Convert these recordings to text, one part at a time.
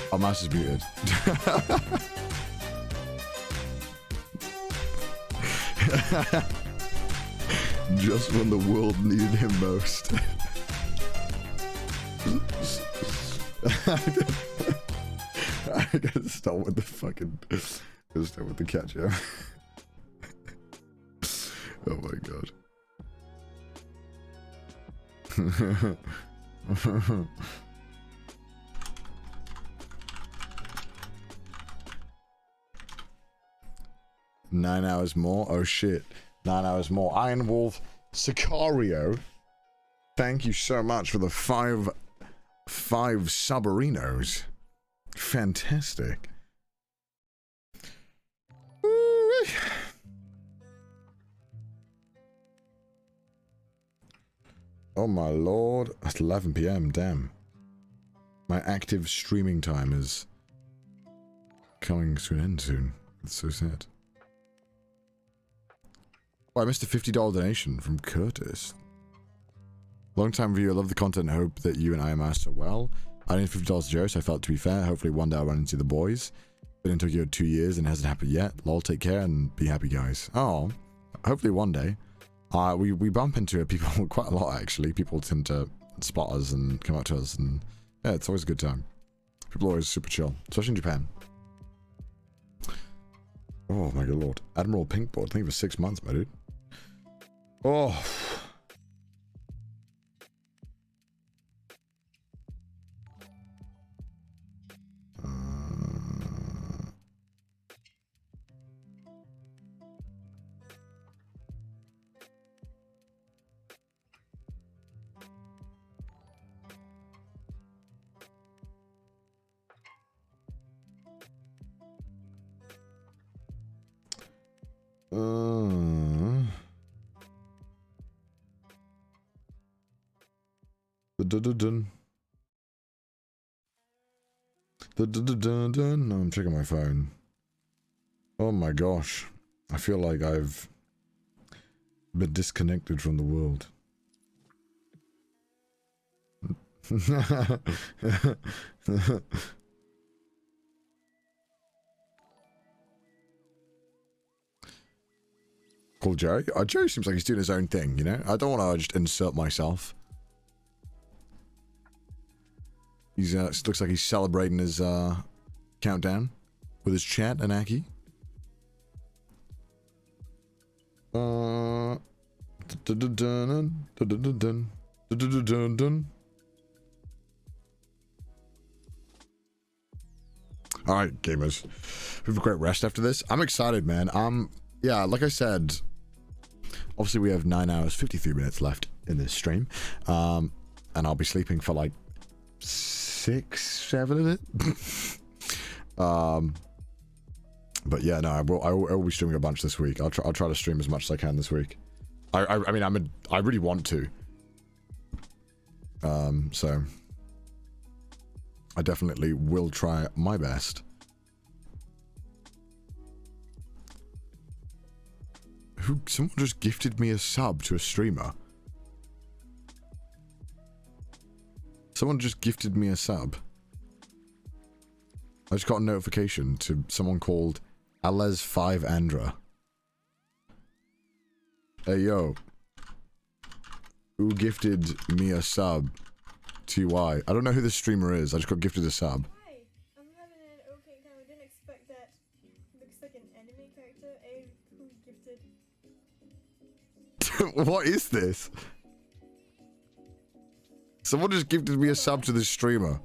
Oh, mouse is muted. Just when the world needed him most. I gotta start with the fucking... Gotta start with the catch-up. Oh my god. 9 hours more? Oh shit. 9 hours more. Iron Wolf Sicario. Thank you so much for the five subarinos. Fantastic. Oh my lord. It's 11 PM, damn. My active streaming time is coming to an end soon. It's so sad. Oh, I missed a $50 donation from Curtis. Long time viewer, love the content, hope that you and I master well. I need $50 Joe, so I felt to be fair. Hopefully one day I'll run into the boys. Been in Tokyo 2 years and it hasn't happened yet. Lol, take care and be happy, guys. Oh, hopefully one day. We bump into people quite a lot, actually. People tend to spot us and come up to us, and yeah, it's always a good time. People are always super chill, especially in Japan. Oh my good lord. Admiral Pinkboard, thank you for 6 months, my dude. Oh. No, I'm checking my phone. Oh my gosh. I feel like I've been disconnected from the world. Cool Joe? Joe seems like he's doing his own thing, you know? I don't want to just insert myself. He's looks like he's celebrating his countdown with his chat and Aki. Alright, gamers. We have a great rest after this. I'm excited, man. Yeah, like I said, obviously we have 9 hours 53 minutes left in this stream, and I'll be sleeping for like 6, 7 of it. But yeah, no, I will be streaming a bunch this week. I'll try to stream as much as I can this week. I mean, I really want to. So I definitely will try my best. Someone just gifted me a sub to a streamer. Someone just gifted me a sub. I just got a notification to someone called Alez5Andra. Hey yo. Who gifted me a sub? TY. I don't know who this streamer is. I just got gifted a sub. Hi. I'm having an okay time. I didn't expect that. Looks like an anime character. Who gifted? What is this? Someone just gifted me a sub to this streamer.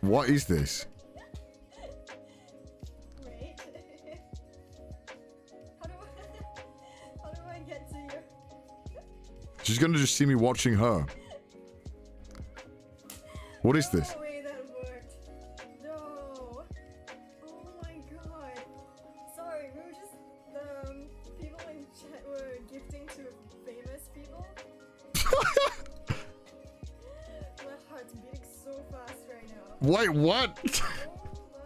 What is this? Wait. How do I get to you? She's gonna just see me watching her. What is this? No way that worked. No. Oh my god. Sorry, we were just people in chat were gifting to famous people. My heart's beating so fast. Wait, what? Oh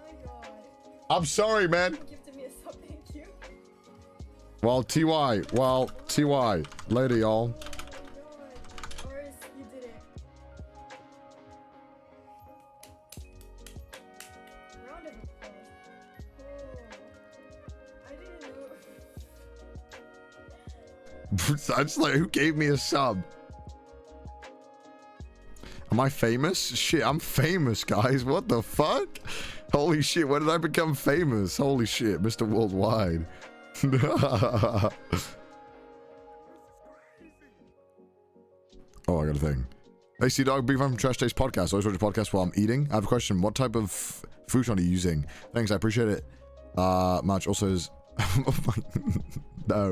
my god. I'm sorry, man. You gifted me a sub, thank you. Well, TY. Later, y'all. Oh my god. Oris, you did it. Round of applause. Oh. I didn't know. I just like, who gave me a sub? Am I famous? Shit, I'm famous, guys. What the fuck? Holy shit, when did I become famous? Holy shit, Mr. Worldwide. Oh, I got a thing. Hey, CDawg, big fan from Trash Taste Podcast. Always watch a podcast while I'm eating. I have a question. What type of futon are you using? Thanks, I appreciate it. Much also is... No.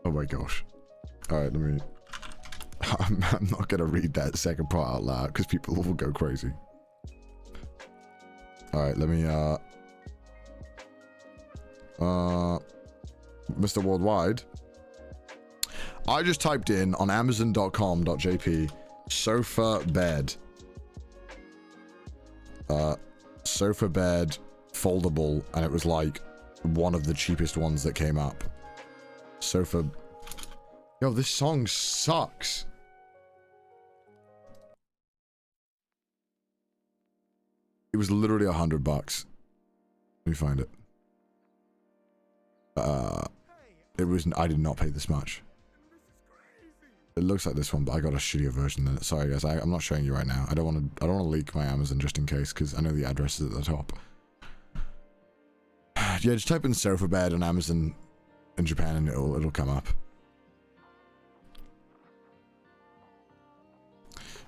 Oh my gosh. Alright, let me... I'm not gonna read that second part out loud because people will go crazy. Alright, let me, Mr. Worldwide. I just typed in on amazon.com.jp sofa bed. Sofa bed foldable, and it was like one of the cheapest ones that came up. Sofa... Yo, this song sucks. It was literally $100. Let me find it. It was... I did not pay this much. It looks like this one, but I got a shittier version than it. Sorry, guys. I'm not showing you right now. I don't want to leak my Amazon just in case, because I know the address is at the top. Yeah, just type in sofa bed on Amazon in Japan, and it'll come up.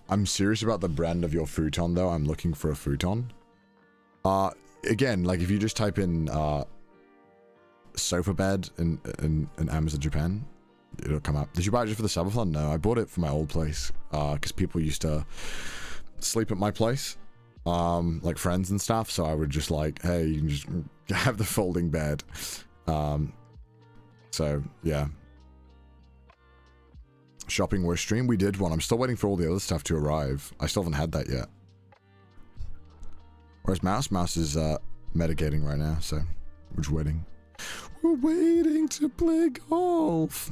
I'm serious about the brand of your futon, though. I'm looking for a futon. Again, like if you just type in sofa bed in Amazon Japan, it'll come up. Did you buy it just for the Subathon? No, I bought it for my old place because people used to sleep at my place, like friends and stuff. So I would just like, hey, you can just have the folding bed. So yeah. Shopping worst stream, we did one. I'm still waiting for all the other stuff to arrive. I still haven't had that yet. Whereas Mouse is mitigating right now, so we're just waiting. We're waiting to play golf.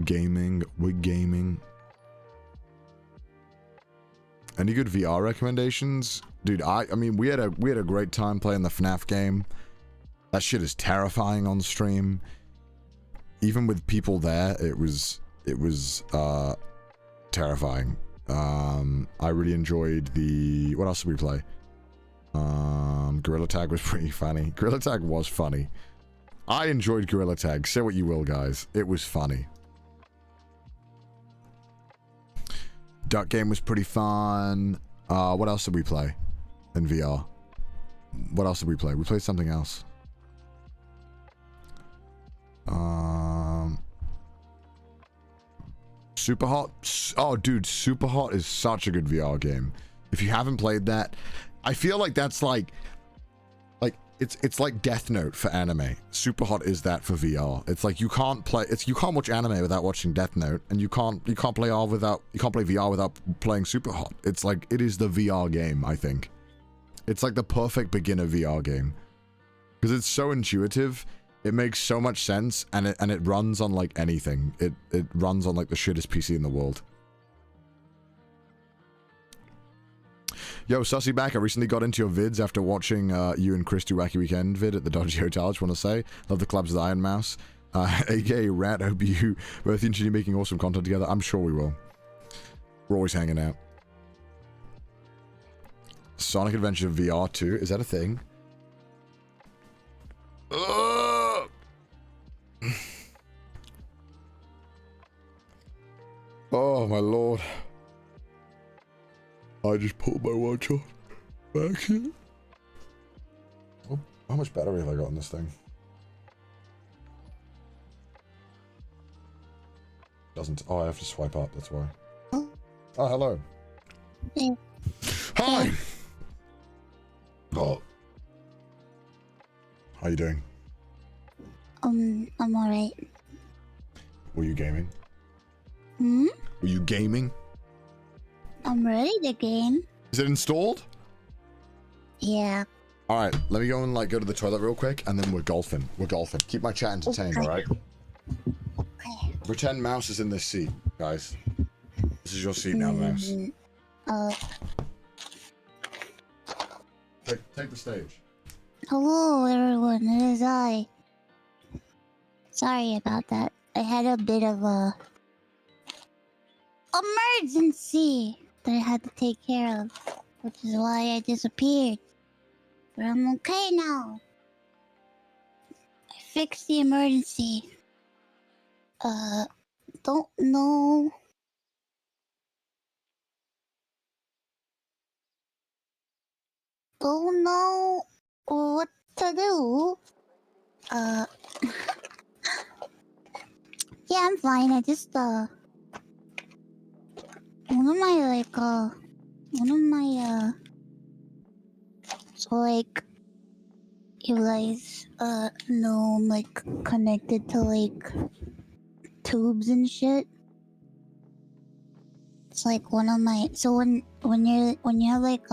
Gaming, we're gaming. Any good VR recommendations? Dude, I mean, we had a great time playing the FNAF game. That shit is terrifying on stream. Even with people there, it was terrifying. I really enjoyed the... What else did we play? Gorilla Tag was pretty funny. Gorilla Tag was funny. I enjoyed Gorilla Tag. Say what you will, guys. It was funny. Duck Game was pretty fun. What else did we play in VR? What else did we play? We played something else. Super Hot. Oh, dude, Super Hot is such a good VR game. If you haven't played that, I feel like that's like it's like Death Note for anime. Super Hot is that for VR. It's like you can't watch anime without watching Death Note, and you can't play VR without playing Super Hot. It's like it is the VR game, I think. It's like the perfect beginner VR game because it's so intuitive. It makes so much sense, and it runs on like anything. It runs on like the shittest PC in the world. Yo, Sussy back. I recently got into your vids after watching you and Chris do Wacky Weekend vid at the Dodgy Hotel. I just want to say, love the collabs with Iron Mouse. AKA Rat, hope you both continue making awesome content together. I'm sure we will. We're always hanging out. Sonic Adventure VR 2, is that a thing? Oh my lord. I just pulled my watch off. Back here. Oh, how much battery have I got on this thing? Doesn't. Oh, I have to swipe up, that's why. Oh, hello. Hi! Oh. How you doing? I'm alright. Were you gaming? Hmm? Were you gaming? I'm ready to game. Is it installed? Yeah. All right, let me go and like go to the toilet real quick, and then we're golfing. We're golfing. Keep my chat entertained, Okay. all right? Okay. Pretend mouse is in this seat, guys. This is your seat now, mouse. Take the stage. Hello everyone, it is I. Sorry about that. I had a bit of a emergency that I had to take care of, which is why I disappeared. But I'm okay now. I fixed the emergency. Don't know. Don't know what to do. Uh, yeah, I'm fine. I just, so like, you guys, know I'm like connected to like tubes and shit. It's like one of my, so when you have like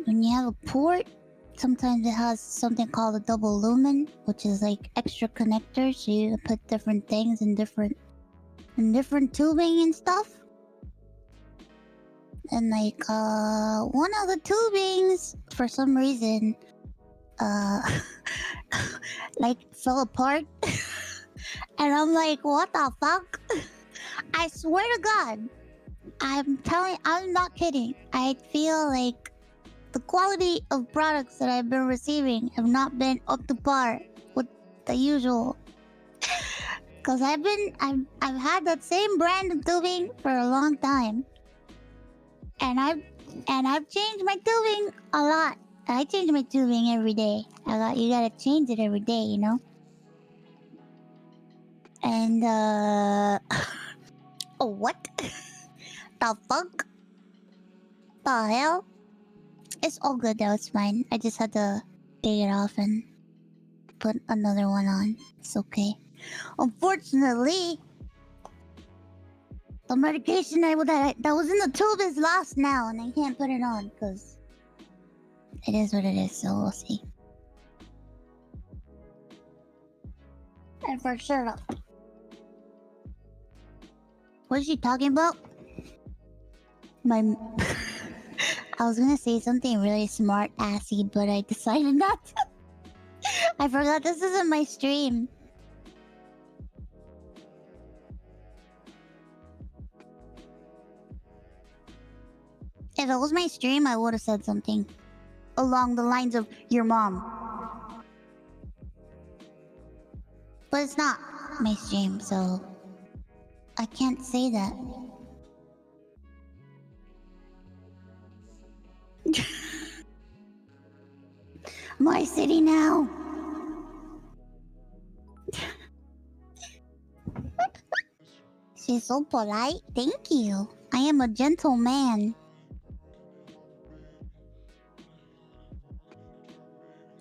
when you have a port, sometimes it has something called a double lumen, which is like extra connectors, so you can put different things in different tubing and stuff. And like one of the tubings for some reason like fell apart. And I'm like, what the fuck? I swear to God, I'm not kidding. I feel like the quality of products that I've been receiving have not been up to par with the usual. Cause I've had that same brand of tubing for a long time. And I've changed my tubing a lot. I change my tubing every day. You gotta change it every day, you know? And oh, what? The fuck? The hell? It's all good though, it's fine. I just had to take it off and put another one on. It's okay. Unfortunately, the medication that was in the tube is lost now, and I can't put it on because it is what it is. So we'll see. And for sure, what is she talking about? My, I was gonna say something really smart assy, but I decided not to. I forgot this isn't my stream. If it was my stream, I would have said something along the lines of your mom. But it's not my stream, so I can't say that. My city now. She's so polite. Thank you. I am a gentleman.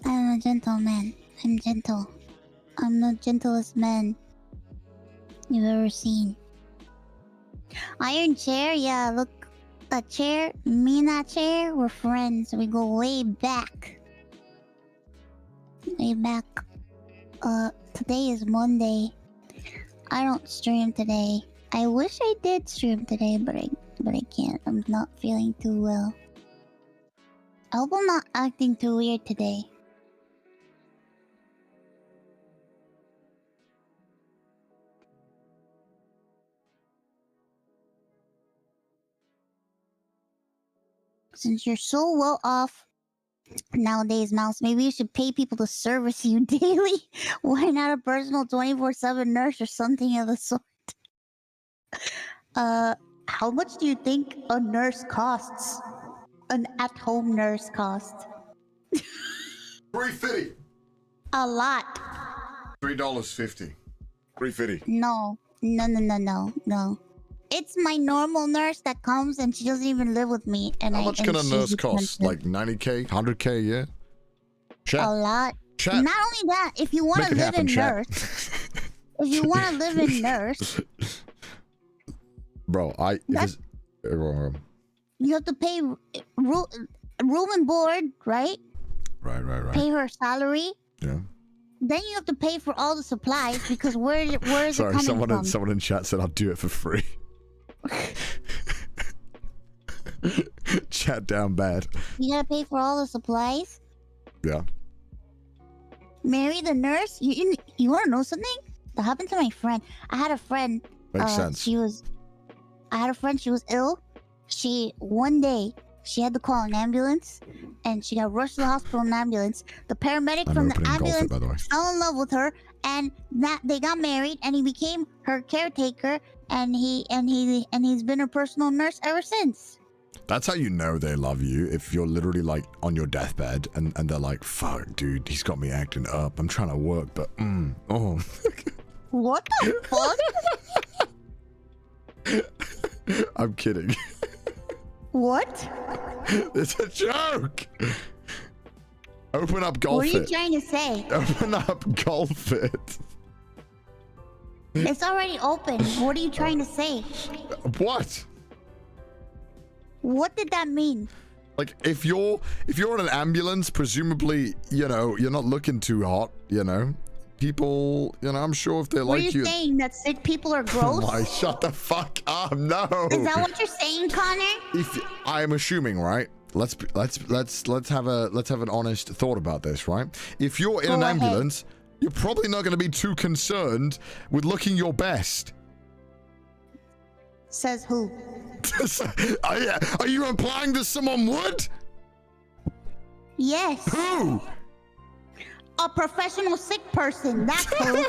I'm a gentleman. I'm gentle. I'm the gentlest man you've ever seen. Iron chair? Yeah, look. That chair, me and that chair, we're friends. We go way back. Way back. Today is Monday. I don't stream today. I wish I did stream today, but I can't. I'm not feeling too well. I hope I'm not acting too weird today. Since you're so well off nowadays, Mouse, maybe you should pay people to service you daily. Why not a personal 24/7 nurse or something of the sort? How much do you think a nurse costs? An at-home nurse costs? $3.50. A lot. $3.50. $3.50. No. No. It's my normal nurse that comes and she doesn't even live with me. And How much can a she's nurse cost? expensive. Like 90k, 100k a year? Chat. A lot. Chat. Not only that, if you want Make to it live happen, in chat. nurse, if you want to live in nurse, Bro, you have to pay room and board, right? Right. Pay her salary. Yeah. Then you have to pay for all the supplies because where is it coming from? Someone in chat said I'll do it for free. Chat down bad. You gotta pay for all the supplies. Yeah. Marry the nurse. You want to know something? That happened to my friend. I had a friend. Makes sense. She was ill. One day she had to call an ambulance, and she got rushed to the hospital in an ambulance. The paramedic from the ambulance fell in love with her, and that they got married, and he became her caretaker, and he's been her personal nurse ever since. That's how you know they love you, if you're literally like on your deathbed and they're like, fuck, dude, he's got me acting up. I'm trying to work, but oh. What the fuck? I'm kidding. What? It's a joke. Open up golf. What are you trying to say? Open up golf it. It's already open. What are you trying to say? What? What did that mean? Like, if you're in an ambulance, presumably, you're not looking too hot, People, I'm sure if they like you. What are you saying? That sick people are gross? Oh my, shut the fuck up, no. Is that what you're saying, Connor? I'm assuming, right? Let's have an honest thought about this, right? If you're in an ambulance, you're probably not going to be too concerned with looking your best. Says who? Are you implying that someone would? Yes. Who? A professional sick person. That's who.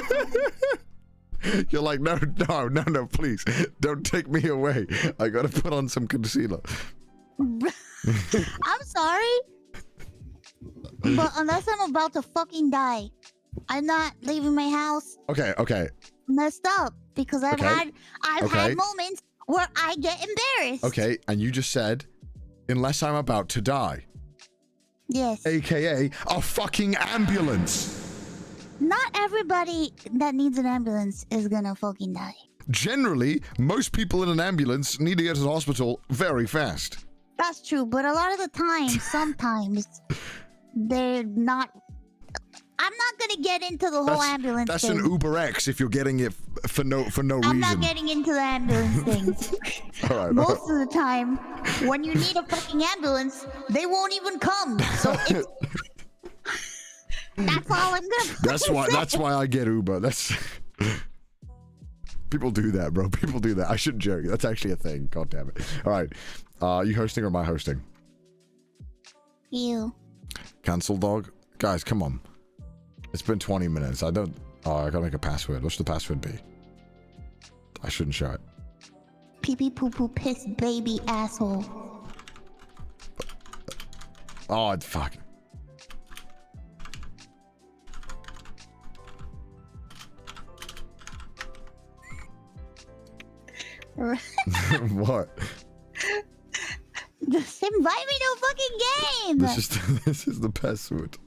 You're like, no, please. Don't take me away. I gotta put on some concealer. I'm sorry. But unless I'm about to fucking die, I'm not leaving my house. Okay. Messed up. Because I've had moments where I get embarrassed. Okay, and you just said, unless I'm about to die. Yes. AKA a fucking ambulance. Not everybody that needs an ambulance is gonna fucking die. Generally, most people in an ambulance need to get to the hospital very fast. That's true, but a lot of the time, sometimes, they're not... I'm not gonna get into the whole ambulance thing. That's an Uber X if you're getting it for no reason. I'm not getting into the ambulance thing. Most of the time, when you need a fucking ambulance, they won't even come. So it's... That's all I'm gonna say. That's why I get Uber. People do that, bro. People do that. I shouldn't joke. That's actually a thing. God damn it. All right. You hosting or am I hosting? You. Cancel dog? Guys, come on. It's been 20 minutes. I gotta make a password. What should the password be? I shouldn't show it. Pee pee poo poo piss baby asshole. Oh, fuck. What? Just invite me to a fucking game. This is the password.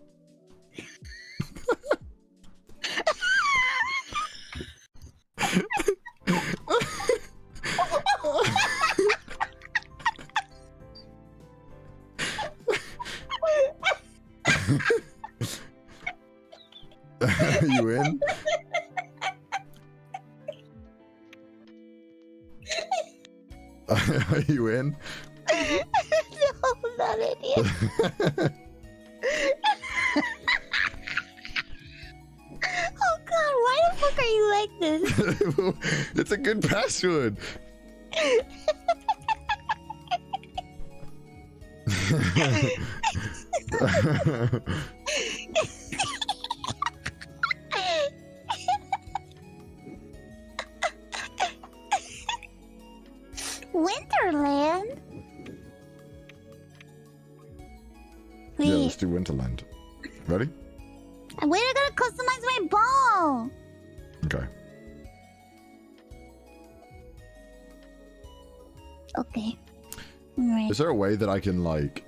Are you in? Are you in? No, I'm not in yet. Oh god, why the fuck are you like this? It's a good password. Winterland? Wait. Yeah, let's do Winterland. Ready? Wait, I gotta customize my ball. Okay. Okay. Alright. Is there a way that I can like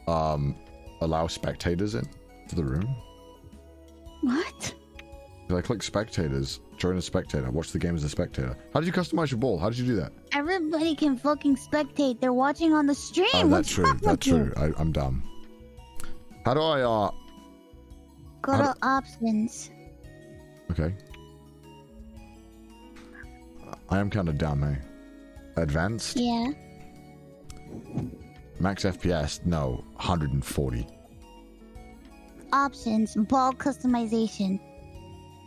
allow spectators in to the room? What? I click spectators, join a spectator, watch the game as a spectator. How did you customize your ball? How did you do that? Everybody can fucking spectate. They're watching on the stream. Oh, that's What's true. wrong That's with you? true. I'm dumb. How do I, Go to options. Okay. I am kind of dumb, eh? Advanced? Yeah. Max FPS? No. 140. Options. Ball customization.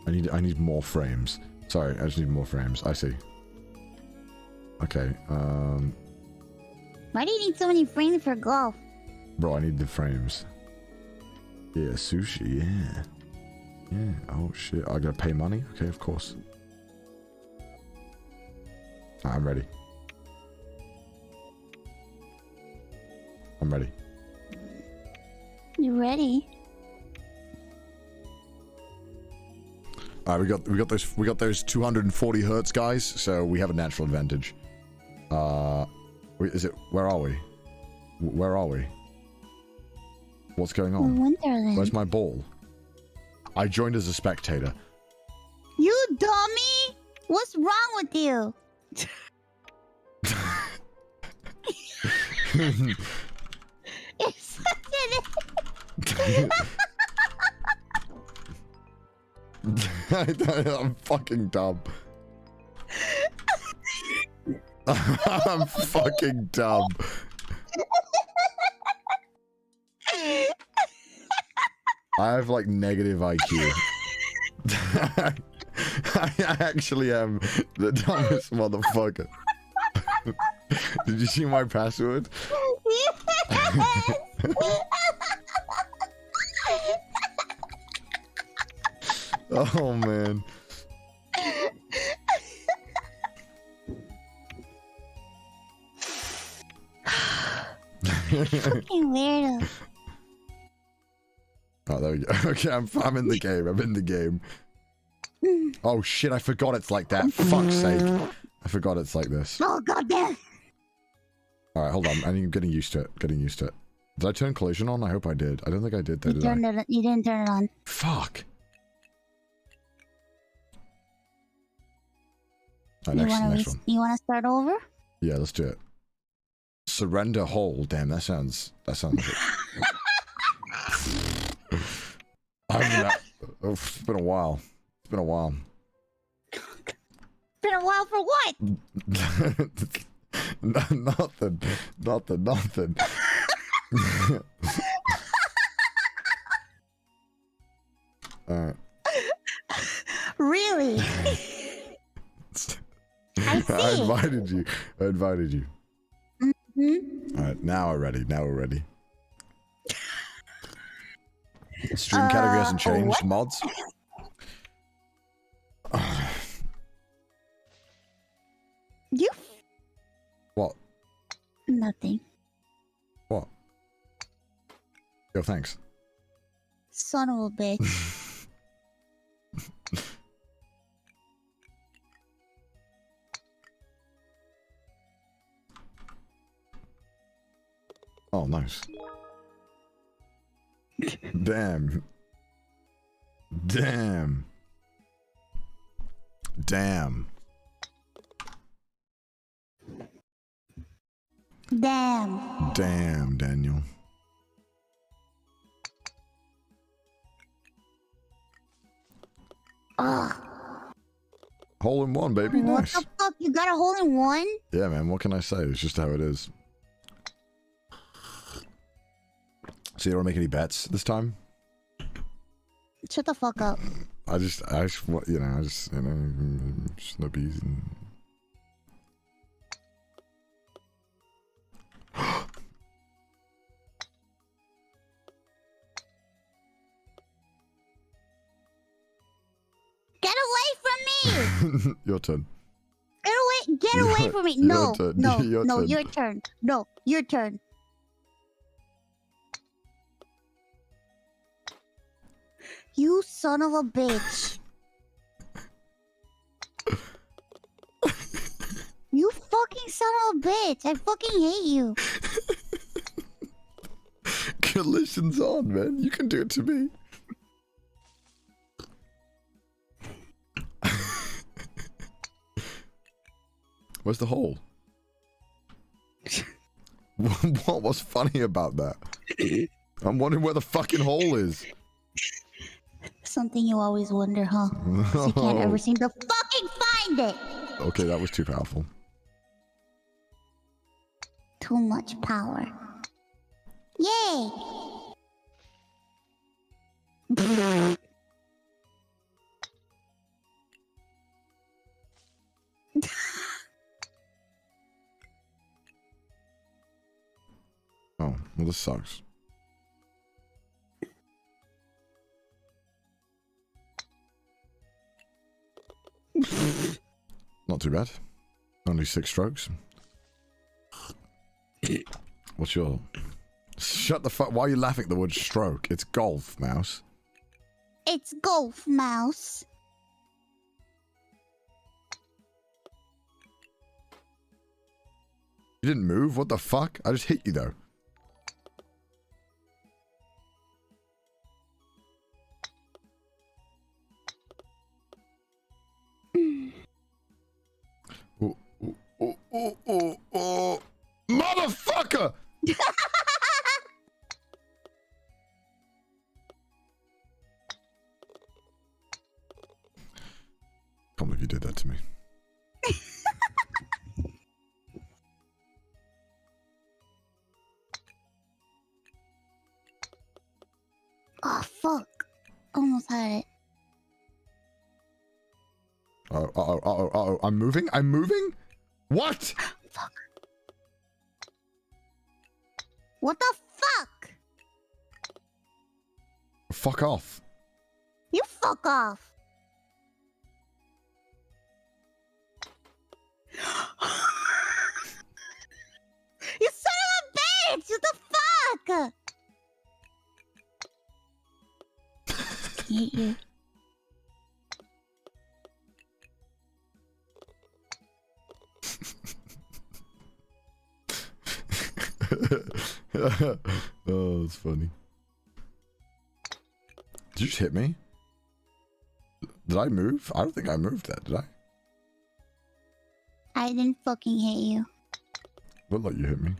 I need more frames. Sorry, I just need more frames. I see. Okay, Why do you need so many frames for golf? bro, I need the frames. Yeah, sushi, yeah. Yeah, oh shit, I gotta pay money? Okay, of course. I'm ready. I'm ready. You ready? Alright, we got those 240 hertz guys, so we have a natural advantage. Wait, where are we? Where are we? What's going on? Wonderland. Where's my ball? I joined as a spectator. You dummy! What's wrong with you? It's such an... I'm fucking dumb. I'm fucking dumb. I have like negative IQ. I actually am the dumbest motherfucker. Did you see my password? Oh man. Fucking weirdo. Oh, there we go. Okay, I'm in the game. I'm in the game. Oh shit, I forgot it's like that. Fuck's sake. I forgot it's like this. Oh goddamn. Alright, hold on. I'm getting used to it. Getting used to it. Did I turn collision on? I hope I did. I don't think I did though, You didn't turn it on. Fuck. Alright, next one. You wanna start over? Yeah, let's do it. Surrender hole. Damn, that sounds it's been a while. It's been a while. Been a while for what? Nothing. Alright. Really? I see. I invited you. Mm-hmm. Alright, now we're ready. Stream category hasn't changed. What? Mods? You? What? Nothing. What? Yo, thanks. Son of a bitch. Oh, nice. Damn. Damn. Damn, Daniel. Ugh. Hole in one, baby. What Nice. the fuck? You got a hole in one? Yeah, man. What can I say? It's just how it is. So you don't want to make any bets this time? Shut the fuck up. I just, you know, just no bees and... Get away from me! Your turn. Get away from me! Your No, turn. no, Your no, turn. your turn. No, your turn. You son of a bitch. You fucking son of a bitch. I fucking hate you. Collision's on, man. You can do it to me. Where's the hole? What was funny about that? I'm wondering where the fucking hole is. Something you always wonder, huh? 'Cause you can't ever seem to fucking find it. Okay, that was too powerful. Too much power. Yay! Oh, well, this sucks. Not too bad. Only 6 strokes. What's your... Shut the fuck... Why are you laughing at the word stroke? It's golf, mouse. It's golf, mouse. You didn't move? What the fuck? I just hit you, though. Oh. Motherfucker! Can't believe you did that to me. Oh, fuck. Almost had it. Uh-oh. I'm moving? What? Fuck. What the fuck? Fuck off. You fuck off. You son of a bitch! What the fuck? Hate you. Oh, that's funny. Did you just hit me? Did I move? I don't think I moved that, did I? I didn't fucking hit you. Looked like you hit me.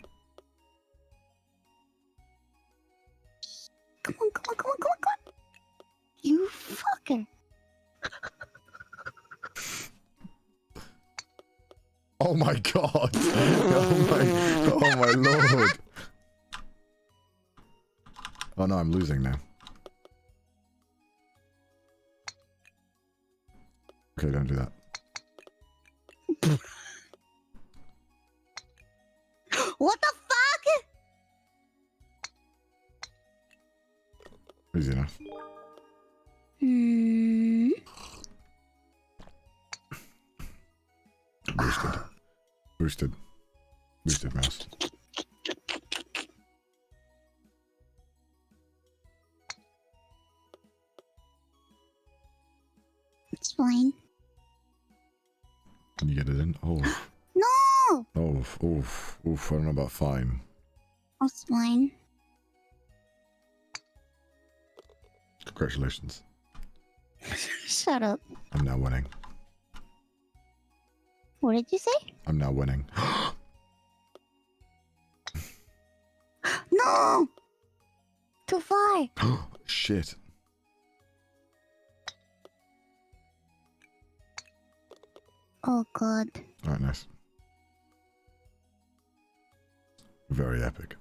Come on. You fucker. Oh my god! Oh my lord! Oh no, I'm losing now. Okay, don't do that. What the fuck? Easy enough. Boosted mouse. It's fine. Can you get it in? Oh. No! Oof. I don't know about fine. It's fine. Congratulations. Shut up. I'm now winning. What did you say? I'm now winning. No! Too far. Shit. Oh god. Alright, nice. Very epic.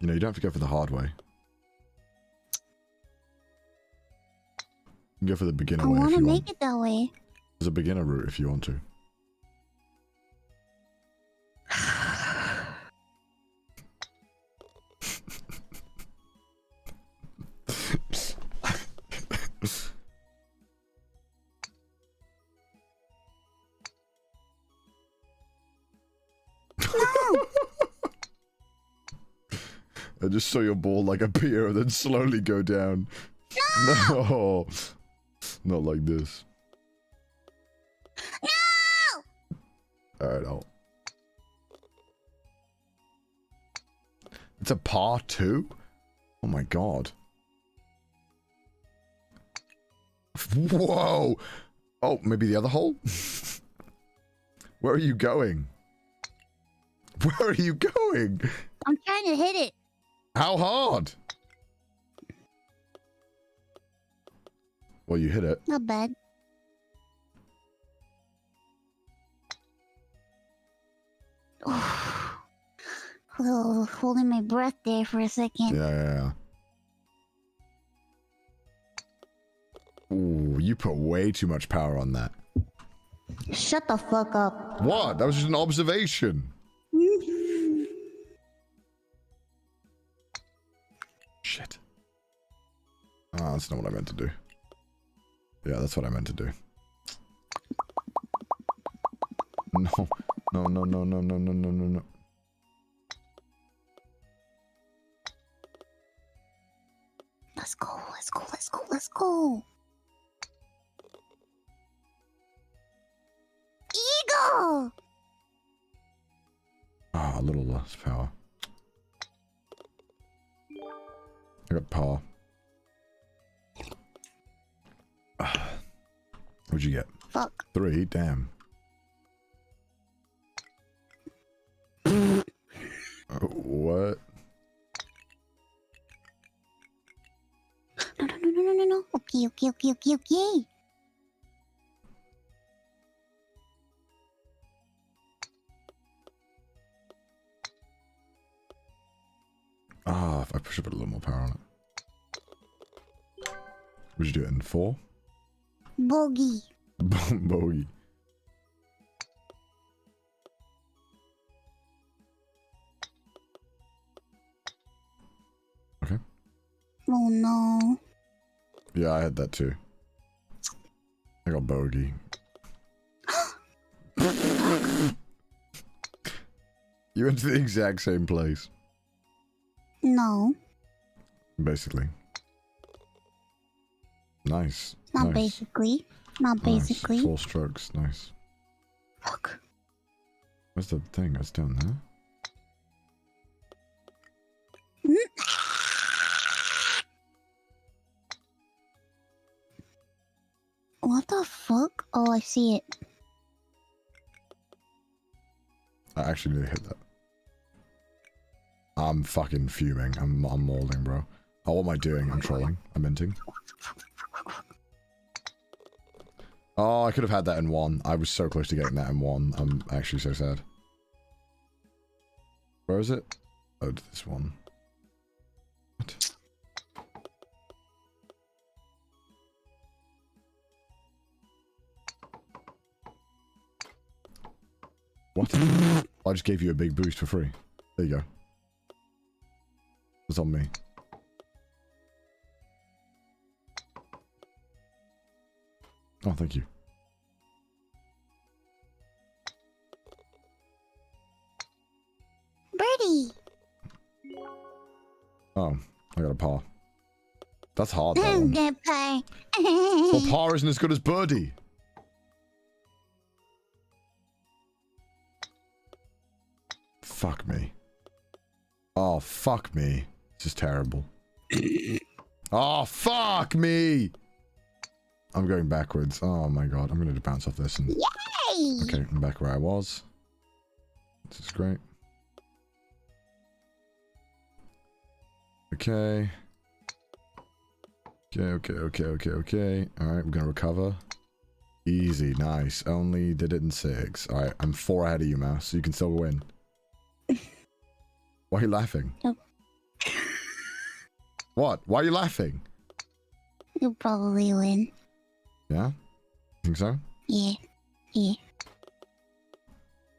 You know, you don't have to go for the hard way. You can go for the beginner I way if want you to want. make it that way. There's a beginner route if you want to. I just saw your ball like appear and then slowly go down. No! Not like this. No! Alright, I'll... It's a par 2? Oh my god. Whoa! Oh, maybe the other hole? Where are you going? Where are you going? I'm trying to hit it. How hard? Well, you hit it. Not bad. Oh, holding my breath there for a second. Yeah. Ooh, you put way too much power on that. Shut the fuck up. What? That was just an observation. Shit. Oh, that's not what I meant to do. Yeah, that's what I meant to do. No. No. Let's go. Eagle! Ah, a little less power. I got power. What'd you get? Fuck. 3? Damn. What? No. Okay. Ah, if I push up a little more power on it. What'd you do it in 4? Bogey. Bogey. Okay. Oh no. Yeah, I had that too. I got bogey. You went to the exact same place. No. Basically. Nice. Not nice. basically. Not Nice. basically. 4 strokes. Nice. Fuck. Where's the thing? That's down there. What the fuck? Oh, I see it. I actually nearly hit that. I'm fucking fuming. I'm molding, bro. Oh, what am I doing? I'm trolling. I'm minting. Oh, I could have had that in 1. I was so close to getting that in 1. I'm actually so sad. Where is it? Oh, this one. What? What? I just gave you a big boost for free. There you go. It's on me. Oh, thank you. Birdie! Oh, I got a paw. That's hard, that one. Good play. Well, paw isn't as good as birdie. Fuck me. Oh, fuck me. This is terrible. Oh, fuck me! I'm going backwards. Oh my god, I'm gonna bounce off this and... Yay! Okay, I'm back where I was. This is great. Okay. Okay. Alright, we're gonna recover. Easy, nice. Only did it in 6. Alright, I'm 4 ahead of you, Mouse, so you can still win. Why are you laughing? Nope. What? Why are you laughing? You'll probably win. Yeah? Think so? Yeah.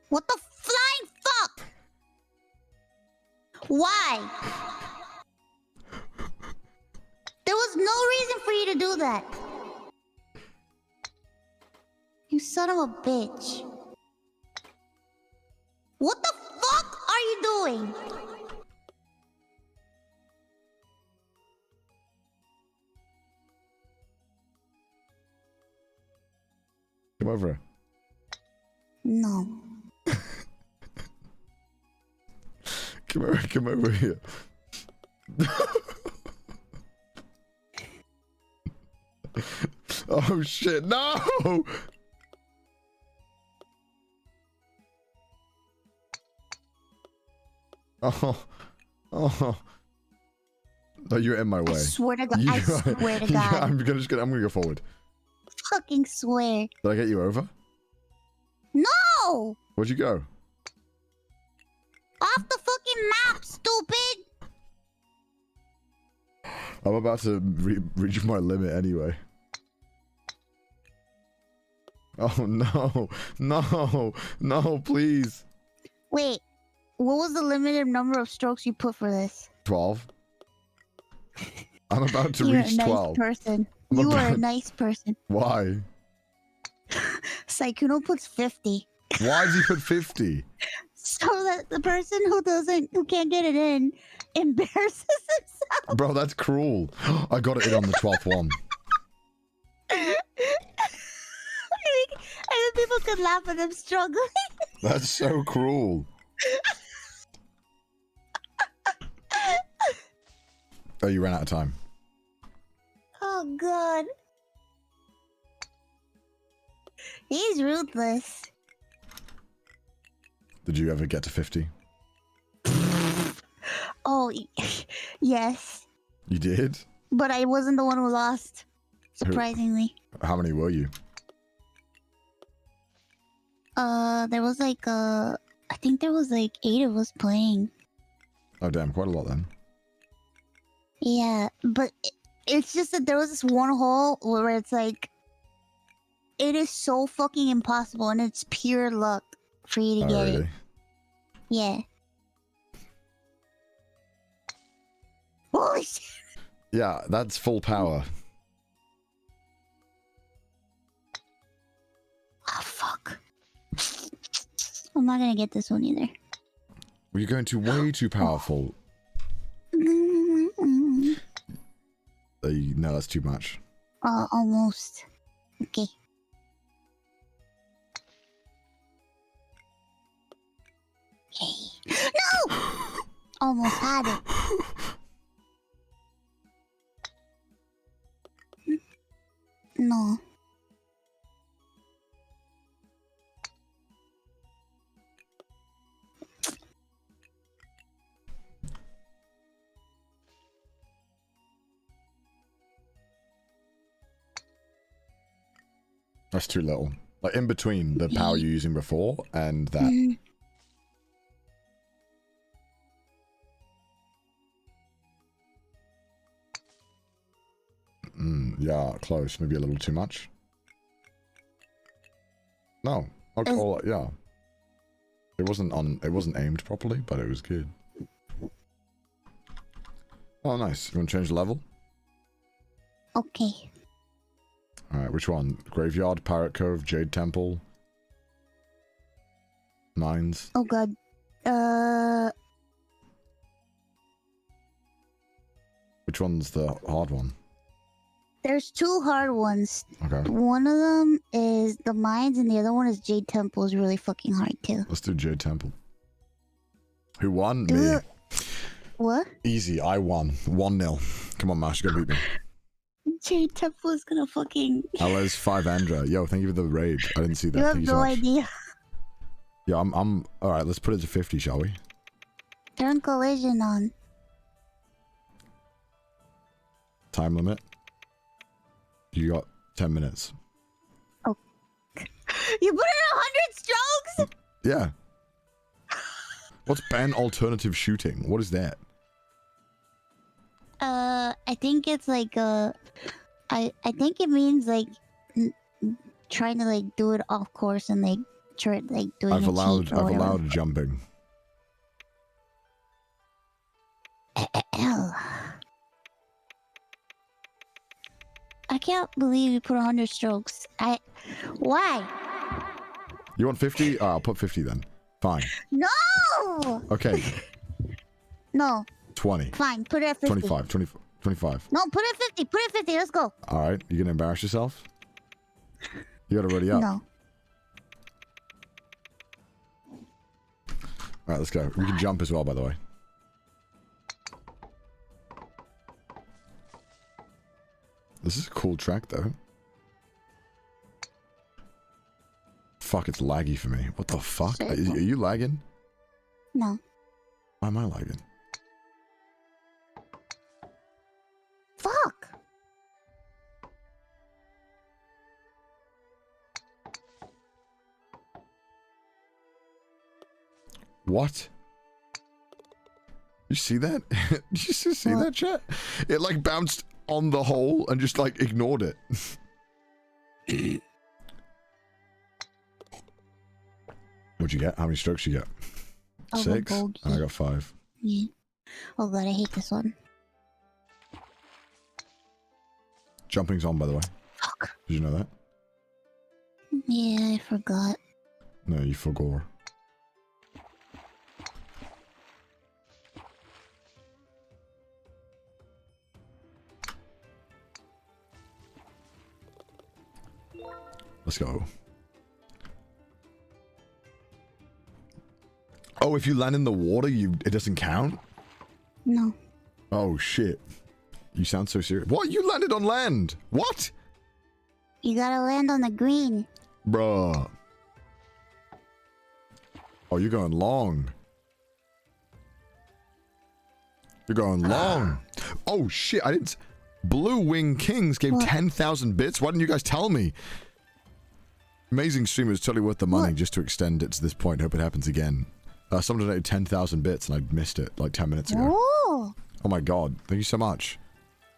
What the flying fuck? Why? There was no reason for you to do that. You son of a bitch. What the fuck are you doing? Come over here. No. Come over here. Oh shit, no! Oh. Oh. No, you're in my way. I swear to God. I swear to God. I'm gonna go forward. Fucking swear. Did I get you over? No! Where'd you go? Off the fucking map, stupid! I'm about to reach my limit anyway. Oh no. No. No, please. Wait. What was the limited number of strokes you put for this? 12. I'm about to You're reach a nice 12. person. You are a nice person. Why? Saikuno puts 50. Why did you put 50? So that the person who can't get it in embarrasses himself. Bro, that's cruel. I got it in on the 12th one. And then people can laugh at him struggling. That's so cruel. Oh, you ran out of time. Oh god. He's ruthless. Did you ever get to 50? Oh, yes. You did? But I wasn't the one who lost. Surprisingly. How many were you? There was like, I think there was like 8 of us playing. Oh, damn, quite a lot then. Yeah, but it's just that there was this one hole where it's like, it is so fucking impossible and it's pure luck for you to get it. Yeah. Holy shit. Yeah, that's full power. Oh, fuck. I'm not gonna get this one either. Well, you're going to way too powerful. No, that's too much. Almost. Okay. Okay. No! Almost had it. No. That's too little. Like in between the power you're using before and that. Yeah, close. Maybe a little too much. No. Okay, yeah. It wasn't aimed properly, but it was good. Oh, nice. You want to change the level? Okay. Alright, which one? Graveyard, Pirate Cove, Jade Temple, Mines. Oh god. Which one's the hard one? There's 2 hard ones. Okay. One of them is the mines and the other one is Jade Temple is really fucking hard too. Let's do Jade Temple. Who won? Me. What? Easy, I won. 1-0. Come on, Mash, you gotta beat me. Jade Temple is gonna fucking... LS 5 Andra. Yo, thank you for the raid. I didn't see that. You have thank you no so much. idea. Yeah, I'm alright, let's put it to 50, shall we? Turn collision on. Time limit. You got 10 minutes. Oh. You put in 100 strokes? Yeah. What's ban alternative shooting? What is that? I think it's like I think it means like trying to like do it off course and like try like doing. I've allowed whatever. jumping. I can't believe you put 100 strokes. Why? You want 50? I'll put 50 then. Fine. No. Okay. No. 20. Fine. Put it at 50. 25. No, put it at 50. Put it at 50. Let's go. All right. You gonna embarrass yourself? You gotta ready up. No. All right. Let's go. We can jump as well, by the way. This is a cool track, though. Fuck, it's laggy for me. What the fuck? Are Circle. you lagging? No. Why am I lagging? Fuck. What? You see that? Did you see What? that, chat? It like bounced on the hole and just like ignored it. What'd you get? How many strokes you get? Oh, 6? bogey. And I got 5. Yeah. Oh god, I hate this one. Jumping's on, by the way. Fuck. Did you know that? Yeah, I forgot. No, you forgot. Let's go. Oh, if you land in the water, it doesn't count? No. Oh, shit. You sound so serious. What? You landed on land? What? You gotta land on the green. Bruh. Oh, you're going long. You're going long. Oh, shit. I didn't... Blue Wing Kings gave What? 10,000 bits. Why didn't you guys tell me? Amazing streamer is totally worth the money What? just to extend it to this point. Hope it happens again. Someone donated 10,000 bits and I missed it like 10 minutes ago. Oh. Oh my god. Thank you so much.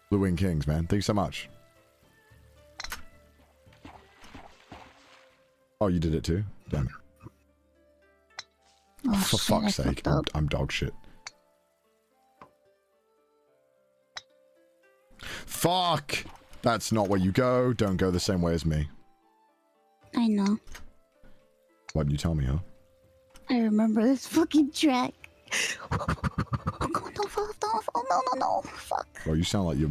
Blue Wing Kings, man. Thank you so much. Oh, you did it too? Damn it. Oh, For shit, fuck's I sake. fucked up. I'm dog shit. Fuck! That's not where you go. Don't go the same way as me. I know. Why didn't you tell me, huh? I remember this fucking track. Don't fall, don't fall. No, no, no. Fuck. Well, you sound like you're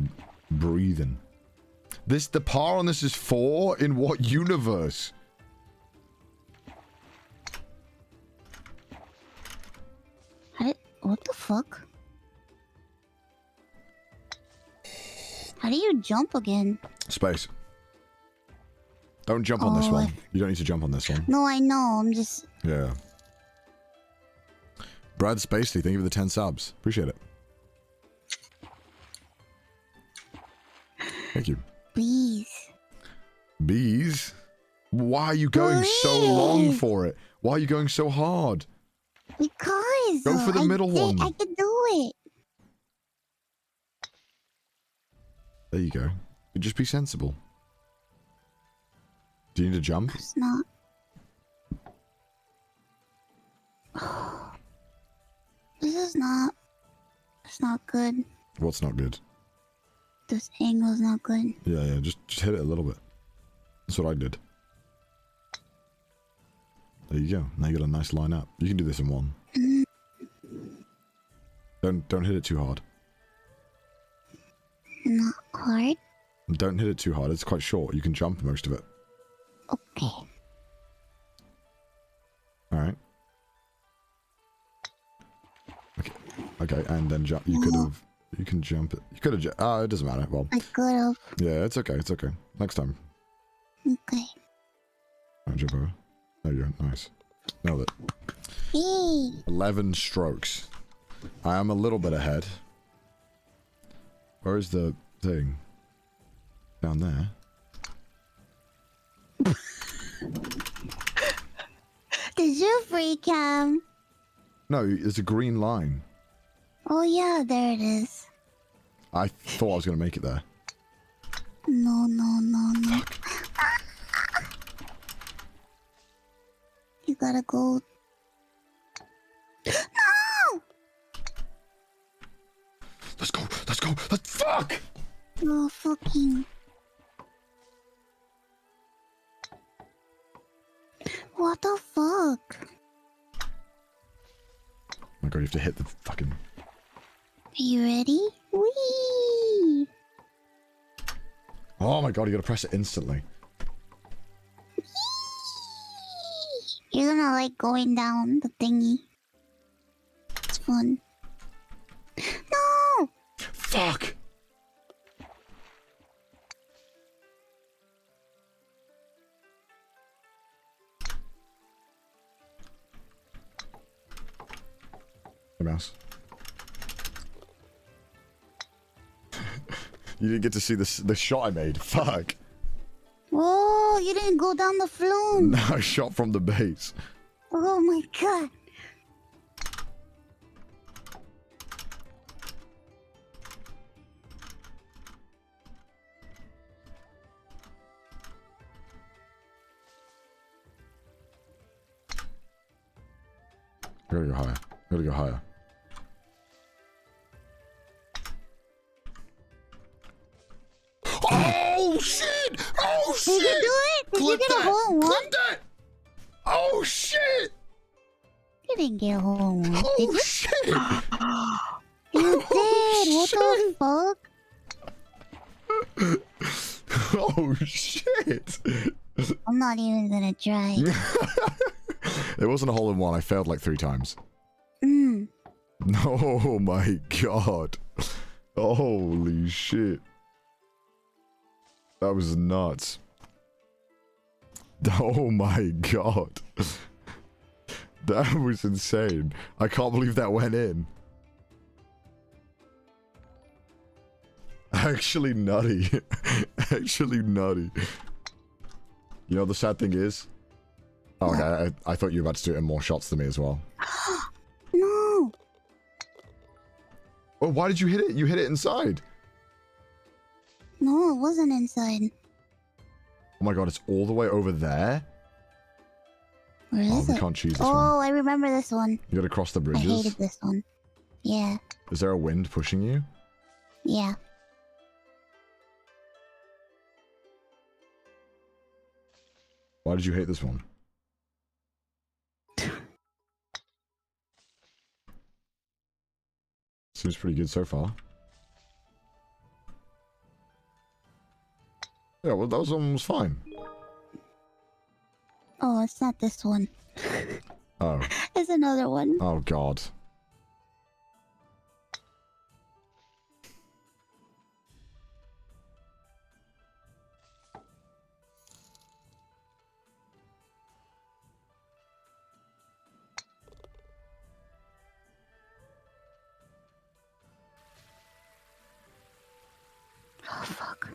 breathing. The par on this is 4? In what universe? What the fuck? How do you jump again? Space. Don't jump on this Oh, one. You don't need to jump on this one. No, I know. I'm just... Yeah. Brad Spacely, thank you for the 10 subs. Appreciate it. Thank you. Please. Bees? Why are you going so long Please. for it? Why are you going so hard? Because... Go for the middle one. I can do it. There you go. Just be sensible. Do you need to jump? It's not... This is not... It's not good. What's not good? This angle's not good. Yeah, just hit it a little bit. That's what I did. There you go. Now you got a nice line up. You can do this in one. Don't hit it too hard. Not hard. Don't hit it too hard. It's quite short. You can jump most of it. Okay. Alright. Okay, and then jump. You could have... You can jump it. You could have... Oh, it doesn't matter. Well, I could've. yeah, it's okay. It's okay. Next time. Okay. Alright, jump over. There you go. Nice. Nailed it. Yay! 11 strokes. I am a little bit ahead. Where is the thing? Down there. Did you free cam? No, there's a green line. Oh yeah, there it is. I thought I was going to make it there. No, no, no, no. You gotta go. No! Let's go. Let's go. Let's fuck! No fucking. What the fuck? Oh my god, you have to hit the fucking... Are you ready? Whee! Oh my god, you gotta press it instantly. You're gonna like going down the thingy. It's fun. No! Fuck! Hey, mouse. You didn't get to see the shot I made. Fuck. Oh, you didn't go down the flume. No, I shot from the base. Oh my god. Gotta go higher. Gotta go higher. Oh shit! Oh shit! Did you do it? Did you get a hole in one? Clip that! Oh shit! You didn't get a hole in one. Oh Did you? shit! You Oh, did. What the fuck? Oh shit! I'm not even gonna try. It wasn't a hole in one. I failed like 3 times. Mm. Oh my god. Holy shit. That was nuts. Oh my god. That was insane. I can't believe that went in. Actually nutty. Actually nutty. You know the sad thing is? Oh, okay, I thought you were about to do it in more shots than me as well. No. Oh, why did you hit it? You hit it inside. No, it wasn't inside. Oh my god, it's all the way over there? Where Oh, is we it? can't choose this one. Oh, I remember this one. You gotta cross the I bridges. hated this one. Yeah. Is there a wind pushing you? Yeah. Why did you hate this one? Seems pretty good so far. Yeah, well, that one was fine. Oh, it's not this one. Oh. It's another one. Oh, God. Oh, fuck.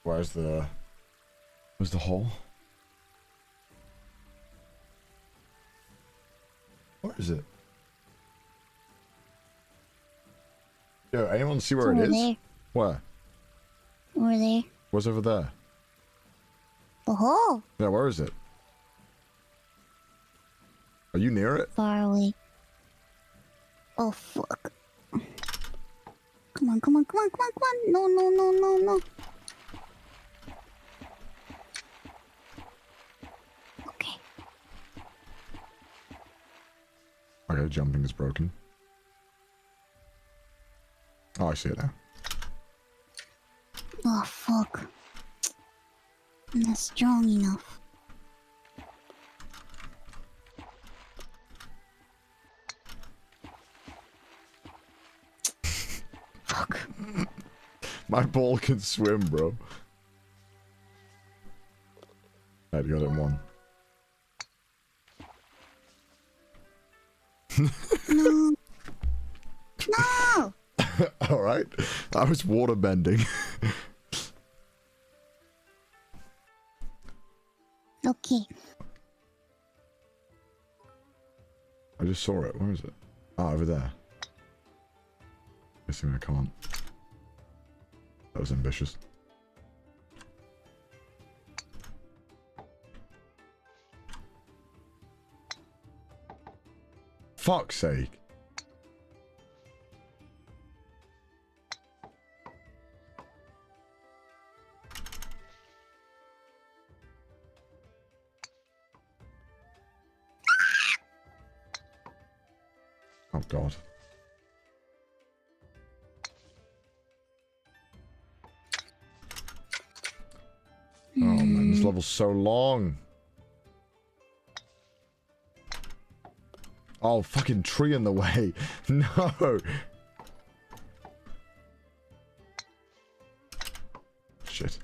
Where's the hole? Where is it? Yo, anyone see where It's it over is? there. Where? Over there. Where's over there? The hole. Yeah, where is it? Are you near it? Far away. Oh, fuck. Come on, come on, come on, come on, come on. No, no, no, no, no. Okay. Okay, jumping is broken. Oh, I see it now. Oh, fuck. I'm not strong enough. Fuck. My ball can swim, bro. I got it in one. No. No! Alright. I was water bending. Okay. I just saw it. Where is it? Ah, over there. Guessing I can't. That was ambitious. Fuck's sake. Oh god. Oh man, this level's so long. Oh, fucking tree in the way. No. Shit.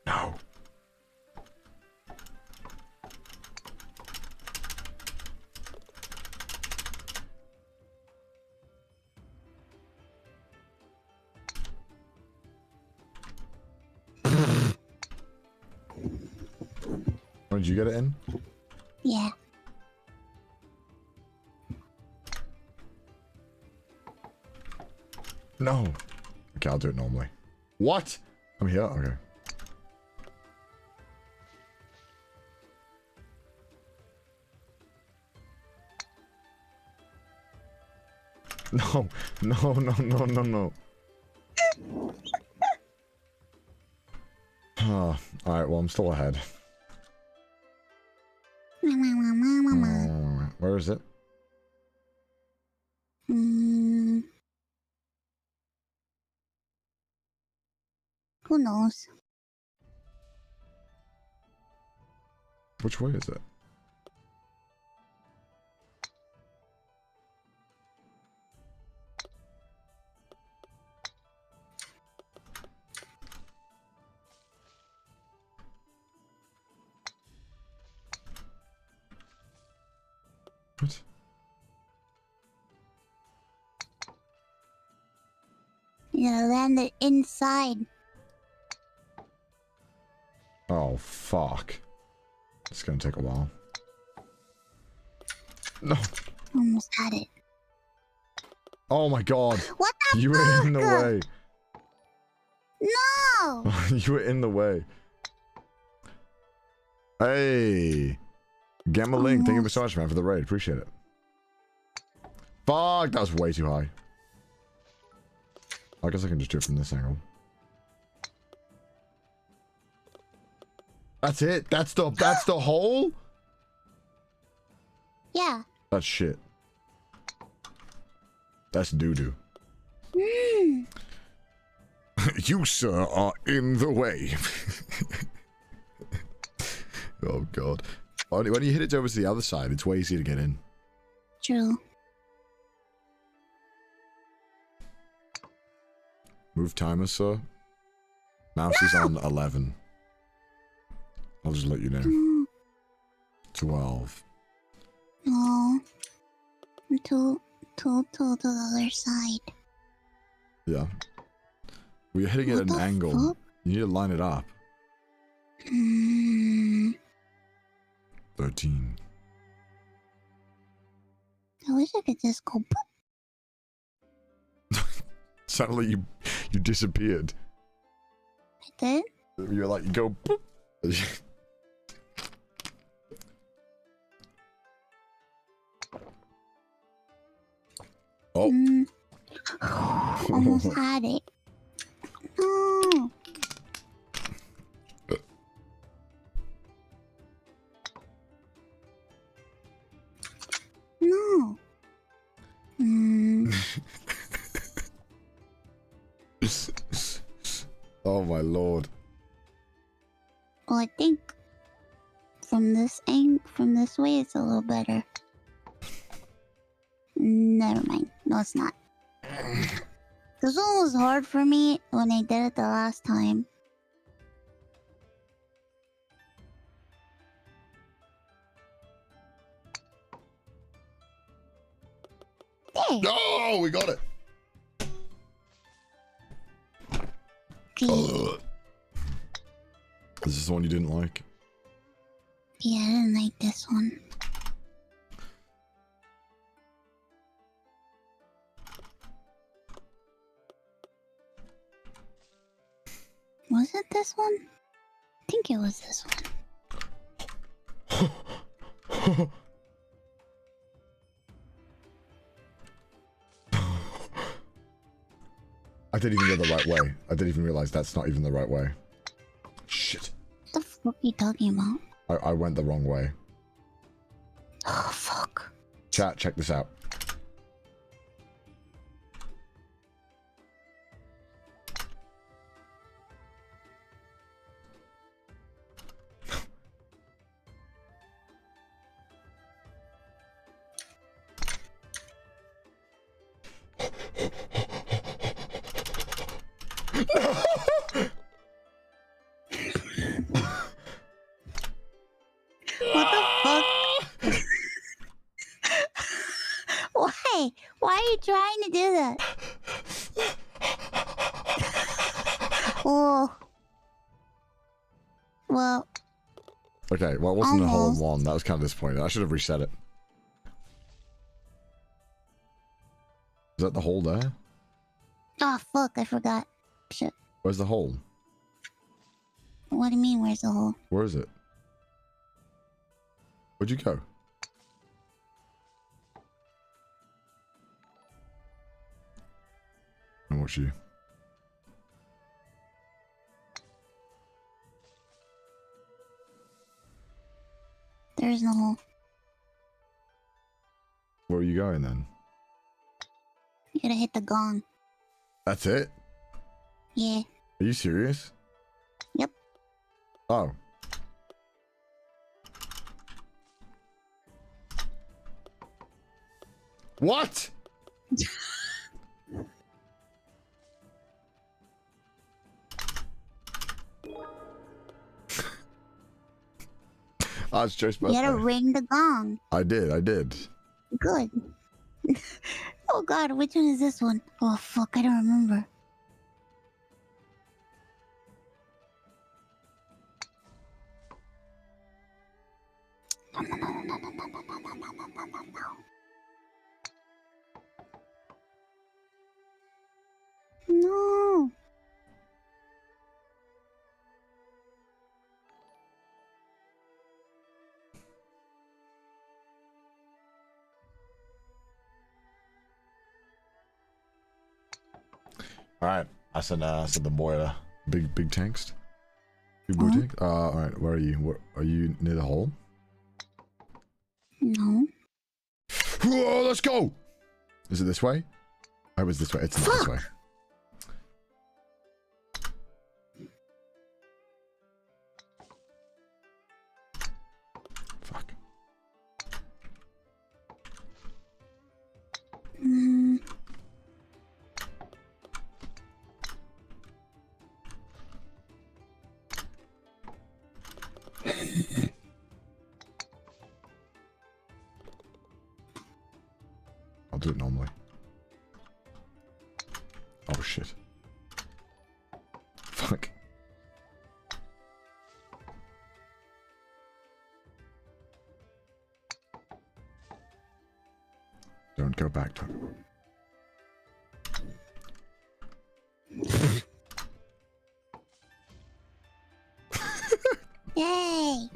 No. When did you get it in? Yeah. No. Okay, I'll do it normally. What? I'm here? Okay. No. No, no, no, no, no. Oh, alright, well, I'm still ahead. Where is it? Who knows? Which way is it? What? You gotta land it inside. Oh, fuck. It's gonna take a while. No. Almost had it. Oh my god. What the You fuck? were in the way. No! You were in the way. Hey. Gamma Link, thank you so much, man, for the raid. Appreciate it. Fuck, that was way too high. I guess I can just do it from this angle. That's it? That's the hole? Yeah. That's shit. That's doo-doo. You, sir, are in the way. Oh, God. When you hit it over to the other side, it's way easier to get in. True. Move timer, sir. Mouse is on 11. I'll just let you know. 12. No. To the other side. Yeah. Well, you're hitting it at an angle. Fuck? You need to line it up. 13. I wish I could just go boop. Sounded like you disappeared. I did? You're like, you go boop. Oh. Almost had it. No. No. Oh my lord. Well, I think from this way, it's a little better. Never mind. No, it's not. This one was hard for me when I did it the last time. There. Oh, we got it. Okay. This is the one you didn't like. Yeah, I didn't like this one. Was it this one? I think it was this one. I didn't even go the right way. I didn't even realize that's not even the right way. Shit. What the fuck are you talking about? I went the wrong way. Oh, fuck. Chat, check this out. Hey, why are you trying to do that? Oh. Well. Okay, well, it wasn't a hole in Almost. one. That was kind of disappointing. I should have reset it. Is that the hole there? Oh, fuck, I forgot. Shit. Where's the hole? What do you mean, where's the hole? Where is it? Where'd you go? And watch you. There is no hole. Where are you going then? You gotta hit the gong. That's it? Yeah. Are you serious? Yep. Oh. What? Oh, it's Joe's birthday. You gotta ring the gong. I did. Good. Oh god, which one is this one? Oh fuck, I don't remember. No. Alright, I sent the boy a big text. Big boy text? Alright, where are you? Are you near the hole? No. Whoa, let's go! Is it this way? I was this way. It's not this way. Fuck. I'll do it normally. Oh shit. Fuck. Don't go back to Yay!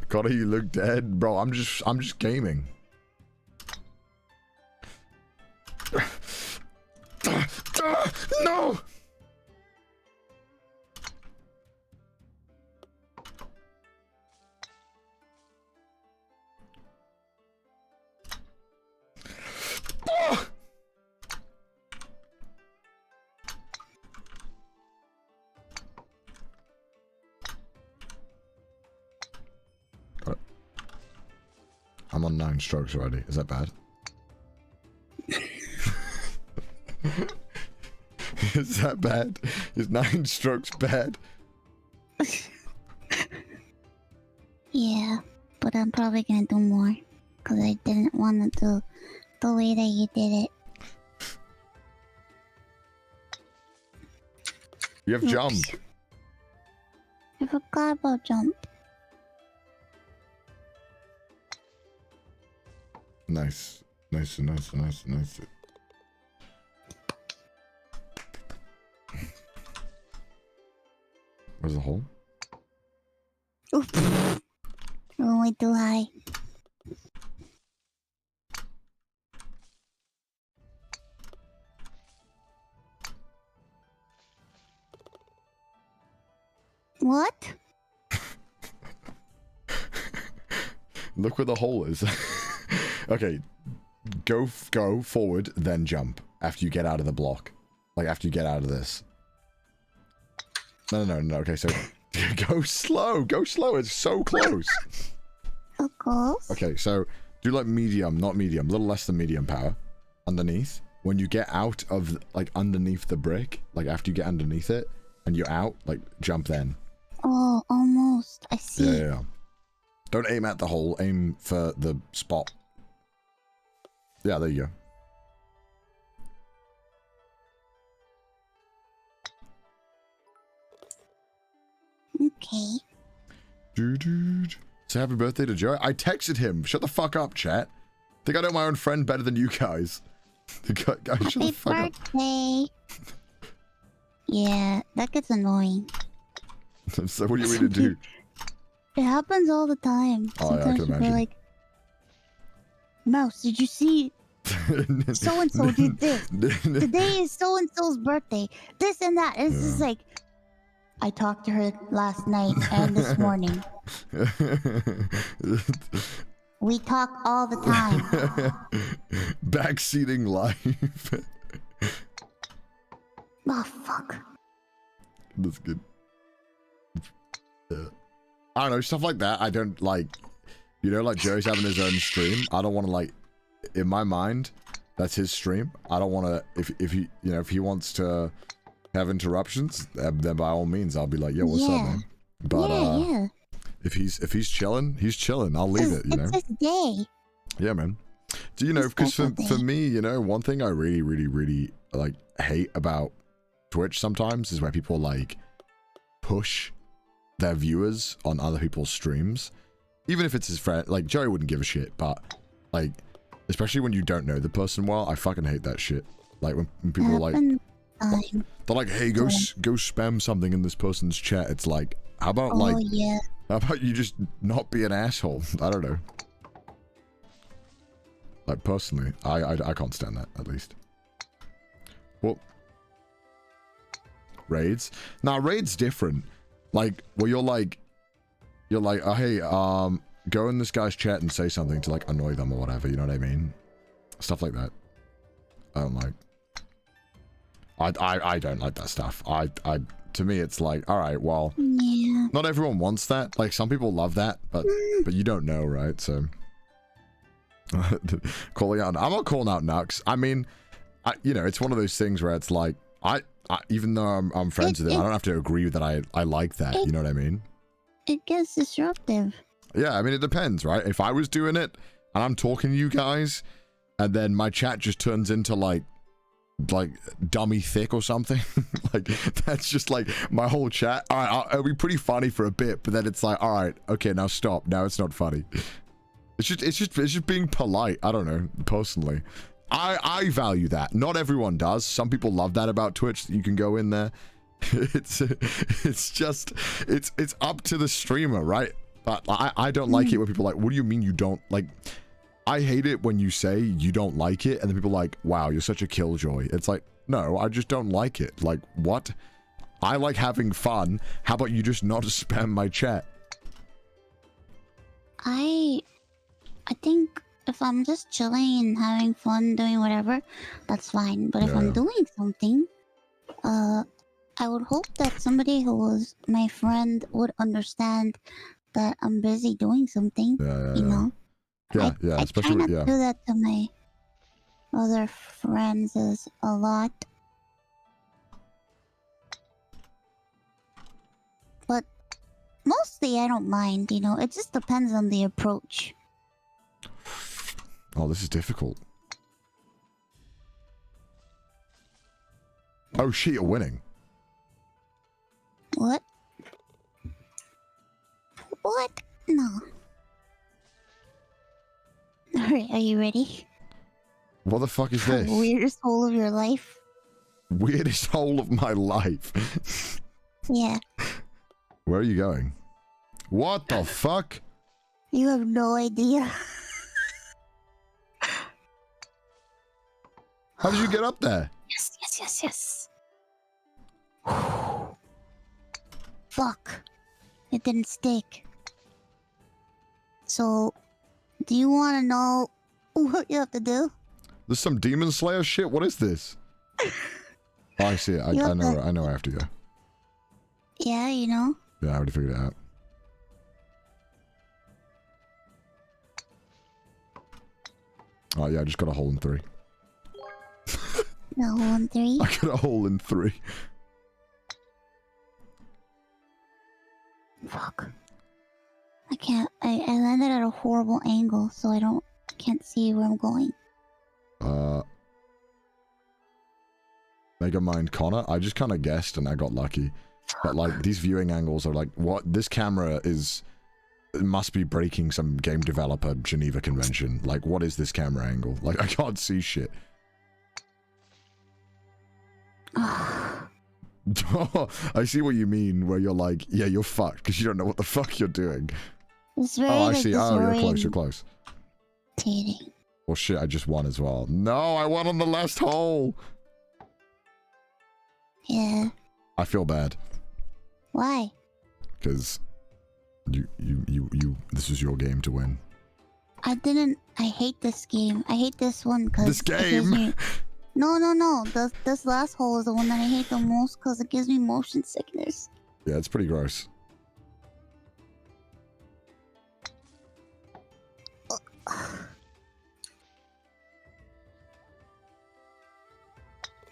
Connor, you look dead. Bro, I'm just gaming. No! I'm on 9 strokes already. Is that bad? Is that bad? Is 9 strokes bad? Yeah, but I'm probably gonna do more. Because I didn't want to do the way that you did it. You have Oops. jump. I forgot about jump. Nice. Nice. Where's the hole? Oops. I went too high. What? Look where the hole is. Okay, go forward, then jump after you get out of the block. Like after you get out of this. No. Okay, so go slow. It's so close. Of course. Okay, so do like medium, not medium, a little less than medium power underneath. When you get out of like underneath the brick, like after you get underneath it and you're out, like jump then. Oh, almost. I see. Yeah. Don't aim at the hole, aim for the spot. Yeah, there you go. Okay. Dude. Say happy birthday to Joe. I texted him. Shut the fuck up, chat. Think I know my own friend better than you guys. Guys, shut the Happy fuck up. birthday. Yeah, that gets annoying. So what do you mean to do? It happens all the time. Oh, yeah, I Sometimes can people are imagine. like, Mouse, did you see so and so did this? Today is so and so's birthday. This and that. And it's just like, I talked to her last night and this morning. We talk all the time. Backseating life. Oh fuck. That's good. Yeah. I don't know, stuff like that. I don't like, you know, like Joe's having his own stream. I don't want to like, in my mind, that's his stream. I don't want to, if he, you know, if he wants to have interruptions, then by all means, I'll be like, yo, what's up, man? But yeah. if he's chilling, he's chilling. I'll leave it, you know. It's his day. Yeah, man. Do you know, because for me, you know, one thing I really like hate about Twitch sometimes is when people like push their viewers on other people's streams, even if it's his friend. Like Joey wouldn't give a shit, but like, especially when you don't know the person well, I fucking hate that shit. Like when people are like, they're like, hey, go spam something in this person's chat. It's like, how about how about you just not be an asshole? I don't know. Like personally, I can't stand that, at least. Well, raids. Now raids different. Like, well, you're like, oh, hey, go in this guy's chat and say something to like annoy them or whatever. You know what I mean? Stuff like that. I don't like. I don't like that stuff. To me, it's like, all right, well, yeah. Not everyone wants that. Like some people love that, but you don't know, right? So calling out, I'm not calling out Nux. I mean, you know, it's one of those things where it's like, even though I'm friends with him, I don't have to agree that I like that. You know what I mean? It gets disruptive. Yeah, I mean, it depends, right? If I was doing it and I'm talking to you guys, and then my chat just turns into like dummy thick or something, like that's just like my whole chat. All right, it'll be pretty funny for a bit, but then it's like, all right, okay, now stop. Now it's not funny. It's just being polite. I don't know, personally. I value that. Not everyone does. Some people love that about Twitch, that you can go in there. It's up to the streamer, right? But I don't like it when people are like, what do you mean you don't like? I hate it when you say you don't like it and then people are like, wow, you're such a killjoy. It's like, no, I just don't like it. Like, what? I like having fun. How about you just not spam my chat? I think if I'm just chilling and having fun doing whatever, that's fine. But if I'm doing something, I would hope that somebody who was my friend would understand that I'm busy doing something. You know? Yeah, I especially try not to do that to my other friends a lot. But mostly I don't mind, you know, it just depends on the approach. Oh, this is difficult. Oh shit, you're winning. What? What? No. Alright, are you ready? What the fuck is this? Weirdest hole of your life? Weirdest hole of my life. Yeah. Where are you going? What the fuck? You have no idea. How did you get up there? Yes. Fuck. It didn't stick. So, do you want to know what you have to do? There's some Demon Slayer shit? What is this? Oh, I see it. I know where I have to go. Yeah, you know? Yeah, I already figured it out. Oh yeah, I just got a hole in 3. No, 1, 3. I got a hole in 3. Fuck. I can't. I landed at a horrible angle, so I can't see where I'm going. Mega Mind Connor. I just kind of guessed and I got lucky. But like these viewing angles are like, what? This camera is, it must be breaking some game developer Geneva convention. Like, what is this camera angle? Like, I can't see shit. I see what you mean, where you're like, yeah, you're fucked because you don't know what the fuck you're doing. It's very, oh, I like, see. Oh, you're close. You're close. Disorientating. Well, shit, I just won as well. No, I won on the last hole. Yeah. I feel bad. Why? Because this is your game to win. I hate this game. I hate this one because this game. No. This last hole is the one that I hate the most because it gives me motion sickness. Yeah, it's pretty gross.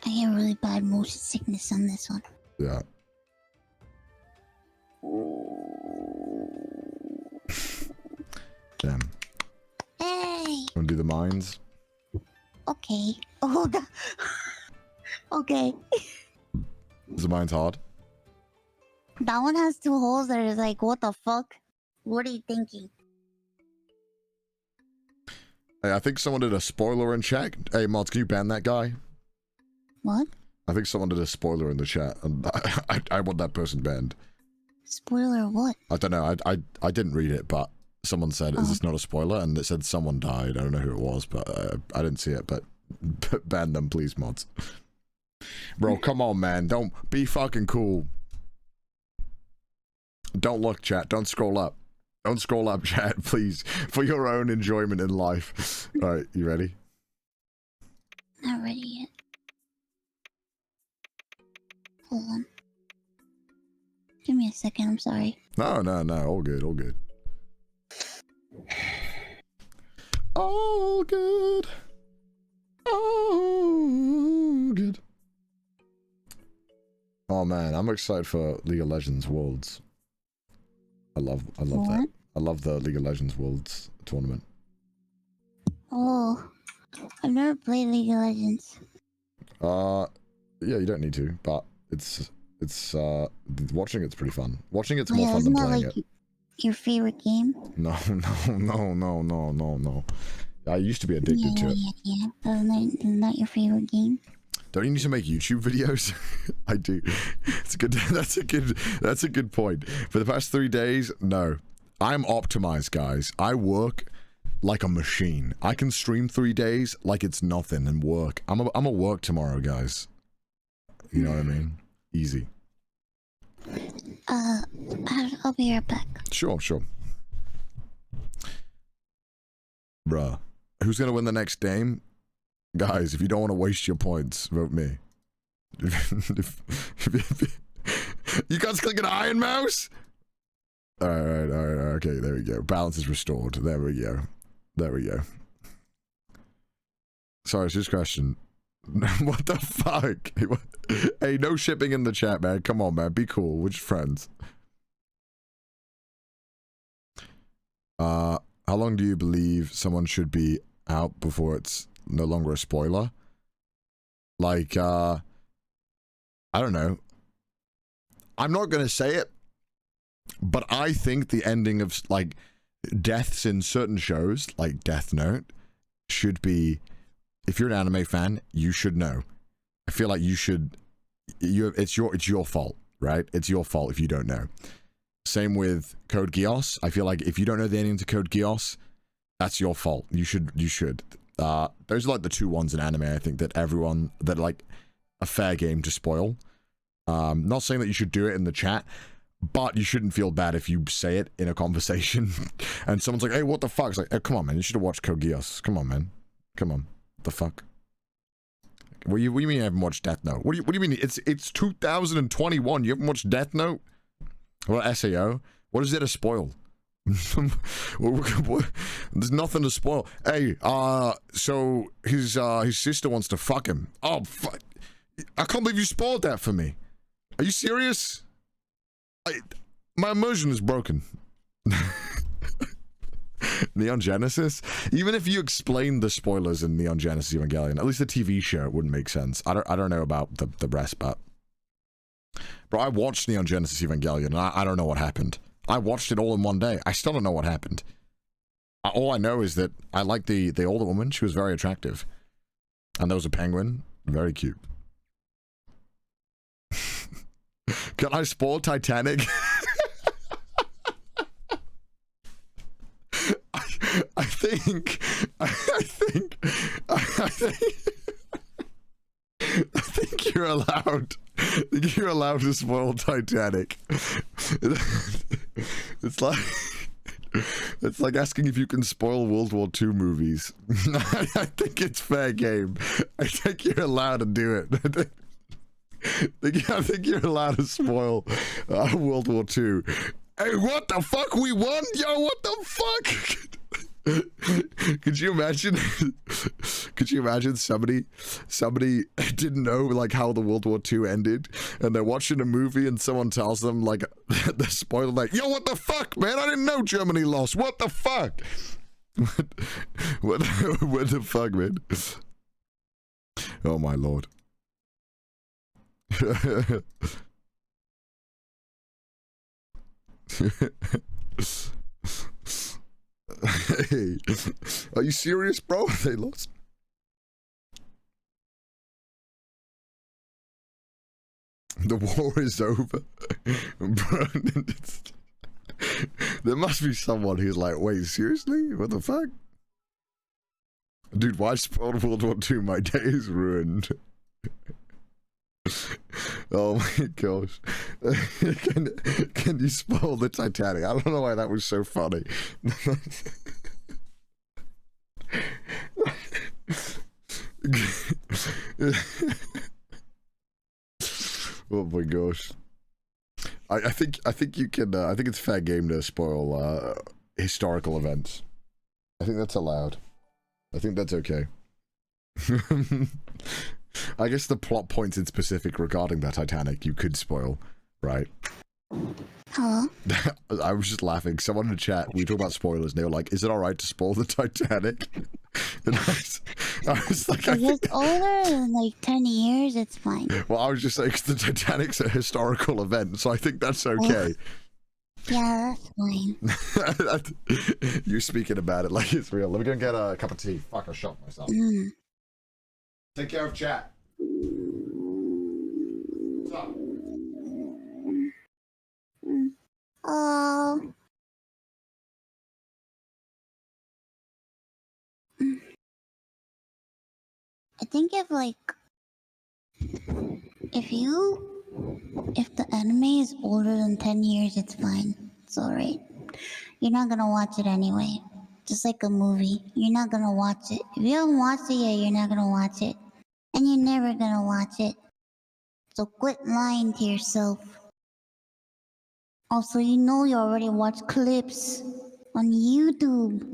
I get really bad motion sickness on this one. Yeah. Damn. Hey. Wanna do the mines? Okay. Oh god. Okay. Is the mines hard? That one has 2 holes that is like, what the fuck? What are you thinking? Hey, I think someone did a spoiler in chat. Hey, mods, can you ban that guy? What? I think someone did a spoiler in the chat, and I want that person banned. Spoiler what? I don't know. I didn't read it, but someone said, "Is this not a spoiler?" And it said someone died. I don't know who it was, but I didn't see it. But ban them, please, mods. Bro, come on, man. Don't be fucking cool. Don't look, chat. Don't scroll up. Don't scroll up, chat, please, for your own enjoyment in life. All right, you ready? Not ready yet. Hold on. Give me a second, I'm sorry. No. All good, all good. All good. All good. Oh man, I'm excited for League of Legends Worlds. I love that. I love the League of Legends Worlds tournament. Oh, I've never played League of Legends. Yeah, you don't need to, but it's watching it's pretty fun. Watching it's more fun than playing like it. Your favorite game? No. I used to be addicted to it. Yeah. Isn't that your favorite game? Don't you need to make YouTube videos? I do. It's good. That's a good point. For the past 3 days, no. I'm optimized, guys. I work like a machine. I can stream 3 days like it's nothing and work. I'm a work tomorrow, guys. You know what I mean? Easy. I'll be right back. Sure. Bruh. Who's gonna win the next game? Guys, if you don't want to waste your points, vote me. You guys click an iron mouse? Alright, okay, there we go. Balance is restored. There we go. Sorry, it's just a question. What the fuck? Hey, no shipping in the chat, man. Come on, man. Be cool. We're just friends. How long do you believe someone should be out before it's no longer a spoiler? Like, I don't know. I'm not gonna say it, but I think the ending of, like, deaths in certain shows, like Death Note, should be, if you're an anime fan, you should know. I feel like you should, it's your fault, right? It's your fault if you don't know. Same with Code Geass. I feel like if you don't know the ending to Code Geass, that's your fault. You should. Those are like the 2 ones in anime, I think, that everyone, that like a fair game to spoil. Not saying that you should do it in the chat, but you shouldn't feel bad if you say it in a conversation and someone's like, hey, what the fuck? It's like, oh, come on, man, you should have watched Code Geass. Come on, man. Come on. What the fuck? What do you mean you haven't watched Death Note? What do you mean? It's 2021. You haven't watched Death Note? Well, SAO? What is there to spoil? There's nothing to spoil. Hey, so his sister wants to fuck him. Oh, fuck. I can't believe you spoiled that for me. Are you serious? My immersion is broken. Neon Genesis? Even if you explain the spoilers in Neon Genesis Evangelion, at least the TV show, it wouldn't make sense. I don't know about the rest, but... Bro, I watched Neon Genesis Evangelion, and I don't know what happened. I watched it all in one day. I still don't know what happened. All I know is that I liked the older woman. She was very attractive. And there was a penguin. Very cute. Can I spoil Titanic? I think you're allowed. I think you're allowed to spoil Titanic. It's like asking if you can spoil World War II movies. I think it's fair game. I think you're allowed to do it. I think you're allowed to spoil World War II. Hey, what the fuck? We won? Yo, what the fuck? Could you imagine? Could you imagine somebody didn't know like how the World War II ended, and they're watching a movie and someone tells them like the spoiler, like, yo, what the fuck, man? I didn't know Germany lost. What the fuck? What the fuck, man? Oh my lord. Hey, are you serious, bro? They lost. The war is over. Bro, there must be someone who's like, wait, seriously? What the fuck? Dude, why spoil World War II? My day is ruined. Oh my gosh. Can you spoil the Titanic? I don't know why that was so funny. Oh my gosh. I think you can I think it's fair game to spoil historical events. I think that's allowed. I think that's okay. I guess the plot points in specific regarding the Titanic you could spoil, right? Hello? I was just laughing. Someone in the chat, we talk about spoilers, and they were like, is it alright to spoil the Titanic? And I was like, If it's older than like 10 years, it's fine. Well, I was just saying, 'cause the Titanic's a historical event, so I think that's okay. Yeah, that's fine. You speaking about it like it's real. Let me go and get a cup of tea. Fuck, I shot myself. Take care of chat. What's up? Oh. I think if the anime is older than 10 years, it's fine. It's alright. You're not gonna watch it anyway. Just like a movie. You're not gonna watch it. If you haven't watched it yet, you're not gonna watch it. And you're never gonna watch it. So quit lying to yourself. Also, you know you already watched clips on YouTube.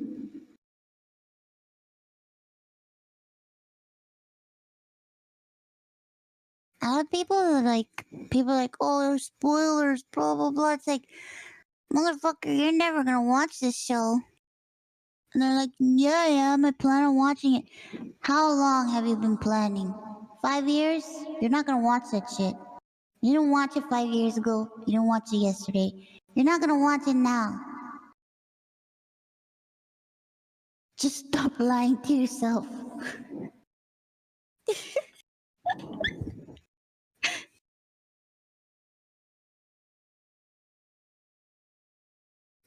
A lot of people are like, oh, there's spoilers, blah, blah, blah. It's like, motherfucker, you're never gonna watch this show. And they're like, yeah, I plan on watching it. How long have you been planning? 5 years? You're not gonna watch that shit. You didn't watch it 5 years ago. You didn't watch it yesterday. You're not gonna watch it now. Just stop lying to yourself.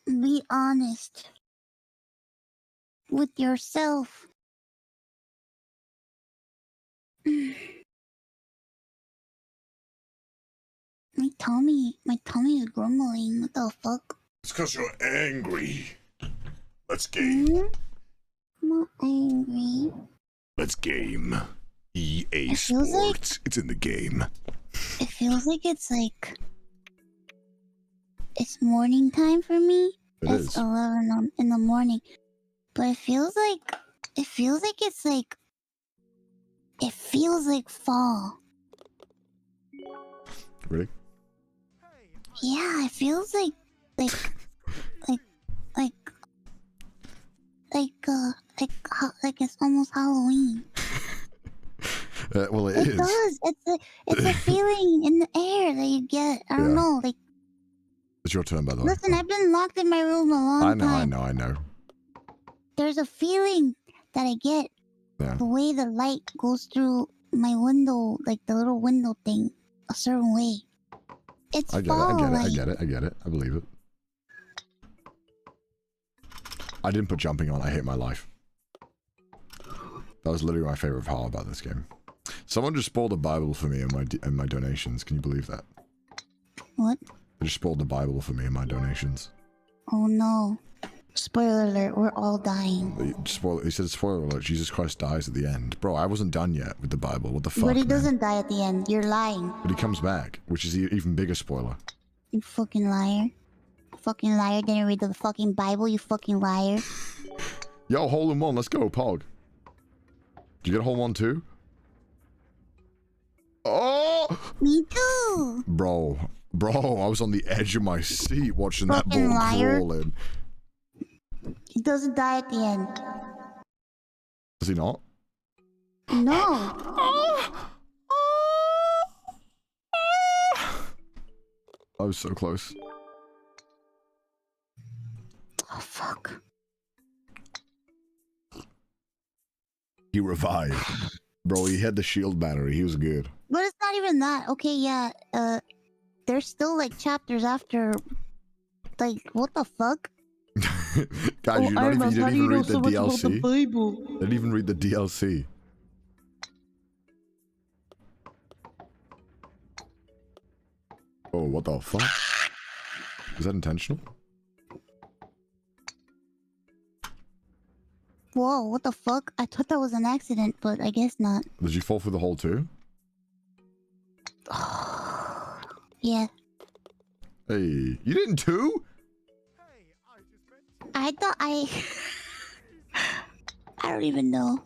Be honest with yourself. My tummy is grumbling. What the fuck? It's because you're angry. Let's game. I'm not angry. Let's game. EA It feels Sports. It's in the game. It feels like it's morning time for me. It's 11 in the morning. But it feels like fall. Really? Yeah, it feels like like it's almost Halloween. Well, it It is. does. It's a feeling in the air that you get. I don't Yeah. know. Like, It's your turn, by the way. listen, I've been locked in my room a long time. I know. There's a feeling that I get Yeah. the way the light goes through my window, like the little window thing, a certain way. It's I get fall it. light. I get it. I believe it. I didn't put jumping on. I hate my life. That was literally my favorite part about this game. Someone just spoiled the Bible for me in my donations. Can you believe that? What? They just spoiled the Bible for me in my donations. Oh no. Spoiler alert, we're all dying. He said, spoiler alert, Jesus Christ dies at the end. Bro, I wasn't done yet with the Bible. What the fuck, But he man? doesn't die at the end. You're lying. But he comes back, which is an even bigger spoiler. You fucking liar. Fucking liar. Didn't read the fucking Bible, you fucking liar. Yo, hole in one, let's go, Pog. Did you get a hole in one too? Oh! Me too! Bro, I was on the edge of my seat watching that Fucking ball liar. crawl in. He doesn't die at the end. Does he not? No. I was so close. Oh fuck. He revived. Bro, he had the shield battery. He was good. But it's not even that. Okay, yeah, there's still like chapters after. Like, what the fuck? Guys, you didn't even read the DLC. Bible? Didn't even read the DLC. Oh, what the fuck? Was that intentional? Whoa, what the fuck? I thought that was an accident, but I guess not. Did you fall through the hole too? Yeah. Hey, you didn't too? I thought I don't even know.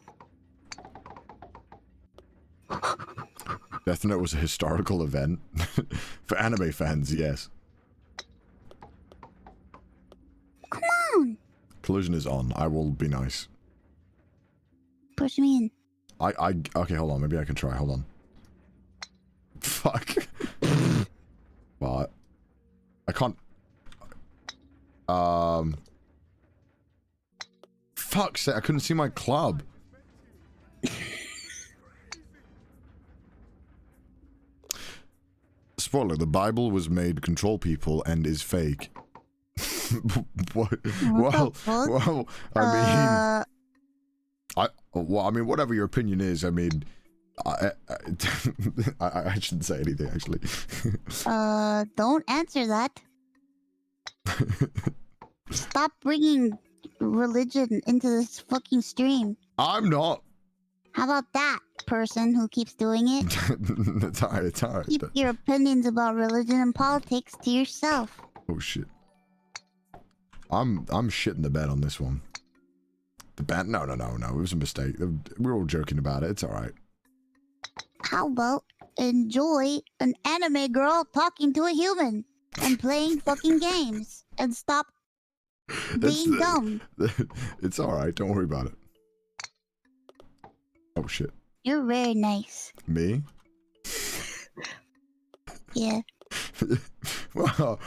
Death Note was a historical event. For anime fans, yes. Come on! Collision is on. I will be nice. Push me in. Okay, hold on. Maybe I can try. Hold on. Fuck. But I can't. Fuck's sake, I couldn't see my club. Spoiler, the Bible was made to control people and is fake. What? What the fuck? Well, I mean, whatever your opinion is, I mean, I shouldn't say anything, actually. Don't answer that. Stop bringing religion into this fucking stream. I'm not. How about that person who keeps doing it? It's alright. Keep your opinions about religion and politics to yourself. Oh shit. I'm shitting the bed on this one. The band? No. It was a mistake. We're all joking about it. It's alright. How about enjoy an anime girl talking to a human and playing fucking games and stop being dumb? It's alright. Don't worry about it. Oh shit. You're very nice. Me? Yeah. Well,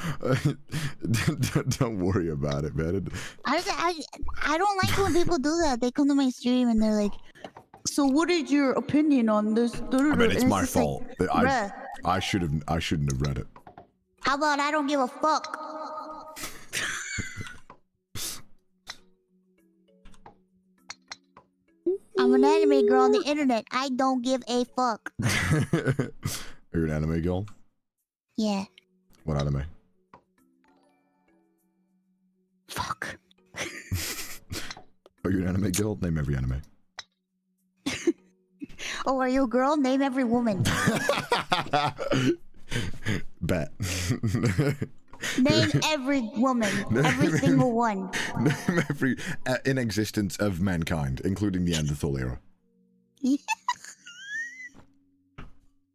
don't worry about it, man. I don't like when people do that. They come to my stream and they're like, "So what is your opinion on this?" I mean, it's And my just like, fault. bruh, I shouldn't have read it. how about I don't give a fuck? I'm an anime girl on the internet. I don't give a fuck. Are you an anime girl? Yeah. What anime? Fuck. Are you an anime girl? Name every anime. Oh, are you a girl? Name every woman. Bet. Name every woman. Every single one. Name every in existence of mankind, including the Neanderthal era. Hey,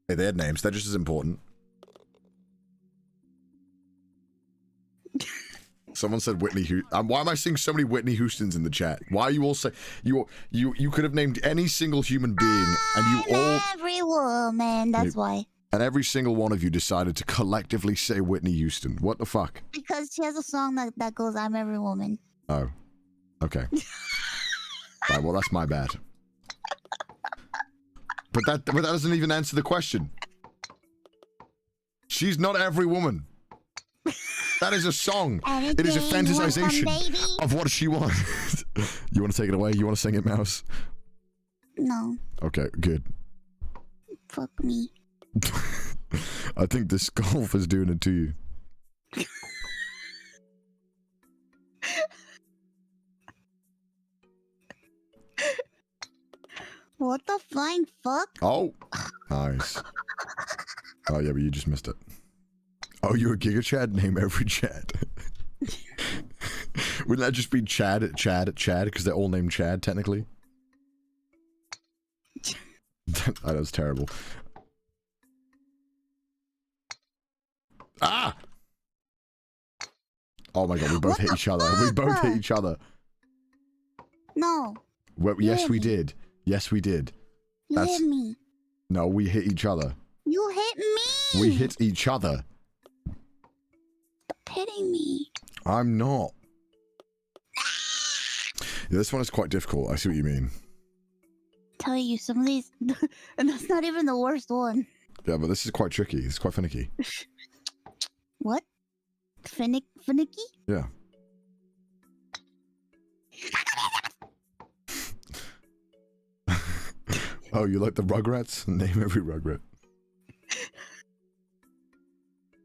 they had names. They're just as important. Someone said Whitney Houston. Why am I seeing so many Whitney Houstons in the chat? Why are you all saying you could have named any single human being and you all every woman. That's why. And every single one of you decided to collectively say Whitney Houston. What the fuck? Because she has a song that goes, "I'm every woman." Oh, okay. Right, well, that's my bad. But that doesn't even answer the question. She's not every woman. That is a song. It is a fantasization of what she wants. You want to take it away? You want to sing it, Mouse? No. Okay, good. Fuck me. I think this golf is doing it to you. What the flying fuck? Oh, nice. Oh yeah, but you just missed it. Oh, you're a Giga Chad? Name every Chad. Wouldn't that just be Chad? Because they're all named Chad, technically. That was terrible. Ah! Oh my god, we both hit each other. We both hit each other. No. Well, yes, we did. Yes, we did. You hit me. No, we hit each other. You hit me. We hit each other. Stop hitting me. I'm not. Yeah, this one is quite difficult. I see what you mean. Tell you some of these, and that's not even the worst one. Yeah, but this is quite tricky. It's quite finicky. What? Finicky? Yeah. Oh, you like the Rugrats? Name every Rugrat.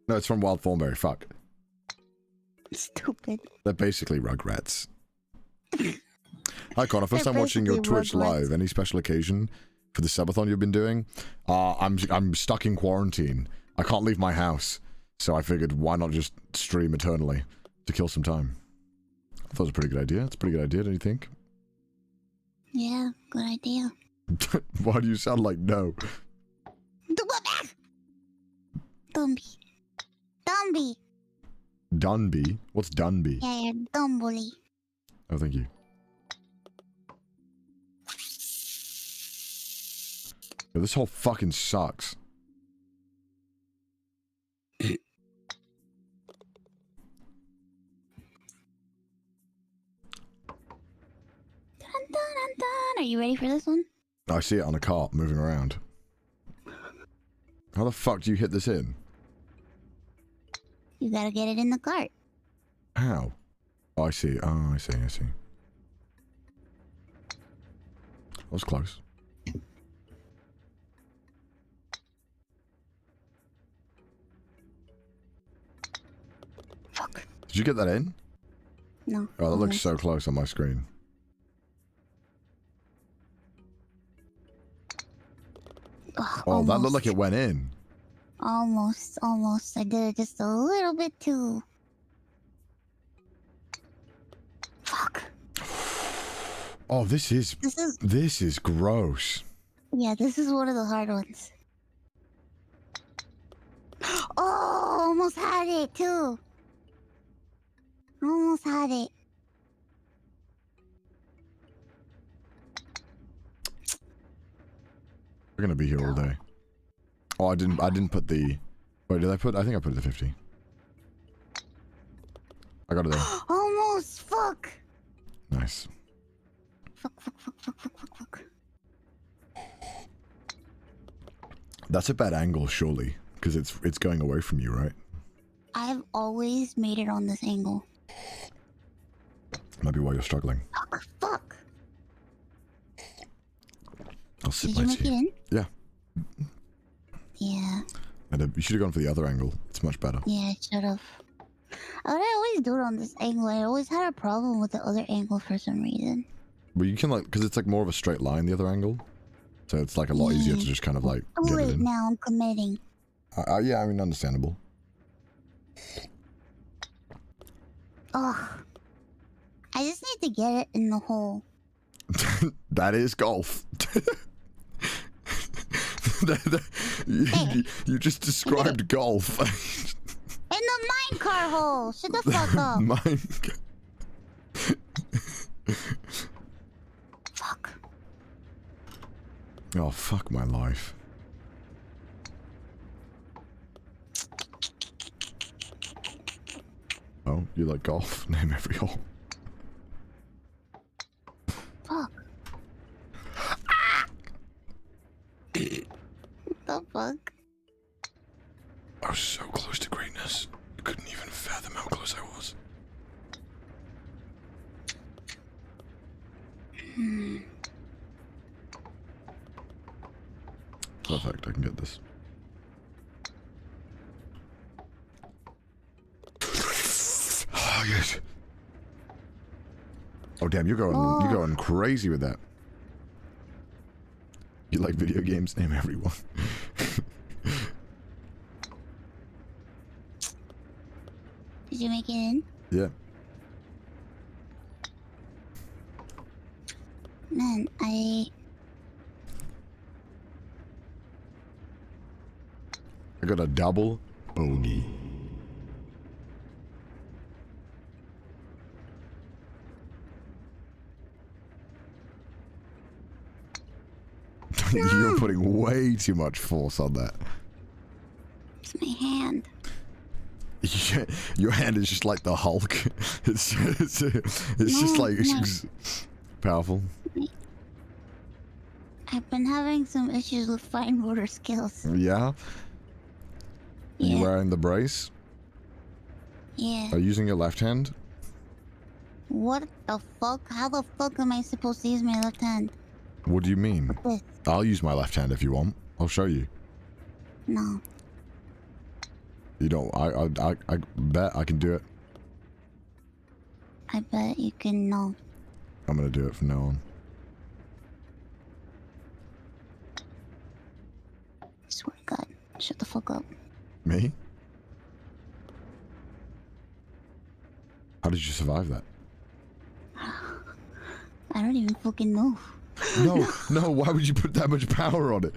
No, it's from Wild Thornberry. Fuck. Stupid. They're basically Rugrats. Hi, Connor. First time watching your Twitch live. Any special occasion for the Subathon you've been doing? I'm stuck in quarantine. I can't leave my house. So I figured, why not just stream eternally to kill some time? I thought it was a pretty good idea. It's a pretty good idea, don't you think? Yeah, good idea. Why do you sound like no? Dumby. Dumby. Dunby? What's Dunby? Yeah, you're Dumbly. Oh, thank you. Yo, this whole fucking sucks. Are you ready for this one? I see it on a cart moving around. How the fuck do you hit this in? You gotta get it in the cart. How? Oh, I see. Oh, I see. I see. That was close. Fuck. Did you get that in? No. Oh, that looks so close on my screen. Oh, that looked like it went in. Almost. I did it just a little bit too. Fuck. Oh, this is gross. Yeah, this is one of the hard ones. Oh, almost had it too. Almost had it. We're gonna be here all day. Oh, I didn't put the... Wait, did I put... I think I put the 50. I got it there. Almost! Fuck! Nice. Fuck. That's a bad angle, surely. Because it's going away from you, right? I've always made it on this angle. Might be why you're struggling. Fuck! I'll sip Did my you make tea. it in? Yeah. Yeah. And you should have gone for the other angle. It's much better. Yeah, I should have. I would always do it on this angle. I always had a problem with the other angle for some reason. But you can like... Because it's like more of a straight line, the other angle. So it's like a lot easier to just kind of like Oh get wait, it in. now I'm committing. Yeah, I mean, understandable. Ugh. I just need to get it in the hole. That is golf. You just described golf. In the car hole. Shut the fuck up. Mine. Fuck. Oh, fuck my life. Oh, you like golf? Name every hole. Fuck. What the fuck? I was so close to greatness. You couldn't even fathom how close I was. Perfect, I can get this. Oh, yes. Oh, damn, you're going crazy with that. You like video games? Name everyone. Did you make it in? Yeah. Man, I got a double bogey. You're putting way too much force on that. it's my hand. Your hand is just like the Hulk. It's just like powerful. I've been having some issues with fine motor skills. Yeah. Yeah. You wearing the brace? Yeah. Are you using your left hand? What the fuck? How the fuck am I supposed to use my left hand? What do you mean? This. I'll use my left hand if you want. I'll show you. No. You don't. I bet I can do it. I bet you can no. I'm gonna do it from now on. Swear to God. Shut the fuck up. Me? How did you survive that? I don't even fucking know. No, no, why would you put that much power on it?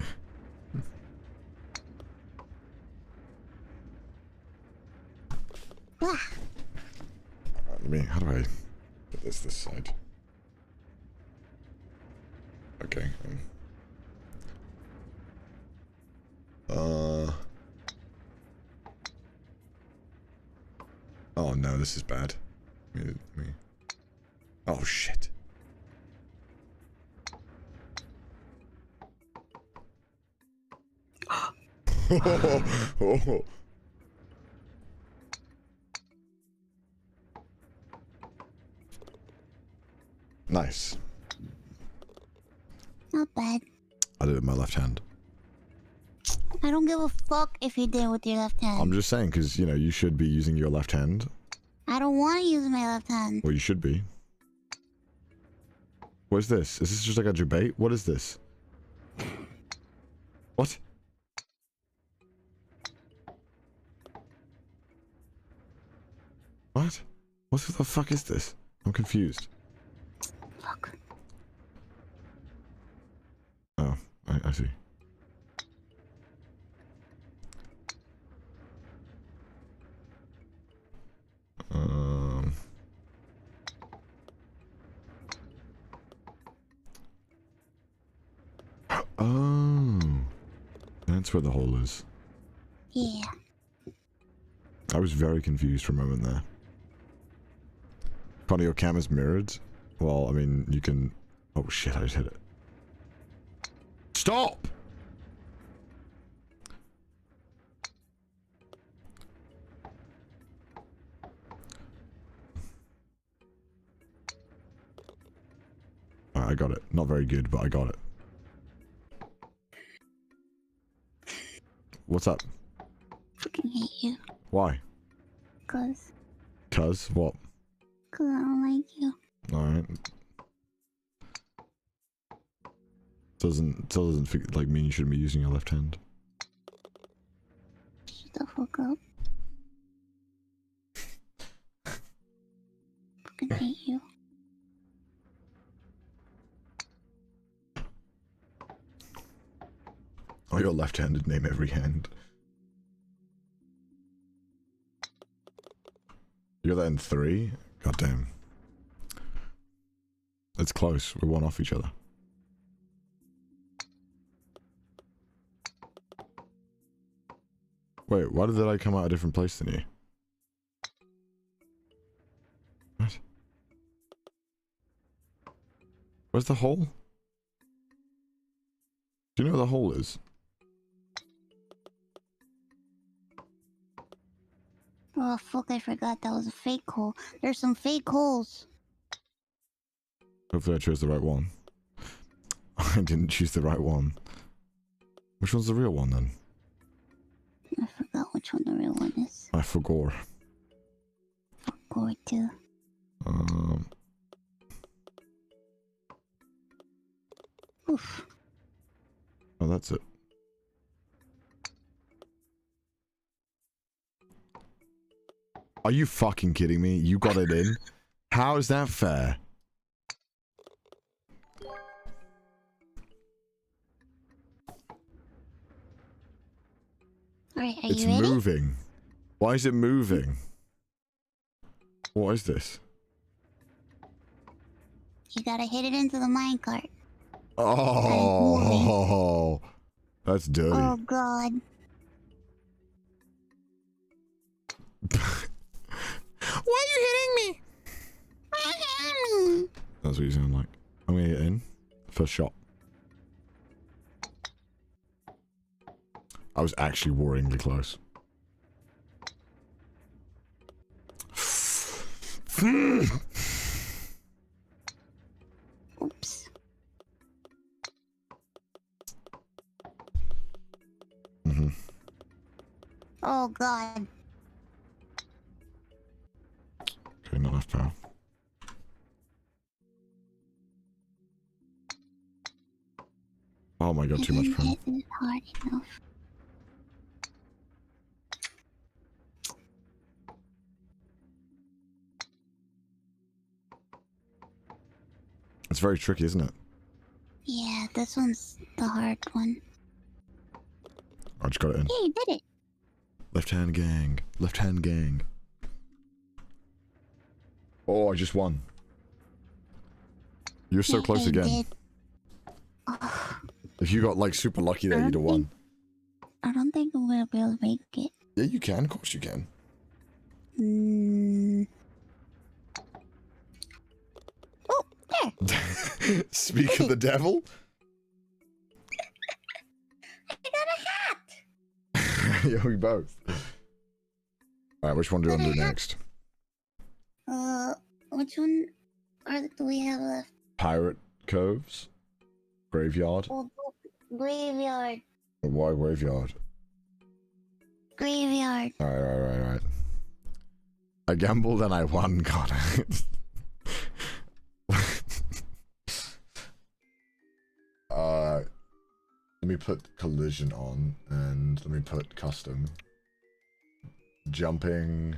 How do I put this side? Okay. Oh no, this is bad. Oh shit. Oh. Nice. Not bad. I did it with my left hand. I don't give a fuck if you did it with your left hand. I'm just saying, because, you know, you should be using your left hand. I don't want to use my left hand. Well, you should be. What is this? Is this just like a debate? What is this? What? What? What the fuck is this? I'm confused. Fuck. Oh, I see. Oh, that's where the hole is. Yeah. I was very confused for a moment there. Connie, your cam is mirrored. Well, I mean, you can... Oh shit, I just hit it. Stop! Alright, I got it. Not very good, but I got it. What's up? Fucking hate you. Why? Cause What? I don't like you. Alright. Doesn't like mean you shouldn't be using your left hand. Shut the fuck up. Fucking hate you. Oh, you're left-handed, name every hand. got that in 3? God damn. It's close. We're one off each other. Wait, why did I come out a different place than you? What? Where's the hole? Do you know where the hole is? Oh fuck, I forgot that was a fake hole. There's some fake holes. Hopefully I chose the right one. I didn't choose the right one. Which one's the real one then? I forgot which one the real one is. I forgot. Forgot too. Oof. Oh, that's it. Are you fucking kidding me? You got it in? How is that fair? Alright, are It's you ready? moving. Why is it moving? What is this? You gotta hit it into the minecart. Oh, that's dirty. Oh god. Why are you hitting me? That's what you sound like. I'm gonna get in. First shot. I was actually worryingly close. Oops. Mm-hmm. Oh god. Okay, not enough power. Oh my god, too much power. It isn't hard enough. It's very tricky, isn't it? Yeah, this one's the hard one. I just got it in. Yeah, you did it. Left hand gang. Left hand gang. Oh, I just won. You're so Yeah, close you again. did. Oh, If you got like super lucky there, you'd have won. I don't think I'm gonna be able to make it. Yeah, you can. Of course you can. Oh, there. Speak of the devil. I got a hat. Yeah, we both. Alright, which one do you want to do next? Which one do we have left? Pirate Coves? Graveyard? Oh, graveyard. Why graveyard? Graveyard. Alright. I gambled and I won, God. Let me put collision on and let me put custom. Jumping.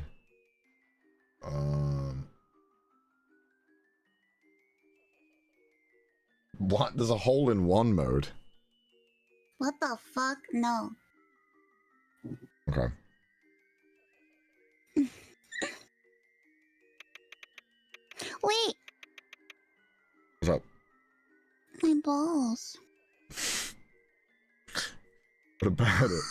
What? There's a hole in one mode. What the fuck? No. Okay. Wait, What's up? my balls. What about it?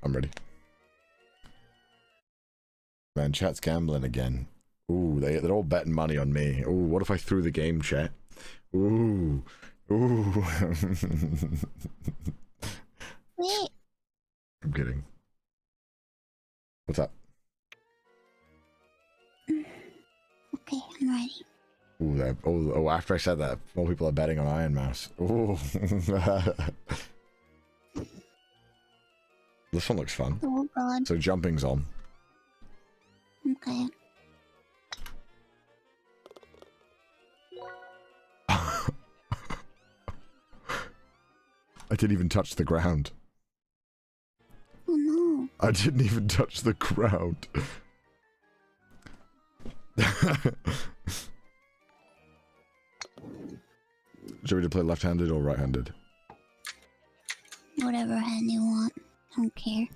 I'm ready. Man, chat's gambling again. Ooh, they're all betting money on me. Ooh, what if I threw the game, chat? Ooh. Ooh. Wait. I'm kidding. What's up? Okay, I'm ready. Ooh, after I said that, more people are betting on Iron Mouse. Ooh. This one looks fun. Oh god. So jumping's on. Okay. I didn't even touch the ground. Oh no. I didn't even touch the ground. Should we play left-handed or right-handed? care.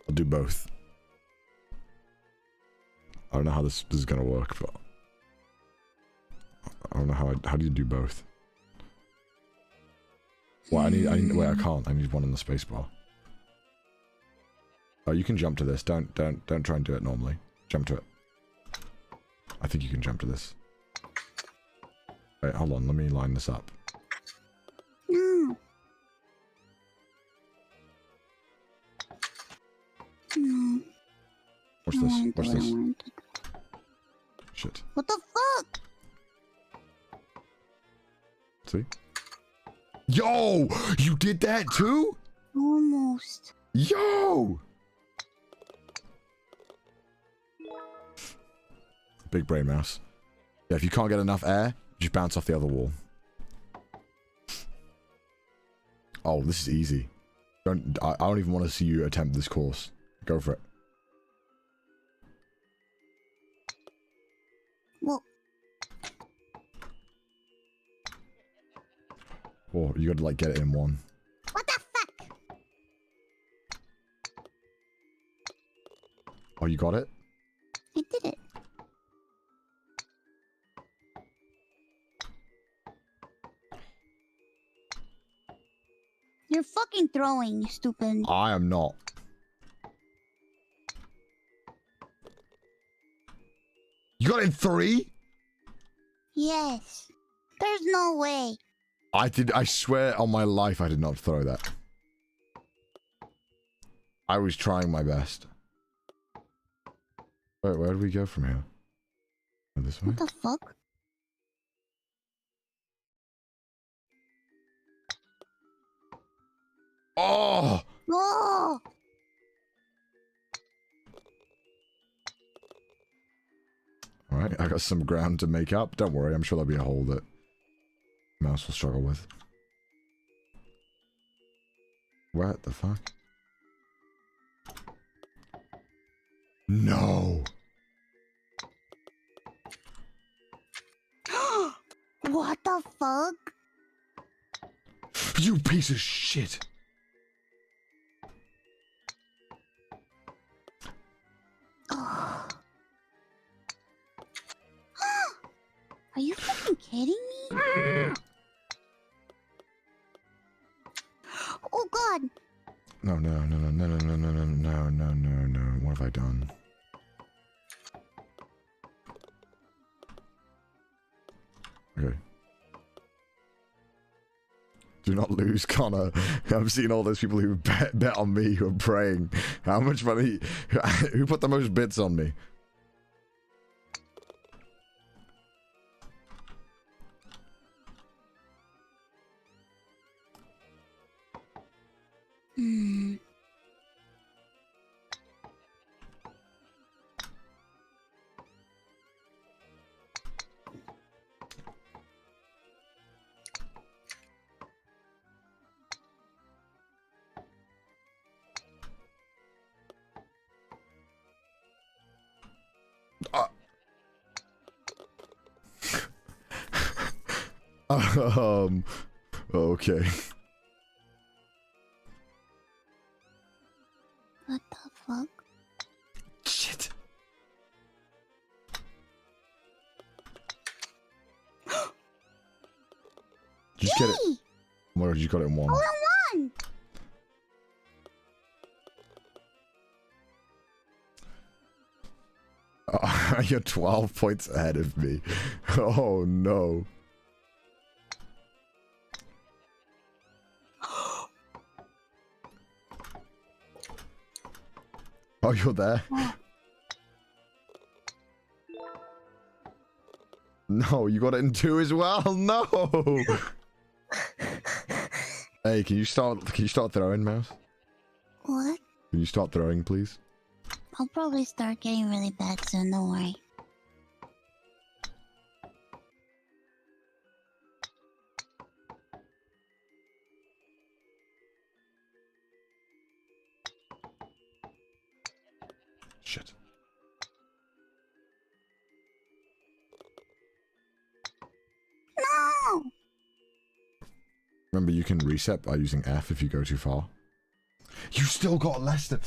I'll do both. I don't know how this is gonna work, but I don't know how do you do both? Well, I need wait, I can't. I need one on the spacebar. Oh, you can jump to this. Don't try and do it normally. Jump to it. I think you can jump to this. Wait, hold on. Let me line this up. No. No. Watch this. Watch this. To... Shit. What the fuck? See? Yo! You did that too? Almost. Yo! Big brain mouse. Yeah, if you can't get enough air, just bounce off the other wall. Oh, this is easy. I don't even want to see you attempt this course. Go for it. Well. Oh, you gotta like get it in one. What the fuck? Oh, you got it? I did it. You're fucking throwing, you stupid. I am not. You got it in 3? Yes. There's no way. I swear on my life I did not throw that. I was trying my best. Wait, where do we go from here? This way? What the fuck? Oh! Oh! Alright, I got some ground to make up. Don't worry, I'm sure there'll be a hole that mouse will struggle with. What the fuck? No! What the fuck? You piece of shit! Oh. Are you fucking kidding me? Oh god! No. What have I done? Okay. Do not lose, Connor. I've seen all those people who bet on me who are praying. How much money? Who put the most bits on me? Hmm. Okay. What the fuck? Shit. Just get it. Oh my god, you got it in one. All in one! Oh, you're 12 points ahead of me. Oh no. Oh, you're there? No, you got it in 2 as well. No. Hey, can you start throwing, mouse? What? Can you start throwing, please? I'll probably start getting really bad soon, don't worry. Shit. No! Remember, you can reset by using F if you go too far. You still got less than...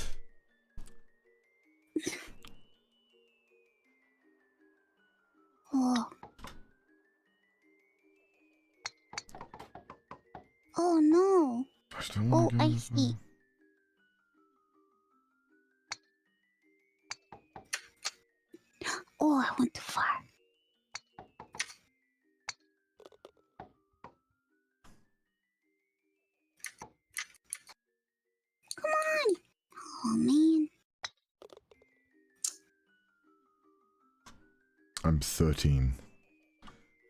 Oh. Oh no. Oh, I see. Oh, I went too far. Come on. Oh man. I'm 13.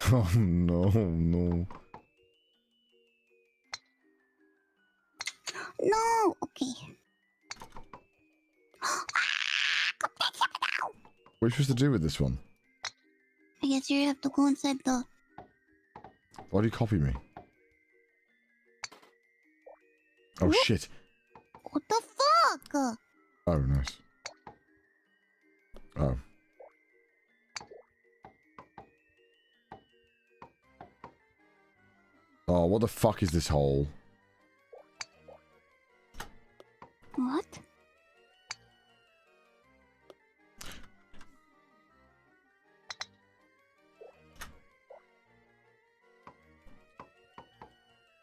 Oh no, no. No. Okay. What are you supposed to do with this one? I guess you have to go inside the... Why do you copy me? Oh, Whoop. shit. What the fuck? Oh, nice. Oh. Oh, what the fuck is this hole? What?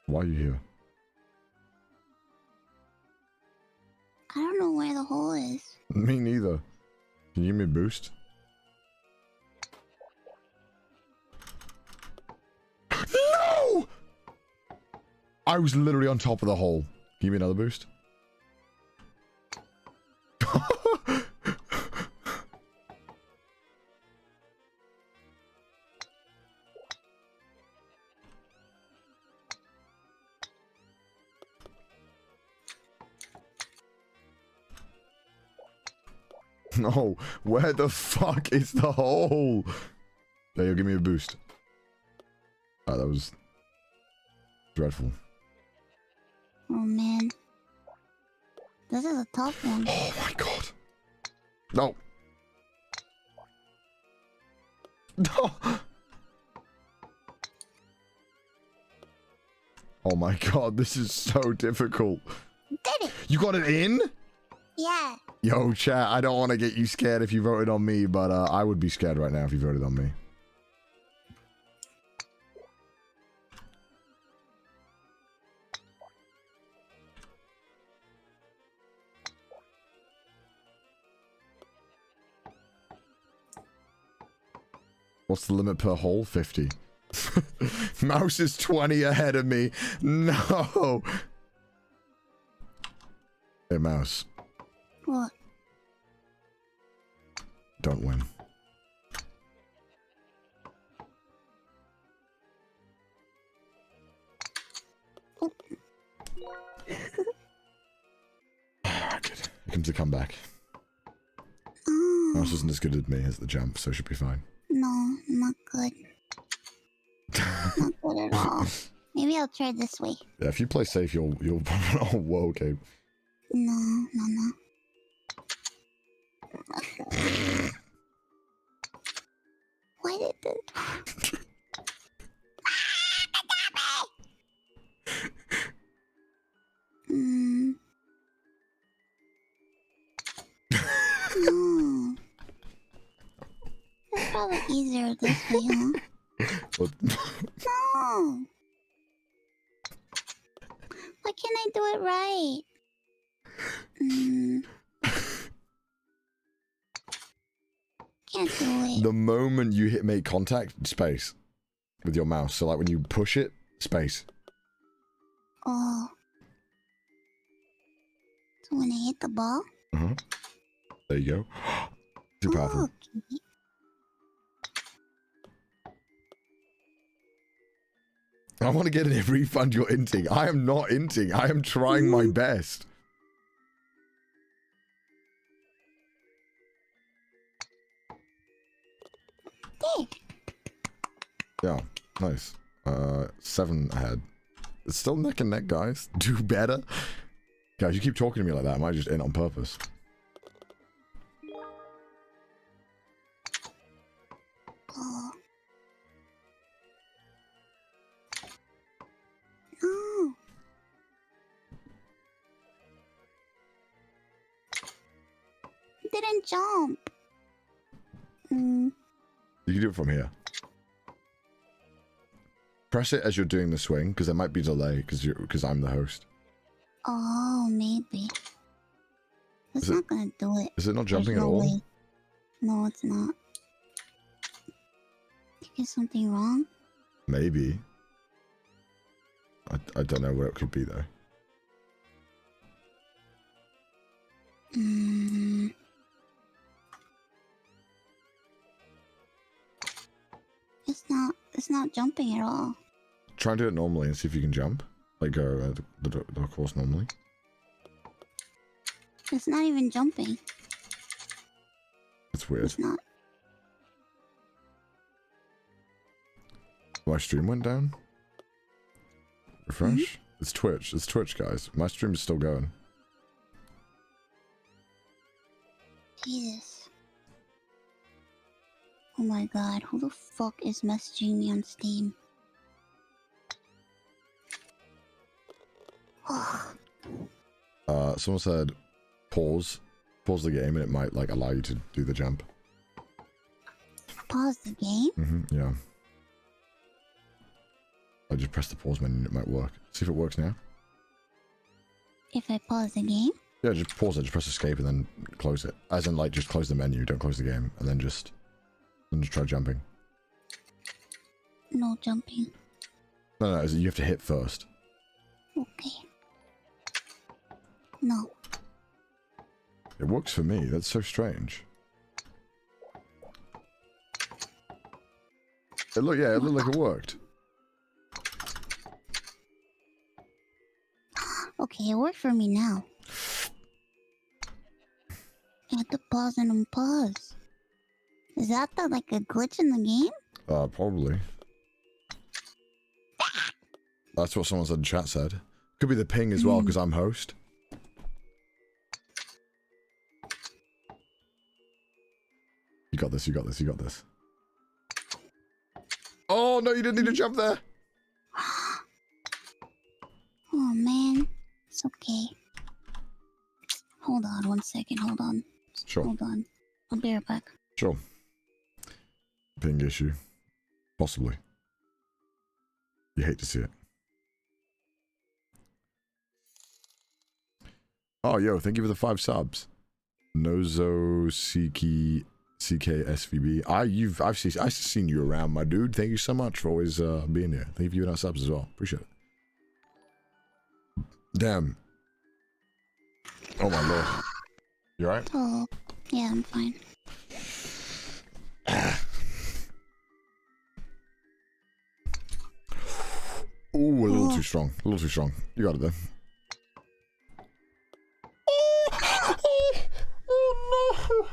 Why are you here? I don't know where the hole is. Me neither. Can you give me a boost? No! I was literally on top of the hole. Give me another boost. No, where the fuck is the hole? There you go, give me a boost. Oh, that was dreadful. Oh man. This is a tough one. Oh my god. No. No. Oh my god, this is so difficult. Did it? You got it in? Yeah. Yo, chat, I don't want to get you scared if you voted on me, but I would be scared right now if you voted on me. What's the limit per hole? 50. Mouse is 20 ahead of me. No. Hey, Mouse. What? Don't win. Oh. Good. Here comes the comeback. Oh. Mouse isn't as good as me as the jump, so should be fine. No, not good. Not good at all. Maybe I'll try this way. Yeah, if you play safe, you'll oh, whoa, okay. No, no, no. Why did this? No. It's probably easier this way, huh? What? No. Why can't I do it right? Can't do it. The moment you hit make contact, space with your mouse. So like when you push it, space. Oh. So when I hit the ball? There you go. Too powerful. Okay. I want to get a refund you're inting. I am not inting. I am trying my best. There. Yeah, nice. 7 ahead. It's still neck and neck, guys. Do better. Guys, you keep talking to me like that. I might just end on purpose. Oh. No. didn't jump. You can do it from here. Press it as you're doing the swing, because there might be delay, because I'm the host. Oh, maybe. It's not gonna do it. Is it not jumping There's at no all? way. No, it's not. Is something wrong? Maybe. I don't know where it could be, though. It's not jumping at all. Try and do it normally and see if you can jump. Like go around the course normally. It's not even jumping. It's weird. It's not. My stream went down. Refresh. It's Twitch. It's Twitch, guys. My stream is still going. Jesus. Oh my god, who the fuck is messaging me on Steam? Someone said pause the game and it might like allow you to do the jump. Pause the game? Yeah. I just press the pause menu and it might work. See if it works now. If I pause the game? Yeah, just pause it, just press escape and then close it. As in like just close the menu, don't close the game, and then just try jumping. No jumping. No, you have to hit first. Okay. No. It works for me, that's so strange. It looked like it worked. Okay, it worked for me now. I had to pause and unpause. Is that like a glitch in the game? Probably. That's what someone said in chat said. Could be the ping as well, because I'm host. You got this, you got this, you got this. Oh, no, you didn't need to jump there. Oh, man. It's okay. Hold on 1 second, hold on. Sure. Hold on. I'll be right back. Sure. Ping issue. Possibly. You hate to see it. Oh, yo, thank you for the 5 subs. Nozo CKSVB. I've seen you around, my dude. Thank you so much for always being here. Thank you for giving us subs as well. Appreciate it. Damn. Oh my lord. You alright? Oh, yeah, I'm fine. Ooh, a little too strong. A little too strong. You got it then. Oh no.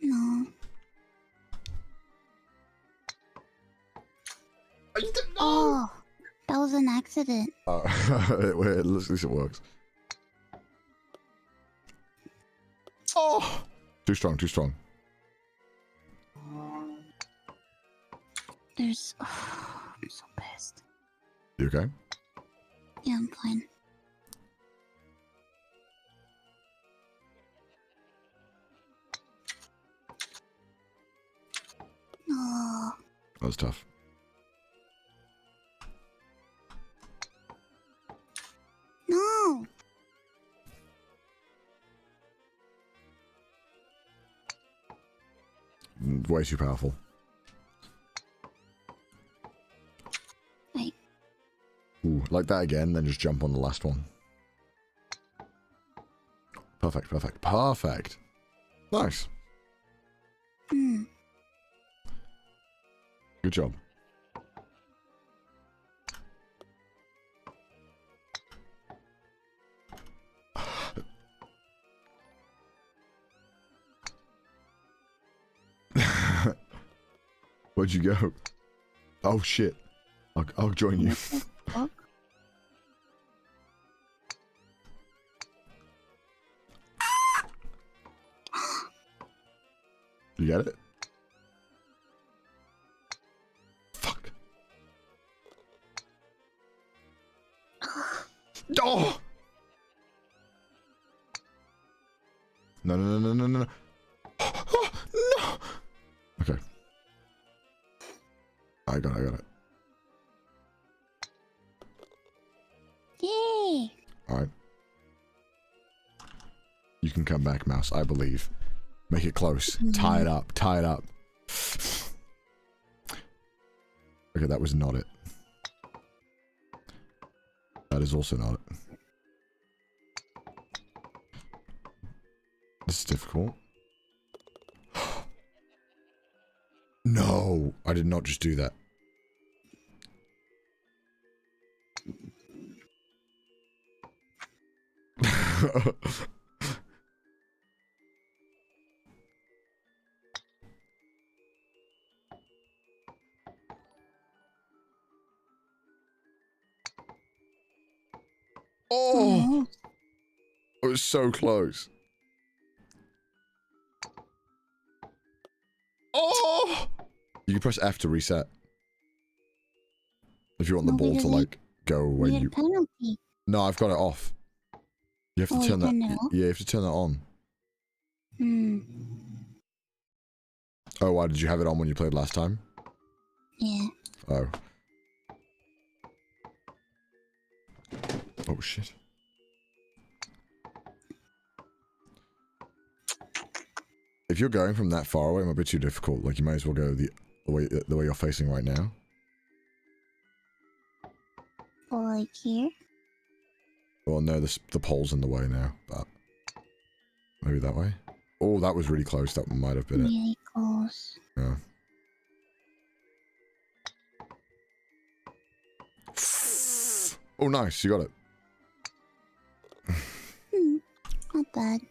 No. You didn't know. Oh, that was an accident. At least it works. Oh! Too strong, too strong. There's... Oh, I'm so pissed. You okay? Yeah, I'm fine. Oh. That was tough. No! Way too powerful. Wait. Ooh, like that again, then just jump on the last one. Perfect, perfect, perfect. Nice. Good job. Where'd you go? Oh shit. I'll join you. Fuck? You get it? Fuck. Oh! No, no, no, no, no, no. No! Okay. I got it. Yay! Alright. You can come back, mouse, I believe. Make it close. Tie it up. Tie it up. Okay, that was not it. That is also not it. This is difficult. No! I did not just do that. Oh! It was so close. Oh! You can press F to reset. If you want the ball to, like, go where you... penalty. No, I've got it off. You have to turn that... it off? Yeah, you have to turn that on. Hmm. Oh, why? Did you have it on when you played last time? Yeah. Oh. Oh, shit. If you're going from that far away, it might be too difficult. Like, you might as well go the way you're facing right now. Or like here? Well, no, the pole's in the way now, but... Maybe that way? Oh, that was really close. That might have been it. Really close. Yeah. Oh, nice. You got it. Not bad.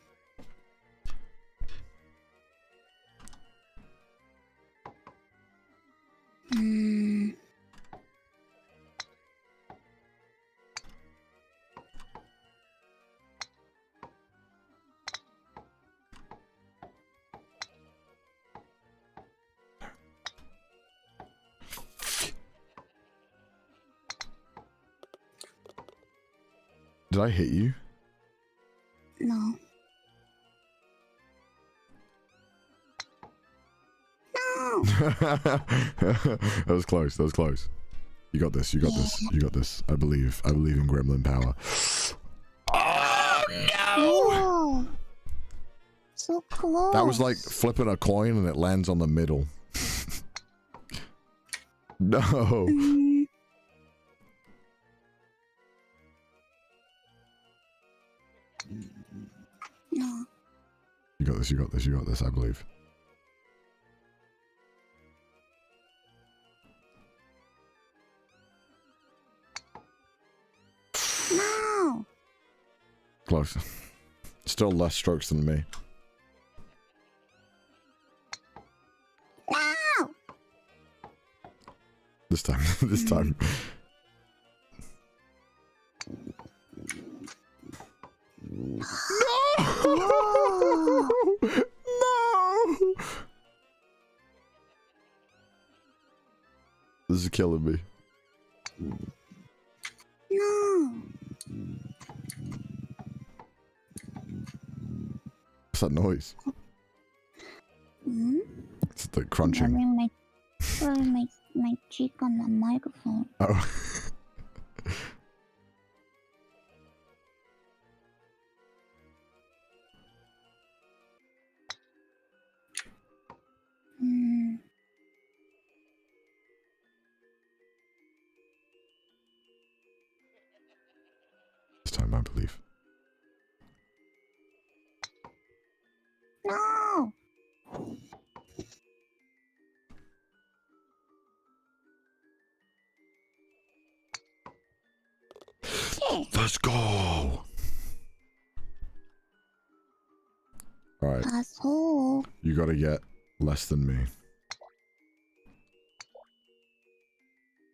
Did I hit you? No. No! That was close. That was close. You got this. You got this. You got this. I believe. I believe in gremlin power. Oh, no! Whoa. So close. That was like flipping a coin and it lands on the middle. No. No. You got this. You got this. You got this. I believe. No. Close. Still less strokes than me. No. This time. This time. No! No! This is killing me. No. What's that noise? It's like crunching. Rubbing my cheek on the microphone. Oh. This time I believe. No. Let's go. Alright. Asshole. You gotta get less than me.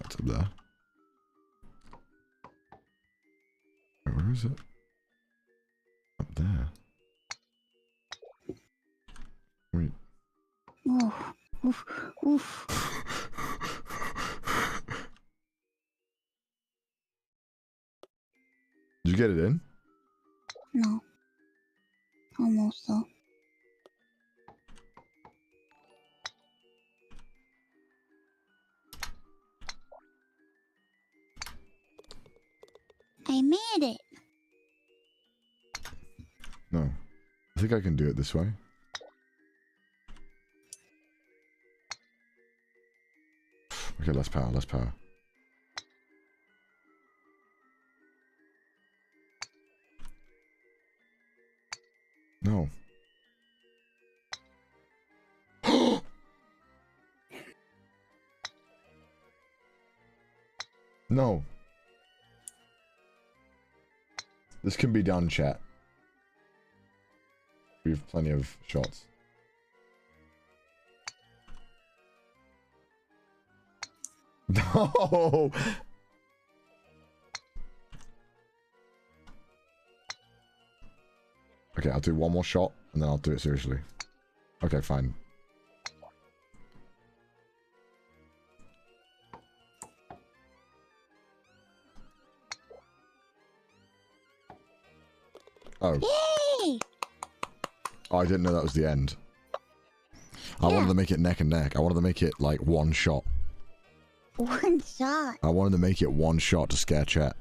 That's up there. Wait, where is it? Up there. Wait. Oof. Oof. Oof. Did you get it in? No. Almost though. I made it. No. I think I can do it this way. Okay, less power, less power. No. No. This can be done, chat. We have plenty of shots. No! Okay, I'll do one more shot, and then I'll do it seriously. Okay, fine. Oh. Yay! Oh, I didn't know that was the end. I wanted to make it neck and neck. I wanted to make it, like, one shot. One shot. I wanted to make it one shot to scare chat.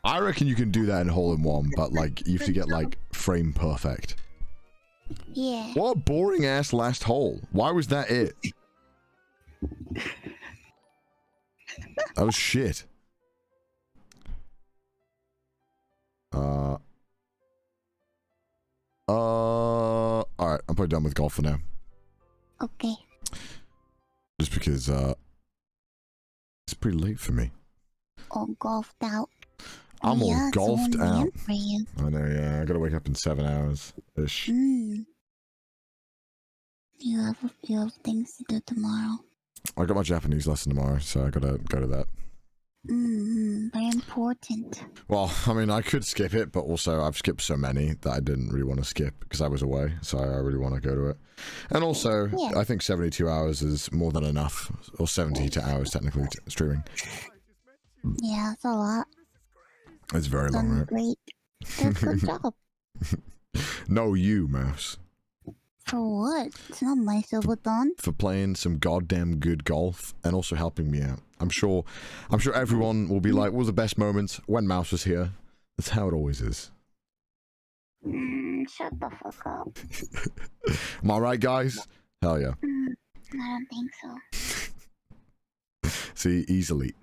I reckon you can do that in hole-in-one, but, like, you have to get, like, frame perfect. Yeah. What a boring-ass last hole. Why was that it? That was shit. Alright, I'm probably done with golf for now. Okay. Just because, it's pretty late for me. All golfed out. I'm all yeah, golfed out. For you. I know, yeah. I gotta wake up in 7 hours-ish. You have things to do tomorrow. I got my Japanese lesson tomorrow, so I gotta go to that. Very important. Well, I mean, I could skip it, but also I've skipped so many that I didn't really want to skip because I was away, so I really want to go to it. And also, yeah. I think 72 hours is more than enough, or 72 hours technically streaming. Yeah, it's a lot. It's very long, right? Great. That's a good job. No, you, Mouse. For what? It's not my Subathon. For playing some goddamn good golf and also helping me out. I'm sure everyone will be like, what was the best moments when Mouse was here? That's how it always is. Shut the fuck up. Am I right, guys? Hell yeah. I don't think so. See, easily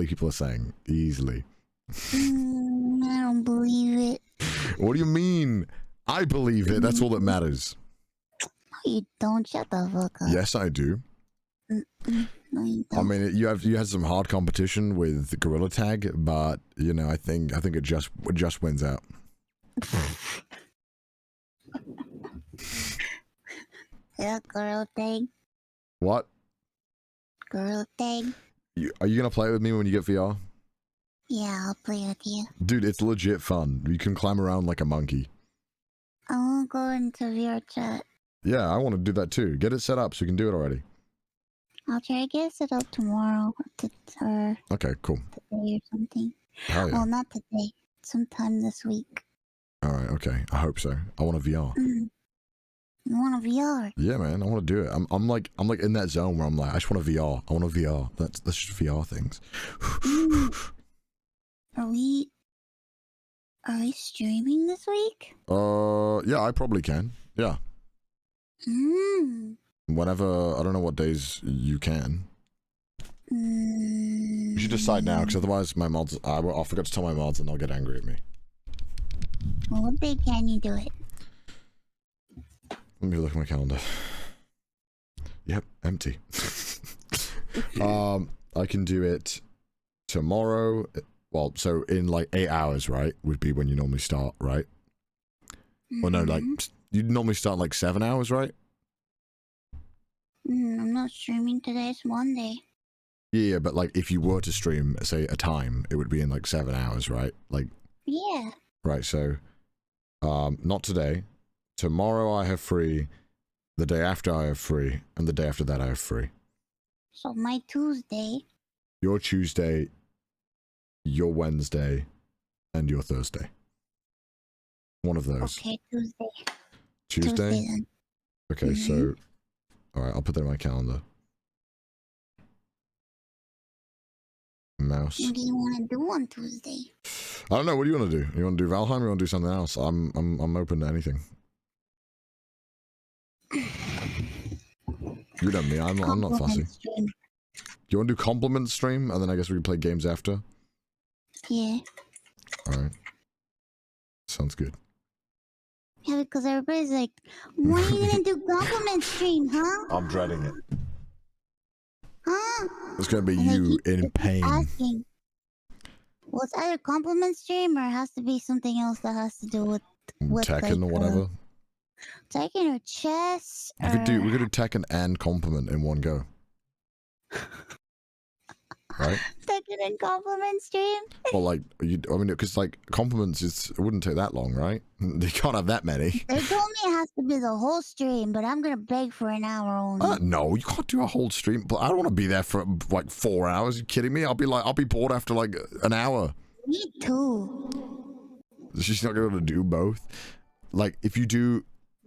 people are saying. Easily. I don't believe it. What do you mean? I believe it. That's all that matters. No, you don't. Shut the fuck up. Yes, I do. No, you don't. I mean, you had some hard competition with Gorilla Tag, but you know, I think it just wins out. Yeah, Gorilla Tag. What? Gorilla Tag. Are you gonna play it with me when you get VR? Yeah, I'll play with you. Dude, it's legit fun. You can climb around like a monkey. I wanna go into VR chat. Yeah, I want to do that too. Get it set up so you can do it already. I'll try to get it set up tomorrow or okay, cool. Today or something. Hell yeah. Well, not today. Sometime this week. Alright, okay. I hope so. I want a VR. You want a VR? Yeah, man. I want to do it. I'm like in that zone where I'm like, I just want a VR. I want a VR. That's just VR things. Are we streaming this week? Yeah, I probably can. Yeah. Whenever, I don't know what days you can. You should decide now, because otherwise my mods, I forgot to tell my mods and they'll get angry at me. Well, what day can you do it? Let me look at my calendar. Yep, empty. I can do it tomorrow. Well, so in like 8 hours, right? Would be when you normally start, right? Well, no, like, you'd normally start like 7 hours, right? I'm not streaming today, it's Monday. Yeah, but like if you were to stream, say, a time, it would be in like 7 hours, right? Like. Yeah. Right, so, not today. Tomorrow I have free. The day after I have free. And the day after that I have free. So my Tuesday. Your Tuesday. Your Wednesday. And your Thursday. One of those. Okay, Tuesday. Tuesday then. Okay, so. Alright, I'll put that in my calendar. Mouse. What do you want to do on Tuesday? I don't know. What do you want to do? You want to do Valheim or you want to do something else? I'm open to anything. You know me. I'm not fussy. Stream. You want to do compliment stream, and then I guess we can play games after. Yeah. All right. Sounds good. Yeah, because everybody's like, when are you gonna do compliment stream, huh? I'm dreading it. Huh? It's gonna be And they you keep in pain. asking. Well, it's either compliment stream or it has to be something else that has to do with Tekken or like, whatever. Tekken or chess. We could do Tekken and compliment in one go. Right? Tekken and compliment stream. Well, like I mean, because like compliments, it wouldn't take that long, right? They can't have that many. They told me it has to be the whole stream, but I'm gonna beg for an hour only. No, you can't do a whole stream. But I don't want to be there for like 4 hours. Are you kidding me? I'll be bored after like an hour. Me too. She's not going to do both. Like if you do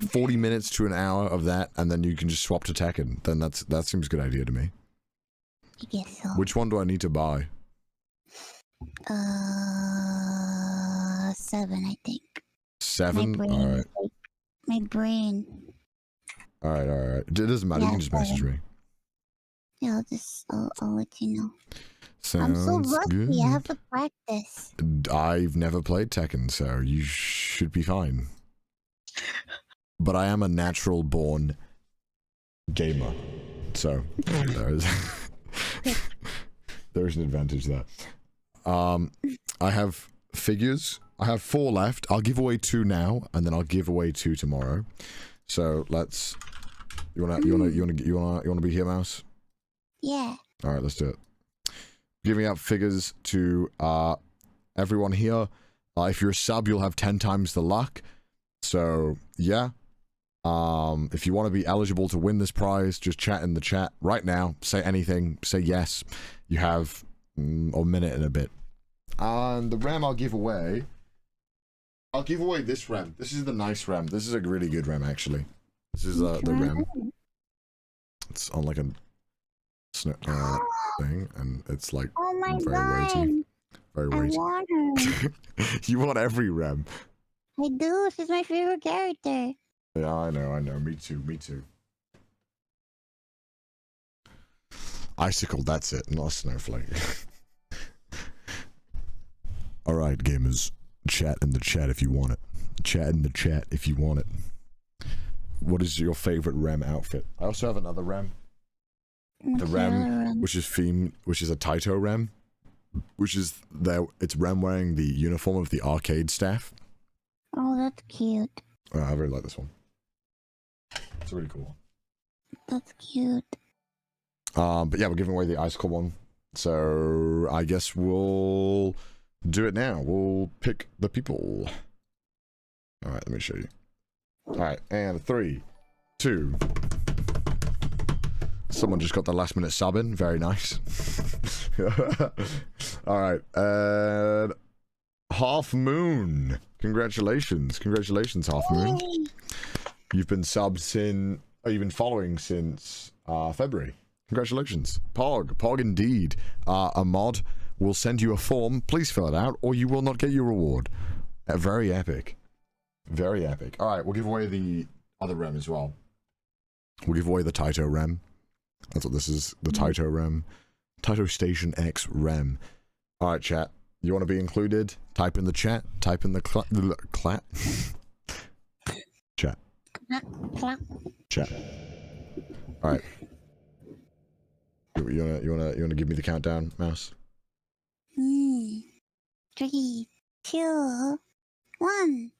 40 minutes to an hour of that, and then you can just swap to Tekken, then that seems a good idea to me. I guess so. Which one do I need to buy? 7, I think. 7? All right. My brain. All right. It doesn't matter. Yeah, You can just message me. Yeah, I'll let you know. Sounds I'm so rusty. good. I have to practice. I've never played Tekken, so you should be fine. But I am a natural born gamer, so there's an advantage there. I have figures. I have 4 left. I'll give away 2 now, and then I'll give away 2 tomorrow. So let's. You wanna be here, Mouse? Yeah. All right, let's do it. Giving out figures to everyone here. If you're a sub, you'll have 10 times the luck. So yeah. If you want to be eligible to win this prize, just chat in the chat right now. Say anything. Say yes. You have a minute and a bit. And the RAM I'll give away this RAM. This is the nice RAM. This is a really good RAM, actually. This is the RAM. It's on like a thing, and it's like very weighty. Very weighty. I want her. You want every RAM. I do. She's my favorite character. Yeah, I know. Me too. Icicle, that's it, not a snowflake. Alright, gamers. Chat in the chat if you want it. Chat in the chat if you want it. What is your favorite Rem outfit? I also have another Rem. The Rem, which is a Taito Rem. Which is it's Rem wearing the uniform of the arcade staff. Oh, that's cute. I really like this one. It's really cool. That's cute. But yeah, we're giving away the icicle one. So I guess we'll do it now. We'll pick the people. Alright, let me show you. Alright, and 3, 2. Someone just got the last minute sub in. Very nice. Alright, and Half Moon. Congratulations. Congratulations, Half Moon. You've been you've been following since February. Congratulations. Pog indeed. A mod will send you a form. Please fill it out, or you will not get your reward. Very epic. Very epic. Alright, we'll give away the other Rem as well. We'll give away the Taito Rem. That's what this is. The Taito Rem. Taito Station X Rem. Alright, chat. You want to be included? Type in the chat. Type in the clat. Chat. Chat. All right. You wanna give me the countdown, Mouse? 3, 2, 1.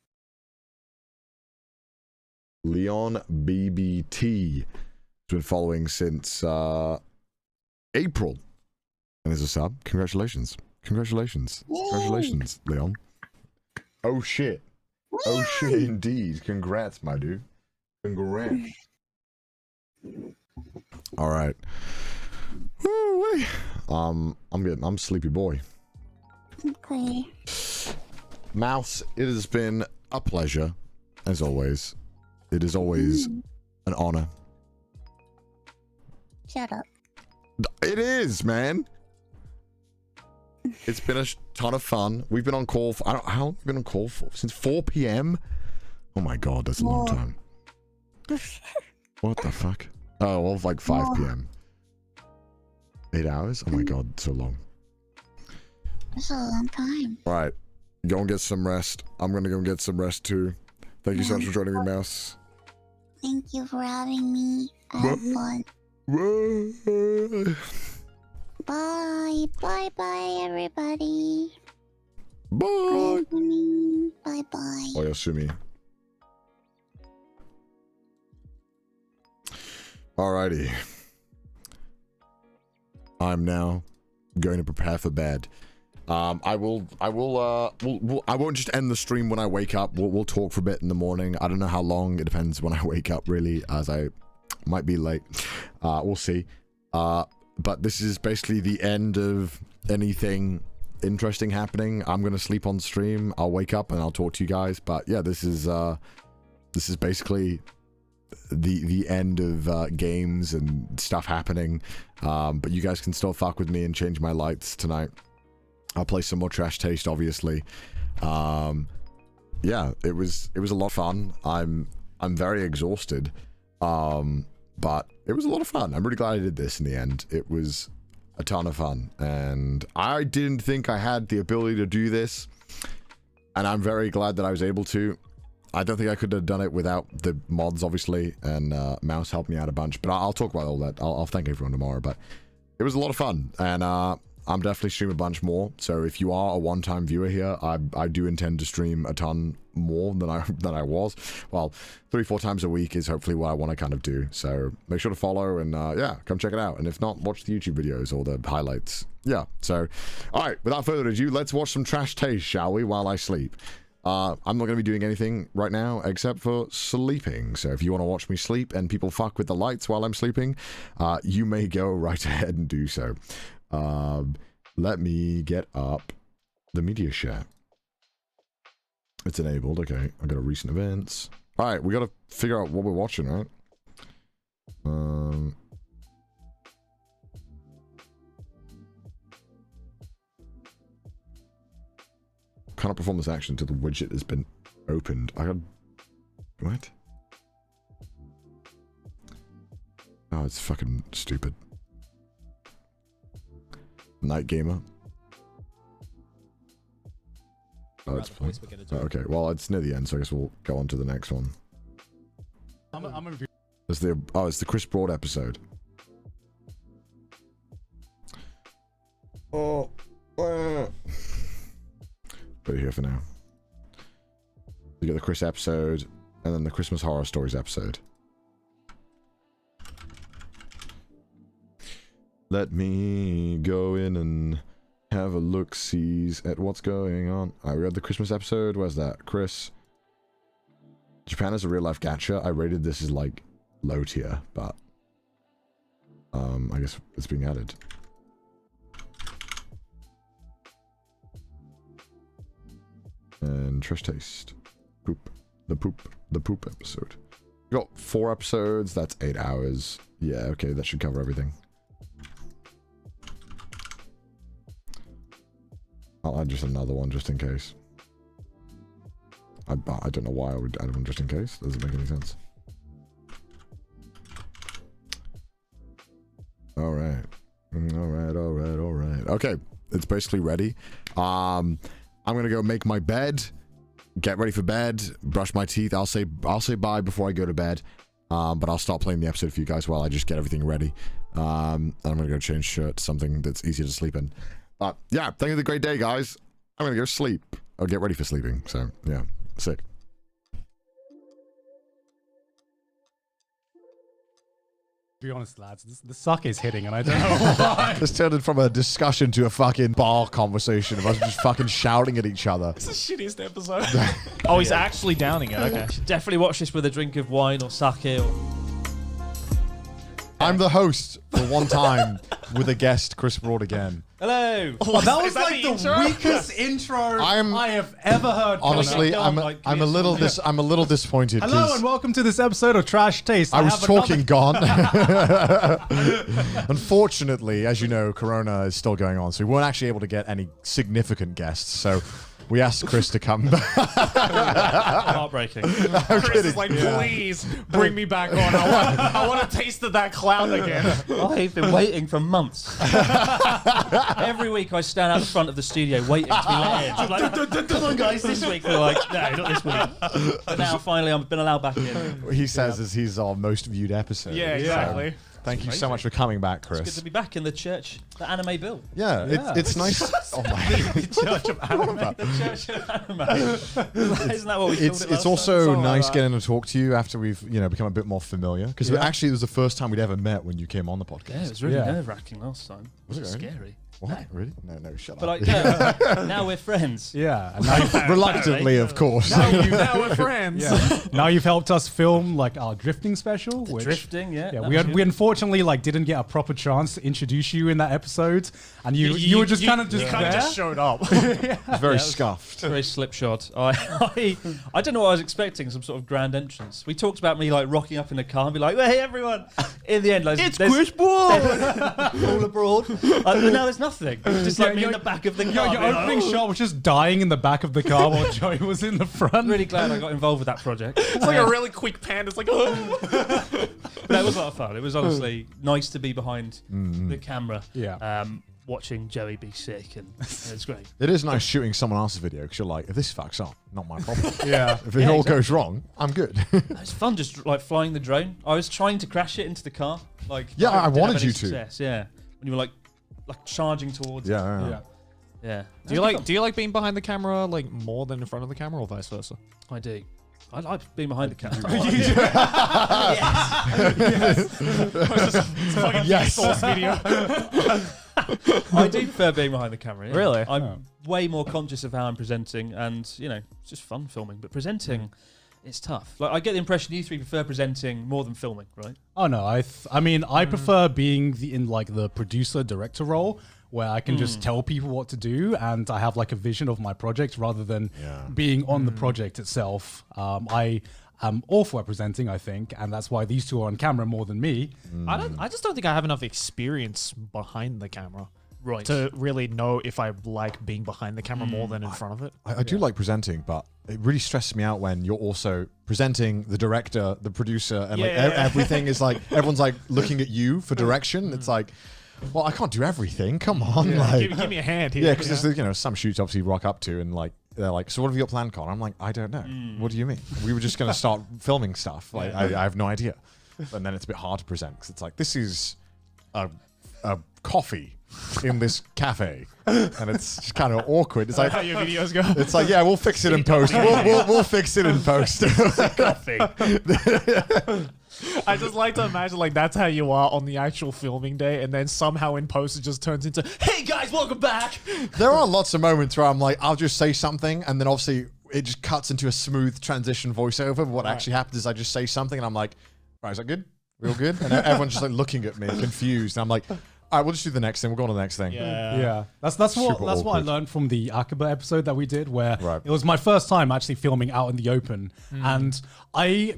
Leon BBT has been following since April, and is a sub. Congratulations. Congratulations. Congratulations, Leon. Oh shit. Oh shit indeed. Congrats, my dude. Congrats. Alright. I'm sleepy boy. Okay. Mouse, it has been a pleasure, as always. It is always an honor. Shut up. It is, man. It's been a ton of fun. We've been on call for, how long have we been on call for? Since 4 p.m.? Oh my god, that's a long time. What the fuck? Oh, well, like 5 p.m. 8 hours? Oh my god, so long. That's a long time. Alright, go and get some rest. I'm gonna go and get some rest too. Thank you so much for joining me, Mouse. Thank you for having me. I had fun. Bye. Bye, everybody. Bye. Bye. Oyasumi. Alrighty. I'm now going to prepare for bed. I won't just end the stream when I wake up. We'll talk for a bit in the morning. I don't know how long. It depends when I wake up, really, as I might be late. We'll see. But this is basically the end of anything interesting happening. I'm gonna sleep on stream. I'll wake up and I'll talk to you guys. But yeah, this is basically the end of games and stuff happening. But you guys can still fuck with me and change my lights tonight. I'll play some more Trash Taste, obviously. Yeah, it was a lot of fun. I'm very exhausted. But it was a lot of fun. I'm really glad I did this in the end. It was a ton of fun. And I didn't think I had the ability to do this. And I'm very glad that I was able to. I don't think I could have done it without the mods, obviously. And Mouse helped me out a bunch. But I'll talk about all that. I'll thank everyone tomorrow. But it was a lot of fun. And I'm definitely streaming a bunch more. So if you are a one-time viewer here, I do intend to stream a ton more than I was. Well, 3-4 times a week is hopefully what I want to kind of do. So make sure to follow and yeah, come check it out. And if not, watch the YouTube videos or the highlights. Yeah. So, all right. Without further ado, let's watch some Trash Taste, shall we? While I sleep. I'm not going to be doing anything right now except for sleeping. So if you want to watch me sleep and people fuck with the lights while I'm sleeping, you may go right ahead and do so. Let me get up the media share. It's enabled. Okay, I got a recent events. All right, we got to figure out what we're watching, right? Cannot perform this action until the widget has been opened. I got... What? Oh, it's fucking stupid. Night Gamer. Oh, it's fine. Oh, okay, well, it's near the end, so I guess we'll go on to the next one. It's the Chris Broad episode. Oh, put it here for now. You get the Chris episode, and then the Christmas Horror Stories episode. Let me go in and have a look-sees at what's going on. I read the Christmas episode. Where's that? Chris. Japan is a real-life gacha. I rated this as, like, low tier, but... I guess it's being added. And Trash Taste. Poop. The poop episode. We got 4 episodes. That's 8 hours. Yeah, okay, that should cover everything. I'll add just another one just in case. I don't know why I would add one just in case. Doesn't make any sense. Alright. Alright. Okay. It's basically ready. I'm gonna go make my bed. Get ready for bed. Brush my teeth. I'll say bye before I go to bed. But I'll start playing the episode for you guys while I just get everything ready. And I'm gonna go change shirt to something that's easier to sleep in. Yeah, thank you for the great day, guys. I'm gonna go sleep. I'll get ready for sleeping. So, yeah, sick. To be honest, lads, the suck is hitting, and I don't know why. This turned from a discussion to a fucking bar conversation of us just fucking shouting at each other. It's the shittiest episode. Oh, he's actually downing it. Okay. Should definitely watch this with a drink of wine or sake. Or... I'm the host for one time with a guest, Chris Broad again. Hello. Oh, that was that like the the intro? weakest intro I'm- I have ever heard. Honestly, Can we get I'm a little disappointed. Hello 'cause and welcome to this episode of Trash Taste. I was have talking another- gone. Unfortunately, as you know, Corona is still going on, so we weren't actually able to get any significant guests. So we asked Chris to come back. Heartbreaking. Chris is like, please bring me back on. I want a taste of that clown again. I've been waiting for months. Every week I stand out the front of the studio waiting to be let in. I'm like, come on guys, this week. We're like, no, not this week. But now finally I've been allowed back in. He says as he's our most viewed episode. Yeah, So exactly. thank you so much for coming back, It's good Chris. to be back in the church, the anime bill. Yeah, it's nice. Oh my. Church of Anime. The Church of Anime. Isn't that what we called It's it last also Something like nice that. getting to talk to you after we've become a bit more familiar because actually it was the first time we'd ever met when you came on the podcast. Yeah, it was really Yeah. nerve-wracking last time. Was it really? Scary. What? Really? No, shut But up. like, yeah, now we're friends. Yeah, and now, Reluctantly, of course. Now we're friends. now you've helped us film like our drifting special. Which, Drifting, yeah. Yeah, that we was we good. unfortunately didn't get a proper chance to introduce you in that episode, and you were just kind of just You kind there. of just showed up. It's very Yeah, it was- scuffed. Very slipshod. I don't know what I was expecting. Some sort of grand entrance. We talked about me like rocking up in a car and be like, "Hey, everyone!" In the end, like, there's Ball. all abroad. But now there's nothing. It's just like Yeah, me in your- the back of the car. Your being like, opening "Oh." shot was just dying in the back of the car while Joey was in the front. I'm really glad I got involved with that project. It's like a really quick pan. It's like, oh. But it was a lot of fun. It was honestly nice to be behind the camera. Yeah. Watching Joey be sick, and it's great. It is nice shooting someone else's video because you're like, if this fucks up, not my problem. Yeah. If it Yeah, all exactly. goes wrong, I'm good. It's fun just like flying the drone. I was trying to crash it into the car. Like, Yeah, I didn't wanted have any you to. success, yeah, when you were like charging towards. yeah. Yeah. Yeah. Do you like being behind the camera like more than in front of the camera, or vice versa? I do. I like being behind the camera. Yes. Source video. I do prefer being behind the camera. Yeah. Really? I'm way more conscious of how I'm presenting, and it's just fun filming. But presenting, it's tough. Like I get the impression you three prefer presenting more than filming, right? Oh no, I mean I prefer being in like the producer director role where I can just tell people what to do and I have like a vision of my project rather than being on the project itself. I am awful at presenting, I think, and that's why these two are on camera more than me. I just don't think I have enough experience behind the camera Right. to really know if I like being behind the camera more than in front of it. I do like presenting, but it really stresses me out when you're also presenting the director, the producer, and like Yeah. everything is like everyone's like looking at you for direction. It's like, well, I can't do everything. Come on, like, Give me a hand here. yeah, because there's some shoots obviously rock up to and like they're like, so what have you got planned, Con? I'm like, I don't know. What do you mean? We were just gonna start filming stuff. Like, I have no idea. And then it's a bit hard to present because it's like this is a coffee in this cafe, and it's just kind of awkward. It's like How your videos go. it's like, yeah, we'll fix it in post. We'll fix it in post. I just like to imagine like that's how you are on the actual filming day, and then somehow in post it just turns into, "Hey guys, welcome back." There are lots of moments where I'm like, I'll just say something, and then obviously it just cuts into a smooth transition voiceover. But what actually happens is I just say something, and I'm like, right, is that good? Real good? And everyone's just like looking at me, confused. And I'm like, all right, we'll just do the next thing. We'll go on to the next thing. Yeah, that's Super what I awkward. learned from the Akaba episode that we did, where Right. it was my first time actually filming out in the open, and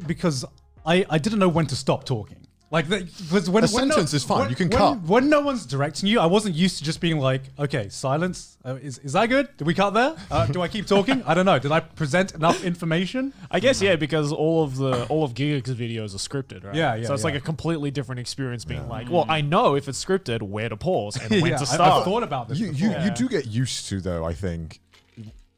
because I didn't know when to stop talking. Like, because when A sentence is fine. You can cut. When no one's directing you, I wasn't used to just being like, okay, silence. Is that good? Did we cut there? Do I keep talking? I don't know. Did I present enough information? I guess because all of Gigak's videos are scripted, right? Yeah, yeah, So it's like yeah. a completely different experience being like, well, I know if it's scripted, where to pause and when Yeah, to I've start. thought about this. You before. do get used to, though, I think,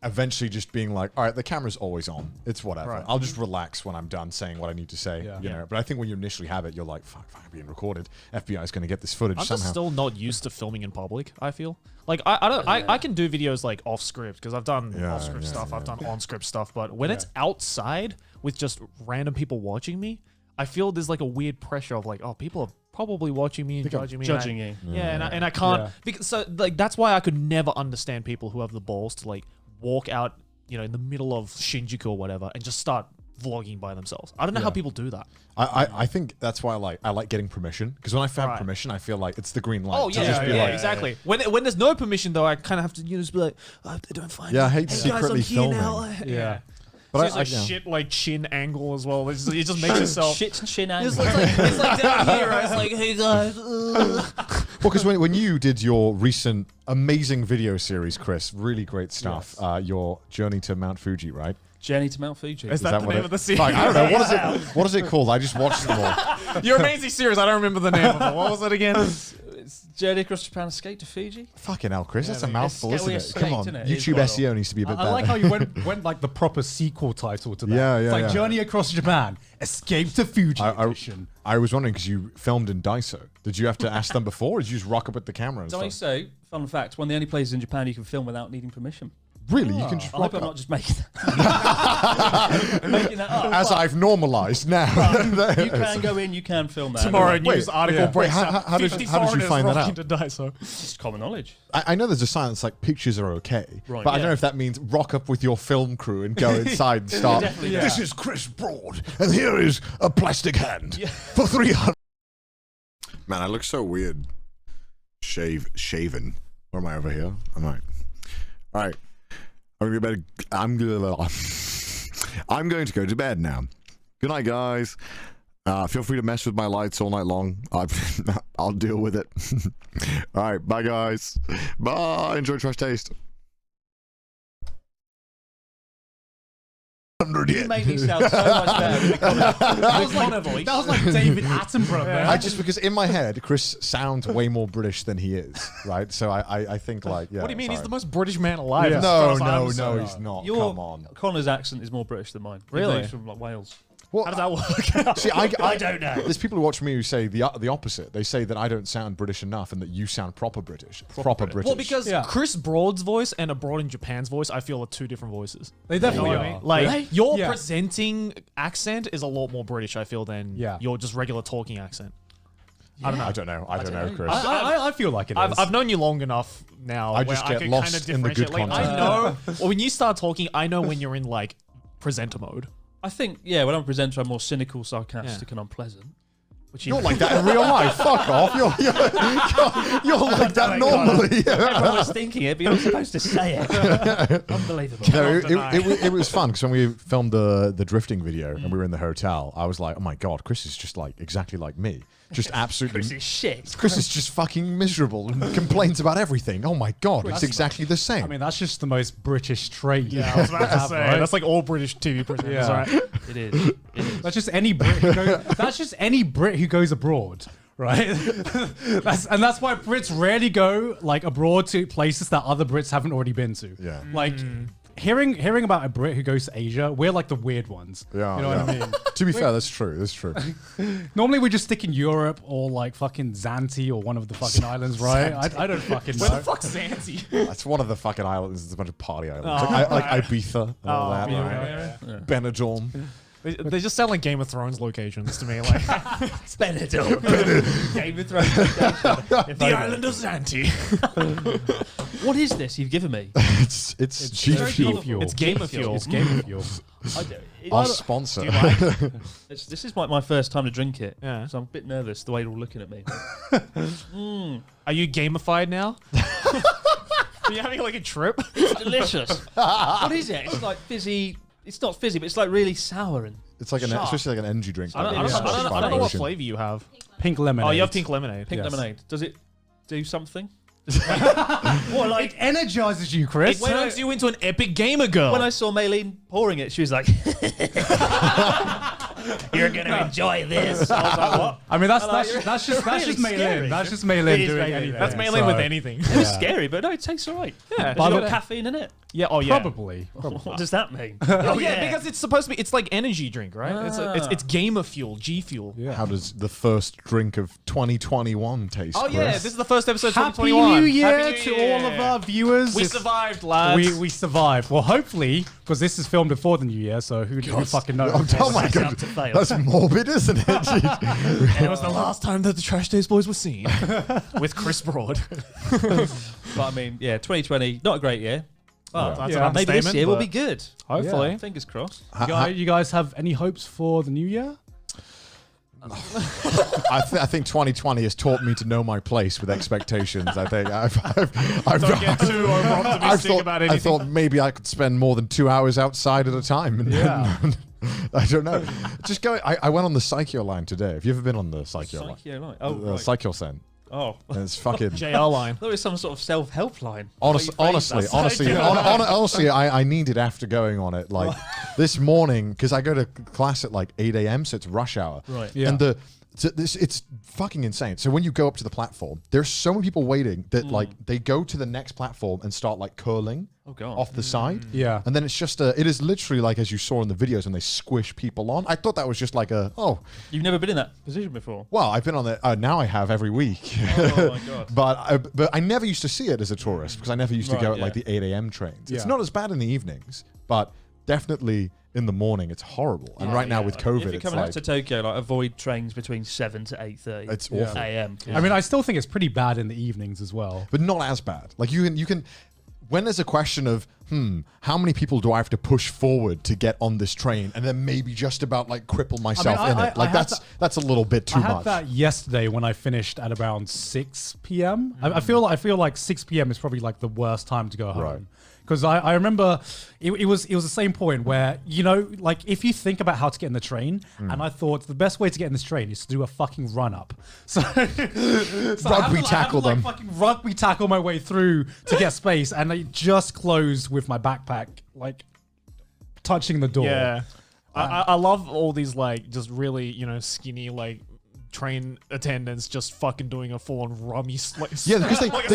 eventually just being like, all right, the camera's always on. It's whatever. Right. I'll just relax when I'm done saying what I need to say. Yeah. You know. But I think when you initially have it, you're like, fuck, I'm being recorded. FBI's going to get this footage I'm somehow. just still not used to filming in public. I feel like I can do videos like off script because I've done Yeah, off script yeah, stuff. yeah. I've done on script stuff. But when it's outside with just random people watching me, I feel there's like a weird pressure of like, oh, people are probably watching me and judging me. Judging and you. Yeah, and I can't Yeah. because so like that's why I could never understand people who have the balls to like walk out, in the middle of Shinjuku or whatever and just start vlogging by themselves. I don't know how people do that. I think that's why I like getting permission, because when I found Right. permission, I feel like it's the green light. Oh to yeah, just be like, exactly. When there's no permission though, I kind of have to just be like, I hope they don't find me. Yeah, I hate Hey, guys, secretly I'm here filming. now. Yeah. But It's like shit like chin angle as well. It just makes yourself. Shit and shin It's angle. like down here. It's like, hey guys. Well, because when you did your recent amazing video series, Chris, really great stuff. Your journey to Mount Fuji, right? Journey to Mount Fuji. Is that the what name it- of the series? Fuck, I don't know. What is it called? I just watched them all. Your amazing series. I don't remember the name of it. What was it again? It's Journey across Japan, escape to Fuji. Fucking hell, Chris, that's a I mean, mouthful, it's isn't it? scary Come on. escape, innit? It is YouTube quite SEO needs to be a bit I better. like how you went like the proper sequel title to that. Yeah, It's yeah, like yeah. Journey Across Japan, Escape to Fuji edition. I was wondering, because you filmed in Daiso. Did you have to ask them before, or did you just rock up with the camera and stuff? Daiso, fun fact, one of the only places in Japan you can film without needing permission. Really? You can just I rock hope I'm up? not just making that. making that up. As I've normalized now. You can go in, you can film that. Tomorrow Wait, news article yeah. Wait, breaks how- out how did- 50 how did you foreigners find that rocking out? to Daiso. It's just common knowledge. I know there's a science like pictures are okay, Right, but I don't yeah. know if that means rock up with your film crew and go inside and start. Definitely This is Chris Broad, and here is a plastic hand for 300. Man, I look so weird. Shaven. Or am I over here? I'm like, all right. I'm going to go to bed now. Good night, guys. Feel free to mess with my lights all night long. I'll deal with it. All right, bye, guys. Bye. Enjoy Trash Taste. 100 You made me sound so much better with Connor voice. That was like David Attenborough, man. I just, because in my head, Chris sounds way more British than he is, right? So I think like, yeah. What do you mean? He's sorry. the most British man alive. No, as far as I'm no, concerned. he's not. Your Come on. Connor's accent is more British than mine. Really? He's from like Wales. Well, How does that work? see, I don't know. There's people who watch me who say the opposite. They say that I don't sound British enough and that you sound proper British. Proper British. Well, because Yeah. Chris Broad's voice and Abroad in Japan's voice, I feel are two different voices. They definitely You know what I are. mean? Like Really? your Yeah. presenting accent is a lot more British, I feel, than your just regular talking accent. I don't know. I don't know, Chris. I feel like it is. I've known you long enough now. I where just I get can lost kind of in the good differentiate. Like, I know well, when you start talking, I know when you're in like presenter mode. I think, yeah, when I'm a presenter, I'm more cynical, sarcastic, and unpleasant. Which You're like that in real life. Fuck off. You're like that normally. Everyone was thinking it, but you're not supposed to say it. Unbelievable. No, deny. it was fun because when we filmed the drifting video and we were in the hotel, I was like, oh my god, Chris is just like exactly like me. Just absolutely. Chris is shit. Chris is just fucking miserable and complains about everything. Oh my god, it's exactly the same. I mean, that's just the most British trait. Yeah, I was about to say right? that's like all British TV presenters, Yeah. right? It is. It is. That's just any Brit. That's just any Brit who goes abroad, right? that's why Brits rarely go like abroad to places that other Brits haven't already been to. Yeah. Like hearing about a Brit who goes to Asia, we're like the weird ones. Yeah, You know what I mean? to be fair, that's true. That's true. Normally we just stick in Europe or like fucking Zante or one of the fucking islands, right? I don't fucking know. Where the fuck's Zanzi? That's one of the fucking islands. It's a bunch of party islands. Like Ibiza and all that. yeah, right? Benidorm. They just sound like Game of Thrones locations to me. Like Benidorm. Game of Thrones. the island of Zanti. What is this you've given me? It's G very Fuel. colourful. It's Game of Fuel. It's Game of Fuel. Our sponsor. This is my first time to drink it, Yeah. so I'm a bit nervous the way you're all looking at me. Are you gamified now? Are you having like a trip? It's delicious. What is it? It's like fizzy. It's not fizzy, but it's like really sour and. It's like an, especially like an energy drink. I don't, like I don't know what Ocean. flavor you have. Pink lemonade. Oh, you have pink lemonade. Pink Yes. lemonade. Does it do something? What, like, it energizes you, Chris. It turns you into an epic gamer girl. When I saw Maylene pouring it, she was like, "You're gonna enjoy this." I was like, "What?" I mean, that's Really just scary. Maylin. That's just It Maylin is doing Maylin. anything. That's mainly so- with anything. It was scary, but no, it tastes alright. Yeah. Has By it the got way- caffeine in it? Yeah. Oh yeah. Probably. What does that mean? Oh yeah, because it's supposed to be. It's like energy drink, right? It's gamer fuel, G fuel. Yeah. How does the first drink of 2021 taste? Oh yeah, Chris? this is the first episode. of Happy 2021. New Year Happy New to Year. all of our viewers. We It's- survived, lads. We survived. Well, hopefully, because this is filmed before the New Year, so who fucking knows? Oh my Set god, up to fail. that's morbid, isn't it? Jeez. And it was the last time that the Trash Days boys were seen with Chris Broad. But I mean, yeah, 2020, not a great year. But That's Yeah. an maybe this understatement, year will but be good. Hopefully. Fingers crossed. You guys have any hopes for the new year? I think 2020 has taught me to know my place with expectations. I think I've Don't get too over-optimistic about anything. I thought maybe I could spend more than 2 hours outside at a time. And I don't know. Just go. I went on the Psycho line today. Have you ever been on the Psycho line? Psycho line. Oh, The right. Psycho Sen. Oh. And it's fucking. JL line. There was some sort of self-help line. Honestly, I need it after going on it. Like this morning, because I go to class at like 8 a.m., so it's rush hour. Right. Yeah. And it's fucking insane. So when you go up to the platform, there's so many people waiting that like they go to the next platform and start like curling off the side. Yeah. And then it's just it is literally like as you saw in the videos when they squish people on. I thought that was just like You've never been in that position before. well, I've been on it. Now I have every week. Oh my god. But I never used to see it as a tourist because I never used to go at like the 8 a.m. trains. It's Yeah. not as bad in the evenings, but definitely in the morning it's horrible. And right now with COVID, if you're it's coming like out to Tokyo, like avoid trains between 7 to 8:30 it's awful. a.m. I mean, I still think it's pretty bad in the evenings as well. But not as bad. Like you can when there's a question of how many people do I have to push forward to get on this train and then maybe just about like cripple myself in it. Like that's a little bit too I had much. that yesterday when I finished at around 6 p.m. I feel like 6 p.m. is probably like the worst time to go home. Right. Because I remember it was the same point where, you know, like if you think about how to get in the train, and I thought the best way to get in this train is to do a fucking run up. So, Rugby tackle them. Fucking rugby tackle my way through to get space, and it just closed with my backpack like touching the door. Yeah. I love all these like just really, you know, skinny like train attendants just fucking doing a full-on rummy Yeah, because they push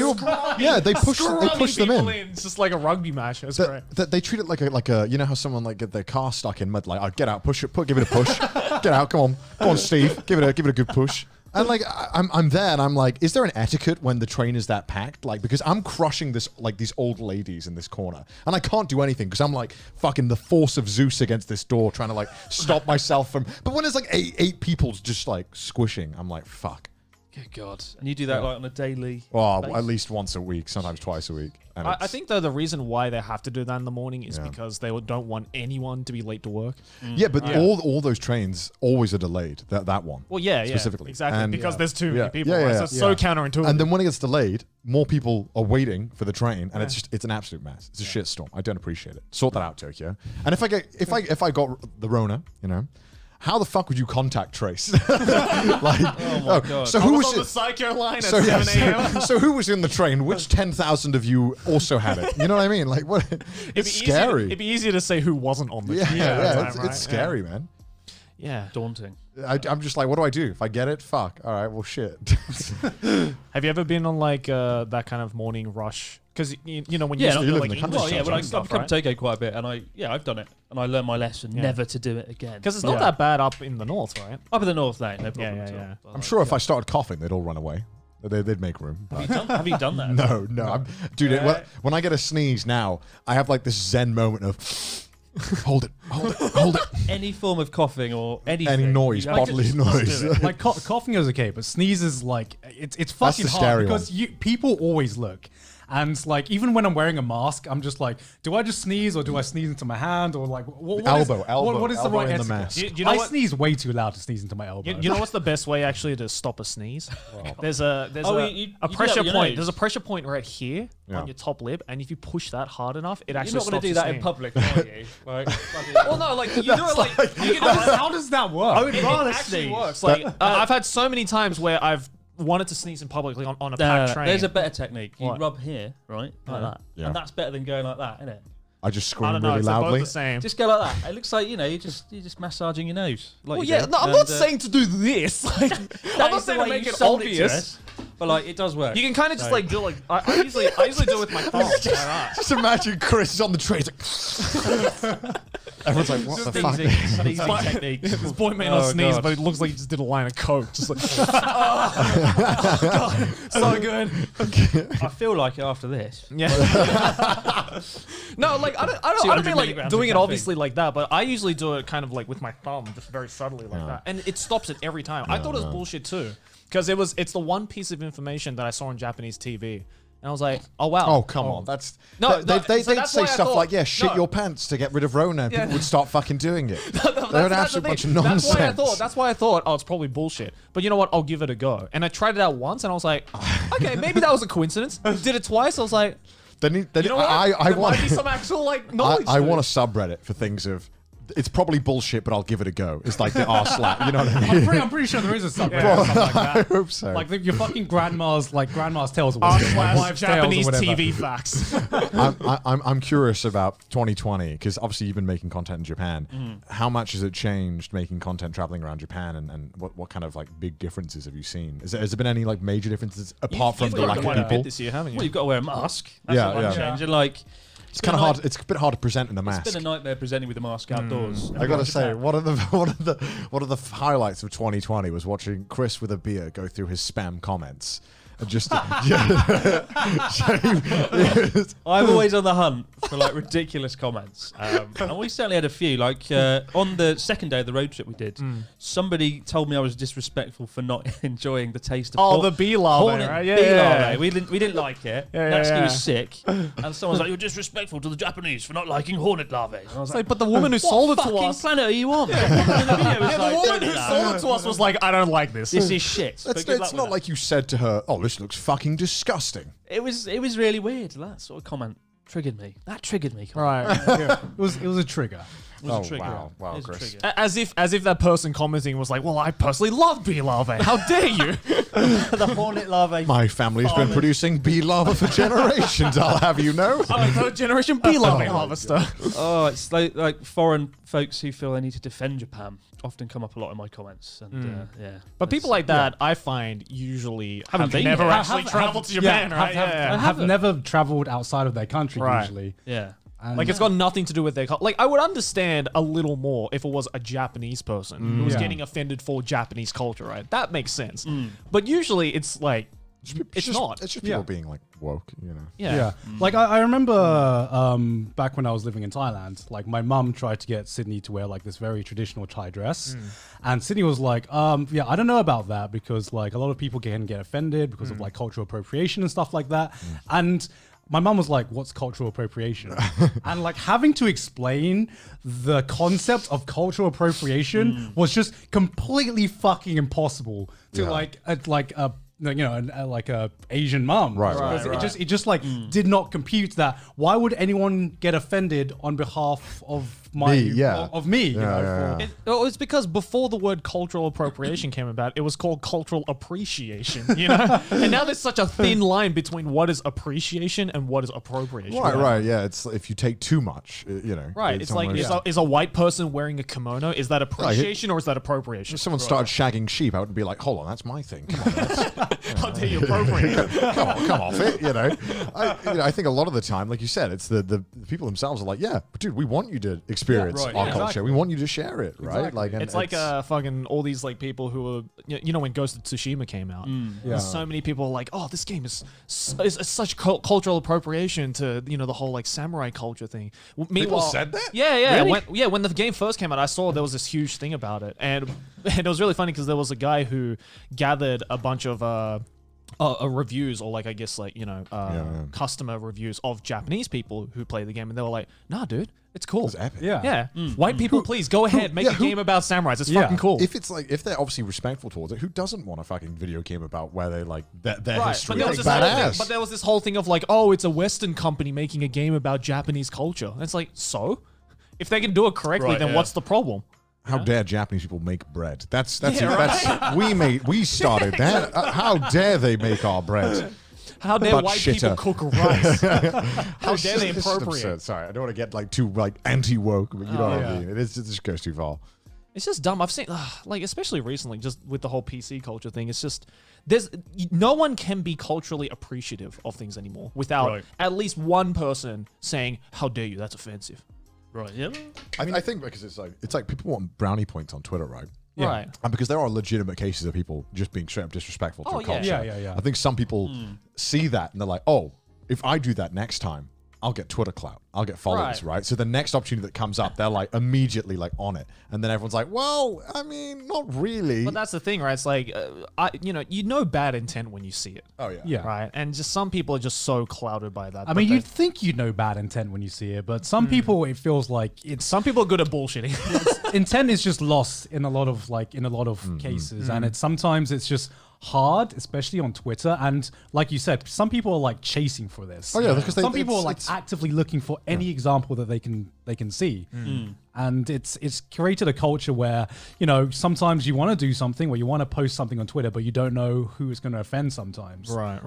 them in. It's just like a rugby match. That's great. They treat it like a you know how someone like get their car stuck in mud, like get out, give it a push, get out, come on, Steve, give it a good push. And like I'm there and I'm like, is there an etiquette when the train is that packed? Like because I'm crushing this like these old ladies in this corner and I can't do anything because I'm like fucking the force of Zeus against this door trying to like stop myself from. But when there's like eight people just like squishing, I'm like fuck. Good God. And you do that like on a daily Well, basis? at least once a week, sometimes twice a week. And I it's- think though the reason why they have to do that in the morning is because they don't want anyone to be late to work. yeah, but all those trains always are delayed. That one. Well, yeah, specifically. exactly, And- because there's too many Yeah. people. Yeah, right? yeah, So it's yeah. so counterintuitive. And then when it gets delayed, more people are waiting for the train, and it's an absolute mess. It's a shitstorm. I don't appreciate it. Sort that out, Tokyo. And if I got the Rona, you know, how the fuck would you contact Trace? like, God. so who was on the it? psycho line at So, yeah, 7 a.m. so who was in the train? Which 10,000 of you also had it? You know what I mean? Like, what? It's scary. It'd be easier to say who wasn't on the yeah, train. yeah, at the time, it's right? scary, man. Yeah. Daunting. I'm just like, what do I do? If I get it, fuck. All right, well, shit. Have you ever been on like that kind of morning rush? Because you know when Yeah, you you live do in like the country. Well, yeah, but English I've stuff, come right? to Tokyo quite a bit, and I've done it, and I learned my lesson Yeah. never to do it again. Because it's not that bad up in the north, right? Up in the north, no problem Yeah, at all. yeah. But I'm like, sure if I started coughing, they'd all run away. They'd make room. but- Have you done that? No. Dude, when I get a sneeze now, I have like this zen moment of hold it. Any form of coughing or anything. Any noise, you have to bodily just noise. do it. Like coughing is okay, but sneeze is like it's fucking the hard scary because people always look. And like even when I'm wearing a mask, I'm just like, do I just sneeze or do I sneeze into my hand or like what is Elbow, what is the elbow right in the etiquette? mask. You know I what? sneeze way too loud to sneeze into my elbow. You know what's the best way actually to stop a sneeze? There's a Oh, you do that pressure with your point. nose? There's a pressure point right here Yeah. on your top lip, and if you push that hard enough, it You're actually not going stops to do you that in sneezing. public, are you? Like, Well, no, like you do it like you can do it. How does that work? I would rather It actually sneeze. works. Like I've had so many times where I've wanted to sneeze in public, like on a packed train. There's a better technique. You What? rub here, right? Like that. Yeah. And that's better than going like that, isn't it? I just I scream don't know. really It's both loudly. the same. Just go like that. It looks like, you know, you're just massaging your nose. Like Well, you yeah, do. no, I'm not And, saying to do this. Like, I'm that not is the saying to way make you it sold to obvious. us, but like it does work. You can kind of just like do like I usually do it with my thumb. Like that. Just imagine Chris is on the train. He's like, everyone's like, what the fuck? Sneezing technique. This boy may not Oh, sneeze, God. but it looks like he just did a line of coke. Just like, oh, God, so good. I feel like it after this. Yeah. No, like I don't 200 mean like milligrams doing of it caffeine. obviously like that, but I usually do it kind of like with my thumb, just very subtly like that, and it stops it every time. I thought it was bullshit too, because it's the one piece of information that I saw on Japanese TV. And I was like, oh wow. Oh, come on. That's No, they'd so that's say why I stuff thought- like, yeah, shit no. your pants to get rid of Rona. Yeah. People would start fucking doing it. They're an That's absolute the bunch thing. of nonsense. That's why I thought, oh, it's probably bullshit. But you know what? I'll give it a go. And I tried it out once, and I was like, okay, maybe that was a coincidence. Did it twice. I was like, Then you know what? I there want might be some actual like knowledge. I to want a it. subreddit for things of. It's probably bullshit, but I'll give it a go. It's like the R slap. You know what I mean? I'm pretty sure there is a subreddit or something like I that. hope so. Like your fucking grandma's tales or R whatever, slash wives' tales or Japanese whatever. TV facts. I'm curious about 2020 because obviously you've been making content in Japan. How much has it changed making content traveling around Japan, and what kind of like big differences have you seen? Has there been any like major differences apart from the lack of people? this year, haven't you? Well, you've got to wear a mask. That's Yeah, the one yeah. change. And like, It's kind of hard. It's a bit hard to present in a mask. It's been a nightmare presenting with a mask outdoors. I gotta say, one of the highlights of 2020 was watching Chris with a beer go through his spam comments. And just I'm always on the hunt for like ridiculous comments, and we certainly had a few. Like on the second day of the road trip we did, somebody told me I was disrespectful for not enjoying the taste of the bee larvae, hornet right? bee Yeah. larvae. We didn't like it. Yeah, Natsuki yeah. was sick, and someone's like, "You're disrespectful to the Japanese for not liking hornet larvae." And I was It's like, but the woman who sold it to fucking us. planet are you on? The woman in the video was Yeah, like, the woman "Don't who do that. sold it to us was like, I don't like this. This is shit." But It's good luck not with like you said to her, "Oh, this looks fucking disgusting." that. It was really weird. That sort of comment triggered me. That triggered me. Right. It was a trigger. It was a trigger. wow, It was a Chris. trigger. As if that person commenting was like, well, I personally love bee larvae. How dare you? The hornet larvae. My family's been producing bee larvae for generations. I'll have you know. I'm a third generation bee larvae harvester. Oh, it's like foreign folks who feel they need to defend Japan often come up a lot in my comments, and yeah. But people like that, I find, usually have been never there. actually traveled to Japan, right? Have never traveled outside of their country Right. usually. Yeah. And Like, it's got nothing to do with their culture. Like, I would understand a little more if it was a Japanese person who was Yeah. getting offended for Japanese culture, right? That makes sense. But usually it's like, it's not. It's just people being like woke, you know. Yeah. Like I remember back when I was living in Thailand, like my mum tried to get Sydney to wear like this very traditional Thai dress. And Sydney was like, yeah, I don't know about that because like a lot of people can get offended because of like cultural appropriation and stuff like that. And my mum was like, what's cultural appropriation? And like having to explain the concept of cultural appropriation was just completely fucking impossible to like a like a Asian mum, Right. Because it just like did not compute that. Why would anyone get offended on behalf of my Me, yeah. of me? You know, for- It's because before the word cultural appropriation came about, it was called cultural appreciation, you know? And now there's such a thin line between what is appreciation and what is appropriation. Right, yeah. It's if you take too much, you know. Right. It's like, almost- is a white person wearing a kimono, is that appreciation or is that appropriation? if someone started shagging sheep, I would be like, hold on, that's my thing. Come on, How dare you appropriate? come off it, you know. I think a lot of the time, like you said, it's the people themselves are like, yeah, but dude, we want you to experience right, our yeah, culture. exactly. We want you to share it, right? Exactly. Like, and It's like fucking all these like people who are, you know, when Ghost of Tsushima came out, Yeah. so many people are like, oh, this game is such cultural appropriation to, you know, the whole like samurai culture thing. Meanwhile, said that? Yeah. When the game first came out, I saw there was this huge thing about it, and it was really funny because there was a guy who gathered a bunch of reviews, or like I guess like, you know, customer reviews of Japanese people who play the game, and they were like, nah, dude, it's cool. It's epic. Yeah. White people, please go ahead, make a game about samurais. It's fucking cool. If it's like, if they're obviously respectful towards it, who doesn't want a fucking video game about where they like their Right, history? but there, was Like, this whole thing, badass. but there was this whole thing of like, oh, it's a Western company making a game about Japanese culture. And it's like, so? If they can do it correctly, Right, then yeah. what's the problem? How dare Japanese people make bread? That's Yeah, we started that. How dare they make our bread? How dare But white shitter. people cook rice? How dare they This is appropriate? absurd. Sorry, I don't want to get like too like anti-woke, but you know what I mean. It just goes too far. It's just dumb. I've seen, like, especially recently, just with the whole PC culture thing, it's just, no one can be culturally appreciative of things anymore without at least one person saying, how dare you, that's offensive. Right. Yeah. I think because it's like people want brownie points on Twitter, right? Right. And because there are legitimate cases of people just being straight up disrespectful to Oh, a yeah. culture. Yeah. I think some people see that and they're like, oh, if I do that next time, I'll get Twitter clout. I'll get followers, right? So the next opportunity that comes up, they're like immediately like on it, and then everyone's like, "Well, I mean, not really." But that's the thing, right? It's like, you know bad intent when you see it. Oh yeah. Yeah. Right, and just some people are just so clouded by that. I mean, you'd think you know bad intent when you see it, but some people, it feels like it's some people are good at bullshitting. intent is just lost in a lot of cases, and sometimes it's just hard, especially on Twitter. And like you said, some people are like chasing for this. Oh yeah, because some people are like actively looking for any example that they can see. And it's created a culture where, you know, sometimes you want to do something or you want to post something on Twitter, but you don't know who it's going to offend sometimes. Right.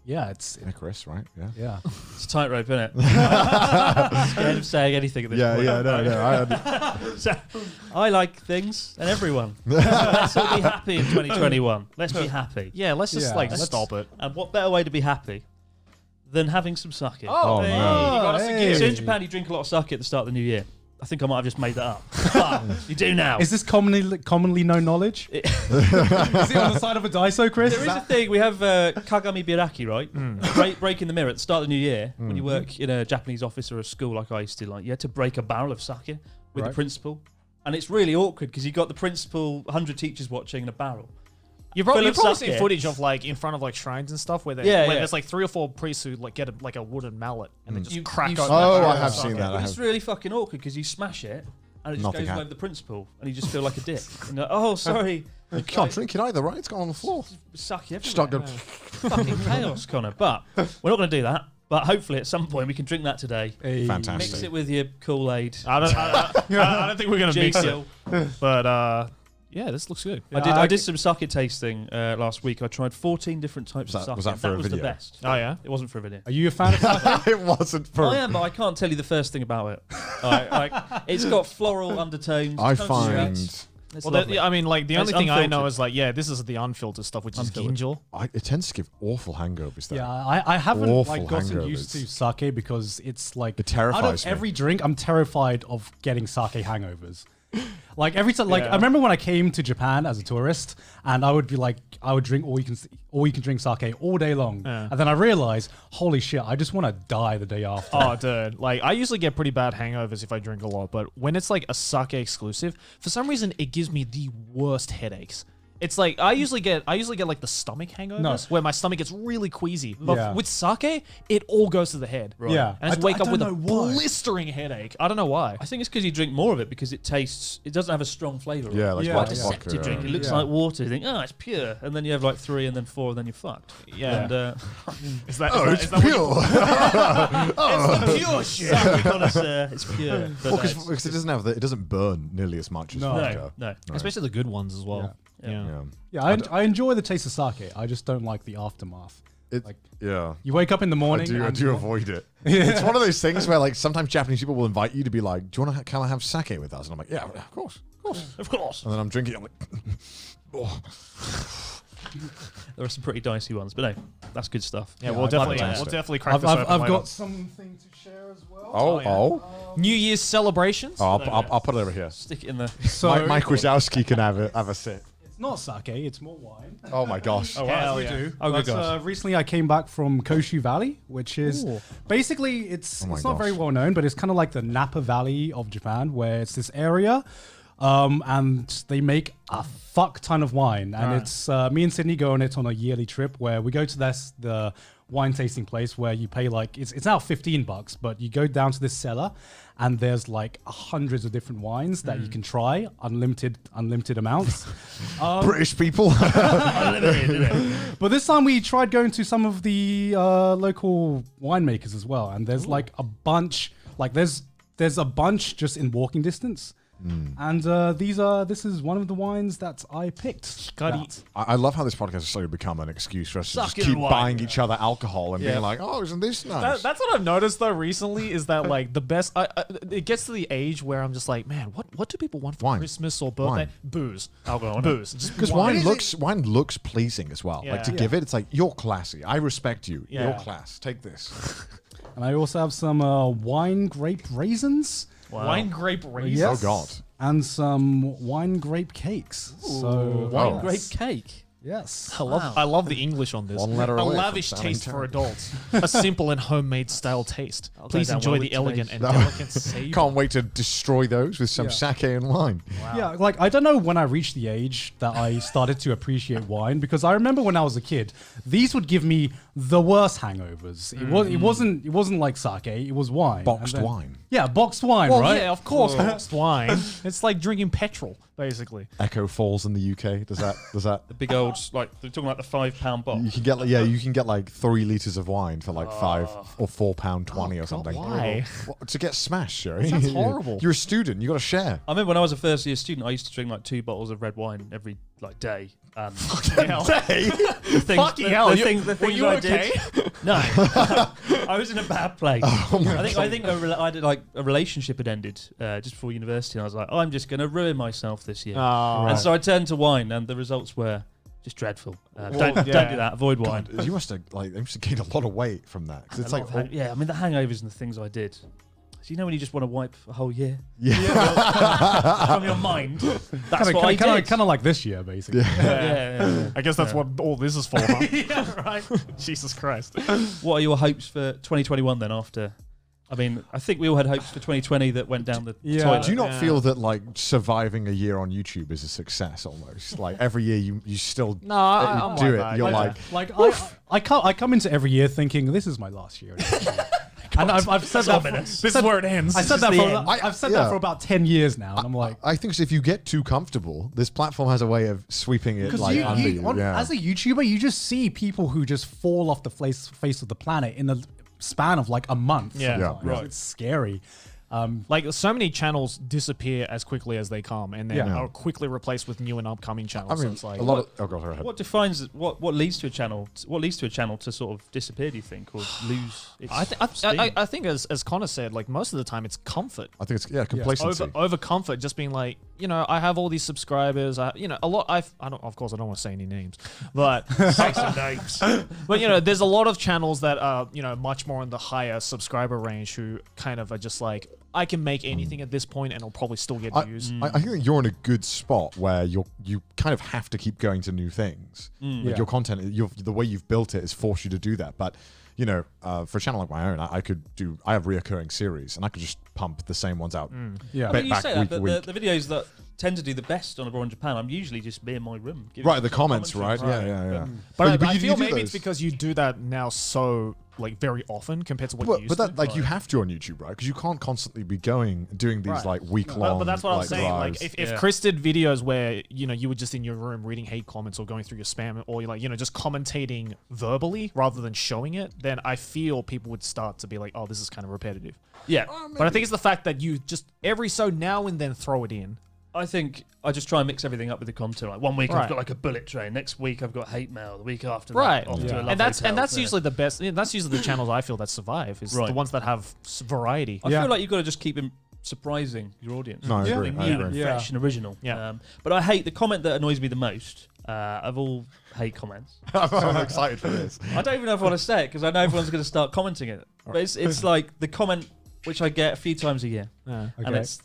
Yeah, it's Chris, right? yeah. It's a tightrope, isn't it? Scared of saying anything at this point. No. I like things, and everyone. Let's all be happy in 2021. Let's be happy. Yeah, let's just stop it. And what better way to be happy than having some sake? Oh, Hey. no. You got us a gift. So in Hey. Japan, you drink a lot of sake at the start of the new year. I think I might have just made that up. But you do now. Is this commonly known knowledge? Is it on the side of a Daiso, Chris? There is a thing. We have Kagami Biraki, right? Breaking the mirror at the start of the new year. When you work in a Japanese office or a school like I used to, like you had to break a barrel of sake with the principal. And it's really awkward because you got the principal, 100 teachers watching, and a barrel. You've probably Full of seen sake. footage of like in front of like shrines and stuff where Yeah, there's like 3 or 4 priests who like get a wooden mallet and they just crack you open. smash that Oh, barrel I of have sake. seen that. I It's have. really fucking awkward because you smash it and it just Nothing goes happened. over the principal and you just feel like a dick. And you're like, oh, sorry. You can't drink it either, right? It's gone on the floor. Sake everywhere. Start going. Fucking chaos, Connor. But we're not going to do that. But hopefully at some point we can drink that today. Fantastic. Mix it with your Kool-Aid. I don't think we're gonna mix it, G-Seal. but yeah, this looks good. I did some sake tasting last week. I tried 14 different types of sake. Was that for a was the video? best. Oh yeah. It wasn't for a video. Are you a fan of sake? It wasn't for. I am, but I can't tell you the first thing about it. Like, it's got floral undertones. I it's kind of sweet. find. It's Well, lovely. I mean, like the And only it's thing I know unfiltered. is like, this is the unfiltered stuff, which Unfiltered. is ginjo. It tends to give awful hangovers. Though. Yeah, I haven't Awful like gotten hangovers. used to sake because it's like It terrifies out of me. every drink, I'm terrified of getting sake hangovers. Like every time, like I remember when I came to Japan as a tourist, and I would be like, I would drink all you can drink sake all day long, and then I realized, holy shit, I just want to die the day after. Oh, dude. Like, I usually get pretty bad hangovers if I drink a lot, but when it's like a sake exclusive, for some reason, it gives me the worst headaches. It's like I usually get like the stomach hangovers where my stomach gets really queasy. But Yeah. with sake, it all goes to the head. Right. Yeah, And I just I wake up don't with a know why. blistering headache. I don't know why. I think it's because you drink more of it because it doesn't have a strong flavour. Yeah, like Yeah, Quite vodka. deceptive drink. It looks Yeah. like water. You think, oh, it's pure. And then you have like 3 and then 4 and then you're fucked. Yeah. And, Is that, Oh, it's pure. pure shit. It's pure. But Because it doesn't have it doesn't burn nearly as much as No. vodka. no. especially the good ones as well. Yeah. Yeah. Yeah, I enjoy the taste of sake. I just don't like the aftermath. Yeah. You wake up in the morning. I do avoid it. It's one of those things where like sometimes Japanese people will invite you to be like, "Do you want to can I have sake with us?" And I'm like, "Yeah, of course, Of course. And then I'm drinking. I'm like, oh. There are some pretty dicey ones, but no, that's good stuff. Yeah, Yeah, we'll I'd definitely like that. we'll definitely crack I've, this open I've later. got something to share as well. Oh. New Year's celebrations. I'll put it over here. Stick it in the. So Mike Wazowski can have a sip. it's not sake, it's more wine. Oh my gosh. Oh, Hell wow. yeah. do. Oh, good But, gosh. recently, I came back from Koshu Valley, which is basically Oh it's my not very gosh. well known, but it's kind of like the Napa Valley of Japan, where it's this area, and they make a fuck ton of wine. And it's me and Sydney go on it on a yearly trip where we go to the wine tasting place where you pay like it's now $15, but you go down to this cellar and there's like hundreds of different wines that you can try, unlimited amounts. British people. But this time we tried going to some of the local winemakers as well, and there's like a bunch, like there's a bunch just in walking distance. And this is one of the wines that I picked. that- I love how this podcast has slowly become an excuse for us to just Sucking keep wine. buying each other alcohol and being like, "Oh, isn't this nice?" That's what I've noticed though recently is that like the best. It gets to the age where I'm just like, man, what do people want for Wine. Christmas or birthday? Wine. Booze, alcohol, booze. Just Because wine looks pleasing as well. Like to Yeah. give it, it's like you're classy. I respect you. Yeah. You're class. Take this. And I also have some wine grape raisins. wine grape raisins. Yes. Oh God. And some wine grape cakes. So Wine Oh. grape cake. Yes. I love the English on this. One letter A away from lavish sounding taste for terrible. adults. A simple and homemade style taste. I'll go Please down enjoy well the with elegant and No. delicate savor. Can't wait to destroy those with some Yeah. sake and wine. Yeah, like I don't know when I reached the age that I started to appreciate wine, because I remember when I was a kid, these would give me the worst hangovers. It wasn't like sake, it was wine. Boxed And then- wine. Yeah, boxed wine, Well, right? yeah, of course, boxed wine. It's like drinking petrol, basically. Echo Falls in the UK. Does that? The big old, like, they're talking about the £5 box. You can get you can get like 3 liters of wine for like £5 or £4.20 or something. why? What, to get smashed, Jerry? Sounds horrible. You're a student. You got to share. I remember when I was a first year student, I used to drink like 2 bottles of red wine every like day. Fucking hell. The things, Fucking hell. The Were things you I okay? did. No, I was in a bad place. I think I did like a relationship had ended just before university, and I was like, I'm just going to ruin myself this year. Oh, And so I turned to wine, and the results were just dreadful. Don't do that. Avoid wine. God, you must have gained a lot of weight from that because it's A like lot of yeah, I mean the hangovers and the things I did. So you know when you just want to wipe a whole year from your mind. That's what I did. Kind of like this year, basically. Yeah. I guess that's what all this is for, huh? Yeah, right. Jesus Christ. What are your hopes for 2021 then? After, I mean, I think we all had hopes for 2020 that went down the toilet. Do you not feel that like surviving a year on YouTube is a success almost? Like every year you still No, I'm do like it. that. You're Yeah. like I come into every year thinking this is my last year. And I've said that. This is where it ends. I said that I've said that yeah. for about 10 years now, and I'm like, I think if you get too comfortable, this platform has a way of sweeping it because like under you. as a YouTuber, you just see people who just fall off the face of the planet in the span of like a month. Yeah. sometimes. Right. It's scary. Like so many channels disappear as quickly as they come, and then Yeah. are quickly replaced with new and upcoming channels. I mean, so it's like a lot of. Oh god, go ahead. What defines what leads to a channel? What leads to a channel to sort of disappear? Do you think, or lose its steam? I think as Connor said, like most of the time it's comfort. I think it's complacency. Over comfort, just being like, you know, I have all these subscribers. Of course, I don't want to say any names, but say some names. But you know, there's a lot of channels that are, you know, much more in the higher subscriber range who kind of are just like, I can make anything at this point and it'll probably still get views. I think that you're in a good spot where you kind of have to keep going to new things. Like Yeah. your content, the way you've built it has forced you to do that. But you know, for a channel like my own, I have reoccurring series and I could just pump the same ones out. Yeah. I mean, you back say week that, to but week. the videos that tend to do the best on Abroad in Japan, I'm usually just me in my room. giving Right, the comments, right? commentary. Yeah. But I you feel do maybe it's those. because you do that now so like very often compared to what you But used that to. like you have to on YouTube, right? Because you can't constantly be doing these Right. like week long. But that's what I'm like, saying. Like, drives. if Chris did videos where you know you were just in your room reading hate comments or going through your spam, or you're like, you know, just commentating verbally rather than showing it, then I feel people would start to be like, oh, this is kind of repetitive. Yeah, But I think it's the fact that you just every so now and then throw it in. I think I just try and mix everything up with the content. Like 1 week Right. I've got like a bullet train. Next week I've got hate mail. The week after Right, that, off to a lovely and that's hotel. Yeah. usually the best. That's usually the channels I feel that survive is Right. the ones that have variety. I Yeah. feel like you've got to just keep surprising your audience. No, I agree, Something I new agree. and Yeah. fresh and original. Yeah. But I hate the comment that annoys me the most of all hate comments. I'm excited for this. I don't even know if I want to say it because I know everyone's going to start commenting it. But it's like the comment which I get a few times a year, and Okay. it's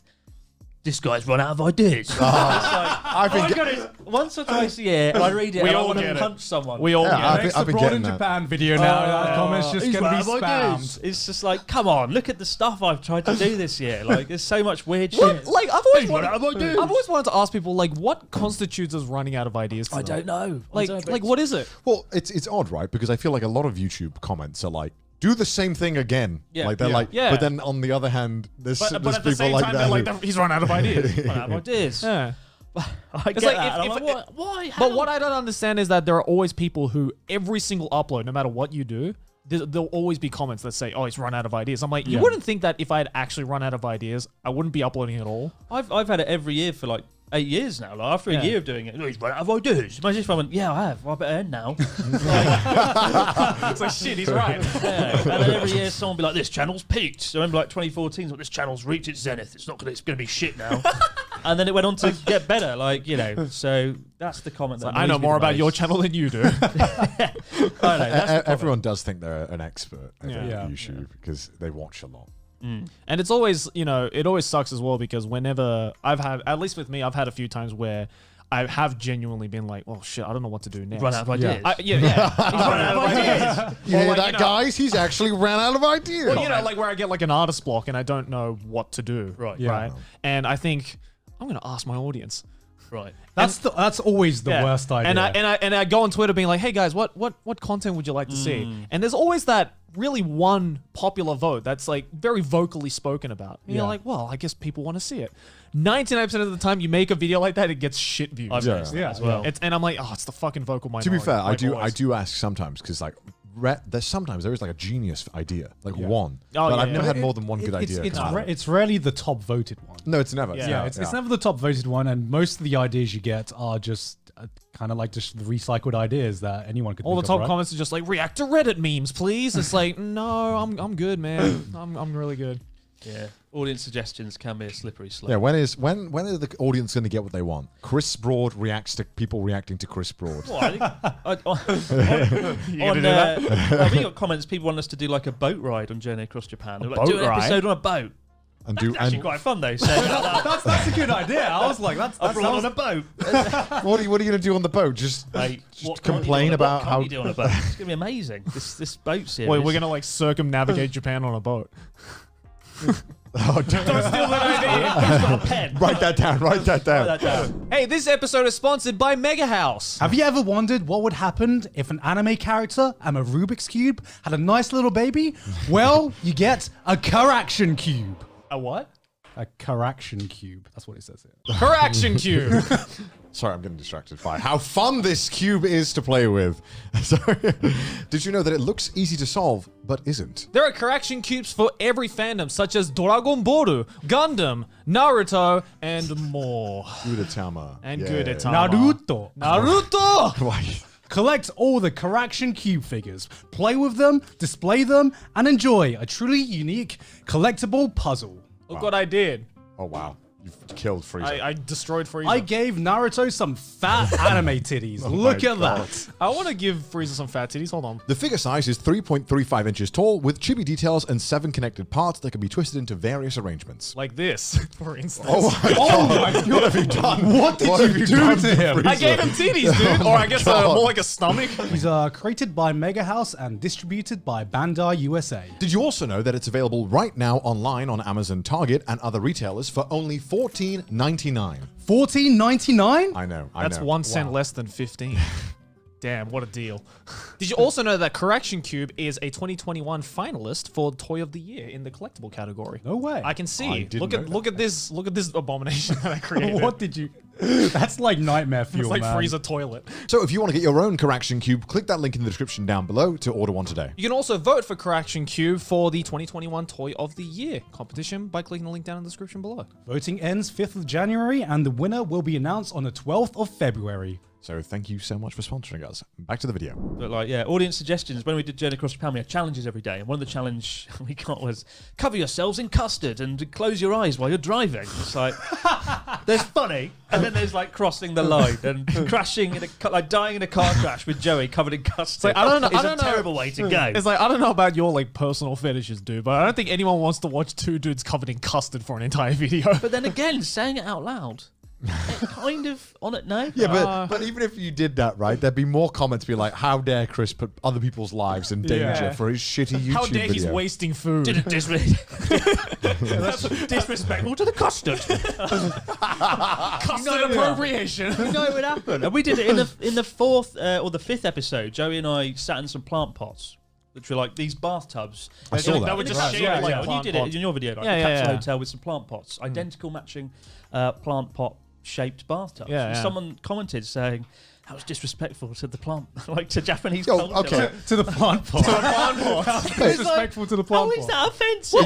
this guy's run out of ideas. It's like, I've been I got it once or twice a year, and I read it We and I all want to get it. punch someone. We all Yeah, get I've it. been- I've been Abroad in getting that. Japan video now. That comment's just He's gonna be run out of ideas. spammed. It's just like, come on, look at the stuff I've tried to do this year. Like, there's so much weird shit. Like I've always What have I wanted, done? I've always wanted to ask people like what constitutes as running out of ideas. For I them? don't know. Like what is it? Well, it's odd, right? Because I feel like a lot of YouTube comments are like, do the same thing again. Yeah. Like they're Yeah. like, Yeah. but then on the other hand, there's But there's at the people same like time, that. they're who- like he's run out of ideas. Run out of ideas. Yeah. I get like that. if- and I'm if- like, why? But How? what I don't understand is that there are always people who every single upload, no matter what you do, there'll always be comments that say, "Oh, he's run out of ideas." I'm like, you wouldn't think that if I had actually run out of ideas, I wouldn't be uploading at all. I've had it every year for like 8 years now. Like after a Yeah. year of doing it, he's run out of ideas. Imagine if I went, yeah, I have. Well, I better end now. It's like shit. He's right. Yeah. And then every year someone will be like, this channel's peaked. So I remember like 2014, like, this channel's reached its zenith. It's going to be shit now. And then it went on to get better, like, you know. So that's the comment that I know annoys me more the about your most. channel than you do. I know, that's the comment. Everyone does think they're an expert at Yeah. YouTube because they watch a lot. And it's always, you know, it always sucks as well because whenever I've had, at least with me, I've had a few times where I have genuinely been like, oh shit, I don't know what to do next. Run out of ideas. Yeah. He's run out of ideas. You Or hear like, that, guys? He's actually ran out of ideas. Well, like where I get like an artist block and I don't know what to do. Right. Yeah. Right. And I think I'm gonna ask my audience. Right. That's always the worst idea. And I go on Twitter being like, hey guys, what content would you like to see? And there's always that really one popular vote that's like very vocally spoken about. And you're like, well, I guess people want to see it. 99% of the time you make a video like that, it gets shit views. I've noticed that as well. And I'm like, oh, it's the fucking vocal minority. To be fair, like I always. do ask sometimes because like there is like a genius idea, like one. Oh, but yeah, I've yeah. never had more than one good idea. come out of it. It's rarely the top voted one. No, it's never. Yeah. It's never the top voted one, and most of the ideas you get are just kind of like just the recycled ideas that anyone could. All the think top of, right? comments are just like, react to Reddit memes, please. It's like, no, I'm good, man. I'm really good. Yeah. Audience suggestions can be a slippery slope. Yeah, when are the audience going to get what they want? Chris Broad reacts to people reacting to Chris Broad. Well, we got comments. People want us to do like a boat ride on Journey Across Japan. They're like, boat do an ride? episode on a boat. And do Actually, quite fun though. Saying it out loud. That's a good idea. I was like, that's Abroad on a boat. what are you going to do on the boat? Just Mate, complain about how you do on a boat. It's gonna be amazing. This boat series. Wait, we're gonna like circumnavigate Japan on a boat. don't steal that idea. He's got a pen. write that down. Write that down. Write that down. Hey, this episode is sponsored by Mega House. Have you ever wondered what would happen if an anime character and a Rubik's Cube had a nice little baby? Well, you get a Caraction Cube. A what? A Caraction Cube. That's what it says here. Caraction Cube. Sorry, I'm getting distracted by how fun this cube is to play with. Sorry. Did you know that it looks easy to solve, but isn't? There are Caraction Cubes for every fandom, such as Dragon Ball, Gundam, Naruto, and more. Gudetama. And Yeah. Gudetama. Naruto. Naruto! Why? Collect all the Caraction Cube figures, play with them, display them, and enjoy a truly unique collectible puzzle. Look what I did. Oh, wow. You've killed Frieza. I destroyed Frieza. I gave Naruto some fat anime titties. Look my at God. that. I want to give Frieza some fat titties. Hold on. The figure size is 3.35 inches tall with chibi details and 7 connected parts that can be twisted into various arrangements. Like this, for instance. Oh my God. What have you done? What did you do done to him? Frieza? I gave him titties, dude. Or I guess God. more like a stomach. He's created by Mega House and distributed by Bandai USA. Did you also know that it's available right now online on Amazon, Target, and other retailers for only $14.99? $14.99? I know. That's 1 cent less than 15. Damn, what a deal. Did you also know that Correction Cube is a 2021 finalist for Toy of the Year in the collectible category? No way. I can see. I didn't know Look at this abomination that I created. What did you? That's like nightmare fuel, It's like man. Frieza toilet. So if you want to get your own Caraction Cube, click that link in the description down below to order one today. You can also vote for Correction Cube for the 2021 Toy of the Year competition by clicking the link down in the description below. Voting ends 5th of January, and the winner will be announced on the 12th of February. So thank you so much for sponsoring us. Back to the video. But like, yeah, audience suggestions. When we did Journey Across Japan, we had challenges every day. And one of the challenge we got was cover yourselves in custard and close your eyes while you're driving. It's like, there's funny. And then there's like crossing the line and crashing, like dying in a car crash with Joey covered in custard. like, I don't know- It's I a don't know. terrible way to go. It's like, I don't know about your like personal fetishes, dude, but I don't think anyone wants to watch two dudes covered in custard for an entire video. But then again, saying it out loud, it kind of on it now. Yeah, but even if you did that, right, there'd be more comments be like, how dare Chris put other people's lives in danger Yeah. for his shitty YouTube How dare video. he's wasting food? Didn't that's disrespectful to the custard. Custard appropriation. You know it would happen. And we did it in the fourth or the fifth episode. Joey and I sat in some plant pots, which were like these bathtubs. I saw that. That were In the just capsule shaped hotel. like You plant did it pots. in your video, like Yeah, the yeah, capsule yeah. hotel with some plant pots, identical matching plant pot shaped bathtubs. Yeah, And yeah. someone commented saying that was disrespectful to the plant, like to Japanese Yo, culture. okay. To the plant pot. Disrespectful to the plant How is pot. that offensive?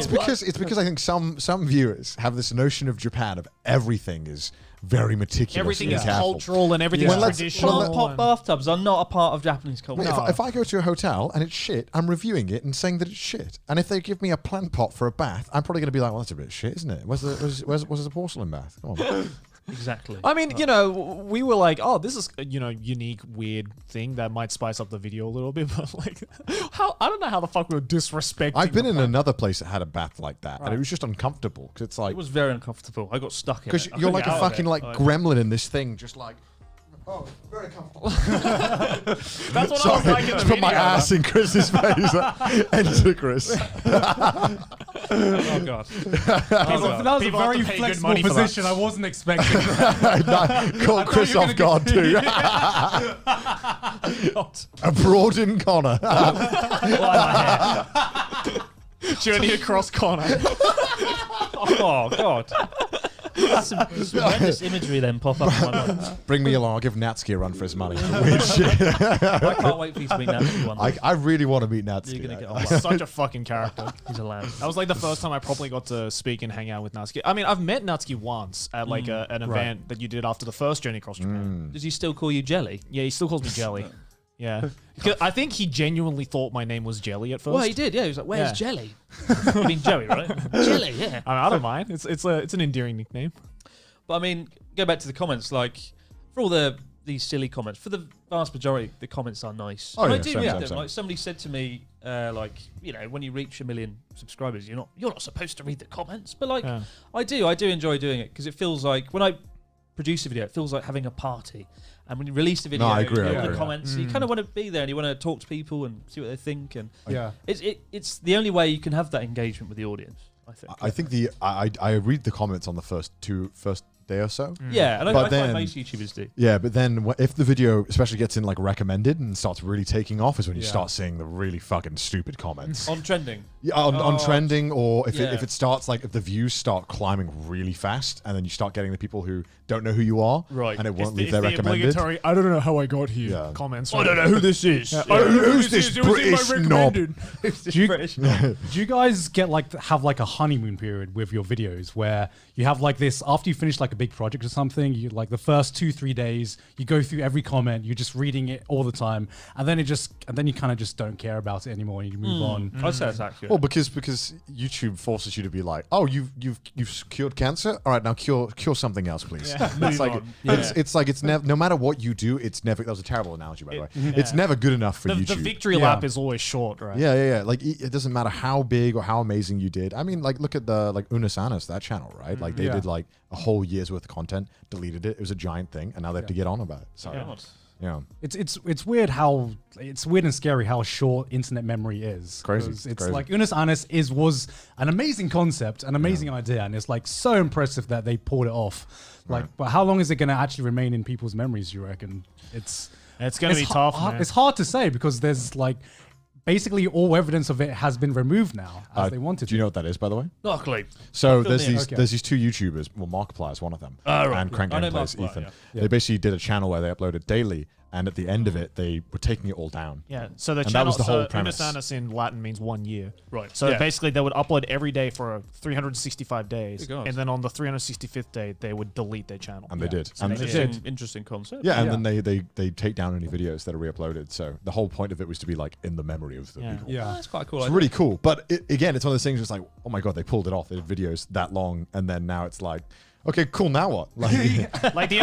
It's because I think some viewers have this notion of Japan of everything is very meticulous. Everything and is careful. cultural and everything Well, is let's- traditional. Plant pot and- bathtubs are not a part of Japanese culture. Well, if I go to a hotel and it's shit, I'm reviewing it and saying that it's shit. And if they give me a plant pot for a bath, I'm probably going to be like, well, that's a bit shit, isn't it? Where's the porcelain bath? Come on. Exactly. I mean, you know, we were like, oh, this is a, you know, unique, weird thing that might spice up the video a little bit, but like, I don't know how the fuck we were disrespecting. I've been the in plant. another place that had a bath like that, and it was just uncomfortable because it's like It was very uncomfortable. I got stuck in it. because I you're couldn't like get a out of fucking it. like gremlin in this thing, just like Oh, very comfortable. That's what I was Sorry, like in the just put my video. ass in Chris's face. Enter Chris. Oh god. That was a People have very to pay good flexible money for that. position. I wasn't expecting that. Caught Chris off guard too. A broadened Connor. Journey across Connor. Oh god. Some horrendous imagery then pop up in my mind. Bring me along. I'll give Natsuki a run for his money. Weird shit. I can't wait for you to meet Natsuki one day. I really want to meet Natsuki. You're gonna get on He's well. such a fucking character. He's a lamb. That was like the first time I probably got to speak and hang out with Natsuki. I mean, I've met Natsuki once at like an event that you did after the first Journey Across Japan. Does he still call you Jelly? Yeah, he still calls me Jelly. Yeah. I think he genuinely thought my name was Jelly at first. Well, he did. Yeah, he was like, "Where's Yeah. Jelly?" I mean, Joey, right? Jelly. Yeah. I don't mind. It's an endearing nickname. But I mean, go back to the comments. Like, for all these silly comments, for the vast majority, the comments are nice. Oh, and I yeah, do same, read same, them. same. Like somebody said to me, like, you know, when you reach 1 million subscribers, you're not supposed to read the comments. But like, Yeah. I do enjoy doing it because it feels like when I produce a video, it feels like having a party. And when you release the video, I agree, you I look at agree. the comments, you kind of want to be there and you want to talk to people and see what they think. And Yeah. it's the only way you can have that engagement with the audience, I think. I think I read the comments on the first day or so. Yeah, and I But find then- most YouTubers do. Yeah, but then if the video especially gets in like recommended and starts really taking off is when you start seeing the really fucking stupid comments. On trending. Yeah, on trending, or if Yeah. it starts like if the views start climbing really fast, and then you start getting the people who don't know who you are, Right. and it It's won't the, leave their it's the recommended. obligatory, I don't know how I got here Yeah. comments. I don't know who this is. I don't know Who's who this is. It was in my British knob? recommended. Do you guys get have like a honeymoon period with your videos where you have like this after you finish like a big project or something, you like the first 2-3 days you go through every comment, you're just reading it all the time, and then you kind of just don't care about it anymore and you move on. I'd say that's accurate. Well, because YouTube forces you to be like, oh, you've cured cancer. All right, now cure something else, please. It's like it's never, no matter what you do, it's never. That was a terrible analogy, by the way. It's never good enough for The YouTube. victory lap is always short, right? Yeah. Like it doesn't matter how big or how amazing you did. I mean, like look at the Unasanas, that channel, right? Like they did like a whole year's worth of content, deleted it. It was a giant thing, and now they have to get on about it. So yeah. It's weird how it's weird and scary how short internet memory is. Crazy. 'Cause It's Crazy. like Unis Anis was an amazing concept, an amazing idea, and it's like so impressive that they pulled it off. Like, but how long is it going to actually remain in people's memories? You reckon? It's going to be tough. Man. It's hard to say because there's like basically all evidence of it has been removed now as they wanted. Do you know what that is, by the way? Not a clue. So Fill there's me in. these two YouTubers. Well, Markiplier is one of them, right. and Crank I know Gameplays, Markiplier, Ethan. yeah. They basically did a channel where they uploaded daily, and at the end of it, they were taking it all down. Yeah, so the And that channel, was the whole premise. Unis Annus in Latin means 1 year. Right. So Yeah. basically they would upload every day for 365 days, Good God. and then on the 365th day they would delete their channel. And they did. So And they they did. Interesting concept. Yeah, and then they take down any videos that are re-uploaded. So the whole point of it was to be like in the memory of the people. Yeah. Oh, that's quite cool. It's really cool. But again, it's one of those things. It's like, oh my god, they pulled it off. They did videos that long, and then now it's like, okay, cool. Now what? Like, Like the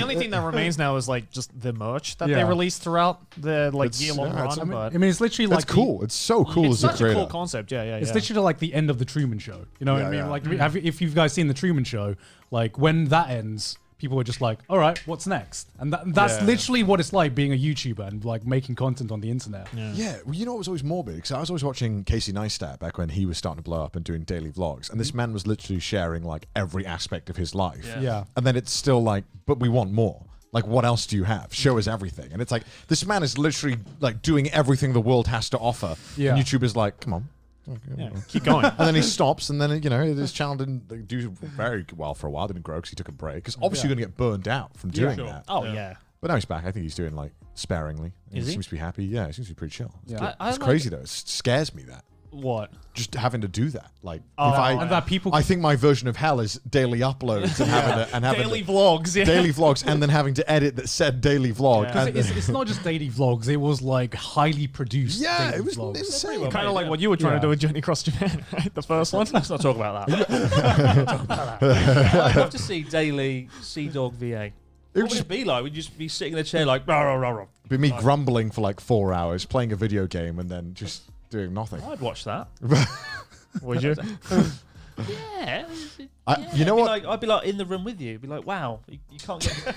only thing that remains now is like just the merch that they Yeah. release throughout the like It's- year-long yeah, it's- run. I but mean, it's literally that's like cool. It's so cool it's as a such a creator. cool concept. Yeah. It's literally like the end of the Truman Show. You know what I Yeah, mean? yeah. Like, if you've guys seen the Truman Show, like when that ends, people are just like, all right, what's next? And that's literally what it's like being a YouTuber and like making content on the internet. Yeah, well, you know what was always morbid? Because I was always watching Casey Neistat back when he was starting to blow up and doing daily vlogs. And this man was literally sharing like every aspect of his life. Yeah. And then it's still like, but we want more. Like, what else do you have? Show us everything. And it's like, this man is literally like doing everything the world has to offer. Yeah. And YouTube is like, come on. Keep going. And then he stops, and then, you know, his channel didn't do very well for a while. Didn't grow because he took a break. Because obviously you're going to get burned out from doing that. Oh yeah. But now he's back. I think he's doing like sparingly. Is he? Seems to be happy. Yeah, he seems to be pretty chill. It's, Yeah. good. I It's like- crazy though. It scares me that. What? Just having to do that. Like, Oh, if And that people I think my version of hell is daily uploads and having Daily to, vlogs. Yeah. daily vlogs, and then having to edit that said daily vlog. Yeah. And- it's not just daily vlogs. It was like highly produced. yeah, daily it was vlogs. insane. Kind of like what you were trying to do with Journey Across Japan, right? The first one. Let's not talk about that. I'd love to see daily CDawgVA. What would it be like? Would you just be sitting in a chair like, rah, rah, rah, rah? Be me grumbling for like 4 hours, playing a video game, and then just doing nothing. I'd watch that. Would you? Yeah. You know what? Like, I'd be like in the room with you. Be like, wow, you can't get.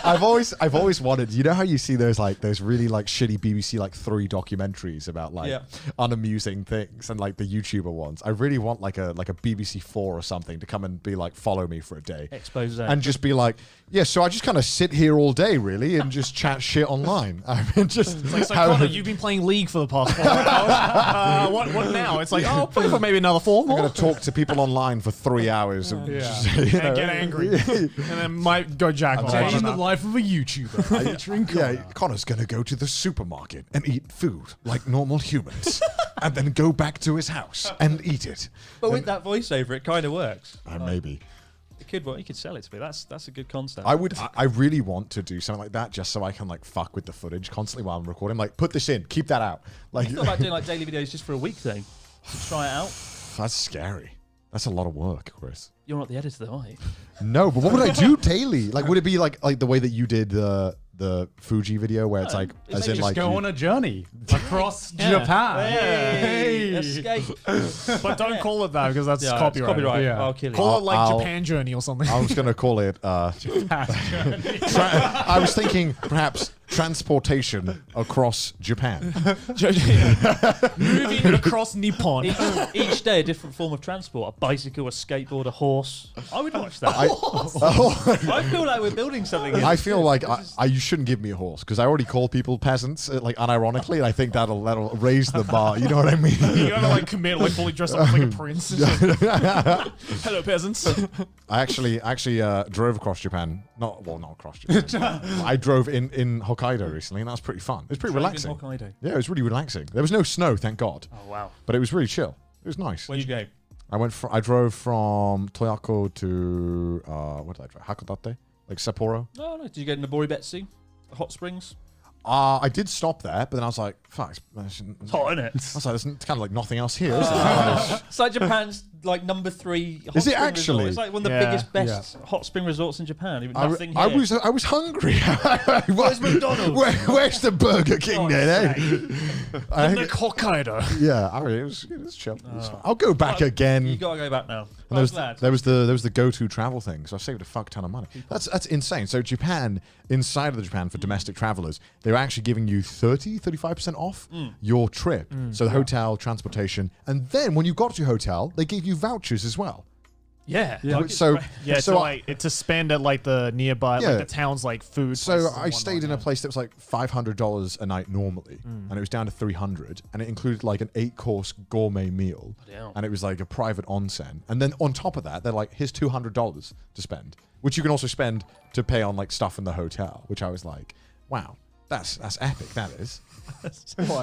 I've always wanted. You know how you see those really like shitty BBC like 3 documentaries about like unamusing things and like the YouTuber ones. I really want like a BBC 4 or something to come and be like, follow me for a day, Expose and just be like, yeah. So I just kind of sit here all day really and just chat shit online. I mean, just It's like, so Connor, you've been playing League for the past 4 hours. What now? It's like, oh, I'll play for maybe another 4 I'm more. gonna talk to people online for 3 hours and, just, And get angry. And then might go jack off. Day in the life of a YouTuber. Featuring Connor. Yeah, Connor's gonna go to the supermarket and eat food like normal humans, and then go back to his house and eat it. But with that voiceover, it kind of works. Maybe. It could work. You could sell it to me. That's a good concept. I really want to do something like that just so I can like fuck with the footage constantly while I'm recording. Like, put this in, keep that out. Like, I thought about doing like daily videos just for a week thing. Try it out. that's scary. That's a lot of work, Chris. You're not the editor, though, are you? No, but what would I do daily? Like, would it be like the way that you did the Fuji video where it's like, it's as like in just like, Go you- on a journey across Japan. Hey, escape. But don't call it that because that's Yeah, it's copyright. copyright. Yeah. I'll kill you. Call it like I'll- Japan Journey or something. I was gonna call it. I was thinking perhaps transportation across Japan. Moving across Nippon. Each day, a different form of transport: a bicycle, a skateboard, a horse. I would watch that. I feel like we're building something. Here. I feel like you shouldn't give me a horse because I already call people peasants, like unironically, and I think that'll raise the bar. You know what I mean? You gotta like commit, like fully dressed up like a prince. Hello, peasants. I actually drove across Japan. Not across Japan. I drove in Hokkaido recently, and that was pretty fun. It was pretty relaxing. In Hokkaido. Yeah, it was really relaxing. There was no snow, thank God, Oh wow. but it was really chill. It was nice. Where'd you go? I drove from Toyako to what did I drive? Hakodate, like Sapporo. No. Did you get in the Boribetsu? The hot springs? I did stop there, but then I was like, fuck. It's hot, isn't it? I was like, there's kind of like nothing else here, is there? It's like Japan's like number 3 hot Is it spring actually? resort. It's like one of the Yeah, biggest, best hot spring resorts in Japan. Even nothing here. I was hungry. Where's McDonald's? Where's the Burger King Oh, then? I Nick Hokkaido. yeah, it was chill. It was fine. I'll go back again. You gotta go back now. And I'm glad. there was the go-to travel thing, so I saved a fuck ton of money. That's insane. So Japan, inside of the Japan for domestic travelers, they're actually giving you 35% off your trip. So the hotel, transportation, and then when you got to your hotel, they gave you vouchers as well. Yeah. So Yeah, so to like to spend at like the nearby, Yeah. like the town's like food. So places and I stayed in a whatnot, place that was like $500 a night normally, and it was down to $300, and it included like an 8-course gourmet meal, Damn. and it was like a private onsen, and then on top of that, they're like, here's $200 to spend, which you can also spend to pay on like stuff in the hotel, which I was like, wow, that's epic. That is.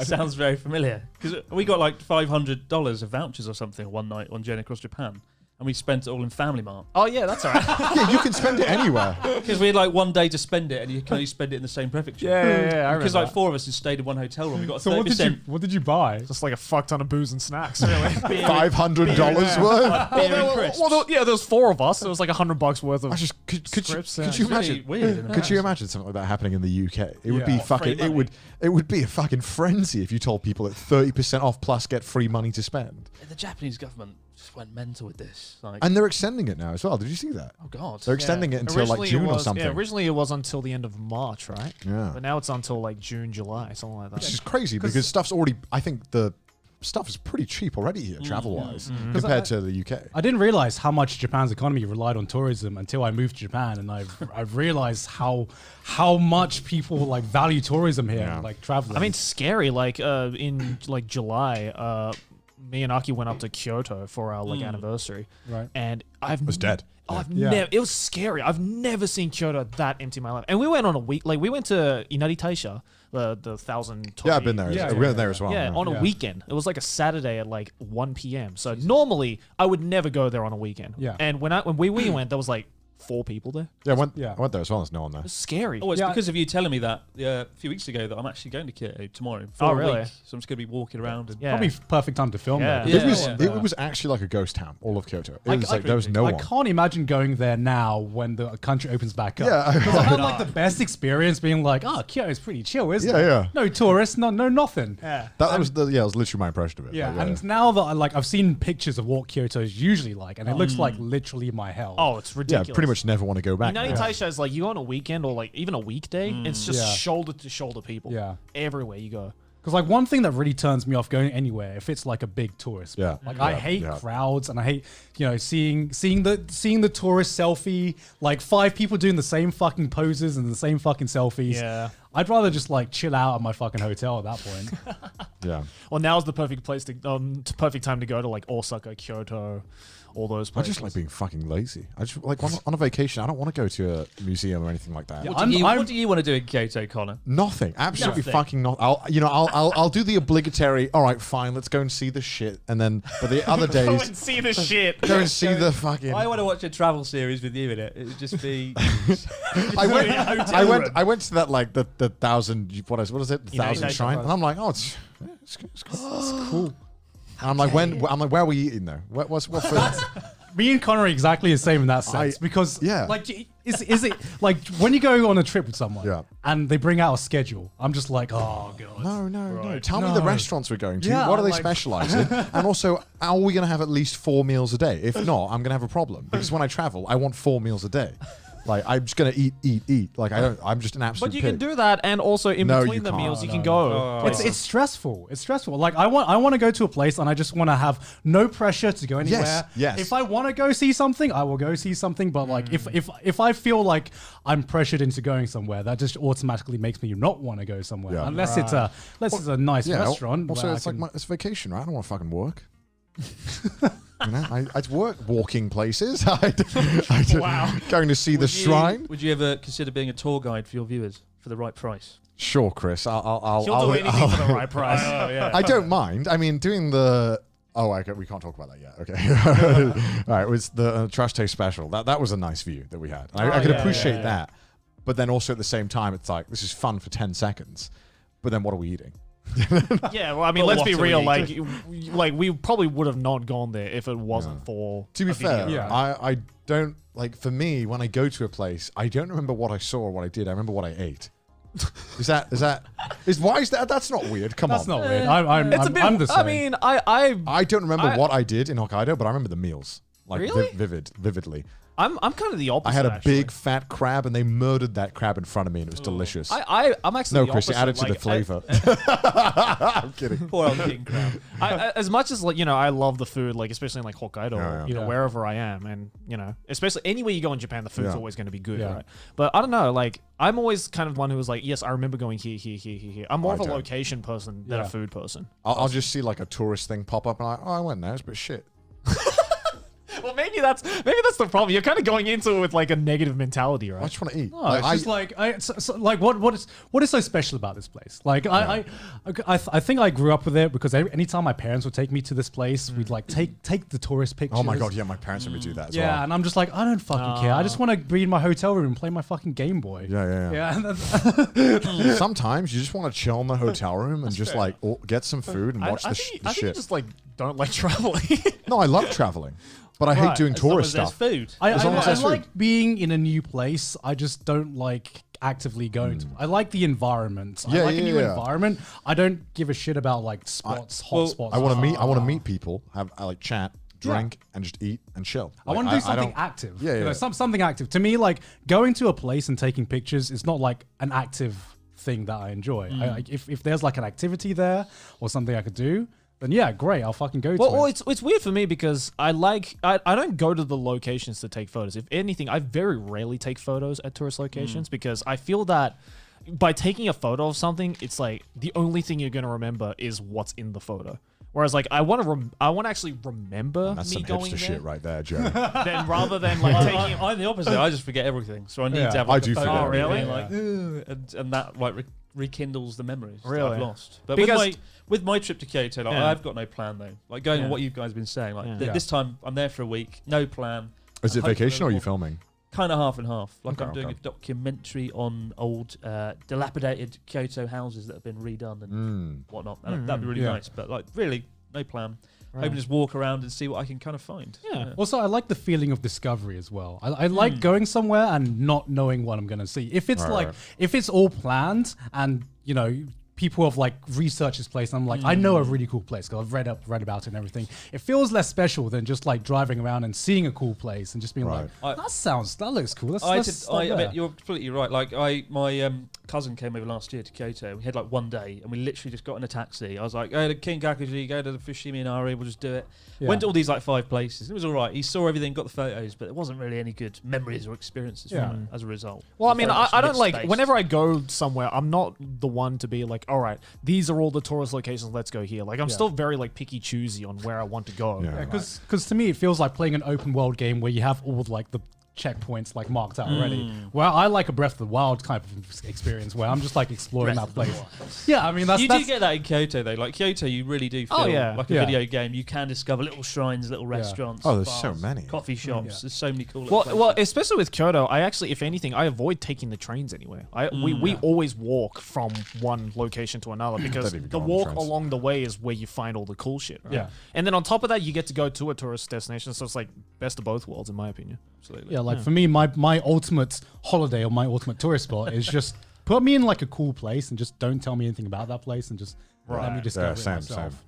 Sounds very familiar. Because we got like $500 of vouchers or something one night on Journey Across Japan. And we spent it all in Family Mart. Oh yeah, that's alright. Yeah, you can spend it anywhere. Because we had like one day to spend it and you can only spend it in the same prefecture. yeah. Because like 4 of us had stayed in one hotel room. We got a 30% what did you buy? Just like a fuck ton of booze and snacks, really. $500 worth. beer and crisps. There was 4 of us. It was like $100 worth of. I just could you, Scripts, could yeah. you It's really imagine? weird in Could you America. imagine something like that happening in the UK? It would Yeah. be fucking. Free money. It would be a fucking frenzy if you told people at 30% off plus get free money to spend. The Japanese government just went mental with this. Like, And they're extending it now as well. Did you see that? oh god. They're extending it until like Originally June it or was- something. Yeah, originally it was until the end of March, right? Yeah. But now it's until like June, July, something like that. Which is crazy because stuff's already. I think the stuff is pretty cheap already here, travel wise, compared to the UK. I didn't realize how much Japan's economy relied on tourism until I moved to Japan, and I've realized how much people like value tourism here, Yeah. like traveling. I mean, it's scary. Like in like July, me and Aki went up to Kyoto for our like anniversary, Right. and I've was dead. I've Yeah. never. It was scary. I've never seen Kyoto that empty in my life. And we went on a week. Like we went to Inari Taisha, the 1,000. Yeah, I've been there. Yeah, We went there as well. Yeah, on a Yeah. weekend. It was like a Saturday at like 1 p.m. So normally I would never go there on a weekend. Yeah. And when we went, there was like 4 people there. Yeah, I went there as well. There's no one there. It's scary. Oh, it's Yeah. because of you telling me that a few weeks ago that I'm actually going to Kyoto tomorrow. Oh, For a really? week. So I'm just going to be walking around. And Yeah. Probably perfect time to film Yeah. there. Yeah. It was actually like a ghost town, all of Kyoto. It I- was I like there was no I one. can't imagine going there now when the country opens back up. Yeah. Because I had like the best experience being like, Kyoto's pretty chill, isn't Yeah, it? yeah. No tourists, no nothing. Yeah. That was it was literally my impression of it. Yeah, Like, and now that I've seen pictures of what Kyoto is usually like, and it looks like literally my hell. Oh, it's yeah, ridiculous. pretty much never want to go back. United now. Taisha is like you go on a weekend or like even a weekday, it's just Yeah. shoulder to shoulder people. Yeah. Everywhere you go. Because like one thing that really turns me off going anywhere if it's like a big tourist. Yeah. Like I Yeah, hate yeah. crowds and I hate seeing the tourist selfie, like 5 people doing the same fucking poses and the same fucking selfies. Yeah. I'd rather just like chill out at my fucking hotel at that point. Yeah. Well, now's the perfect place to perfect time to go to like Osaka, Kyoto, all those I places. just like being fucking lazy. I just like on a vacation. I don't want to go to a museum or anything like that. Yeah, What do you want to do in Kyoto, Connor? Nothing. Absolutely Nothing. fucking not. I'll do the obligatory. All right, fine. Let's go and see the shit. And then, but the other go days, and see the shit. go and see the fucking. I want to watch a travel series with you in it. It would just be. I went to that like the 1,000. What is it? The 1,000 United shrine. And I'm like, oh, it's cool. And I'm like, where are we eating though? What's food? Me and Connor are exactly the same in that sense because yeah. like is it like when you go on a trip with someone Yeah. and they bring out a schedule, I'm just like, oh god. No. Tell me the No. restaurants we're going to. Yeah, What do they like- specialize in? And also, are we going to have at least 4 meals a day? If not, I'm going to have a problem because when I travel, I want 4 meals a day. Like I'm just going to eat. Like I'm just an absolute. But you pig. can do that, and also in No, between you the can't. meals, you No, can no, go. It's stressful. It's stressful. Like I want to go to a place and I just want to have no pressure to go anywhere. yes. If I want to go see something, I will go see something. But like if I feel like I'm pressured into going somewhere, that just automatically makes me not want to go somewhere. Yeah. Unless it's a nice Yeah. restaurant. Also, where it's I like can- it's vacation, right? I don't want to fucking work. I work walking places. Wow. Going to see the shrine. Would you ever consider being a tour guide for your viewers for the right price? Sure, Chris. I'll He'll do anything for the right price. I don't mind. I mean, doing the. Oh, okay. We can't talk about that yet. Okay. All right. It was the Trash Taste special. That was a nice view that we had. I could appreciate that. But then also at the same time, it's like, this is fun for 10 seconds. But then what are we eating? Yeah, well, I mean, But let's be what are real. we Like we probably would have not gone there if it wasn't for. To be a video. fair, Yeah. I don't, like, for me, when I go to a place, I don't remember what I saw or what I did. I remember what I ate. Why is that? That's not weird. Come That's on. not weird. I'm the same. I mean, I don't remember what I did in Hokkaido, but I remember the meals. Like, Really? vividly. I'm kind of the opposite. I had a actually. big fat crab, and they murdered that crab in front of me, and it was delicious. I'm actually No, the Chris, you opposite. added to the Like, flavor. I'm kidding. Poor old King Crab. as much as like I love the food, like especially in like Hokkaido, Yeah, or, yeah. wherever I am, and especially anywhere you go in Japan, the food's Yeah. always going to be good, Yeah. right? But I don't know, like I'm always kind of one who was like, yes, I remember going here. I'm more I of a don't. location person than a Yeah. food person. I'll just see like a tourist thing pop up, and I'm like, oh, I went there, it's a bit shit. Well, maybe that's the problem. You're kind of going into it with like a negative mentality, I right? just want to eat. No, it's just like what is so special about this place? Like I think I grew up with it because anytime my parents would take me to this place, we'd like take the tourist pictures. Oh my god, yeah, my parents made me do that as Yeah, well. and I'm just like, I don't fucking care. I just want to be in my hotel room and play my fucking Game Boy. Yeah. and that's- Sometimes you just want to chill in the hotel room and just like get some food and watch I the think you shit. just like don't like traveling. No, I love traveling, but I hate Right, doing As long tourist as there's stuff. food. As long as I there's food. like being in a new place. I just don't like actively going to. I like the environment. I Yeah, like a new yeah. environment. I don't give a shit about like spots, hot spots. I want to meet people, I like chat, drink, and just eat and chill. I Like, want to do I something don't- active. Yeah, You know, yeah. something active. To me, like going to a place and taking pictures is not like an active thing that I enjoy. If there's like an activity there or something I could do, then yeah, great. I'll fucking go to Well, it. it's weird for me because I don't go to the locations to take photos. If anything, I very rarely take photos at tourist locations because I feel that by taking a photo of something, it's like the only thing you're going to remember is what's in the photo. Whereas like I want to actually remember That's me some going hipster there, shit right there, Joe. then rather than like taking. I'm the opposite. I just forget everything, so I need Yeah. to have. I Like, do a photo forget of me everything. being like, "Ugh," and that like rekindles the memories that Really? I've lost. But Because- with my trip to Kyoto, like, Yeah. I've got no plan though. Like going on Yeah. what you guys have been saying, like Yeah. this time I'm there for a week, no plan. Is it Hopefully vacation or are you more- filming? kind of half and half. Like Okay, I'm doing okay. a documentary on old, dilapidated Kyoto houses that have been redone and whatnot. And that'd be really Yeah. nice. But like, really, no plan. Right. Hoping to just walk around and see what I can kind of find. Yeah. Also, I like the feeling of discovery as well. I like going somewhere and not knowing what I'm going to see. If it's if it's all planned and, you know, people have like researched this place and I'm like, I know a really cool place because I've read about it and everything. It feels less special than just like driving around and seeing a cool place and just being like, that looks cool. Let's stop I there. mean, you're completely right. Like my cousin came over last year to Kyoto. We had like one day and we literally just got in a taxi. I was like, go to Kinkakuji, go to the Fushimi Inari, we'll just do it. Yeah. Went to all these like 5 places. It was all right. He saw everything, got the photos, but it wasn't really any good memories or experiences from it as a result. Well, I It was mean, very much I don't mixed like based. whenever I go somewhere, I'm not the one to be like, all right, these are all the tourist locations. Let's go here. Like, I'm still very like picky choosy on where I want to go. Yeah. Because to me, it feels like playing an open world game where you have all like the checkpoints like marked out already. Well, I like a Breath of the Wild type of experience where I'm just like exploring that place. Yeah, I mean that's You do get that in Kyoto though. Like Kyoto, you really do feel like a video game. You can discover little shrines, little restaurants. Oh, there's so bars, many. coffee shops. There's so many cool. little Well, places. especially with Kyoto, I actually, if anything, I avoid taking the trains anywhere. We always walk from one location to another because Don't even the go on the walk trains. along the way is where you find all the cool shit. Right? Yeah. And then on top of that, you get to go to a tourist destination, so it's like best of both worlds, in my opinion. Absolutely. Yeah, like for me, my ultimate holiday or my ultimate tourist spot is just put me in like a cool place and just don't tell me anything about that place and just let me discover it myself.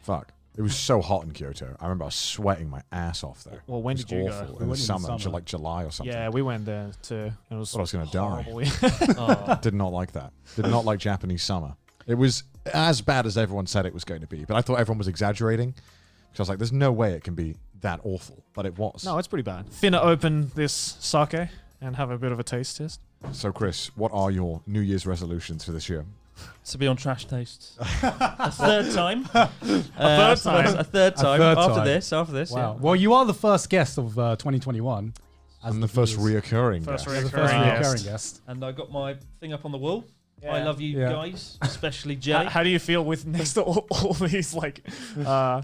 Fuck. It was so hot in Kyoto. I remember I was sweating my ass off there. Well, when It was did you go? awful. We In the went in the summer, summer. like July or something. Yeah, we went there too. It was Thought I was gonna die. horrible. Did not like that. Did not like Japanese summer. It was as bad as everyone said it was going to be, but I thought everyone was exaggerating. Because I was like, there's no way it can be that awful, but it was. No, it's pretty bad. Finna open this sake and have a bit of a taste test. So, Chris, what are your New Year's resolutions for this year? To be on Trash Tastes. A third time. third time. A third time. third After time. this. Wow. Well, you are the first guest of 2021. As And the first viewers. reoccurring First guest. The first Recurring recurring guest. guest. And I got my thing up on the wall. Yeah. I love you Yeah. guys, especially Jay. How do you feel with next to all these like a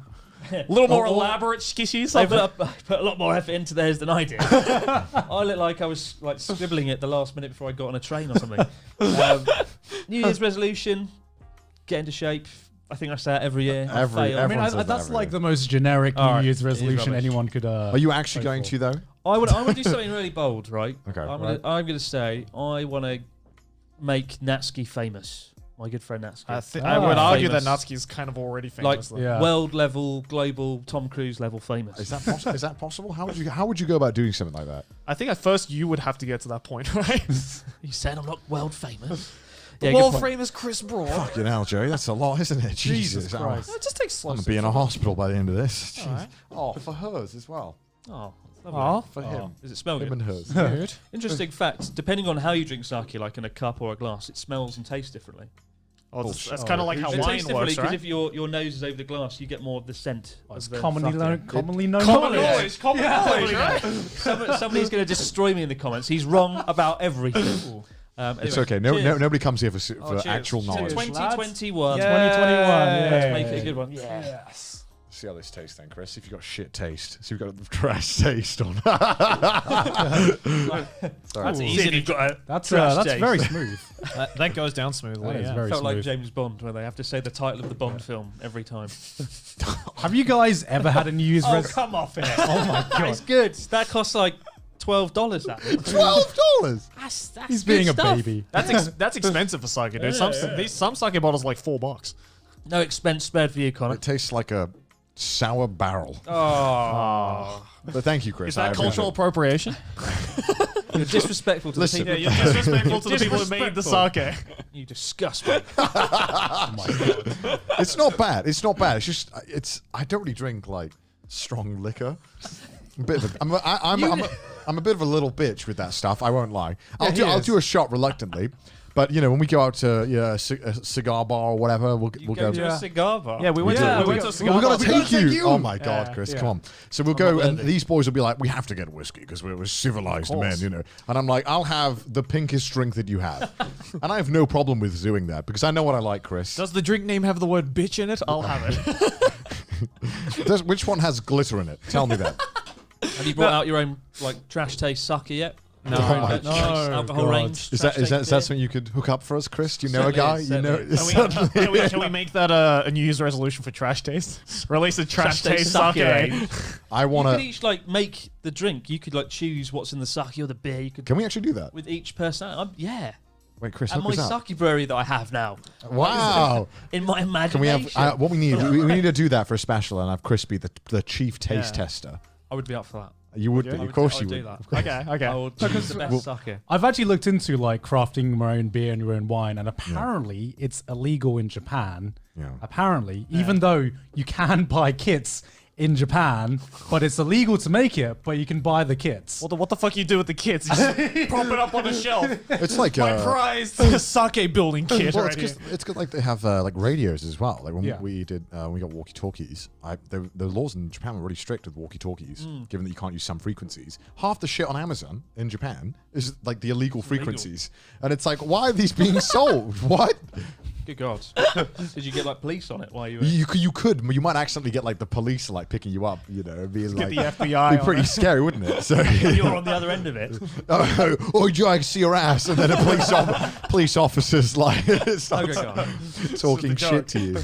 little more elaborate skishies? I put a lot more effort into theirs than I did. I looked like I was like scribbling at the last minute before I got on a train or something. New Year's resolution: get into shape. I think I say that every year. I fail. I mean, Everyone says that that's every like year. the most generic All New right, Year's it is resolution rubbish. anyone could. Are you actually go going for. to, though? I want to do something really bold, right? Okay. I'm going to say I want to make Natsuki famous. My good friend Natsuki. I would argue that Famous. Natsuki is kind of already Like famous. though. Yeah. world level, global, Tom Cruise level famous. Is that is that possible? How would you go about doing something like that? I think at first you would have to get to that point, right? You said I'm not world famous. Yeah, World good point. famous Chris Broad. Fucking hell, Joey, that's a lot, isn't it? Jesus Christ. It just takes slow. I'm gonna be in a hospital by the end of this. All right. Oh, for hers as well. Oh, that's lovely. Oh, For him. Does it smell Him good? and hers. good. Interesting fact: depending on how you drink sake, like in a cup or a glass, it smells and tastes differently. Oh, Bullshit. that's kind of like how It wine tastes differently works, because right? if your nose is over the glass, you get more of the scent. It's of the commonly sake. known. Commonly known. Common knowledge. knowledge, common knowledge, right? Somebody's going to destroy me in the comments. He's wrong about everything. It's Anyway, okay. cheers. nobody comes here for Oh, cheers. actual knowledge. 2021. 2021. Let's make it a Yay. good one. Yes. See how this tastes then, Chris. If you've got shit taste. So you've got trash taste on. That's easy. You've got it. That's Trash that's taste. very smooth. That goes down smoothly. That is yeah. very Felt like smooth. James Bond, where they have to say the title of the Bond film every time. Have you guys ever had a New Year's resolution? come off it. Oh my god. It's good. That costs like $12. That $12. that's He's good being a stuff. baby. That's expensive for sake, dude. Some sake bottles are like $4. No expense spared for you, Connor. It tastes like a sour barrel. Oh, But thank you, Chris. Is that I appreciate cultural it. appropriation? you're disrespectful to Listen. the people. You're disrespectful to the people who made the sake. You disgust me. It's not bad. It's not bad. It's just I don't really drink like strong liquor. A bit of I'm a bit of a little bitch with that stuff. I won't lie. I'll do a shot reluctantly, but you know when we go out to a cigar bar or whatever, we'll You go. to a cigar bar. Yeah, we went Yeah, to we a got- cigar We're bar. gonna take you. Oh my God, Yeah, Chris, yeah. come on. So we'll I'm go, not and worthy. these boys will be like, "We have to get whiskey because we're civilized men, you know." And I'm like, "I'll have the pinkest drink that you have," and I have no problem with doing that because I know what I like, Chris. Does the drink name have the word bitch in it? I'll have it. Which one has glitter in it? Tell me that. Have you brought out your own like trash taste sucker yet? No, Trash taste alcohol God. range. Is trash that taste something you could hook up for us, Chris? Do you know a Certainly guy? is, You know, certainly Can we make that a New Year's resolution for trash taste? Release a trash taste sake. I You want could to. each like make the drink. You could like choose what's in the sake or the beer. You could Can we actually do that? with each person. Yeah. Wait, Chris, And hook my us up. sake brewery that I have now. Wow. In my Can imagination. we have what we need? We need to do that for a special and have Chris be the chief taste tester. I would be up for that. You would be, I of course I you would would. do that. Of course. Okay. I will choose the best sake. I've actually looked into like crafting my own beer and your own wine, and apparently it's illegal in Japan. Yeah. Apparently, even though you can buy kits in Japan, but it's illegal to make it, but you can buy the kits. What the fuck you do with the kids? You just prop it up on a shelf. It's like My prized sake building kit well, right it's good. Like they have like radios as well. Like when Yeah. we did, we got walkie-talkies. The laws in Japan were really strict with walkie-talkies, given that you can't use some frequencies. Half the shit on Amazon in Japan is like the illegal frequencies, and it's like, why are these being sold? What? Good God. Did you get like police on it while you were... You could. You might accidentally get like the police like picking you up. You know, being like the FBI Be on pretty it. scary, wouldn't it? So You're on the other end of it. oh, Joe, I can see your ass, and then a police officers like start God. talking shit to you.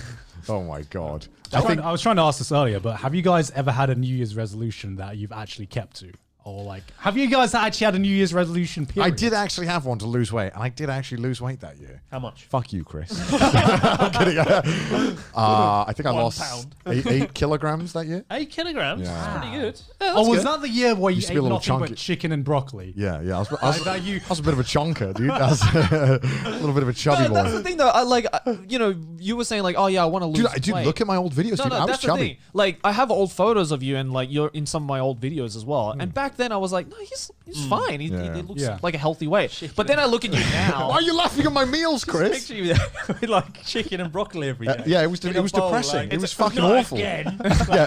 Oh my God. I was trying to ask this earlier, but have you guys ever had a New Year's resolution that you've actually kept to? Or like, have you guys actually had a New Year's resolution period? I did actually have one to lose weight, and I did actually lose weight that year. How much? Fuck you, Chris. I'm kidding. I think I 1 lost pound. 8 kilograms that year. 8 kilograms? Yeah. That's pretty good. Oh, was that the year where you Used to ate be a little nothing but chunky. chicken and broccoli? Yeah. I was bet you- a bit of a chonker, dude. I was a little bit of a chubby That's the boy. thing, though. You were saying like, oh yeah, I want to lose Dude, weight. look at my old videos, No, dude. I was that's the chubby. thing. Like, I have old photos of you, and like you're in some of my old videos as well. And back then, I was like, no, he's fine. He looks Yeah. like a healthy weight. But then I look at you now. Why are you laughing at my meals, Chris? Picture you there with like chicken and broccoli every day. Yeah, it was In a bowl, depressing. like, It was fucking not awful. Again. Yeah.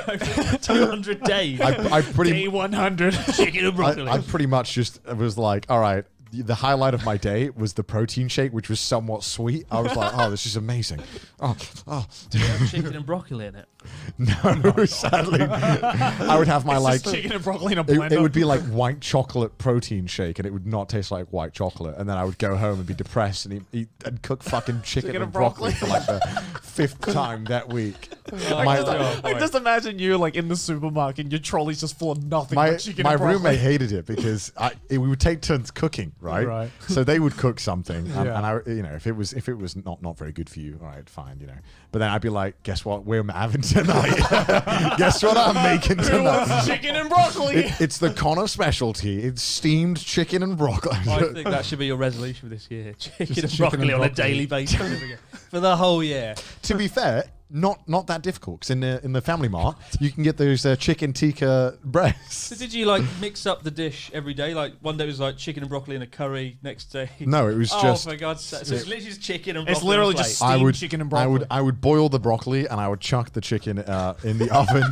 200 days. I pretty Day 100. chicken and broccoli. I pretty much just was like, all right, the highlight of my day was the protein shake, which was somewhat sweet. I was like, oh, this is amazing. Oh. Did it have chicken and broccoli in it? No, sadly. I would have my like, chicken and broccoli in a blender. it would be like white chocolate protein shake, and it would not taste like white chocolate. And then I would go home and be depressed and eat and cook fucking chicken and broccoli for like the 5th time that week. I just imagine you like in the supermarket, and your trolley's just full of nothing My but chicken my and broccoli. roommate hated it because we would take turns cooking, right? Right. So they would cook something, and, Yeah. and I, if it was not very good for you, all right, fine, But then I'd be like, guess what? We're having tonight. Guess what I'm making tonight? chicken and broccoli. It's the Connor specialty. It's steamed chicken and broccoli. I think that should be your resolution for this year. Chicken and chicken broccoli and on a broccoli. daily basis. For the whole year. To be fair, not that difficult because in the Family Mart you can get those chicken tikka breasts. So did you like mix up the dish every day? Like one day it was like chicken and broccoli and a curry. Next day, No, it was oh just. for God's sake! So it's literally just chicken and broccoli. It's literally on a just plate. steamed chicken and broccoli. I would boil the broccoli and I would chuck the chicken in the oven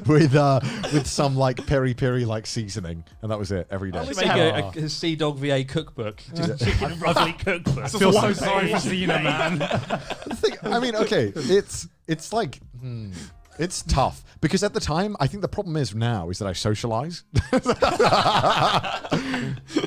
with some like peri peri like seasoning, and that was it every day. Should make a CDawgVA cookbook. Just chicken and broccoli cookbook. I feel so sorry for Zena, man. I mean, okay, it's like. It's tough because at the time, I think the problem is now is that I socialize.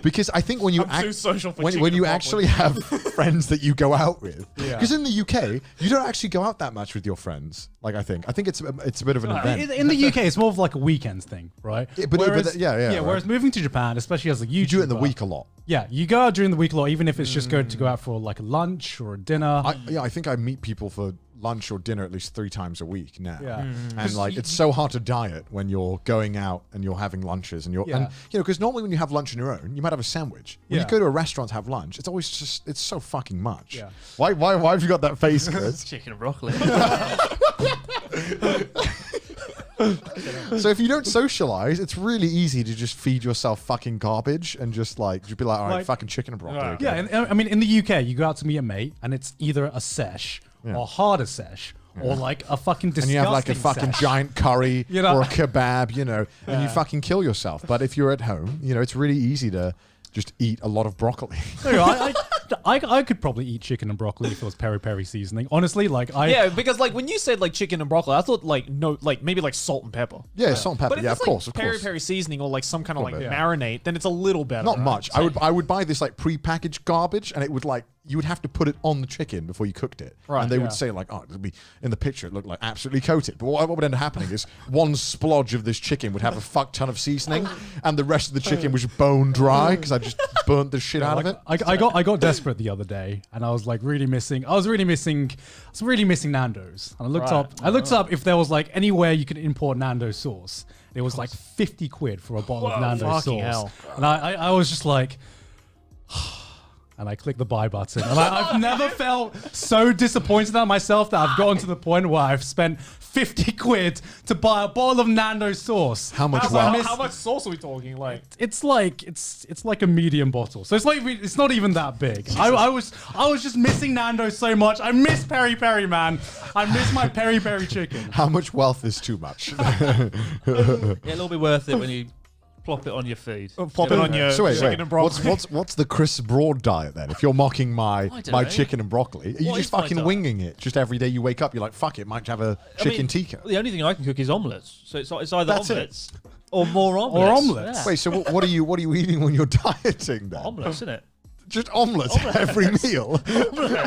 Because I think when you too social for when chicken you and actually have friends that you go out with, Yeah. because in the UK you don't actually go out that much with your friends. Like I think it's a bit of an event. In the UK, it's more of like a weekend thing, right? Yeah, but right. Whereas moving to Japan, especially as a YouTuber, You do it in the week a lot. Yeah, you go out during the week a lot, even if it's just going to go out for like a lunch or a dinner. I think I meet people for lunch or dinner at least 3 times a week now. Yeah. And like it's so hard to diet when you're going out and you're having lunches and because normally when you have lunch on your own, you might have a sandwich. When you Yeah. go to a restaurant to have lunch, it's always just it's so fucking much. Yeah. Why have you got that face, Chris? Chicken and broccoli. So if you don't socialize, it's really easy to just feed yourself fucking garbage and just be like, all right, Like- fucking chicken and broccoli. Right. okay. Yeah, and I mean, in the UK, you go out to meet a mate, and it's either a sesh or harder sesh or like a fucking And disgusting you have like a fucking sesh. giant curry You know? or a kebab, and you fucking kill yourself. But if you're at home, it's really easy to just eat a lot of broccoli. No, I could probably eat chicken and broccoli if it was peri-peri seasoning. Honestly, like Yeah, because like when you said like chicken and broccoli, I thought like maybe like salt and pepper. Yeah, salt and pepper. But if Yeah, it's of course, like of course. peri-peri seasoning or like some kind of like bit. marinade, then it's a little better. Not right? much. I would buy this like pre-packaged garbage, and it would like you would have to put it on the chicken before you cooked it. Right, And they yeah. would say like, oh, it'll be in the picture. It looked like absolutely coated. But what would end up happening is one splodge of this chicken would have a fuck ton of seasoning, and the rest of the chicken was bone dry because I just burnt the shit out of it. I got desperate the other day, and I was like really missing Nando's. And I looked up if there was like anywhere you could import Nando's sauce. It was like 50 quid for a bottle of Nando's fucking sauce. hell. And I was just like, and I clicked the buy button. And I've never felt so disappointed at myself that I've gotten to the point where I've spent 50 quid to buy a bottle of Nando's sauce. How much? How much sauce are we talking? Like It's like a medium bottle, so it's not even that big. I was just missing Nando's so much. I miss peri peri, man. I miss my peri peri chicken. How much wealth is too much? Yeah, it'll be worth it when you plop it on your feed. plop it on your So wait, chicken and broccoli. what's the Chris Broad diet then? If you're mocking my don't my know. chicken and broccoli, are you What just is my fucking diet? winging it? Just every day you wake up, you're like, fuck it, might have a chicken tikka. The only thing I can cook is omelets. So it's either That's it. omelets or more omelets. omelets. Yeah. Wait, so what are you eating when you're dieting then? Omelets, isn't it? Just omelets every meal.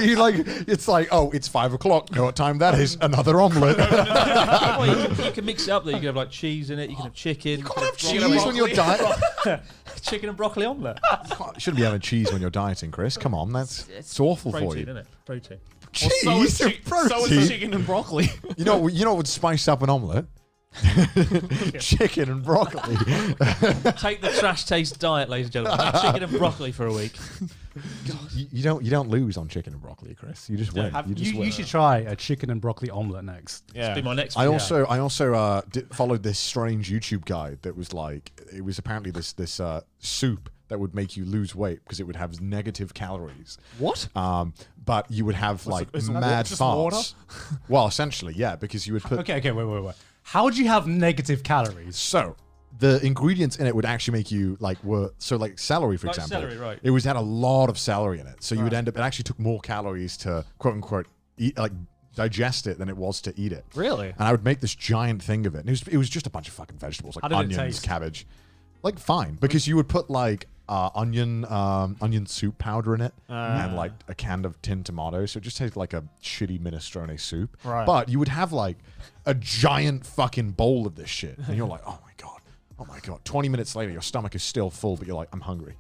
You like it's like, oh, it's 5 o'clock. Know what time that is? Another omelet. Well, you can mix it up there. You can have like cheese in it. You can have chicken. You Can't have cheese when you're dieting. Chicken and broccoli omelette. You shouldn't be having cheese when you're dieting, Chris. Come on, it's awful for Protein, you. isn't it? Protein. Cheese So is and protein. chicken and broccoli. You know what would spice up an omelet? Chicken and broccoli. Take the trash taste diet, ladies and gentlemen. Have chicken and broccoli for a week. You don't lose on chicken and broccoli, Chris. You just win. You just win. You should try a chicken and broccoli omelet next. Be my next. I also followed this strange YouTube guide that was like it was apparently this soup that would make you lose weight because it would have negative calories. What? But you would have like is it mad just water? farts. Well, essentially, yeah, because you would put. Okay, wait. How would you have negative calories? So the ingredients in it would actually make you like like celery, for Like example. celery, right. It had a lot of celery in it, so you would end up. It actually took more calories to quote unquote eat, like digest it than it was to eat it. Really? And I would make this giant thing of it. And it was just a bunch of fucking vegetables, like How did it onions, taste? cabbage. Like fine, because you would put like onion soup powder in it and like a can of tinned tomatoes. So it just tastes like a shitty minestrone soup. Right. But you would have like a giant fucking bowl of this shit. And you're like, oh my God. 20 minutes later, your stomach is still full, but you're like, I'm hungry.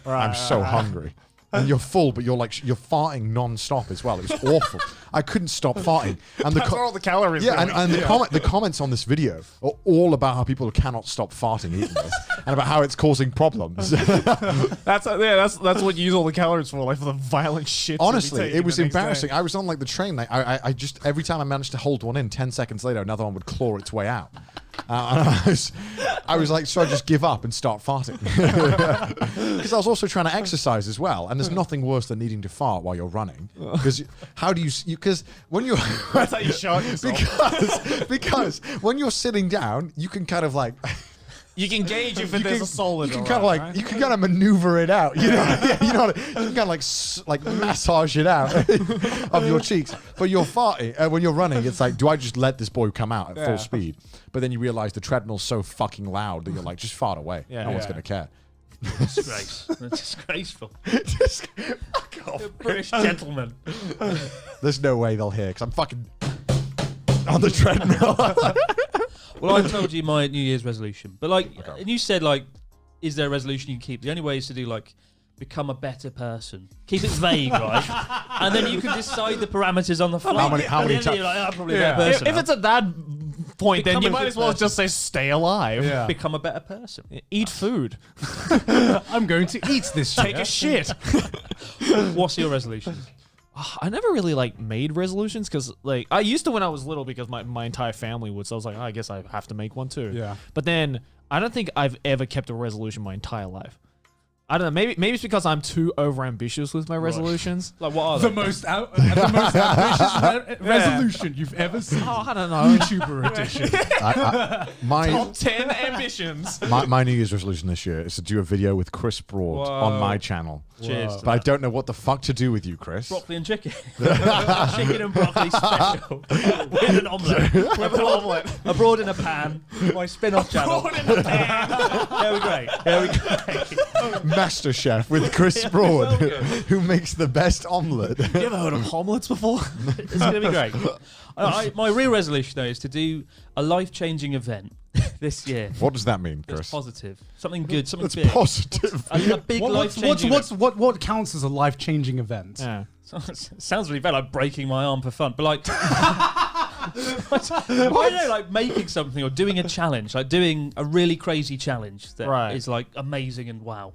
I'm so hungry. And you're full, but you're farting non-stop as well. It was awful. I couldn't stop farting. And That's where all the calories. yeah, going. and the comments on this video are all about how people cannot stop farting eating this, and about how it's causing problems. That's what you use all the calories for, like for the violent shit. Honestly, it was embarrassing. I was on like the train. Like, I just every time I managed to hold one in, 10 seconds later, another one would claw its way out. And I was like, so I just give up and start farting because I was also trying to exercise as well. And there's nothing worse than needing to fart while you're running because how do you? Because when you're That's how you shot yourself. because when you're sitting down, you can kind of like. You can gauge if there's a solid. You can or kind of not, like you can kind of maneuver it out. You know, yeah, you know, you can kind of like massage it out of your cheeks. But you're farting when you're running. It's like, do I just let this boy come out at full speed? But then you realize the treadmill's so fucking loud that you're like, just fart away. Yeah, No one's yeah. gonna care. Disgrace. Disgraceful. Just fuck off. British gentleman. There's no way they'll hear because I'm fucking on the treadmill. Well, I told you my New Year's resolution, but like, and you said like, is there a resolution you keep? The only way is to do like, become a better person. Keep it vague, right? And then you can decide the parameters on the fly. How many And then you're like, I'm probably a better person. If it's at that point, then Become you a might good as well person. just say stay alive. Yeah. become a better person. Eat food. I'm going to eat this. Take a shit. What's your resolution? I never really like made resolutions because like I used to when I was little because my entire family would. So I was like, oh, I guess I have to make one too. Yeah. But then I don't think I've ever kept a resolution my entire life. I don't know. Maybe it's because I'm too overambitious with my resolutions. Like what are The they? most ambitious resolution you've ever seen. Oh, I don't know. YouTuber edition. My Top 10 ambitions. my New Year's resolution this year is to do a video with Chris Broad on my channel. Cheers. to But I that. don't know what the fuck to do with you, Chris. Broccoli and chicken. Chicken and broccoli special. With an omelette. With an omelette. Abroad in a pan. My spin-off channel. Abroad in a pan. There we go. There we go. Master Chef with Chris Broad, well who makes the best omelette. You ever heard of omelets before? It's going to be great. My real resolution, though, is to do a life-changing event this year. What does that mean, That's Chris? positive. Something good, something That's big. positive. A big life-changing event. What counts as a life-changing event? Yeah. Sounds really bad, like breaking my arm for fun, but like... I don't know, like making something or doing a challenge, like doing a really crazy challenge that is like amazing and wow.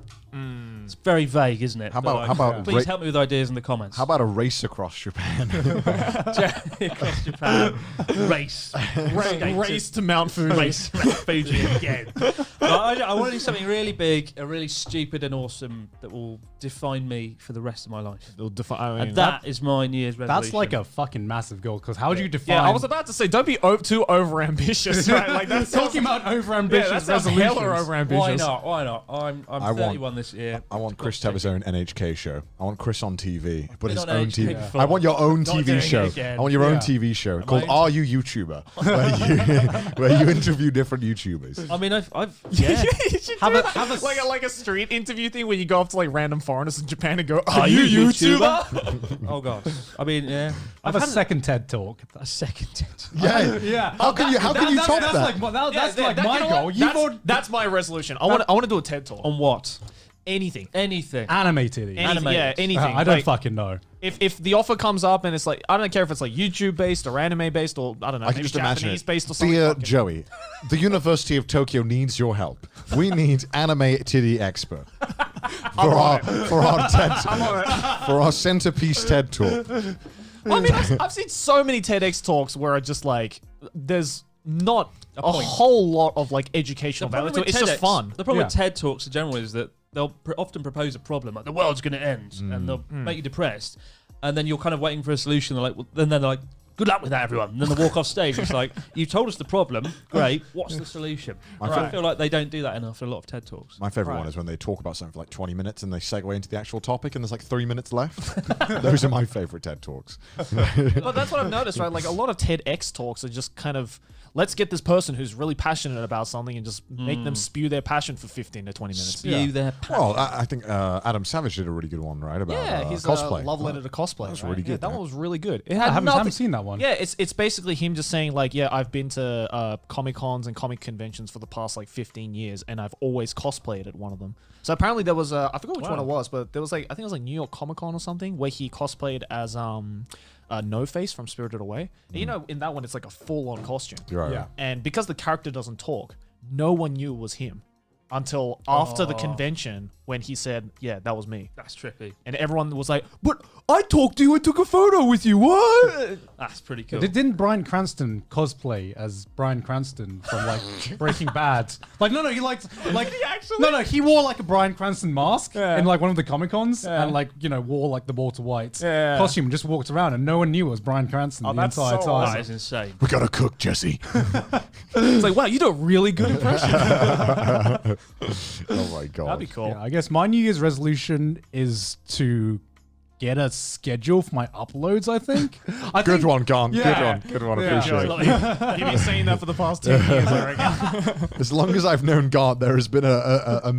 It's very vague, isn't it? How But, about please help me with ideas in the comments. How about a race across Japan? across Japan? Race Race to Mount Fuji. race Mount Fuji again. I want to do something really big, really stupid and awesome that will define me for the rest of my life. It'll define. And that is my New Year's resolution. That's like a fucking massive goal. Because how would you define? Yeah, I was about to say, don't be too overambitious, right? Like that's talking about overambitious that sounds resolutions. hella overambitious. Why not? Why not? I'm I 31 this year. I want Chris to have his own NHK show. I want Chris on TV, but Been his on own NHK TV. before. I want your own Not TV doing show. it again. I want your own Yeah. TV show Am called I- Are You YouTuber, where you interview different YouTubers. I mean, I've yeah. have a like a street interview thing where you go up to like random foreigners in Japan and go, "Are you YouTuber?" Oh god. I mean, yeah. Have a second TED talk. A second. Yeah, Yeah. How can you top that's that? That's like my you know goal. what? That's my resolution. I want to do a TED talk On what? anything. Anything. Animated. Animated. Yeah, anything. I don't Like, fucking know. if the offer comes up and it's like, I don't care if it's like YouTube based or anime based or I don't know, I can maybe just imagine Japanese it. based or something. Dear fucking- Joey, the University of Tokyo needs your help. We need anime titty expert for our centerpiece TED talk. I mean, I've seen so many TEDx talks where it's just like, there's not a whole lot of like educational value to it. It's just fun. The problem Yeah. with TED Talks in general is that they'll often propose a problem, like the world's going to end, and they'll make you depressed, and then you're kind of waiting for a solution. They're like, well, then they're like, good luck with that, everyone. And then they walk off stage. It's like, you told us the problem, great. What's the solution? I feel like they don't do that enough in a lot of TED Talks. My favorite one is when they talk about something for like 20 minutes and they segue into the actual topic and there's like 3 minutes left. Those are my favorite TED Talks. But that's what I've noticed, right? Like a lot of TEDx talks are just kind of, let's get this person who's really passionate about something and just make them spew their passion for 15 to 20 minutes. Spew their Well, I think Adam Savage did a really good one, right? About Yeah, he's cosplay. love letter to cosplay. That's right? really Yeah, good, that yeah. one was really good. It I had haven't nothing. seen that one. Yeah, it's basically him just saying like, yeah, I've been to Comic Cons and comic conventions for the past like 15 years, and I've always cosplayed at one of them. So apparently there was I forgot which one it was, but there was like I think it was like New York Comic Con or something where he cosplayed as No Face from Spirited Away. And, you know, in that one it's like a full on costume. You're right. Yeah. And because the character doesn't talk, no one knew it was him until after the convention when he said, yeah, that was me. That's trippy. And everyone was like, but I talked to you and took a photo with you. What? That's pretty cool. Didn't Bryan Cranston cosplay as Bryan Cranston from like Breaking Bad? Like no, he liked like no, he wore like a Bryan Cranston mask in like one of the Comic Cons and like wore like the Walter White costume and just walked around and no one knew it was Bryan Cranston the that's entire so time. That is insane. We gotta cook, Jesse. It's like, wow, you do a really good impression. Oh my god. That'd be cool. Yeah, I guess my New Year's resolution is to get a schedule for my uploads. I think. Good one, Garn. Yeah. Good one. Yeah. Appreciate it. You've been saying that for the past 10 years, I reckon. As long as I've known Garn, there has been a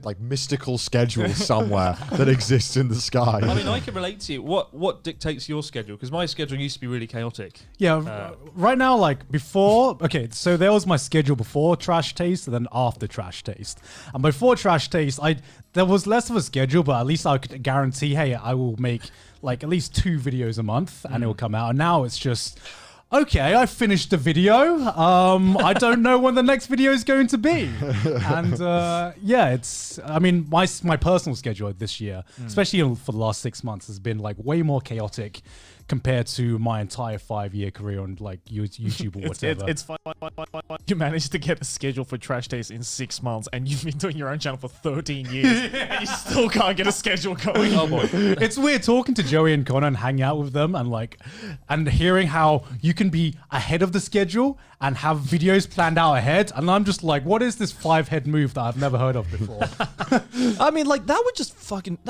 like mystical schedule somewhere that exists in the sky. I mean, I can relate to you. What dictates your schedule? Because my schedule used to be really chaotic. Yeah, right now, like before, okay, so there was my schedule before Trash Taste and then after Trash Taste. And before Trash Taste, there was less of a schedule, but at least I could guarantee, hey, I will make like at least 2 videos a month and it will come out. And now it's just, okay, I finished the video. I don't know when the next video is going to be. And yeah, it's, I mean, my personal schedule this year, especially for the last 6 months, has been like way more chaotic compared to my entire 5-year career on like YouTube or whatever. It's fun. You managed to get a schedule for Trash Taste in 6 months, and you've been doing your own channel for 13 years, and you still can't get a schedule going. Oh boy, it's weird talking to Joey and Connor and hang out with them and hearing how you can be ahead of the schedule and have videos planned out ahead, and I'm just like, what is this 5-head move that I've never heard of before? I mean, like that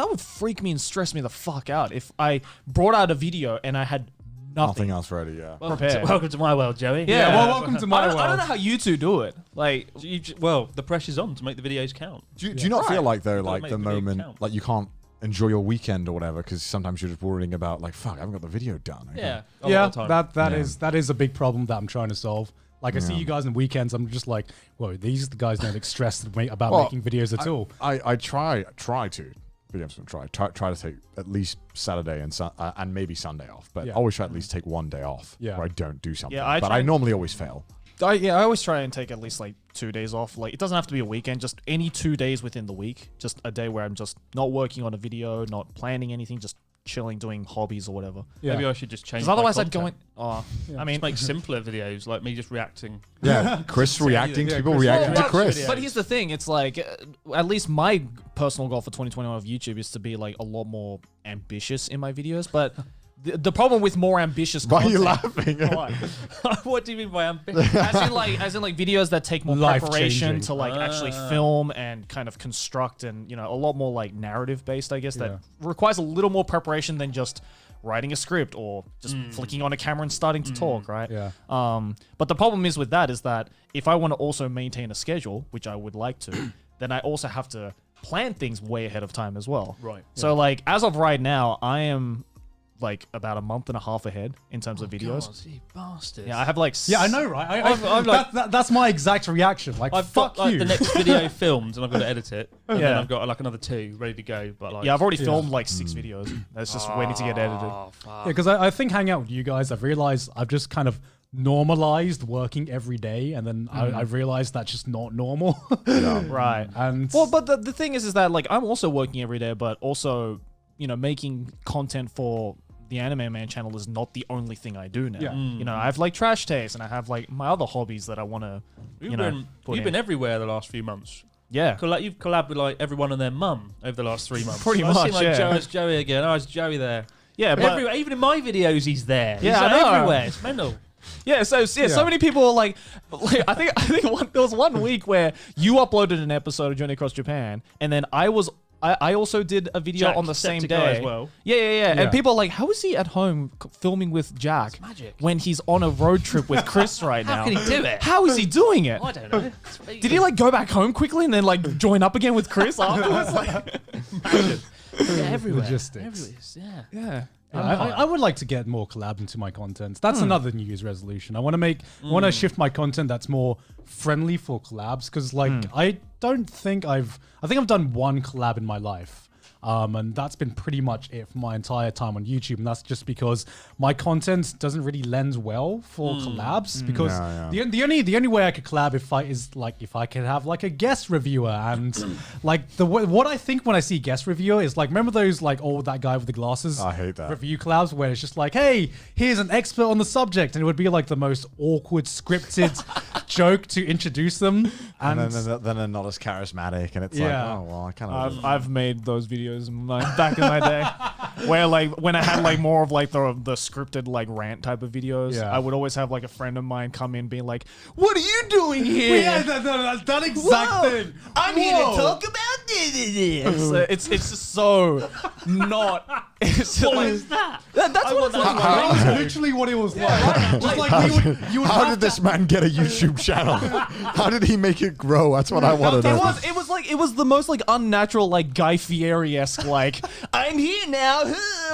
would freak me and stress me the fuck out if I brought out a video and I had nothing else ready. Yeah. Welcome to my world, Joey. Yeah, well, welcome to my world. I don't know how you two do it. Like, the pressure's on to make the videos count. Do you not feel like though, You've gotta like make the the video moment, count. like you can't enjoy your weekend or whatever because sometimes you're just worrying about like, fuck, I haven't got the video done. Yeah. That is a big problem that I'm trying to solve. Like I see you guys on weekends, I'm just like, whoa, these guys don't look stressed about making videos at all. I try to. Try to take at least Saturday and maybe Sunday off, but always try to at least take one day off where I don't do something. Yeah, I normally always fail. I always try and take at least like 2 days off. Like, it doesn't have to be a weekend, just any 2 days within the week. Just a day where I'm just not working on a video, not planning anything, just chilling, doing hobbies or whatever. Yeah. Maybe I should just change. Because otherwise my I'd go in. content. I mean, Just make simpler videos, like me just reacting. Yeah, Chris reacting to people Chris reacting to Chris. But here's the thing: it's like, at least my personal goal for 2021 of YouTube is to be like a lot more ambitious in my videos. But the problem with more ambitious Why are content, you laughing? What do you mean by ambitious? as in like videos that take more preparation Life-changing. to like actually film and kind of construct, and a lot more like narrative based, I guess, that requires a little more preparation than just writing a script or just flicking on a camera and starting to talk, right? Yeah. But the problem is with that is that if I want to also maintain a schedule, which I would like to, then I also have to plan things way ahead of time as well. Right. So like as of right now, I am like about a month and a half ahead in terms of videos. God, you bastards. Yeah, I have like Yeah, I know, right? I'm like- that's my exact reaction. Like, I've fuck got like you. the next video filmed and I've got to edit it. And then Yeah. I've got like another 2 ready to go. But like, yeah, I've already filmed like 6 videos. That's just waiting to get edited. Oh, fuck. Yeah, because I think hanging out with you guys, I've realized I've just kind of normalized working every day, and then I've realized that's just not normal. Right. And Well, but the thing is that like I'm also working every day, but also making content for the Anime Man channel is not the only thing I do now. Yeah. I have like Trash Taste, and I have like my other hobbies that I want to, You've been everywhere the last few months. yeah. You've collabed with like everyone and their mum over the last 3 months. Pretty I see much, like yeah. It's Joey again. Oh, it's Joey there. Yeah, but Everywhere, even in my videos, he's there. Yeah, he's I know. everywhere. It's mental. yeah, so many people are like I think there was one week where you uploaded an episode of Journey Across Japan, and then I also did a video Jack, on the same Septic day guy as well. Yeah. And people are like, how is he at home filming with Jack magic. when he's on a road trip with Chris right now? How can he do it? How is he doing it? I don't know. Did he like go back home quickly and then like join up again with Chris afterwards? Like, everywhere? Logistics. Everywhere, yeah. yeah. I would like to get more collab into my content. That's another New Year's resolution. I want to shift my content that's more friendly for collabs, because I think I've done one collab in my life. And that's been pretty much it for my entire time on YouTube. And that's just because my content doesn't really lend well for collabs. Because the only way I could collab if I could have like a guest reviewer, and like what I think when I see guest reviewer is like, remember those like that guy with the glasses? I hate that. Review collabs where it's just like, hey, here's an expert on the subject, and it would be like the most awkward scripted joke to introduce them. And then they're not as charismatic, and it's like, oh well, I kind of. I've made those videos back in my day, where like when I had like more of like the scripted like rant type of videos, I would always have like a friend of mine come in being like, "What are you doing here?" Yeah, that exact thing. I'm here to talk about this. So it's just so not. It's What like, is that? That's what it's like. That was literally what it was like. Just like you would How have did this man get a YouTube channel? How did he make it grow? That's what I want to know. It was the most like unnatural, like Guy Fieri-esque, like, I'm here now,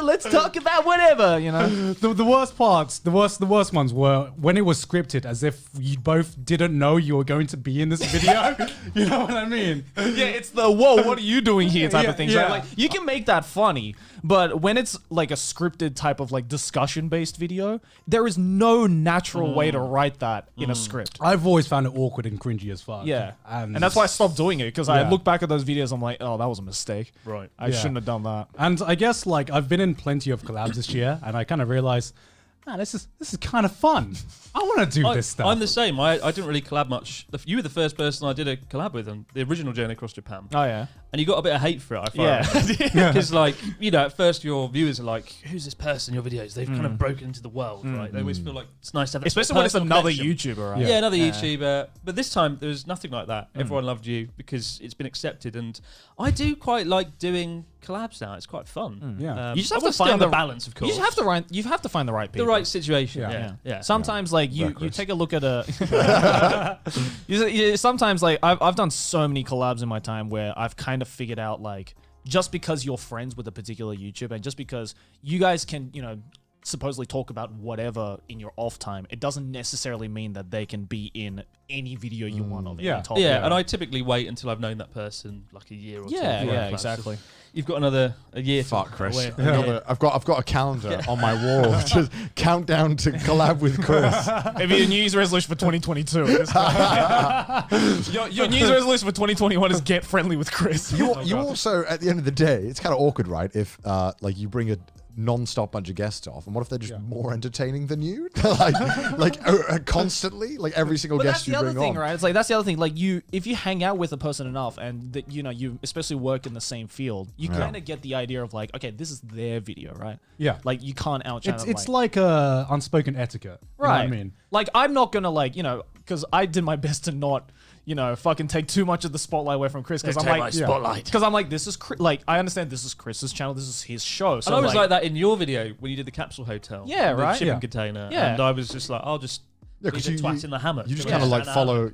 let's talk about whatever, The worst parts, the worst ones were when it was scripted, as if you both didn't know you were going to be in this video. You know what I mean? Yeah, it's the whoa, what are you doing here type Yeah, of thing. yeah. So like, you can make that funny, but when it's like a scripted type of like discussion based video, there is no natural way to write that in a script. I've always found it awkward and cringy as fuck. Yeah, and that's why I stopped doing it, because I look back at those videos, I'm like, oh, that was a mistake. Right. I shouldn't have done that. And I guess like I've been in plenty of collabs this year, and I kind of realized, man, this is kind of fun. I want to do this stuff. I'm the same. I didn't really collab much. You were the first person I did a collab with on the original Journey Across Japan. Oh yeah. And you got a bit of hate for it, I find. Yeah. Because, like, you know, at first your viewers are like, who's this person in your videos? They've kind of broken into the world, right? They always feel like it's nice to have Especially when it's personal another connection. YouTuber, right? Yeah, another YouTuber. But this time, there was nothing like that. Everyone loved you because it's been accepted. And I do quite like doing collabs now. It's quite fun. Yeah. You just I have would to stay find on the the balance, of course. You have to find the right people. The right situation. Yeah. Yeah. Sometimes, like you take a look at a. Sometimes, like I've done so many collabs in my time where I've kind of figured out, like, just because you're friends with a particular YouTuber and just because you guys can, you know, supposedly talk about whatever in your off time, it doesn't necessarily mean that they can be in any video you want of any topic. Yeah, and I typically wait until I've known that person like a year or two. Yeah, exactly. You've got a year. Fuck, Chris. Wait, I've got a calendar on my wall. Just countdown to collab with Chris. Maybe your New Year's resolution for 2022. your New Year's resolution for 2021 is get friendly with Chris. You also, at the end of the day, it's kind of awkward, right? If like you bring a non-stop bunch of guests off, and what if they're just more entertaining than you? Constantly, like every single guest you bring on. That's the other thing, right? It's like that's the other thing. Like if you hang out with a person enough, and that you especially work in the same field, you kind of get the idea of like, okay, this is their video, right? Yeah. Like you can't out-channel. It's like unspoken etiquette. You know what I mean? Like I'm not gonna because I did my best to not. Fucking take too much of the spotlight away from Chris, because I'm like, because I'm like, this is like, I understand this is Chris's channel, this is his show. So and I was like that in your video when you did the capsule hotel, right, shipping container, and I was just like, I'll just be the twat in the hammock. You just kind of like follow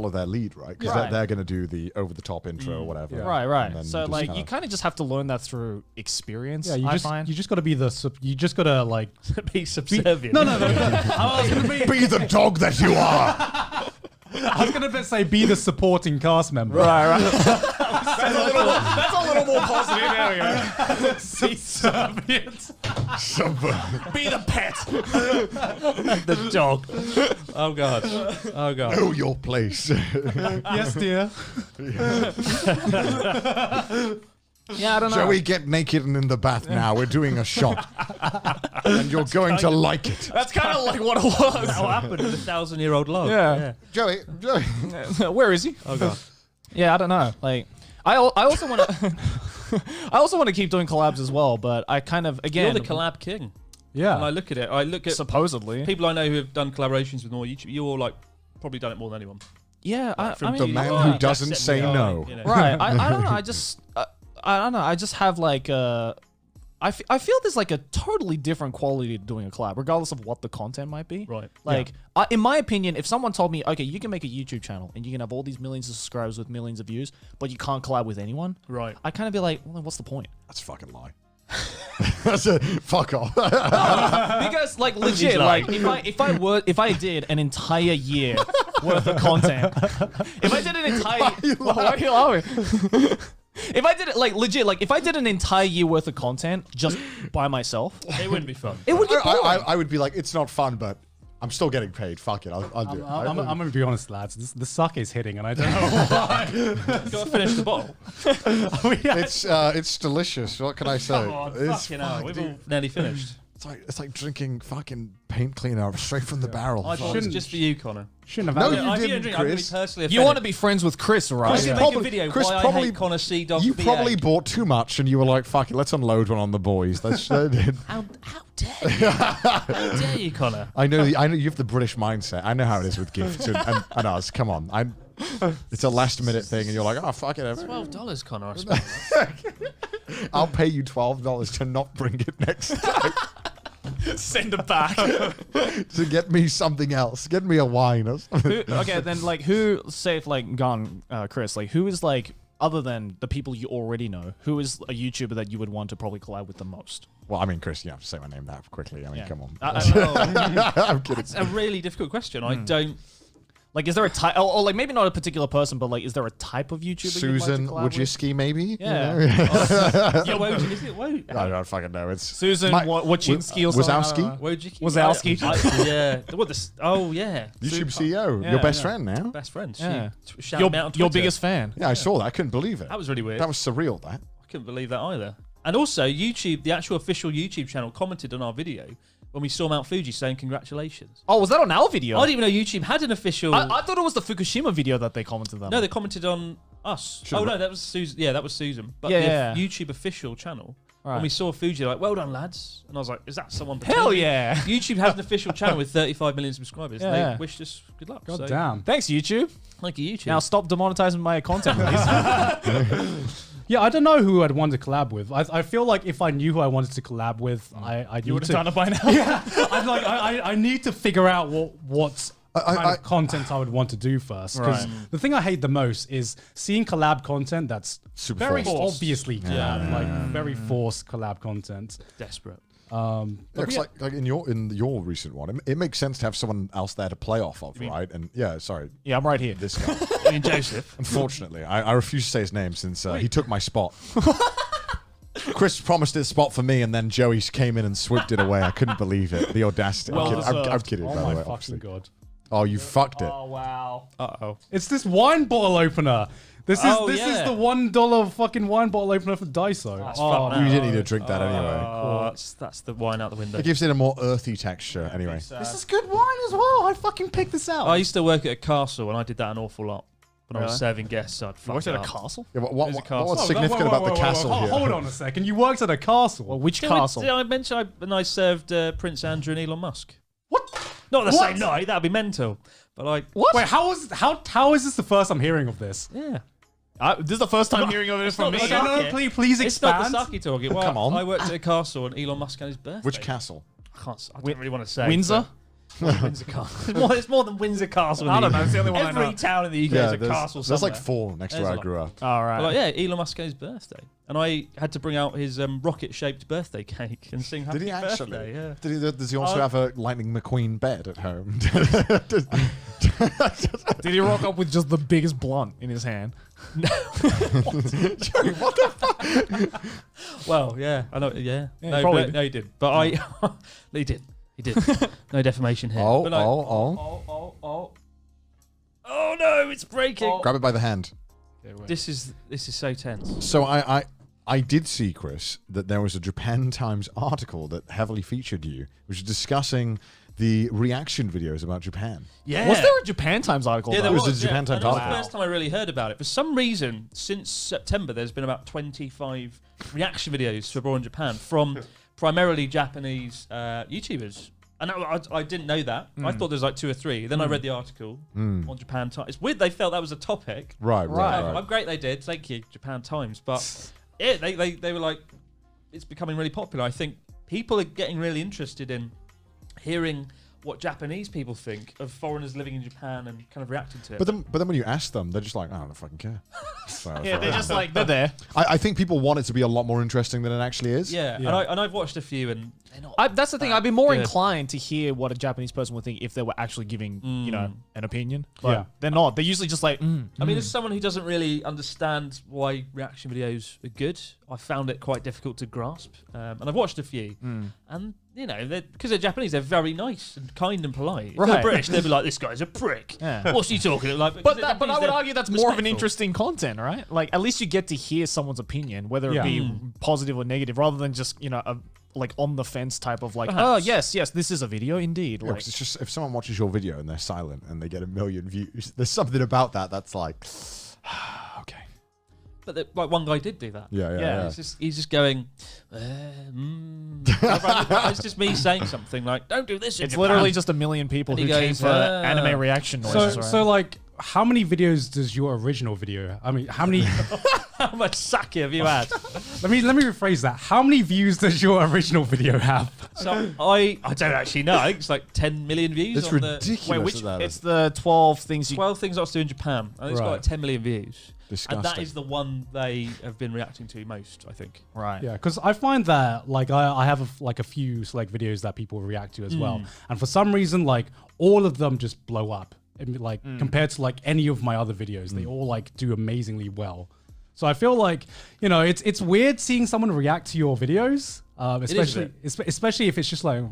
their lead, right? Because they're going to do the over the top intro or whatever. Yeah. Right. So like, you kind of just have to learn that through experience. Yeah, you just got to be like be subservient. No. I was gonna be the dog that you are. I was gonna say be the supporting cast member. Right. That's a little more positive. There we go. Subservient. Be the pet. The dog. Oh god. Know your place. Yes, dear. Yeah, I don't know. Shall we get naked and in the bath now? We're doing a shot. And you're going to like it. That's kind of like what it was. What happened with the 1,000-year-old log? Yeah. Joey. Where is he? Oh god. Yeah, I don't know. Like, I also want to. I also want to keep doing collabs as well, but I kind of You're the collab king. Yeah. When I look at supposedly people I know who have done collaborations with more YouTube. You're like probably done it more than anyone. Yeah, I mean, the man who doesn't say no. Right. I don't know. I don't know. I just have like I feel there's like a totally different quality to doing a collab, regardless of what the content might be. Right. Like, in my opinion, if someone told me, okay, you can make a YouTube channel and you can have all these millions of subscribers with millions of views, but you can't collab with anyone, right? I kind of be like, well, what's the point? That's a fucking lie. That's a fuck off. Because like legit, like if I did an entire year worth of content, if I did an entire why are you laughing? If I did it like legit, like if I did an entire year worth of content just by myself, it wouldn't be fun. It would get boring. I would be like, it's not fun, but I'm still getting paid. Fuck it, I'll do it. I'm gonna be honest, lads. The sake is hitting, and I don't know why. Got to finish the bottle. It's delicious. What can I say? Come on, it's fucking hell. We've all nearly finished. It's like drinking fucking paint cleaner straight from the barrel. I thought it was just for you, Connor. Shouldn't have. No, had you it. didn't, I'm gonna be Chris. personally You want to be friends with Chris, right? Chris, make a video Chris why I probably- hate Connor CDawgVA. You probably bought too much, and you were like, "Fuck it, let's unload one on the boys." That's How dare you? How dare you, Connor? I know you have the British mindset. I know how it is with gifts and us. Come on, it's a last minute thing, and you're like, "Oh fuck it." $12, Connor. I spent. I'll pay you $12 to not bring it next time. Send it back. To get me something else. Get me a wine or something. Okay, then like who, say if like gone, Chris, like who is like, other than the people you already know, who is a YouTuber that you would want to probably collab with the most? Well, I mean, Chris, you have to say my name that quickly. I mean, Yeah. come on. I I'm kidding. That's a really difficult question. I don't. Like, is there a type, or like maybe not a particular person, but like, is there a type of YouTuber? Susan you'd like to collab with? Wojcicki, maybe. Yeah. You know? Yeah, Woj, is it Woj? I don't fucking know. It's Susan Wojcicki or something. I don't know. Wazowski? Wojcicki? Wazowski. Yeah. What the? Oh yeah. YouTube CEO, Yeah, your best yeah. friend now. Best friend. Yeah. She shouted me out on Your Twitter. biggest fan. Yeah, I saw that. I couldn't believe it. That was really weird. That was surreal. That. I couldn't believe that either. And also, YouTube, the actual official YouTube channel, commented on our video when we saw Mount Fuji saying congratulations. Oh, was that on our video? I didn't even know YouTube had an official. I thought it was the Fukushima video that they commented on. No, they commented on us. Should've- Oh no, that was Susan. Yeah, that was Susan. But Yeah, the yeah. YouTube official channel. Right. When we saw Fuji, like, well done, lads. And I was like, is that someone? Hell pretending? yeah. YouTube has an official channel with 35 million subscribers. Yeah, They yeah. wished us good luck. God so, damn. Thanks, YouTube. Thank you, YouTube. Now stop demonetizing my content, please. Yeah, I don't know who I'd want to collab with. I feel like if I knew who I wanted to collab with, I You need would have to. done it by now. Yeah, I need to figure out what kind of content I would want to do first. Because Right. the thing I hate the most is seeing collab content that's Super very forced. obviously collab, like very forced collab content. Desperate. Yeah, 'cause like in your recent one, it makes sense to have someone else there to play off of, right? And yeah, sorry, Yeah, I'm right here. this guy. I mean, Joseph. Unfortunately, I refuse to say his name since he took my spot. Chris promised his spot for me, and then Joey came in and swooped it away. I couldn't believe it. The audacity. Well I'm deserved. kidding, Oh by my the way, fucking obviously. god! Oh, you fucked it. Oh wow. Uh-oh. It's this wine bottle opener. This is Oh, this yeah. is the $1 fucking wine bottle opener for Daiso. That's Oh, fucked You now. didn't need to drink that anyway. Oh, that's the wine out the window. It gives it a more earthy texture anyway. this is good wine as well. I fucking picked this out. I used to work at a castle, and I did that an awful lot. When I was Really? serving guests, I'd fuck Worked at it a up. castle? Yeah, There's a what's castle. significant about the castle here? Hold on a second. You worked at a castle. Well, which Did castle? I mention when I served Prince Andrew and Elon Musk? What? Not the What? same night. That'd be mental. But like, What? Wait, how is this the first I'm hearing of this? yeah. This is the first time hearing of it from not me. the Okay, same. no, Yeah. please It's not expand. the Saki talking. Well, Come on. I worked at a castle and Elon Musk had his birthday. Which castle? I don't really want to say. Windsor? but- Windsor Castle. It's more than Windsor Castle. in I the don't know, UK. it's the only one I Every know. town in the UK has a castle there's somewhere. like 4 next to There's where I like- grew up. All right. But like, yeah, Elon Musk had his birthday, and I had to bring out his rocket-shaped birthday cake and sing "Happy Did he actually? Birthday." Yeah. Does he also have a Lightning McQueen bed at home? Did he rock up with just the biggest blunt in his hand? Well, yeah, I know. Yeah, no, probably but, no, he did. But I, he did. He did. No defamation here. Oh, But like, oh. oh no, it's breaking. Grab it by the hand. This is so tense. So I did see, Chris, that there was a Japan Times article that heavily featured you, which was discussing the reaction videos about Japan. Yeah. Was there a Japan Times article? Yeah, though? there was a was. Japan Yeah. Times And it was the article. first time I really heard about it. For some reason, since September, there's been about 25 reaction videos to Raw in Japan from primarily Japanese YouTubers. And I didn't know that. I thought there's like 2 or 3. Then I read the article on Japan Times. It's weird they felt that was a topic. Right. I'm great they did. Thank you, Japan Times. But yeah, they were like, it's becoming really popular. I think people are getting really interested in hearing what Japanese people think of foreigners living in Japan and kind of reacting to it. But then when you ask them, they're just like, I don't fucking care. So, Yeah, they're just like, they're there. I think people want it to be a lot more interesting than it actually is. yeah, and I've watched a few and they're not. That's the thing. I'd be more good. inclined to hear what a Japanese person would think if they were actually giving, an opinion. But Yeah. they're not. They're usually just like, I mean, as someone who doesn't really understand why reaction videos are good, I found it quite difficult to grasp. And I've watched a few, and because they're Japanese, they're very nice and kind and polite. If they're Right. British, they'd be like, "This guy's a prick. Yeah. What's he talking like?" But I would argue that's more of an respectful. interesting content, right? Like, at least you get to hear someone's opinion, whether it Yeah. be positive or negative, rather than just, a like on the fence type of like, Perhaps. oh, yes, this is a video indeed. Yeah, Like, 'cause it's just if someone watches your video and they're silent and they get 1 million views, there's something about that that's like, okay. But like one guy did do that. Yeah. He's just going. It's just me saying something like, "Don't do this." in it's Japan." literally just 1 million people And who he came goes, for anime reaction noises, right? So like, how many videos does your original video? I mean, how many? How much sake have you had? let me rephrase that. How many views does your original video have? So I don't actually know. I think it's like 10 million views. It's on ridiculous. Wait, which? that It's is. the 12 things the you. 12 things I was doing in Japan. I think it's got Right. like 10 million views. Disgusting. And that is the one they have been reacting to most, I think. Right. Yeah, because I find that like I have a few select videos that people react to as well, and for some reason like all of them just blow up I mean, like compared to like any of my other videos. They all like do amazingly well. So I feel like, you know, it's weird seeing someone react to your videos, especially if it's just like,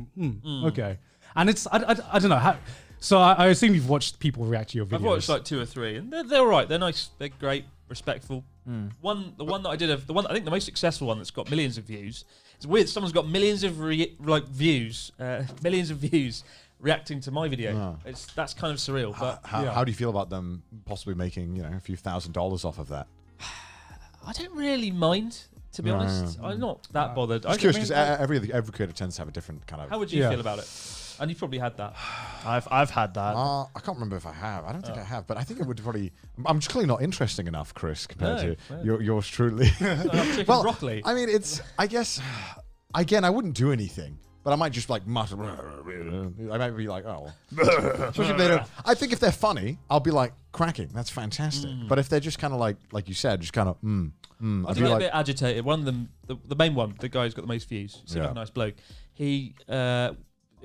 okay. And it's, I don't know how. So I assume you've watched people react to your videos. I've watched like 2 or 3, and they're all right. They're nice. They're great, respectful. The one that I did, I think the most successful one that's got millions of views. It's weird. Someone's got millions of views, millions of views reacting to my video. That's kind of surreal. But How do you feel about them possibly making, you know, a few $1,000s off of that? I don't really mind, to be honest. I'm not that bothered. I'm curious because every creator tends to have a different kind of. How would you feel about it? And you've probably had that. I've had that. I can't remember if I have. I don't think I have, but I think it would probably. I'm just clearly not interesting enough, Chris, compared to yours truly. Well, broccoli. I mean, it's. I guess. Again, I wouldn't do anything, but I might just like mutter. I might be like, oh. Especially if they don't. I think if they're funny, I'll be like cracking. That's fantastic. But if they're just kind of like you said, just kind of I'd be like a bit agitated. One of them, the main one, the guy who's got the most views, seems like a nice bloke. He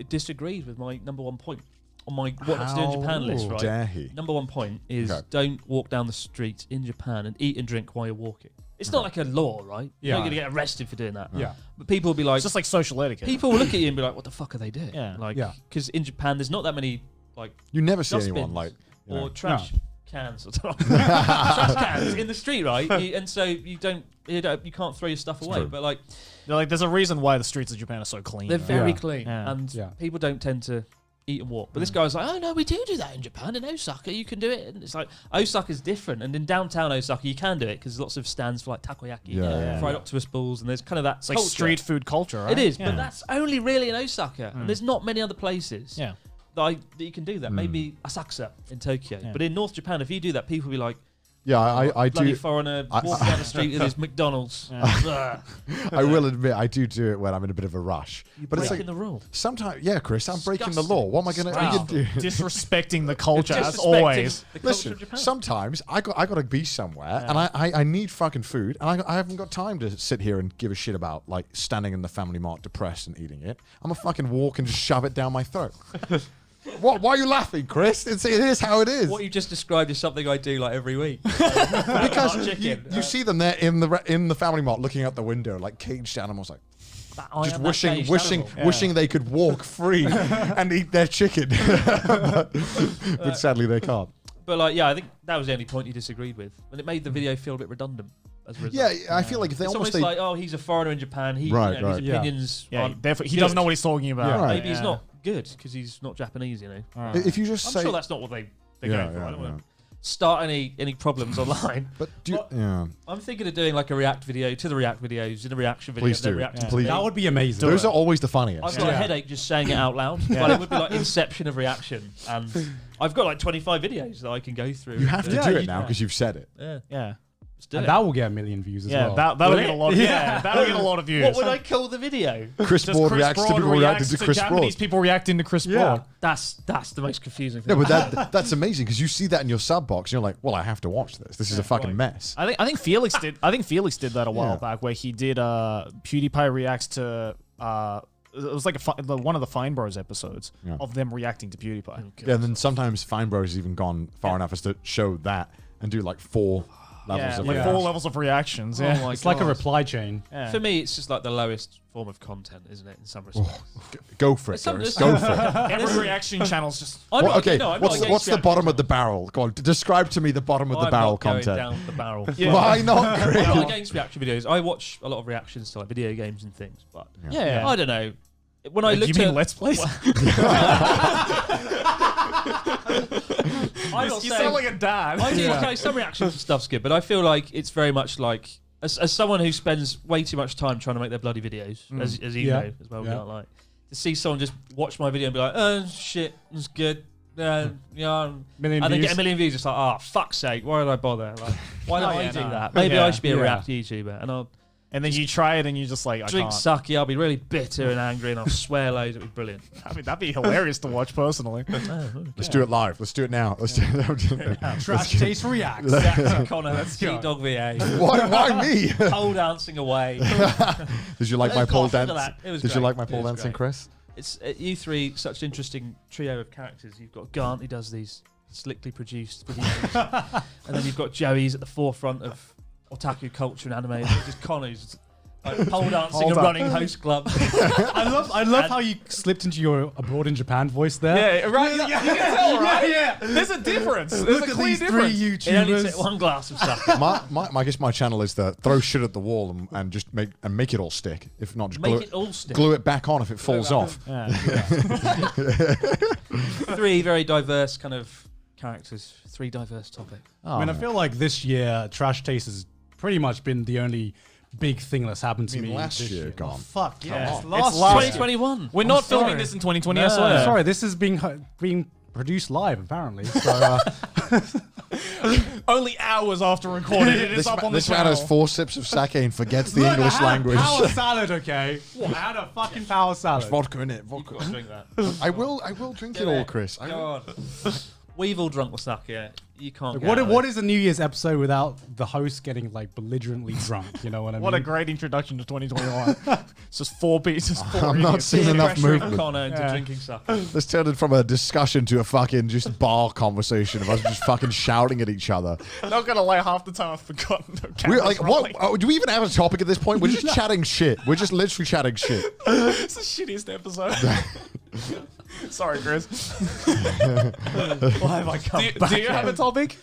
disagreed with my number 1 point on my what not to do in Japan list, right? Dare he? Number 1 point is don't walk down the street in Japan and eat and drink while you're walking. It's not like a law, right? You're not going to get arrested for doing that. Yeah. But people will be like... It's just like social etiquette. People will look at you and be like, what the fuck are they doing? Yeah. Like, because in Japan, there's not that many, like... You never see dustbins anyone like... or trash cans. Trash cans in the street, right? And so you can't throw your stuff away. But like... There's a reason why the streets of Japan are so clean. They're very clean. Yeah. And people don't tend to eat and walk. But this guy's like, oh no, we do that in Japan. In Osaka, you can do it. And it's like, Osaka's different. And in downtown Osaka, you can do it because there's lots of stands for like takoyaki, fried octopus balls, and there's kind of that It's like street food culture, right? It is, but that's only really in Osaka. And there's not many other places that you can do that. Maybe Asakusa in Tokyo. But in North Japan, if you do that, people will be like, I bloody do. foreigner walking down the street with his McDonald's. I will admit, I do it when I'm in a bit of a rush. But it's like breaking the rule. sometimes, Chris, I'm breaking the law. What am I going to do? Disrespecting the culture as Disrespecting always. the culture Listen, of Japan. sometimes I got to be somewhere, and I need fucking food, and I haven't got time to sit here and give a shit about like standing in the Family Mart depressed and eating it. I'm a fucking walk and just shove it down my throat. What? Why are you laughing, Chris? It is how it is. What you just described is something I do like every week. Because you see them there in the Family Mart looking out the window like caged animals, like just wishing they could walk free and eat their chicken, but sadly they can't. But like, I think that was the only point he disagreed with, and it made the video feel a bit redundant. As a result. I feel like if they it's almost like, oh, he's a foreigner in Japan. His opinions. Therefore, he doesn't know what he's talking about. Maybe he's not good because he's not Japanese. You know. If you just I'm say, sure that's not what they're going for. I don't want to start any problems online. But I'm thinking of doing like a react video to the react videos in a reaction video. Please do. Please. That would be amazing. Those are always the funniest. I've got a headache just saying it out loud, but it would be like Inception of reaction, and I've got like 25 videos that I can go through. You have to do it now because you've said it. Yeah. And that will get 1 million views as well. That'll get a lot. That'll get a lot of views. What would I call the video? Chris Broad reacts to people reacting to Chris Broad. Japanese people reacting to Chris Broad. That's the most confusing thing. No, but that's amazing because you see that in your sub box. And you're like, well, I have to watch this. This is a fucking mess. I think Felix did. I think Felix did that a while back, where he did PewDiePie reacts to. It was like one of the Fine Bros episodes of them reacting to PewDiePie. Yeah, and then sometimes Fine Bros has even gone far enough as to show that and do like 4 levels of reactions. 4 levels of reactions. Yeah, it's like a reply chain. Yeah. For me, it's just like the lowest form of content, isn't it? In some respects. Go for it, Gareth. Go for it. Every reaction channel's just. What's the bottom of the barrel? Go on, describe to me the bottom of the barrel content. Down the barrel. Why not, Chris? I'm not against reaction videos. I watch a lot of reactions to like video games and things, but I don't know. When I looked you mean Let's Plays? You sound like a dad. I do okay, some reactions and stuff's good, but I feel like it's very much like as someone who spends way too much time trying to make their bloody videos, as you know as well, we don't like to see someone just watch my video and be like, oh shit, it's good. And then get 1 million views. It's like, oh fuck's sake, why did I bother? Like, why don't I do that? Maybe I should be a React YouTuber, and then you try it and you're just like, I drink can't. Sake, I'll be really bitter and angry and I'll swear loads. It'll be brilliant. I mean, that'd be hilarious to watch personally. Let's do it live. Let's do it now. Let's do it. Trash Taste reacts. Connor, that's CDawgVA. Why me? Pole dancing away. Did you like my pole dance? Did you like my pole dancing, Chris? It's you three, such an interesting trio of characters. You've got Gant, who does these slickly produced videos. And then you've got Joey's at the forefront of otaku culture and anime. Just Connor's like pole dancing and running host club. I love how you slipped into your abroad in Japan voice there. Yeah, right. You can tell, right? Yeah. There's a difference. There's Look a at clear these difference. three It only took YouTubers. one glass of sake. I guess my channel is the throw shit at the wall and just make it all stick. If not, just Make it all stick. glue it back on if it falls off. Three very diverse kind of characters. Three diverse topics. I mean, I feel like this year, Trash Taste has pretty much been the only big thing that's happened to I mean, me. last this year year. gone. Oh, fuck yeah. on. It's last last year. 2021. We're not sorry. filming this in 2020, I No. swear. Sorry, this is being produced live, apparently. So, Only hours after recording it, it's up on the This man channel. has 4 sips of sake and forgets the Look, I English had a language. power salad, okay? I had a fucking power salad. Vodka in it. Vodka. Drink that. I will drink it all, Chris. I will. God. We've all drunk the sake. Yeah. You can't. Like, get out of what it. is a New Year's episode without the host getting like belligerently drunk? You know what I mean? What a great introduction to 2021. It's just 4 pieces. I'm not seeing enough Pressuring movement. Connor into Yeah. drinking sake. This turned it from a discussion to a fucking just bar conversation of us just fucking shouting at each other. Not gonna lie, half the time I've forgotten. The We're camera's like, what? rolling. Oh, do we even have a topic at this point? We're just chatting shit. We're just literally chatting shit. It's the shittiest episode. Sorry, Chris. Why have I come back? Do you have a topic?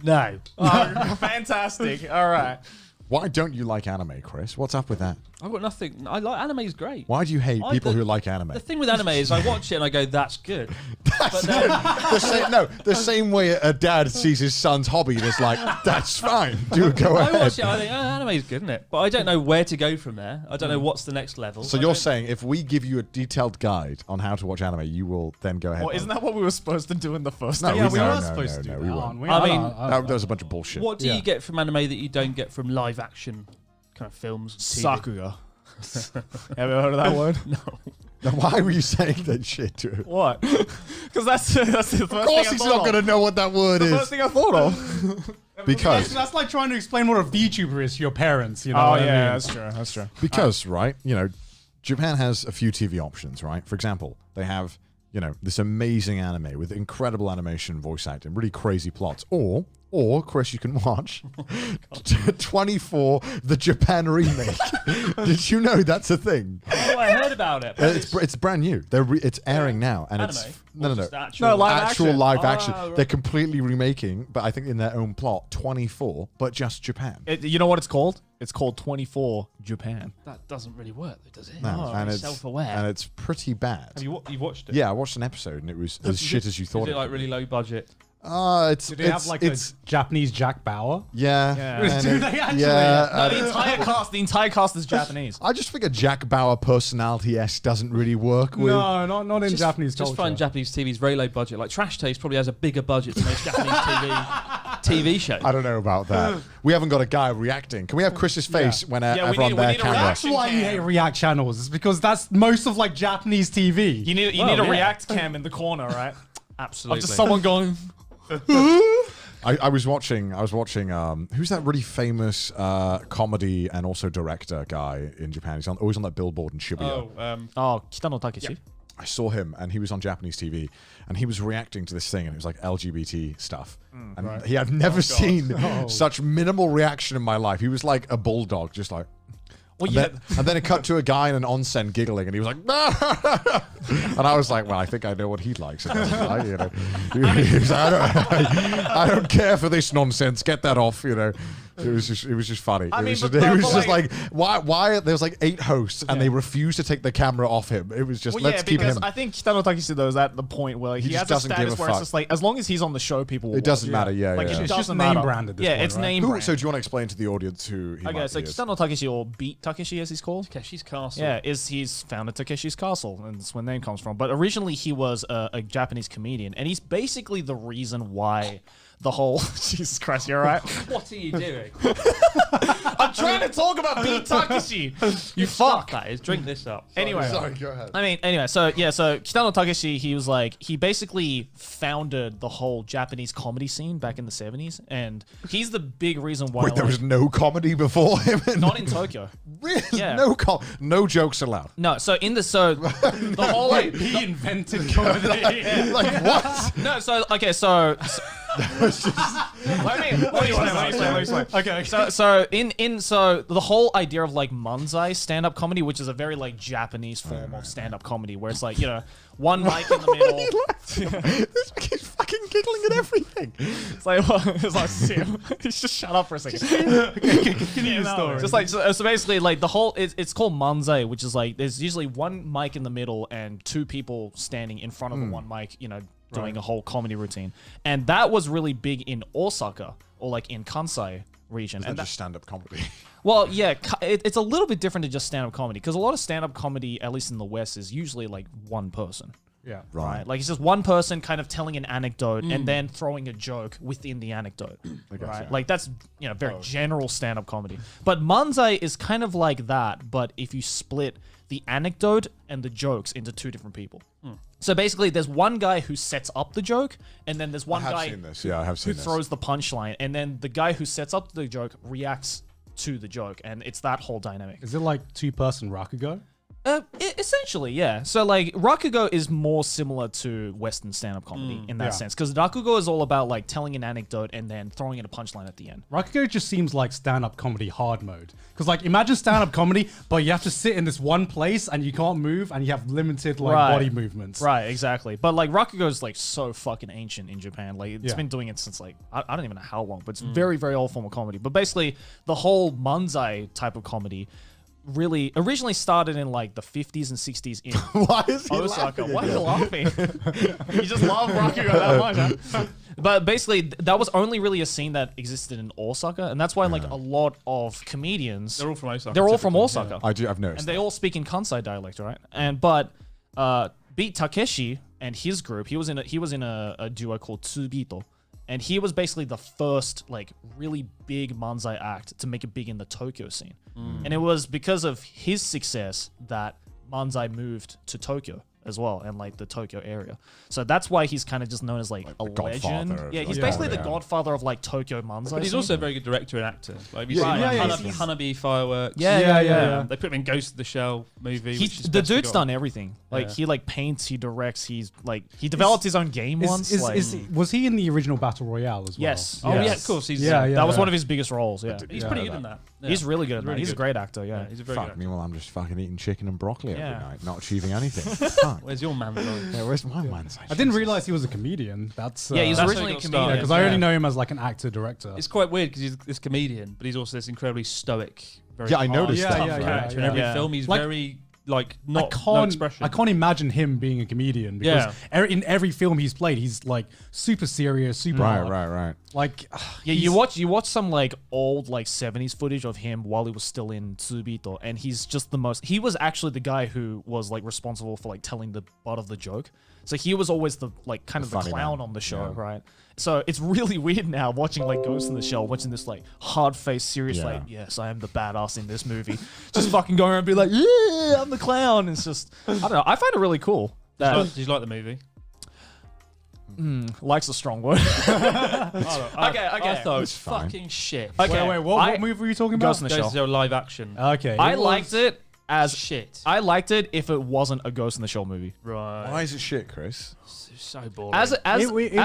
No. Oh, fantastic. All right. Why don't you like anime, Chris? What's up with that? I've got nothing. I like anime is great. Why do you hate people who like anime? The thing with anime is I watch it and I go, that's good. But then, the same way a dad sees his son's hobby and is like, that's fine. Go I ahead. watch it, I think, anime is good, isn't it? But I don't know where to go from there. I don't know what's the next level. So I you're don't- saying if we give you a detailed guide on how to watch anime, you will then go ahead. Well, isn't that what we were supposed to do in the first? No, time? yeah, we- we no, were no, supposed no, to do no, that, we weren't. aren't we? I mean, that was a bunch of bullshit. What do Yeah. you get from anime that you don't get from live action kind of films? TV? Sakuga. Have you heard of that word? No. Now, why were you saying that shit to him? What? Because that's the first Of course he's not going to know what that word The first is. thing I thought of. Because, That's like trying to explain what a VTuber is to your parents. You know Oh what I yeah, mean? that's true. That's true. right, Japan has a few TV options, right? For example, they have, this amazing anime with incredible animation, voice acting, really crazy plots. Or, Chris, you can watch 24, the Japan remake. Did you know that's a thing? Oh, I heard about it. but It's brand new. It's airing now, and anime. it's Or no. just actual- No, live Actual action. live action. right. They're completely remaking, but I think in their own plot, 24, but just Japan. You know what it's called? It's called 24 Japan. That doesn't really work, though, does it? No, Oh, and very it's self-aware. and it's pretty bad. Have you watched it? Yeah, I watched an episode and it was as shit as you thought. Is it like could really be. low budget? It's Do they have like a Japanese Jack Bauer? yeah. Yeah. and Do it- they actually? Yeah. No, the entire cast is Japanese. I just figure Jack Bauer personality S doesn't really work with. No, not in Japanese culture. Just find Japanese TV's very low budget. Like Trash Taste probably has a bigger budget than most Japanese TV shows. I don't know about that. We haven't got a guy reacting. Can we have Chris's face Yeah, we whenever need- on we their need a camera? That's why you hate React channels. It's because that's most of like Japanese TV. You need Well, a yeah. React cam in the corner, right? Absolutely. Of just someone going. I was watching. Who's that really famous comedy and also director guy in Japan? He's always on that billboard in Shibuya. Oh, Kitano Takeshi. I saw him, and he was on Japanese TV, and he was reacting to this thing, and it was like LGBT stuff. And I've never seen such minimal reaction in my life. He was like a bulldog, just like. Well, And, yeah. then, and then it cut to a guy in an onsen giggling, and he was like, and I was like, well, I think I know what he likes. And he was like, I don't care for this nonsense. Get that off. It was just funny. I mean, it but was just like- like why there was like 8 hosts and they refused to take the camera off him. It was just Well, let's yeah, keep because him. I think Kitano Takeshi though is at the point where he just has a doesn't give status a where it's fuck. just like as long as he's on the show, people will It doesn't watch. matter. Yeah, Like yeah. it It's doesn't just name matter. brand at this Yeah, point, it's right? name brand. So do you want to explain to the audience who he Okay, might so be? Is? Kitano Takeshi, or Beat Takeshi as he's called. Takeshi's Castle. Yeah, he's founded Takeshi's Castle, and that's where the name comes from. But originally he was a Japanese comedian, and he's basically the reason why the whole Jesus Christ, you're right. What are you doing? I'm trying to talk about Beat Takeshi. You fuck. That is, drink this up. Anyway, Sorry, go ahead. I mean, anyway, so Kitano Takeshi, he basically founded the whole Japanese comedy scene back in the 70s, and he's the big reason why. Wait, there was no comedy before him? not in Tokyo. Really? Yeah. No jokes allowed. No, so the whole He invented comedy. Like what? no, so okay, so let me explain. Okay. So the whole idea of like manzai stand-up comedy, which is a very like Japanese form of stand-up comedy, where it's like, you know, one mic in the middle. This kid's fucking giggling at everything. It's like, just shut up for a second. Continue the story. Just like so basically like the whole it's called manzai, which is like there's usually one mic in the middle and two people standing in front of the one mic, you know, doing a whole comedy routine. And that was really big in Osaka or like in Kansai region. And And just stand-up comedy. well, yeah, it's a little bit different to just stand-up comedy because a lot of stand-up comedy, at least in the West, is usually like one person. Yeah. Right. Like it's just one person kind of telling an anecdote and then throwing a joke within the anecdote. Right. Like that's, you know, very general stand-up comedy. But manzai is kind of like that, but if you split the anecdote and the jokes into two different people. So basically there's one guy who sets up the joke and then there's one I have guy seen this. Yeah, I have seen who this. throws the punchline and then the guy who sets up the joke reacts to the joke, and it's that whole dynamic. Is it like two-person Rakugo? Essentially, yeah. So like Rakugo is more similar to Western stand-up comedy in that sense, because Rakugo is all about like telling an anecdote and then throwing in a punchline at the end. Rakugo just seems like stand-up comedy hard mode. Because like imagine stand-up comedy, but you have to sit in this one place and you can't move and you have limited like body movements. Right, exactly. But like Rakugo is like so fucking ancient in Japan. Like it's been doing it since like I don't even know how long, but it's very, very old form of comedy. But basically the whole manzai type of comedy really originally started in like the 50s and 60s in Why is he Osaka. laughing Why are you again? laughing? You just love Rakugo that much, huh? But basically, that was only really a scene that existed in Osaka, and that's why like a lot of comedians They're all from Osaka. they're all from typically, Osaka, I've noticed. and they all speak in Kansai dialect, right? And but Beat Takeshi and his group, he was in a duo called Tsubito. And he was basically the first like really big manzai act to make it big in the Tokyo scene. And it was because of his success that manzai moved to Tokyo as well, and like the Tokyo area. So that's why he's kind of just known as like a the legend. godfather of, Yeah, he's like, basically the yeah. godfather of like Tokyo manzai. But he's scene. also a very good director and actor. Like, have you Right. seen like, Yeah, Hanabi, Hanabi Fireworks? Yeah. They put him in Ghost of the Shell movie. which is The best dude's forgotten. done everything. Like Yeah. he like paints, he directs, he's like he developed his own game once. like, Was he in the original Battle Royale as well? Yes. Oh, Yes. yeah, of course. He's, that was one of his biggest roles. Yeah, He's pretty good in that. Yeah. he's really good at that. really He's a good. great actor. Yeah. He's a very Fuck, good actor. meanwhile, I'm just fucking eating chicken and broccoli every Yeah. night, not achieving anything. Fuck. Where's your man? Yeah, where's my man? I didn't realize he was a comedian. That's Yeah, he's That's originally a how he got comedian. started. because I only know him as like an actor director. It's quite weird because he's this comedian, but he's also this incredibly stoic, very Yeah, I hard, noticed tough that. Yeah, character. In yeah. every Yeah. film, he's Like- very like not no I expression. can't imagine him being a comedian because in every film he's played, he's like super serious, super hard. Right. Like, Yeah, you watch some like old like 70s footage of him while he was still in Tsubito, and he's just the most. He was actually the guy who was like responsible for like telling the butt of the joke. So he was always the like kind of the funny clown man. on the show, Yeah. right? So it's really weird now watching like Ghost in the Shell, watching this like hard-faced, serious Yeah. like, yes, I am the badass in this movie, just fucking going around and be like, yeah, I'm the clown. It's just I don't know. I find it really cool. Did you like the movie? Likes a strong word. I thought it was fine. fucking shit. Okay, wait, what I- movie were you talking about? Ghost in the Ghost Shell. of the Shell live action. Okay, I liked it as Shit. I liked it if it wasn't a Ghost in the Shell movie. Right. Why is it shit, Chris? It's so boring. As It a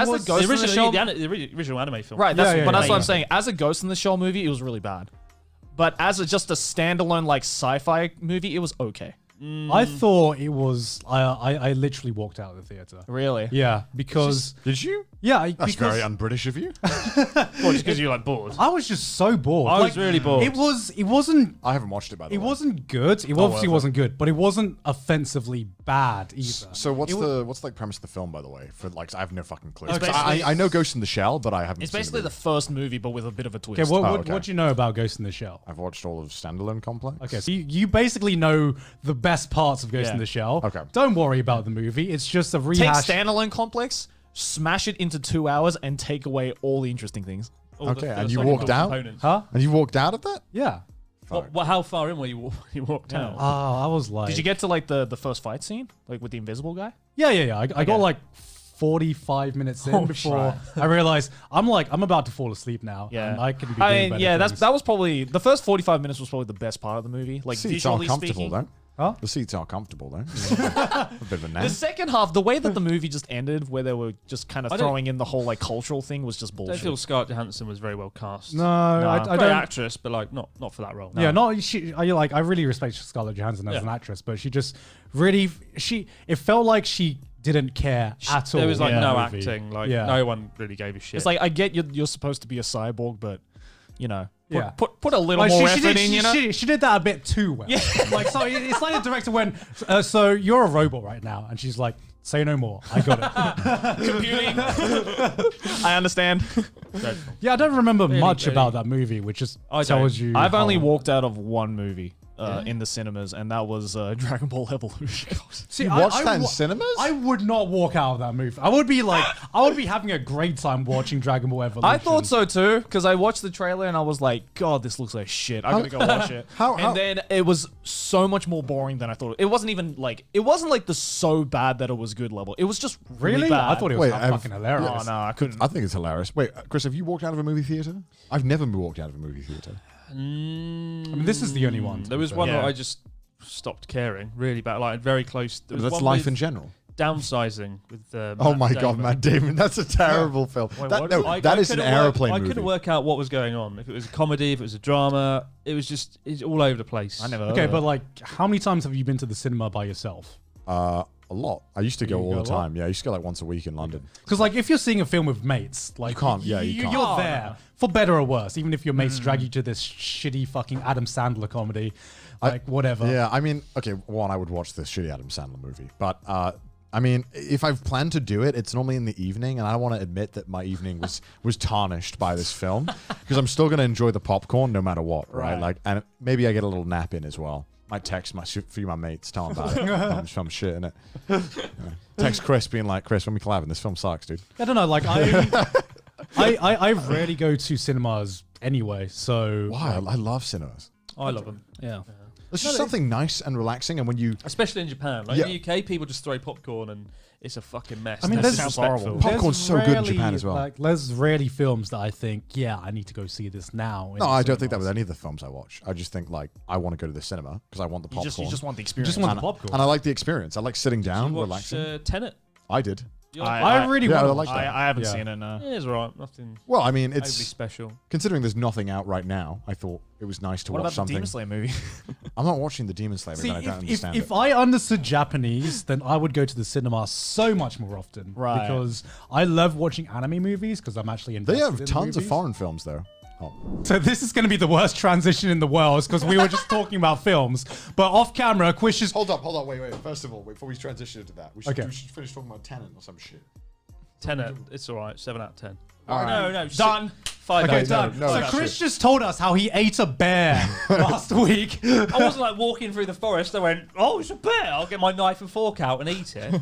was- Ghost the in the Shell, original anime film. right? That's Yeah, but that's yeah. what I'm saying. As a Ghost in the Shell movie, it was really bad. But as just a standalone like sci-fi movie, it was okay. I thought it was. I literally walked out of the theater. Really? Yeah, because Did you? because That's very un-British of you. Well, just because you're like bored. I was just so bored. I was really bored. It wasn't. I haven't watched it by the It way. wasn't good. It obviously wasn't good, but it wasn't offensively bad either. So what's It what's like premise of the film, by the way? For like, I have no fucking clue. It's 'Cause basically- I know Ghost in the Shell, but I haven't. It's seen basically the movie. first movie, but with a bit of a twist. Okay, what okay. do you know about Ghost in the Shell? I've watched all of Standalone Complex. Okay, so you basically know the best parts of Ghost in Yeah. the Shell. Okay. Don't worry about the movie. It's just a Take rehash. standalone complex. smash it into 2 hours, and take away all the interesting things. All the Okay, and you philosophical walked out? components. Huh? And you walked out of that? Yeah. How far in were you walked Yeah. out? Oh, I was like. Did you get to like the first fight scene, like with the invisible guy? Yeah. I got like 45 minutes in before I realized I'm about to fall asleep now. Yeah, and I can be doing better things. that was probably the first 45 minutes was probably the best part of the movie. Like Seats are visually comfortable, speaking. though. Huh? The seats are comfortable, though. A bit of a The nap. second half, the way that the movie just ended, where they were just kind of I don't- throwing in the whole like cultural thing, was just I bullshit. don't feel Scarlett Johansson was very well cast. No, I Great don't. actress, but like not for that role. Yeah, no, I really respect Scarlett Johansson as Yeah. an actress, but she just really it felt like she didn't care at all. There was like in no the movie. acting. Like Yeah. no one really gave a shit. It's like I get you're supposed to be a cyborg, but you know, Yeah. put a little Like, more she effort did, in. You know, she did that a bit too well. Yeah. Like, so it's like the director went, so you're a robot right now. And she's like, say no more. I got it. computing. I understand. dreadful. Yeah, I don't remember much really- about that movie, which just I tells don't. you. I've only how- walked out of one movie in the cinemas, and that was Dragon Ball Evolution. See, You watched that in cinemas? I would not walk out of that movie. I would be having a great time watching Dragon Ball Evolution. I thought so too, because I watched the trailer and I was like, God, this looks like shit. I'm gonna go watch it. how- Then it was so much more boring than I thought. It wasn't like the so bad that it was good level. It was just really, Really? bad. I thought it was Wait, fucking hilarious. Oh no, I couldn't. I think it's hilarious. Wait, Chris, have you walked out of a movie theater? I've never walked out of a movie theater. I mean, this is the only one. There was one Yeah. where I just stopped caring really bad, like very close. There was That's one life with in general. Downsizing with. Oh Matt my God, Damon. Matt Damon. That's a terrible film. Wait, That, what? no, I that is an couldn't work- aeroplane I movie. couldn't work out what was going on. If it was a comedy, if it was a drama, it's all over the place. I never. Okay, heard but of it. like, how many times have you been to the cinema by yourself? A lot. I used to go You all go the a lot? time. Yeah, I used to go like once a week in London. Because like, if you're seeing a film with mates, like You can't- yeah, you can't. You're Oh, there no. for better or worse. Even if your mates drag you to this shitty fucking Adam Sandler comedy, like whatever. Yeah, I mean, okay, one, I would watch this shitty Adam Sandler movie. But, I mean, if I've planned to do it, it's normally in the evening, and I don't want to admit that my evening was tarnished by this film, because I'm still going to enjoy the popcorn no matter what, right? Right. Like, and maybe I get a little nap in as well. Might text a few of my mates, tell them about it. I'm shit in it. Yeah. Text Chris, being like, Chris, when we collab, this film sucks, dude. I don't know. Like I rarely go to cinemas anyway. So Why? I love cinemas. I love them, yeah. There's just something nice and relaxing, and when you especially in Japan. Like Yeah. in the UK, people just throw popcorn and it's a fucking mess. I mean, They're there's- disrespectful. Sounds horrible. popcorn's so good in Japan as well. Like, there's rarely films that I think, yeah, I need to go see this now. in No, the I don't think that cinemas. with any of the films I watch. I just think like I want to go to the cinema because I want the you popcorn. just want the You experience. just want and, the popcorn. and I like the experience. I like sitting Did down, you watch relaxing. Tenet? I did. You like I really Yeah, want I to like watch that. I haven't Yeah. seen it. No. it is alright. Nothing Well, I mean, overly it's special. considering there's nothing out right now. I thought it was nice to What watch about the something. Demon Slayer movie? I'm not watching the Demon Slayer. See, I don't if understand it. I understood Japanese, then I would go to the cinema so much more often. Right. Because I love watching anime movies because I'm actually They invested have in tons of movies. foreign films there. Oh. So this is going to be the worst transition in the world because we were just talking about films. But off camera, Quish just... Hold up, wait. First of all, before we transition into that, we should finish talking about Tenet or some shit. Tenet, it's alright. 7 out of 10. All No, right. no, Done. 5 Okay, out of 10. done. no, so that's Chris it. just told us how he ate a bear last week. I wasn't like walking through the forest. I went, oh, it's a bear. I'll get my knife and fork out and eat it.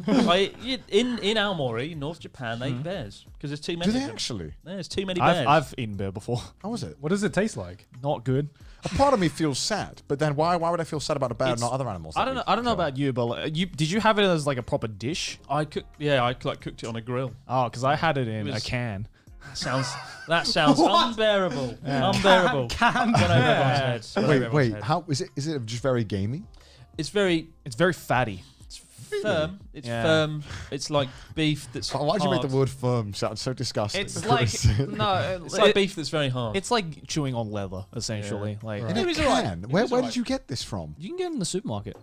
In Aomori, North Japan, they eat bears because there's too many. Do they of them. actually? Yeah, there's too many bears. I've eaten bear before. How was it? What does it taste like? Not good. A part of me feels sad, but then why would I feel sad about a bear and It's- not other animals? I don't know. I don't know about you, but like, did you have it as like a proper dish? I cooked. Yeah, I like cooked it on a grill. Oh, because I had it in was- a can. That sounds unbearable. Unbearable. Canned Went over bear. everyone's heads. Went over everyone's Wait, head. how is it? Is it just very gamey? It's very It's very fatty. firm. It's Yeah. firm. It's like beef that's. Why'd you make the hard. word firm sound so disgusting? It's like no. It's like beef that's very hard. It's like chewing on leather, essentially. Like in a It was alright. can. It Where was did alright. you get this from? you can get it in the supermarket.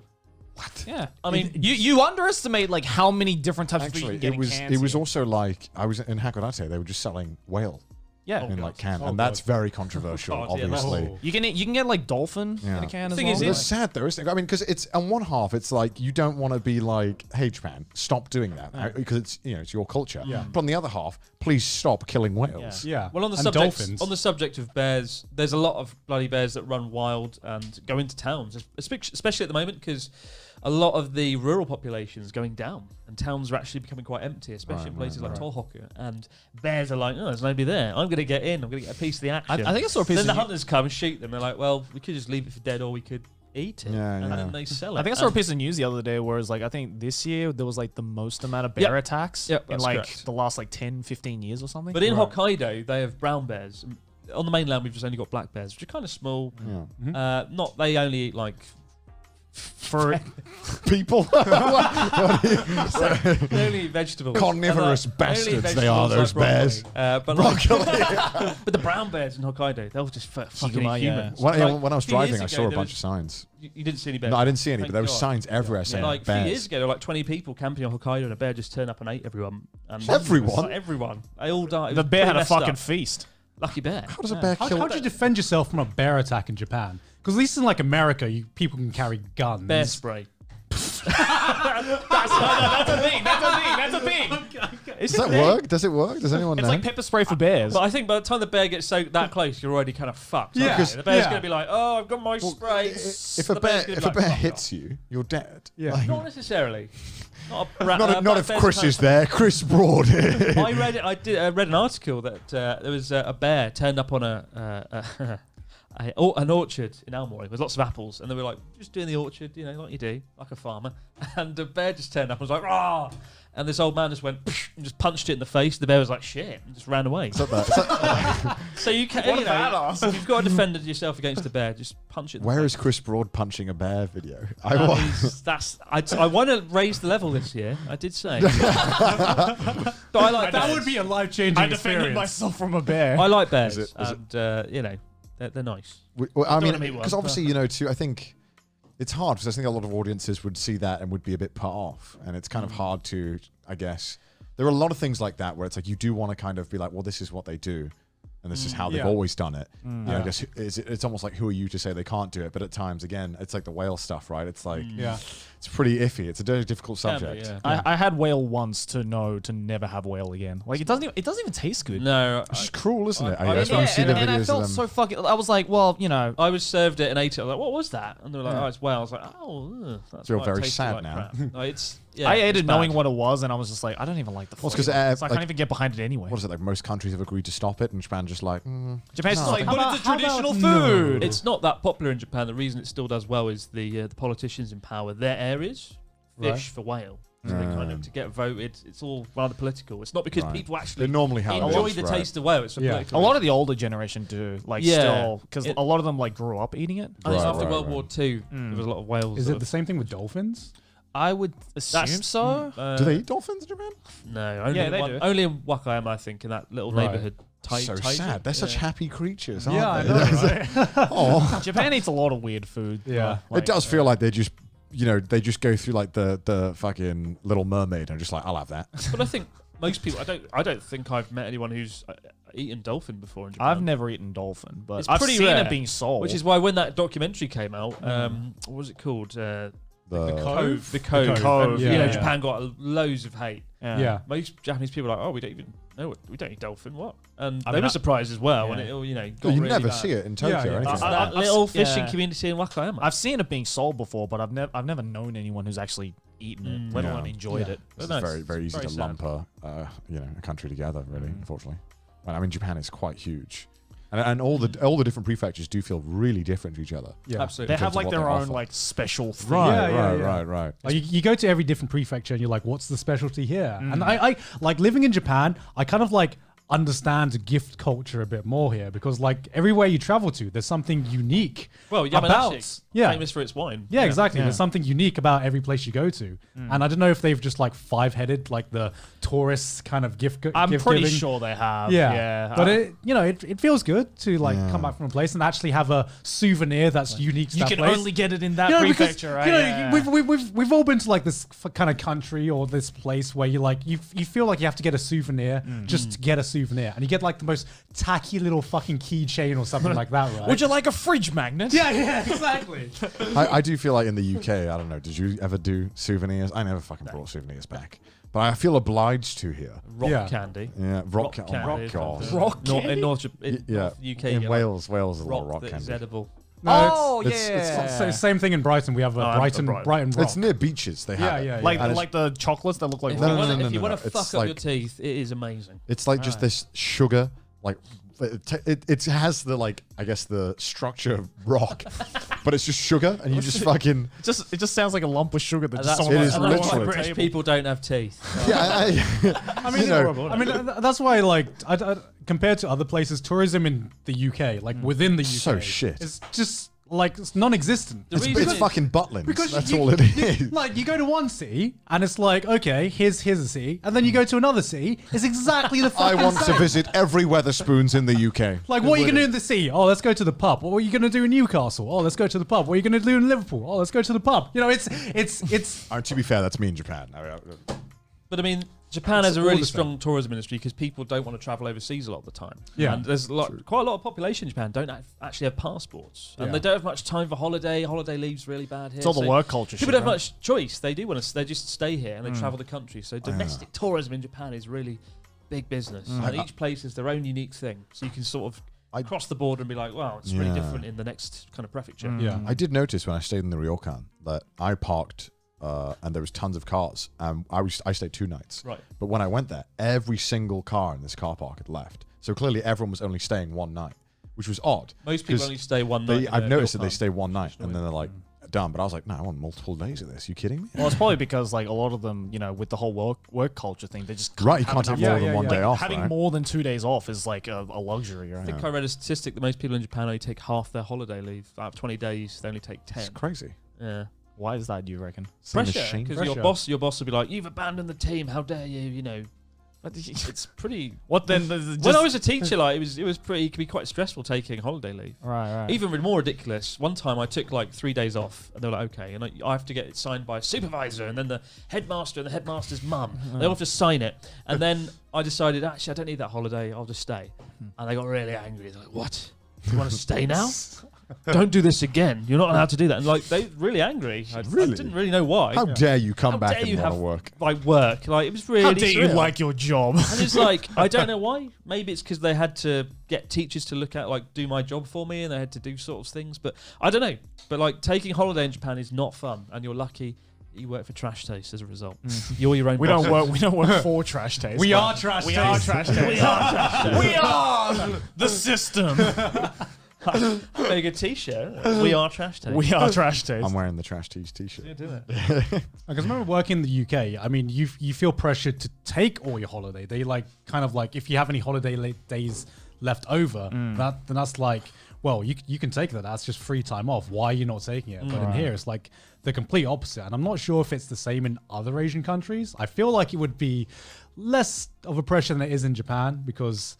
What? Yeah. I mean, You underestimate like how many different types of food you Actually, can get it was in cans it was here. also like I was in Hakodate. They were just selling whale Yeah. in God. like can, Oh, and that's very controversial, God, yeah, that's- obviously. Oh. You can get like dolphin Yeah. in a can as Thing well. is, Well, it's it's- sad though, isn't it? I mean, because it's on one half, it's like you don't want to be like, "Hey, Japan, stop doing that," because it's it's your culture. Yeah. But on the other half, please stop killing whales. Yeah. Well, on the and subject dolphins. on the subject of bears, there's a lot of bloody bears that run wild and go into towns, especially at the moment because a lot of the rural population is going down, and towns are actually becoming quite empty, especially in places like Tohoku. And bears are like, oh, there's nobody there. I'm going to get in. I'm going to get a piece of the action. I think I saw a piece Then the of hunters come and shoot them. They're like, well, we could just leave it for dead, or we could eat it. And then they sell it. I think I saw a piece of news the other day where it's like, I think this year there was like the most amount of bear attacks in like correct. the last like 10, 15 years or something. But in Hokkaido, they have brown bears. On the mainland, we've just only got black bears, which are kind of small. Not they only eat like for People. they only eat vegetables. Carnivorous And, bastards they are, those bears. But but the brown bears in Hokkaido, they'll just fucking eat humans. When Like, I was a few years driving, I saw ago, a there bunch was- of signs. You didn't see any bears? No, I didn't see any, but Thank there was God. signs everywhere saying Like a few years bears. ago, there were like 20 people camping on Hokkaido, and a bear just turned up and ate everyone. And Everyone? Like, everyone. They all died. It the was bear pretty had a messed fucking up. feast. Lucky bear. How does a bear kill? How'd you defend yourself from a bear attack in Japan? Because at least in like America, people can carry guns. Bear spray. That's a thing. That's a thing. Does that work? Does it work? Does anyone It's know? like pepper spray for bears. But I think by the time the bear gets that close, you're already kind of fucked. Yeah. aren't you? The bear's Yeah. going to be like, oh, I've got my spray. If a bear hits you, you're dead. Yeah. Like, Not necessarily. Not a bra- not black if bear's Chris kind is there. Chris Broad. I read it. I read an article that there was a bear turned up on an orchard in Elmore with lots of apples, and they were like just doing the orchard, you know, like you do, like a farmer. And the bear just turned up and was like, "Rah!" And this old man just went and just punched it in the face. The bear was like, "Shit," and just ran away. So you can, you know, if you've got to defend yourself against the bear, just punch it. In the Where face. is Chris Broad punching a bear video? I want to raise the level this year. I did say, but I like That bears. would be a life-changing I defended experience. myself from a bear. I like bears, Is it- and you know, they're nice. Well, I Don't mean, wanna meet one. because obviously, you know, too, I think it's hard because I think a lot of audiences would see that and would be a bit put off. And it's kind of hard to, I guess, there are a lot of things like that where it's like you do want to kind of be like, well, this is what they do. And this is how they've Yeah. always done it. And I Yeah. guess it's almost like, who are you to say they can't do it? But at times, again, it's like the whale stuff, right? It's like, Yeah. it's pretty iffy. It's a very difficult Can be, subject. yeah. I had whale once to know to never have whale again. Like it doesn't even taste good. No, It's just cruel, isn't it? I guess when you see the and I videos felt of them. so fucking. I was like, well, you know, I was served it and ate it. I was like, what was that? And they were like, oh, it's whale. I was like, oh, that's Feel why it very tasted sad like now. crap. No, it's I ate it's it knowing bad. what it was, and I was just like, I don't even like the. Well, it's 'cause, flavor. So I like- can't even get behind it anyway. What is it like? Most countries have agreed to stop it, and Japan just like, Japan's just like, How but about- it's a traditional how about- food. It's not that popular in Japan. The reason it still does well is the politicians in power. Their areas fish for whale. So they kind of to get voted. It's all rather political. It's not because Right. people they actually normally have enjoy it, the right. taste of whale. It's for Yeah. political A lot reasons. of the older generation do, like, Yeah. still, because It- a lot of them like grew up eating it. I think Right, after right, World right. War II, there was a lot of whales. Is that it the same thing with dolphins? I would assume so. Do they eat dolphins in Japan? No, only Yeah, in they one, do. only in Wakayama, I think, in that little Right. neighborhood. So sad. They're such happy creatures, aren't Yeah, I they? know, right? Oh, Japan eats a lot of weird food. Yeah. it does feel like they just, you know, they just go through like the fucking Little Mermaid and just like, I'll have that. But I think most people, I don't think I've met anyone who's eaten dolphin before in Japan. I've never eaten dolphin, but It's I've pretty seen rare, it being sold. Which is why when that documentary came out, what was it called? The Cove. The Cove. Cove, And, yeah, you know, yeah. Japan got loads of hate. Yeah. Most Japanese people are like, oh, we don't even know it. We don't eat dolphin. What? And I they mean, were surprised as well when yeah. it all, you know, got You really never bad. see it in Tokyo Yeah, or yeah. anything. It's like that that. little yeah. fishing community in Wakayama. I've seen it being sold before, but I've never known anyone who's actually eaten it, let Yeah. alone enjoyed Yeah. it. It's But no, very, very easy very to sad. lump a country together, really, unfortunately. And I mean, Japan is quite huge. And all the different prefectures do feel really different to each other. Yeah. Absolutely. They have terms of like what their they own offer. like special thing. Right. Like you go to every different prefecture and you're like, what's the specialty here? And I like living in Japan, I kind of like understand gift culture a bit more here because like everywhere you travel to, there's something unique Well, about. Yamanashi, Yeah. famous for its wine. Yeah, exactly. Yeah. There's something unique about every place you go to. And I don't know if they've just like five-headed, like the tourists kind of gift I'm gift pretty giving. sure they have. Yeah. Yeah. But it feels good to like come back from a place and actually have a souvenir that's unique to you that can place. only get it in that You know, because, prefecture, right? you know, Yeah. we've all been to like this kind of country or this place where you like you feel like you have to get a souvenir just to get a souvenir, and you get like the most tacky little fucking keychain or something like that, right? Would you like a fridge magnet? yeah, exactly. I do feel like in the UK, I don't know, did you ever do souvenirs? I never fucking brought souvenirs back. But I feel obliged to here. Rock Yeah. candy. Yeah, rock candy. candy. In North UK. In you have Wales is a lot rock of rock that is candy. edible. Oh, it's- yeah. So same thing in Brighton. We have Oh, Brighton Brighton. Rock. It's near beaches. They have Yeah, it. yeah, yeah. Like the chocolates that look like If No, you no, wanna- no, if you no, want no. to It's fuck up your like- teeth, it is amazing. It's like just this sugar, like it has the like I guess the structure of rock, but it's just sugar, and you just fucking it just sounds like a lump of sugar that And just that's someone it put is on literally- the British table. people don't have teeth. I mean, you know, I mean, that's why, like, compared to other places, tourism in the UK, like within the UK, So shit. it's just like it's non-existent. The it's, reason it's is- fucking Butlins. Because That's you- all it is. Like, you go to one city and it's like, okay, here's a city, and then you go to another city, it's exactly the I fucking want to same. visit every Weatherspoons in the UK. Like, what are you going to do in the city? Oh, let's go to the pub. What are you going to do in Newcastle? Oh, let's go to the pub. What are you going to do in Liverpool? Oh, let's go to the pub. You know, it's To be fair, that's me in Japan. But I mean, Japan It's has a all really the same. strong tourism industry because people don't want to travel overseas a lot of the time. Yeah. And there's quite a lot of population in Japan don't actually have passports. And Yeah. they don't have much time for holiday. Holiday leave's really bad here. It's all the So work culture people shit, don't have right? much choice. They do want to. They just stay here and they travel the country. So domestic tourism in Japan is really big business. And each place has their own unique thing. So you can sort of cross the border and be like, wow, it's really Yeah. different in the next kind of prefecture. yeah. I did notice when I stayed in the ryokan that I parked and there was tons of cars. I stayed 2 nights. Right. But when I went there, every single car in this car park had left. So clearly everyone was only staying 1 night, which was odd. Most people 'Cause only stay one night. I've noticed that they ryokan. stay 1 night and then they're like done. But I was like, no, I want multiple days of this. You kidding me? Well, it's probably because like a lot of them, you know, with the whole work culture thing, they just Right, you have can't take enough- more than one day off. Having right? more than 2 days off is like a luxury, right? I think I read a statistic that most people in Japan only take half their holiday leave. Out of 20 days, they only take 10. It's crazy. Yeah. Why is that, do you reckon? Same as Pressure, Shane. because your Pressure. boss will be like, "You've abandoned the team. How dare you?" You know, it's pretty. What then? When I was a teacher, like it was pretty. It can be quite stressful taking holiday leave. right. Even more ridiculous. One time I took like 3 days off, and they were like, "Okay," and I have to get it signed by a supervisor, and then the headmaster and the headmaster's mum. They all have to sign it, and then I decided, actually, I don't need that holiday. I'll just stay. And they got really angry. They're like, "What? You want to stay now? Don't do this again. You're not allowed to do that." And like they were really angry. I Really? didn't really know why. How dare you come How back dare and you want to have- work? Like work, like it was really. How dare you surreal. like your job? And it's like I don't know why. Maybe it's because they had to get teachers to look at do my job for me, and they had to do sort of things. But I don't know. But like taking holiday in Japan is not fun, and you're lucky you work for Trash Taste as a result. You're your own. We boss. don't work for Trash Taste. We but are Trash We Taste. are Trash Taste. We are Trash Taste. We are the system. Make a T-shirt. We are Trash Taste. We are Trash Taste. I'm wearing the Trash Tees t-shirt. Yeah, do it. Because I remember working in the UK. I mean, you feel pressured to take all your holiday. They like kind of like if you have any holiday days left over, then that's like, well, you can take that. That's just free time off. Why are you not taking it? But in here, it's like the complete opposite. And I'm not sure if it's the same in other Asian countries. I feel like it would be less of a pressure than it is in Japan because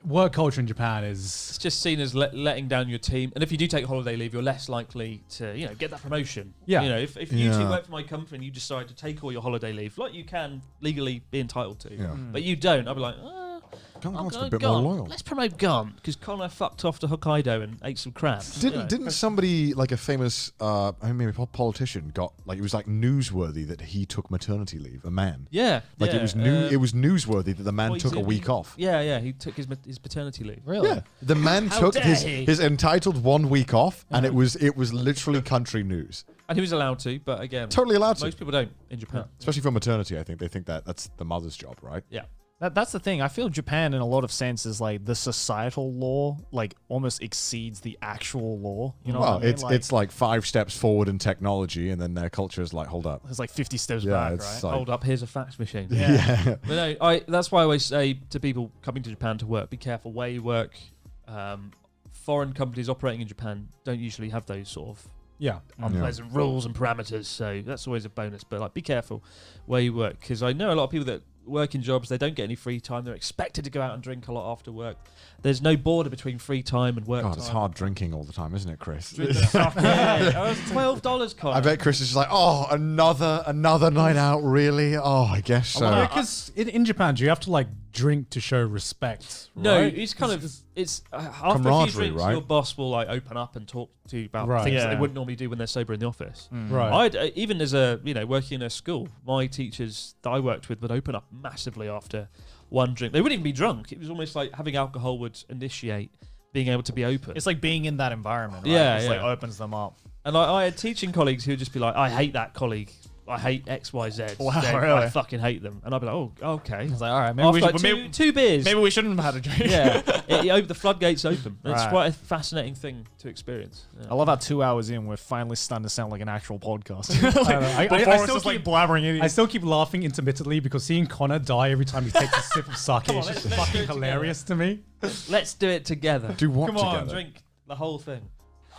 work culture in Japan is It's just seen as letting down your team, and if you do take holiday leave, you're less likely to get that promotion. Yeah. You know, if you two Yeah. work for my company and you decide to take all your holiday leave, like you can legally be entitled to, Yeah. but you don't, I'll be like, Connor's I'll a go bit more Gon. loyal. Let's promote Gon because Connor fucked off to Hokkaido and ate some crabs. you know. Didn't somebody like a famous politician got like it was like newsworthy that he took maternity leave, a man. Yeah, Like yeah, it was it was newsworthy that the man took a poison- week off. Yeah, he took his paternity leave. Really? Yeah, the man How took dare his he? his entitled 1 week off, and it was literally country news. And he was allowed to, but again, Totally allowed to, most people don't in Japan. especially for maternity. I think they think that that's the mother's job, right? Yeah. That's the thing. I feel Japan, in a lot of senses, like the societal law, like almost exceeds the actual law. You know, Well, what I mean? it's like 5 steps forward in technology, and then their culture is like, hold up. it's like 50 steps Yeah, back, it's right? like- Hold up, here's a fax machine. Yeah. But no, that's why I always say to people coming to Japan to work, be careful where you work. Foreign companies operating in Japan don't usually have those sort of unpleasant rules and parameters, so that's always a bonus. But like, be careful where you work, because I know a lot of people that work in jobs, they don't get any free time. They're expected to go out and drink a lot after work. There's no border between free time and work God, time. it's hard drinking all the time, isn't it, Chris? Yeah, oh, it's $12, Connor. I bet Chris is just like, oh, another night out, really? Oh, I guess so. because in Japan, do you have to like drink to show respect? No, right? it's kind of after a few camaraderie, drinks, right? your boss will like open up and talk to you about Right. things that Yeah. they wouldn't normally do when they're sober in the office. right. Even as a working in a school, my teachers that I worked with would open up massively after one drink. They wouldn't even be drunk. It was almost like having alcohol would initiate being able to be open. It's like being in that environment, right? Yeah, It's like yeah. opens them up. And I had teaching colleagues who would just be like, I hate that colleague. I hate X, Y, Z. Wow, I really? fucking hate them. And I'd be like, oh, okay. It's like, all right, maybe After we like should, two beers. maybe we shouldn't have had a drink. Yeah, the floodgates open. It's Right. quite a fascinating thing to experience. Yeah. I love how 2 hours in, we're finally starting to sound like an actual podcast. I Before it's still just like keep- blabbering idiots. I still keep laughing intermittently because seeing Connor die every time he takes a sip of sake is just let's fucking do it hilarious to me. Let's do it together. Do what Come on, together? drink the whole thing.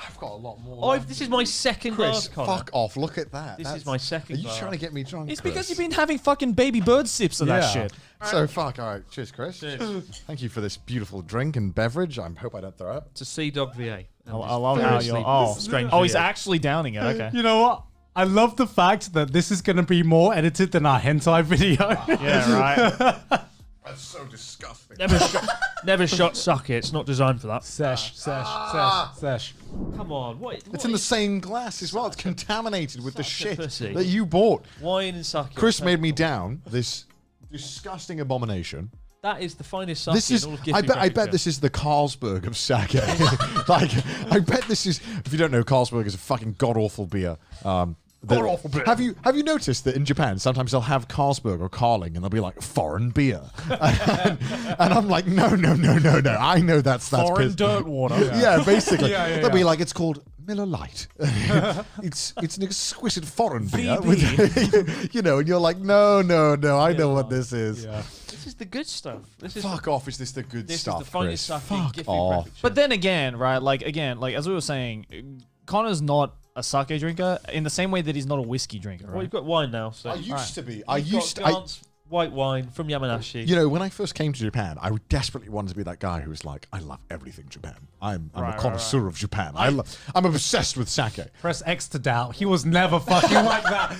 I've got a lot more. Oh, this is my second glass, Chris, Connor. fuck off. Look at that. This That's- is my second Are you glass. trying to get me drunk, It's Chris? because you've been having fucking baby bird sips of that shit. So, fuck. All right. Cheers, Chris. Thank you for this beautiful drink and beverage. I hope I don't throw up. It's a CDawgVA. I love how you're. Oh, he's actually downing it. Okay. You know what? I love the fact that this is going to be more edited than our hentai video. Yeah, right. That's so disgusting. Never shot sake. It's not designed for that. Sesh. Come on, what? It's in the same glass as well. It's contaminated with the such a shit pussy. that you bought. Wine and sake. Chris made me down this disgusting abomination. That is the finest sake This is. in all of I bet Gifting this is the Carlsberg of sake. Like, I bet this is. If you don't know, Carlsberg is a fucking god awful beer. God-awful beer. Have you noticed that in Japan sometimes they'll have Carlsberg or Carling and they'll be like foreign beer, and I'm like no. I know that's Foreign piss. dirt water. Yeah, basically. Yeah, They'll be like, it's called Miller Lite. it's an exquisite foreign beer. With, and you're like, no. I know what this is. Yeah. This is the good stuff. This is Fuck off. Is this the good this stuff, is the finest Chris? sake in Fuck Gifting off. Prefecture. But then again, right? Like as we were saying, Connor's not a sake drinker in the same way that he's not a whiskey drinker. Right? Well, you've got wine now. So I used to be. You've got Gantz white wine from Yamanashi. You know, when I first came to Japan, I desperately wanted to be that guy who was like, I love everything Japan. I'm a connoisseur of Japan. I'm obsessed with sake. Press X to doubt. He was never fucking like that.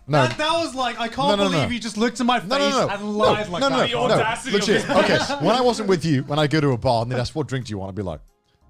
No. That was like, I can't No. believe he just looked in my face No. and lied like that. The audacity of Legit. this. Okay, when I wasn't with you, when I go to a bar and they'd ask, what drink do you want? I'd be like,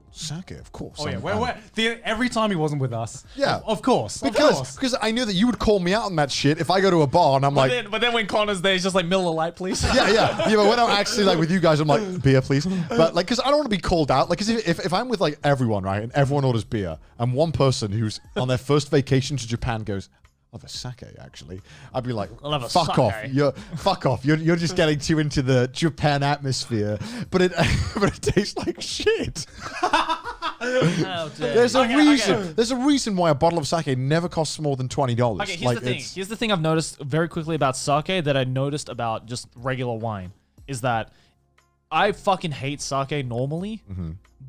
sake, of course. Oh yeah, every time he wasn't with us. Yeah. Of course. Because I knew that you would call me out on that shit if I go to a bar and I'm like, But then when Connor's there, he's just like Miller Lite, please. yeah. But when I'm actually like with you guys, I'm like, beer, please. But like, because I don't want to be called out. Like, 'cause if I'm with like everyone, right, and everyone orders beer, and one person who's on their first vacation to Japan goes, I'll have a sake, actually, I'd be like, I'll have a fuck sake. off. You're just getting too into the Japan atmosphere. But it tastes like shit. How dare There's you. a reason. There's a reason why a bottle of sake never costs more than $20. Okay, here's the thing. Here's the thing I've noticed very quickly about sake that I noticed about just regular wine is that I fucking hate sake normally,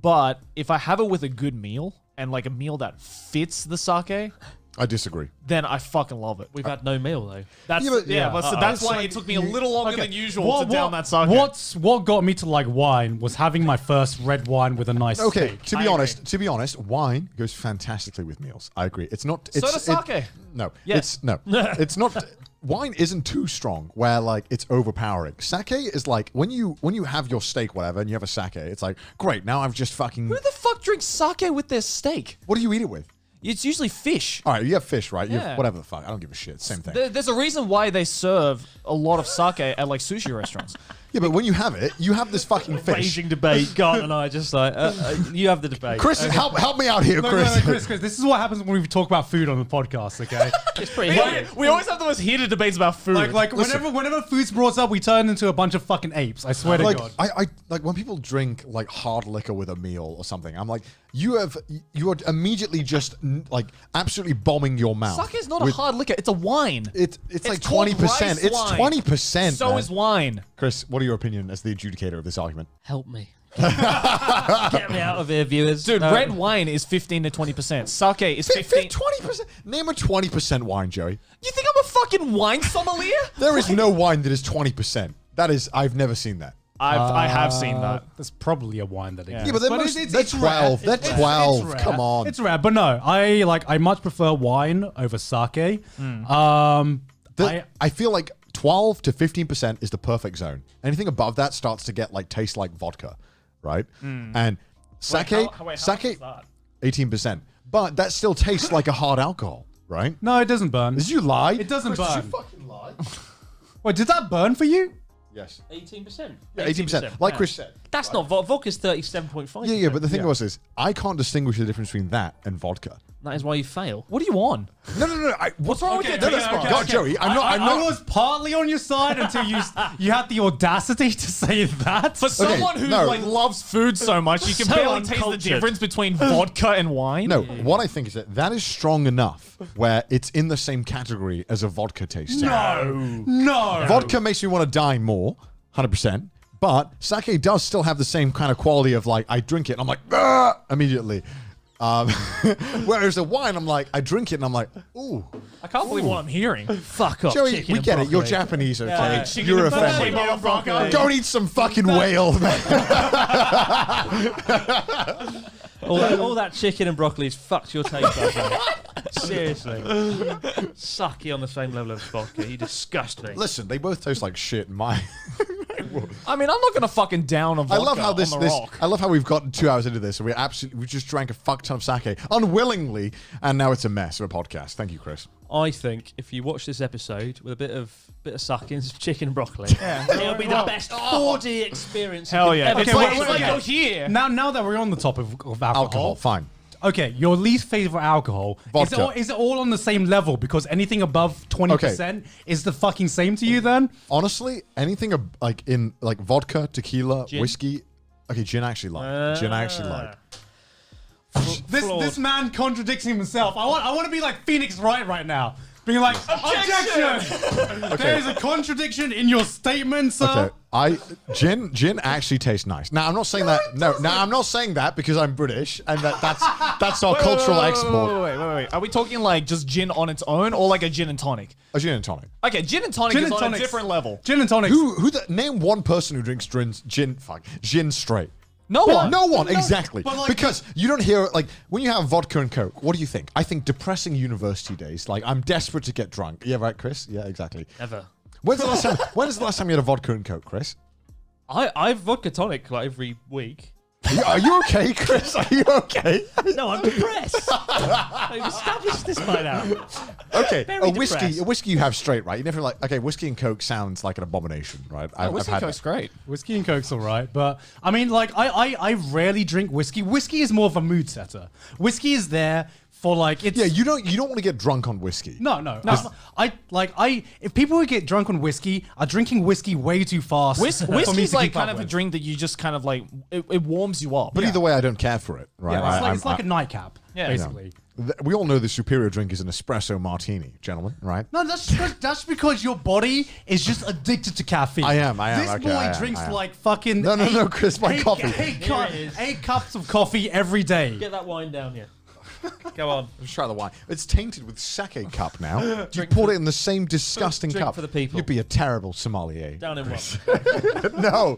but if I have it with a good meal and like a meal that fits the sake, I disagree. then I fucking love it. We've had no meal though. That's that's why it took me a little longer than usual to down that sake. What got me to like wine was having my first red wine with a nice Okay, steak. to be honest, wine goes fantastically with meals. I agree. It's not. So does sake. No, Yes. it's not. Wine isn't too strong where like it's overpowering. Sake is like when you have your steak, whatever, and you have a sake. It's like great. Now I've just fucking. Who the fuck drinks sake with their steak? What do you eat it with? It's usually fish. All right, you have fish, right? You Yeah. have whatever the fuck. I don't give a shit. Same thing. There's a reason why they serve a lot of sake at like sushi restaurants. Yeah, but when you have it, you have this fucking fish. Raging debate. Garth and I just like you have the debate. Chris, help me out here, Chris. Chris, this is what happens when we talk about food on the podcast, okay? It's pretty. We always have the most heated debates about food. like whenever food's brought up, we turn into a bunch of fucking apes. I swear to Like God. I like when people drink like hard liquor with a meal or something. I'm like, you are immediately just like absolutely bombing your mouth. Sake is not a hard liquor. It's a wine. It's like called 20%. rice It's wine. 20%. So man. is wine. Chris, what are your opinion as the adjudicator of this argument? Help me. Get me out of here, viewers. Dude, red wine is 15 to 20%. Sake is 15. 20%. Name a 20% wine, Joey. You think I'm a fucking wine sommelier? There is no wine that is 20%. That is, I've never seen that. I have seen that. There's probably a wine that exists. Yeah, but they're 12. They're 12. rare. Come on. It's rare, but no, I much prefer wine over sake. I feel like 12 to 15% is the perfect zone. Anything above that starts to get like taste like vodka, right? And sake, sake, 18%. But that still tastes like a hard alcohol, right? No, it doesn't burn. Did you lie? It doesn't Chris, burn. Did you fucking lie? Wait, did that burn for you? Yes. 18%. Yeah, 18%. Like Chris said. That's not vodka's 37.5%. Yeah, but the thing was is, I can't distinguish the difference between that and vodka. That is why you fail. What are you on? No. What's wrong with your No, taste buds? God, Joey, I'm not. I was partly on your side until you had the audacity to say that. For someone who like loves food so much, you can So barely taste the uncultured. difference between vodka and wine. No, what I think is that is strong enough where it's in the same category as a vodka taste. No. Vodka makes me want to die more, 100%. But sake does still have the same kind of quality of like, I drink it and I'm like, "Ah!" immediately. Whereas the wine, I'm like, I drink it and I'm like, ooh. I can't believe what I'm hearing. Fuck off. Joey, chicken we and get it. You're broccoli. Japanese, okay? Yeah, chicken You're and offended. broccoli. Don't eat some fucking whale, man. All that chicken and broccoli has fucked your taste buds out. Seriously. Sucky on the same level as vodka. You disgust me. Listen, they both taste like shit in my... I mean, I'm not gonna fucking down a vodka I love how on the rock. I love how we've gotten 2 hours into this and we just drank a fuck ton of sake unwillingly, and now it's a mess of a podcast. Thank you, Chris. I think if you watch this episode with a bit of sucking, some chicken and broccoli, it'll be the best 4D experience. Hell yeah. Ever It's taste. like, wait, you're wait. here. Now that we're on the topic of Alcohol, fine. Okay, your least favorite alcohol. Vodka. Is it all on the same level? Because anything above 20% is the fucking same to you then? Honestly, anything like in like vodka, tequila, Gin. whiskey. Okay, gin I actually like. Gin I actually like. This man contradicts himself. I want to be like Phoenix Wright right now. Being like, objection! There is a contradiction in your statement, sir. Okay, gin actually tastes nice. Now I'm not saying that. No, I'm not saying that because I'm British and that's our cultural export. Wait. Are we talking like just gin on its own or like a gin and tonic? A gin and tonic. Okay, gin and tonic is on a different level. Gin and tonic. Name one person who drinks gin straight. No one. No one, exactly. but like- because you don't hear, like, when you have vodka and Coke, what do you think? I think depressing university days. Like, I'm desperate to get drunk. Yeah, right, Chris? Yeah, exactly. Ever. When's the last time you had a vodka and Coke, Chris? I have vodka tonic like every week. Are you okay, Chris? Are you okay? No, I'm depressed. I've established this by now. Okay, Very a depressed. whiskey you have straight, right? You never like, okay, whiskey and Coke sounds like an abomination, right? Whiskey and Coke's great. Whiskey and Coke's all right, but I mean, like, I rarely drink whiskey. Whiskey is more of a mood setter. Whiskey is there for like it's. Yeah, you don't want to get drunk on whiskey. No. If people who get drunk on whiskey are drinking whiskey way too fast. for me Whiskey's to like keep up kind of a with. drink that you just kind of like it warms you up. But either way, I don't care for it, right? Yeah, it's like a nightcap, Yeah. basically. We all know the superior drink is an espresso martini, gentlemen, right? No, that's because your body is just addicted to caffeine. I am, This okay, boy I am, drinks I am. like fucking. No, Chris, my coffee. Eight cups of coffee every day. Get that wine down here. Go on. Let's try the wine. It's tainted with sake cup now. You poured it in the same disgusting Drink cup. for the people. You'd be a terrible sommelier. Down in one. No.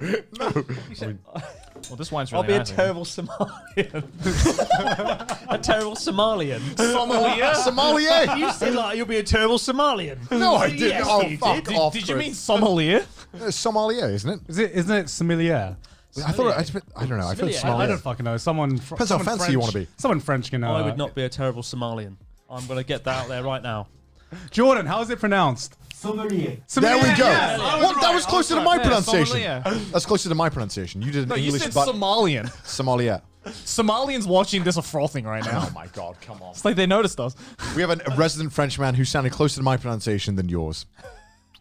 Well, this wine's I'll really be a nice. terrible Somalian. A terrible Somalian. Sommelier. You said like you'll be a terrible Somalian. No, I didn't. Yes, Oh, you fuck did. off. Did you Chris. mean sommelier? Sommelier, isn't it? Isn't it sommelier? I thought. I don't know. I thought Sommelier. I sommelier. don't fucking know. Someone. Depends how fancy French, you wanna be. Someone French can. I would not be a terrible Somalian. I'm going to get that out there right now. Jordan, how is it pronounced? Sommelier. There we go. Yes, I was What? That right, was I closer to was my right. pronunciation. sommelier. That's closer to my pronunciation. You did an No, you English, said but Somalian. sommelier. Somalians watching this are frothing right now. Oh my God! Come on. It's like they noticed us. We have a resident Frenchman who sounded closer to my pronunciation than yours.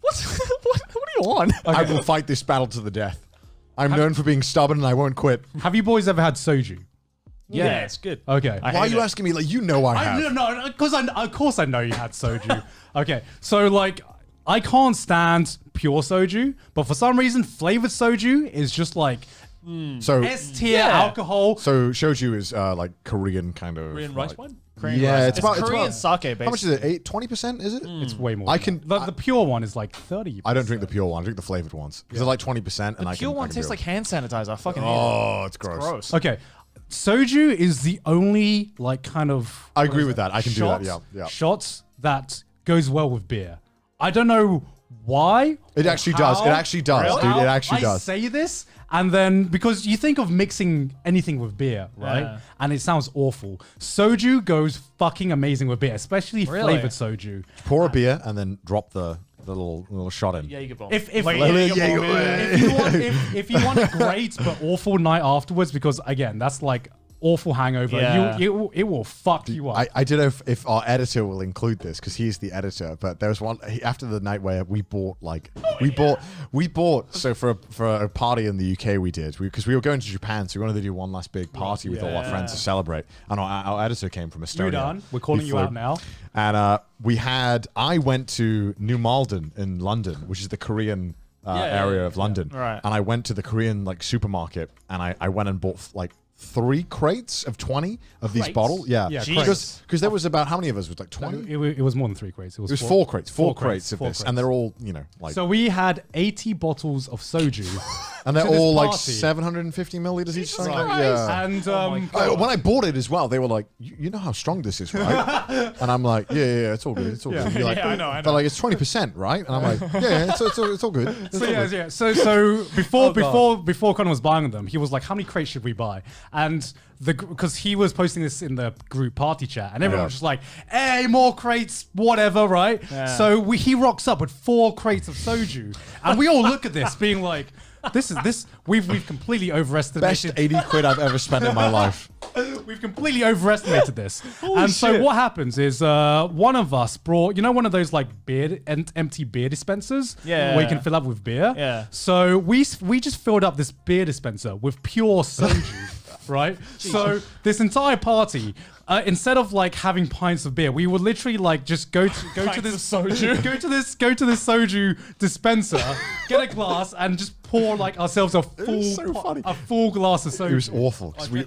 What are you on? I will fight this battle to the death. I'm known for being stubborn and I won't quit. Have you boys ever had soju? Yeah, it's good. Okay. Why are you asking me? Like, you know I have. No, because of course I know you had soju. Okay, so like I can't stand pure soju, but for some reason flavored soju is just like So, S tier alcohol. so shoju is like Korean kind of. Korean rice like- wine? Yeah, it's about Korean about- sake, basically. How much is it? 20%? Is it? It's way more. I than can- that. The pure one is like 30. I don't drink the pure one. I drink the flavored ones because they're like 20%, and I can. Pure one I can tastes do like it. hand sanitizer. I fucking hate it. Oh, it's gross. Gross. Okay, soju is the only like kind of. I agree with that. I can do that. shots- Yeah. Shots that goes well with beer. I don't know why. It actually does. It how- actually does, dude. It actually I does. say this, and then because you think of mixing anything with beer, right? Yeah. And it sounds awful. Soju goes fucking amazing with beer, especially Really? flavored soju. Pour a beer and then drop the the little shot in. Jaeger bomb. If you want a great but awful night afterwards, because again, that's like awful hangover. Yeah. It will fuck you up. I don't know if our editor will include this because he's the editor, but there was one after the night where we bought so for a party in the UK because we were going to Japan, so we wanted to do one last big party with all our friends to celebrate, and our editor came from Estonia. Done. We're calling you out now. And I went to New Malden in London, which is the Korean area of London, Right. and I went to the Korean like supermarket, and I went and bought like 3 crates of 20 of these bottles. Yeah, because there was about how many of us? Was like 20? It was more than 3 crates. It was 4 crates. 4 crates, crates of 4 this, crates. and they're all like. So we had 80 bottles of soju. And they're to this all like party. 750 milliliters each. Something Right. like, yeah. And When I bought it as well, they were like, "You know how strong this is, right?" And I'm like, "Yeah, it's all good, it's all good." You're like, I know. They're like, "It's 20%, right?" And I'm like, "Yeah, it's all good." It's all good. So before Connor was buying them, he was like, "How many crates should we buy?" And because he was posting this in the group party chat, and everyone was just like, "Hey, more crates, whatever, right?" Yeah. So he rocks up with 4 crates of soju, and we all look at this, being like, We've completely overestimated. Best 80 quid I've ever spent in my life. We've completely overestimated this. So what happens is one of us brought, one of those like empty beer dispensers where you can fill up with beer. Yeah. So we just filled up this beer dispenser with pure soju, right? So this entire party, instead of like having pints of beer, we would literally like just go to this soju dispenser, get a glass, and just pour like ourselves a full glass of soju. It was awful because we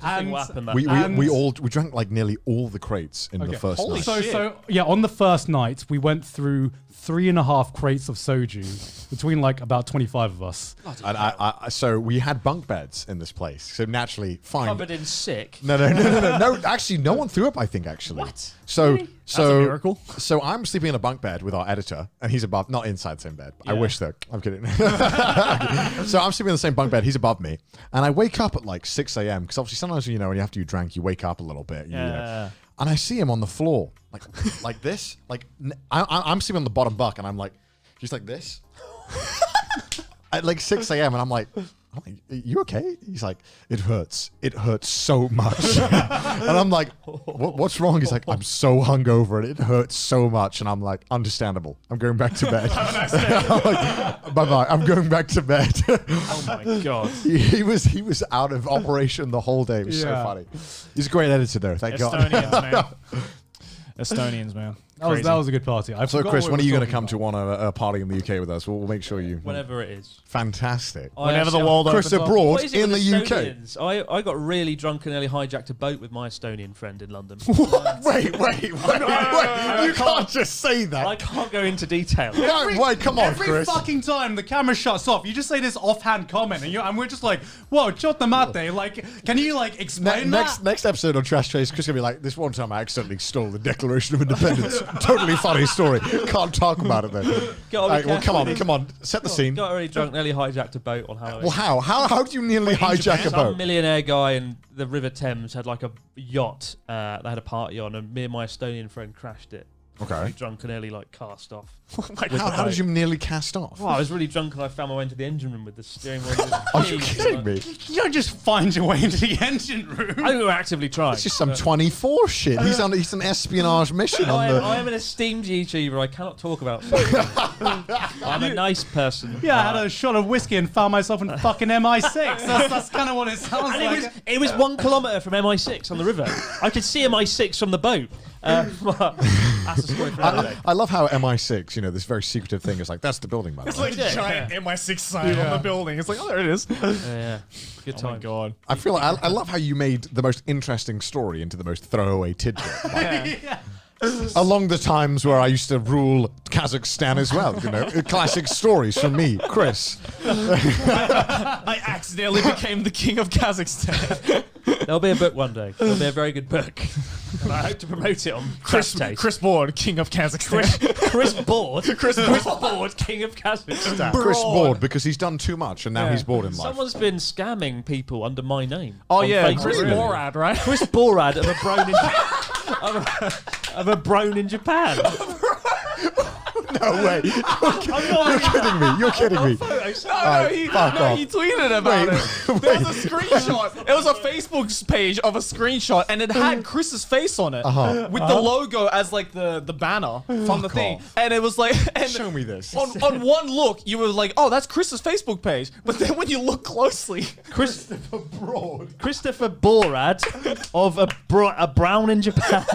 drank like nearly all the crates in the first night. So on the first night we went through 3.5 crates of soju between like about 25 of us. And so we had bunk beds in this place. So naturally, fine. Covered in sick. No. Actually, no one threw up. I think actually. What? So Really? That's a miracle. So I'm sleeping in a bunk bed with our editor, and he's above, not inside the same bed. I wish though. I'm kidding. So I'm sleeping in the same bunk bed. He's above me, and I wake up at like 6 a.m. because obviously sometimes when you have to drink, you wake up a little bit. Yeah. And I see him on the floor, like this. Like I'm sleeping on the bottom bunk, and I'm like, just like this. At like 6 a.m. and I'm like, you okay? He's like, it hurts. It hurts so much. And I'm like, what's wrong? He's like, I'm so hungover and it hurts so much. And I'm like, understandable. I'm going back to bed. I'm like, bye-bye. I'm going back to bed. Oh my God. He was out of operation the whole day. It was so funny. He's a great editor though. Thank God. Estonians, man. That was a good party. So, Chris, when are you going to come to a party in the UK with us? We'll make sure you. Whenever it is. Fantastic. Whenever the world Chris opens up. abroad What is it in with the UK. Estonians? I got really drunk and nearly hijacked a boat with my Estonian friend in London. Wait. You can't just say that. I can't go into detail. No, wait, come on, Every Chris. fucking time the camera shuts off, you just say this offhand comment, and we're just like, "Whoa, chotta mate!" Like, can you like explain that? Next episode on Trash Trace, Chris is gonna be like, this one time I accidentally stole the Declaration of Independence. Totally funny story. Can't talk about it then. Gotta be Well, careful. come on, set the scene. Got really drunk, nearly hijacked a boat on Halloween. Well, how do you nearly hijack a Some boat? millionaire guy in the River Thames had like a yacht that had a party on, and me and my Estonian friend crashed it. Okay. Really drunk and nearly like cast off. How did you nearly cast off? Well, I was really drunk and I found my way into the engine room with the steering wheel. Are you kidding me? You don't just find your way into the engine room. I was actively trying. It's just some 24 shit. He's on an espionage mission on the. I am an esteemed YouTuber. I cannot talk about. I'm a nice person. Yeah, I had a shot of whiskey and found myself in fucking MI6. That's kind of what it sounds And like. it was 1 kilometre from MI6 on the river. I could see MI6 from the boat. That's a story for another day. I love how MI6, this very secretive thing is like, that's the building, by the way. Like a giant MI6 sign on the building. It's like, oh, there it is. Yeah. Good time. Oh my God. I feel I love how you made the most interesting story into the most throwaway tidbit. Along the times where I used to rule Kazakhstan as well, classic stories from me, Chris. I accidentally became the king of Kazakhstan. There'll be a book one day. There'll be a very good book. And I hope to promote it on Chris Board, king of Kazakhstan. Chris Board, king of Kazakhstan. Chris bored because he's done too much and now he's bored in life. Someone's been scamming people under my name. Oh on yeah, Facebook. Chris Borad, right? Chris Borad of a brown in of a brown in Japan. No way. You're kidding me. You're kidding me. He tweeted about it. There was a screenshot. It was a Facebook page of a screenshot, and it had Chris's face on it with the logo as like the banner from the thing. And it was like, and Show me this. on one look, you were like, oh, that's Chris's Facebook page. But then when you look closely, Christopher Borad of a brown in Japan.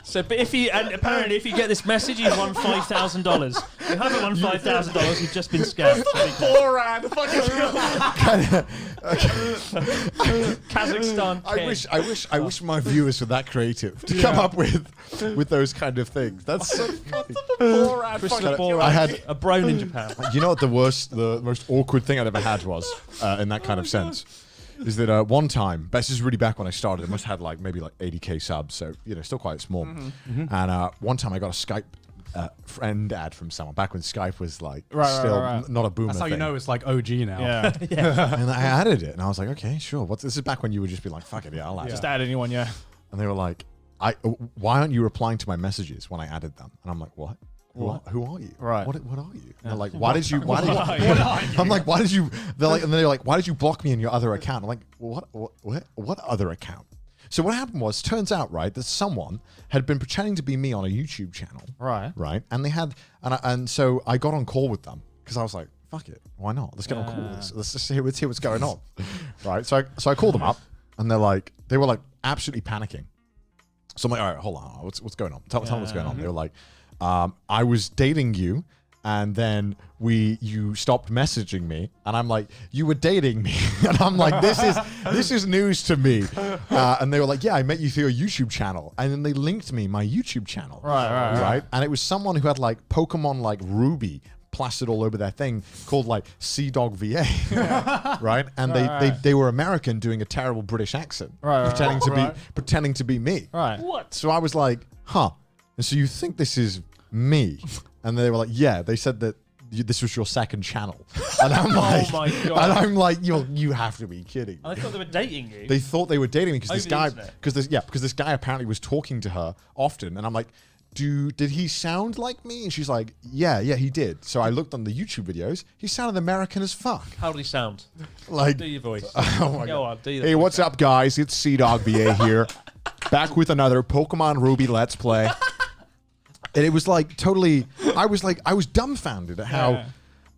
So, but apparently if you get this message, you've won $5,000. You haven't won $5,000. You've just been scammed. Kazakhstan. I wish my viewers were that creative to come up with those kind of things. That's so funny. I had a brown in Japan. You know what the most awkward thing I'd ever had was in that kind of sense. Is that one time, this is really back when I started, it must have had maybe 80k subs, so still quite small. And one time I got a Skype friend ad from someone back when Skype was not a boomer. That's how you know it's like OG now. Yeah. And I added it, and I was like, okay, sure. This is back when you would just be like, fuck it, yeah, I'll add it. just add anyone, yeah. And they were like, why aren't you replying to my messages when I added them? And I'm like, what? Who are you? Right. What are you? And they're like, why did you? I'm like, why did you? They're like, why did you block me in your other account? I'm like, what other account? So what happened was, turns out, right, that someone had been pretending to be me on a YouTube channel. Right. And they had, and so I got on call with them because I was like, fuck it, why not? Let's get on call with this. Let's just hear what's going on. Right. So I called them up, and they were like absolutely panicking. So I'm like, all right, hold on, what's going on? Tell me what's going on. They were like, I was dating you, and then you stopped messaging me, and I'm like, you were dating me, and I'm like, this is news to me. And they were like, yeah, I met you through your YouTube channel, and then they linked me my YouTube channel, right, and it was someone who had Pokemon Ruby plastered all over their thing called CDawgVA, right? And they were American doing a terrible British accent, pretending to be me. Right. What? So I was like, huh. And so you think this is me? And they were like, yeah. They said that this was your second channel. And I'm like, oh my God. And I'm like, you have to be kidding. I thought they were dating you. They thought they were dating me because this internet. guy apparently was talking to her often. And I'm like, did he sound like me? And she's like, yeah, he did. So I looked on the YouTube videos. He sounded American as fuck. How did he sound? Like, Do your voice. oh my Go God. on, do your Hey, voice. what's up, guys? It's CDawgVA here. Back with another Pokemon Ruby Let's Play. And it was totally, I was dumbfounded at how,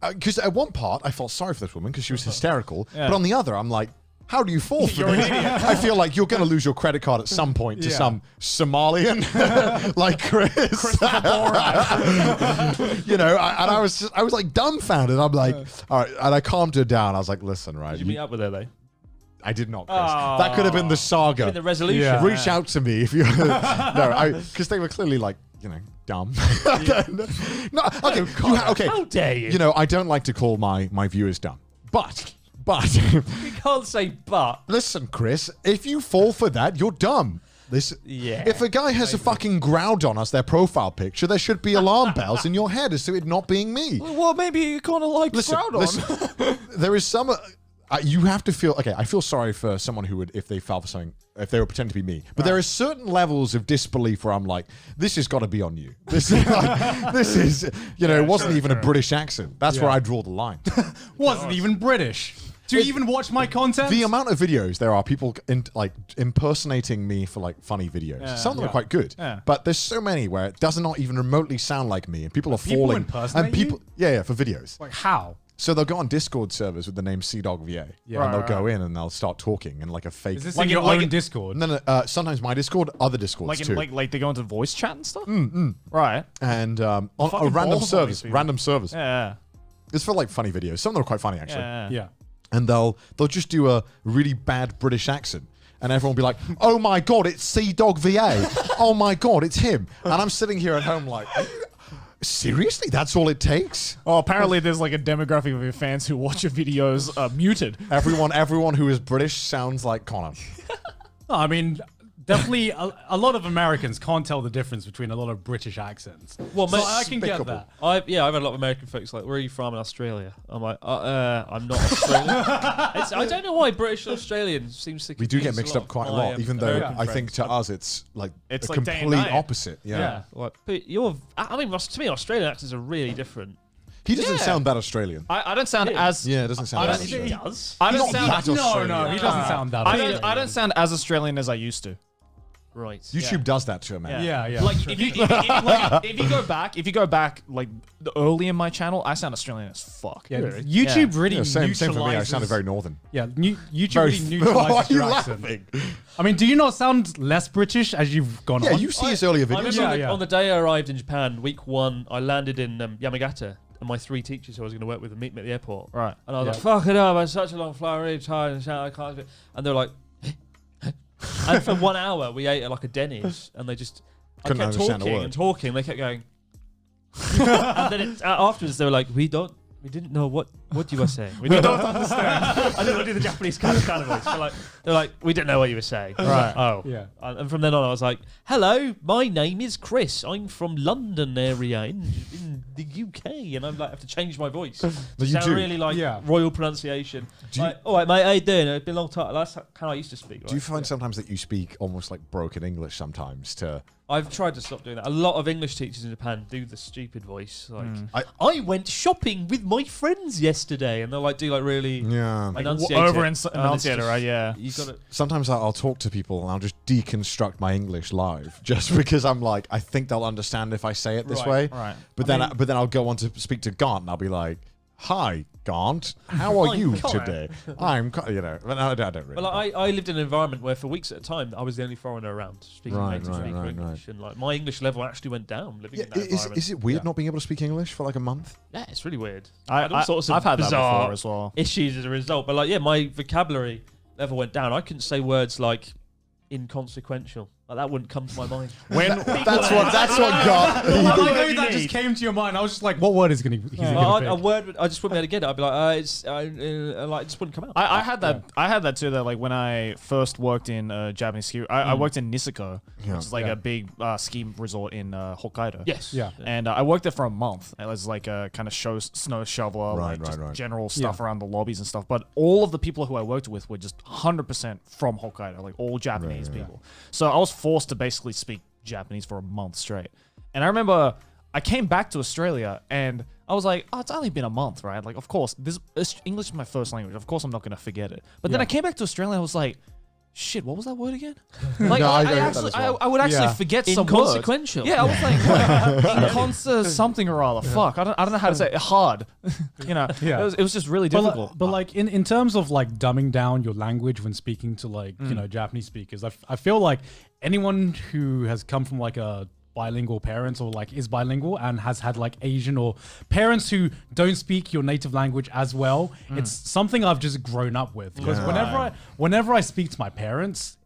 because at one part I felt sorry for this woman because she was hysterical. But on the other, I'm like, how do you fall for this? I feel like you're going to lose your credit card at some point to some Somalian like Chris. And I was like dumbfounded. I'm like, all right. And I calmed her down. I was like, listen, right. Did you meet up with her though? I did not, Chris. That could have been the saga. The resolution. Yeah. Reach out to me if you. Because they were clearly dumb. No, okay. Okay. How dare you? I don't like to call my viewers dumb, but You can't say but. listen, Chris, if you fall for that, you're dumb. If a guy has a fucking Groudon as their profile picture, there should be alarm bells in your head as to it not being me. Well, maybe you kind of like Groudon. There is some. You have to feel okay. I feel sorry for someone who would, if they fell for something, if they were pretending to be me. But there are certain levels of disbelief where I'm like, this has got to be on you. This is, it wasn't even a British accent. That's where I draw the line. Wasn't even British. Do you even watch my content? The amount of videos there are people impersonating me for funny videos. Some of them are quite good, but there's so many where it does not even remotely sound like me, and people are falling. Impersonate you? For videos. Like how? So they'll go on Discord servers with the name CDawgVA, and they'll go in and they'll start talking in a fake. Is this like your own Discord? No, sometimes my Discord, other Discords too. Like they go into voice chat and stuff. Right. And on a Fucking random balls on these service, people. Yeah. It's for funny videos. Some of them are quite funny actually. Yeah. And they'll just do a really bad British accent. And everyone will be like, oh my God, it's CDawgVA. Oh my God, it's him. And I'm sitting here at home like, seriously? That's all it takes? Oh, apparently there's a demographic of your fans who watch your videos muted. Everyone who is British sounds like Connor. No, I mean, definitely a lot of Americans can't tell the difference between a lot of British accents. Well, so mate, I can get that. I've had a lot of American folks like, where are you from in Australia? I'm like, I'm not Australian. I don't know why British and Australian seems to. We do get confuse mixed up quite a lot, even though American I think friends. to us it's like It's a like day and complete night. opposite. Yeah. Like, but I mean, to me, Australian accents are really different. He doesn't Yeah. sound that Australian. I don't sound as. Yeah, it doesn't sound I that don't- Australian. does. I don't Not sound. that No, Australian. no, he doesn't sound that. I don't sound as Australian as I used to. Right. YouTube does that to a man. Yeah. Like if you if you go back like early in my channel, I sound Australian as fuck. Yeah, YouTube really Yeah, same for me. I neutralizes- sounded very northern. Yeah, YouTube Very really neutralizes Why your are you accent. laughing? I mean, do you not sound less British as you've gone Yeah, on? you see his earlier I videos. remember Yeah. on the day I arrived in Japan, week 1, I landed in Yamagata, and my 3 teachers who I was going to work with would meet me at the airport. Right. And I was Yeah. like, fuck it up, I had such a long flight, I'm really tired, and I can't do it. And they were like, and for 1 hour, we ate at like a Denny's, and they just, Couldn't I kept understand a talking word. and talking, they kept going, and then afterwards they were like, we didn't know what you were saying. We don't understand. I didn't want to do the Japanese kind of voice. They're like, we didn't know what you were saying. I was Right. like, oh. Yeah. And from then on, I was like, hello, my name is Chris. I'm from London area in the UK. And I'm like, I have to change my voice. To you sound do. really like Yeah. royal pronunciation. Do you- Like, all right, mate, how you doing? It's been a long time. That's how I used to speak. Do you right? find sometimes that you speak almost like broken English sometimes to I've tried to stop doing that. A lot of English teachers in Japan do the stupid voice. Like, I- I went shopping with my friends yesterday. And they'll like do like really yeah. enunciate Over it. and And enunciate it, it's right? Yeah. You got to. Sometimes I'll talk to people and I'll just deconstruct my English live just because I'm like, I think they'll understand if I say it this Right, way. Right. But then I'll go on to speak to Gaunt and I'll be like, hi, Gaunt, how are you Connor." today? I'm, you know, but I don't really. But like, I lived in an environment where for weeks at a time I was the only foreigner around speaking Right, native right, speaker right, English, and like my English level actually went down living yeah, in that environment. is it weird Yeah. not being able to speak English for like a month? Yeah, it's really weird. I, had all sorts of I've had that bizarre before as well. issues as a result. But like, yeah, my vocabulary level went down. I couldn't say words like inconsequential. Like that wouldn't come to my mind. That's what got. Well, I know that just came to your mind. I was just like, what word is going to A word, I just wouldn't be able to get it. I'd be like, like it just wouldn't come out. I had that. I had that too. That like when I first worked in Japanese ski, I worked in Niseko, Yeah. which is like a big ski resort in Hokkaido. Yes. Yeah. And I worked there for a month. It was like a kind of snow shoveler, Right, like just right. general stuff around the lobbies and stuff. But all of the people who I worked with were just 100% from Hokkaido, like all Japanese Right, right. people. So I was forced to basically speak Japanese for a month straight. And I remember I came back to Australia and I was like, oh, it's only been a month, right? Like, of course, English is my first language. Of course, I'm not going to forget it. But then I came back to Australia and I was like, shit, what was that word again? Like, No, I I get that actually, as well. I would actually Yeah. forget some words. Inconsequential. Yeah, I was like, inconsa something or other. Fuck, I don't know how to say it. Hard. You know, Yeah. it was just really But, difficult. but like in terms of like dumbing down your language when speaking to like you know Japanese speakers, I feel like anyone who has come from like a bilingual parents or like is bilingual and has had like Asian or parents who don't speak your native language as well, it's something I've just grown up with because whenever I speak to my parents.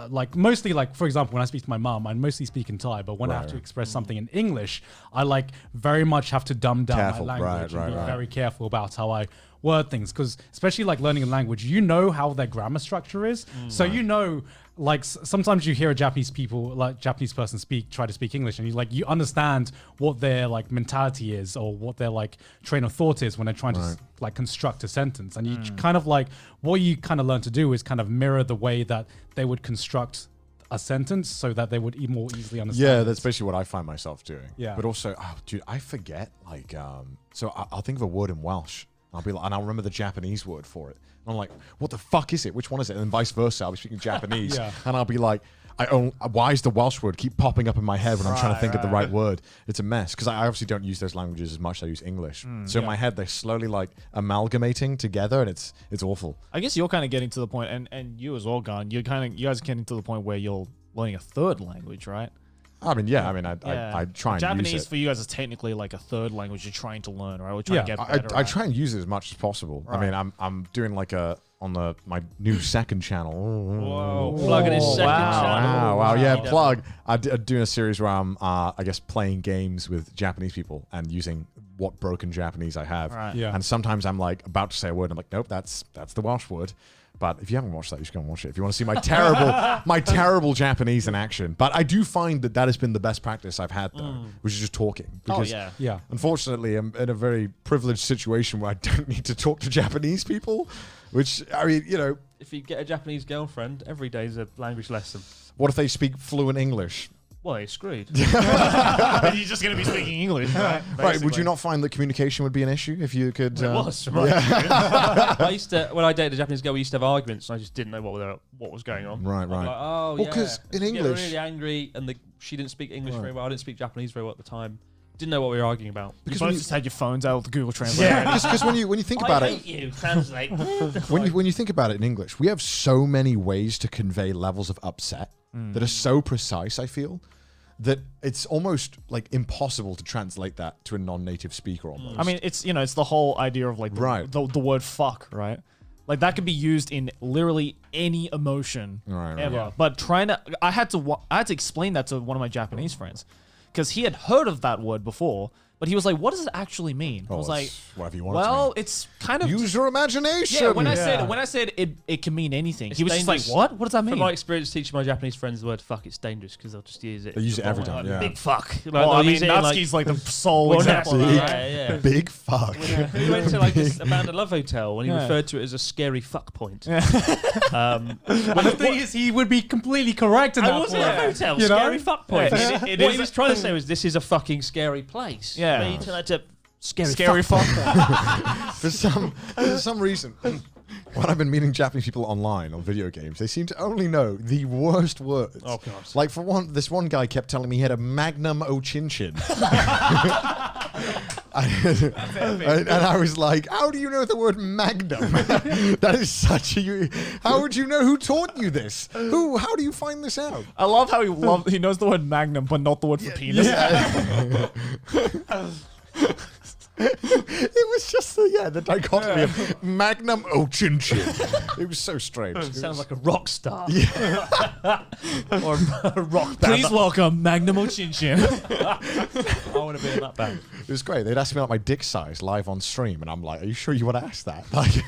Like mostly like for example when I speak to my mom I mostly speak in Thai, but when I have to express something in English I like very much have to dumb down Careful, my language and be right. very careful about how I word things because especially like learning a language you know how their grammar structure is so you know like sometimes you hear a Japanese person try to speak English and you understand what their like mentality is or what their like train of thought is when they're trying to like construct a sentence and you kind of like what you kind of learn to do is kind of mirror the way that they would construct a sentence so that they would more easily understand Yeah, it. that's basically what I find myself doing. Yeah. But also, dude, I forget like so I'll think of a word in Welsh. I'll be like, and I'll remember the Japanese word for it. And I'm like, what the fuck is it? Which one is it? And vice versa. I'll be speaking Japanese, Yeah. and I'll be like, why is the Welsh word keep popping up in my head when I'm trying to think of the right word? It's a mess because I obviously don't use those languages as much as I use English. So in my head, they're slowly like amalgamating together, and it's awful. I guess you're kind of getting to the point, and you as well, Gon. You guys are getting to the point where you're learning a third language, right? I mean, yeah. I mean, I try and Japanese use it. for you guys is technically like a third language you're trying to learn, right? We're trying to get better. I at. try and use it as much as possible. I mean, I'm doing like my new second channel. Whoa, plugging his second channel. Wow. Yeah, plug. I'm doing a series where I'm, I guess, playing games with Japanese people and using what broken Japanese I have. Right. Yeah. And sometimes I'm like about to say a word, and I'm like, nope, that's the Welsh word. But if you haven't watched that, you should go and watch it. If you want to see my terrible Japanese in action. But I do find that has been the best practice I've had, though, which is just talking. Because Yeah. unfortunately, I'm in a very privileged situation where I don't need to talk to Japanese people, which, I mean, you know. If you get a Japanese girlfriend, every day is a language lesson. What if they speak fluent English? Well, you're screwed. Then you're just going to be speaking English, right? Right, would you not find that communication would be an issue if you could... It was, right? I used to, when I dated a Japanese girl, we used to have arguments, and I just didn't know what was going on. Right, I'd right. be like, oh, Well, yeah. 'cause in She'd get English- really angry, and she didn't speak English very well. I didn't speak Japanese very well at the time. Didn't know what we were arguing about. Because you just had your phones out with the Google Translate. Yeah, because when you think about I it... hate you, translate. When you think about it in English, we have so many ways to convey levels of upset that are so precise, I feel, that it's almost like impossible to translate that to a non-native speaker almost. I mean, it's the whole idea of like the word fuck, right? Like that could be used in literally any emotion ever. Yeah. But I had to explain that to one of my Japanese friends because he had heard of that word before. But he was like, "What does it actually mean?" I was like, whatever you want. "Well, it's kind of use your imagination." Yeah, when I said it can mean anything, he was just like, "What? What does that mean?" From my experience teaching my Japanese friends the word "fuck," it's dangerous because they'll just use it. They use it every time. Like, Yeah. Big fuck. Like, Well, I they'll mean, use it in, Natsuki's like the sole example. Natsuki, Of that, right? yeah. Big fuck. We went to like this abandoned love hotel when he referred to it as a scary fuck point. The thing is, he would be completely correct in that I was in a point. hotel, You know? scary fuck point. Yeah. What he was trying to say was, this is a fucking scary place. Yeah. But he turned out to Scary fuck point. For some reason, when I've been meeting Japanese people online on video games, they seem to only know the worst words. Oh, God. Like for one, this one guy kept telling me he had a Magnum Ochinchin. And I was like, how do you know the word magnum? That is such a... How would you know? Who taught you this? How do you find this out? I love how he knows the word magnum, but not the word for penis. Yeah. It was just the dichotomy of Magnum Ochinchin. It was so strange. It sounds like a rock star. Or a rock band. Please welcome Magnum Ochinchin. I want to be in that band. It was great. They'd ask me about my dick size live on stream, and I'm like, "Are you sure you want to ask that?" Like,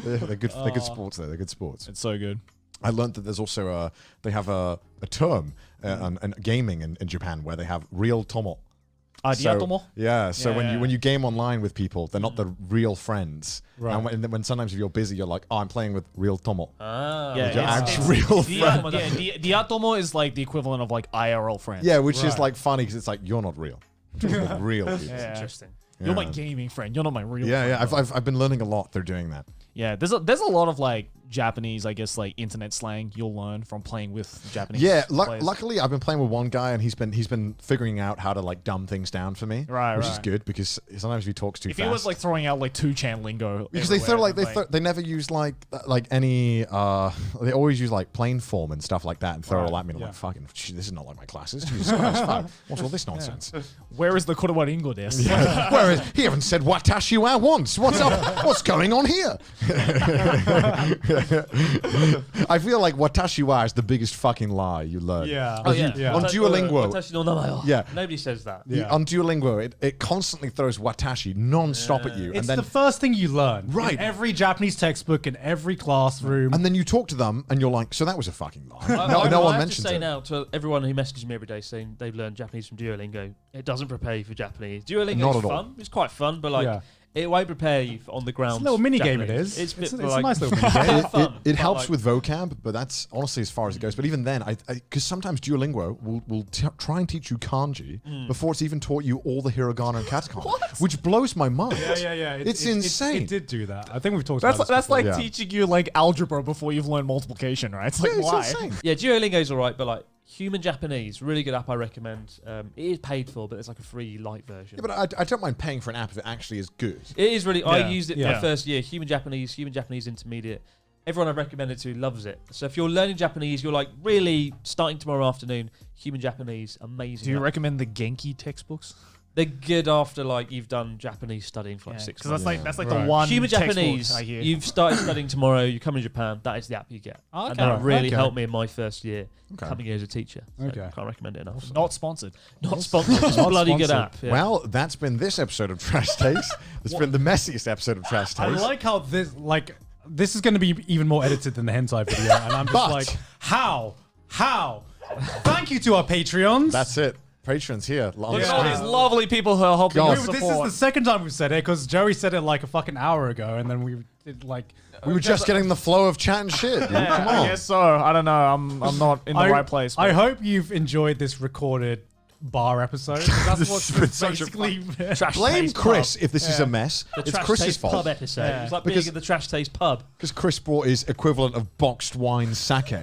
they're good. They're good sports. They're good sports. It's so good. I learned that there's also they have a term in gaming in Japan where they have real tomo. Diatomo? So when you game online with people, they're not the real friends. Right. And when sometimes if you're busy, you're like, "Oh, I'm playing with real tomo." Yeah, Your actual real friend. Diatomo is like the equivalent of like IRL friends. Yeah, which is like funny because it's like you're not real. I'm talking about real people. Yeah. Interesting. You're my gaming friend. You're not my real Yeah, friend. yeah. I've been learning a lot through doing that. Yeah, there's a lot of like Japanese, I guess, like internet slang you'll learn from playing with Japanese. Yeah, players. luckily I've been playing with one guy and he's been figuring out how to like dumb things down for me, Right, which is right. good because sometimes he talks too If fast. he was like throwing out like 2chan lingo, because they throw everywhere, like they never use like any they always use like plain form and stuff like that and throw it all at me. And I'm like, fucking, this is not like my classes. Jesus Christ, fuck. What's all this nonsense? where is the Korewa Ringo desu? Where is he? Haven't said watashi wa once. What's up? What's going on here? I feel like watashi wa is the biggest fucking lie you learn. Yeah. Oh, yeah. Yeah. On Duolingo. Watashi no namae. Yeah. Nobody says that. Yeah. On Duolingo, it constantly throws watashi non-stop at you. It's and then the first thing you learn. Right. In every Japanese textbook, in every classroom. and then you talk to them and you're like, so that was a fucking lie. I no one have to mentions say it. now to everyone who messages me every day saying they've learned Japanese from Duolingo, it doesn't prepare you for Japanese. Duolingo Not is at all. fun. It's quite fun, but like Yeah. it won't prepare you on the ground. It's a little mini game it is. It's It's a a nice little mini game. fun, It but helps like- with vocab, but that's honestly as far as it goes. But even then, because sometimes Duolingo will try and teach you kanji before it's even taught you all the hiragana and katakana, which blows my mind. Yeah. It's insane. It did do that. I think we've talked That's about that's this like Yeah. teaching you like algebra before you've learned multiplication, right? It's like Yeah, it's why? insane. Yeah, Duolingo's all right, but like Human Japanese, really good app I recommend. It is paid for, but it's like a free light version. Yeah, but I don't mind paying for an app if it actually is good. It is really. I Yeah. used it for Yeah. the first year. Human Japanese Intermediate. Everyone I've recommended to loves it. So if you're learning Japanese, you're like really starting tomorrow afternoon. Human Japanese, amazing. Do you app. recommend the Genki textbooks? They're good after like you've done Japanese studying for like 6 Because months. that's like the one Human textbook Japanese, I hear. you've started studying tomorrow, you come in Japan, that is the app you get. Okay. And that really Okay. helped me in my first year Okay. coming here as a teacher. So Okay. can't recommend it enough. Not sponsored. Not sponsored, just a Not bloody good sponsored. app. Yeah. Well, that's been this episode of Trash Taste. It's been the messiest episode of Trash I Taste. like how this is going to be even more edited than the hentai video, and I'm just But- like, how? Thank you to our Patreons. That's it. Patrons here. On Look the at all screen. these lovely people who are helping God. us This is support. the second time we've said it because Joey said it like a fucking hour ago, and then we did like. We were just getting the flow of chat and shit. Dude. Yeah, Come I on. guess so. I don't know. I'm not in the right place. I but- hope you've enjoyed this recorded bar episode. 'Cause That's This what's has been such a basically. Trash Blame Taste Chris Pub. if this is a mess. The It's Trash Chris's Taste fault. Pub episode. Yeah. It's like Because- being at the Trash Taste Pub. Because Chris brought his equivalent of boxed wine sake.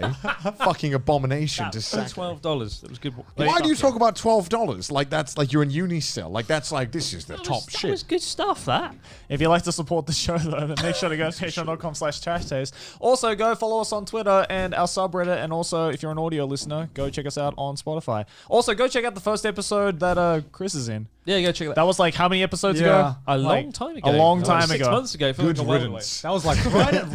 Fucking abomination to For sake. $12. That was good. Why do you talk about $12? Like that's like you're in uni still. Like that's like this is the top That shit. was good stuff, that. If you'd like to support the show, though, then make sure to go to patreon.com/trashtaste. Also, go follow us on Twitter and our subreddit. And also, if you're an audio listener, go check us out on Spotify. Also, go check out the first episode that Chris is in. Yeah, go check that. That was like how many episodes Yeah. ago? A Like, long time ago. A long Like time 6 ago. months ago. Felt Good like a while away. riddance. That was like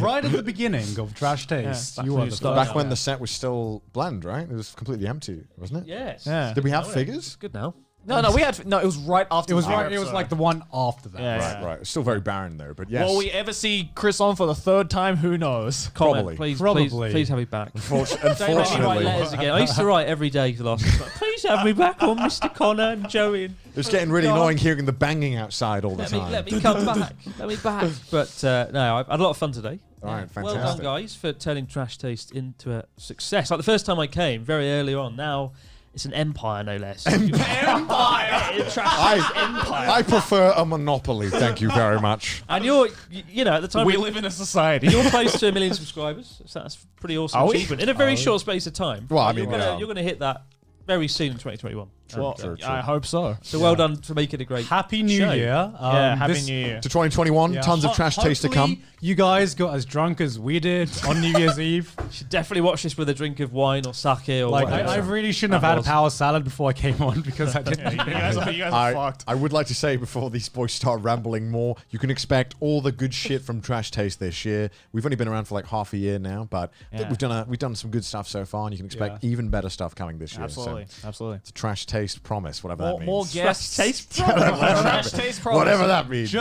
right at the beginning of Trash Taste. back you when are you the started. first Back when one. the set was still bland, right? It was completely empty, wasn't it? Yes. Yeah. Did we have Oh, yeah. figures? It's good now. No, we had. No, it was right after. It was the right. It was episode. like the one after that. Yeah, Right, yeah. right. It's still very barren though, but yes. Will we ever see Chris on for the third time? Who knows? Comment, Probably. Please, Probably. please have me back. Unfortunately, Don't make me write letters again. I used to write every day for the last 6 months. Please have me back on, Mr. Connor and Joey. And it was getting really God. annoying hearing the banging outside all the time. let me come back. Let me back. But no, I've had a lot of fun today. All right, Well done, fantastic. guys, for turning Trash Taste into a success. Like the first time I came, very early on. Now it's an empire, no less. Empire. Trash Taste empire. I prefer a monopoly. Thank you very much. And you're, you know, at the time We live in a society. you're close to 1 million subscribers. So that's a pretty awesome Are we? achievement in a very short space of time. Well, I Like, mean, you're gonna hit that very soon in 2021. Well, true. I hope so. So well done for making a great Happy New show. Year. Yeah, Happy this- New Year. To 2021, yeah, tons of trash taste to come. hopefully You guys got as drunk as we did on New Year's Eve. You should definitely watch this with a drink of wine or sake or Like, whatever. I really shouldn't have That had a was- power salad before I came on because I didn't. You guys are fucked. I would like to say before these boys start rambling more, you can expect all the good shit from Trash Taste this year. We've only been around for like half a year now, but I think Yeah. we've done some good stuff so far, and you can expect even better stuff coming this year. Absolutely, So absolutely. it's a Trash Taste promise, whatever that means. More guests. Taste Trash taste problems. Whatever that means.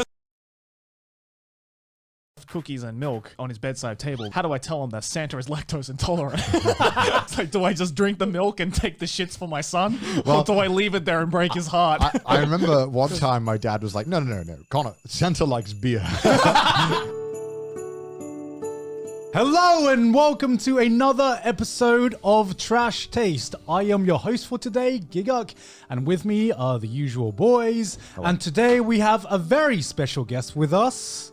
Cookies and milk on his bedside table. How do I tell him that Santa is lactose intolerant? It's like, do I just drink the milk and take the shits for my son? Well, or do I leave it there and break his heart? I remember one time my dad was like, no, Connor, Santa likes beer. Hello and welcome to another episode of Trash Taste. I am your host for today, Giguk, and with me are the usual boys. And today we have a very special guest with us.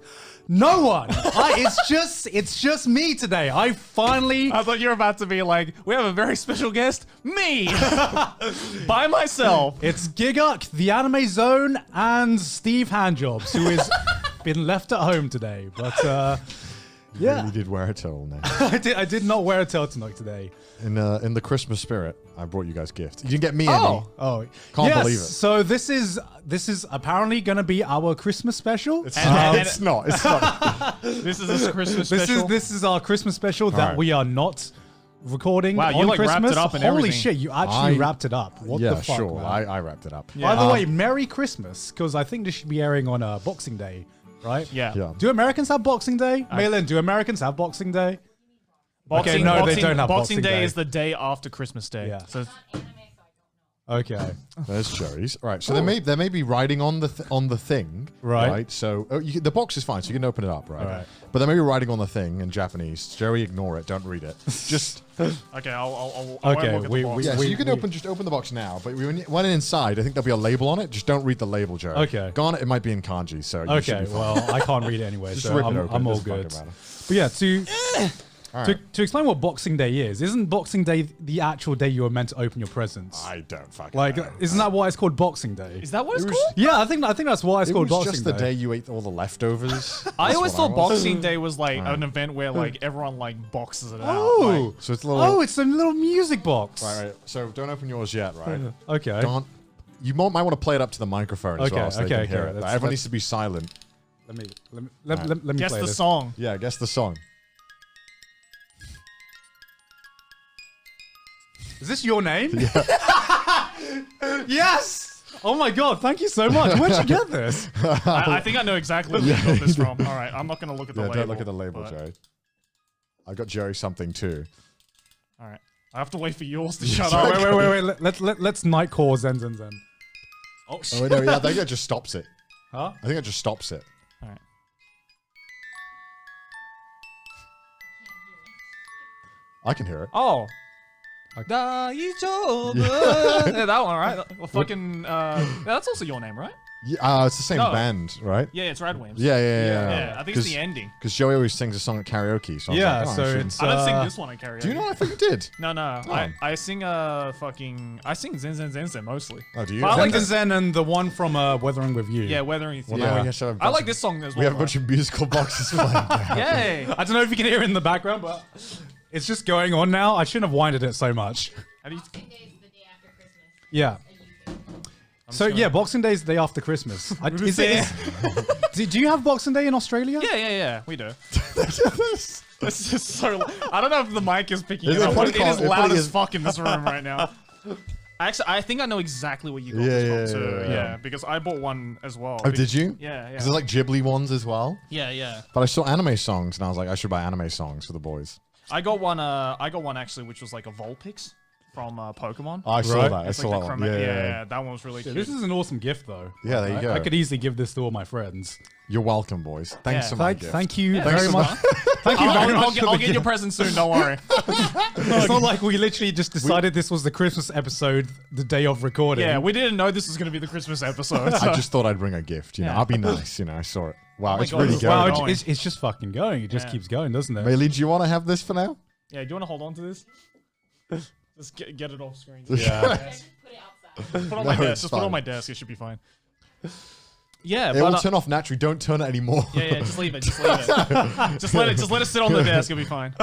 No one. It's just me today. I finally. I thought you were about to be like, we have a very special guest, me, by myself. It's Giguk, the Anime Zone, and Steve Handjobs, who has been left at home today. But You yeah, really did wear a turtleneck. I did not wear a turtleneck today. In the Christmas spirit, I brought you guys gifts. You didn't get me Oh, Can't yes, believe it. So this is apparently going to be our Christmas special. any. And- It's not. It's not. This is a Christmas This special. is our Christmas special that Alright. we are not recording Wow, on you, like, wrapped Christmas. it up and Holy everything. shit, you actually I- wrapped it up. What yeah, the fuck, sure. man? I wrapped it up. Yeah. By the way, Merry Christmas, because I think this should be airing on Boxing Day, right? yeah. Yeah. Do Americans have Boxing Day? Malin, do Americans have Boxing Day? Boxing, no, they Boxing- don't have Boxing Boxing Day Day. is the day after Christmas Day. Yeah. So Okay. There's Joey's. Right. So they may be writing on the thing. Right. So the box is fine. So you can open it up. Right. Alright. But they may be writing on the thing in Japanese. Joey, ignore it. Don't read it. Just okay, I'll won't Okay, look at we- the box. yeah. So We- you can open the box now. But when inside, I think there'll be a label on it. Just don't read the label, Joey. Okay. Go on it. It might be in kanji. So you should Okay, be fine. well, I can't read it anyway, Just so rip it I'm, open. I'm It all doesn't fucking good. matter. But yeah, to Alright. explain what Boxing Day is, isn't Boxing Day the actual day you were meant to open your presents? I don't fucking Like, know. isn't that why it's called Boxing Day? Is that what it's It was- called? Yeah, I think that's why it's It called was Boxing just the Day. day you ate all the leftovers. I That's always what thought was. Boxing Day was like an event where like everyone like boxes it out. Oh, So it's a little. oh, it's a little music box. Right. So don't open yours yet. Right. Okay. Don't. You might want to play it up to the microphone as Okay, well, so they okay, can hear okay. it. Let's- Everyone let's- needs to be silent. Let me Guess play the this. song. Yeah, guess the song. Is this your name? Yes! Oh my god, thank you so much. Where'd you get this? I think I know exactly where you got this from. All right, I'm not gonna look at the Yeah, label. don't look at the label, but- Joey. I got Joey something too. All right, I have to wait for yours to shut Oh, up. wait. Let's night call Zen. Oh Oh, shit! wait, no, yeah, I think it just stops it. Huh? I think it just stops it. All right. I can hear it. Oh. Yeah, that one, right? Well, fucking. That's also your name, right? Yeah, it's the same No. band, right? Yeah, it's Radwimps. Yeah. I think it's the ending. Because Joey always sings a song at karaoke. So I was Yeah, like, oh, so I should- it's. I don't sing this one at karaoke. Do you know? I think you did. No. Oh. I sing I sing Zen mostly. Oh, do you? But I like Zen this- Zen and the one from Weathering with You. Yeah, Weathering. Well, Yeah. now we have I like this song as well. We have a though. bunch of musical boxes playing. Yay! I don't know if you can hear it in the background, but it's just going on now. I shouldn't have winded it so much. How do you? Yeah. So yeah, Boxing Day is the day after Christmas. Do you have Boxing Day in Australia? Yeah. We do. It's just so. I don't know if the mic is picking it It up, probably but it is can't- it loud probably as is. fuck in this room right now. Actually, I think I know exactly where you got this from too. Yeah, because I bought one as well. Oh, did you? Yeah. Because there's like Ghibli ones as well. Yeah. But I saw anime songs and I was like, I should buy anime songs for the boys. I got one actually, which was like a Vulpix from Pokemon. Oh, I saw Right. that. I It's saw like that the one. chroma- Yeah. yeah, that one was really Yeah, cute. this is an awesome gift, though. Yeah, there you go. I could easily give this to all my friends. You're welcome, boys. Thanks Yeah. so much. Thank you Thanks very so much. Thank you very much. I'll get your present soon. Don't worry. It's not like we literally just decided this was the Christmas episode the day of recording. Yeah, we didn't know this was going to be the Christmas episode. So. I just thought I'd bring a gift. You know, Yeah. I'll be nice. You know, I saw it. Wow, Oh my it's God, really this is going. Wow, going. it's just fucking going. It just Yeah. keeps going, doesn't it? Bailey, do you want to have this for now? Yeah, do you want to hold on to this? Just get it off screen. Yeah. Put it on No, my it's desk. Just put it fine. on my desk. It should be fine. Yeah, It but will turn off naturally. Don't turn it anymore. yeah, just leave it. Just leave it. just let it sit on the desk. It'll be fine.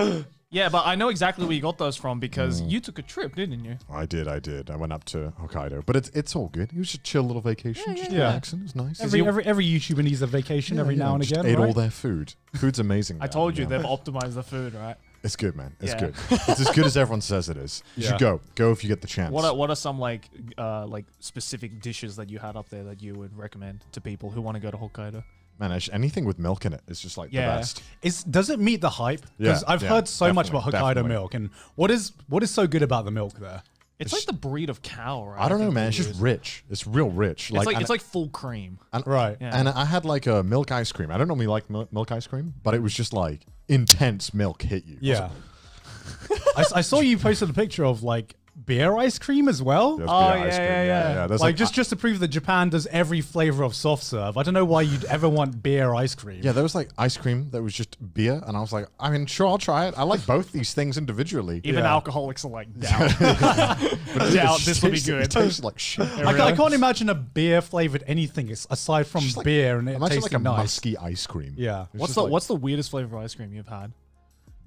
Yeah, but I know exactly where you got those from because you took a trip, didn't you? I did. I went up to Hokkaido, but it's all good. It was just a chill little vacation. Just yeah. relaxing. It was nice. Every YouTuber needs a vacation every now and Just again, ate right? all their food. Food's amazing. I there, told you know. they've optimized the food, right? It's good, man. It's Yeah. good. It's as good as everyone says it is. You should go. Go if you get the chance. What are some like specific dishes that you had up there that you would recommend to people who want to go to Hokkaido? Man, anything with milk in it is just like Yeah. the best. Does it meet the hype? Because Yeah, I've yeah, heard so much about definitely, Hokkaido definitely. milk, and what is so good about the milk there? It's like the breed of cow, right? I don't know, think man. they It's just use. rich. It's real rich. It's like full cream. Right. Yeah. And I had like a milk ice cream. I don't normally like milk ice cream, but it was just like intense milk hit you. Yeah. I saw you posted a picture of like beer ice cream as well. There's Oh, beer ice cream. yeah. There's Like just to prove that Japan does every flavor of soft serve. I don't know why you'd ever want beer ice cream. yeah, there was like ice cream that was just beer, and I was like, I mean, sure, I'll try it. I like both these things individually. Even Yeah. alcoholics are like, doubt. But doubt it this will be tasted- good. It tasted like shit. I can't imagine a beer flavored anything aside from Just like- beer and it Imagine tasting like a nice. musky ice cream. Yeah. It's What's just the like what's the weirdest flavor of ice cream you've had?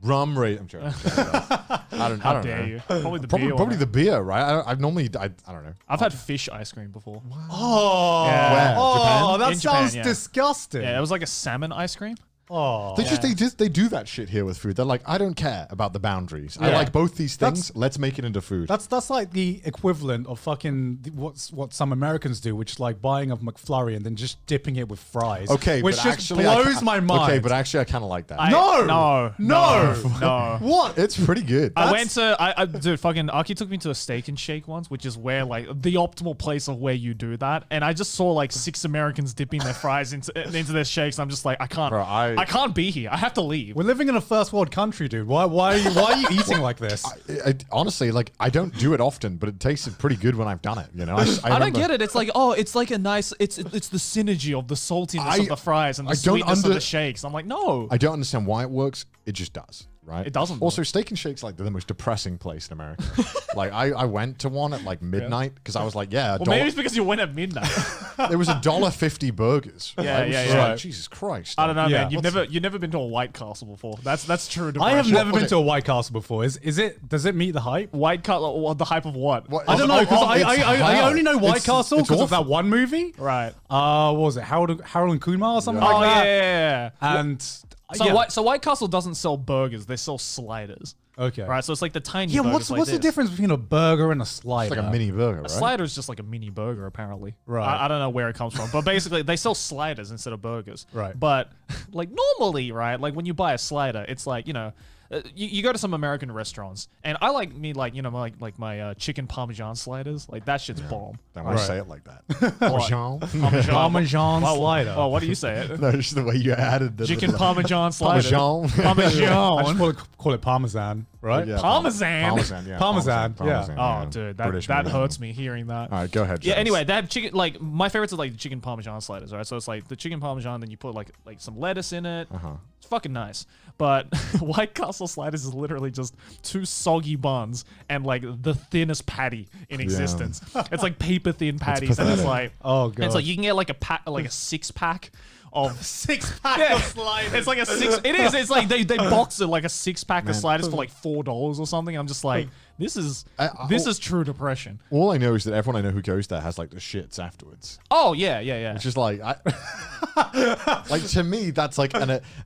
rum rate? I'm joking. I don't How know. dare you? Probably the Probably, beer. probably one. the beer, right? I've normally, I don't know. I've had fish ice cream before. Oh, Yeah. Where? oh, Japan? that In Japan, sounds yeah. disgusting. Yeah, it was like a salmon ice cream. Oh, They do that shit here with food. They're like, I don't care about the boundaries. I Yeah. like both these That's- things. Let's make it into food. that's like the equivalent of fucking what some Americans do, which is like buying a McFlurry and then just dipping it with fries. Okay, which but just actually, blows my mind. Okay, but actually, I kind of like that. No. What? It's pretty good. I went to, dude, fucking Aki took me to a Steak and Shake once, which is where like the optimal place of where you do that. And I just saw like 6 Americans dipping their fries into their shakes. I'm just like, I can't, Bro, I can't be here. I have to leave. We're living in a first world country, dude. Why are you eating like this? Honestly, like I don't do it often, but it tasted pretty good when I've done it. You know, I don't get it. It's like, oh, it's like a nice, it's the synergy of the saltiness of the fries and the I don't sweetness of the shakes. I'm like, no. I don't understand why it works. It just does. right? It doesn't. Also, Steak and Shake's like the most depressing place in America. Like I went to one at like midnight because I was like, yeah, Well, maybe it's because you went at midnight. there was $1.50 burgers. Yeah, right? yeah, Which is yeah. like, Jesus Christ. I don't know, Yeah. man. You've never been to a White Castle before. That's true. I have depression. never been okay. to a White Castle before. Does it meet the hype? White Castle. What the hype of what? What- I don't know because it's I hard. only know White It's- Castle it's because of awful. that one movie. Right. What was it Harold and Kumar or something Oh like yeah, that? yeah, yeah. And So yeah. White Castle doesn't sell burgers; they sell sliders. Okay. Right. So it's like the tiny. Yeah. burgers like What's the this. difference between a burger and a slider? It's like a mini burger, A right? slider is just like a mini burger, apparently. Right. I don't know where it comes from, but basically they sell sliders instead of burgers. Right. But like normally, right? Like when you buy a slider, it's like you go to some American restaurants, and I like my chicken parmesan sliders. Like that shit's bomb. Don't want to Right. say it like that. What? Parmesan. Parmesan Well, slider. Well, what do you say it? No, just the way you added the Chicken parmesan slider. Parmesan. I just Parmesan. call it Parmesan, right? Yeah, Parmesan? Parmesan, yeah. Parmesan, yeah. Oh, dude, British that movie. hurts me hearing that. All right, go ahead. Yeah. Jess. Anyway, they have chicken. Like my favorites are like the chicken parmesan sliders, right? So it's like the chicken parmesan, then you put like some lettuce in it. It's fucking nice. But White Castle sliders is literally just 2 soggy buns and like the thinnest patty in existence. It's like paper thin patties, and it's like Oh and god. it's like you can get like a 6-pack of 6-pack Yeah. of sliders. It's like a 6. It is. It's like they box it like a 6-pack of sliders for like $4 or something. I'm just like, this is true depression. All I know is that everyone I know who goes there has like the shits afterwards. Oh yeah. Which is like, like to me, that's like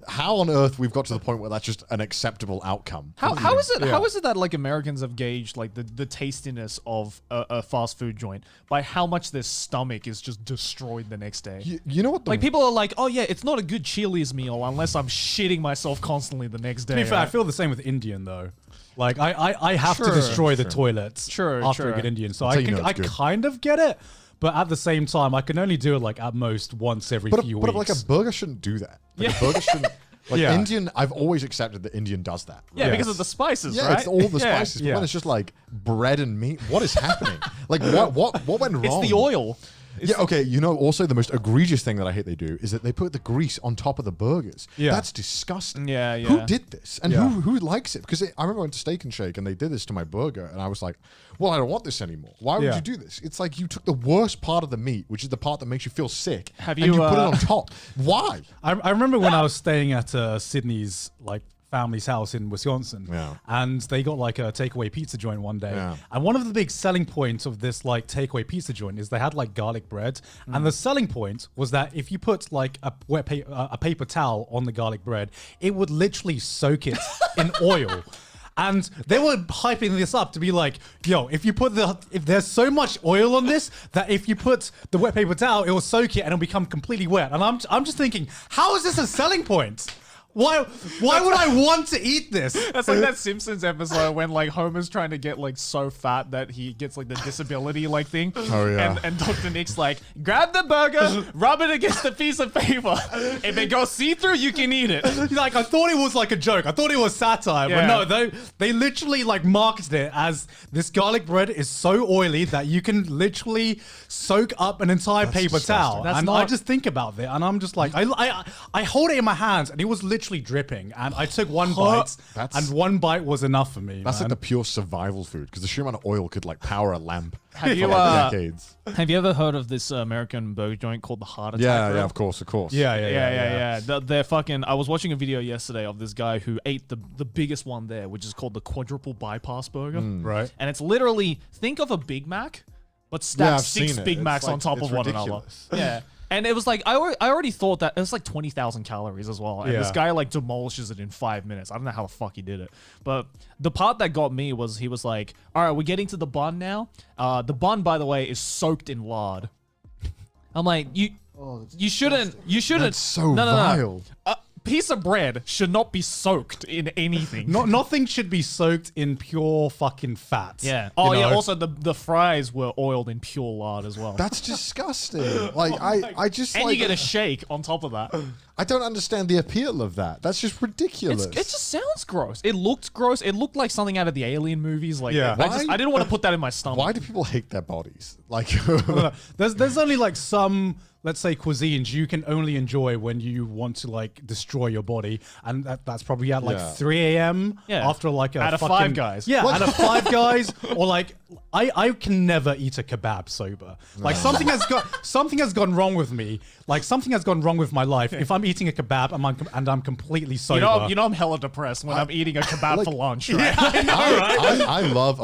how on earth we've got to the point where that's just an acceptable outcome. How is it? How is it that like Americans have gauged like the tastiness of a fast food joint by how much their stomach is just destroyed the next day? You know what? Like people are like, oh yeah, it's not a good Chili's meal unless I'm shitting myself constantly the next day. To be fair, I right? feel the same with Indian though. Like I have to Sure, destroy the toilets Sure, after sure. a good Indian, so That's I how you know I it's good. kind of get it, but at the same time, I can only do it like at most once every few but weeks. like a burger shouldn't do that. Like a burger shouldn't. Like Yeah. Indian, I've always accepted that Indian does that. Yeah, Yes. because of the spices, Yeah, right? it's all the Yeah. spices. But Yeah. when it's just like bread and meat, what is happening? Like what went wrong? It's the oil. Yeah, okay. You know, also the most egregious thing that I hate they do is that they put the grease on top of the burgers. Yeah. That's disgusting. Yeah, yeah. Who did this? And Yeah. who likes it? Because I remember I went to Steak and Shake and they did this to my burger and I was like, well, I don't want this anymore. Why would Yeah. you do this? It's like you took the worst part of the meat, which is the part that makes you feel sick, Have and you, you put it uh, on top. Why? I remember when I was staying at Sydney's like family's house in Wisconsin, Yeah. and they got like a takeaway pizza joint one day. Yeah. And one of the big selling points of this like takeaway pizza joint is they had like garlic bread, and the selling point was that if you put like a a paper towel on the garlic bread, it would literally soak it in oil. And they were hyping this up to be like, yo, if there's so much oil on this that if you put the wet paper towel, it will soak it and it'll become completely wet. And I'm just thinking, how is this a selling point? Why would I want to eat this? That's like that Simpsons episode when like Homer's trying to get like so fat that he gets like the disability like thing. Oh, yeah. And Dr. Nick's like, grab the burger, rub it against the piece of paper. If it goes see-through, you can eat it. Like I thought it was like a joke. I thought it was satire, Yeah. but no, they literally like marketed it as this garlic bread is so oily that you can literally soak up an entire paper disgusting. towel. That's And not- I just think about it, and I'm just like, I hold it in my hands, and it was literally dripping, and I took one bite, That's- and one bite was enough for me. That's man. like the pure survival food because the sheer amount of oil could like power a lamp Have for you, like decades. Have you ever heard of this American burger joint called the Heart Attack Yeah, Grill? yeah, of course. Yeah. They're fucking. I was watching a video yesterday of this guy who ate the biggest one there, which is called the quadruple bypass burger. Right. And it's literally, think of a Big Mac, but Yeah, stack I've 6 seen it. Big It's Macs like- on top it's of one ridiculous. another. Yeah. And it was like, I already thought that it was like 20,000 calories as well. And this Yeah. guy like demolishes it in 5 minutes. I don't know how the fuck he did it. But the part that got me was he was like, all right, we're getting to the bun now. The bun, by the way, is soaked in lard. I'm like, you shouldn't. That's so vile. A piece of bread should not be soaked in anything. Nothing should be soaked in pure fucking fat. Yeah. You Oh, yeah. know? Also, the fries were oiled in pure lard as well. That's disgusting. Like I just and like you get a shake on top of that. I don't understand the appeal of that. That's just ridiculous. It just sounds gross. It looked gross. It looked like something out of the Alien movies. Like, Yeah. I didn't want to put that in my stomach. Why do people hate their bodies? Like, There's only like some, let's say, cuisines you can only enjoy when you want to like destroy your body, and that's probably at like Yeah. 3 a.m. Yeah. after like a At a fucking, Five Guys. Yeah, at a Five Guys, or like I can never eat a kebab sober. Like something has gone wrong with me. Like something has gone wrong with my life. If I'm eating a kebab and I'm completely sober. You know, I'm hella depressed when I'm eating a kebab for lunch. Right? I love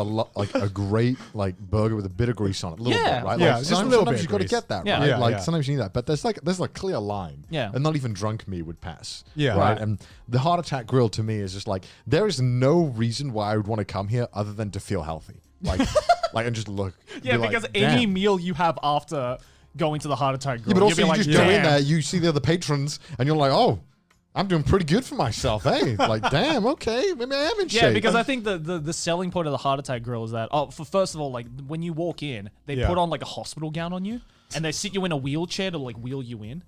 a great like burger with a bit of grease on it, a little Yeah. bit, right? Yeah, Like, just a sometimes little bit you of got to grease. get that, Yeah. right? Yeah, Like yeah. sometimes you need that, but there's a clear line, Yeah. and not even drunk me would pass, Yeah. right? Right. And the Heart Attack Grill to me is just like there is no reason why I would want to come here other than to feel healthy, like and just look. Yeah, be like, because any "Damn." meal you have after going to the Heart Attack Grill, Yeah, but also you'll you be just like, go in damn. there, you see the other patrons, and you're like, oh, I'm doing pretty good for myself, hey? Like, damn, okay, maybe I am in shape. Yeah, because I think the selling point of the Heart Attack Grill is that, first of all, like when you walk in, they Yeah. put on like a hospital gown on you, and they sit you in a wheelchair to like wheel you in.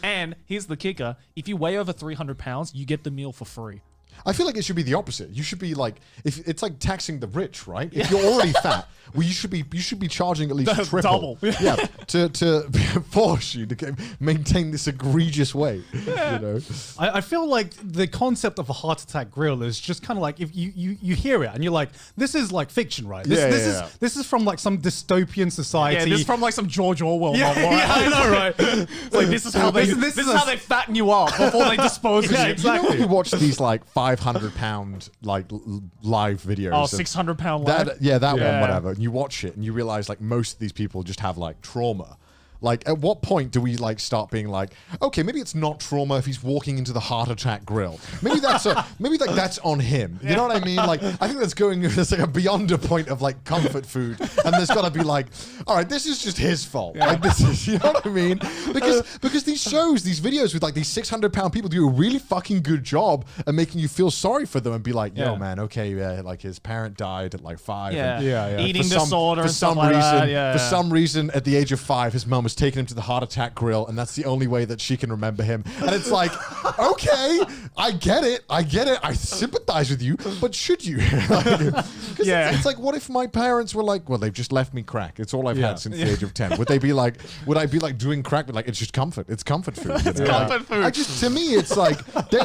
And here's the kicker: if you weigh over 300 pounds, you get the meal for free. I feel like it should be the opposite. You should be like, if it's like taxing the rich, right? If you're already fat, well, you should be charging at least triple, Double. yeah, to force you to maintain this egregious weight. You know, I feel like the concept of a heart attack grill is just kind of like if you hear it and you're like, this is like fiction, right? This is from like some dystopian society. Yeah, this is from like some George Orwell yeah, novel. yeah, I know, right? It's like this is how they This is how they fatten you up before they dispose of Yeah, you. exactly. you know when you watch these like 500-pound like live videos. Oh, of 600-pound that, life? yeah, that Yeah. one, whatever. And you watch it and you realize like most of these people just have like trauma. Like, at what point do we like start being like, okay, maybe it's not trauma if he's walking into the Heart Attack Grill. Maybe that's that's on him. You know what I mean? Like, I think there's like a beyond a point of like comfort food, and there's got to be like, all right, this is just his fault. Like, this is, you know what I mean? Because these shows, these videos with like these 600-pound people do a really fucking good job at making you feel sorry for them and be like, yo, Yeah. man, okay, yeah, like his parent died at like 5. Yeah. and Yeah, yeah. Eating for some- disorder for and stuff some like reason, that. Yeah. For some reason, at the age of 5, his mum was taking him to the Heart Attack Grill, and that's the only way that she can remember him. And it's like, okay, I get it, I sympathize with you, but should you? Yeah. It's like, what if my parents were like, well, they've just left me crack. It's all I've Yeah. had since the age of 10. Would I be like doing crack? But like, it's just comfort. It's comfort food. You know? comfort food. To me, it's like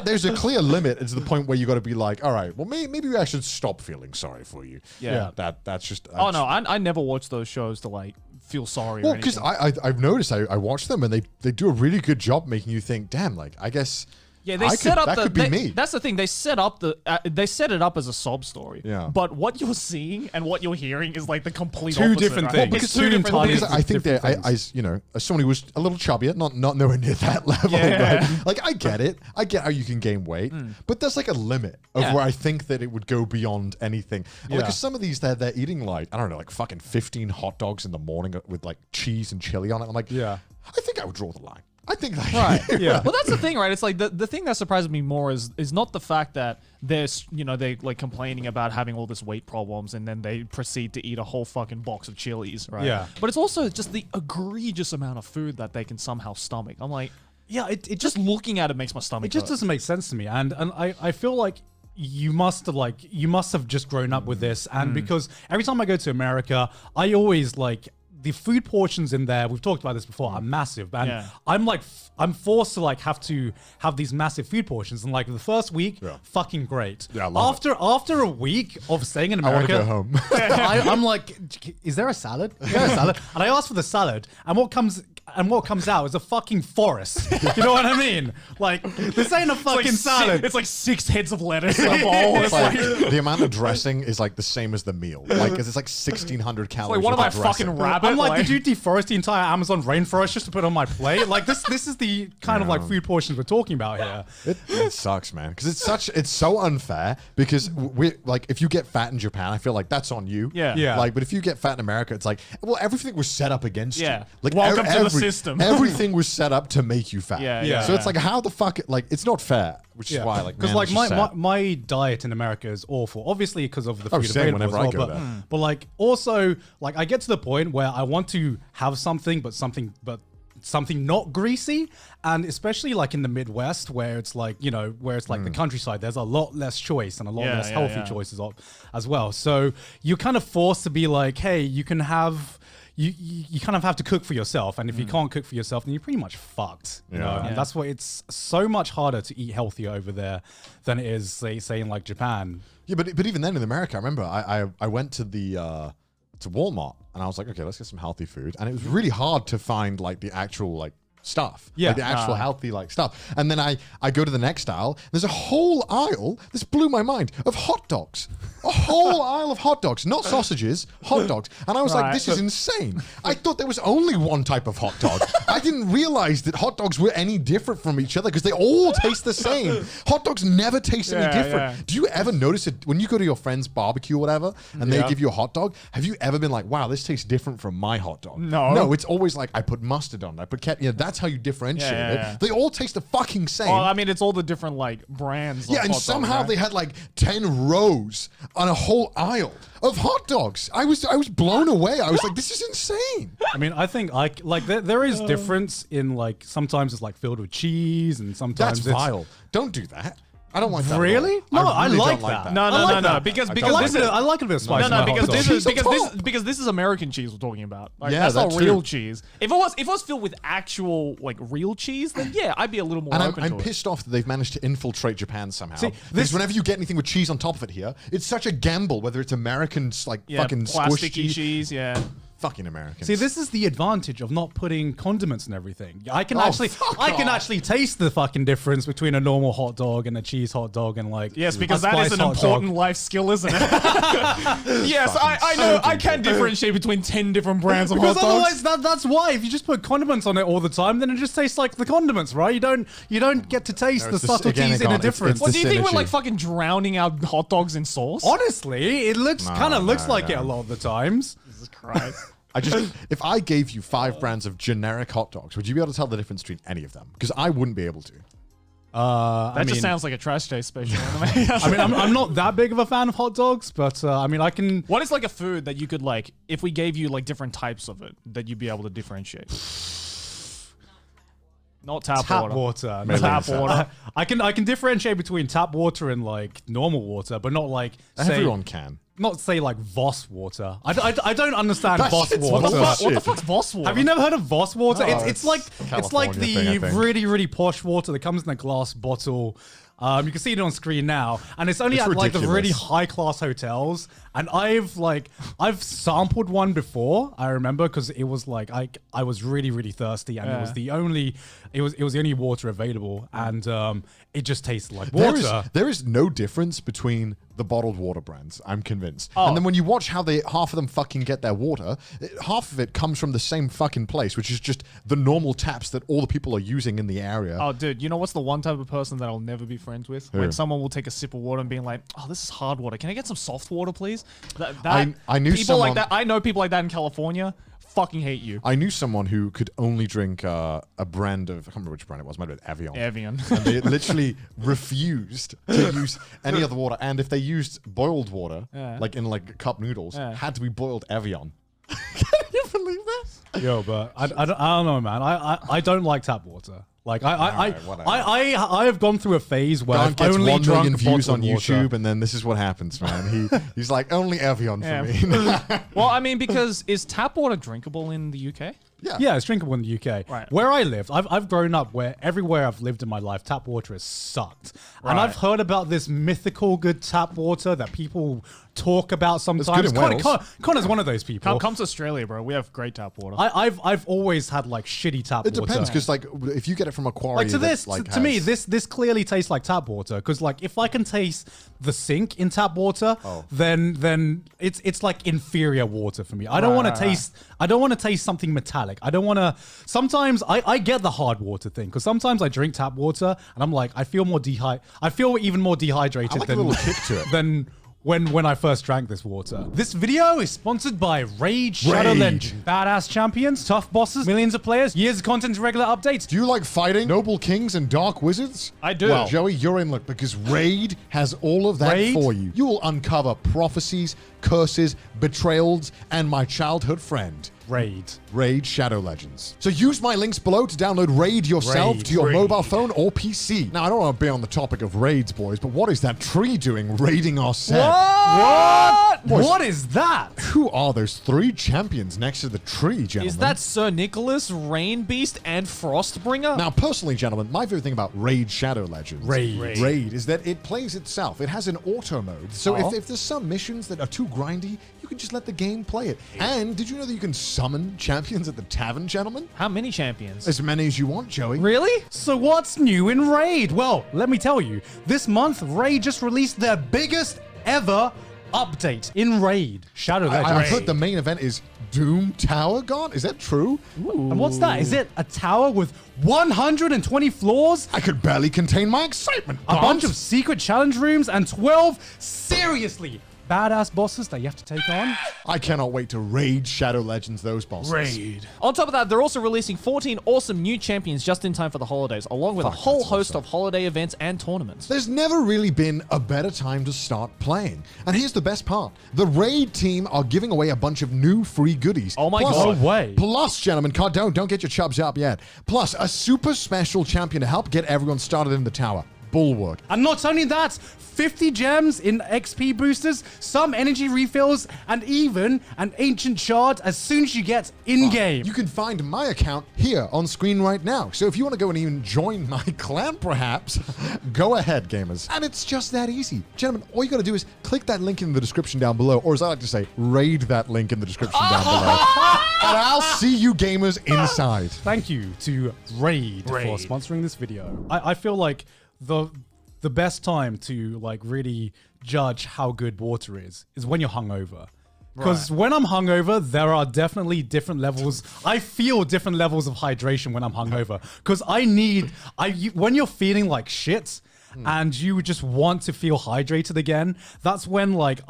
there's a clear limit. It's the point where you got to be like, all right, well, maybe I should stop feeling sorry for you. Yeah. That's just. Oh no, I never watch those shows to like feel sorry. Well, or because anything. I've noticed I watch them and they do a really good job making you think, damn, like I guess. Yeah, they I set could, up that the. could be they- me. That's the thing. They set up they set it up as a sob story. Yeah. But what you're seeing and what you're hearing is like the complete Two opposite, different right? things. It's Because two different entirely things. Because I think different that things. you know, as someone who was a little chubbier, not nowhere near that level, Yeah. right? Like I get it. I get how you can gain weight, but there's like a limit of Yeah. where I think that it would go beyond anything. Yeah. Like 'cause some of these they're eating like, I don't know, like fucking 15 hot dogs in the morning with like cheese and chili on it. I'm like, Yeah. I think I would draw the line. I think like, Right. Yeah. Well, that's the thing, right? It's like the thing that surprises me more is not the fact that there's they like complaining about having all this weight problems and then they proceed to eat a whole fucking box of chilies, right? Yeah. But it's also just the egregious amount of food that they can somehow stomach. I'm like, Yeah, it just looking at it makes my stomach. It just hurt. doesn't make sense to me, and I feel like you must have just grown up with this, and because every time I go to America, I always like the food portions in there. We've talked about this before, are massive, and Yeah. I'm forced to like have these massive food portions, and like the first week, fucking great. Yeah, I love after a week of staying in I want America, to go home. I'm like, is there a salad? Is there a salad? And I ask for the salad, and what comes out is a fucking forest. You know what I mean? Like, this ain't a fucking salad. It's like 6 heads of lettuce in a bowl. It's like the amount of dressing is like the same as the meal. Like, 'cause it's like 1,600 calories. Like, what am I worth of fucking dressing. rabbit? I'm like, did you deforest the entire Amazon rainforest just to put on my plate? Like, this is the kind of like food portions we're talking about here. It sucks, man, because it's so unfair. Because we like, if you get fat in Japan, I feel like that's on you. Yeah. Yeah. Like, but if you get fat in America, it's like, well, everything was set up against Yeah. you. Like, Welcome to the system. Everything was set up to make you fat. Yeah, yeah. So it's like, how the fuck? Like, it's not fair. Which is why, like, because man, like that's just sad. my diet in America is awful. Obviously, because of the food same available as whenever I well, go but, there. but like also like I get to the point where I want to have something, but something not greasy, and especially like in the Midwest where it's like, you know, where it's like the countryside, there's a lot less choice and a lot less healthy choices as well. So you're kind of forced to be like, hey, you can have, you kind of have to cook for yourself, and if you can't cook for yourself, then you're pretty much fucked. You know? And that's why it's so much harder to eat healthier over there than it is, say in like Japan. Yeah, but even then in America, I remember I went to the to Walmart and I was like, okay, let's get some healthy food, and it was really hard to find like the actual like stuff, like the actual healthy like stuff. And then I go to the next aisle. There's a whole aisle. This blew my mind, of hot dogs. A whole aisle of hot dogs, not sausages, hot dogs. And I was like, this is insane. I thought there was only one type of hot dog. I didn't realize that hot dogs were any different from each other because they all taste the same. Hot dogs never taste any different. Do you ever notice it when you go to your friend's barbecue or whatever and they give you a hot dog? Have you ever been like, wow, this tastes different from my hot dog? No, it's always like, I put mustard on it. I put ketchup. You know, that's how you differentiate it. They all taste the fucking same. Well, I mean, it's all the different like brands. Yeah, and somehow they had like 10 rows on a whole aisle of hot dogs. I was blown away. I was like, this is insane. I mean, I think there is difference in like sometimes it's like filled with cheese and sometimes that's vile. Don't do that. I don't like that. Really? No, I really like don't that. No. Because I like a bit of spice. No, because because this is American cheese we're talking about. Like, Yeah, that's not that's real true. cheese. If it was filled with actual like real cheese, then yeah, I'd be a little more And open I'm to it. pissed off that they've managed to infiltrate Japan somehow. See, because whenever you get anything with cheese on top of it here, it's such a gamble, whether it's American like fucking squished plasticky cheese, yeah. Fucking Americans. See, this is the advantage of not putting condiments and everything. I can actually taste the fucking difference between a normal hot dog and a cheese hot dog and like Yes, because a that is spiced an hot important dog. life skill, isn't it? Yes, I know. I can differentiate between 10 different brands of hot Because dogs. otherwise, that's why. If you just put condiments on it all the time, then it just tastes like the condiments, right? You don't get to taste the it's subtleties in a difference. What do you think we're synergy. like fucking drowning out hot dogs in sauce? Honestly, it looks kind of looks like it a lot of the times. Jesus Christ. if I gave you 5 brands of generic hot dogs, would you be able to tell the difference between any of them? Because I wouldn't be able to. That just sounds like a trash taste special. I mean, I'm not that big of a fan of hot dogs, but I mean, I can. What is like a food that you could like, if we gave you like different types of it, that you'd be able to differentiate? Not tap water. No. Tap water. I can differentiate between tap water and like normal water, but not like Everyone can. Not say like Voss water. I don't understand Voss shit's water. What the fuck's Voss water? Have you never heard of Voss water? No, it's like California the thing, I think. really posh water that comes in a glass bottle. You can see it on screen now, and it's only It's at like the really ridiculous. high class hotels. And I've sampled one before. I remember because it was like I was really thirsty, and it was the only water available, and it just tasted like water. There is no difference between the bottled water brands, I'm convinced. And then when you watch how half of them fucking get their water, half of it comes from the same fucking place, which is just the normal taps that all the people are using in the area. Oh, dude, you know what's the one type of person that I'll never be friends with? Who? When someone will take a sip of water and being like, "Oh, this is hard water. Can I get some soft water, please?" I knew people someone like that. I know people like that in California. Fucking hate you. I knew someone who could only drink a brand of, I can't remember which brand it was, might have been Evian. Evian. And they literally refused to use any other water. And if they used boiled water, like in like cup noodles, had to be boiled Evian. Can you believe this? Yo, but I don't know, man. I don't like tap water. Like I have gone through a phase where Grant I've gets only 1 drunk million views on bottled water. YouTube, and then this is what happens, man. He's like, only Evian for me. Well, I mean, because is tap water drinkable in the UK? Yeah, it's drinkable in the UK. Right. Where I live, I've grown up where everywhere I've lived in my life, tap water has sucked. And I've heard about this mythical good tap water that people talk about sometimes. good in Wales. Connor's one of those people. Come to Australia, bro. We have great tap water. I've always had like shitty tap It water. depends, because like if you get it from a quarry, Like to that, this, like, to me, has- this clearly tastes like tap water. Because like if I can taste the sink in tap water, then it's like inferior water for me. I don't want to taste. I don't want to taste something metallic. I don't want to. Sometimes I get the hard water thing, because sometimes I drink tap water and I'm like I feel even more dehydrated I like a than little kick to it. than when I first drank this water. This video is sponsored by Raid Shadow Raid. Legend. Badass champions, tough bosses, millions of players, years of content, regular updates. Do you like fighting noble kings and dark wizards? I do. Well, Joey, you're in luck, because Raid has all of that Raid? for you. You will uncover prophecies, curses, betrayals, and my childhood friend. Raid Shadow Legends. So use my links below to download Raid yourself to your mobile phone or PC. Now, I don't want to be on the topic of raids, boys, but what is that tree doing raiding our set? What? Boys, What is that? who are those 3 champions next to the tree, gentlemen? Is that Sir Nicholas, Rain Beast, and Frostbringer? Now, personally, gentlemen, my favorite thing about Raid Shadow Legends Raid. is that it plays itself. It has an auto mode. So if there's some missions that are too grindy, you can just let the game play it. And did you know that you can summon champions at the tavern, gentlemen? How many champions? As many as you want, Joey. Really? So what's new in Raid? Well, let me tell you. This month, Raid just released their biggest ever update in Raid. Shadow Legends. I've heard the main event is Doom Tower gone. Is that true? And what's that? Is it a tower with 120 floors? I could barely contain my excitement. A bunch of secret challenge rooms and 12 seriously badass bosses that you have to take on? I cannot wait to raid Shadow Legends those bosses. On top of that, they're also releasing 14 awesome new champions just in time for the holidays, along with a whole host of holiday events and tournaments. There's never really been a better time to start playing. And here's the best part. The Raid team are giving away a bunch of new free goodies. Oh my Plus, God. No way. Plus, gentlemen, don't get your chubs up yet. Plus, a super special champion to help get everyone started in the tower. Bulwark. And not only that, 50 gems in XP boosters, some energy refills, and even an ancient shard as soon as you get in-game. You can find my account here on screen right now. So if you want to go and even join my clan, perhaps, go ahead, gamers. And it's just that easy. Gentlemen, all you got to do is click that link in the description down below, or as I like to say, raid that link in the description down below. And I'll see you gamers inside. Thank you to Raid for sponsoring this video. I feel like the best time to like really judge how good water is when you're hungover. Because when I'm hungover, there are definitely different levels. I feel different levels of hydration when I'm hungover. Because when you're feeling like shit and you just want to feel hydrated again, that's when like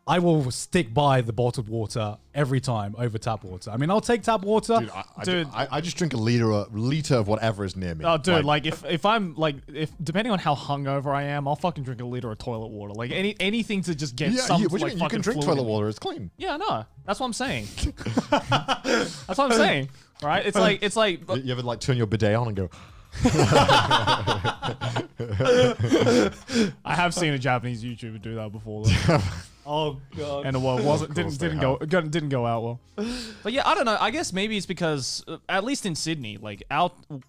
I will stick by the bottled water every time over tap water. I mean, I'll take tap water. I just drink a liter of whatever is near me. Oh, dude, like if I'm like, depending on how hungover I am, I'll fucking drink a liter of toilet water. Like anything to just get some what do you like mean? You can drink fluid toilet in me. water. It's clean. Yeah, no, that's what I'm saying. That's what I'm saying. Right? It's like. You ever like turn your bidet on and go, I have seen a Japanese YouTuber do that before. Though. Oh god! And it didn't go out well. But yeah, I don't know. I guess maybe it's because at least in Sydney, like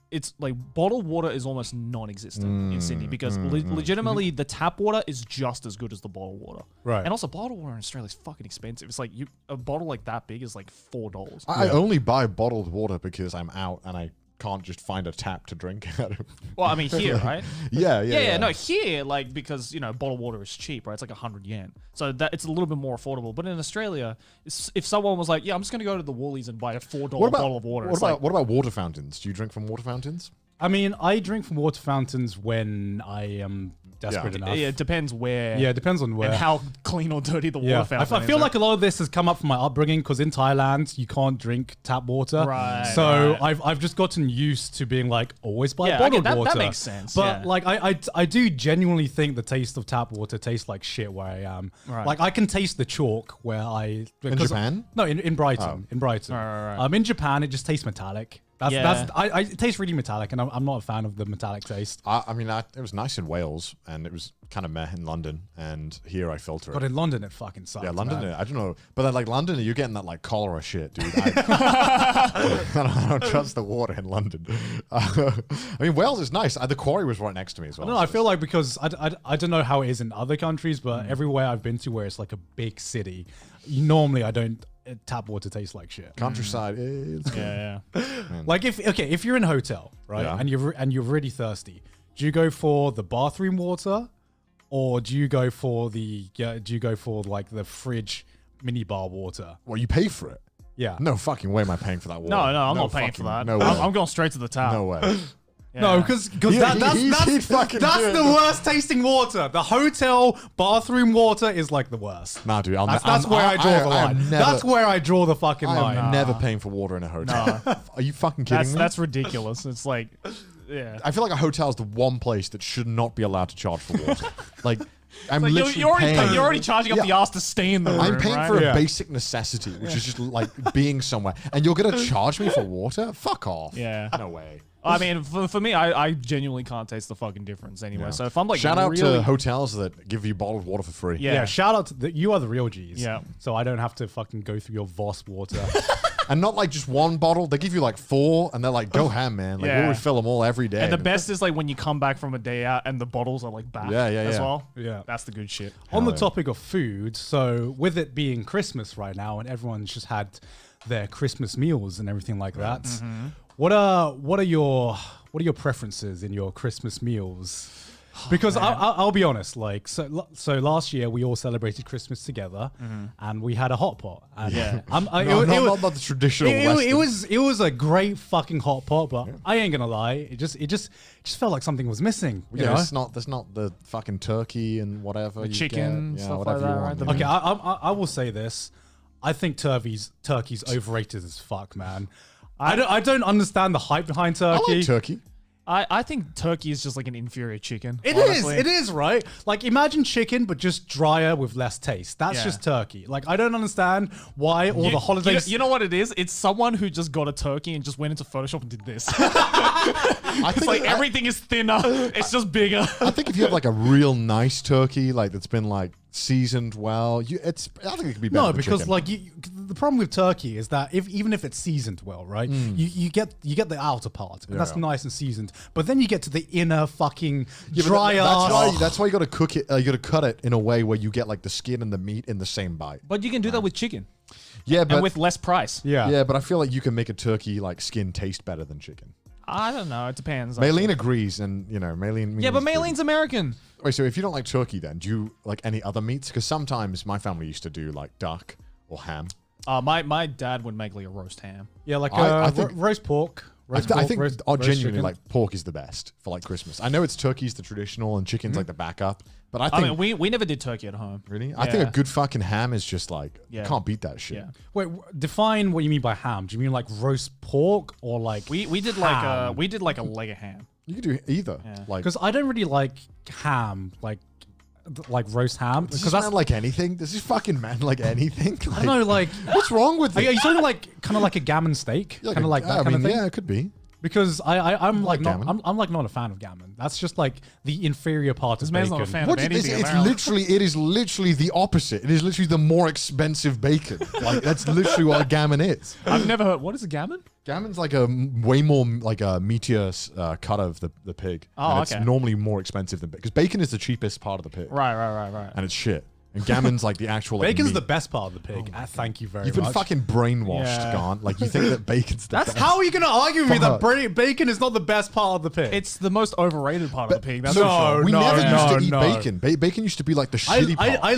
it's like bottled water is almost non-existent in Sydney because legitimately the tap water is just as good as the bottled water. Right. And also bottled water in Australia is fucking expensive. It's like a bottle like that big is like $4. I only buy bottled water because I'm out and I can't just find a tap to drink out of. Well, I mean here, right? Yeah. No, here, like because bottled water is cheap, right? It's like 100 yen, so that it's a little bit more affordable. But in Australia, if someone was like, "Yeah, I'm just gonna go to the Woolies and buy a $4 bottle of water," what about water fountains? Do you drink from water fountains? I mean, I drink from water fountains when I am desperate enough. Yeah, it depends where. Yeah, it depends on where. And how clean or dirty the water fountain is. I feel like a lot of this has come up from my upbringing because in Thailand, you can't drink tap water. Right. So I've just gotten used to being like, always buy bottled water. That makes sense. But like, I do genuinely think the taste of tap water tastes like shit where I am. Right. Like, I can taste the chalk where I... In Japan? No, in Brighton. In Brighton. Right. In Japan, it just tastes metallic. It tastes really metallic, and I'm not a fan of the metallic taste. I mean, it was nice in Wales, and it was kind of meh in London, and here I filter it. But in London, it fucking sucks. Yeah, London, man. I don't know. But then, like, London, you're getting that, like, cholera shit, dude. I don't trust the water in London. I mean, Wales is nice. The quarry was right next to me as well. No, I feel like because I don't know how it is in other countries, but everywhere I've been to where it's like a big city, normally I don't... tap water tastes like shit. Countryside is good. Yeah. Like if you're in a hotel, right, Yeah. and you're really thirsty, do you go for the bathroom water, or do you go for like the fridge minibar water? Well, you pay for it. Yeah. No fucking way am I paying for that water. No, I'm not paying for that. No way. I'm going straight to the tap. No way. Yeah. No, because He'd that's fucking do it. the worst tasting water. The hotel bathroom water is like the worst. Nah, dude. That's where I draw the line. That's where I draw the fucking line. I'm never paying for water in a hotel. Are you fucking kidding me? That's ridiculous. It's like, yeah. I feel like a hotel is the one place that should not be allowed to charge for water. Like, I'm Like, literally you're already charging up the ass to stay in the room. I'm paying right? for a Yeah. basic necessity, which is just like being somewhere, and you're gonna charge me for water? Fuck off. Yeah. No way. I mean, for me, I genuinely can't taste the fucking difference anyway. Yeah. So if I'm like Shout out really, to hotels that give you bottled water for free. yeah, Shout out to you are the real G's. Yeah. So I don't have to fucking go through your Voss water. And not like just one bottle. They give you like 4, and they're like, go ham, man. Like, Yeah. we'll refill them all every day. And the best is like when you come back from a day out and the bottles are like back Yeah, yeah, as yeah. well. Yeah. That's the good shit. On the yeah. topic of food, so with it being Christmas right now and everyone's just had their Christmas meals and everything like that, what are your preferences in your Christmas meals? Because I'll be honest, like so last year we all celebrated Christmas together, and we had a hot pot. And Yeah. not the traditional Western. it was a great fucking hot pot, but I ain't gonna lie, it just felt like something was missing. You know? There's not the fucking turkey and whatever. you chicken, get. Yeah, stuff whatever like you that, want, right? yeah. Okay, I will say this. I think turkey's overrated as fuck, man. I don't understand the hype behind I turkey. like turkey. I think turkey is just like an inferior chicken. It is, honestly. it is, right? Like imagine chicken but just drier with less taste. That's Yeah. just turkey. Like I don't understand why all the holidays. You know what it is? It's someone who just got a turkey and just went into Photoshop and did this. I It's think like everything is thinner. It's just bigger. I think if you have like a real nice turkey, like that's been like seasoned well, I think it could be better. No, than because chicken. like the problem with turkey is that even if it's seasoned well, right, you get the outer part and that's Yeah. nice and seasoned, but then you get to the inner fucking Yeah, but dry ass. that's why you got to cook it. You got to cut it in a way where you get like the skin and the meat in the same bite. But you can do that with chicken Yeah, but and with less price. Yeah. but I feel like you can make a turkey like skin taste better than chicken. I don't know. It depends. Maylene agrees, and Maylene. Yeah, but Maylene's American. Wait, so if you don't like turkey, then do you like any other meats? Because sometimes my family used to do like duck or ham. My dad would make like a roast ham. Yeah, like I think- roast pork. I Roast pork, think roast genuinely chicken. like pork is the best for like Christmas. I know it's turkey's the traditional and chicken's like the backup, but I I think mean, we never did turkey at home. really, I think Yeah. a good fucking ham is just like Yeah. you can't beat that shit. Yeah. Wait, define what you mean by ham. Do you mean like roast pork or like We did ham? like a leg of ham. You could do either. Yeah. Like, Because I don't really like ham, like roast ham. does Because this that's man like anything? Does this fucking man like anything? I Like, don't know, like what's wrong with are it? you talking like kind of like a gammon steak, Yeah, kind of like that I kind of mean, thing? yeah, it could be. Because I'm like not gammon. I'm like not a fan of gammon. That's just like the inferior part This of man's bacon. not a fan What of is this? anything. It's apparently. it is literally the opposite. It is literally the more expensive bacon. Like that's literally what a gammon is. I've never heard. What is a gammon? Gammon's like a way more like a meteor cut of the pig. Oh, and it's okay. normally more expensive than because bacon is the cheapest part of the pig, Right. and it's shit. And gammon's like the actual like, Bacon's meat. the best part of the pig. Thank you very You've much. been fucking brainwashed, Yeah. Gaunt. Like you think that bacon's the best. How are you going to argue with me that Fuck. bacon is not the best part of the pig? It's the most overrated part of the pig. That's No, for sure. we no, never used to no, eat no. bacon. Bacon used to be like the shitty part. I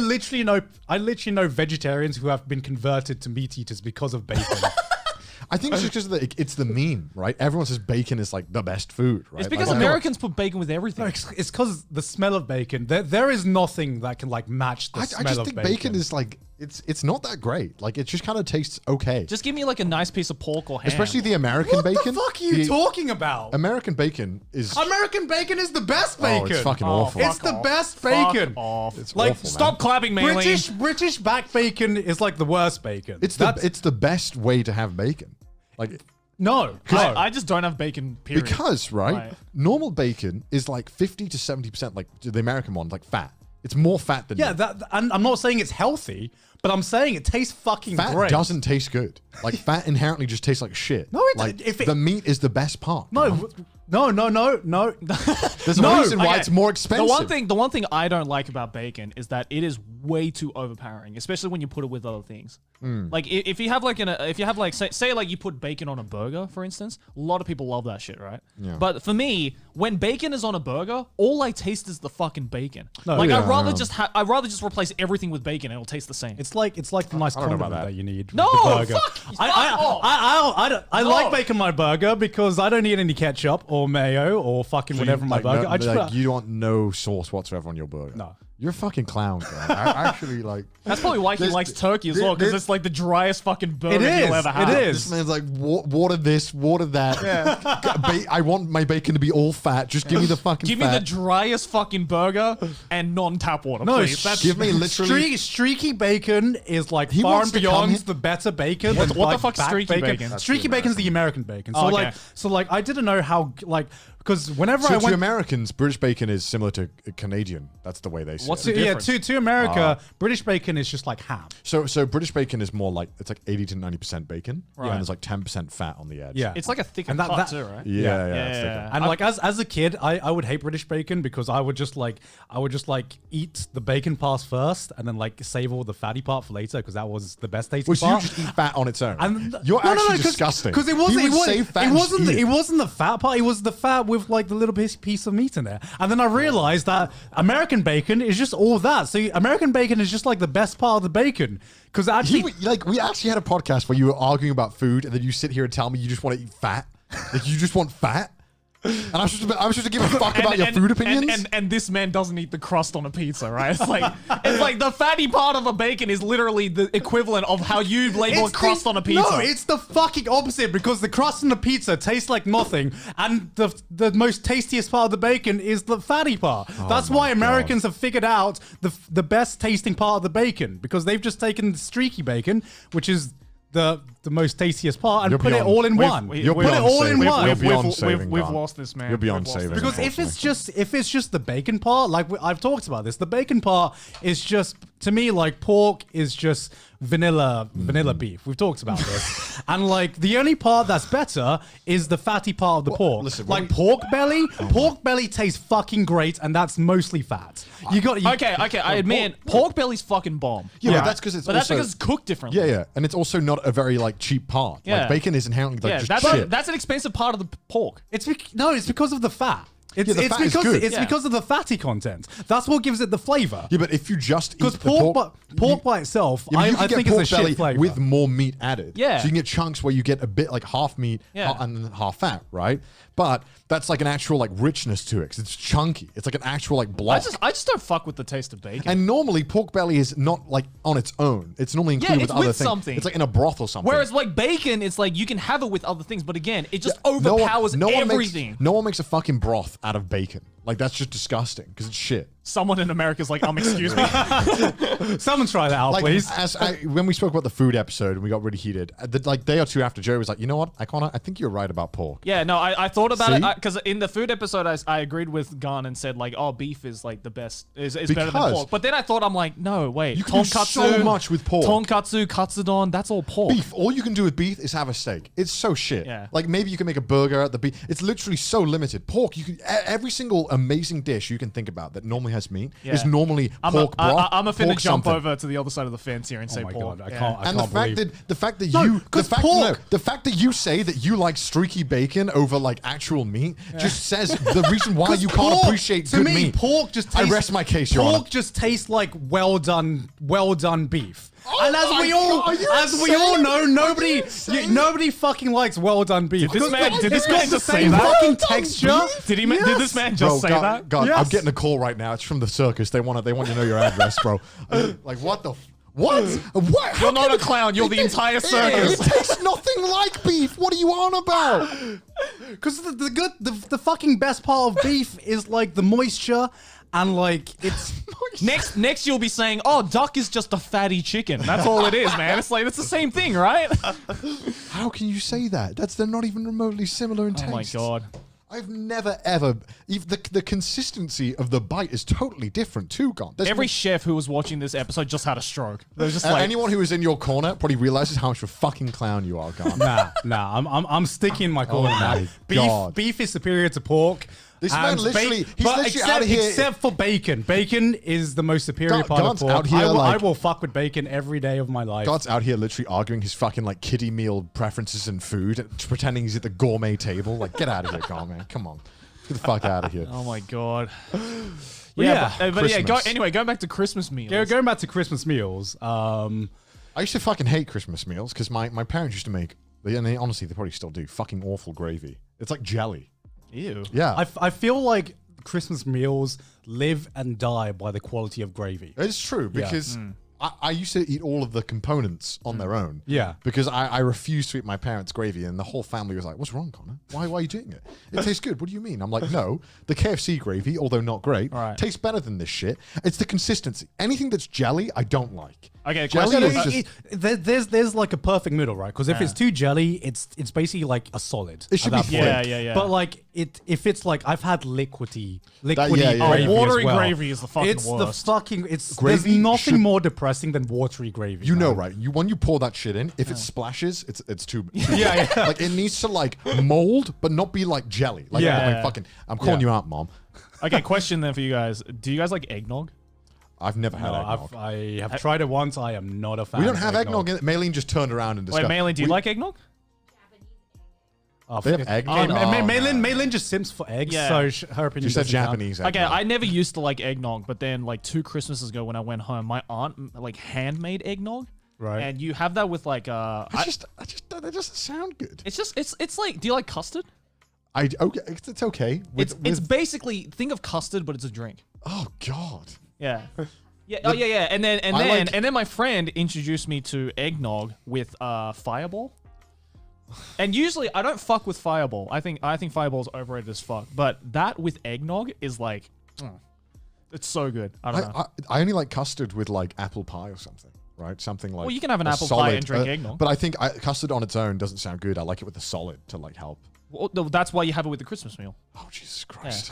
literally know vegetarians who have been converted to meat eaters because of bacon. I think it's just because it's the meme, right? Everyone says bacon is like the best food, right? It's because Like, Americans put bacon with everything. No, it's because the smell of bacon. There is nothing that can like match the I smell just of think bacon. bacon is like it's not that great. Like it just kind of tastes okay. Just give me like a nice piece of pork or ham. Especially the American What bacon. the fuck are you talking about? American bacon is American bacon is the best oh, bacon. it's fucking Oh, awful. It's fuck the off. best Fuck bacon. off. It's Like, awful, man. Stop clapping, Maylene. British back bacon is like the worst bacon. It's the best way to have bacon. Like no. I just don't have bacon. Period. because Right. normal bacon is like 50 to 70% like the American one, like fat. It's more fat than Yeah, meat. that and I'm not saying it's healthy, but I'm saying it tastes fucking Fat great. doesn't taste good. Like fat inherently just tastes like shit. No, it- like if it- the meat is the best part. No. There's a No. reason why Okay, it's more expensive. The one thing I don't like about bacon is that it is way too overpowering, especially when you put it with other things. Like if you have like say like you put bacon on a burger, for instance, a lot of people love that shit, right? Yeah. But for me, when bacon is on a burger, all I taste is the fucking bacon. No, like yeah, I'd rather yeah. I'd rather just replace everything with bacon and it'll taste the same. It's like the nice I don't know about condiment that. that you need. No, with the burger. fuck off. I No. like bacon on my burger because I don't need any ketchup or mayo or fucking whatever on my burger. I just put you want no sauce whatsoever on your burger. No. You're a fucking clown, God. I actually like. That's probably why he likes turkey as well, because it's like the driest fucking burger you'll ever have. It This is. man's like, water this, water that. Yeah. I want my bacon to be all fat. Just give me the fucking Give fat. me the driest fucking burger and non-tap water, No, please. That's give me literally. Streaky bacon is like He far wants and to come beyond here- the better bacon. What than, the like, fuck's back streaky bacon? That's Streaky bacon's the American bacon. So Oh, okay. like I didn't know how like because whenever So I to went Americans, British bacon is similar to Canadian. That's the way they say What's it. the to, yeah difference? to America, British bacon is just like ham. So British bacon is more like it's like 80 to 90% bacon, Right. and there's like 10% fat on the edge. Yeah, It's like a thicker And that- cut that- too, right? yeah, Yeah, it's yeah, thicker. yeah. And like as a kid, I would hate British bacon because I would just like eat the bacon parts first and then like save all the fatty part for later because that was the best tasting Well, so you part. just eat fat on its own. And You're actually disgusting. Because it wasn't. He would It, save fat and just wasn't. eat It wasn't the fat part. It was the fat with like the little piece of meat in there. And then I realized that American bacon is just all that. So American bacon is just like the best part of the bacon. Because actually, We actually had a podcast where you were arguing about food, and then you sit here and tell me you just want to eat fat. Like you just want fat. And I'm supposed to give a fuck about your food opinions. And this man doesn't eat the crust on a pizza, right? It's like the fatty part of a bacon is literally the equivalent of how you label a crust on a pizza. No, it's the fucking opposite because the crust on the pizza tastes like nothing, and the most tastiest part of the bacon is the fatty part. That's why Americans have figured out the best tasting part of the bacon because they've just taken the streaky bacon, which is the most tastiest part, and You're put it beyond- all in we've- one. you're Put it beyond all in saving. one. You're beyond saving, We've Don. lost this man. You're beyond We've lost saving. this Because man. if it's just the bacon part, like I've talked about this, the bacon part is just to me like pork is just vanilla beef. We've talked about this, and like the only part that's better is the fatty part of the pork. listen, like when pork belly tastes fucking great, and that's mostly fat. Okay, I admit pork belly's fucking bomb. Yeah, but that's because it's But that's also, because it's cooked differently. yeah, and it's also not a very like cheap part. Yeah. Like bacon is inherently like Yeah, just shit. that's an expensive part of the pork. It's because of the fat. It's the fat is good. It's Yeah. because of the fatty content. That's what gives it the flavor. Yeah, but if you just eat Because the pork by itself, Yeah, but you I can think get it's a pork belly shit flavor. with more meat added. Yeah. So you can get chunks where you get a bit like half meat Yeah. and then half fat, right? But that's like an actual like richness to it because it's chunky. It's like an actual like block. I just don't fuck with the taste of bacon. And normally pork belly is not like on its own. It's normally included it's with other with things. something. It's like in a broth or something. Whereas like bacon, it's like you can have it with other things, but again, it just No one- overpowers no one everything. no one makes a fucking broth out of bacon. Like that's just disgusting because it's shit. Someone in America's like, excuse me. Someone try that out, Like please. when we spoke about the food episode and we got really heated, like day or two after, Joe was like, you know what, I think you're right about pork. Yeah, no, I thought about See? it because in the food episode, I agreed with Gun and said like, oh, beef is like the best, is better than Because- pork. But then I thought, I'm like, no, wait, You can do so much with pork. Tonkatsu, katsudon, that's all pork. Beef, all you can do with beef is have a steak. It's so shit. Yeah. Like maybe you can make a burger at the beef. It's literally so limited. Pork, you can every single amazing dish you can think about that normally has meat Yeah. is normally pork broth. I'm a finna pork jump something. over to the other side of the fence here and say Oh my pork. God, I Yeah. can't. And the fact that the fact that you say that you like streaky bacon over like actual meat just says the reason why you can't Pork, appreciate to good me, meat. pork just I tastes, rest my case, Your Pork Honor. just tastes like well done beef. Oh and as my we all God, are you we all insane? know, Are nobody you insane? nobody fucking likes well done beef. Did this man- Because did this it's man got the just say same that? fucking Well done texture. beef? Did this man just say that? God, I'm Yes. getting a call right now. It's from the circus. They want to know your address, bro. Like what the what? What? How You're not can a clown. You're the entire It circus. tastes nothing like beef. What are you on about? Because the fucking best part of beef is like the moisture and like it's Next you'll be saying, oh, duck is just a fatty chicken. That's all it is, man. It's like, it's the same thing, right? How can you say that? They're not even remotely similar in taste. Oh my God. I've never ever. The consistency of the bite is totally different too, Gone. Every chef who was watching this episode just had a stroke. They were just like, anyone who is in your corner probably realizes how much of a fucking clown you are, Gone. nah. I'm sticking my corner my now. God. Beef is superior to pork. This man and literally- he's but literally out of here- except for bacon. Bacon is the most superior part God's of pork. out here I like- will fuck with bacon every day of my life. God's out here literally arguing his fucking like kiddie meal preferences in food, pretending he's at the gourmet table. Like, get out of here, Gone, man. Come on. Get the fuck out of here. oh my God. yeah, but yeah, Christmas. going back to Christmas meals. Going back to Christmas meals. I used to fucking hate Christmas meals because my parents used to make, and they honestly, they probably still do, fucking awful gravy. It's like jelly. Ew. Yeah. I feel like Christmas meals live and die by the quality of gravy. It's true because I used to eat all of the components on their own. Yeah. Because I refused to eat my parents' gravy, and the whole family was like, "What's wrong, Connor? Why are you doing it? It tastes good. What do you mean?" I'm like, "No, the KFC gravy, although not great, Right. tastes better than this shit. It's the consistency. Anything that's jelly, I don't like." Okay, Jelly question. is just There's like a perfect middle, right? Because if it's too jelly, it's basically like a solid. It should at be that point. thick. Yeah. But like if it's like I've had liquidy yeah, gravy yeah. Oh, watery as well. gravy is the fucking it's worst. the fucking it's Gravy there's nothing should- more depressing than watery gravy. You know, man. right? When you pour that shit in, if it splashes, it's too. Yeah. Like it needs to like mold, but not be like jelly. Like, Yeah. like fucking. I'm calling you out, Mom. Okay, question then for you guys. Do you guys like eggnog? I've never had No, eggnog. I have tried it once. I am not a fan. We don't of have eggnog. In it. Maylene just turned around and discussed. Wait, Maylin, do you like eggnog? Oh, They have f- eggnog? Ma- Oh, Maylin just simps for eggs, Yeah. so her opinion. You said doesn't count. Japanese Okay, eggnog. I never used to like eggnog, but then like 2 Christmases ago when I went home, my aunt like handmade eggnog. Right. And you have that with like I just that doesn't sound good. it's like, do you like custard? Okay, it's okay. It's basically, think of custard, but it's a drink. Oh God. Yeah. Yeah. Oh yeah, yeah. And then I like- my friend introduced me to eggnog with Fireball. And usually I don't fuck with Fireball. I think Fireball's overrated as fuck. But that with eggnog is like, it's so good. I don't know. I only like custard with like apple pie or something, right? Something like. Well, you can have an a apple pie and drink eggnog. But I think custard on its own doesn't sound good. I like it with a solid to like help. Well, no, that's why you have it with the Christmas meal. Oh Jesus Christ.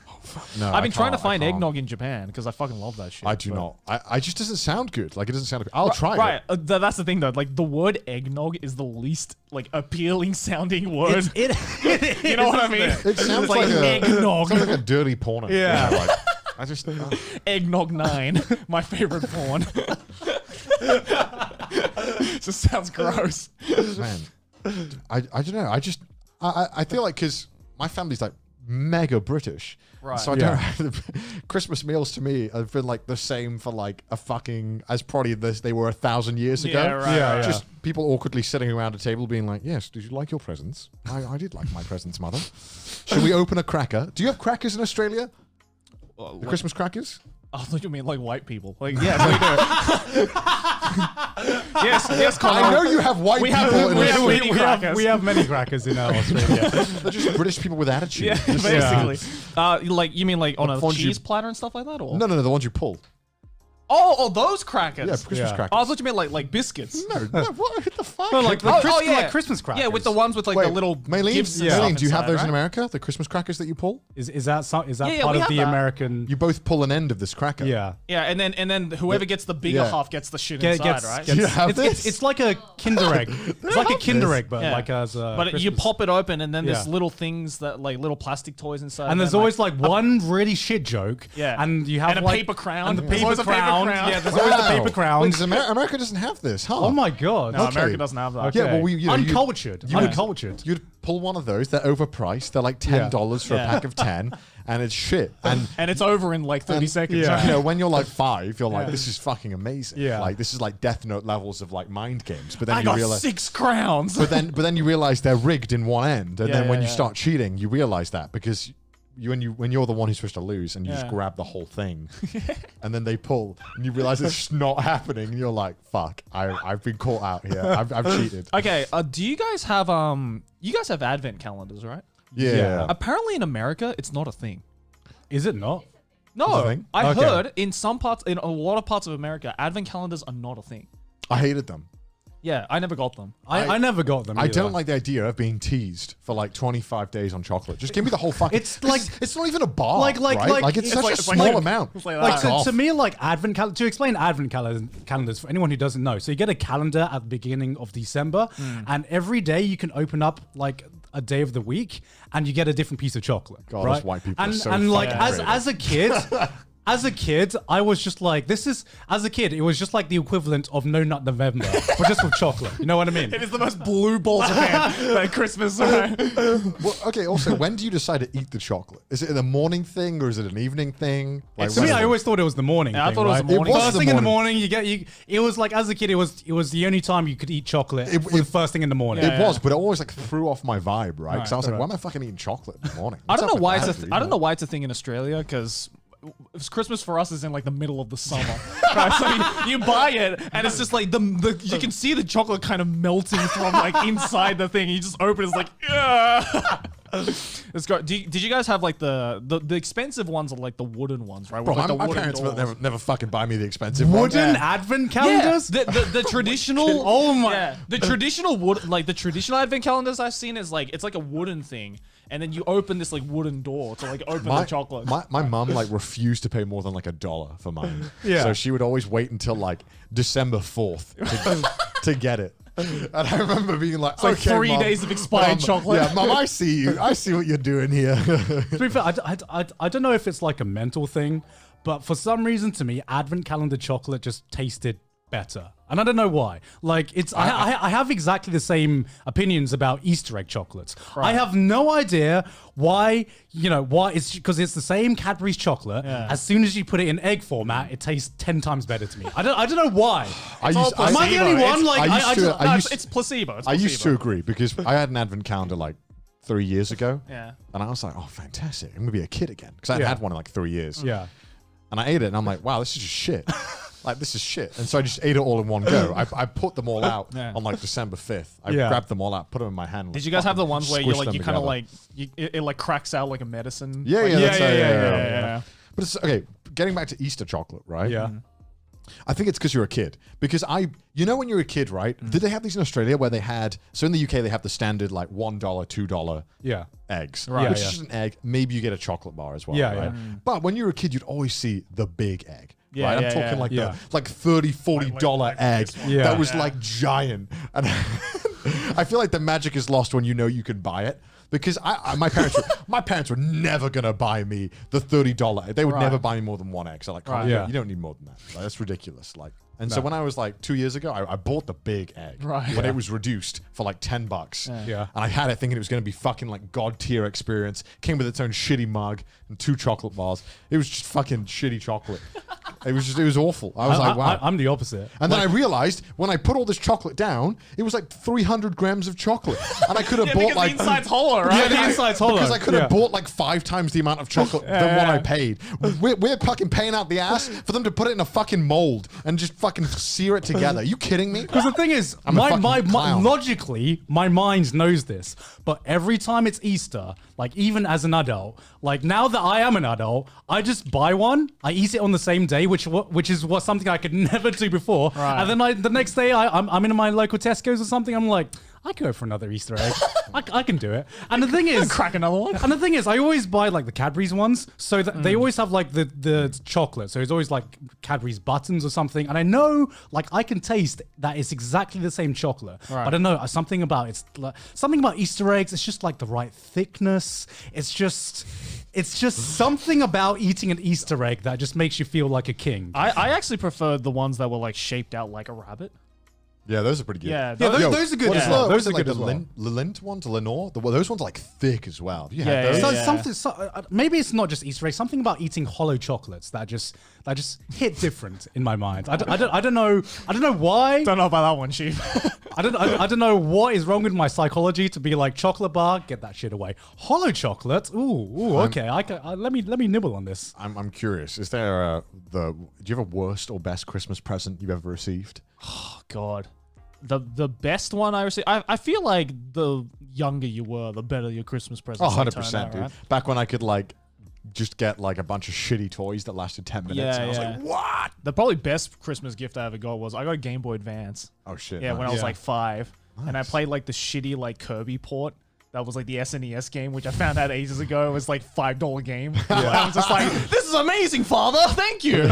Oh, fuck. No, I've been trying to I find can't. eggnog in Japan because I fucking love that shit. I do but- not. I just doesn't sound good. Like it doesn't sound good. I'll try Right, it. that's the thing though. Like the word eggnog is the least like appealing sounding word. You know what I mean? It sounds like like, a eggnog. Sounds like a dirty porno. Yeah. You know, like, I just. Eggnog 9, my favorite porn. Just sounds gross. Man, I don't know. I feel like because my family's like mega British, Right. so I don't. Christmas meals to me have been like the same for like a fucking as probably they were 1,000 years ago. Yeah, right. Yeah, Just people awkwardly sitting around a table being like, "Yes, did you like your presents? I did like my presents, mother. Should we open a cracker? Do you have crackers in Australia? The Christmas crackers? I thought you mean like white people. Like, yeah, we do. yes, Connor. I know you have white We people have- in we have- Australia. many crackers. we have many crackers in Australia. They're just British people with attitude. Yeah, Just- basically. Like you mean like on a fondue- cheese platter and stuff like that, or No, the ones you pull. Oh, those crackers. Yeah, Christmas Yeah. crackers. Oh, I thought you meant like biscuits. No, what the fuck? No, like the like Christmas crackers. Yeah, with the ones with like the little Maylene, gifts and Maylene, stuff do you have inside, those in right? America? The Christmas crackers that you pull? Is that Yeah, part we of have the that. American? You both pull an end of this cracker. Yeah. Yeah, and then whoever gets the bigger Yeah. half gets the shit Get- inside, gets- right? gets- You have it's, this? it's like a Kinder egg. It's like a Kinder egg, but Yeah. like as a But you Christmas. pop it open, and then there's Yeah. little things that like little plastic toys inside. And there's then, always like one really shit joke. Yeah. And you have And a like paper crown. And the There's paper always a paper crown. crown. Yeah, there's always the paper crown. Wait, does America doesn't have this, huh? Oh my god. No, Okay. America doesn't have that. Okay. Yeah, well, you know, uncultured. you would- Uncultured. You'd pull one of those. They're overpriced. They're like $10 for a Yeah. pack of 10, and it's shit. And And it's over in like 30 seconds. yeah. right? you know, when you're like 5, you're like, this is fucking amazing. Yeah. Like this is like Death Note levels of like mind games. But then I you got realize. 6 crowns. But then you realize they're rigged in one end, and Yeah, then when yeah, you yeah. start cheating, you realize that because when you're the one who's supposed to lose, and you just Yeah. grab the whole thing, and then they pull, and you realize it's just not happening, and you're like, "Fuck, I've been caught out here. I've cheated." Okay, do you guys have advent calendars, right? Yeah. Apparently in America, it's not a thing. Is it not? It's a No, thing? I Okay. heard in a lot of parts of America, advent calendars are not a thing. I hated them. Yeah, I never got them. I never got them. I either. don't like the idea of being teased for like 25 days on chocolate. Just give me the whole fucking. It's like- it's not even a bar. like- right? It's such a small amount. It's like Like that. to, off. to me, like advent to explain advent calendars for anyone who doesn't know. So you get a calendar at the beginning of December, and every day you can open up like a day of the week, and you get a different piece of chocolate. God, right? those white people are and so and like fucking as a kid. As a kid, I was just like, as a kid, it was just like the equivalent of No Nut November, but just with chocolate. You know what I mean? It is the most blue balls of at Christmas. Right? Well, okay, also, when do you decide to eat the chocolate? Is it a morning thing or is it an evening thing? Like, To me, I always thought it was the morning. Yeah, I thing, thought it was right? the morning. It was First the thing in the morning. morning, it was like as a kid, it was the only time you could eat chocolate. It was the first thing in the morning. It was, but it always like threw off my vibe, right? Because I was like, right. why am I fucking eating chocolate in the morning? I don't What's know up why with it's that, I don't dude? know why it's a thing in Australia because Christmas for us is in like the middle of the summer. Right? So you buy it and it's just like the you can see the chocolate kind of melting from like inside the thing. You just open it, it's like yeah. It's got. Did you guys have like the expensive ones are like the wooden ones, right? Bro, With, like, my the wooden parents doors. will never fucking buy me the expensive ones. Wooden advent calendars. Yeah, the traditional. Oh my- Yeah, the traditional wood, like the traditional advent calendars I've seen is like it's like a wooden thing, and then you open this like wooden door to like open the chocolate. My mum like refused to pay more than like $1 for mine. Yeah. So she would always wait until like December 4th to get it. And I remember being like, like okay, 3 Mum, days of expired Mum, chocolate. Yeah, Mum, I see you. I see what you're doing here. To be fair, I don't know if it's like a mental thing, but for some reason to me, advent calendar chocolate just tasted better. And I don't know why. Like I have exactly the same opinions about Easter egg chocolates. I have no idea why, why it's because it's the same Cadbury's chocolate. Yeah. As soon as you put it in egg format, it tastes 10 times better to me. I don't know why. I all used, placebo. Am I the only It's- one? Like I used to- I No, used- it's placebo. It's I used to placebo. agree because I had an advent calendar like 3 years ago. Yeah. And I was like, oh, fantastic. I'm going to be a kid again. Because I hadn't Yeah. had one in like 3 years. yeah. And I ate it and I'm like, wow, this is just shit. Like, this is shit. And so I just ate it all in one go. I put them all out Yeah. on like December 5th. I Yeah. grabbed them all out, put them in my hand. Did you guys have the ones where you squished like them you kind of together. like it like cracks out like a medicine? Yeah, Like, yeah, that's how- yeah. But it's okay. Getting back to Easter chocolate, right? Yeah. I think it's because you're a kid. Because when you're a kid, right? Did they have these in Australia where they had, so in the UK, they have the standard like $1, $2 Yeah. eggs, Right. which Yeah, is just an egg. Maybe you get a chocolate bar as well, Yeah, right? yeah. But when you're a kid, you'd always see the big egg. Yeah, right? I'm yeah, talking yeah. like Yeah. the like $30, $40 egg Yeah. that was like giant. And I feel like the magic is lost when you know you can buy it. Because my parents were never gonna buy me the $30. They would Right. never buy me more than one egg. So like, Right. you Yeah. don't need more than that. Like, that's ridiculous. Like, and so No. when I was like 2 years ago, I bought the big egg Right. when Yeah. it was reduced for like $10. Yeah. And I had it thinking it was going to be fucking like god tier experience. Came with its own shitty mug and 2 chocolate bars. It was just fucking shitty chocolate. It was awful. I was like, wow. I'm the opposite. And then I realized when I put all this chocolate down, it was like 300 grams of chocolate. And I could have Yeah, bought because like the inside's hollow, right? Yeah, the inside's hollow. because I could have Yeah. bought like 5 times the amount of chocolate than what I paid. We're fucking paying out the ass for them to put it in a fucking mold and just fucking sear it together. Are you kidding me? Because the thing is, I'm a fucking clown. logically, my mind knows this. But every time it's Easter, like even as an adult, like now that I am an adult, I just buy one. I eat it on the same day, which is something I could never do before. Right. And then the next day, I'm in my local Tesco's or something. I'm like, I could go for another Easter egg. I can do it. And the thing is, Crack another one. and the thing is, I always buy like the Cadbury's ones, so that they always have like the chocolate. So it's always like Cadbury's buttons or something. And I know, like, I can taste that it's exactly the same chocolate. Right. But I know something about something about Easter eggs. It's just like the right thickness. It's just something about eating an Easter egg that just makes you feel like a king. I actually prefer the ones that were like shaped out like a rabbit. Yeah, those are pretty good. Yeah, Yeah, those- those are good what as is well. the- Those what is are it, good as well. the Lindt ones, Lenore? Those ones are like thick as well. You Yeah, had those? yeah, So yeah. something, maybe it's not just Easter eggs. Something about eating hollow chocolates that just hit different in my mind. I don't know why. Don't know about that one, Chief. I don't know what is wrong with my psychology to be like chocolate bar, get that shit away. Hollow chocolate, ooh, okay. Let me nibble on this. I'm curious. Is there do you have a worst or best Christmas present you've ever received? Oh, God. The best one I received. I feel like the younger you were, the better your Christmas present. Oh, 100%, dude. Back when I could like just get like a bunch of shitty toys that lasted 10 minutes. Yeah, and I was yeah. like, what? The probably best Christmas gift I ever got was I got a Game Boy Advance. Oh shit. Yeah, when I was Yeah. like 5, and I played like the shitty like Kirby port. That was like the SNES game, which I found out ages ago. It was like $5 game. I was just like, "This is amazing, Father! Thank you."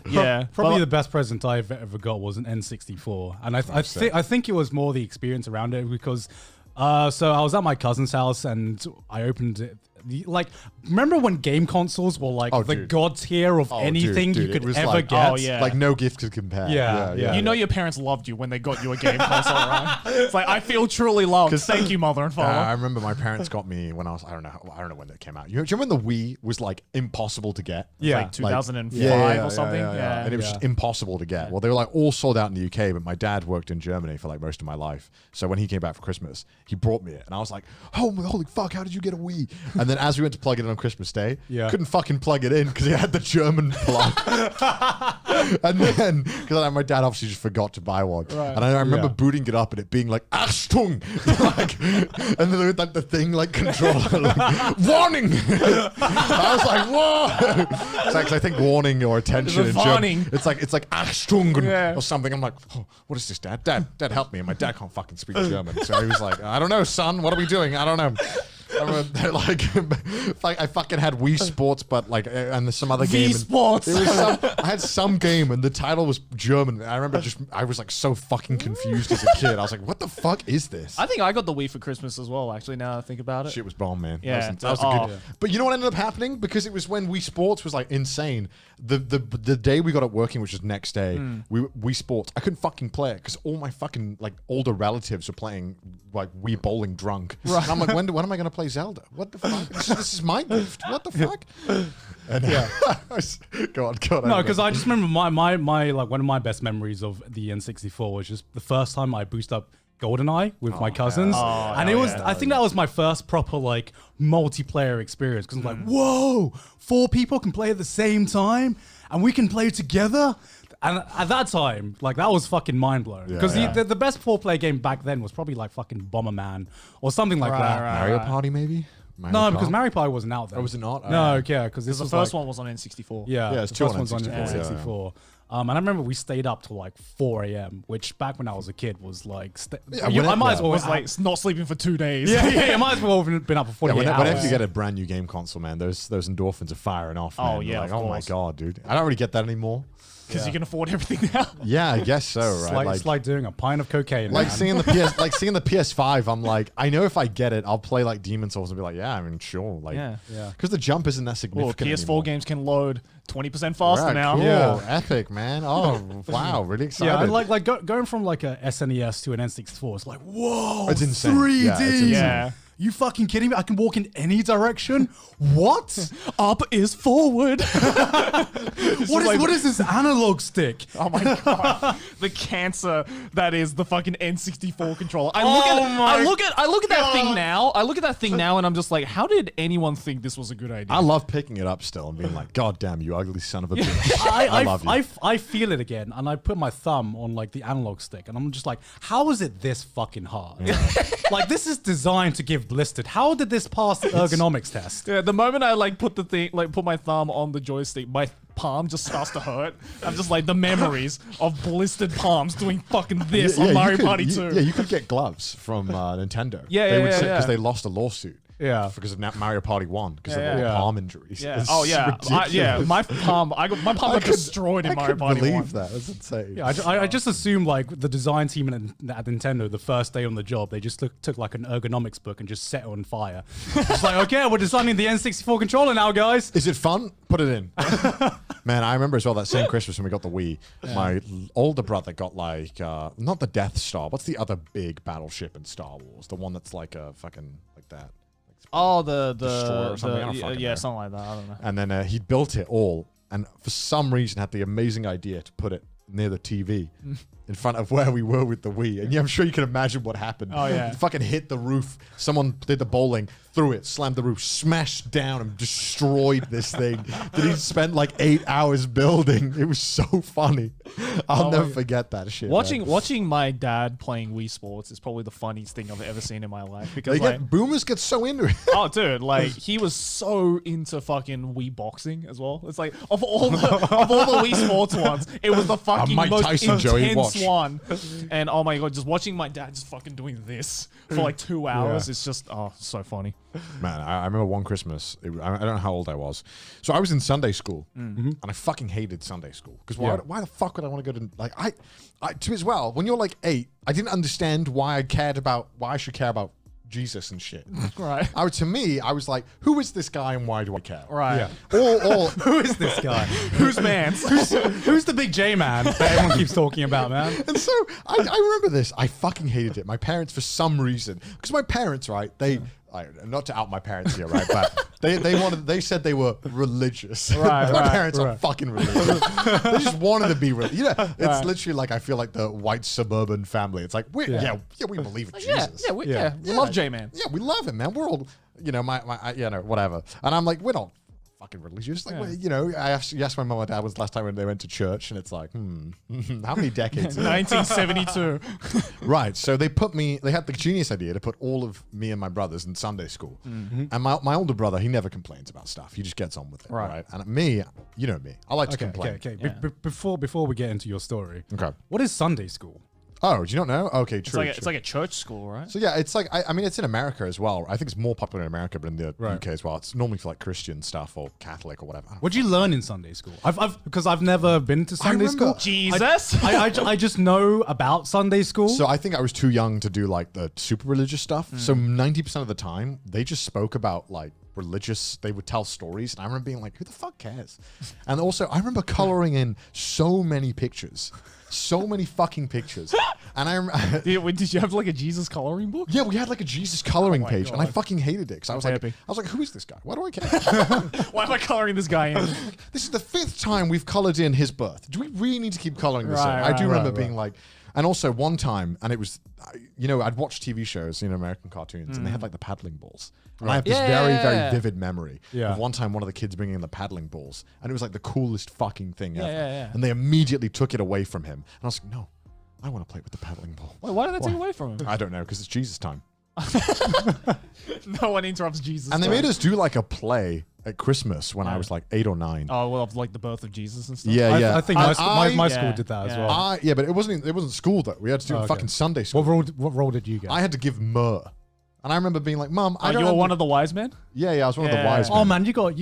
Yeah, Probably but- the best present I've ever got was an N64, and I think it was more the experience around it because. So I was at my cousin's house and I opened it Like, remember when game consoles were like the dude. god tier of anything dude, you it could was ever like- get? Oh, yeah. Like no gift could compare. Yeah. You know your parents loved you when they got you a game console, right? It's like, I feel truly loved. Thank you, mother and father. I remember my parents got me when I was I don't know when that came out. Do you remember when the Wii was like impossible to get? Yeah. Like 2005 or something. Yeah. And it was just impossible to get. Well, they were like all sold out in the UK, but my dad worked in Germany for like most of my life. So when he came back for Christmas, he brought me it, and I was like, "Oh, holy fuck! How did you get a Wii?" And then as we went to plug it in on Christmas Day, couldn't fucking plug it in because it had the German plug. And then because my dad obviously just forgot to buy one, and I remember booting it up and it being like Achtung, like, and then like the thing like controller, like, warning. I was like, whoa! It's like, 'cause I think warning or attention in warning. German, it's like Achtung or something. I'm like, oh, what is this, Dad? Dad, help me! And my dad can't fucking speak German, so he was like, I don't know, son. What are we doing? I don't know. Like I fucking had Wii Sports, but like, and there's some other game. Wii Sports. It was I had some game, and the title was German. I remember I was like so fucking confused as a kid. I was like, what the fuck is this? I think I got the Wii for Christmas as well, actually, now that I think about it. Shit was bomb, man. Yeah. That was a good. But you know what ended up happening? Because it was when Wii Sports was like insane. The day we got it working, which was next day, Wii Sports, I couldn't fucking play it because all my fucking like older relatives were playing like Wii Bowling drunk. Right. And I'm like, when am I going to play Zelda? What the fuck? This is my gift. What the fuck? And go on. No, because I just remember my like one of my best memories of the N64 was just the first time I boosted up GoldenEye with my cousins, and it was I think that was my first proper like multiplayer experience because I'm like, whoa, 4 people can play at the same time and we can play together. And at that time, like that was fucking mind blowing because the best 4-player game back then was probably like fucking Bomberman or something like that. Mario Party, maybe. Because Mario Party wasn't out then. Oh, was it not? No, because this The was first like, one was on N64. Yeah, it's the two first on one's on N64, N64. And I remember we stayed up till like 4 a.m., which back when I was a kid was like, I might as well was like not sleeping for 2 days. I might as well have been up for 48 hours. Whenever you get a brand new game console, man, those endorphins are firing off. Man. Oh, yeah, like, of oh my course. god, dude, I don't really get that anymore. Because you can afford everything now. Yeah, I guess so, right? It's like doing a pint of cocaine. Like man. seeing the PS5, I'm like, I know if I get it, I'll play like Demon Souls and be like, yeah, I mean, sure, like, Yeah. because the jump isn't that significant. PS4 anymore. games can load 20% faster Right, now. cool. Yeah. Epic, man. Oh, wow, really excited. Yeah, and like going from like a SNES to an N64, it's like, whoa, It's insane. 3D. Yeah, it's insane. Yeah. You fucking kidding me? I can walk in any direction? What? Up is forward. What is this analog stick? Oh my god, the cancer that is the fucking N64 controller. I look at that thing now. I look at that thing now, and I'm just like, how did anyone think this was a good idea? I love picking it up still and being like, God damn, you ugly son of a bitch. I love you. I feel it again, and I put my thumb on like the analog stick, and I'm just like, how is it this fucking hard? Like this is designed to give blistered. How did this pass the ergonomics test? Yeah, the moment I like put my thumb on the joystick, my palm just starts to hurt. I'm just like the memories of blistered palms doing fucking this on Mario Party 2. Yeah, you could get gloves from Nintendo. Yeah, Because they lost a lawsuit. Yeah. Because of Mario Party 1, because of Yeah. palm injuries. Yeah. It's Oh yeah. ridiculous. My palm got destroyed in Mario Party 1. believe that. That's insane. Yeah, I just assume like the design team at Nintendo, the first day on the job, they just took like an ergonomics book and just set it on fire. It's like, okay, we're designing the N64 controller now, guys. Is it fun? Put it in. Man, I remember as well that same Christmas when we got the Wii, my older brother got like, not the Death Star. What's the other big battleship in Star Wars? The one that's like a fucking, like that. Oh, the Destroyer or something, I don't fucking know. something like that. I don't know. And then he built it all, and for some reason had the amazing idea to put it near the TV in front of where we were with the Wii. And yeah, I'm sure you can imagine what happened. Oh, yeah. It fucking hit the roof. Someone did the bowling, threw it, slammed the roof, smashed down and destroyed this thing that he spent like 8 hours building. It was so funny. I'll never forget that shit. Watching my dad playing Wii Sports is probably the funniest thing I've ever seen in my life. Because boomers get so into it. oh, dude, like he was so into fucking Wii boxing as well. It's like of all the Wii Sports ones, it was the fucking Mike most Tyson, Joey, intense watch. one. And oh my god, just watching my dad just fucking doing this for like 2 hours, it's just so funny. Man, I remember one Christmas. I don't know how old I was. So I was in Sunday school, and I fucking hated Sunday school because why the fuck would I want to go to like to as well when you're like 8, I didn't understand why I should care about Jesus and shit. Right. To me, I was like, who is this guy and why do I care? Right. Yeah. Or Who is this guy? Who's man? Who's the big J man that everyone keeps talking about, man? and so I remember this. I fucking hated it. My parents, for some reason, because my parents, right, not to out my parents here, right, but they said they were religious. Right, my right, parents are fucking religious. They just wanted to be religious. It's literally like I feel like the white suburban family. It's like we believe in Jesus. We love J-Man. Yeah, we love him, man. We're all, whatever. And I'm like, we're not fucking religious. Like, I asked my mom and dad was last time when they went to church, and it's like, how many decades? 1972. Right. So they had the genius idea to put all of me and my brothers in Sunday school. Mm-hmm. And my older brother, he never complains about stuff. He just gets on with it. Right. And me, you know me, I like to complain. Okay. Yeah. Before we get into your story, Okay. what is Sunday school? Oh, do you not know? Okay, true. It's like a church school, right? So yeah, it's like I mean it's in America as well. I think it's more popular in America, but in the Right. UK as well. It's normally for like Christian stuff or Catholic or whatever. What did you learn in Sunday school? Because I've never been to Sunday remember- school. Jesus. I just know about Sunday school. So I think I was too young to do like the super religious stuff. So 90% of the time they just spoke about like religious, they would tell stories, and I remember being like, who the fuck cares? And also I remember coloring in so many pictures. So many fucking pictures. And Did you have like a Jesus coloring book? yeah, we had like a Jesus coloring page, and I God. fucking hated it because I was happy. like, who is this guy? Why do I care? Why am I coloring this guy in? This is the 5th time we've colored in his birth. Do we really need to keep coloring this in? Right, I do right, remember being like, and also one time, and it was, I'd watch TV shows, American cartoons, and they had like the paddling balls. And I have this very vivid memory of one time one of the kids bringing in the paddling balls, and it was like the coolest fucking thing ever. yeah. And they immediately took it away from him. And I was like, no, I want to play with the paddling ball. Wait, why did they take it away from him? I don't know, because it's Jesus time. No one interrupts Jesus. And they made us do like a play at Christmas when I was like 8 or 9. Oh, well, of like the birth of Jesus and stuff. Yeah. I think my school did that as well. Yeah, but it wasn't school though. We had to do fucking Sunday school. What role did you get? I had to give myrrh. And I remember being like, Mum, I don't you were one of the wise men? Yeah, I was one of the Yeah. wise men. Oh man, you got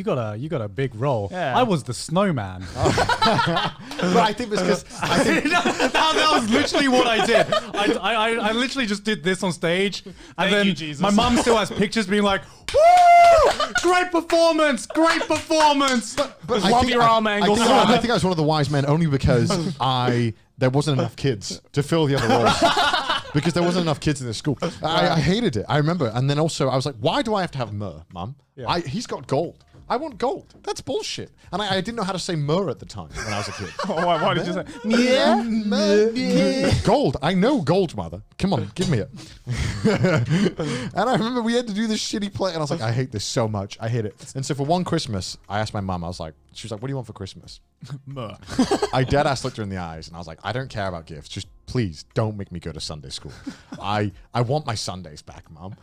a big role. Yeah. I was the snowman. But I think it's because that was literally what I did. I literally just did this on stage, and Thank then you, Jesus. my mum still has pictures being like, "Woo! Great performance! Great performance!" but Love your arm angles. I think I was one of the wise men only because there wasn't enough kids to fill the other roles. Because there wasn't enough kids in this school. I hated it. I remember. And then also I was like, why do I have to have myrrh, Mum? Yeah. He's got gold. I want gold. That's bullshit. And I didn't know how to say myrrh at the time when I was a kid. Why did you say? Yeah. Gold. I know gold, Mother. Come on, give me it. And I remember we had to do this shitty play, and I was like, I hate this so much. I hate it. And so for one Christmas, I asked my mum, she was like, what do you want for Christmas? Myrrh. I dead ass looked her in the eyes, and I was like, I don't care about gifts. Just please don't make me go to Sunday school. I want my Sundays back, Mum.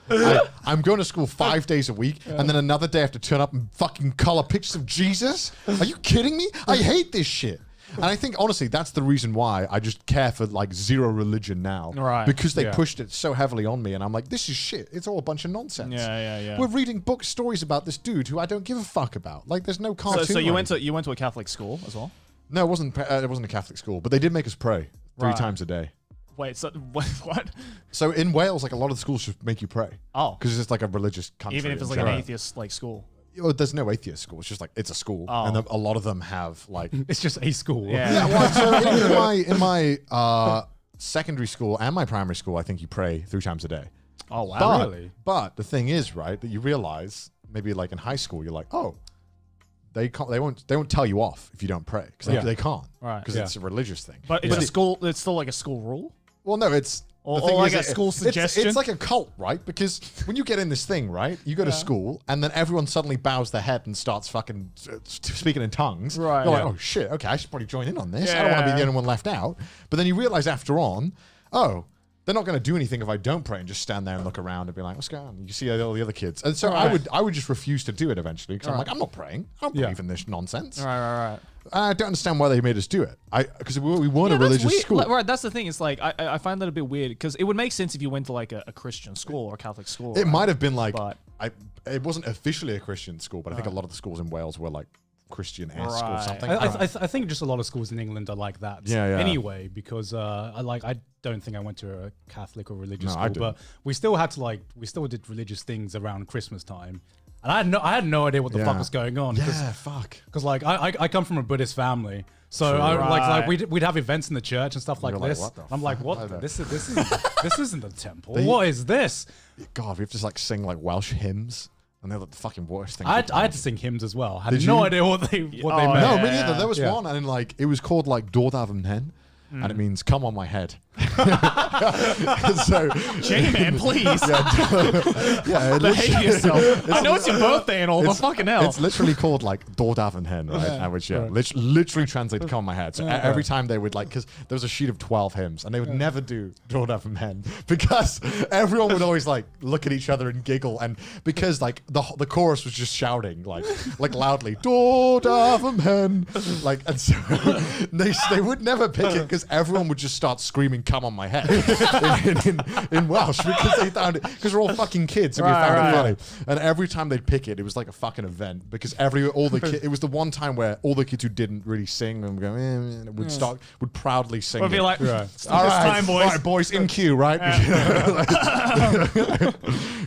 I'm going to school 5 days a week, and then another day I have to turn up and fucking color pictures of Jesus. Are you kidding me? I hate this shit. And I think honestly, that's the reason why I just care for like zero religion now, Right. Because they pushed it so heavily on me, and I'm like, this is shit. It's all a bunch of nonsense. Yeah. We're reading book stories about this dude who I don't give a fuck about. Like, there's no cartoon. So you or went anything. to a Catholic school as well? No, it wasn't a Catholic school, but they did make us pray 3 Right. times a day. Wait, so what? So in Wales, like a lot of the schools just make you pray. Oh, Because it's like a religious country. even if it's in like an general. atheist like school. There's no atheist school. It's just like, it's a school. Oh. And a lot of them have like... It's just a school. Yeah. Yeah, well, so in my secondary school and my primary school, I think you pray 3 times a day. Oh wow. But, Really? but the thing is, right, that you realize maybe like in high school, you're like, oh, they won't tell you off if you don't pray because they can't, Right. Because it's a religious thing. But it's a school. It's still like a school rule. Well, no, it's Or the thing like is, a school suggestion? It's like a cult, right? Because when you get in this thing, right, you go to school and then everyone suddenly bows their head and starts fucking speaking in tongues. Right, You're like, yeah. oh shit, okay, I should probably join in on this. I don't want to be the only one left out. But then you realize after on, oh, they're not going to do anything if I don't pray and just stand there and look around and be like, what's going on? You see all the other kids. And so I would just refuse to do it eventually because I'm like, I'm not praying. I don't believe in this nonsense. Right. I don't understand why they made us do it. Because we weren't a religious weird. school. Right, that's the thing. It's like I find that a bit weird because it would make sense if you went to like a Christian school or a Catholic school. It right? might have been like, But- it wasn't officially a Christian school, but I think a lot of the schools in Wales were like Christian-esque or Right. something. I think just a lot of schools in England are like that. Yeah, yeah. Anyway, because I don't think I went to a Catholic or religious No, I school, but we still had to we still did religious things around Christmas time, and I had no idea what the fuck was going on. Yeah, fuck. Because I come from a Buddhist family, so True. like we'd have events in the church and stuff like You're like, this. what the I'm like, fuck? what? This isn't the temple. What is this? God, we have to like sing like Welsh hymns, and they're like the fucking worst thing. I had to sing hymns as well. I Did had no you? idea what they meant. No, me neither. There was Yeah. one, and then, like it was called like Dordaf and Hen, and it means come on my head. So, J-Man, please. yeah, Behave yourself. I know it's your birthday and all, but fucking hell. It's literally called like Dordaf and Hen, right? And which literally translated come on my head. So every time they would like, because there was a sheet of 12 hymns, and they would never do Dordaf and Hen because everyone would always like look at each other and giggle, and because like the chorus was just shouting like loudly Dordaf and Hen, like, and so they would never pick it because everyone would just start screaming "come on my head" in Welsh because they found it, because we're all fucking kids and we found it funny. And every time they'd pick it, it was like a fucking event because all the kids. It was the one time where all the kids who didn't really sing and go would proudly sing. We'll be it. like, all it's time, boys. all right, boys, in queue, right?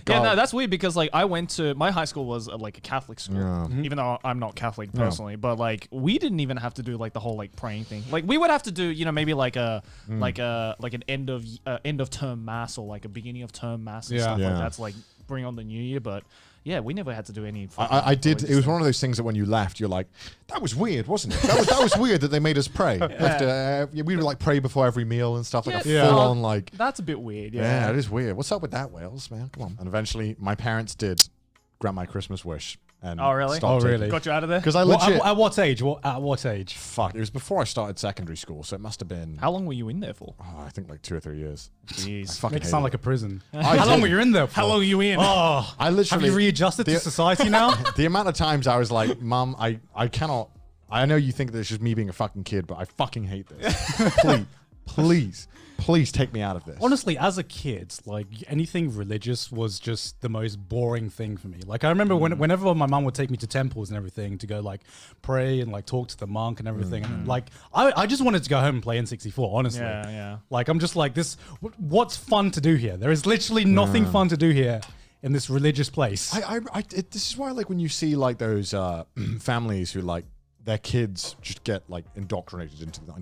Yeah, no, that's weird because like I went to my high school was like a Catholic school, Yeah. even though I'm not Catholic personally. But like we didn't even have to do like the whole like praying thing. Like we would have to do maybe like an end of term mass or like a beginning of term mass and stuff Yeah. like that to like bring on the new year. But yeah, we never had to do any. I did. It was one of those things that when you left, you're like, that was weird, wasn't it? That was weird that they made us pray. We would like pray before every meal and stuff, like a full on like. That's a bit weird. Yeah, it is weird. What's up with that, Wales, man? Come on. And eventually, my parents did grant my Christmas wish. And Oh, really? stopped Oh, really? taking- Got you out of there. Because I legit. At what age? At what age? Fuck, it was before I started secondary school, so it must have been. How long were you in there for? Oh, I think like 2 or 3 years. Jeez. Fucking Makes it hated sound it. like a prison. I How long did. were you in there for? How long were you in? Oh, I have literally. you readjusted to society now? The amount of times I was like, Mum, I cannot. I know you think that it's just me being a fucking kid, but I fucking hate this. Please take me out of this. Honestly, as a kid, like anything religious was just the most boring thing for me. Like I remember whenever my mum would take me to temples and everything to go like pray and like talk to the monk and everything, and like I just wanted to go home and play N64. Honestly, Yeah. Like I'm just like this. What's fun to do here? There is literally nothing fun to do here in this religious place. This is why, like, when you see like those families who like their kids just get like indoctrinated into the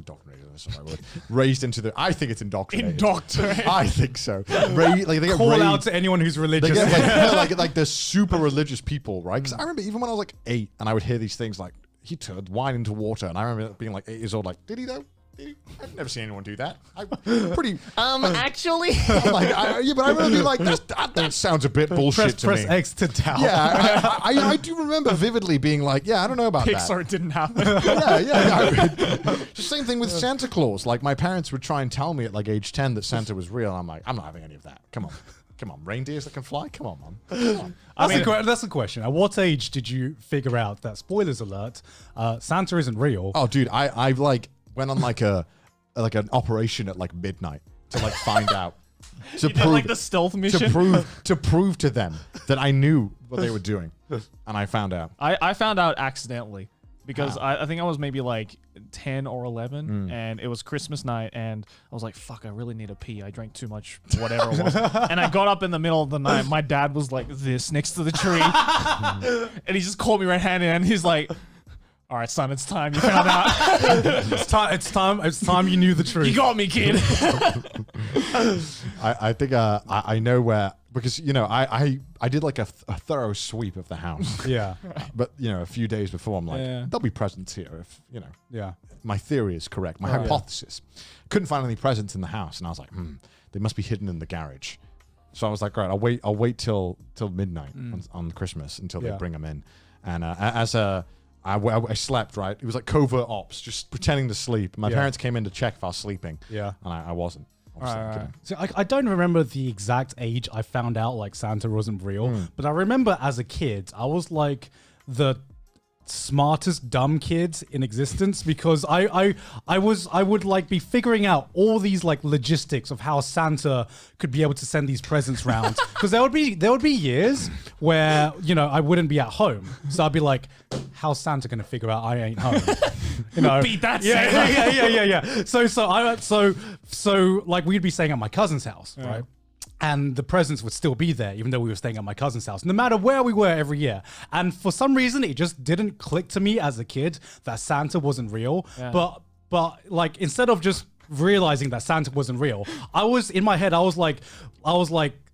that's not my word. Raised into the. I think it's indoctrinated. Indoctrinated. I think so. Like they get Call raised, out to anyone who's They religious. get like they're super religious people, right? Because I remember even when I was like 8 and I would hear these things like he turned wine into water, and I remember being like 8 years old, like, did he though? I've never seen anyone do that. I'm pretty. Actually. I'm like, but I remember being like, that sounds a bit bullshit to press me. X to doubt. Yeah, I do remember vividly being like, yeah, I don't know about that. Pixar didn't happen. It's the same thing with Santa Claus. Like my parents would try and tell me at like age 10 that Santa was real. I'm like, I'm not having any of that. Come on, reindeers that can fly. Come on, Mom. That's the question. At what age did you figure out that, spoilers alert, Santa isn't real? Oh, dude, I like went on like an operation at like midnight to like find out. To You did like the stealth mission. to prove to them that I knew what they were doing, and I found out. I found out accidentally because I think I was maybe like 10 or 11 and it was Christmas night and I was like, fuck, I really need a pee. I drank too much, whatever it was. And I got up in the middle of the night. My dad was like this next to the tree and he just called me red-handed and he's like, all right, son, it's time. You found out. It's time you knew the truth. You got me, kid. I think I know where, because I did like a thorough sweep of the house. Yeah. But a few days before, I'm like, there'll be presents here if Yeah. my theory is correct, my hypothesis. Couldn't find any presents in the house, and I was like, they must be hidden in the garage. So I was like, right, I'll wait till midnight on Christmas until they bring them in. And I slept, right? It was like covert ops, just pretending to sleep. My parents came in to check if I was sleeping. Yeah. And I wasn't. Right. So I don't remember the exact age I found out like Santa wasn't real, but I remember as a kid, I was like the smartest dumb kids in existence because I would like be figuring out all these like logistics of how Santa could be able to send these presents round because there would be years where I wouldn't be at home, so I'd be like, how's Santa gonna figure out I ain't home? Beat that. Yeah. So like we'd be staying at my cousin's house, right? And the presents would still be there, even though we were staying at my cousin's house, no matter where we were every year. And for some reason, it just didn't click to me as a kid that Santa wasn't real. Yeah. But like, instead of just realizing that Santa wasn't real, I was like,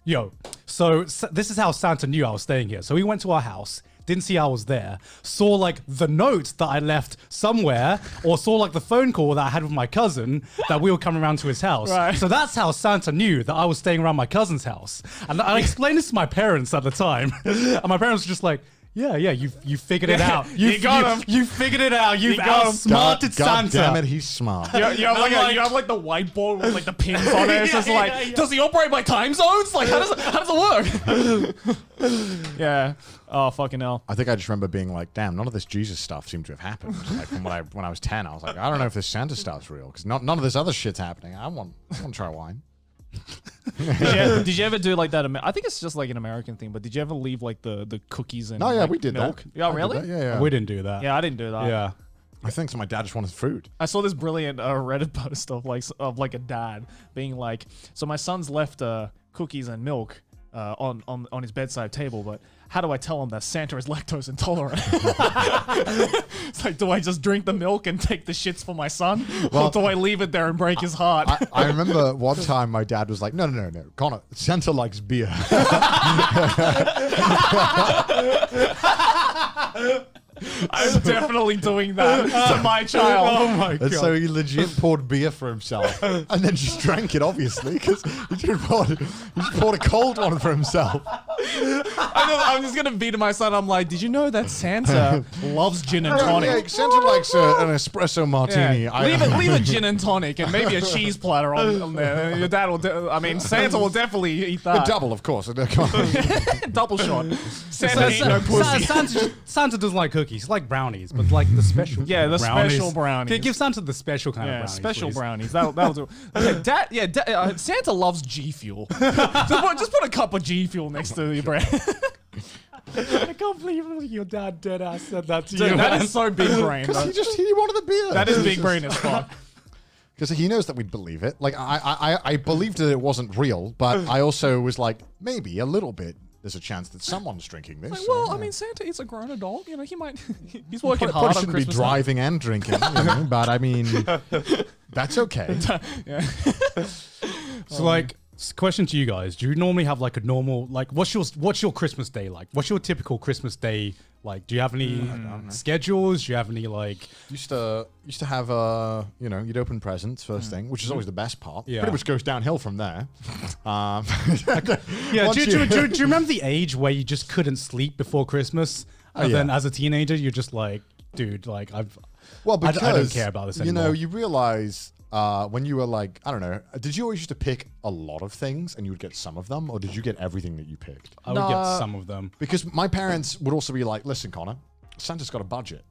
yo, so this is how Santa knew I was staying here. So he went to our house, didn't see I was there, saw like the note that I left somewhere, or saw like the phone call that I had with my cousin that we were coming around to his house. Right. So that's how Santa knew that I was staying around my cousin's house. And I explained this to my parents at the time. And my parents were just like, yeah, you figured it out. You got him. You figured it out. You've outsmarted Santa. God damn it, he's smart. You have like the whiteboard with like the pins on it. It's just like, does he operate by time zones? Like, how does it work? Yeah. Oh, fucking hell. I think I just remember being like, damn, none of this Jesus stuff seemed to have happened. Like when I was 10, I was like, I don't know if this Santa stuff's real because none of this other shit's happening. I want to try wine. Did you ever do like that? I think it's just like an American thing, but did you ever leave like the cookies and we did milk? that. Yeah, really? Yeah. We didn't do that. Yeah, I didn't do that. Yeah. I think so. My dad just wanted food. I saw this brilliant Reddit post of like a dad being like, so my son's left cookies and milk on his bedside table, but how do I tell him that Santa is lactose intolerant? It's like, do I just drink the milk and take the shits for my son? Or do I leave it there and break his heart? I remember one time my dad was like, no, Connor, Santa likes beer. I'm definitely doing that to my child. Oh my God. And so he legit poured beer for himself and then just drank it, obviously, because he just poured a cold one for himself. I'm just going to beat my son. I'm like, did you know that Santa loves gin and tonic? Yeah, Santa likes an espresso martini. Yeah. Leave a gin and tonic and maybe a cheese platter on there. Your dad will, Santa will definitely eat that. A double, of course. Double shot. Santa ain't no pussy. Santa doesn't like cookies. He like brownies, but like the special. Yeah, the brownies. special brownies. Okay, give Santa the special kind of brownies. Special please. brownies. That'll do. Okay, Santa loves G Fuel. just put a cup of G Fuel next to your bread. I can't believe your dad dead ass said that to Dude, you. that is so big brain. Because he wanted the beer. That is big brain as fuck. Because he knows that we'd believe it. Like, I believed that it wasn't real, but I also was like, maybe a little bit. There's a chance that someone's drinking this. Like, well, Santa is a grown adult. He might. He's working hard on shouldn't Christmas be driving and drinking, but I mean, that's okay. Yeah. So like, question to you guys: do you normally have like a normal like what's your Christmas day like? What's your typical Christmas day like? Do you have any schedules? Do you have any like? Used to have you'd open presents first thing, which is always the best part. Yeah. Pretty much goes downhill from there. Yeah. Do you remember the age where you just couldn't sleep before Christmas? And then as a teenager, you're just like, dude, like I don't care about this anymore. You realize when you were like, I don't know, did you always used to pick a lot of things and you would get some of them, or did you get everything that you picked? I would get some of them. Because my parents would also be like, listen, Connor, Santa's got a budget.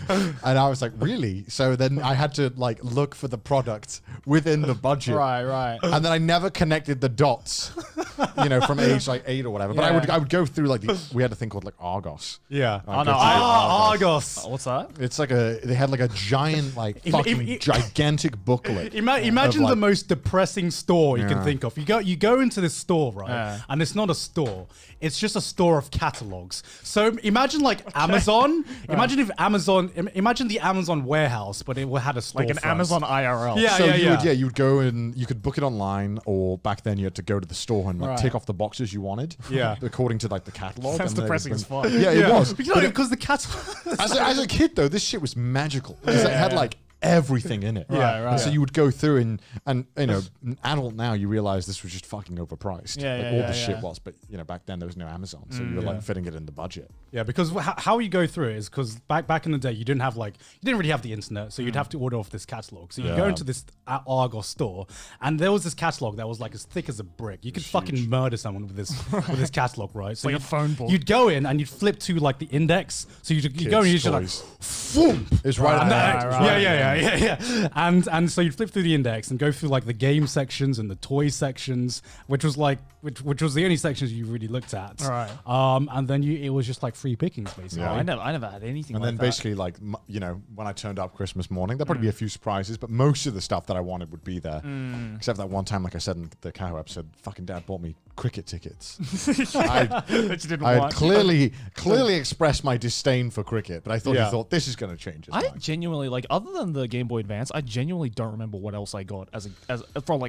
And I was like, really? So then I had to like look for the product within the budget. Right. And then I never connected the dots, from age like 8 or whatever. But I would go through like we had a thing called like Argos. Yeah. Argos. What's that? It's like they had like a giant like fucking gigantic booklet. Imagine the most depressing store you can think of. You go into this store, right? And it's not a store. It's just a store of catalogs. So imagine like Amazon. Imagine the Amazon warehouse, but it had a store. Like an Amazon IRL. Yeah, so yeah. you would go and you could book it online, or back then you had to go to the store and like tick off the boxes you wanted. Yeah. According to like the catalog. That's depressing as fuck. Yeah, it was. Because the catalog. As a kid though, this shit was magical. Because it had like everything in it. Right, right. And so you would go through and you know, an adult now, you realize this was just fucking overpriced. Yeah, like, yeah, all yeah, the shit yeah. was, but you know, back then there was no Amazon, so you were like fitting it in the budget. Yeah, because how you go through it is because back in the day you didn't really have the internet, so you'd have to order off this catalog. So you go into this Argos store, and there was this catalog that was like as thick as a brick. You could fucking murder someone with this catalog, right? So Like a phone book. You'd go in and you'd flip to like the index. So you go and you just like, boom. It's right, Yeah. And so you'd flip through the index and go through like the game sections and the toy sections, which was the only sections you really looked at. Right. And then it was just like free pickings basically. Oh, I never had anything And like then that. basically, like, you know, when I turned up Christmas morning, there'd probably be a few surprises, but most of the stuff that I wanted would be there. Except that one time, like I said in the Cow episode, fucking dad bought me cricket tickets. That you didn't I had want. clearly expressed my disdain for cricket, but I thought he thought this is going to change his I mind. genuinely like, other than the Game Boy Advance, I genuinely don't remember what else I got as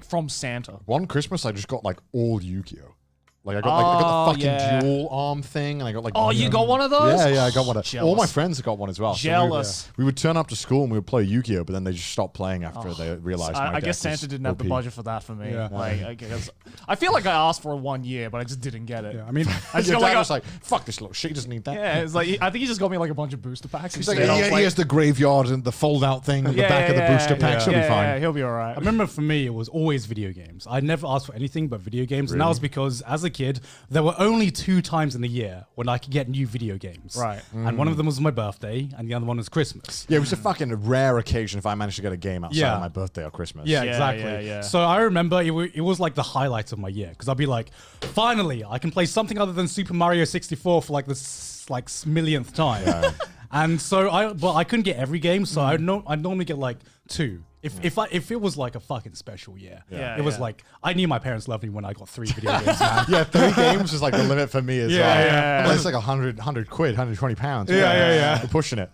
from Santa. One Christmas, I just got like all Yu-Gi-Oh! Like I got the fucking dual arm thing, and I got like. Oh, you got one of those? Yeah, I got one. All my Jealous. friends got one as well. So Jealous. we would turn up to school and we would play Yu-Gi-Oh, but then they just stopped playing after they realized. I my guess deck was Santa didn't have the OP. budget for that for me. Yeah. Like, I guess I feel like I asked for it 1 year, but I just didn't get it. Yeah, I mean, I just Your got dad like was like, "Fuck this little shit. He doesn't need that." yeah, it's like I think he just got me like a bunch of booster packs. He's like, instead. I was "Yeah, he has the graveyard and the fold-out thing at the back of the booster packs. He'll be fine." Yeah, he'll be all right. I remember for me, it was always video games. I never asked for anything but video games. And that was because as a kid, there were only 2 times in the year when I could get new video games. Right. And one of them was my birthday, and the other one was Christmas. Yeah, it was a fucking rare occasion if I managed to get a game outside Yeah. of my birthday or Christmas. Yeah, Yeah, exactly. yeah, yeah. So I remember it was like the highlight of my year because I'd be like, finally, I can play something other than Super Mario 64 for like this millionth time. And so I couldn't get every game, so I'd normally get like 2. If it was like a fucking special year, Yeah, it was yeah. like I knew my parents loved me when I got 3 video games. Man. Yeah, 3 games is like the limit for me as well. yeah. Well, it's like 100 quid, 120 pounds. Yeah. We're pushing it.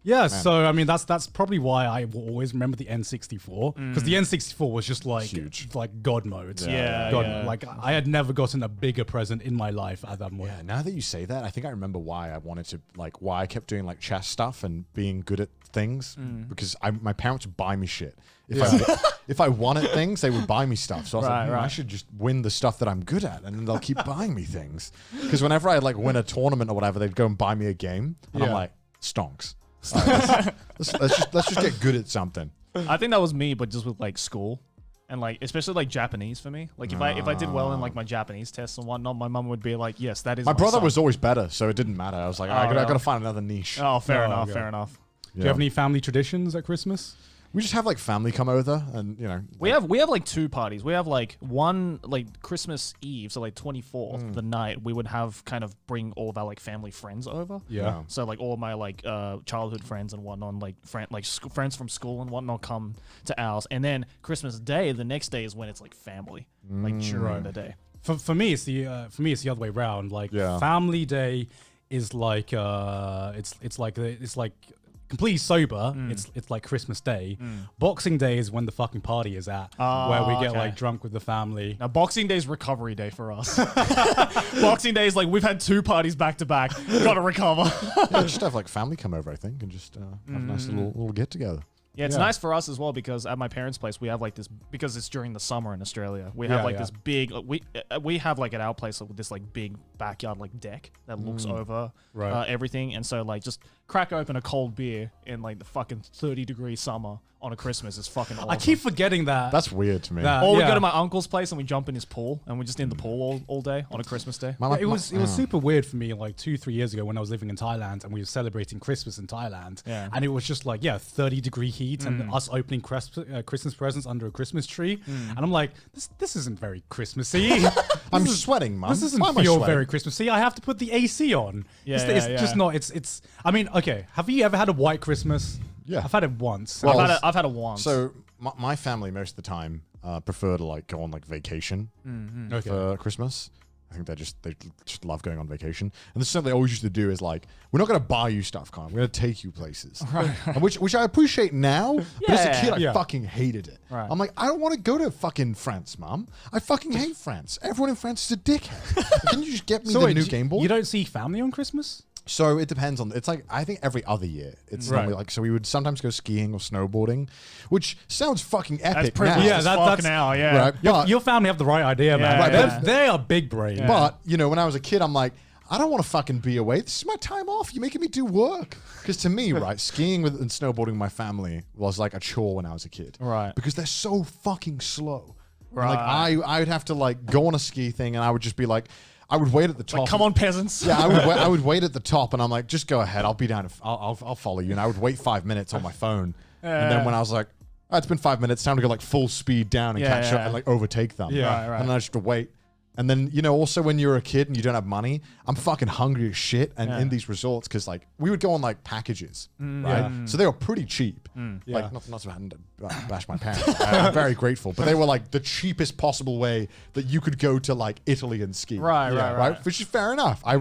Yeah, so I mean that's probably why I will always remember the N64 because the N64 was just like Huge. like God mode. Yeah, God yeah. mode. Like I had never gotten a bigger present in my life at that point. Yeah, now that you say that, I think I remember why I wanted to, like, why I kept doing like chess stuff and being good at things because my parents would buy me shit. If I wanted things, they would buy me stuff. So I was like, I should just win the stuff that I'm good at, and then they'll keep buying me things. Because whenever I like win a tournament or whatever, they'd go and buy me a game, and I'm like, stonks. All right, let's just get good at something. I think that was me, but just with like school. And like, especially like Japanese for me. Like if I did well in like my Japanese tests and whatnot, my mum would be like, "Yes, that is." My brother son." was always better, so it didn't matter. I was like, I gotta find another niche. Oh, fair Oh, enough. okay. Fair enough. Do you have any family traditions at Christmas? We just have like family come over, and you know, We have like 2 parties. We have like one like Christmas Eve, so like 24th, the night we would have kind of bring all of our like family friends over. Yeah. So like all of my like childhood friends and whatnot, like friends from school and whatnot come to ours, and then Christmas Day, the next day is when it's like family, like during the day. For me, it's the other way around. Like Family Day is like it's like completely sober. It's like Christmas Day. Boxing Day is when the fucking party is at, where we get okay. like drunk with the family. Now, Boxing Day is recovery day for us. Boxing Day is like we've had 2 parties back to back. Gotta recover. yeah, just have like family come over, I think, and just have a nice little get together. Yeah, it's nice for us as well because at my parents' place we have like this because it's during the summer in Australia. We have this big we have like at our place with this like big backyard like deck that looks over everything, and so like just crack open a cold beer in like the fucking 30-degree summer on a Christmas is fucking awesome. I keep forgetting that. That's weird to me. Or we go to my uncle's place and we jump in his pool and we're just in the pool all day on a Christmas day. It was super weird for me like 2-3 years ago when I was living in Thailand and we were celebrating Christmas in Thailand. Yeah. And it was just like 30-degree heat and us opening Christmas presents under a Christmas tree. And I'm like, this isn't very Christmassy. I'm sweating, Mum. This doesn't Why am I feel sweating? very Christmassy. I have to put the AC on. Yeah, it's yeah, just not. It's. I mean, okay. Have you ever had a white Christmas? Yeah. I've had it once. Well, I've had it once. So my family most of the time prefer to like go on like vacation for Christmas. I think they just love going on vacation. And this is something they always used to do is like, we're not going to buy you stuff, Con. We're going to take you places. And which I appreciate now, but as a kid, I fucking hated it. Right. I'm like, I don't want to go to fucking France, Mum. I fucking hate France. Everyone in France is a dickhead. Can you just get me the new Game Boy? You don't see family on Christmas? So it depends on. It's like I think every other year. It's normally like so we would sometimes go skiing or snowboarding, which sounds fucking epic. That's now. Yeah, that's now. Yeah. Right, but, Your family have the right idea, man. Right, but- They are big brain. but you know, when I was a kid, I'm like, I don't want to fucking be away. This is my time off. You're making me do work. Because to me, right, skiing and snowboarding with my family was like a chore when I was a kid. Right. Because they're so fucking slow. And, Right. like I would have to like go on a ski thing, and I would just be like, I would wait at the top. Like, come on, peasants. Yeah, I would wait at the top, and I'm like, just go ahead. I'll be down. I'll follow you. And I would wait 5 minutes on my phone, and then when I was like, oh, it's been 5 minutes, time to go like full speed down and catch up and like overtake them. Yeah. Right. And then I just have to wait. And then, you know, also when you're a kid and you don't have money, I'm fucking hungry as shit. And in these resorts, because like we would go on like packages, right? So they were pretty cheap. Like not to bash my parents. I'm very grateful, but they were like the cheapest possible way that you could go to like Italy and ski. Right. Which is fair enough. I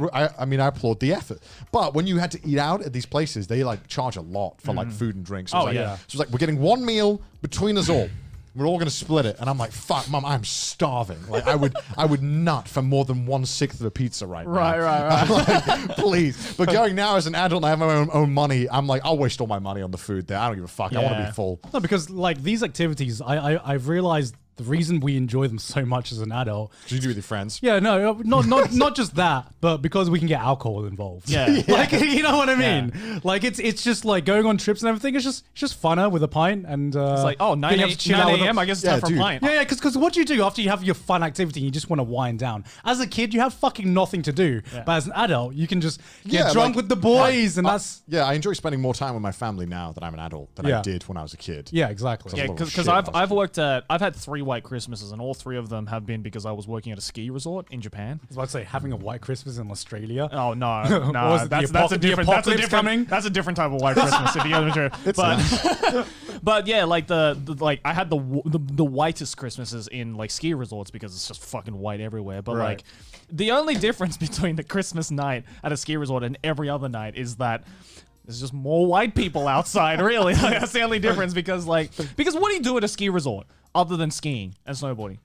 mean, I applaud the effort. But when you had to eat out at these places, they like charge a lot for like food and drinks. So Oh, it was like, yeah. So it's like we're getting one meal between us all. We're all gonna split it, and I'm like, "Fuck, mum, I'm starving. Like, I would nut for more than 1/6 of a pizza right now. Right. I'm like, please. But going now as an adult, and I have my own money. I'm like, I'll waste all my money on the food there. I don't give a fuck. I want to Yeah. be full. No, because like these activities, I've realized the reason we enjoy them so much as an adult. What do you do with your friends? Yeah, no, not just that, but because we can get alcohol involved. Yeah. Like, you know what I mean? Like it's just like going on trips and everything. It's just funner with a pint and It's like, oh, 9 being able to chill out with a.m. a- I guess it's Yeah, time for a dude. pint. Yeah, because what do you do after you have your fun activity and you just want to wind down? As a kid, you have fucking nothing to do. But as an adult, you can just get Yeah, drunk like- with the boys and that's... Yeah, I enjoy spending more time with my family now that I'm an adult than I Yeah. did when I was a kid. Yeah, exactly. Yeah, Yeah, little because shit when I was I've a worked at I've had 3 white Christmases and all 3 of them have been because I was working at a ski resort in Japan. I was about to say, having a white Christmas in Australia. Oh no, What no, was it, that's the a different apocalypse coming? That's a different type of white Christmas. If you know what I'm saying. But yeah, like the like I had the whitest Christmases in like ski resorts because it's just fucking white everywhere. But like the only difference between the Christmas night at a ski resort and every other night is that there's just more white people outside. Really, like, that's the only difference because what do you do at a ski resort other than skiing and snowboarding?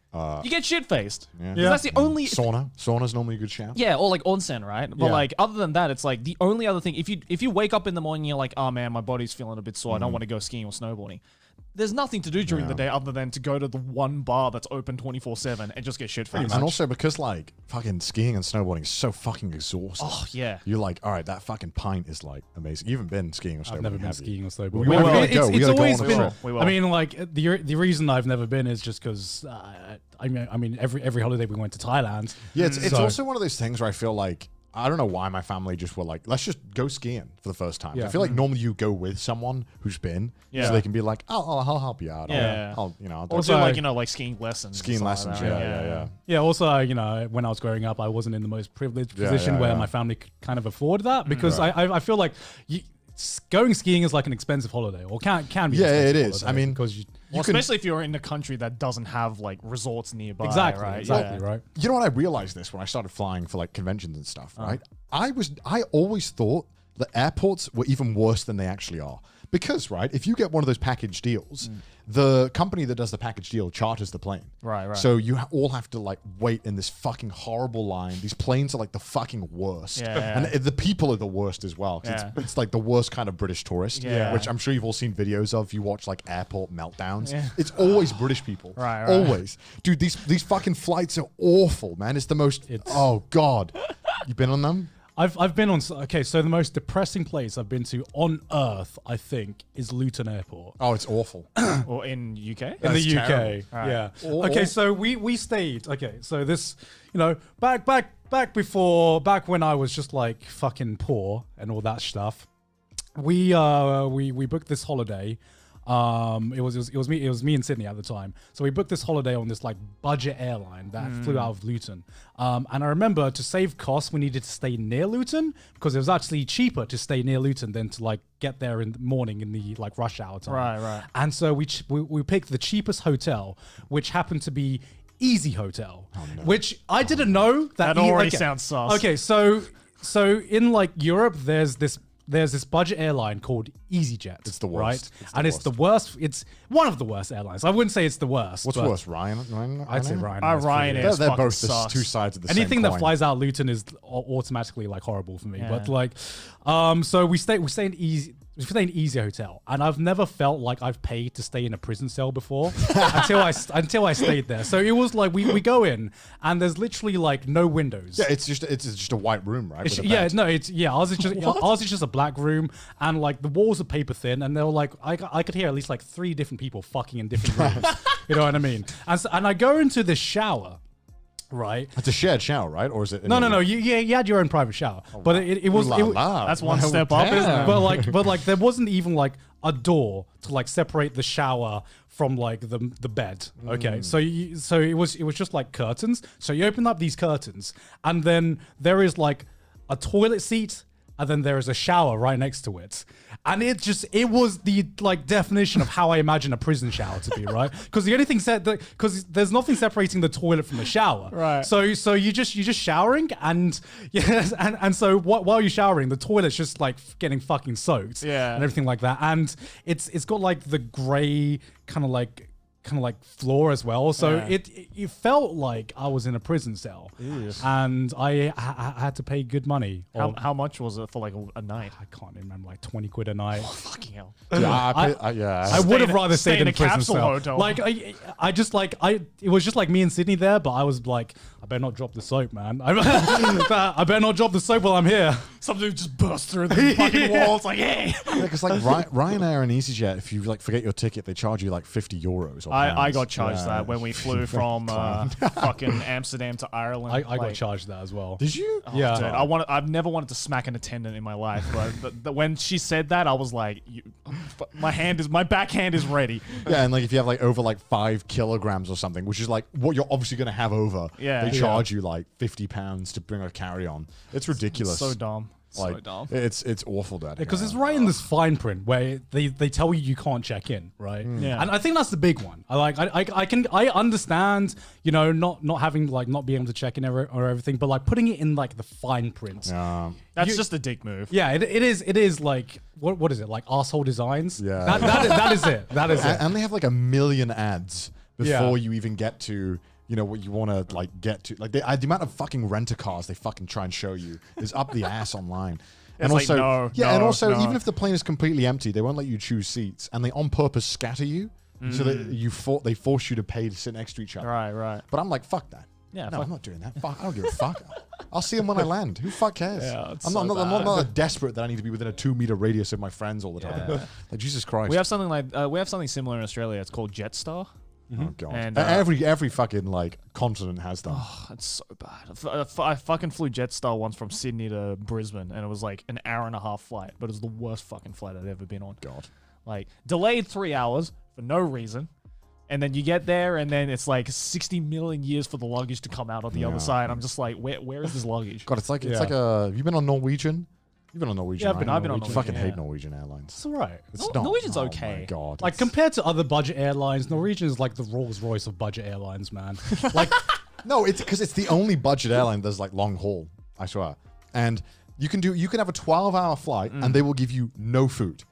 You get shit faced. Yeah. That's the only. Sauna's normally a good shout. Yeah, or like onsen, right? But Yeah. like other than that, it's like the only other thing. If you wake up in the morning, you're like, oh man, my body's feeling a bit sore. I don't want to go skiing or snowboarding. There's nothing to do during the day other than to go to the one bar that's open 24/7 and just get shit faced. And also because like fucking skiing and snowboarding is so fucking exhausting. Oh yeah. You're like, all right, that fucking pint is like amazing. You haven't been skiing or snowboarding. I've never been have you? skiing or snowboarding. We gotta go. We It's gotta go always on the been. trip. We will. I mean, like the reason I've never been is just because I mean every holiday we went to Thailand. Yeah, it's So- also one of those things where I feel like I don't know why my family just were like, let's just go skiing for the first time. Yeah. I feel like normally you go with someone who's been, Yeah. so they can be like, I'll help you out. Yeah. I'll do Or do Also- like skiing lessons. and skiing stuff like lessons. that. Yeah. Yeah. Also, when I was growing up, I wasn't in the most privileged Yeah, position yeah, where yeah. my family could kind of afford that because I feel like going skiing is like an expensive holiday, or can be. Yeah, an it expensive is. holiday I mean, because Well, especially if you're in a country that doesn't have like resorts nearby. exactly, Right. exactly, Yeah. right. You know what? I realized this when I started flying for like conventions and stuff, right? I always thought that airports were even worse than they actually are. Because, right, if you get one of those package deals, the company that does the package deal charters the plane. Right. So you all have to like wait in this fucking horrible line. These planes are like the fucking worst. Yeah. And the people are the worst as well. 'Cause Yeah. it's like the worst kind of British tourist, Yeah. which I'm sure you've all seen videos of. You watch like airport meltdowns. Yeah. It's always British people. Right. Always. Dude, these fucking flights are awful, man. It's the most, oh God. You been on them? I've been on. Okay, so the most depressing place I've been to on Earth, I think, is Luton Airport Oh, it's awful. Or in UK. in the UK. terrible. Yeah. Or- Okay, so we stayed. Okay, so this, back when I was just like fucking poor and all that stuff, we booked this holiday. It was me and Sydney at the time. So we booked this holiday on this like budget airline that flew out of Luton. And I remember to save costs, we needed to stay near Luton because it was actually cheaper to stay near Luton than to like get there in the morning in the like rush hour time. Right. And so we picked the cheapest hotel, which happened to be Easy Hotel, which I didn't know That already sounds sus. Okay, so in like Europe, there's there's this budget airline called EasyJet. It's the worst. Right? It's the and it's the worst. It's one of the worst airlines. I wouldn't say it's the worst. What's but worse, Ryan? I'd say Ryanair. Ryanair. They're fucking both the sucks. two sides of the Anything same that coin. flies out Luton is automatically like horrible for me. Yeah. But like, so we stay in Easy Hotel, and I've never felt like I've paid to stay in a prison cell before until I stayed there. So it was like we go in, and there's literally like no windows. Yeah, it's just a white room, right? It's, with a yeah, bed. no, it's ours is just a black room, and like the walls are paper thin, and they were like I could hear at least like 3 different people fucking in different rooms. You know what I mean? And I go into this shower. Right. It's a shared shower, right? Or is it? No. You had your own private shower, but it was. That's one step up, isn't it? But like there wasn't even like a door to like separate the shower from like the bed. Okay, so it was just like curtains. So you open up these curtains, and then there is like a toilet seat, and then there is a shower right next to it. And it was the like definition of how I imagine a prison shower to be, right? Because the only thing because there's nothing separating the toilet from the shower, right? So you're just showering, and yes, and so while you're showering, the toilet's just like getting fucking soaked, yeah, and everything like that. And it's got like the grey kind of like floor as well, so it felt like I was in a prison cell. And I had to pay good money. How much was it for like a night? I can't remember, like 20 quid a night. Oh, fucking hell. I would have rather stayed in a prison capsule cell. hotel. Like it was just like me and Sydney there, but I was like, I better not drop the soap, man. I better not drop the soap while I'm here. Something just burst through the fucking walls, like, hey. because like Ryanair and EasyJet, if you like forget your ticket, they charge you like €50 or I pounds. got charged that when we flew from fucking Amsterdam to Ireland. I got charged that as well. Did you? Oh, Yeah. dude, I've never wanted to smack an attendant in my life, but when she said that, I was like, my backhand is ready. Yeah, and like if you have like over like 5 kilograms or something, which is like what you're obviously gonna have over, Yeah. they charge you like £50 to bring a carry-on. It's ridiculous. So dumb. Like, So dumb. It's awful, Dad. Because it's right in this fine print where they tell you can't check in, right? Yeah. And I think that's the big one. I understand, you know, not having like not being able to check in or everything, but like putting it in like the fine print. That's just a dick move. Yeah, it is like what is it, like arsehole designs? Yeah. That is it. That is it. And they have like a million ads before Yeah. you even get to, you know, what you want to like get to. Like the amount of fucking rent-a-cars they fucking try and show you is up the ass online. And It's like, also, no, and no, also, no. even if the plane is completely empty, they won't let you choose seats, and they on purpose scatter you so that they force you to pay to sit next to each other. Right. But I'm like, fuck that. Yeah, no, fuck- I'm not doing that. Fuck, I don't give a fuck. I'll see them when I land. Who fuck cares? Yeah, it's I'm so not that desperate that I need to be within a 2-meter radius of my friends all the time. Like Jesus Christ. We have something similar in Australia. It's called Jetstar. Oh god. And, every fucking like continent has them. Oh, it's so bad. I fucking flew Jetstar once from Sydney to Brisbane, and it was like an hour-and-a-half flight, but it was the worst fucking flight I'd ever been on. God. Like delayed 3 hours for no reason. And then you get there, and then it's like 60 million years for the luggage to come out on the other side. I'm just like, where is this luggage? God, it's like have you been on Norwegian? You've been on Norwegian. Yeah, right? I've been on I fucking Norwegian, hate yeah. Norwegian Airlines. It's all right. It's not. Norwegian's Oh okay. my God. Like compared to other budget airlines, Norwegian is like the Rolls Royce of budget airlines, man. Like no, it's because it's the only budget airline that's like long haul. I swear. And you can have a 12-hour flight, and they will give you no food.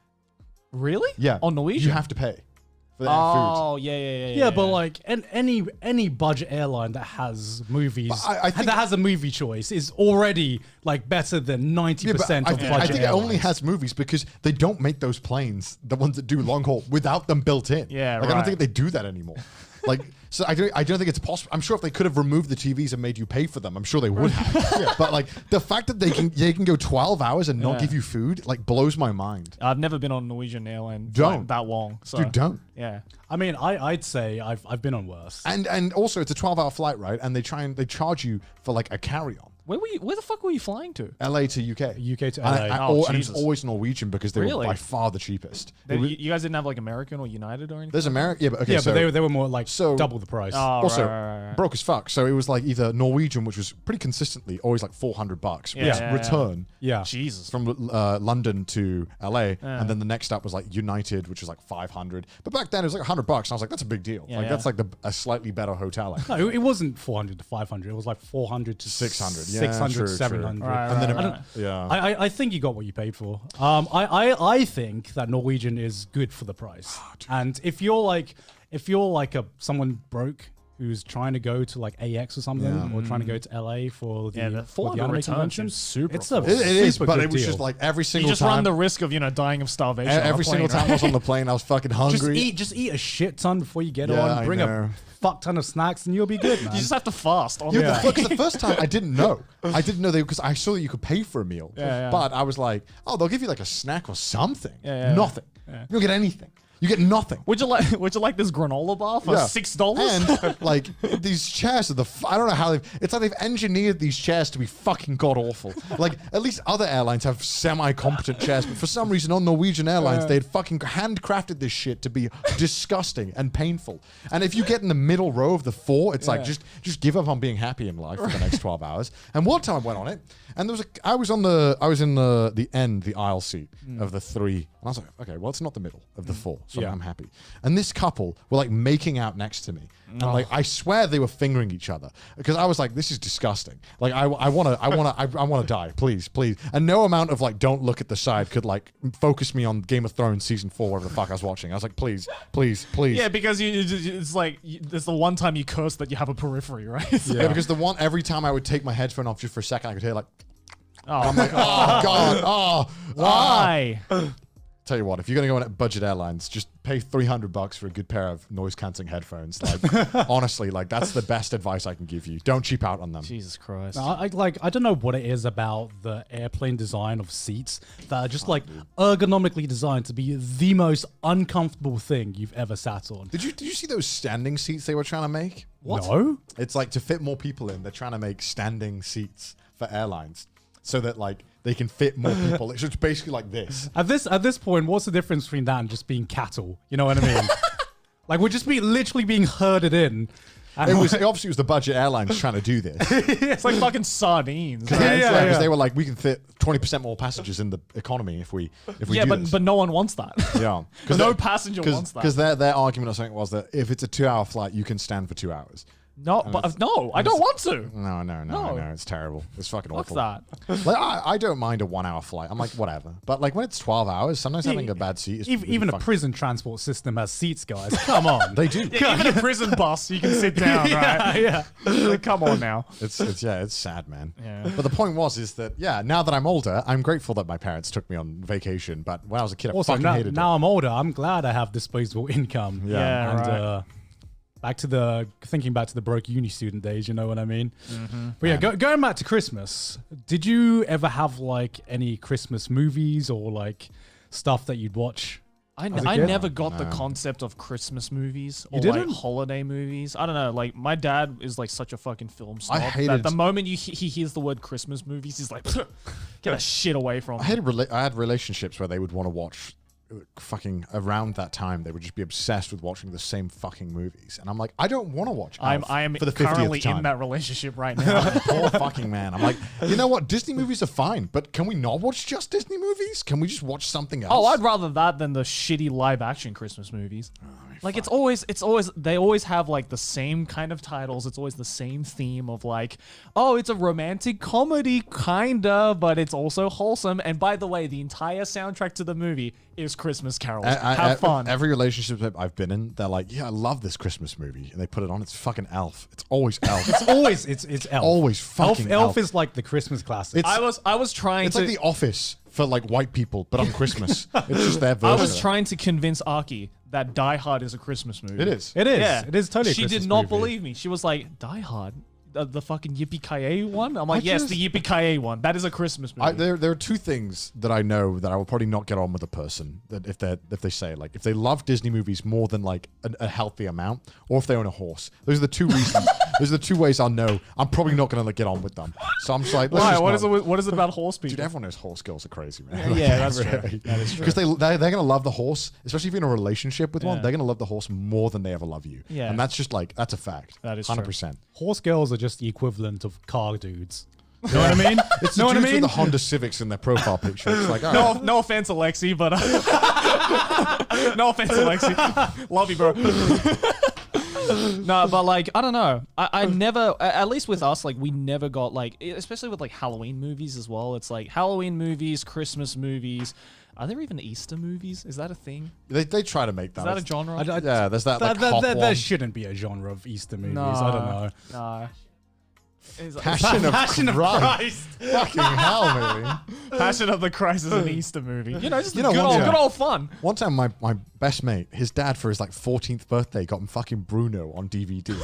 Really? Yeah. On Norwegian? You have to pay for that Oh, yeah. yeah, but like any budget airline that has movies, I think- that has a movie choice is already like better than 90% I of think, budget I think it airlines. only has movies because they don't make those planes, the ones that do long haul, without them built in. Yeah, like I don't right. think they do that anymore. Like, so I don't think it's possible. I'm sure if they could have removed the TVs and made you pay for them, I'm sure they would have. But like the fact that they can go 12 hours and not Yeah. give you food, like blows my mind. I've never been on a Norwegian airline Don't. that long. So, Dude, don't. Yeah. I mean, I'd say I've been on worse. And also it's a 12-hour flight, right? And they charge you for like a carry-on. Where the fuck were you flying to? LA to UK. UK to And, LA. and it's Jesus. always Norwegian because they Really? were by far the cheapest. You guys didn't have like American or United or anything? There's American, yeah, but okay, Yeah, so, but they were more like so- double the price. Oh, also right. broke as fuck. So it was like either Norwegian, which was pretty consistently always like $400, Yeah. which Yeah. return yeah. Jesus. from London to LA, and then the next up was like United, which was like 500. But back then it was like $100, and I was like, that's a big deal. Yeah, like yeah. that's like a slightly better hotel. No, it wasn't 400 to 500. It was like 400 to 600, yeah. 600, true, 700. Right, And then right, yeah. I think you got what you paid for. I think that Norwegian is good for the price. And if you're like someone broke who's trying to go to like AX or something, or trying to go to LA for the, the for the 400 anime returns convention, is super it's a cool. It is, super but good it was deal. just like every You single just time. run the risk of dying of starvation. on a every single plane, time I was on the plane, I was fucking hungry. just eat a shit ton before you get Yeah, on. I Bring know. a fuck ton of snacks and you'll be good, man. You just have to fast. On Yeah, the the first time I didn't know. I didn't know because I saw that you could pay for a meal. Yeah, yeah. But I was like, oh, they'll give you like a snack or something. Yeah, yeah. Nothing. You don't get anything. You get nothing. Would you like this granola bar for Yeah. $6? And like these chairs are I don't know how it's like they've engineered these chairs to be fucking god awful. Like at least other airlines have semi-competent chairs, but for some reason on Norwegian Airlines they'd fucking handcrafted this shit to be disgusting and painful. And if you get in the middle row of the 4, it's like just give up on being happy in life for the next 12 hours. And one time I went on it, and there was I was in the aisle seat of the 3, and I was like, okay, well it's not the middle of the 4. So I'm happy. And this couple were like making out next to me. And like I swear they were fingering each other because I was like, this is disgusting. Like I wanna die, please. And no amount of like don't look at the side could like focus me on Game of Thrones season 4, whatever the fuck I was watching. I was like, please. Yeah, because it's like it's the one time you curse that you have a periphery, right? Yeah, because every time I would take my headphone off just for a second, I could hear like, Oh, I'm like, oh god, why? Tell you what, if you're gonna go on budget airlines, just pay $300 for a good pair of noise cancelling headphones. Like, honestly, like that's the best advice I can give you. Don't cheap out on them. Jesus Christ. I don't know what it is about the airplane design of seats that are just like ergonomically designed to be the most uncomfortable thing you've ever sat on. Did you see those standing seats they were trying to make? What? No. It's like to fit more people in. They're trying to make standing seats for airlines so that like they can fit more people. It's basically like this. At this point, what's the difference between that and just being cattle? You know what I mean? Like we're just literally being herded in. It obviously was the budget airlines trying to do this. It's like fucking sardines. Because they were like, we can fit 20% more passengers in the economy if we do this. but no one wants that. Yeah, No passenger wants that. Because their argument or something was that if it's a 2-hour flight, you can stand for 2 hours. No, but no, I don't want to. No, it's terrible. It's fucking What's awful. that? Like I don't mind a 1-hour flight. I'm like, whatever. But like when it's 12 hours, sometimes having a bad seat is even a prison transport system has seats, guys. Come on. They do. Yeah, even a prison bus, you can sit down, right? Yeah. Like, come on now. It's sad, man. Yeah. But the point is that now that I'm older, I'm grateful that my parents took me on vacation. But when I was a kid, I Also, fucking hated it. now I'm older. I'm glad I have disposable income. Yeah, and right. Thinking back to the broke uni student days, you know what I mean? But yeah, going back to Christmas, did you ever have like any Christmas movies or like stuff that you'd watch? I as a kid? never got the concept of Christmas movies or You like didn't? holiday movies. I don't know. Like my dad is like such a fucking film snob. hated- that the moment he hears the word Christmas movies, he's like, get that shit away from me. I had relationships where they would want to watch fucking around that time. They would just be obsessed with watching the same fucking movies, and I'm like, I don't want to watch Elf I am for the 50th currently time. in that relationship right now. Poor fucking man. I'm like, you know what? Disney movies are fine, but can we not watch just Disney movies? Can we just watch something else? Oh, I'd rather that than the shitty live action Christmas movies. Like it's always they always have like the same kind of titles. It's always the same theme of like, oh, it's a romantic comedy kinda, but it's also wholesome. And by the way, the entire soundtrack to the movie is Christmas carols. Have fun. Every relationship I've been in, they're like, yeah, I love this Christmas movie, and they put it on. It's fucking Elf. It's always Elf. It's Elf. Always fucking Elf is like the Christmas classic. I was trying It's to. like The Office for like white people, but on Christmas. It's just their version. I was of it. trying to convince Aki that Die Hard is a Christmas movie. It is. It is. Yeah. It is totally. A She Christmas did not movie. believe me. She was like, Die Hard? The fucking Yippee-Ki-Yay one? I'm like, I yes, just- the Yippee-Ki-Yay one. That is a Christmas movie. There are two things that I know that I will probably not get on with a person that if they say like if they love Disney movies more than like a healthy amount, or if they own a horse. Those are the two reasons. Those are the two ways I'll know I'm probably not going to get on with them. So I'm just like, let's Why? just What is it about horse people? Dude, everyone knows horse girls are crazy, man. Yeah, that's true. That is true. Because they're going to love the horse, especially if you're in a relationship with one. Yeah. They're going to love the horse more than they ever love you. Yeah. And that's just like that's a fact. That is true. 100%. Horse girls are just the equivalent of car dudes. You know what I mean? It's know the what I dudes mean? with the Honda Civics in their profile picture. It's like, oh, No offense, Alexi, but no offense, Alexi. Love you, bro. No, but like I don't know. I never, at least with us, like we never got like, especially with like Halloween movies as well. It's like Halloween movies, Christmas movies. Are there even Easter movies? Is that a thing? They try to make that. Is that a genre? Yeah, there's that. Like, hot there one. shouldn't be a genre of Easter movies. No, I don't know. No. Is that- Passion of Christ. Fucking hell, movie. Passion of the Christ is an Easter movie. You know, just You know, good old fun. One time, my best mate, his dad, for his like 14th birthday, got him fucking Bruno on DVD.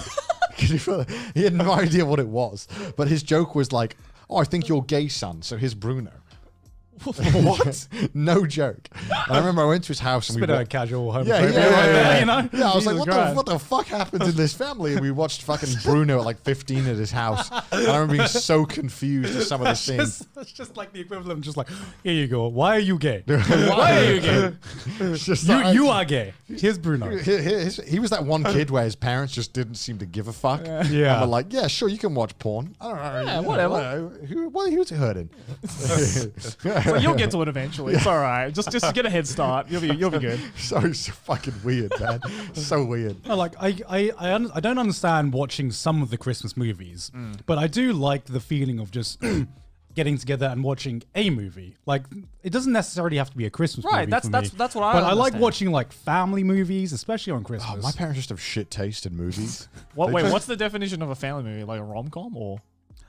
He had no idea what it was, but his joke was like, "Oh, I think you're gay, son." So here's Bruno. What? No joke. And I remember I went to his house and It's we a bit of a watched. casual homophobic Yeah, right there, you know? Yeah, I was like, Jesus what Christ. the fuck happened in this family? And we watched fucking Bruno at like 15 at his house. And I remember being so confused at some of the scenes. That's just like the equivalent of just like, here you go. Why are you gay? Why are you gay? It's just like- You are gay. Here's Bruno. He was that one kid where his parents just didn't seem to give a fuck. Yeah. And were like, yeah, sure, you can watch porn. I don't know. Yeah, whatever. Who's hurting? But you'll get to it eventually. It's all right. Just get a head start. You'll be good. so fucking weird, man. So weird. No, like I don't understand watching some of the Christmas movies, but I do like the feeling of just getting together and watching a movie. Like it doesn't necessarily have to be a Christmas movie. Right. That's for me. that's what I. But I like understand. watching like family movies, especially on Christmas. Oh, my parents just have shit taste in movies. Wait, what's the definition of a family movie? Like a rom-com or?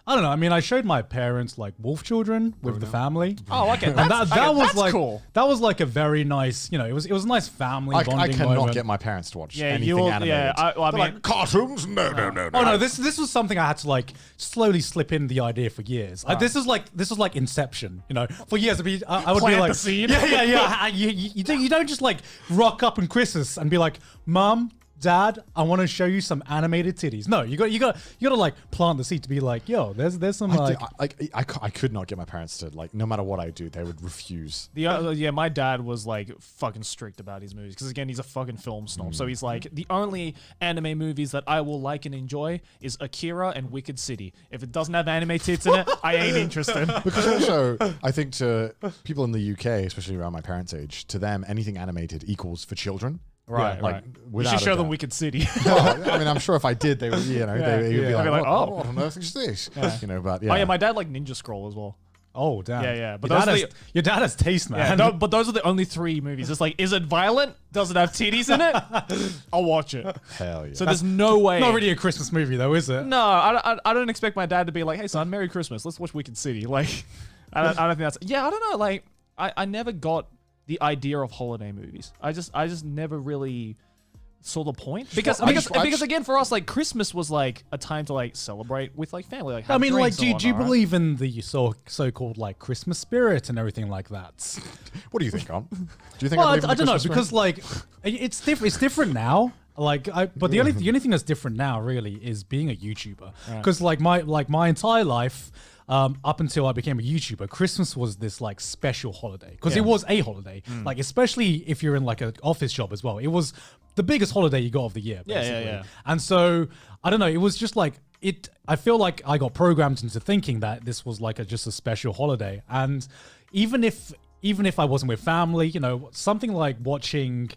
I don't know. I mean, I showed my parents like Wolf Children with the family. Oh, okay. And that was that's like cool. that was like a very nice, you know, it was a nice family I bonding cannot moment. get my parents to watch Yeah, anything you'll. animated. Yeah, I mean, Like, cartoons? No. Oh no, this was something I had to like slowly slip in the idea for years. This was like Inception, you know. For years, I would be Plant like, the seed. yeah. You don't just like rock up on Christmas and be like, Mom, Dad, I want to show you some animated titties. No, you got to like plant the seed to be like, yo, there's some like. I could not get my parents to, like, no matter what I do, they would refuse. My dad was like fucking strict about his movies because again he's a fucking film snob. So he's like the only anime movies that I will like and enjoy is Akira and Wicked City. If it doesn't have anime tits in it, I ain't interested. Because also, I think to people in the UK, especially around my parents' age, to them, anything animated equals for children. Right, like, right. You without should a show them doubt. Wicked City. No, I mean, I'm sure if I did, they would, you know, they would be like, They'd be like, what, oh. what on earth is this? Yeah. You know, but yeah. Oh yeah, my dad liked Ninja Scroll as well. Oh damn. Yeah. But your dad has taste, man. Yeah, no, but those are the only three movies. It's like, is it violent? Does it have titties in it? I'll watch it. Hell yeah. So there's no way. Not really a Christmas movie though, is it? No, I don't expect my dad to be like, hey son, Merry Christmas. Let's watch Wicked City. Like, I don't think that's. Yeah, I don't know. Like, I never got the idea of holiday movies. I just never really saw the point because again for us like Christmas was like a time to like celebrate with like family. Like I mean, like, drinks do and you whatnot, right? believe in the so-called like Christmas spirit and everything like that? What do you think, Con? Do you think Well, I believe in I the don't know Christmas because like it's different. It's different now. Like, but the only thing that's different now really is being a YouTuber. Because like my entire life, up until I became a YouTuber, Christmas was this like special holiday because it was a holiday. Like especially if you're in like an office job as well, it was the biggest holiday you got of the year. Basically. Yeah. And so I don't know. It was just like it. I feel like I got programmed into thinking that this was like just a special holiday. And even if I wasn't with family, you know, something like watching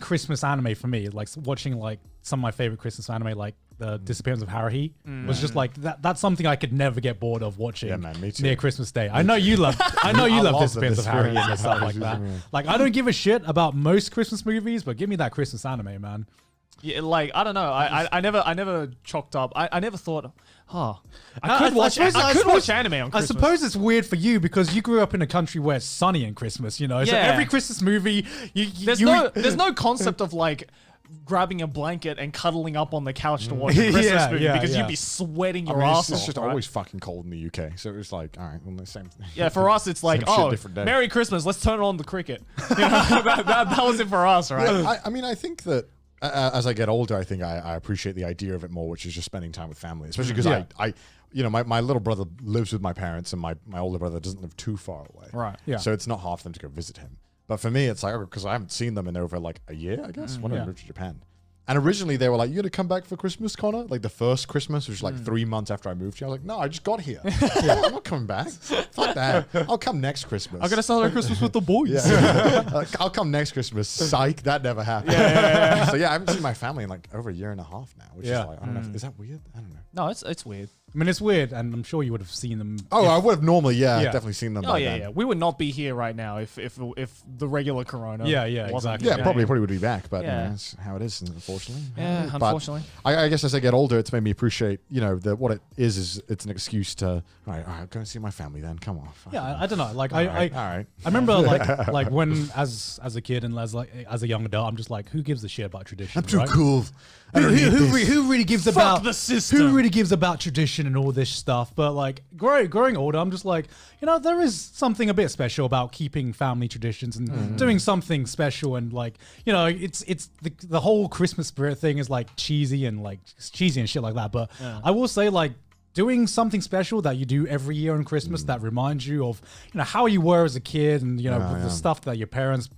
Christmas anime for me, like watching like some of my favorite Christmas anime, like the Disappearance of Haruhi, was just like that's something I could never get bored of watching. Yeah, man, me too. Near Christmas Day. I know you love love Disappearance the of Haruhi and Disappearance stuff of like that. Haruhi, yeah. Like I don't give a shit about most Christmas movies, but give me that Christmas anime, man. Yeah, like I don't know. I never chalked up. I never thought, I could watch anime on Christmas. I suppose it's weird for you because you grew up in a country where it's sunny in Christmas, you know. So Yeah. every Christmas movie, There's no concept of like grabbing a blanket and cuddling up on the couch to watch a Christmas Yeah, movie yeah, because yeah. you'd be sweating I your mean, ass it's off. just right? always fucking cold in the UK, so it was like, all right, well, the same thing. Yeah, for us it's like, Same shit, different day. Merry Christmas, let's turn on the cricket. You know, that was it for us, right? Yeah, I mean, I think that as I get older, I think I appreciate the idea of it more, which is just spending time with family, especially because I you know, my little brother lives with my parents, and my older brother doesn't live too far away. Right. Yeah. So it's not hard for them to go visit him. But for me, it's like, because I haven't seen them in over like a year, I guess, when I yeah. moved to Japan. And originally they were like, "You gonna come back for Christmas, Connor?" Like the first Christmas, which was like 3 months after I moved here. I was like, "No, I just got here. I'm not coming back. Fuck that. I'll come next Christmas. I'm gonna celebrate Christmas with the boys. Yeah. Like, I'll come next Christmas. Psych, that never happened. So yeah, I haven't seen my family in like over a year and a half now, which is like, I don't know. Is that weird? I don't know. No, it's weird. I mean, it's weird, and I'm sure you would have seen them. Oh, I would have normally, definitely seen them. Oh yeah. We would not be here right now if the regular Corona. Yeah, wasn't exactly. Yeah, here. probably would be back, but Yeah. that's how it is, unfortunately. Yeah, But unfortunately. I guess as I get older, it's made me appreciate, what it is it's an excuse to, all right, go and see my family then. Come on. Yeah, I don't know. Like All I right. I remember like when as a kid and as a young adult, I'm just like, who gives a shit about tradition? I'm too right? cool. Who really gives about the system. Who really gives about tradition and all this stuff? But like growing older, I'm just like, there is something a bit special about keeping family traditions and doing something special, and like, it's the whole Christmas spirit thing is like cheesy and shit like that. But I will say, like, doing something special that you do every year on Christmas that reminds you of how you were as a kid, and the stuff that your parents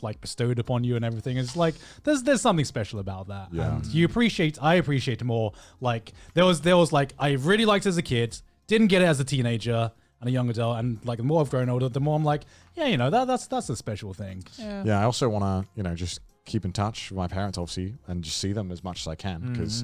like bestowed upon you and everything. It's like there's something special about that. Yeah. And I appreciate it more. Like there was like, I really liked it as a kid, didn't get it as a teenager and a young adult, and like the more I've grown older, the more I'm like, that's a special thing. Yeah, I also want to, just keep in touch with my parents, obviously, and just see them as much as I can, because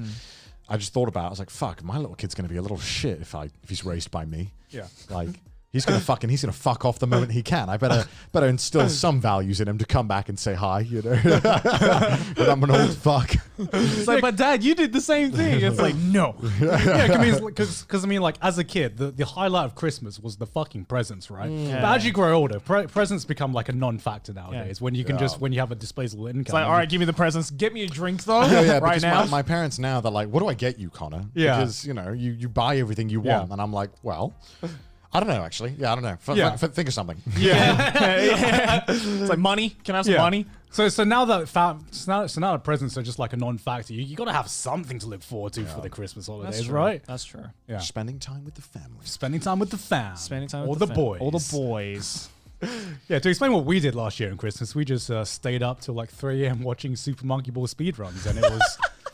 I just thought about it. I was like, fuck, my little kid's going to be a little shit if he's raised by me. Yeah. Like, he's gonna fuck off the moment he can. I better instill some values in him to come back and say hi, But I'm an old fuck. It's like, but Dad, you did the same thing. It's like, no. Because I mean, like, as a kid, the highlight of Christmas was the fucking presents, right? But as you grow older, presents become like a non-factor nowadays. When you can when you have a disposable income. It's like, all right, give me the presents. Get me a drink though. Yeah, right because now. my parents now, they're like, what do I get you, Connor? Yeah. Because, you buy everything you want. And I'm like, well, I don't know, actually. Yeah, I don't know. Think of something. Yeah. It's like, money. Can I have some money? So now that presents are just like a non-factor, you got to have something to look forward to for the Christmas holidays, right? That's true. Yeah. Spending time with the family. Spending time with the fam. Spending time or with the fam- boys. All the boys. Yeah, to explain what we did last year on Christmas, we just stayed up till like 3 a.m. watching Super Monkey Ball speedruns, and it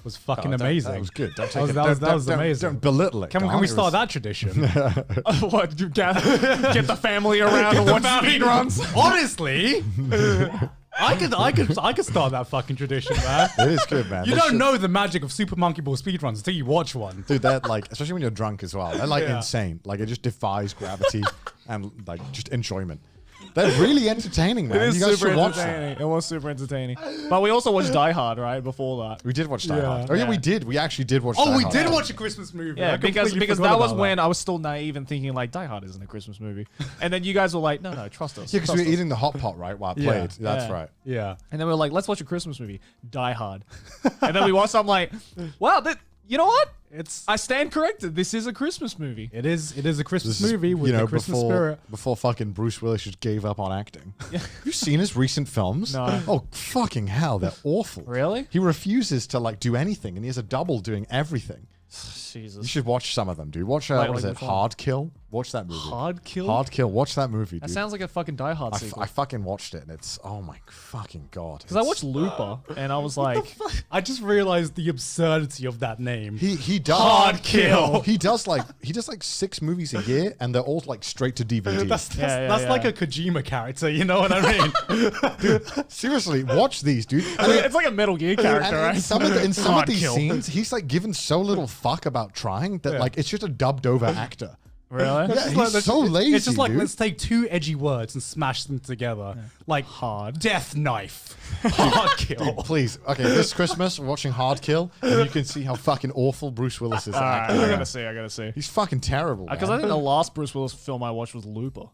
was fucking amazing. That was good. That was amazing. Don't belittle it. Can we start that tradition? What? You get the family around and watch speedruns? Honestly, I could start that fucking tradition, man. It is good, man. You don't know the magic of Super Monkey Ball speedruns until you watch one. Dude, that especially when you're drunk as well. They're insane. Like, it just defies gravity and like just enjoyment. They're really entertaining, man. It is You guys super should watch them. entertaining. It was super entertaining. But we also watched Die Hard, right? Before that. We did watch Die Hard. Oh yeah, we did. We actually did watch. Oh, Die we Hard. did watch a Christmas movie. Yeah, I because completely that forgot was about when I was still naive and thinking like Die Hard isn't a Christmas movie. And then you guys were like, no, trust us. Yeah, because trust we were us. eating the hot pot right while it Yeah. played. That's Yeah. right. Yeah. And then we were like, let's watch a Christmas movie, Die Hard. And then we watched. I'm like, wow, you know what? I stand corrected. This is a Christmas movie. It is a Christmas This is, movie with the Christmas spirit. before fucking Bruce Willis just gave up on acting. Have you seen his recent films? No. Oh, fucking hell, they're awful. Really? He refuses to like do anything, and he has a double doing everything. Jesus. You should watch some of them, dude. Watch Like what is it? which one? Hard Kill. Watch that movie. Hard Kill? Hard Kill. Watch that movie, That dude. sounds like a fucking Die Hard sequel. I fucking watched it, and it's oh my fucking god. Because I watched Looper, and I was like, I just realized the absurdity of that name. He does Hard Kill. He does like 6 movies a year, and they're all like straight to DVD. That's like a Kojima character, you know what I mean? Seriously, watch these, dude. I mean, it's like a Metal Gear character, And right? in some of Hard these Kill. scenes, he's like given so little fuck about trying that like it's just a dubbed over actor. Really? Yeah, he's so lazy. It's just like, dude. let's take 2 edgy words and smash them together. Like Hard. death knife. Hard Kill. Please, okay, this Christmas we're watching Hard Kill, and you can see how fucking awful Bruce Willis is. All right, acting. I gotta see. He's fucking terrible. Because I think the last Bruce Willis film I watched was Looper,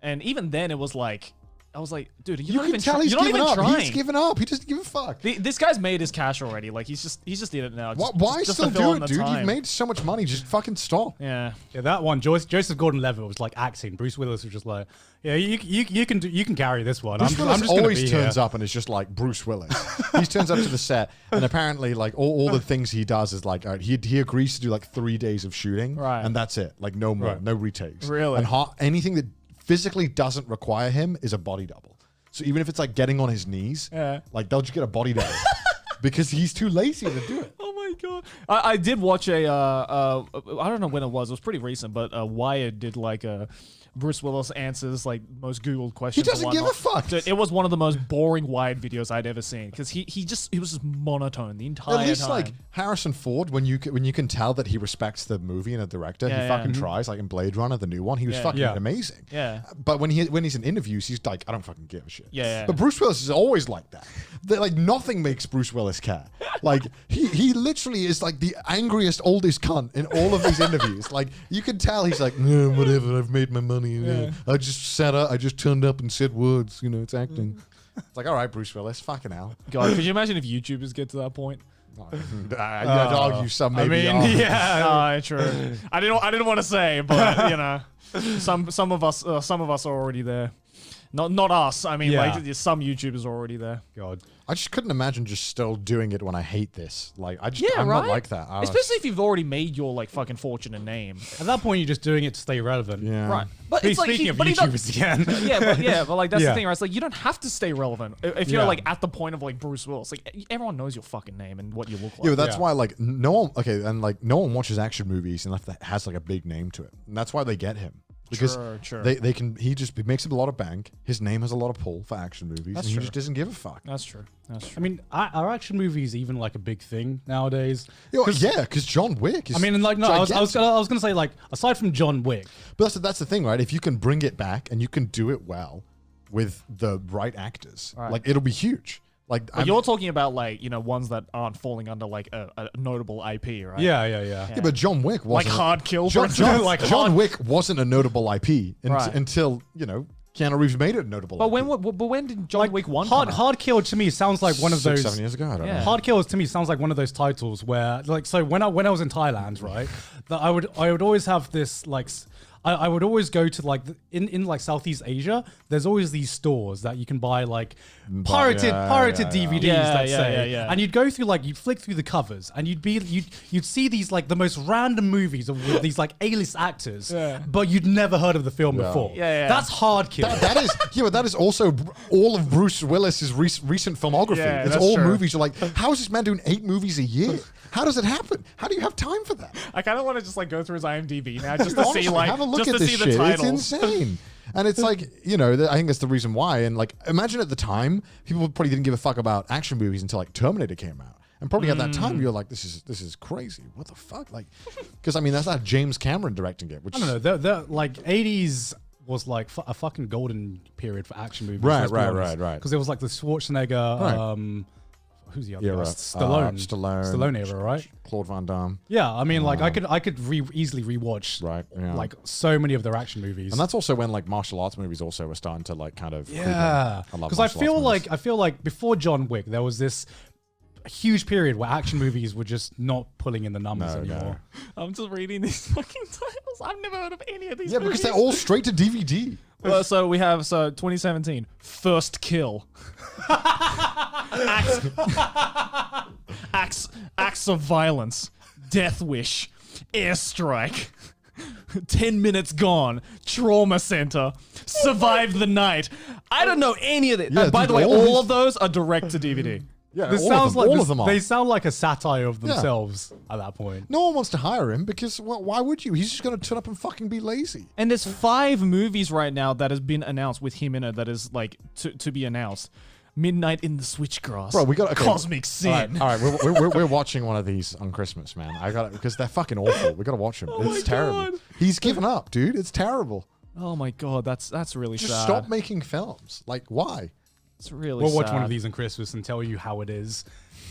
and even then it was like, I was like, dude, you can tell he's you're not given even up. trying. He's given up. He doesn't give a fuck. This guy's made his cash already. Like he's just in it now. Why just still to fill do in it, the dude? time. You've made so much money. Just fucking stop. Yeah. Yeah, that one. Joseph Gordon-Levitt was like acting. Bruce Willis was just like, yeah, you can carry this one. Bruce I'm Willis just gonna always be turns here. up and is just like Bruce Willis. He turns up to the set, and apparently, like all the things he does is like, all right, he agrees to do like 3 days of shooting, Right. and that's it. Like no more, Right. no retakes. Really? And anything that physically doesn't require him is a body double. So even if it's like getting on his knees, Yeah. like they'll just get a body double. because he's too lazy to do it. Oh my god! I did watch a I don't know when it was. It was pretty recent, but Wired did like a Bruce Willis answers like most Googled questions. He doesn't give a fuck. Dude, it was one of the most boring Wired videos I'd ever seen because he was just monotone the entire time. At least like Harrison Ford, when you can tell that he respects the movie and the director, he fucking tries. Like in Blade Runner, the new one, he was fucking amazing. Yeah. But when he's in interviews, he's like, I don't fucking give a shit. Yeah. But Bruce Willis is always like that. Like nothing makes Bruce Willis care. Like he literally is like the angriest oldest cunt in all of these interviews. Like you can tell he's like, no, whatever. I've made my money. I just turned up and said words. You know, it's acting. It's like, all right, Bruce Willis, fucking hell. God, could you imagine if YouTubers get to that point? I'd argue some maybe. I mean, yeah, true. I didn't want to say, but you know, some of us are already there. Not us. I mean, like some YouTubers are already there. God. I just couldn't imagine just still doing it when I hate this. Like, I'm not like that. Especially if you've already made your like fucking fortune and name. At that point, you're just doing it to stay relevant. Yeah. Right. But it's like speaking of YouTubers again. but like that's the thing, right? It's like you don't have to stay relevant if you're like at the point of like Bruce Willis. Like everyone knows your fucking name and what you look like. Yeah, but that's why like no one watches action movies unless that has like a big name to it, and that's why they get him. Because he makes a lot of bank. His name has a lot of pull for action movies, and he just doesn't give a fuck. That's true. I mean, are action movies even like a big thing nowadays? Yeah, because John Wick is. I mean, like, no, I was gonna say like aside from John Wick, but that's the thing, right? If you can bring it back and you can do it well with the right actors, like it'll be huge. Like you're talking about like, you know, ones that aren't falling under like a notable IP, right? Yeah, but John Wick wasn't like Hard Kill. John Wick wasn't a notable IP until, you know, Keanu Reeves made it a notable but IP. when did John Wick 1 come out? Hard Kill to me sounds like one of those 7 years ago. I don't know. Hard Kill to me sounds like one of those titles where like, so when I was in Thailand, right, that I would always have this like I would always go to like in like Southeast Asia. There's always these stores that you can buy like pirated DVDs, let's say. And you'd go through like you'd flick through the covers and you'd see these like the most random movies with these like A-list actors, but you'd never heard of the film before. That's Hard Kill. But that is also all of Bruce Willis's recent filmography. It's all movies. You're like, how is this man doing 8 movies a year? How does it happen? How do you have time for that? I kind of want to just like go through his IMDb now just to Honestly, see like have a look just at to this see shit. the titles. It's insane. And it's like, you know, I think that's the reason why. And like, imagine at the time, people probably didn't give a fuck about action movies until like Terminator came out. And probably at that time, you're like, this is crazy. What the fuck? Like, because I mean, that's not James Cameron directing it. Which I don't know. The like 80s was like a fucking golden period for action movies. Right. Because it was like the Schwarzenegger. Who's the other guy? Stallone era, right? Claude Van Damme. Yeah, I mean, like I could easily rewatch like so many of their action movies. And that's also when like martial arts movies also were starting to like kind of because I feel like before John Wick there was this huge period where action movies were just not pulling in the numbers anymore. I'm just reading these fucking titles. I've never heard of any of these. Yeah, because they're all straight to DVD. Well, so we have 2017 First Kill. Acts of Violence, Death Wish, Airstrike, 10 Minutes Gone, Trauma Center, Survive the Night. I don't know any of it. Yeah, by the way, all of those are direct to DVD. Yeah, this sounds like all of them are. They sound like a satire of themselves at that point. No one wants to hire him because, well, why would you? He's just going to turn up and fucking be lazy. And there's 5 movies right now that has been announced with him in it that is like to be announced. Midnight in the Switchgrass. Bro, we got Cosmic Sin. All right, we're watching one of these on Christmas, man. I got it because they're fucking awful. We got to watch them. It's terrible. God. He's given up, dude. It's terrible. Oh my god, that's really just sad. Stop making films. Like, why? It's really. We'll watch one of these on Christmas and tell you how it is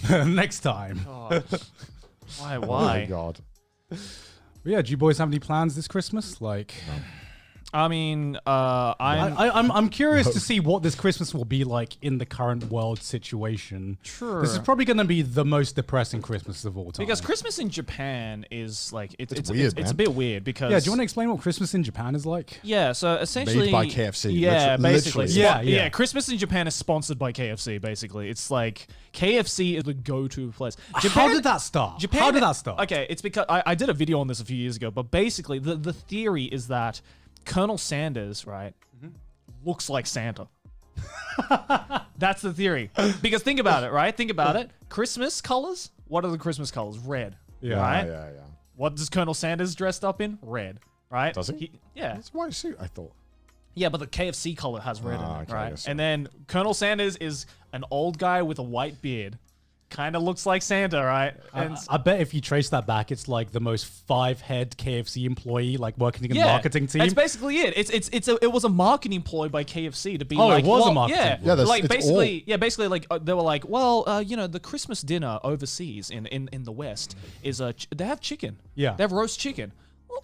next time. God. Why? Oh my god. But yeah, do you boys have any plans this Christmas? Like. No. I mean, I'm curious to see what this Christmas will be like in the current world situation. Sure. This is probably going to be the most depressing Christmas of all time. Because Christmas in Japan is like it's weird. It's a bit weird because do you want to explain what Christmas in Japan is like? Yeah, so essentially made by KFC. Yeah, basically. Literally. Yeah. Christmas in Japan is sponsored by KFC. Basically, it's like KFC is the go-to place. How did that start? How did that start? Okay, it's because I did a video on this a few years ago, but basically the theory is that Colonel Sanders, right, looks like Santa. That's the theory. Because think about it, right? Think about it. Christmas colors. What are the Christmas colors? Red. Yeah. Right? Yeah. What does Colonel Sanders dressed up in? Red. Right? Does he? Yeah. It's a white suit, I thought. Yeah, but the KFC color has red in it, okay, I right? guess so. And then Colonel Sanders is an old guy with a white beard. Kind of looks like Santa, right? And I bet if you trace that back, it's like the most 5-head KFC employee, like working in the marketing team. That's basically it. It was a marketing ploy by KFC to be Oh, like, it was a well, marketing yeah, ploy. Yeah, that's- like it's basically like they were like, well, you know, the Christmas dinner overseas in the West is they have chicken. Yeah. They have roast chicken. Well,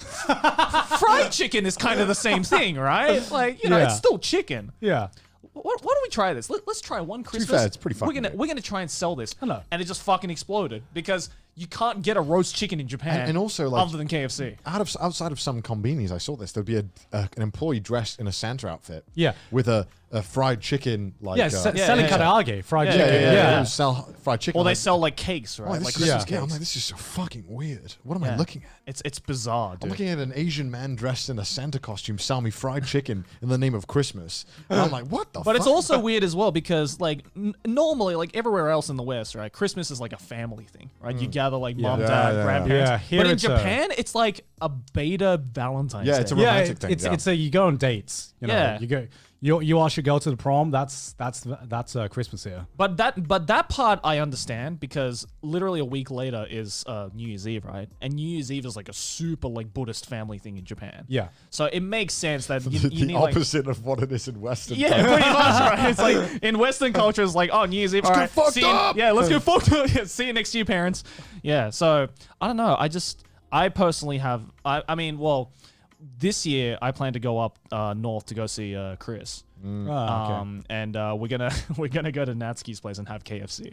fried chicken is kind of the same thing, right? Like, you know, Yeah. it's still chicken. Yeah. Why don't we try this? Let's try one Christmas. fair, it's pretty we're fucking gonna big. we're gonna try and sell this. I know. And it just fucking exploded because you can't get a roast chicken in Japan. And also, like, other than KFC. Outside of some combinis, I saw this. There'd be an employee dressed in a Santa outfit. Yeah. With a fried chicken, like Yeah, selling karaage, fried chicken. They would sell fried chicken. Or they like, sell like cakes, right? oh, Like this is, Christmas yeah. I'm cakes. like, this is so fucking weird. What am I Yeah. looking at? It's bizarre, I'm dude. looking at an Asian man dressed in a Santa costume sell me fried chicken in the name of Christmas. And I'm like, what the fuck? But it's also weird as well because like normally, like everywhere else in the West, right? Christmas is like a family thing, right? You gather like mom, Yeah, dad, yeah, grandparents. yeah. Here But in it's a- Japan, it's like a beta Valentine's Yeah, Day. it's a Yeah, romantic thing. it's a you go on dates. You know, Yeah. you go. You ask your girl to the prom. That's Christmas here. But that part I understand because literally a week later is New Year's Eve, right? And New Year's Eve is like a super like Buddhist family thing in Japan. Yeah. So it makes sense that you the need like opposite of what it is in Western. yeah, culture. pretty much, right? It's like in Western culture, it's like, oh, New Year's Eve. All get right, fucked see you, up. yeah, let's go fucked up. Yeah, see you next year, parents. Yeah, so I don't know. I personally have. I mean, well, this year I plan to go up north to go see Chris. Okay. And we're gonna go to Natsuki's place and have KFC.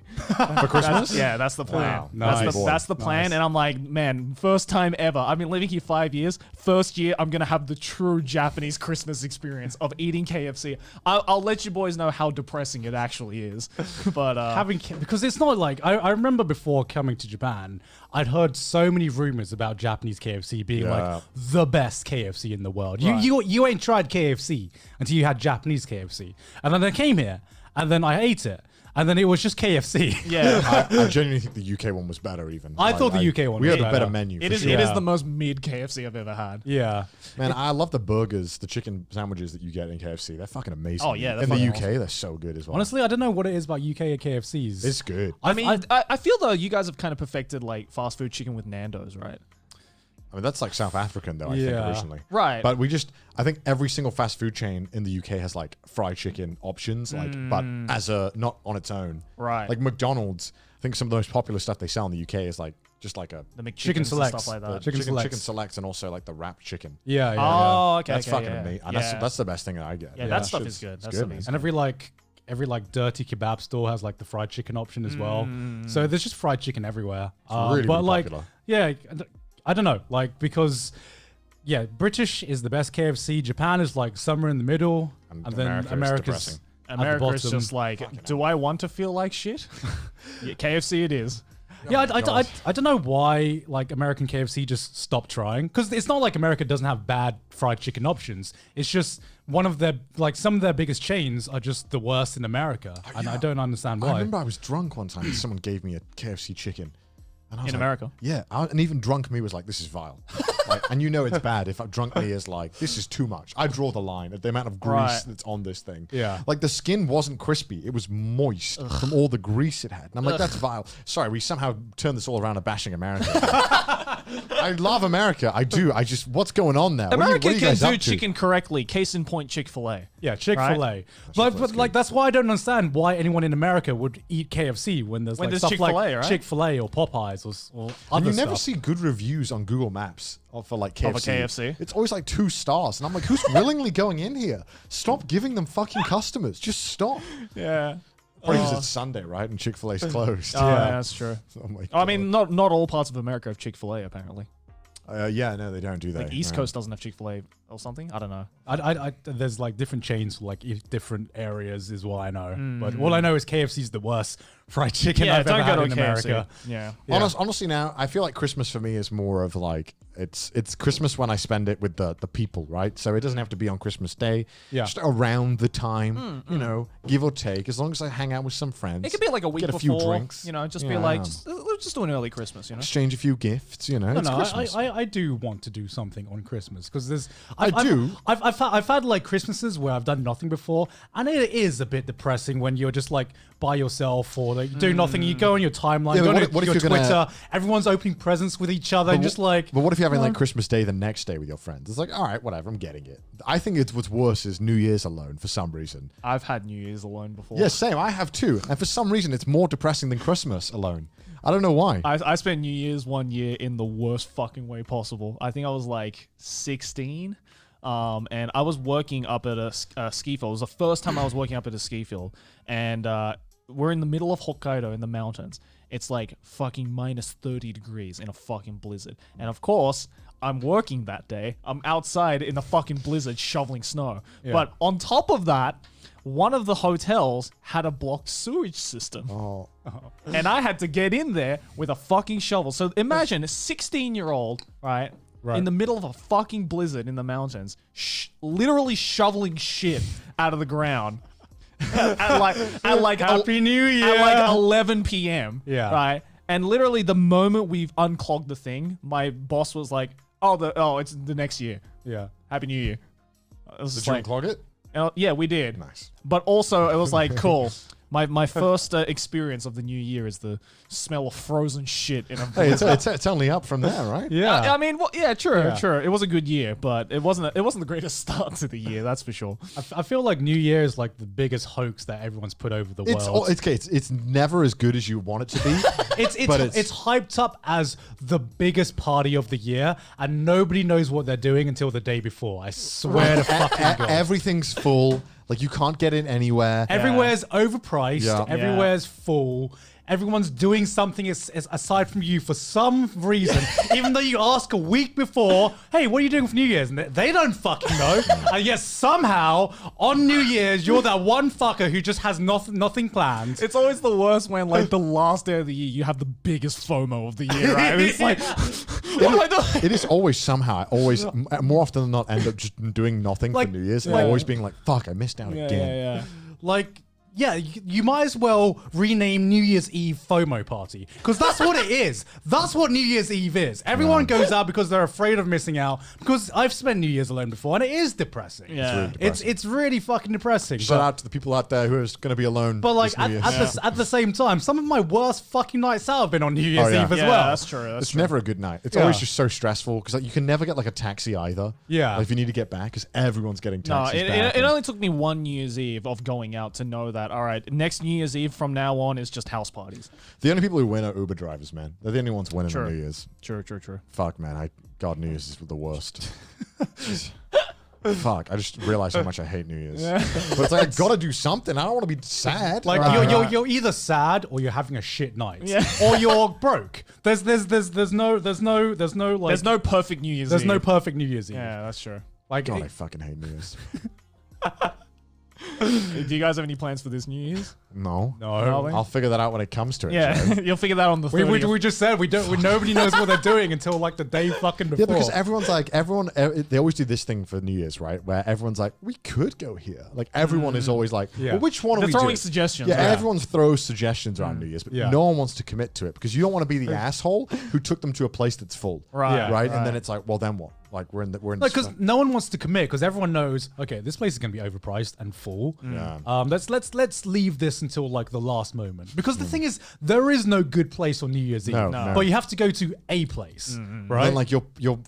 For Christmas? Yeah, that's the plan. Wow. Nice. That's the plan. Nice. And I'm like, man, first time ever. I've been living here 5 years. First year, I'm gonna have the true Japanese Christmas experience of eating KFC. I'll let you boys know how depressing it actually is. But Because it's not like I remember before coming to Japan, I'd heard so many rumors about Japanese KFC being Yeah. like the best KFC in the world. Right. You ain't tried KFC until you had Japanese KFC, and then I came here, and then I ate it, and then it was just KFC. yeah. I genuinely think the UK one was better. Even I thought the UK one We was had a better better. menu. It for is. sure. It is Yeah. the most mid KFC I've ever had. Yeah. Man, I love the burgers, the chicken sandwiches that you get in KFC. They're fucking amazing. Oh, yeah, they're in the fucking UK, they're so good as well. Honestly, I don't know what it is about UK KFCs. it's good. I mean, I feel though you guys have kind of perfected like fast food chicken with Nando's, right? I mean, that's like South African though. I think Yeah. originally, Right. But I think every single fast food chain in the UK has like fried chicken options, like, but as a not on its own. Right. Like McDonald's, I think some of the most popular stuff they sell in the UK is like just like a The McChickens Chicken and selects. stuff like the that. Chicken selects. chicken selects and also like the wrapped chicken. yeah, yeah, Oh, okay. That's okay, fucking yeah. amazing. And Yeah. that's the best thing that I get. Yeah, that stuff Shit's- is good. it's That's good, amazing. And every dirty kebab store has like the fried chicken option as well. So there's just fried chicken everywhere. really, but really like, popular. yeah, I don't know, like because yeah, British is the best KFC. Japan is like somewhere in the middle, And and then America is America's depressing. at the America's bottom. just like, do I want to feel like shit? Yeah, KFC it is. Yeah, I don't know why like American KFC just stopped trying, because it's not like America doesn't have bad fried chicken options. It's just one of their like some of their biggest chains are just the worst in America, and I don't understand I why. remember I was drunk one time and someone gave me a KFC chicken. And I was In like, America? Yeah. And even drunk me was like, this is vile. Like, and you know it's bad if drunk me is like, this is too much. I draw the line at the amount of grease Right. that's on this thing. Yeah. Like the skin wasn't crispy. It was moist from all the grease it had. And I'm like, that's vile. Sorry, we somehow turned this all around to bashing America. I love America. I do. I just, what's going on there? America what are you can guys do up to? chicken correctly. Case in point, Chick-fil-A. Yeah, Chick-fil-A. But like that's why I don't understand why anyone in America would eat KFC when there's When like there's stuff Chick-fil-A, like right? Chick-fil-A or Popeyes or And other you never stuff. see good reviews on Google Maps for like KFC. Of a KFC? It's always like 2 stars. And I'm like, who's willingly going in here? Stop giving them fucking customers. Just stop. Yeah. Probably because it's Sunday, right? And Chick-fil-A's closed. Oh, yeah, that's true. Oh my I mean, not all parts of America have Chick-fil-A, apparently. yeah, no, they don't do that. Like East Coast doesn't have Chick-fil-A. or something. I don't know. There's like different chains for like different areas is what I know. But all I know is KFC's the worst fried chicken I've ever had in America. Yeah. Honestly, now I feel like Christmas for me is more of like it's Christmas when I spend it with the people, right? So it doesn't have to be on Christmas Day. Yeah. Just around the time, you know, give or take. As long as I hang out with some friends, It could be like a week get a before. few drinks. You know, just be Yeah. like, let's just do an early Christmas. You know. exchange a few gifts. You know, No, it's no, Christmas. I do want to do something on Christmas because there's. I've had like Christmases where I've done nothing before, and it is a bit depressing when you're just like by yourself or like doing nothing. You go on your timeline, Yeah, go but on what if your you're Twitter. gonna- Everyone's opening presents with each other, and just like. But what if you're having like Christmas Day the next day with your friends? It's like, all right, whatever, I'm getting it. I think it's what's worse is New Year's alone for some reason. I've had New Year's alone before. Yeah, same. I have too. And for some reason, it's more depressing than Christmas alone. I don't know why. I spent New Year's one year in the worst fucking way possible. I think I was like 16. And I was working up at a ski field. It was the first time I was working up at a ski field. And we're in the middle of Hokkaido in the mountains. It's like fucking minus 30 degrees in a fucking blizzard. And of course, I'm working that day. I'm outside in the fucking blizzard shoveling snow. Yeah. But on top of that, one of the hotels had a blocked sewage system. Oh. And I had to get in there with a fucking shovel. So imagine a 16-year-old, right? In the middle of a fucking blizzard in the mountains, literally shoveling shit out of the ground. at like Happy New Year. at like 11 p.m. Yeah. Right. And literally the moment we've unclogged the thing, my boss was like, "Oh, it's the next year. Yeah. Happy New Year." It was Did just you like, unclog it? yeah, we did. Nice. But also, it was like, cool. My first experience of the new year is the smell of frozen shit in a Hey, it's only up from there, right? Yeah. I mean, well, yeah, true. Yeah. It was a good year, but it wasn't the greatest start to the year, that's for sure. I feel like New Year is like the biggest hoax that everyone's put over the world. It's never as good as you want it to be. It's hyped up as the biggest party of the year, and nobody knows what they're doing until the day before. I swear to fucking God. Everything's full. Like you can't get in anywhere. Everywhere's overpriced. Yeah. Everywhere's full. Everyone's doing something aside from you for some reason, even though you ask a week before, hey, what are you doing for New Year's? And they don't fucking know. And yet somehow on New Year's, you're that one fucker who just has nothing planned. It's always the worst when, like, the last day of the year, you have the biggest FOMO of the year, right? And it's like, what am I doing? It is always somehow. I always, more often than not, end up just doing nothing Like, for New Year's and yeah. always being like, fuck, I missed out again. Yeah. Like, yeah, you might as well rename New Year's Eve FOMO party, because that's what it is. That's what New Year's Eve is. Everyone goes out because they're afraid of missing out. Because I've spent New Year's alone before, and it is depressing. Yeah. It's really fucking depressing. Shout but- out to the people out there who are going to be alone. But like this New at, Year's. at the same time, some of my worst fucking nights out have been on New Year's yeah. Eve as Yeah, well. that's true. It's never a good night. It's Yeah. always just so stressful because like, you can never get like a taxi either. Yeah. Like, if you need to get back because everyone's getting No, taxis it back. it only took me one New Year's Eve of going out to know that, all right, next New Year's Eve from now on is just house parties. The only people who win are Uber drivers, man. They're the only ones winning True. on New Year's. True. Fuck, man. God, New Year's is the worst. Fuck, I just realized how much I hate New Year's. But it's like, I gotta do something. I don't want to be sad. Like Right. you're either sad or you're having a shit night, Yeah. or you're broke. There's no like There's no perfect New Year's there's Eve. no perfect New Year's Eve. Yeah, that's true. Like God, I fucking hate New Year's. Do you guys have any plans for this New Year's? No. No. I'll figure that out when it comes to it. Joe. Yeah, you'll figure that out on the 30th. we just said nobody knows what they're doing until like the day fucking before. Yeah, because everyone's like, they always do this thing for New Year's, right? Where everyone's like, we could go here. Like, everyone is always like, Yeah. well, which one are They're we throwing doing? suggestions. Yeah, right? everyone throws suggestions around New Year's, but Yeah. no one wants to commit to it because you don't want to be the asshole who took them to a place that's full. Right, Yeah. Right? And then it's like, well, then what? Like, we're in because no one wants to commit because everyone knows, okay, this place is going to be overpriced and full. Yeah. Let's leave this until like the last moment, because the thing is, there is no good place on New Year's Eve, No. but you have to go to a place, right? And like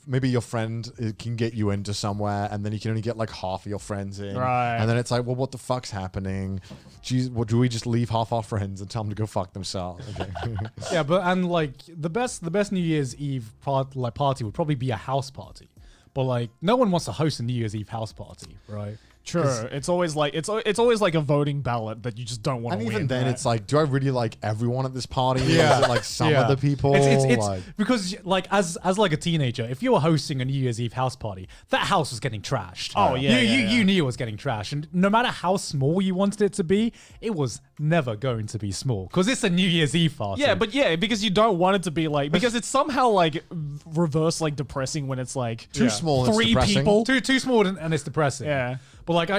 maybe your friend can get you into somewhere, and then you can only get like half of your friends in, Right. And then it's like, well, what the fuck's happening? Jeez, well, do we just leave half our friends and tell them to go fuck themselves? Okay. Yeah, but and like the best New Year's Eve party would probably be a house party, but like no one wants to host a New Year's Eve house party, right? True. It's always like it's always like a voting ballot that you just don't want to And win. even then, right? it's like, do I really like everyone at this party? Yeah. Or is it like some Yeah. of the people? It's like, because like as like a teenager, if you were hosting a New Year's Eve house party, that house was getting trashed. Oh, yeah, you knew it was getting trashed, and no matter how small you wanted it to be, it was never going to be small because it's a New Year's Eve party. yeah, but because you don't want it to be like because it's somehow like reverse like depressing when it's like too small. And it's 3 depressing. people. too small and it's depressing. Yeah. But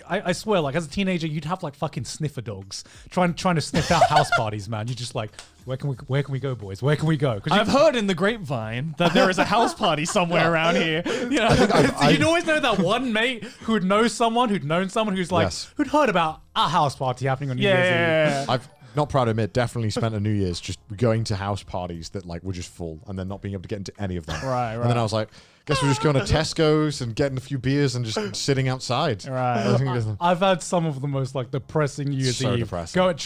I swear, like as a teenager, you'd have like fucking sniffer dogs trying to sniff out house parties, man. You're just like, where can we go, boys? Where can we go? 'Cause I've heard in the grapevine that there is a house party somewhere around here. You know, you'd always know that one mate who'd known someone who's like Yes. who'd heard about a house party happening on New yeah, Year's Eve. yeah, yeah. I've not proud to admit, definitely spent a New Year's just going to house parties that like were just full and then not being able to get into any of them. Right, And then I was like, guess we're just going to Tesco's and getting a few beers and just sitting outside. Right. I've had some of the most like depressing New Year's So Eve. depressing. Go at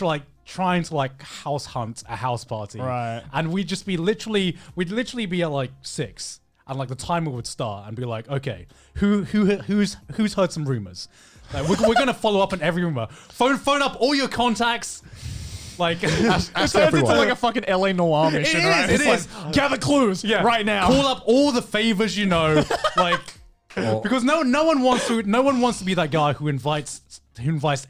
trying to like house hunt a house party. Right. And we'd literally be at like 6 and like the timer would start and be like, okay, who's heard some rumors? Like, we're gonna follow up on every rumor. Phone up all your contacts. Like It turns into like a fucking LA Noir mission, right? It It's is. like, gather clues right now. Call up all the favors you know, like because no one wants to be that guy who invites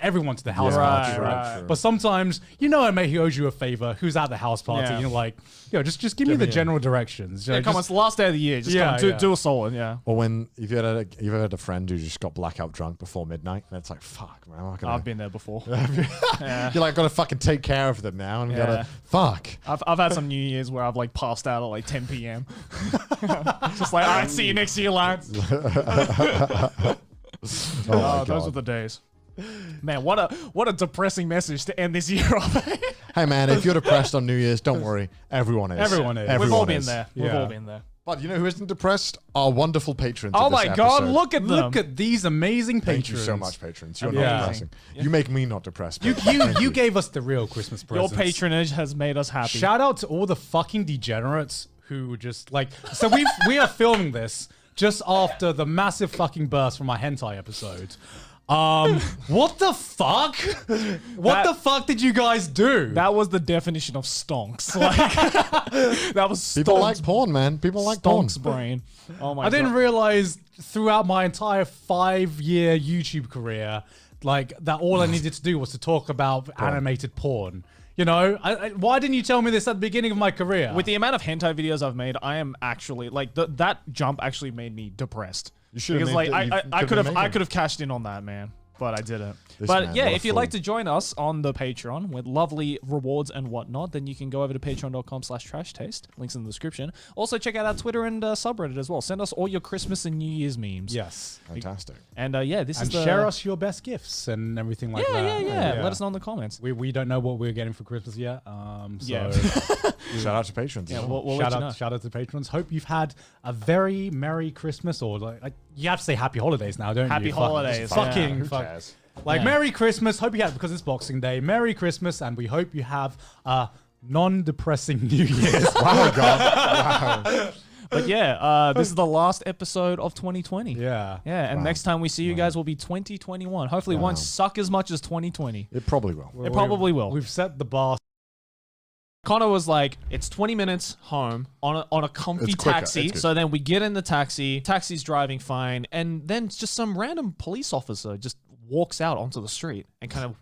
everyone to the house party, right? True. But sometimes you know a mate who owes you a favor, who's at the house party, Yeah. and you're like, yo, just give me the general directions. Yeah, come on, it's the last day of the year. Just Yeah, come, yeah. do a solid, yeah. Or when you've ever had a friend who just got blackout drunk before midnight, and it's like, fuck, man, I'm not gonna. I've been there before. You're like, gotta fucking take care of them now, and Yeah. gotta fuck. I've had some New Year's where I've like passed out at like 10 p.m. Just like, all right, see you next year, lads. Oh, Those were the days. Man, what a depressing message to end this year off. Hey man, if you're depressed on New Year's, don't worry. Everyone is. Everyone is. We've all Everyone been is. there. We've Yeah. all been there. But you know who isn't depressed? Our wonderful patrons. Oh of this my god, episode. look at them. Look at these amazing patrons. Thank you so much, patrons. You're Yeah. not depressing. You make me not depressed. You but you gave us the real Christmas Your presents. patronage has made us happy. Shout out to all the fucking degenerates who just like. So we are filming this just after the massive fucking burst from our hentai episode. What the fuck? What the fuck did you guys do? That was the definition of stonks. Like, that was People stonks, like porn, man. People like porn. stonks brain. Oh my I didn't god. realize throughout my entire 5-year YouTube career, like that all I needed to do was to talk about animated porn. You know, why didn't you tell me this at the beginning of my career? With the amount of hentai videos I've made, I am actually like that jump actually made me depressed. You should have Because like made I you could have made I them. could have cashed in on that, man, but I didn't. This But man, yeah, what a if you'd like fool. to join us on the Patreon with lovely rewards and whatnot, then you can go over to patreon.com/trashtaste. Links in the description. Also check out our Twitter and subreddit as well. Send us all your Christmas and New Year's memes. yes, Fantastic. And yeah, this and is the share us your best gifts and everything like that. yeah. Let us know in the comments. We don't know what we're getting for Christmas yet. So Yeah. Shout out to patrons. Yeah, we'll let you know. shout out to patrons. Hope you've had a very merry Christmas, or like you have to say happy holidays now, don't Happy you? holidays, Fucking yeah. fuck. Like Yeah. Merry Christmas. Hope you had, because it's Boxing Day. Merry Christmas, and we hope you have a non-depressing New Year's. Wow, God. Wow. But yeah, this is the last episode of 2020. Yeah. Yeah, and Wow. next time we see you guys will be 2021. Hopefully, it won't suck as much as 2020. It probably will. It probably will. We've set the bar. Connor was like, "It's 20 minutes home on a comfy It's quicker, taxi." it's good. So then we get in the taxi. Taxi's driving fine, and then just some random police officer just walks out onto the street and kind of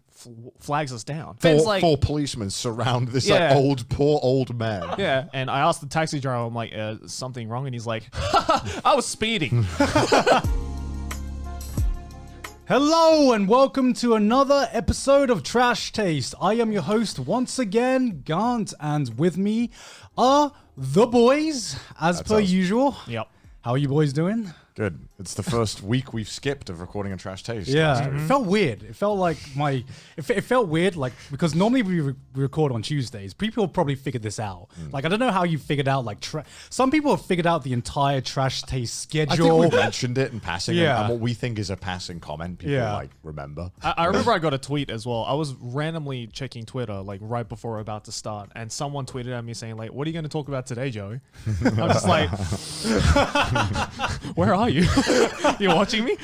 flags us down. Ben's like, Four policemen surround this Yeah. like poor old man. yeah. And I asked the taxi driver, I'm like, something wrong? And he's like, I was speeding. Hello and welcome to another episode of Trash Taste. I am your host once again, Gant, and with me are the boys, as per us. usual. Yep. How are you boys doing? Good. It's the first week we've skipped of recording a Trash Taste. Yeah, it felt weird. It felt like it felt weird, like, because normally we record on Tuesdays. People probably figured this out. Like, I don't know how you figured out, like, some people have figured out the entire Trash Taste schedule. I think we mentioned it in passing, Yeah. and what we think is a passing comment, people Yeah. like remember. I remember I got a tweet as well. I was randomly checking Twitter, like right before we we're about to start, and someone tweeted at me saying, like, "What are you going to talk about today, Joey?" I'm just like, "Where are are you? You're watching me?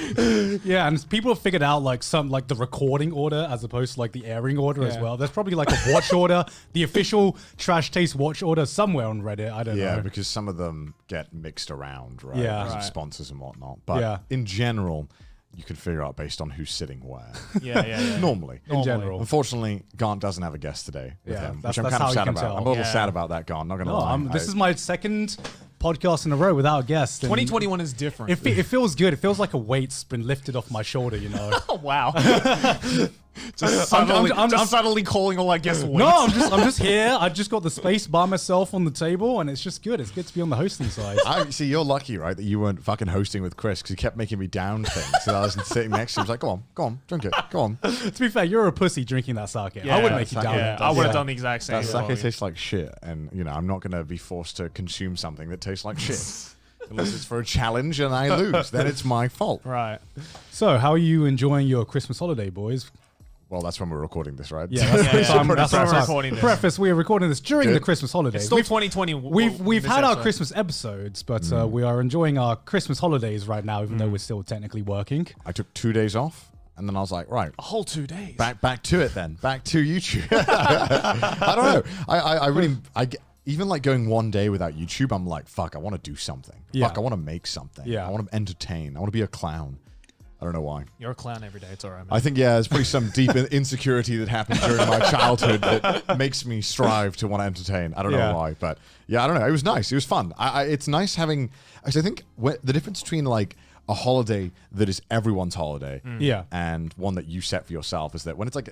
Yeah, and people have figured out like the recording order as opposed to like the airing order as well. There's probably like a watch order, the official Trash Taste watch order somewhere on Reddit. I don't know. Yeah, because some of them get mixed around, right? Yeah. Because of Right. sponsors and whatnot. But in general, you can figure out based on who's sitting where. Yeah. Normally. In general. Unfortunately, Gaunt doesn't have a guest today with Yeah, him, that's- which I'm that's kind how of you sad can about. tell. I'm a little Yeah. sad about that, Gaunt. Not going to No, lie. this is my second podcast in a row without a guest. and 2021 is different. It feels good. It feels like a weight's been lifted off my shoulder, you know. Oh, wow. Just subtly calling all, I guess, weights. No, I'm just here. I just got the space by myself on the table, and it's just good. It's good to be on the hosting side. I see. You're lucky, right, that you weren't fucking hosting with Chris because he kept making me down things. So I was sitting next to him. He was like, "Go on, drink it. Go on." To be fair, you're a pussy drinking that sake. I wouldn't make you sake. down. Yeah, I would have done the exact same. That as sake well. tastes like shit, and I'm not going to be forced to consume something that tastes like shit. Unless it's for a challenge and I lose, then it's my fault. Right. So, how are you enjoying your Christmas holiday, boys? Well, that's when we're recording this, right? Yeah, that's Yeah. the That's time. when we're recording this. Preface: we are recording this during Good. the Christmas holidays. It's still 2020. We've this had our episode. Christmas episodes, but we are enjoying our Christmas holidays right now, even though we're still technically working. I took 2 days off, and then I was like, right, A whole 2 days. back to it then. Back to YouTube. I don't know. I really, even like going 1 day without YouTube, I'm like, fuck, I want to do something. Yeah. Fuck, I want to make something. Yeah. I want to entertain. I want to be a clown. I don't know why. You're a clown every day. It's all right, man. I think, yeah, there's probably some deep insecurity that happened during my childhood that makes me strive to want to entertain. I don't Yeah. know why, but yeah, I don't know. It was nice. It was fun. It's nice having, actually, I think the difference between like a holiday that is everyone's holiday Yeah. and one that you set for yourself is that when it's like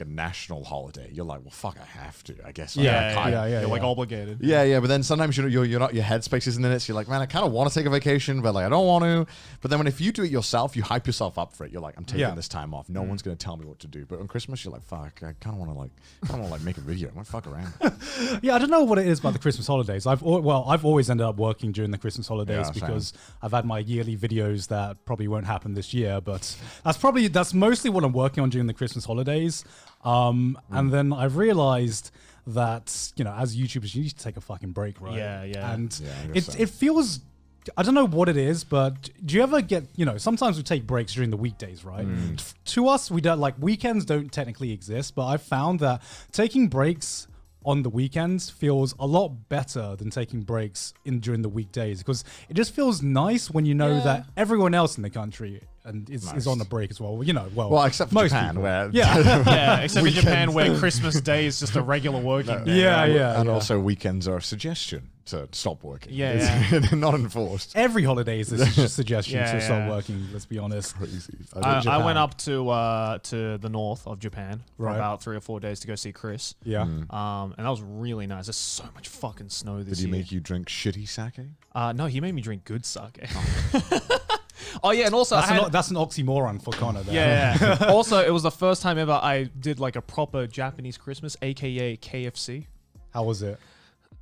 a national holiday, you're like, well, fuck, I have to, I guess. Like, Yeah, I kinda- yeah, You're like yeah. obligated. yeah, but then sometimes you're not, your headspace isn't in it. So you're like, man, I kind of want to take a vacation, but like I don't want to. But then if you do it yourself, you hype yourself up for it. You're like, I'm taking Yeah. this time off. No one's gonna tell me what to do. But on Christmas, you're like, fuck, I kind of want to like make a video. I want to fuck around. Yeah, I don't know what it is about the Christmas holidays. I've always ended up working during the Christmas holidays Yeah, same. because I've had my yearly videos that probably won't happen this year, but that's mostly what I'm working on during the Christmas holidays. And then I've realized that, you know, as YouTubers, you need to take a fucking break, right? Yeah. And Yeah, I guess so. it feels, I don't know what it is, but do you ever get, you know, sometimes we take breaks during the weekdays, right? To us, we don't, like, weekends don't technically exist, but I've found that taking breaks on the weekends feels a lot better than taking breaks during the weekdays, because it just feels nice when you know that everyone else in the country and is on a break as well. You know, Well, except for most Japan, people. where Yeah, except in Japan where Christmas Day is just a regular working day. Yeah. and also weekends are a suggestion to stop working. Yeah, It's not enforced. Every holiday is a suggestion Yeah, to start yeah. working. Let's be honest. Crazy. I went up to the north of Japan for Right. about 3 or 4 days to go see Chris. Yeah. And that was really nice. There's so much fucking snow this Did he year. make you drink shitty sake? No, he made me drink good sake. Oh yeah, and also That's an oxymoron for Connor. There. yeah. Also, it was the first time ever I did like a proper Japanese Christmas, aka KFC. How was it?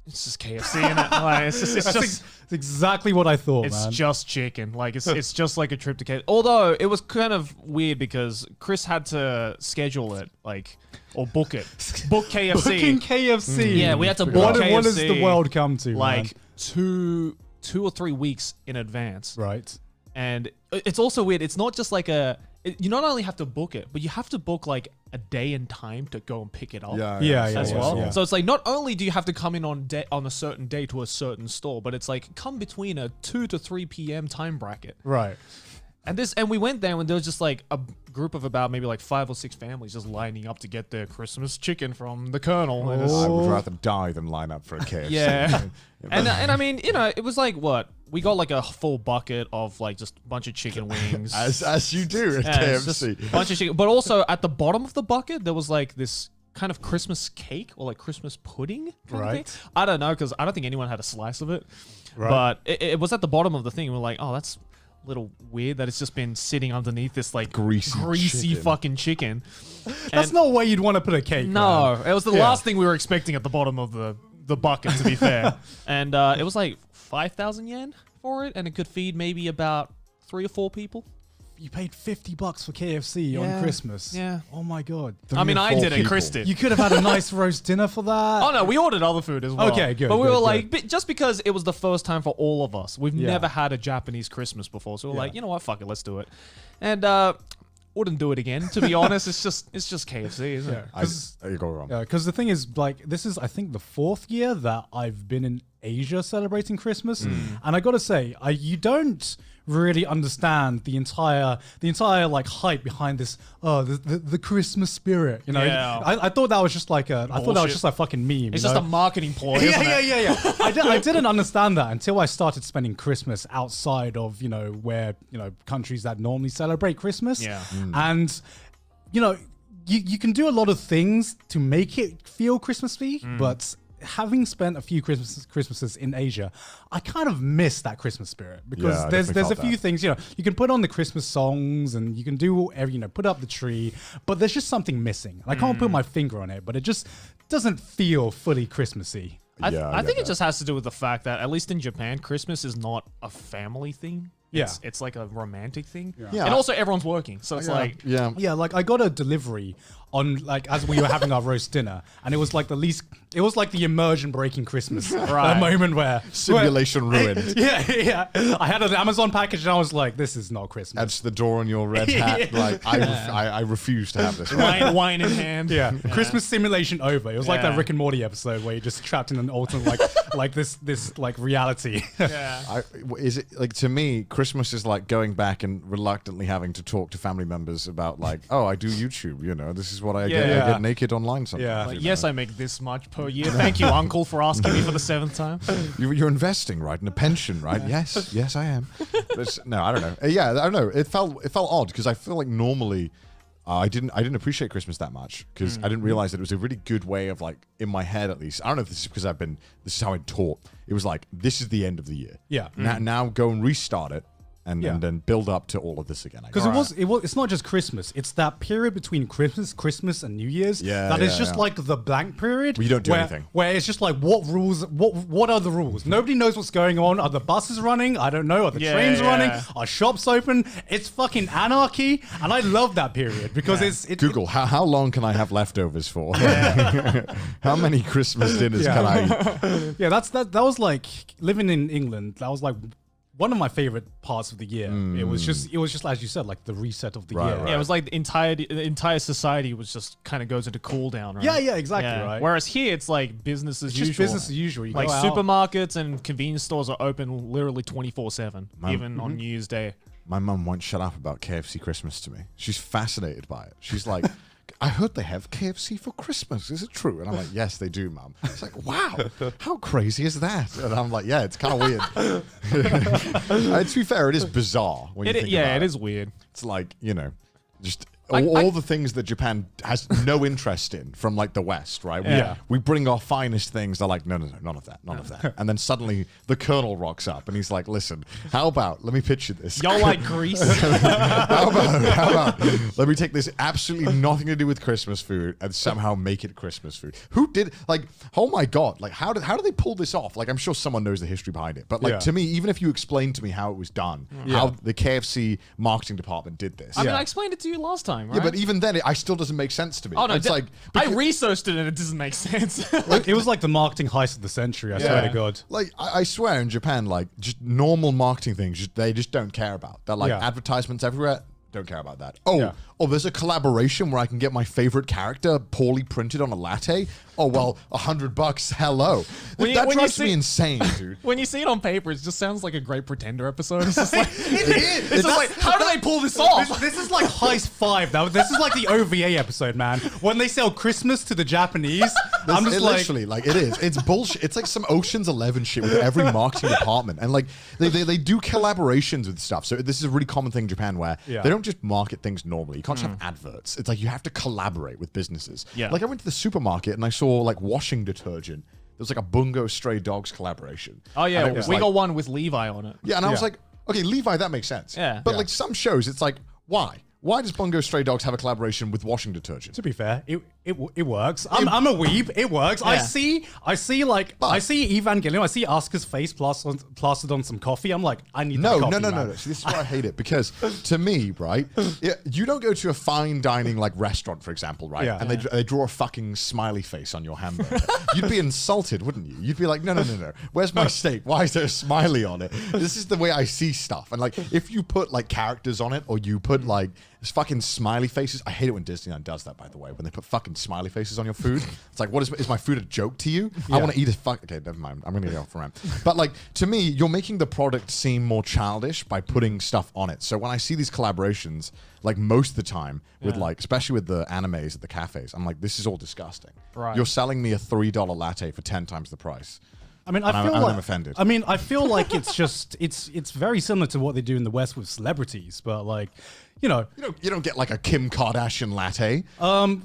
It's just KFC in it. Like, it's just That's exactly what I thought, it's man. just chicken. Like it's just like a trip to KFC. Although it was kind of weird because Chris had to schedule it, like, or book it, book KFC. Booking KFC. Yeah, we had to book What KFC. does the world come to? like man? 2 or 3 weeks in advance. Right. And it's also weird. It's not just like you not only have to book it, but you have to book like a day and time to go and pick it up. Yeah, As well. yeah. So it's like not only do you have to come in on a certain day to a certain store, but it's like come between a 2 to 3 p.m. time bracket. Right. And we went there and there was just like a group of about maybe like 5 or 6 families just lining up to get their Christmas chicken from the Colonel. And it's- I would rather die than line up for a KFC. yeah. and I mean, you know, it was like what? We got like a full bucket of like just a bunch of chicken wings. As you do at Yeah, it's just KFC. a bunch of chicken. But also at the bottom of the bucket, there was like this kind of Christmas cake or like Christmas pudding. Kind of Right. thing. I don't know because I don't think anyone had a slice of it. Right. But it was at the bottom of the thing. And we're like, oh, that's a little weird that it's just been sitting underneath this like Greasy chicken. fucking chicken. That's And- not where you'd want to put a cake. No, man. it was the Yeah. last thing we were expecting at the bottom of the bucket, to be fair. And it was like 5,000 yen for it, and it could feed maybe about 3 or 4 people. You paid $50 for KFC on Christmas. Yeah. Oh my god. I mean, I 4 did it. people. Chris did. You could have had a nice roast dinner for that. Oh no, we ordered other food as well. Okay, good, But we good, were good. like, just because it was the first time for all of us, we've Yeah. never had a Japanese Christmas before, so we're like, Yeah. you know what, fuck it, let's do it. And wouldn't do it again. To be honest, it's just KFC, isn't it? You go wrong. Because the thing is, like, this is, I think, the 4th year that I've been in Asia celebrating Christmas, and I gotta say, you don't really understand the entire like hype behind this. Oh, the Christmas spirit. You know, Yeah. I thought that was just like I thought that was Bullshit. just a fucking meme. It's you just know? a marketing ploy. Yeah, isn't it? yeah. I didn't understand that until I started spending Christmas outside of, where, countries that normally celebrate Christmas. Yeah. And, you can do a lot of things to make it feel Christmassy, but having spent a few Christmases in Asia, I kind of miss that Christmas spirit because Yeah, I there's definitely a felt few that. things, you can put on the Christmas songs and you can do put up the tree, but there's just something missing. I can't put my finger on it, but it just doesn't feel fully Christmassy. I get think it that. just has to do with the fact that, at least in Japan, Christmas is not a family thing. Yeah. It's like a romantic thing. Yeah. And also everyone's working. So it's like, Yeah. Yeah, like I got a delivery on as we were having our roast dinner, and it was like the immersion breaking Christmas Right. moment where Simulation ruined. Yeah. I had an Amazon package and I was like, this is not Christmas. That's the door on your red hat. Like I refuse to have this. wine in hand. yeah, Christmas simulation over. It was like that Yeah. Rick and Morty episode where you're just trapped in an alternate like this reality. Yeah. Is it like, to me, Christmas is like going back and reluctantly having to talk to family members about like, oh, I do YouTube. This is what I get. I Yeah. get naked online sometimes. Yeah. Like, yes, I make this much per year. Thank you, Uncle, for asking me for the 7th time. You're investing, right, in a pension, right? Yes, I am. But no, I don't know. Yeah, I don't know. It felt odd because I feel like normally I didn't appreciate Christmas that much because I didn't realize that it was a really good way of, like, in my head at least. I don't know if this is because this is how I'm taught. It was like, this is the end of the year. Yeah. Now go and restart it. And then build up to all of this again. Because it's not just Christmas. It's that period between Christmas and New Year's. Yeah, that is yeah, just yeah. like the blank period. Where you don't do anything. Where it's just like, what rules? What are the rules? Nobody knows what's going on. Are the buses running? I don't know. Are the trains running? Are shops open? It's fucking anarchy, and I love that period because it's Google, how long can I have leftovers for? How many Christmas dinners can I eat? Yeah, that was like living in England. That was like one of my favorite parts of the year. It was just as you said, like the reset of the year. right. Yeah, it was like the entire society was just kind of goes into cool down, right? Yeah, exactly, right. Whereas here, it's like business as It's usual. just business as usual. You Like go out. supermarkets and convenience stores are open literally 24/7, even on New Year's Day. My mum won't shut up about KFC Christmas to me. She's fascinated by it. She's like, I heard they have KFC for Christmas. Is it true? And I'm like, yes, they do, Mum. It's like, wow, how crazy is that? And I'm like, yeah, it's kind of weird. To be fair, it is bizarre when you think about it. It is weird. It's like, just all the things that Japan has no interest in from, like, the West, right? Yeah. We bring our finest things. They're like, no, none of that. And then suddenly the Colonel rocks up and he's like, listen, how about, let me pitch you this. Y'all like Greece? How about let me take this absolutely nothing to do with Christmas food and somehow make it Christmas food? Who did, like, oh my God, like, how do they pull this off? Like, I'm sure someone knows the history behind it, but, like, Yeah. to me, even if you explain to me how it was done, how the KFC marketing department did this. I mean, I explained it to you last time, right? Yeah, but even then, it still doesn't make sense to me. Oh no, it's like I researched it and it doesn't make sense. It was like the marketing heist of the century. I swear to God. Like, I swear in Japan, like, just normal marketing things, they just don't care about. They're like, Yeah. advertisements everywhere, don't care about that. Yeah. Oh, there's a collaboration where I can get my favorite character poorly printed on a latte. Oh, well, $100, hello. That drives me insane, dude. When you see it on paper, it just sounds like a Great Pretender episode. It's just like, it's just like, how do they pull this off? This is like Heist 5. This is like the OVA episode, man. When they sell Christmas to the Japanese, I'm just like, Literally, like, it is. It's bullshit. It's like some Ocean's 11 shit with every marketing department. And, like, they do collaborations with stuff. So this is a really common thing in Japan where Yeah. they don't just market things normally. You can't just have adverts. It's like you have to collaborate with businesses. Yeah. Like, I went to the supermarket and I saw, like, washing detergent. There was like a Bungo Stray Dogs collaboration. Oh yeah, And it was we like- got one with Levi on it. Yeah, and I was Yeah. like, okay, Levi, that makes sense. Yeah. But Yeah. like some shows, it's like, why? Why does Bungo Stray Dogs have a collaboration with washing detergent? to be fair, It works. I'm a weeb. It works. I see Evangelion. I see Asuka's face plastered on some coffee. I'm like, I need No. coffee, See, man. this is why I hate it, because to me, right, you don't go to a fine dining like restaurant, for example, right, Yeah. and they draw a fucking smiley face on your hamburger. You'd be insulted, wouldn't you? You'd be like, no. Where's my steak? Why is there a smiley on it? This is the way I see stuff. And like, if you put like characters on it, or you put like fucking smiley faces. I hate it when Disneyland does that, by the way, when they put fucking smiley faces on your food. It's like, what is my food a joke to you? I want to eat a okay, never mind. I'm going to get off the rant. But like, to me, you're making the product seem more childish by putting stuff on it. So when I see these collaborations, like most of the time with like, especially with the animes at the cafes, I'm like, this is all disgusting. Right. You're selling me a $3 latte for 10 times the price. I mean, I'm offended. I mean, I feel like it's just it's very similar to what they do in the West with celebrities, but like, you don't get like a Kim Kardashian latte.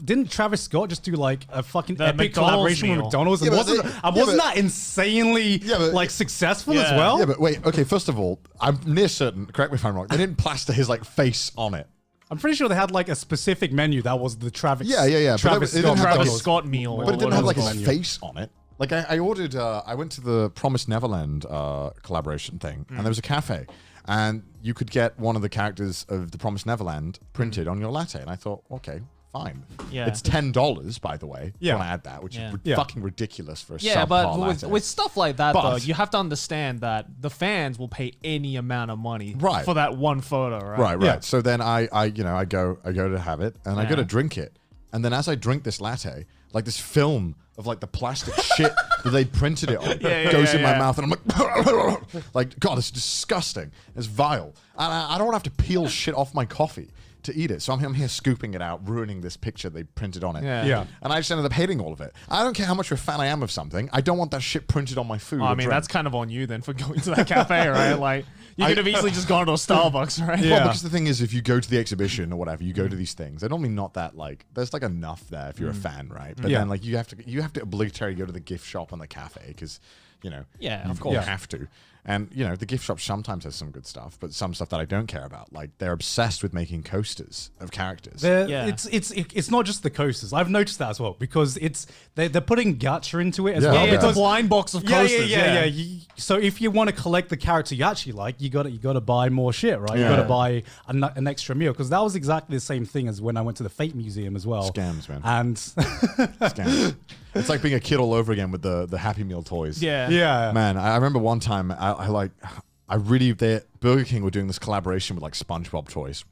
Didn't Travis Scott just do like a fucking The epic McDonald's collaboration with meal. McDonald's? And wasn't that insanely like successful as well? Yeah, but wait, okay, first of all, I'm near certain, correct me if I'm wrong, they didn't plaster his like face on it. I'm pretty sure they had like a specific menu that was the Travis. Yeah. Travis But it didn't Scott. have Travis Scott meal. But it didn't have like his menu. face on it. Like I ordered, I went to the Promised Neverland collaboration thing, and there was a cafe, and you could get one of the characters of the Promised Neverland printed on your latte, and I thought, okay, fine. Yeah. It's $10, by the way. Yeah. When I add that, which is Yeah. fucking ridiculous for a Yeah, subpar but latte. with stuff like that, But- though, you have to understand that the fans will pay any amount of money Right. for that one photo, right? Right. Yeah. So then I go to have it, and I go to drink it, and then as I drink this latte, like this film of like the plastic shit that they printed it on goes in my mouth, and I'm like, God, it's disgusting. It's vile, and I don't want to have to peel shit off my coffee to eat it. So I'm here scooping it out, ruining this picture they printed on it. Yeah. And I just ended up hating all of it. I don't care how much of a fan I am of something. I don't want that shit printed on my food. I or mean, drink. that's kind of on you then for going to that cafe, right? Like, you could have easily just gone to a Starbucks, right? Well, because the thing is, if you go to the exhibition or whatever, you go to these things. They're normally not that like. There's like enough there if you're a fan, right? But then like you have to obligatorily go to the gift shop and the cafe because, Yeah, of you course. have to. And the gift shop sometimes has some good stuff, but some stuff that I don't care about. Like they're obsessed with making coasters of characters. Yeah. It's not just the coasters. I've noticed that as well because they're putting gacha into it as Yeah. well. Yeah, It's a because blind box of coasters. Yeah. So if you want to collect the character you actually like, you got to buy more shit, right? You Yeah. got to buy an extra meal because that was exactly the same thing as when I went to the Fate Museum as well. Scams, man. And Scams. It's like being a kid all over again with the Happy Meal toys. Yeah. yeah, Man, I remember one time Burger King were doing this collaboration with like SpongeBob toys,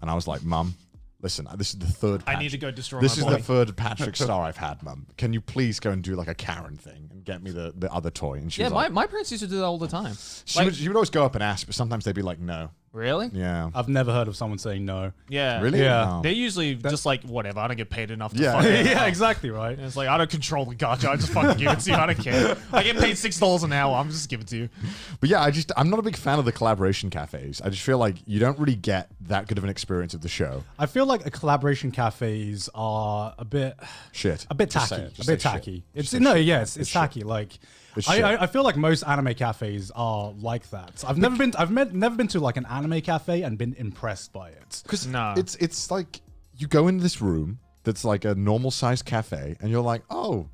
and I was like, Mum, listen, this is the third. I need to go destroy This my is body. the third Patrick Star I've had, Mum. Can you please go and do like a Karen thing and get me the other toy? And she Yeah, was like, my parents used to do that all the time. she would always go up and ask, but sometimes they'd be like, no. Really? Yeah. I've never heard of someone saying no. Yeah. Really? Yeah. Oh. They're usually just like, whatever, I don't get paid enough to Yeah. fucking... Yeah, exactly right. It's like, I don't control the gacha, I just fucking give it to you, I don't care. I get paid $6 an hour, I'm just giving it to you. But yeah, I'm not a big fan of the collaboration cafes. I just feel like you don't really get that good of an experience of the show. I feel like collaboration cafes are a bit Shit. tacky. Just say it. Just A bit say tacky. shit. It's Just say shit. it's tacky. Like It's shit. I feel like most anime cafes are like that. I've never been to like an anime cafe and been impressed by it. Because No. it's like you go into this room that's like a normal sized cafe, and you're like, oh,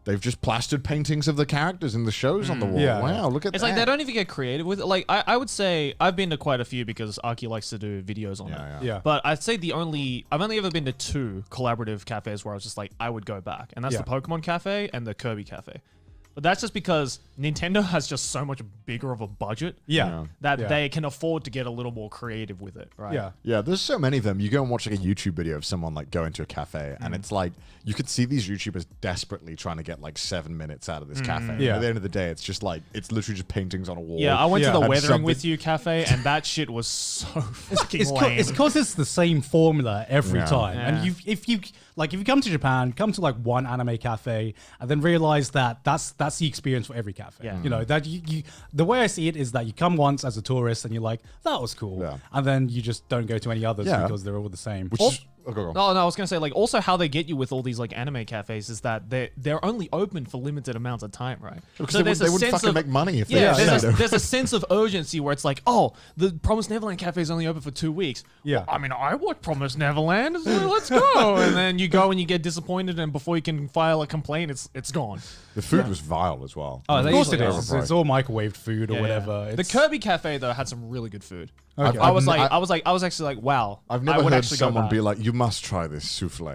they've just plastered paintings of the characters in the shows on the wall. Yeah. Wow, look at It's that. like they don't even get creative with it. Like, I would say I've been to quite a few because Aki likes to do videos on it. Yeah. But I'd say I've only ever been to 2 collaborative cafes where I was just like, I would go back. And that's Yeah. the Pokemon Cafe and the Kirby Cafe. But that's just because Nintendo has just so much bigger of a budget Yeah. that Yeah. they can afford to get a little more creative with it, right? Yeah. Yeah, there's so many of them. You go and watch like a YouTube video of someone like going to a cafe, and it's like you could see these YouTubers desperately trying to get like 7 minutes out of this cafe. Yeah. At the end of the day, it's just like it's literally just paintings on a wall. Yeah, I went to Yeah. the And Weathering something- With You cafe, and that shit was so fucking It's lame. because it's the same formula every Yeah. time. Yeah. And if you come to Japan, come to like one anime cafe, and then realize that that's the experience for every cafe. Yeah. You know that you the way I see it is that you come once as a tourist and you're like, that was cool, Yeah. and then you just don't go to any others Yeah. because they're all the same. Which is go. No, I was gonna say like also how they get you with all these like anime cafes is that they're only open for limited amounts of time, right? Because So they wouldn't fucking make money if they there's a sense of urgency where it's like, oh, the Promised Neverland cafe is only open for 2 weeks. Yeah. Well, I mean, I watch Promised Neverland, so let's go. And then you go and you get disappointed, and before you can file a complaint, it's gone. The food was vile as well. Oh, Of they course it usually is. are. It's all microwaved food or Yeah, whatever. yeah. The It's- Kirby cafe though had some really good food. Okay. I was I've- actually like, wow. I've I never would heard actually go someone back. be like, "You must try this souffle.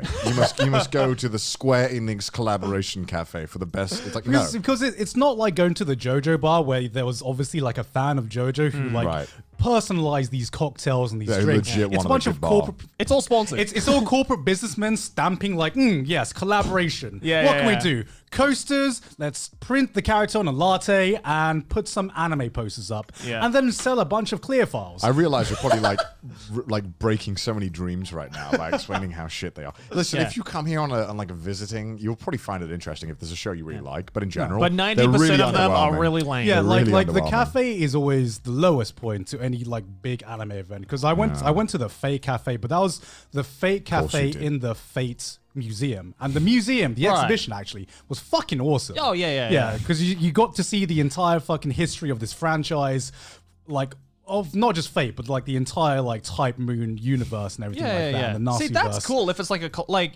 You must go to the Square Enix collaboration cafe for the best." It's like no. Because it's not like going to the JoJo bar where there was obviously like a fan of JoJo who like Right. personalized these cocktails and these Yeah, drinks. legit It's a wanna bunch make of a bar. corporate. It's all sponsored. It's all corporate businessmen stamping like, yes, collaboration. Yeah, what yeah, can yeah. we do? Coasters. Let's print the character on a latte and put some anime posters up, Yeah. and then sell a bunch of clear files. I realize you're probably like breaking so many dreams right now by explaining how shit they are. Listen, Yeah. if you come here on like a visiting, you'll probably find it interesting if there's a show you really like. But in general, but they're 90% really of them are underwhelming. really lame. Yeah, They're like really the underwhelming. cafe is always the lowest point to any like big anime event because I went to the Fate Cafe, but that was the Fate course you Cafe did. in the Fate Museum, and the museum, the Right. exhibition actually was fucking awesome. Oh, yeah. because you got to see the entire fucking history of this franchise, like of not just Fate, but like the entire like Type Moon universe and everything like that. And the Nazi See, that's verse. cool if it's like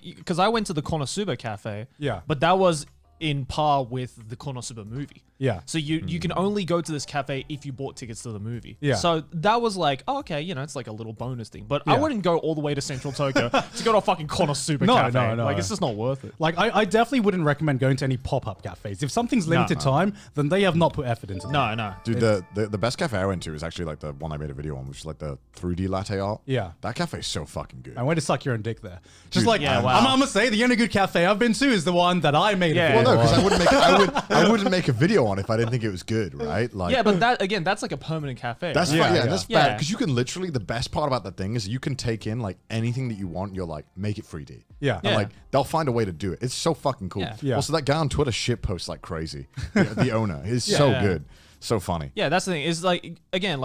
because I went to the Konosuba cafe. Yeah. But that was in par with the Konosuba movie. Yeah. So you can only go to this cafe if you bought tickets to the movie. Yeah. So that was like, oh, okay, it's like a little bonus thing. But I Yeah. wouldn't go all the way to Central Tokyo to go to a fucking Konosuba No, cafe. no. Like, it's just not worth it. Like I definitely wouldn't recommend going to any pop-up cafes. If something's limited time, then they have not put effort into it. No. Dude, the best cafe I went to is actually like the one I made a video on, which is like the 3D latte art. Yeah. That cafe is so fucking good. I went to suck your own dick there. Just Dude, like yeah, wow. I'm gonna say, the only good cafe I've been to is the one that I made. Yeah. a Well, video no, because on. I wouldn't make a video on it if I didn't think it was good, right? Like, Yeah, but that's like a permanent cafe. that's right? fine. Yeah, yeah. that's Yeah. bad because you can literally. The best part about that thing is you can take in like anything that you want. You're like, make it 3D. Yeah. And Yeah. like they'll find a way to do it. It's so fucking cool. Yeah. Yeah. Also, that guy on Twitter shit posts like crazy. The owner is so Yeah. good, so funny. Yeah, that's the thing. Is like again,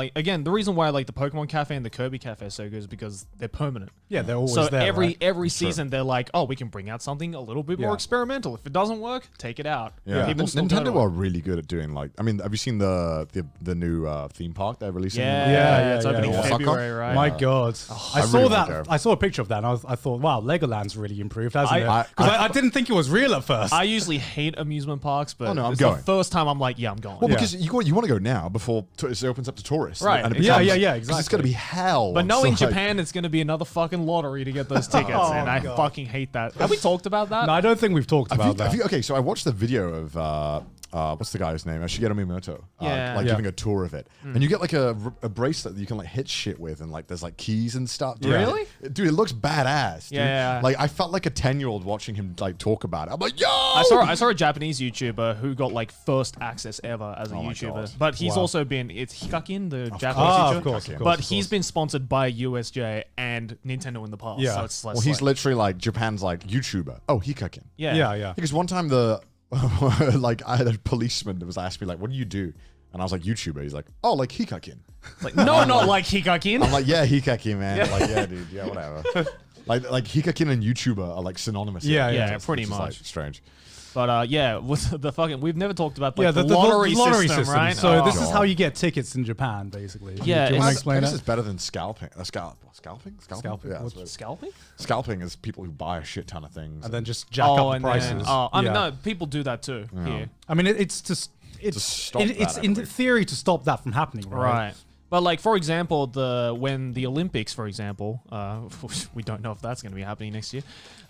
the reason why like the Pokemon Cafe and the Kirby Cafe are so good is because they're permanent. Yeah, they're always So there. right? every season they're like, oh, we can bring out something a little bit more Yeah. experimental. If it doesn't work, take it out. Yeah, People still go to Nintendo it. are really good at doing like. I mean, have you seen the new theme park they're releasing? Yeah, it's opening yeah. in February, right? My God, I saw really that. wanna go. I saw a picture of that, and I thought, wow, Legoland's really improved, hasn't it? I- Because I didn't think it was real at first. I usually hate amusement parks, but Oh, no, I'm it's going. the first time I'm like, yeah, I'm going. Well, Yeah. because you want to go now before it opens up to tourists, Right, And it yeah, becomes, yeah, 'cause exactly. It's gonna be hell. But I'm knowing so hyped. Japan, it's going to be another fucking lottery to get those tickets, and I God. fucking hate that. Have we talked about that? no, I don't think we've talked about that. Okay, so I watched the video of what's the guy's name? Shigeru Miyamoto. Yeah. Like Yeah. giving a tour of it, and you get like a bracelet that you can like hit shit with, and like there's like keys and stuff. Dude. Really? Dude, it looks badass. Dude. Yeah. Like I felt like a 10-year-old watching him like talk about it. I'm like, yo. I saw a Japanese YouTuber who got like first access ever as a Oh my YouTuber, God. but he's Wow. also been Hikakin, the Japanese Ah, YouTuber. of course, But he's been sponsored by USJ and Nintendo in the past. Yeah. So it's less Well, he's like, literally like Japan's like YouTuber. Oh, Hikakin. yeah. Yeah. Because one time like I had a policeman that was asking me like, what do you do? And I was like, YouTuber. He's like, oh, like Hikakin. Like, no, not like Hikakin. I'm like, yeah, Hikakin, man. Like, yeah, dude, yeah, whatever. like Hikakin and YouTuber are like synonymous. Yeah, yeah, It's pretty just, like, much. strange. But yeah, with the fucking, we've never talked about like Yeah, the lottery, system, right? So Oh. this is how you get tickets in Japan, basically. Yeah, Do you want to it's- explain This it? is better than scalping. Scalping? Scalping? Yeah, What's that's what it is. Scalping? Scalping is people who buy a shit ton of things. And then just jack up the and prices. then, I mean, Yeah. no, people do that too here. I mean, it's just it's stop it's that, in I believe. theory to stop that from happening, right? Right. But like for example, when the Olympics, for example, we don't know if that's going to be happening next year.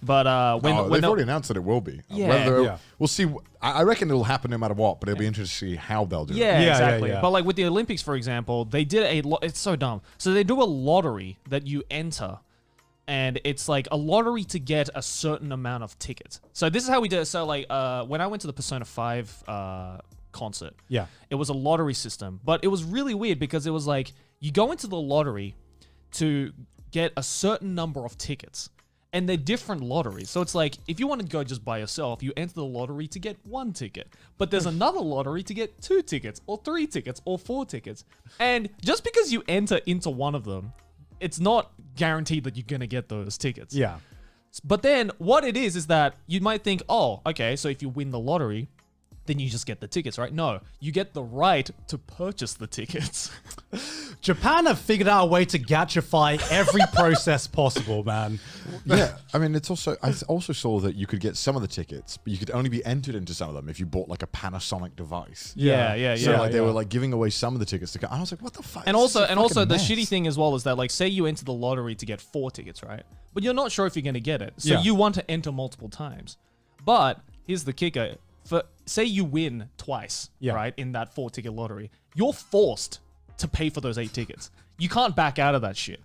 But when they've the- already announced that it will be. Yeah. Whether- Yeah. We'll see. I reckon it'll happen no matter what, but it'll be interesting to see how they'll do Yeah, it. Yeah, exactly. yeah. But like with the Olympics, for example, they did it's so dumb. So they do a lottery that you enter, and it's like a lottery to get a certain amount of tickets. So this is how we did it. So like when I went to the Persona 5 concert, Yeah. it was a lottery system, but it was really weird because it was like you go into the lottery to get a certain number of tickets. And they're different lotteries. So it's like, if you want to go just by yourself, you enter the lottery to get 1 ticket. But there's another lottery to get 2 tickets, or 3 tickets, or 4 tickets. And just because you enter into one of them, it's not guaranteed that you're gonna get those tickets. Yeah. But then what it is that you might think, oh, okay, so if you win the lottery, then you just get the tickets, right? No, you get the right to purchase the tickets. Japan have figured out a way to gadgetify every process possible, man. Yeah, I mean, it's also I also saw that you could get some of the tickets, but you could only be entered into some of them if you bought like a Panasonic device. Yeah. So like they were like giving away some of the tickets to go. I was like, what the fuck? And This is also, a fucking the mess. shitty thing as well is that, like, say you enter the lottery to get 4 tickets, right? But you're not sure if you're going to get it. So Yeah. you want to enter multiple times. But here's the kicker. Say you win twice, right, in that 4-ticket lottery, you're forced to pay for those 8 tickets. You can't back out of that shit.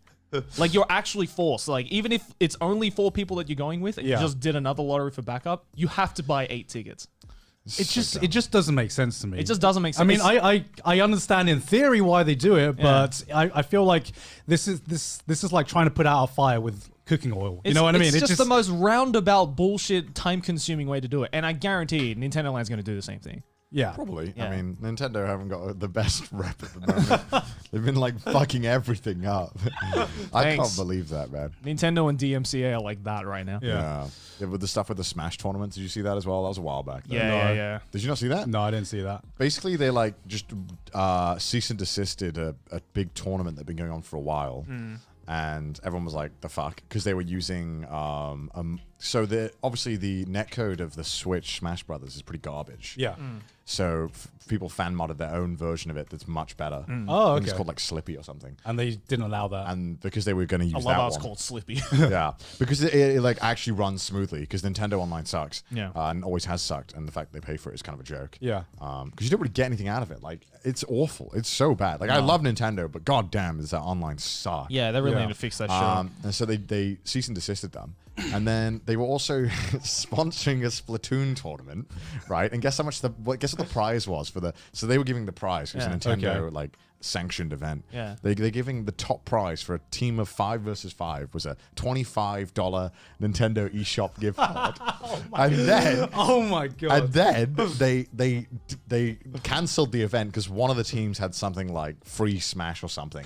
Like, you're actually forced. Like, even if it's only 4 people that you're going with and you just did another lottery for backup, you have to buy 8 tickets. It just doesn't make sense to me. It just doesn't make sense. I mean, I understand in theory why they do it, but I feel like this is like trying to put out a fire with cooking oil. You know what I mean? It's just the most roundabout, bullshit, time-consuming way to do it. And I guarantee Nintendo Land's going to do the same thing. Yeah. Probably. Yeah. I mean, Nintendo haven't got the best rep at the moment. They've been like fucking everything up. I can't believe that, man. Nintendo and DMCA are like that right now. Yeah. With the stuff with the Smash tournament, did you see that as well? That was a while back. Though. Yeah. Did you not see that? No, I didn't see that. Basically, they like just cease and desisted a big tournament that'd been going on for a while. And everyone was like, the fuck? Because they were using, so obviously the netcode of the Switch Smash Brothers is pretty garbage. Yeah. So people fan modded their own version of it that's much better. Oh, I think okay. it's called like Slippy or something. And they didn't allow that. And because they were going to use I love that how it's one. called Slippy. Yeah, because it like actually runs smoothly because Nintendo Online sucks. Yeah. And always has sucked, and the fact they pay for it is kind of a joke. Yeah. Because you don't really get anything out of it. Like it's awful. It's so bad. Like I love Nintendo, but goddamn, is that online suck. Yeah, they really Yeah. need to fix that shit. And so they cease and desisted them. And then they were also sponsoring a Splatoon tournament, right? And guess how much guess what the prize was for the? So they were giving the prize. It was a Nintendo like sanctioned event. Yeah. They're giving the top prize for a team of 5 versus 5 was a $25 Nintendo eShop gift card. Oh my god. And then they cancelled the event because one of the teams had something like free Smash or something.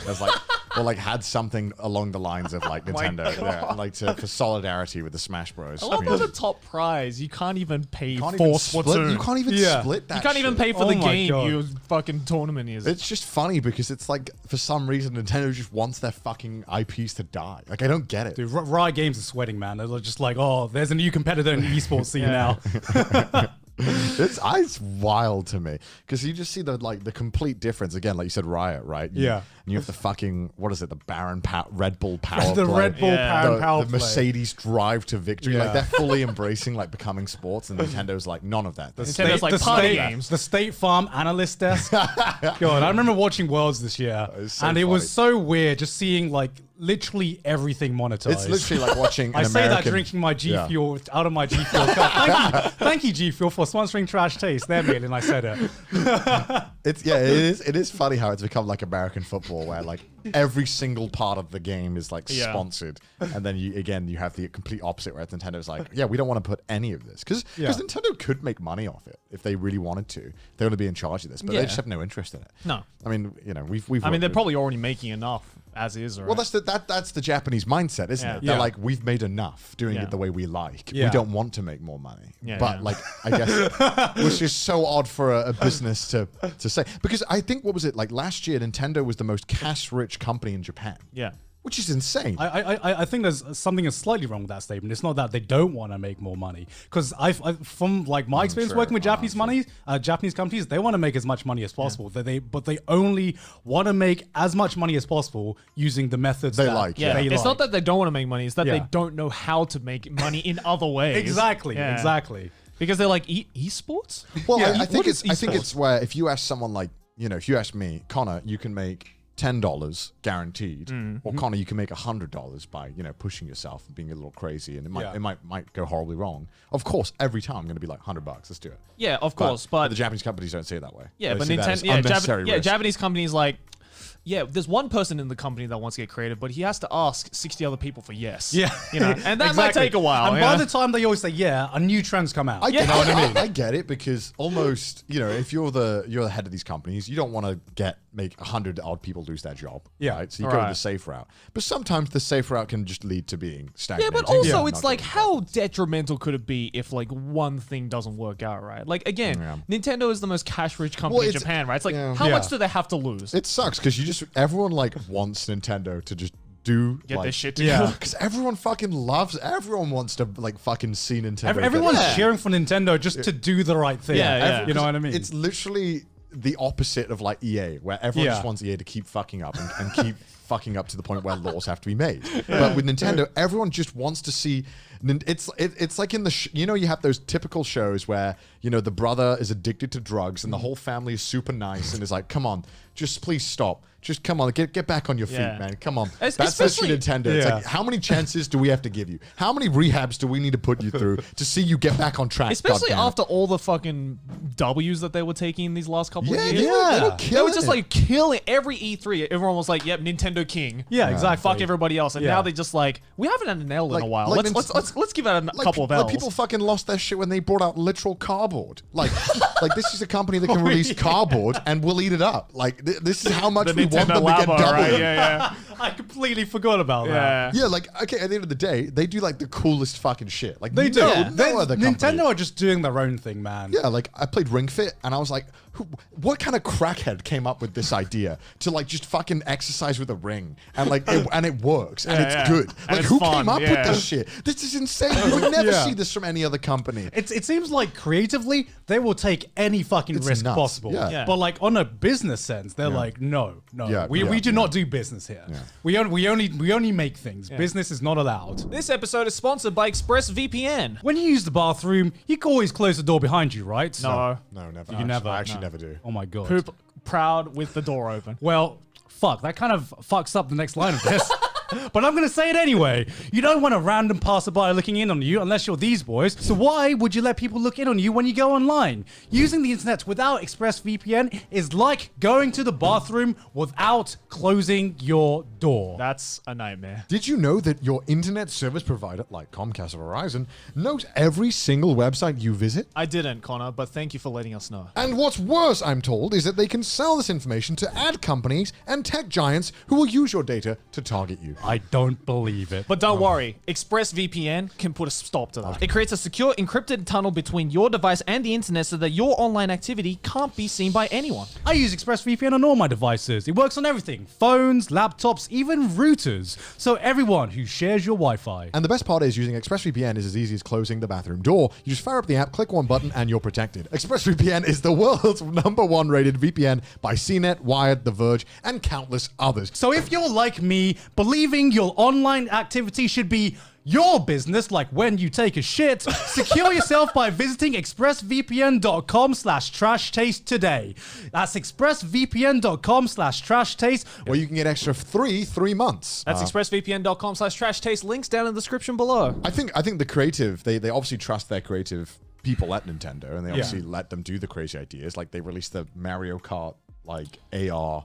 It was like or like had something along the lines of like Nintendo, like for solidarity with the Smash Bros. I love how the top prize, you can't even pay Can't for even Splatoon. you can't even Yeah. split that. You can't even shit. pay for Oh the my game God. your fucking tournament is. It's just funny because it's like for some reason Nintendo just wants their fucking IPs to die. Like I don't get it. Dude, Riot Games are sweating, man. They're just like, oh, there's a new competitor in the esports scene now. It's wild to me because you just see the complete difference again. Like you said, Riot, right? Yeah. And you have the fucking what is it? The Red Bull power. The play. Red Bull Yeah. power the play. Mercedes drive to victory. Yeah. Like they're fully embracing like becoming sports, and Nintendo's like none of that. Nintendo's like party games. The State Farm analyst desk. God, I remember watching Worlds this year, It's so and it was funny. so weird just seeing like literally everything monetized. It's literally like watching. An I say that American- drinking my G Yeah. Fuel out of my G Fuel cup. Thank you, G Fuel, for sponsoring Trash Taste. There, Malin, I said it. It is funny how it's become like American football where like every single part of the game is like Yeah. sponsored, and then you have the complete opposite where Nintendo's like, yeah, we don't want to put any of this because Nintendo could make money off it if they really wanted to. They want to be in charge of this, but Yeah. they just have no interest in it. No. I mean, we've. I mean, worked they're with- probably already making enough as is. Right? Well, that's the Japanese mindset, isn't Yeah. it? They're Yeah. like, we've made enough doing Yeah. it the way we like. Yeah. We don't want to make more money. Yeah, but yeah. like, I guess, which is so odd for a business to say. Because I think, what was it, like last year, Nintendo was the most cash-rich company in Japan. yeah. Which is insane. I think there's something is slightly wrong with that statement. It's not that they don't want to make more money, because from like my experience sure. working with Japanese Japanese companies, they want to make as much money as possible. But they only want to make as much money as possible using the methods They that like, Yeah, they it's like. not that they don't want to make money; it's that they Yeah. don't know how to make money in other ways. exactly, Yeah. exactly. Because they're like esports. Well, Yeah, I think what is it's where if you ask someone like, if you ask me, Connor, you can make $10 guaranteed, or Connor, you can make $100 by pushing yourself and being a little crazy, and it might go horribly wrong. Of course, every time I'm going to be like $100. Let's do it. Yeah, of course, but the Japanese companies don't see it that way. yeah, They but see that as Nintendo, unnecessary risk. Japanese companies like yeah, there's one person in the company that wants to get creative, but he has to ask 60 other people for yes. Yeah. You know, and that might Exactly. take a while. And yeah. by the time they always say yeah, a new trend's come out. I get, you know what I mean? I get it because almost, if you're the head of these companies, you don't want to make 100 odd people lose their job. Yeah. Right? So you go Right. the safe route. But sometimes the safe route can just lead to being Yeah, stagnant. but also Yeah. it's like, how detrimental could it be if like one thing doesn't work out, right? Like again, Yeah. Nintendo is the most cash-rich company in it's- Japan, right? It's like, yeah. how Yeah. much do they have to lose? It sucks because everyone like wants Nintendo to just do Get like, their shit together. Yeah. because everyone wants to like fucking see Nintendo. get Everyone's there. cheering for Nintendo just to do the right thing. Yeah, yeah. You know what I mean? It's literally the opposite of like EA, where everyone just Yeah. wants EA to keep fucking up and keep fucking up to the point where laws have to be made. But with Nintendo, everyone just wants to see. It's like in the you have those typical shows where the brother is addicted to drugs and the whole family is super nice and is like, come on, just please stop. Just come on, get back on your feet, Yeah. man. Come on. Es- That's especially- Nintendo. It's Yeah. like, how many chances do we have to give you? How many rehabs do we need to put you through to see you get back on track? Especially goddammit? after all the fucking W's that they were taking in these last couple Yeah, of they years. were They were killing just it. like killing every E3. Everyone was like, "Yep, Nintendo King." Yeah, exactly. Fuck everybody else, and Yeah. now they just like, we haven't had an L in Like- a while. like Let's give it a couple of L's. Like people fucking lost their shit when they brought out literal cardboard. Like, like this is a company that can release cardboard and we'll eat it up. Like this is how much the we want Nintendo them to get Labo, double. right? Yeah, I completely forgot about that. yeah. Yeah, like okay. At the end of the day, they do like the coolest fucking shit. Like They do. No, Yeah. no other company. Nintendo are just doing their own thing, man. Yeah, like I played Ring Fit and I was like, what kind of crackhead came up with this idea to like just fucking exercise with a ring and like it works and Yeah, it's yeah. good. And Like it's who fun, came up yeah. with this shit? This is insane. You would never Yeah. see this from any other company. It seems like creatively they will take any fucking It's risk nuts. possible. Yeah. Yeah. But like on a business sense, they're like, no, Yeah, we yeah, do not do business here. Yeah. We only make things. Business is not allowed. This episode is sponsored by ExpressVPN. When you use the bathroom, you can always close the door behind you, right? No, No, never. You never. I actually never do. Oh my god. poop proud with the door open. Well, fuck, that kind of fucks up the next line of this. But I'm going to say it anyway. You don't want a random passerby looking in on you unless you're these boys. So why would you let people look in on you when you go online? Using the internet without ExpressVPN is like going to the bathroom without closing your door. That's a nightmare. Did you know that your internet service provider, like Comcast or Verizon, knows every single website you visit? I didn't, Connor, but thank you for letting us know. And what's worse, I'm told, is that they can sell this information to ad companies and tech giants who will use your data to target you. I don't believe it. But don't worry, ExpressVPN can put a stop to that. It creates a secure encrypted tunnel between your device and the internet so that your online activity can't be seen by anyone. I use ExpressVPN on all my devices. It works on everything. Phones, laptops, even routers. So everyone who shares your Wi-Fi. And the best part is using ExpressVPN is as easy as closing the bathroom door. You just fire up the app, click one button, and you're protected. ExpressVPN is the world's #1 rated VPN by CNET, Wired, The Verge, and countless others. So if you're like me, believing your online activity should be your business, like when you take a shit, secure yourself by visiting expressvpn.com/trashtaste today. That's expressvpn.com/trashtaste. Where you can get extra 3 months. That's expressvpn.com/trashtaste. Links down in the description below. I think the creative, they obviously trust their creative people at Nintendo, and they obviously let them do the crazy ideas. Like they released the Mario Kart like AR.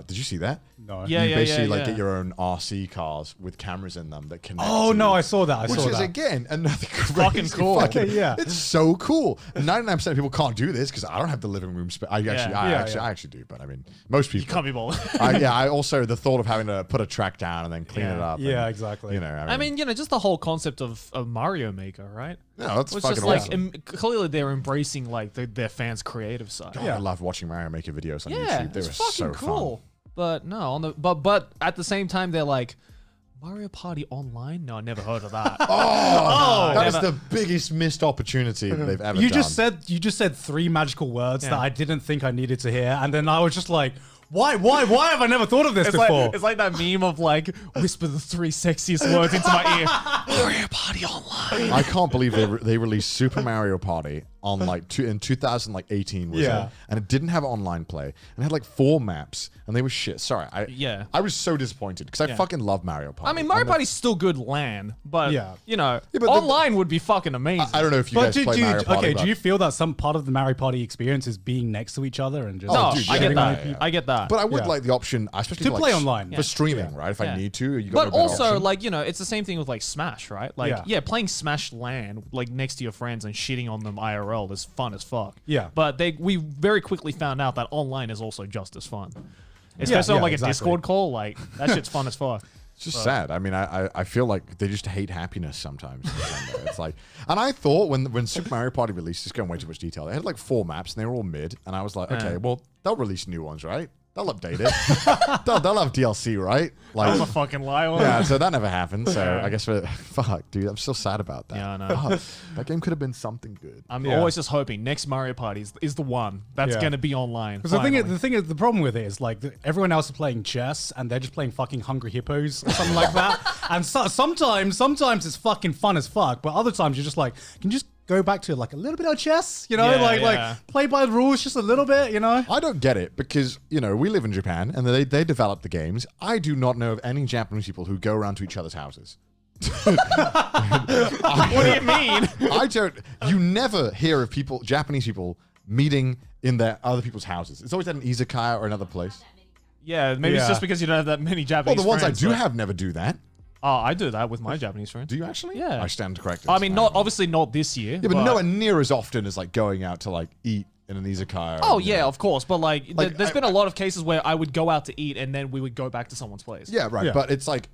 Did you see that? No. Yeah, You basically like yeah. get your own RC cars with cameras in them that connect. Oh to- no, I saw that. I Which saw is that. again another Fucking crazy cool. fucking- Yeah. It's so cool. 99% of people can't do this because I don't have the living room space. I actually do, but I mean most people. Can't be bothered. I also the thought of having to put a track down and then clean Yeah. it up. Yeah, and, exactly. You know, I mean, just the whole concept of Mario Maker, right? no, that's It's fucking just like awesome. clearly they're embracing like their fans' creative side. God, I love watching Mario Maker videos on Yeah, YouTube. They it's were fucking so cool. But no, but at the same time they're like Mario Party Online. No, I never heard of that. That is never- the biggest missed opportunity they've ever You done. just said 3 magical words Yeah. that I didn't think I needed to hear, and then I was just like, why have I never thought of this before? It's like that meme of like whisper the 3 sexiest words into my ear. Mario Party Online. I can't believe they released Super Mario Party on like in 2018 was Yeah. it? And it didn't have online play and it had like 4 maps and they were shit. Sorry, I was so disappointed because I fucking love Mario Party. I mean, Mario Party's still good LAN, but Yeah. you know, but online would be fucking amazing. I don't know if you guys play Mario Party. okay, but do you feel that some part of the Mario Party experience is being next to each other and just no, dude, I yeah, get yeah, that. yeah. I get that. But I would Yeah. like the option, especially To for, play like, online. for streaming, right? If I need to, you got But no better also, option. like, you know, it's the same thing with like Smash, right? Like, Yeah. playing Smash LAN like next to your friends and shitting on them IRL is fun as fuck. Yeah. But we very quickly found out that online is also just as fun. Especially yeah, on like exactly. a Discord call, like that shit's fun as fuck. It's just sad. I mean, I feel like they just hate happiness sometimes. Nintendo. It's like, and I thought when Super Mario Party released, just going way too much detail, they had like 4 maps and they were all mid, and I was like, okay, well they'll release new ones, right? They'll update it. they'll have DLC, right? Like, I'm a fucking liar. yeah. So that never happened. So I guess fuck, dude, I'm still sad about that. Yeah, I know. God, that game could have been something good. I'm Yeah. always just hoping next Mario Party is the one that's Yeah. gonna be online. Because the problem with it is like everyone else is playing chess and they're just playing fucking Hungry Hippos or something like that. And sometimes it's fucking fun as fuck, but other times you're just like, can you just go back to like a little bit of chess, you know, Yeah, like yeah. play by the rules just a little bit, you know. I don't get it because, you know, we live in Japan and they develop the games. I do not know of any Japanese people who go around to each other's houses. what do you mean? You never hear of Japanese people meeting in their other people's houses. It's always at an izakaya or another place. Yeah, maybe it's Yeah. just because you don't have that many Well, Japanese the ones friends, I do but- have never do that. Oh, I do that with my Japanese friends. Do you actually? Yeah. I stand corrected. I mean, obviously not this year. Yeah, but nowhere near as often as like going out to like eat in an izakaya. Oh and, you yeah, know. of course. But like, Like, there's been a lot of cases where I would go out to eat and then we would go back to someone's place. Yeah, right. Yeah. But it's like,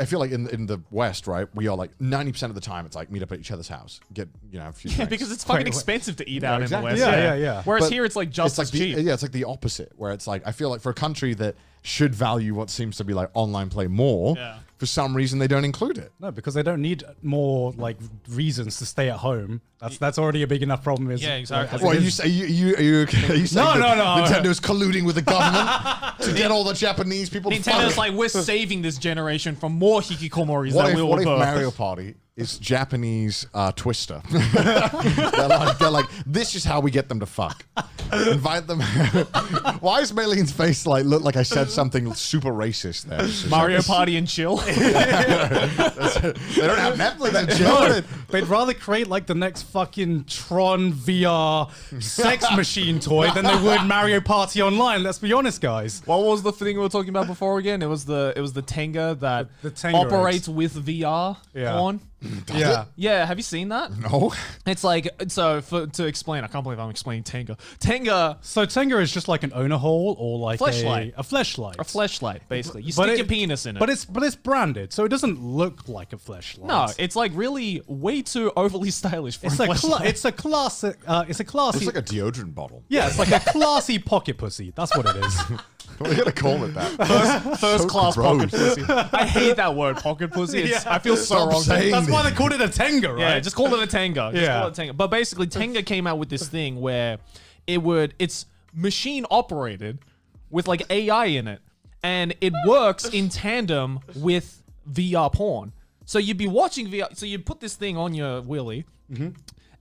I feel like in the West, right, we are like 90% of the time it's like meet up at each other's house, get, you know, a few Yeah, drinks. because it's fucking expensive to eat out exactly. in the West. Yeah. Whereas But here it's like just as cheap. It's like the opposite, where it's like I feel like for a country that should value what seems to be like online play more, Yeah. for some reason they don't include it. No, because they don't need more like reasons to stay at home. That's already a big enough problem. Yeah, exactly. Well, you say you are you saying No, that no. Nintendo's colluding with the government to get all the Japanese people to Nintendo's fuck? like, we're saving this generation from more hikikomoris What that if, we will what if birth. Mario Party is Japanese Twister? they're like, this is how we get them to fuck. Invite them. Why is Meline's face like look like I said something super racist there? Mario Party and chill. They don't have Netflix and chill. They'd rather create like the next fucking Tron VR sex machine toy than they would Mario Party Online. Let's be honest, guys. What was the thing we were talking about before again? It was the Tenga that The Tenga operates with VR Yeah. on. Yeah. Yeah, have you seen that? No. It's like, so to explain, I can't believe I'm explaining Tenga. Tenga, So Tenga is just like an owner hole or like Fleshlight. a fleshlight. a fleshlight, basically. You But stick it- your penis in it. But it's branded, so it doesn't look like a fleshlight. no, it's like really way too overly stylish for it's a a fleshlight. it's a classic. It's a classy. It's like a deodorant bottle. yeah, it's like a classy pocket pussy. That's what it is. We're gonna call it that. First So class pocket gross. pussy. I hate that word, pocket pussy. It's, Yeah. I feel so Stop wrong. saying That's why this. they called it a Tenga, right? Yeah, just call it a Tenga. Just Yeah. call it a Tenga. But basically, Tenga came out with this thing where it's machine operated with like AI in it, and it works in tandem with VR porn. So you'd be watching VR. So you put this thing on your willy.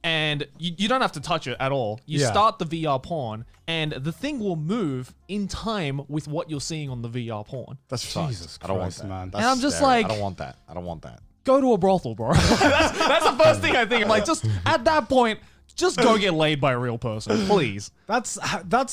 And you don't have to touch it at all. You Yeah. start the VR porn, and the thing will move in time with what you're seeing on the VR porn. That's fucked. Jesus I don't want Christ, that. man. That's And I'm just scary. like- I don't want that. I don't want that. Go to a brothel, bro. that's the first thing I think. I'm like, just at that point, just go get laid by a real person, please. That's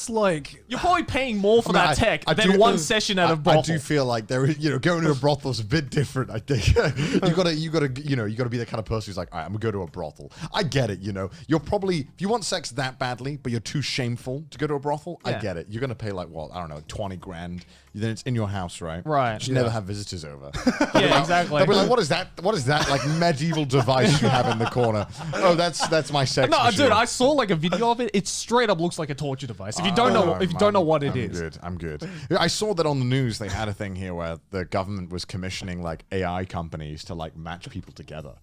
like You're probably paying more for I mean, that tech I than do- one session at a I brothel. do feel like there is, going to a brothel is a bit different. I think you gotta, you gotta be the kind of person who's like, all right, I'm gonna go to a brothel. I get it. You're probably, if you want sex that badly, but you're too shameful to go to a brothel. I Yeah. get it. You're gonna pay like, well, I don't know, 20 grand. Then it's in your house, right? Right. Just never have visitors over. Yeah, exactly. They'll be like, what is that? What is that like medieval device you have in the corner? Oh, that's my sex No, machine. dude, I saw like a video of it. It straight up looks like a torture device. If you don't know, if you don't know what it is, I'm good. I saw that on the news. They had a thing here where the government was commissioning like AI companies to like match people together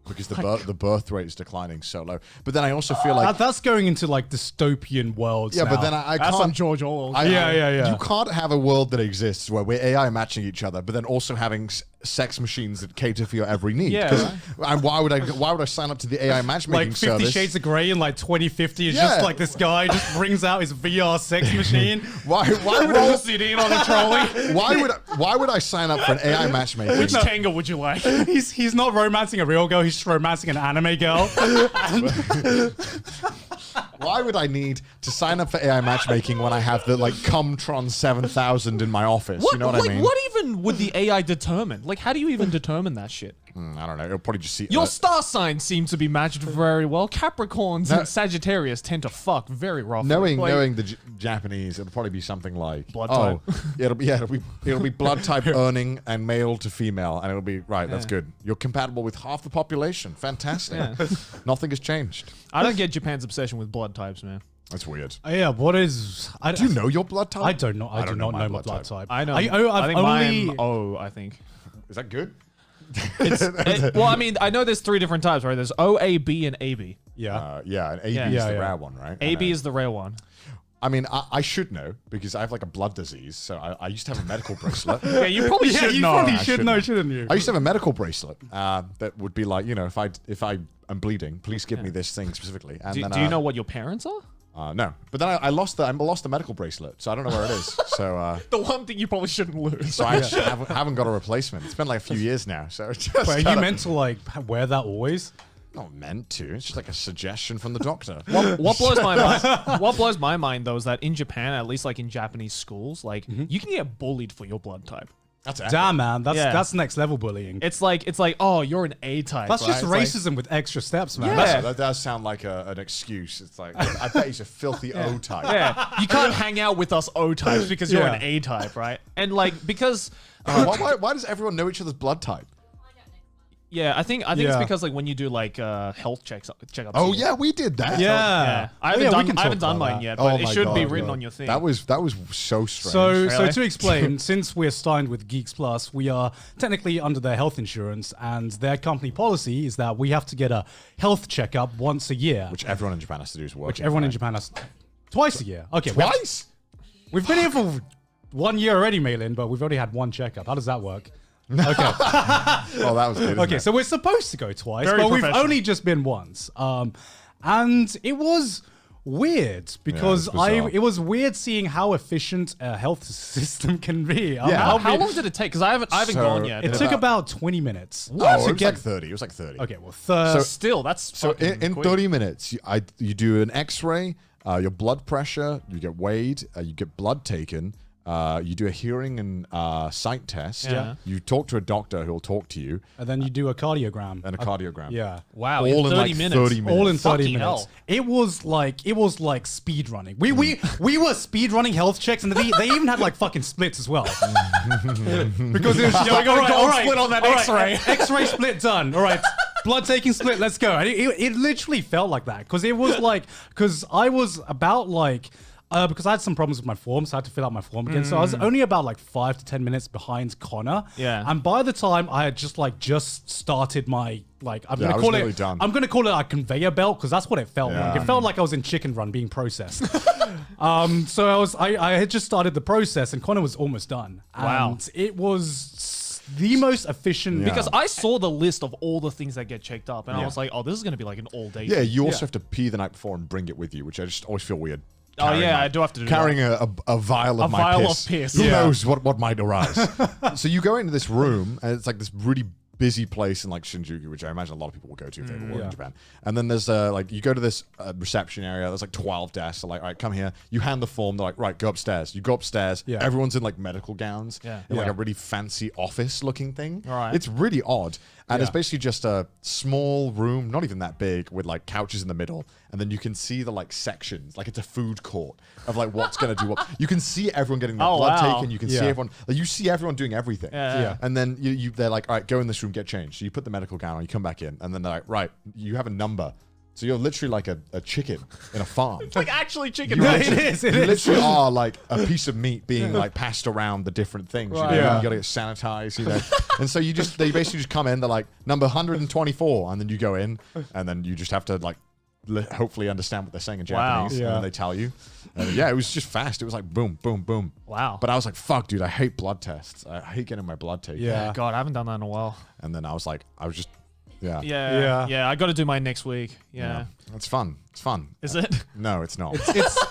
because the birth rate is declining so low. But then I also feel like that's going into like dystopian worlds. yeah, now. but then I that's can't. on George Orwell. Yeah. You can't have a world that exists where we're AI matching each other, but then also having sex machines that cater for your every need. Yeah. 'Cause- And why would I sign up to the AI matchmaking Like 50 service? Shades of Grey in like 2050 is Yeah. just like this guy just brings out his VR sex machine. Why would Rolls it in on a trolley. why would I sign up for an AI matchmaking? Which tango would you like? He's not romancing a real girl, he's just romancing an anime girl. Why would I need to sign up for AI matchmaking when I have the like Cumtron 7000 in my office? What, You know what I mean? What even would the AI determine? Like, how do you even determine that shit? I don't know. It'll probably just see Your star signs seem to be matched very well. Capricorns No. and Sagittarius tend to fuck very roughly. knowing Like, the Japanese, it'll probably be something like Blood oh, it'll be blood type earning and male to female, and it'll be right. That's good. You're compatible with half the population. Fantastic. Nothing has changed. I don't get Japan's obsession with blood types, man. That's weird. Yeah, what is... Do you know your blood type? I don't know. I do don't not my know my blood type. I know. I've I think only... mine O, I think. Is that good? Well, I mean, I know there's 3 different types, right? There's O, A, B, and AB. Yeah. Yeah, and AB Yeah. is Yeah, the yeah. rare one, right? AB is the rare one. I mean, I should know because I have like a blood disease, so I used to have a medical bracelet. Yeah, you probably Yeah, should you know. probably I should know, shouldn't. shouldn't you? I used to have a medical bracelet that would be like, you know, if I am bleeding, please give me this thing specifically. And then, Do you know what your parents are? No, but then I lost the medical bracelet, so I don't know where it is. So The one thing you probably shouldn't lose. so I just haven't got a replacement. It's been like a few years now, so it's just Wait, are you gotta- meant to like wear that always? not meant to. It's just like a suggestion from the doctor. What blows my mind? What blows my mind though is that in Japan, at least like in Japanese schools, like you can get bullied for your blood type. That's epic. Damn, man, Yeah. that's next level bullying. It's like oh, you're an A type. That's right? just It's like- racism with extra steps, man. Yeah. That's- That does sound like an excuse. It's like I bet he's a filthy O type. yeah, you can't hang out with us O types because you're Yeah. an A type, right? And like because Why does everyone know each other's blood type? yeah, I think it's Yeah. because like when you do like health checkups. Oh yeah, we did that. Yeah, I Oh, haven't yeah, we done can I haven't talk done about mine that. yet, Oh but it my should be God, written yeah. on your thing. That was so strange. So Really? to explain, since we're signed with Geeks Plus, we are technically under their health insurance, and their company policy is that we have to get a health checkup once a year, which everyone in Japan has to do is work. which everyone in Japan has twice a year. Okay, Twice? We've been here for 1 year already, Malin, but we've already had one checkup. How does that work? Okay. Oh, that was good. isn't Okay, it? so we're supposed to go twice, Very but we've professional. only just been once. And it was weird because it's bizarre. it was weird seeing how efficient a health system can be. Yeah. How long did it take? Because I haven't So- gone yet. It but- took about 20 minutes. Oh, it to was get. like 30. It was like 30. Okay, well, still, that's So fucking in quick. 30 minutes, you do an X-ray, your blood pressure, you get weighed, you get blood taken, you do a hearing and sight test. Yeah. You talk to a doctor who will talk to you, and then you do a cardiogram. and a cardiogram. Yeah. Wow, All in in 30 like minutes. 30 minutes. All in 30 Fucking minutes. hell. It was like speed running. We were speed running health checks, and they even had like fucking splits as well. Because it was just like, all right, split on that all X-ray. X-ray split done. All right. Blood taking split, let's go. And it literally felt like that because it was like, because I was about like, because I had some problems with my form, so I had to fill out my form again. So I was only about like 5 to 10 minutes behind Connor. Yeah. And by the time I had just started my like, I'm Yeah, I gonna was call nearly it, done. I'm gonna call it a conveyor belt because that's what it felt Yeah. like. It felt like I was in Chicken Run being processed. So I had just started the process, and Connor was almost done. Wow. And it was the most efficient. Yeah. Because I saw the list of all the things that get checked up, and I Yeah. was like, oh, this is going to be like an all-day Yeah, thing. you also have to pee the night before and bring it with you, which I just always feel weird. Oh, Carrying yeah, my- I do have to do carrying a vial of A my vial of piss. piss. Who Yeah. knows what might arise? So you go into this room, and it's like this really busy place in like Shinjuku, which I imagine a lot of people will go to if they ever work in Japan. And then there's like you go to this reception area. There's like 12 desks. They're like, all right, come here. You hand the form. They're like, right, go upstairs. You go upstairs. Yeah. Everyone's in like medical gowns. Yeah. In like Yeah. a really fancy office looking thing. All right. It's really odd. And it's Yeah. basically just a small room, not even that big, with like couches in the middle. And then you can see the like sections, like it's a food court of like what's going to do what. You can see everyone getting their Oh, blood wow. taken. You can see Yeah. everyone, like, you see everyone doing everything. Yeah. And then they're like, all right, go in this room, get changed. So you put the medical gown on, you come back in. And then they're like, right, you have a number. So you're literally like a chicken in a farm. It's like actually chicken. You right? literally- It is, it you is. literally are like a piece of meat being like passed around the different things. You know? Right. Yeah. You gotta get sanitized, you know. And so they basically just come in, they're like number 124, and then you go in, and then you just have to like hopefully understand what they're saying in Wow. Japanese, and Yeah. then they tell you. Yeah, it was just fast. It was like boom, boom, boom. Wow. But I was like, fuck, dude, I hate blood tests. I hate getting my blood taken. Yeah. God, I haven't done that in a while. And then I was just, yeah. Yeah. I got to do mine next week. Yeah. It's fun. It's fun. Is it? No, it's not.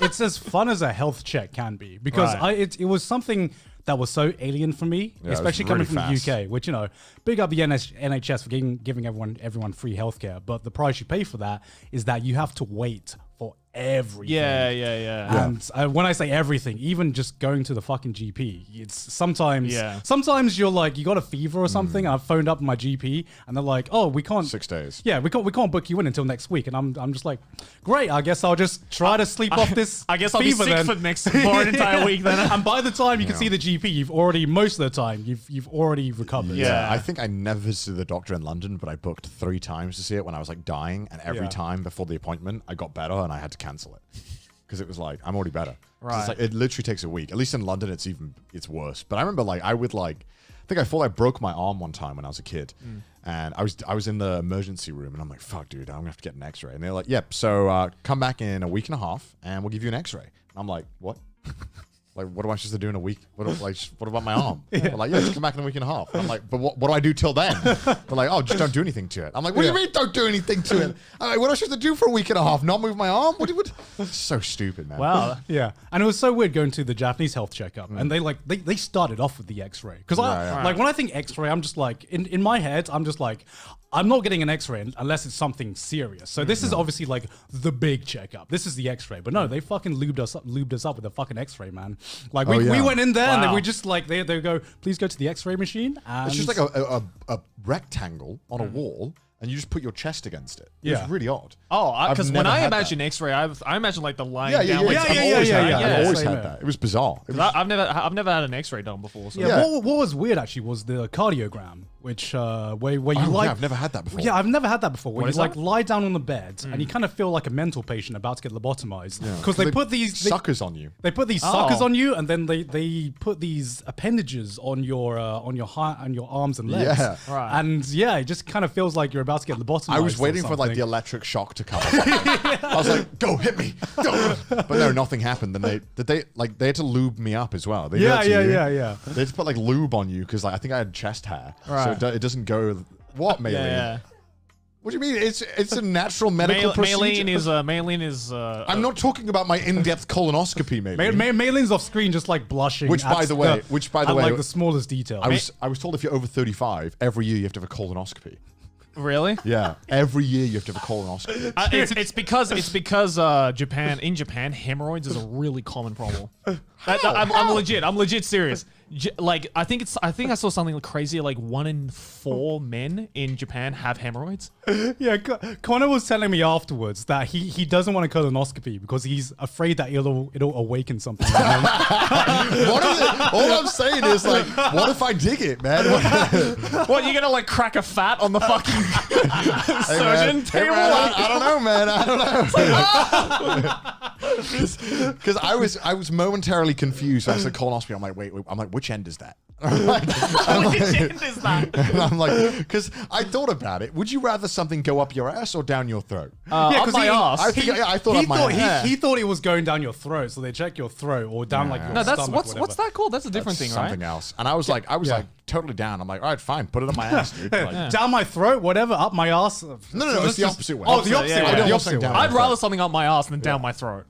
It's as fun as a health check can be because Right. it was something that was so alien for me, Yeah, it was especially really coming from fast. the UK, which, big up the NHS for giving everyone free healthcare. But the price you pay for that is that you have to wait for everything. Yeah. And when I say everything, even just going to the fucking GP, it's sometimes Yeah. sometimes you're like, you got a fever or something, and I've phoned up my GP and they're like, oh, we can't 6 days. Yeah, we can't book you in until next week. And I'm just like, great, I guess I'll just try to sleep off this I guess I'll be fever sick then. for an entire week then. And by the time you can see the GP, you've already, most of the time, you've already recovered. Yeah. I think I never visited the doctor in London, but I booked 3 times to see it when I was like dying, and every Yeah. time before the appointment, I got better and I had to cancel it because it was like I'm already better. 'Cause Right. It's like, it literally takes a week. At least in London, it's worse. But I remember like I think I thought I broke my arm one time when I was a kid, and I was in the emergency room, and I'm like, fuck, dude, I'm gonna have to get an X-ray. And they're like, yep, so come back in a week and a half, and we'll give you an X-ray. And I'm like, what? Like, what am I supposed to do in a week? What about my arm? They're like, yeah, just come back in a week and a half. And I'm like, but what do I do till then? They're like, oh, just don't do anything to it. I'm like, what do you mean don't do anything to it? I'm like, what am I supposed to do for a week and a half? Not move my arm? What? So stupid, man. Wow. Yeah, and it was so weird going to the Japanese health checkup, and they started off with the X-ray because like when I think X-ray, I'm just like in my head, I'm just like, I'm not getting an X-ray unless it's something serious. So this is obviously like the big checkup. This is the X-ray, but no, they fucking lubed us up with a fucking X-ray, man. Like we went in there and they Wow. were just like they go, please go to the X-ray machine. And It's just like a rectangle on a wall, and you just put your chest against it. Yeah. It's really odd. Oh, because I've when never I had imagine X-ray, I imagine like the lying Yeah, down. yeah, like, yeah. yeah, I've yeah, always yeah, had yeah, that. yeah. I've always Same had here. that. It was bizarre. It was, I've never had an X-ray done before. So. yeah. Yeah. What was weird actually was the cardiogram, which where you yeah, like I've never had that before. Yeah, I've never had that before. Where What you is like that? lie down on the bed and you kind of feel like a mental patient about to get lobotomized because they put these suckers on you. They put these suckers on you, and then they put these appendages on your arms and legs. Yeah. Right. And yeah, it just kind of feels like you're about to get lobotomized. I was or waiting for like the something. electric shock to come. I was like, "Go hit me!" Go. But no, nothing happened. Then they had to lube me up as well. They do that to you. yeah. They had to put like lube on you because like I think I had chest hair, Right. so it doesn't go. What, Maylene? Yeah. What do you mean? It's a natural medical procedure. Maylene is. I'm not talking about my in-depth colonoscopy, maybe. Maylin's off screen just like blushing. Which, by at the way, at, like the smallest detail. I was told if you're over 35, every year you have to have a colonoscopy. Really? Yeah, every year you have to have a colonoscopy. It's because in Japan hemorrhoids is a really common problem. I'm legit serious. Like I think I saw something crazy like 1 in 4 men in Japan have hemorrhoids. Yeah, Connor was telling me afterwards that he doesn't want a colonoscopy because he's afraid that it'll awaken something. What is it? All I'm saying is like, what if I dig it, man? What, you gonna like crack a fat on the fucking Hey, surgeon man. Hey, table? man, I don't know, man. I don't know. Because I was momentarily confused. I said colonoscopy. I'm like, wait. I'm like, which end is that? Which end is that? And I'm like, because I thought about it. Would you rather something go up your ass or down your throat? Up my ass. I thought up my ass. he thought it was going down your throat, so they check your throat or down like your No, that's stomach, what's that called? That's a different thing, right? Something else. And I was like totally down. I'm like, all right, fine, put it up my ass, dude. Like, down my throat, whateper, up my ass. No, it's the opposite way. Oh, the opposite yeah, way. yeah. The opposite way. Down. I'd rather something up my ass than down my throat.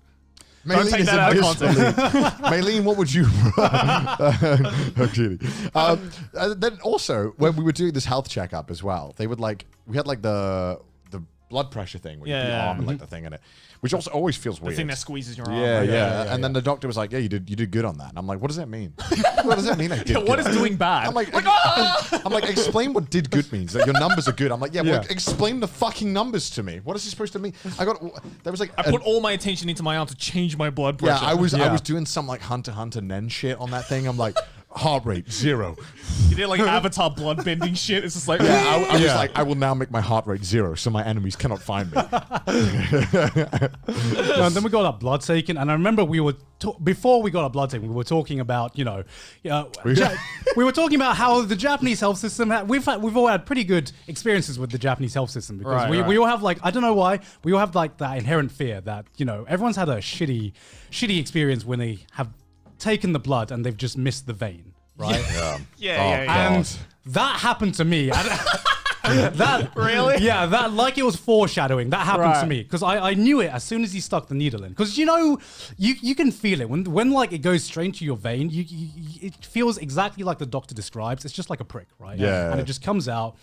Maylene take is that out of in context. disbelief. Maylene, what would you? I'm kidding. Then also, when we were doing this health checkup as well, they would we had like the blood pressure thing with your Yeah. arm and like the thing in it, which also always feels The weird. thing that squeezes your arm. yeah, right? yeah, And then the doctor was like, "Yeah, you did good on that." And I'm like, "What does that mean? What does that mean? I did Yeah, what good is on doing bad? I'm like, explain what did good means. Like, your numbers are good. I'm like, yeah, well, Yeah. explain the fucking numbers to me. What is this supposed to mean? There was like, I put all my attention into my arm to change my blood yeah, pressure. I was doing some like Hunter Nen shit on that thing. I'm like, heart rate 0. You did like Avatar blood bending shit. It's just like, Yeah, I was like, I will now make my heart rate 0 so my enemies cannot find me. No, and then we got our blood taken, and I remember we were before we got our blood taken, we were talking about we were talking about how the Japanese health system. We've all had pretty good experiences with the Japanese health system because we all have like, I don't know why, we all have like that inherent fear that everyone's had a shitty experience when they have taken the blood and they've just missed the vein, right? yeah. And that happened to me. That really? Yeah, that like it was foreshadowing. That happened to me because I knew it as soon as he stuck the needle in. Because you can feel it when like it goes straight to your vein. It feels exactly like the doctor describes. It's just like a prick, right? Yeah. And it just comes out.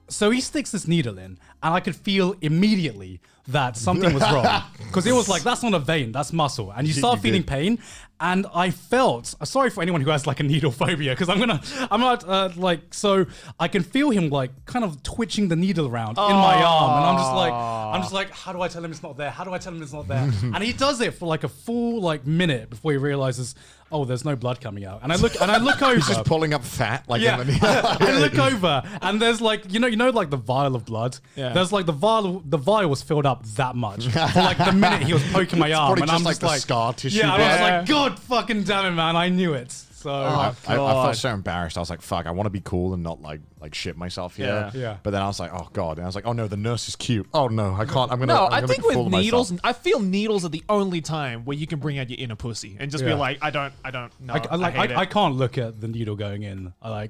So he sticks this needle in, and I could feel immediately that something was wrong because it was like, that's not a vein, that's muscle, and you start feeling pain. And I felt sorry for anyone who has like a needle phobia because I'm not like, so I can feel him like kind of twitching the needle around in my arm, and I'm just like, how do I tell him it's not there? How do I tell him it's not there? And he does it for like a full like minute before he realizes, oh, there's no blood coming out. And I look over. He's just pulling up fat like yeah. I look over and there's like, like the vial of blood. Yeah. There's like the vial was filled up that much for like the minute he was poking my arm, and I'm just like scar tissue. Yeah, I was like, God fucking damn it, man, I knew it. So I felt so embarrassed. I was like, fuck, I want to be cool and not like shit myself here. Yeah. But then I was like, oh god. And I was like, oh no, the nurse is cute. Oh no, I can't. I think with needles, I feel needles are the only time where you can bring out your inner pussy and just be like, I don't know. I can't look at the needle going in. I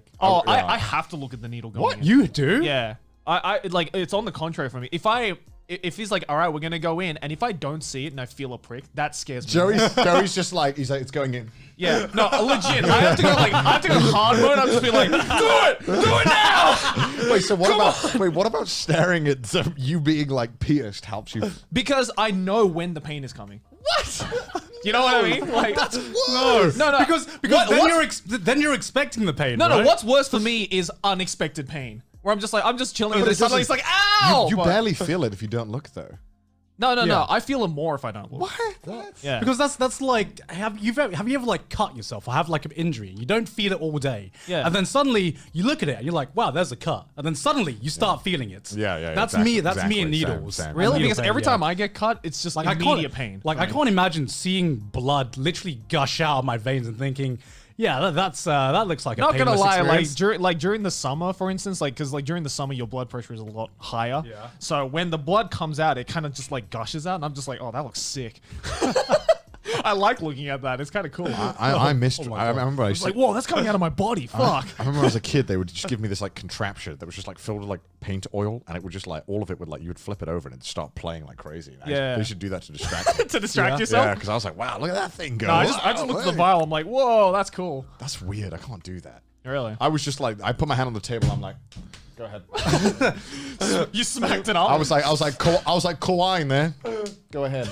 have to look at the needle going in. What? You do? Yeah. I like, it's on the contrary for me. If he's like, all right, we're gonna go in, and if I don't see it and I feel a prick, that scares me. Joey's just like, he's like, it's going in. Yeah, no, legit. I have to go hard mode. I'm just being like, do it now. Wait, so what about staring at you being like pierced helps you? Because I know when the pain is coming. What? You know what I mean? Like, that's worse. No. Because then you're expecting the pain. No, right? What's worse for me is unexpected pain. Where I'm just chilling with it. Suddenly it's like, ow! You barely feel it if you don't look, though. No. I feel it more if I don't look. What? Yeah. Because that's like, have you ever like cut yourself or have like an injury? You don't feel it all day. Yeah. And then suddenly you look at it and you're like, wow, there's a cut. And then suddenly you start feeling it. Yeah. That's exactly, me. That's exactly, me in needles. Same. Really? Needle Because pain, every time I get cut, it's just like immediate pain. Like I can't imagine seeing blood literally gush out of my veins and thinking, yeah, that looks like a not painless gonna lie, experience. during the summer, for instance, because during the summer your blood pressure is a lot higher. Yeah. So when the blood comes out, it kind of just like gushes out, and I'm just like, oh, that looks sick. I like looking at that. It's kind of cool. I missed. I remember I was like, whoa, that's coming out of my body. Fuck. I remember as a kid, they would just give me this like contraption that was just like filled with like paint oil, and it would just like all of it would like you would flip it over and it'd start playing like crazy. Yeah. They should do that to distract me. To distract yourself. Yeah, because I was like, wow, look at that thing go. No, I just looked at the vial. I'm like, whoa, that's cool. That's weird. I can't do that. Really? I was just like, I put my hand on the table. I'm like, go ahead. You smacked it up. I was like Kawhi there. Go ahead.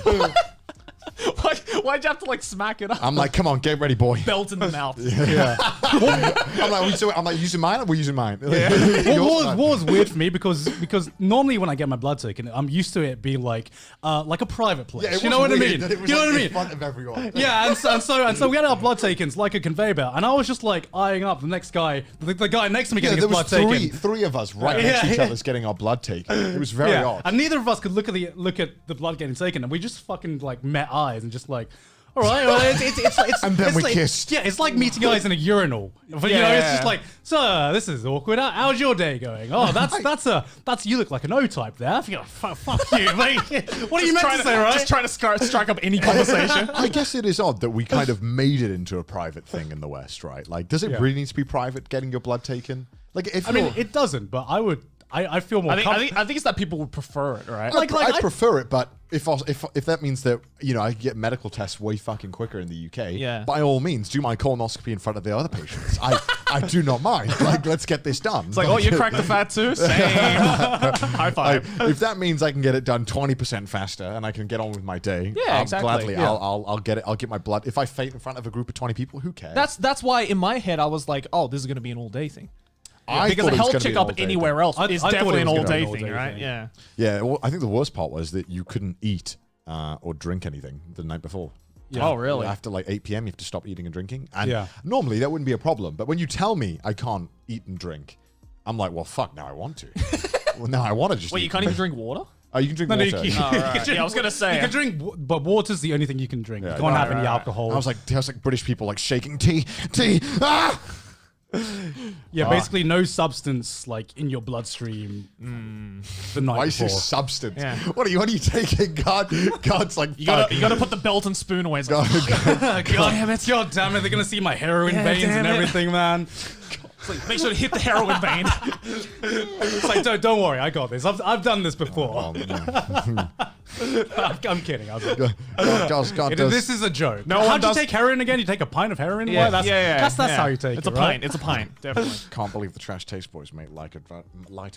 Why'd you have to like smack it up? I'm like, come on, get ready, boy. Belt in the mouth. Yeah. I'm like, using mine or we're using mine? Yeah. What was weird for me because normally when I get my blood taken, I'm used to it being like a private place. Yeah, you know what I mean? That it was you know like what I mean? in front of everyone. Yeah, and so we had our blood taken like a conveyor belt, and I was just like eyeing up the next guy, the guy next to me getting his blood taken. Three of us right next to each other's getting our blood taken. It was very odd. And neither of us could look at the blood getting taken, and we just fucking like met eyes and just like, all right, well, it's and then it's we like, kissed. Yeah, it's like meeting guys in a urinal. But it's just like, so this is awkward. How's your day going? Oh, that's you look like an O type there. I feel like, fuck you, mate. What are you meant to say, right? Just trying to strike up any conversation. I guess it is odd that we kind of made it into a private thing in the West, right? Like, does it really need to be private getting your blood taken? Like, if it doesn't, but I feel more. I think it's that people would prefer it, right? I prefer it, but if that means that I can get medical tests way fucking quicker in the UK, by all means, do my colonoscopy in front of the other patients. I do not mind. Like, let's get this done. It's like, oh, you cracked the fat too? Same. High five. If that means I can get it done 20% faster and I can get on with my day, exactly. Gladly, I'll get it. I'll get my blood. If I faint in front of a group of 20 people, who cares? That's why in my head I was like, oh, this is going to be an all day thing. Because a thought it was health gonna be an checkup all-day anywhere else is definitely an all-day all-day thing, right? thing. Yeah. Yeah, well, I think the worst part was that you couldn't eat or drink anything the night before. Yeah. Oh, really? After like 8 p.m., you have to stop eating and drinking. And Yeah. normally that wouldn't be a problem. But when you tell me I can't eat and drink, I'm like, well, fuck, now I want to. Well, now I want to just Wait, eat you can't even drink water? Oh, you can drink No, water. you can- Oh, right. Yeah, I was gonna say. You can drink, but water's the only thing you can drink. Yeah, you can't have right, any right. alcohol. I was like British people like shaking tea. Ah! yeah, basically no substance like in your bloodstream the night Why is before. this substance? Yeah. What are you taking? God's like, You fuck. gotta put the belt and spoon away. It's like, God damn it! God damn it! They're gonna see my heroin Yeah, veins damn and it. everything, man. it's like, make sure to hit the heroin vein. It's like, don't worry, I got this. I've done this before. Oh, no. I'm kidding. This is a joke. No one How'd does- you take heroin again? You take a pint of heroin? Yeah, Why? That's yeah. how you take it's it. a right? pint. It's a pint, definitely. Can't believe the Trash Taste Boys make light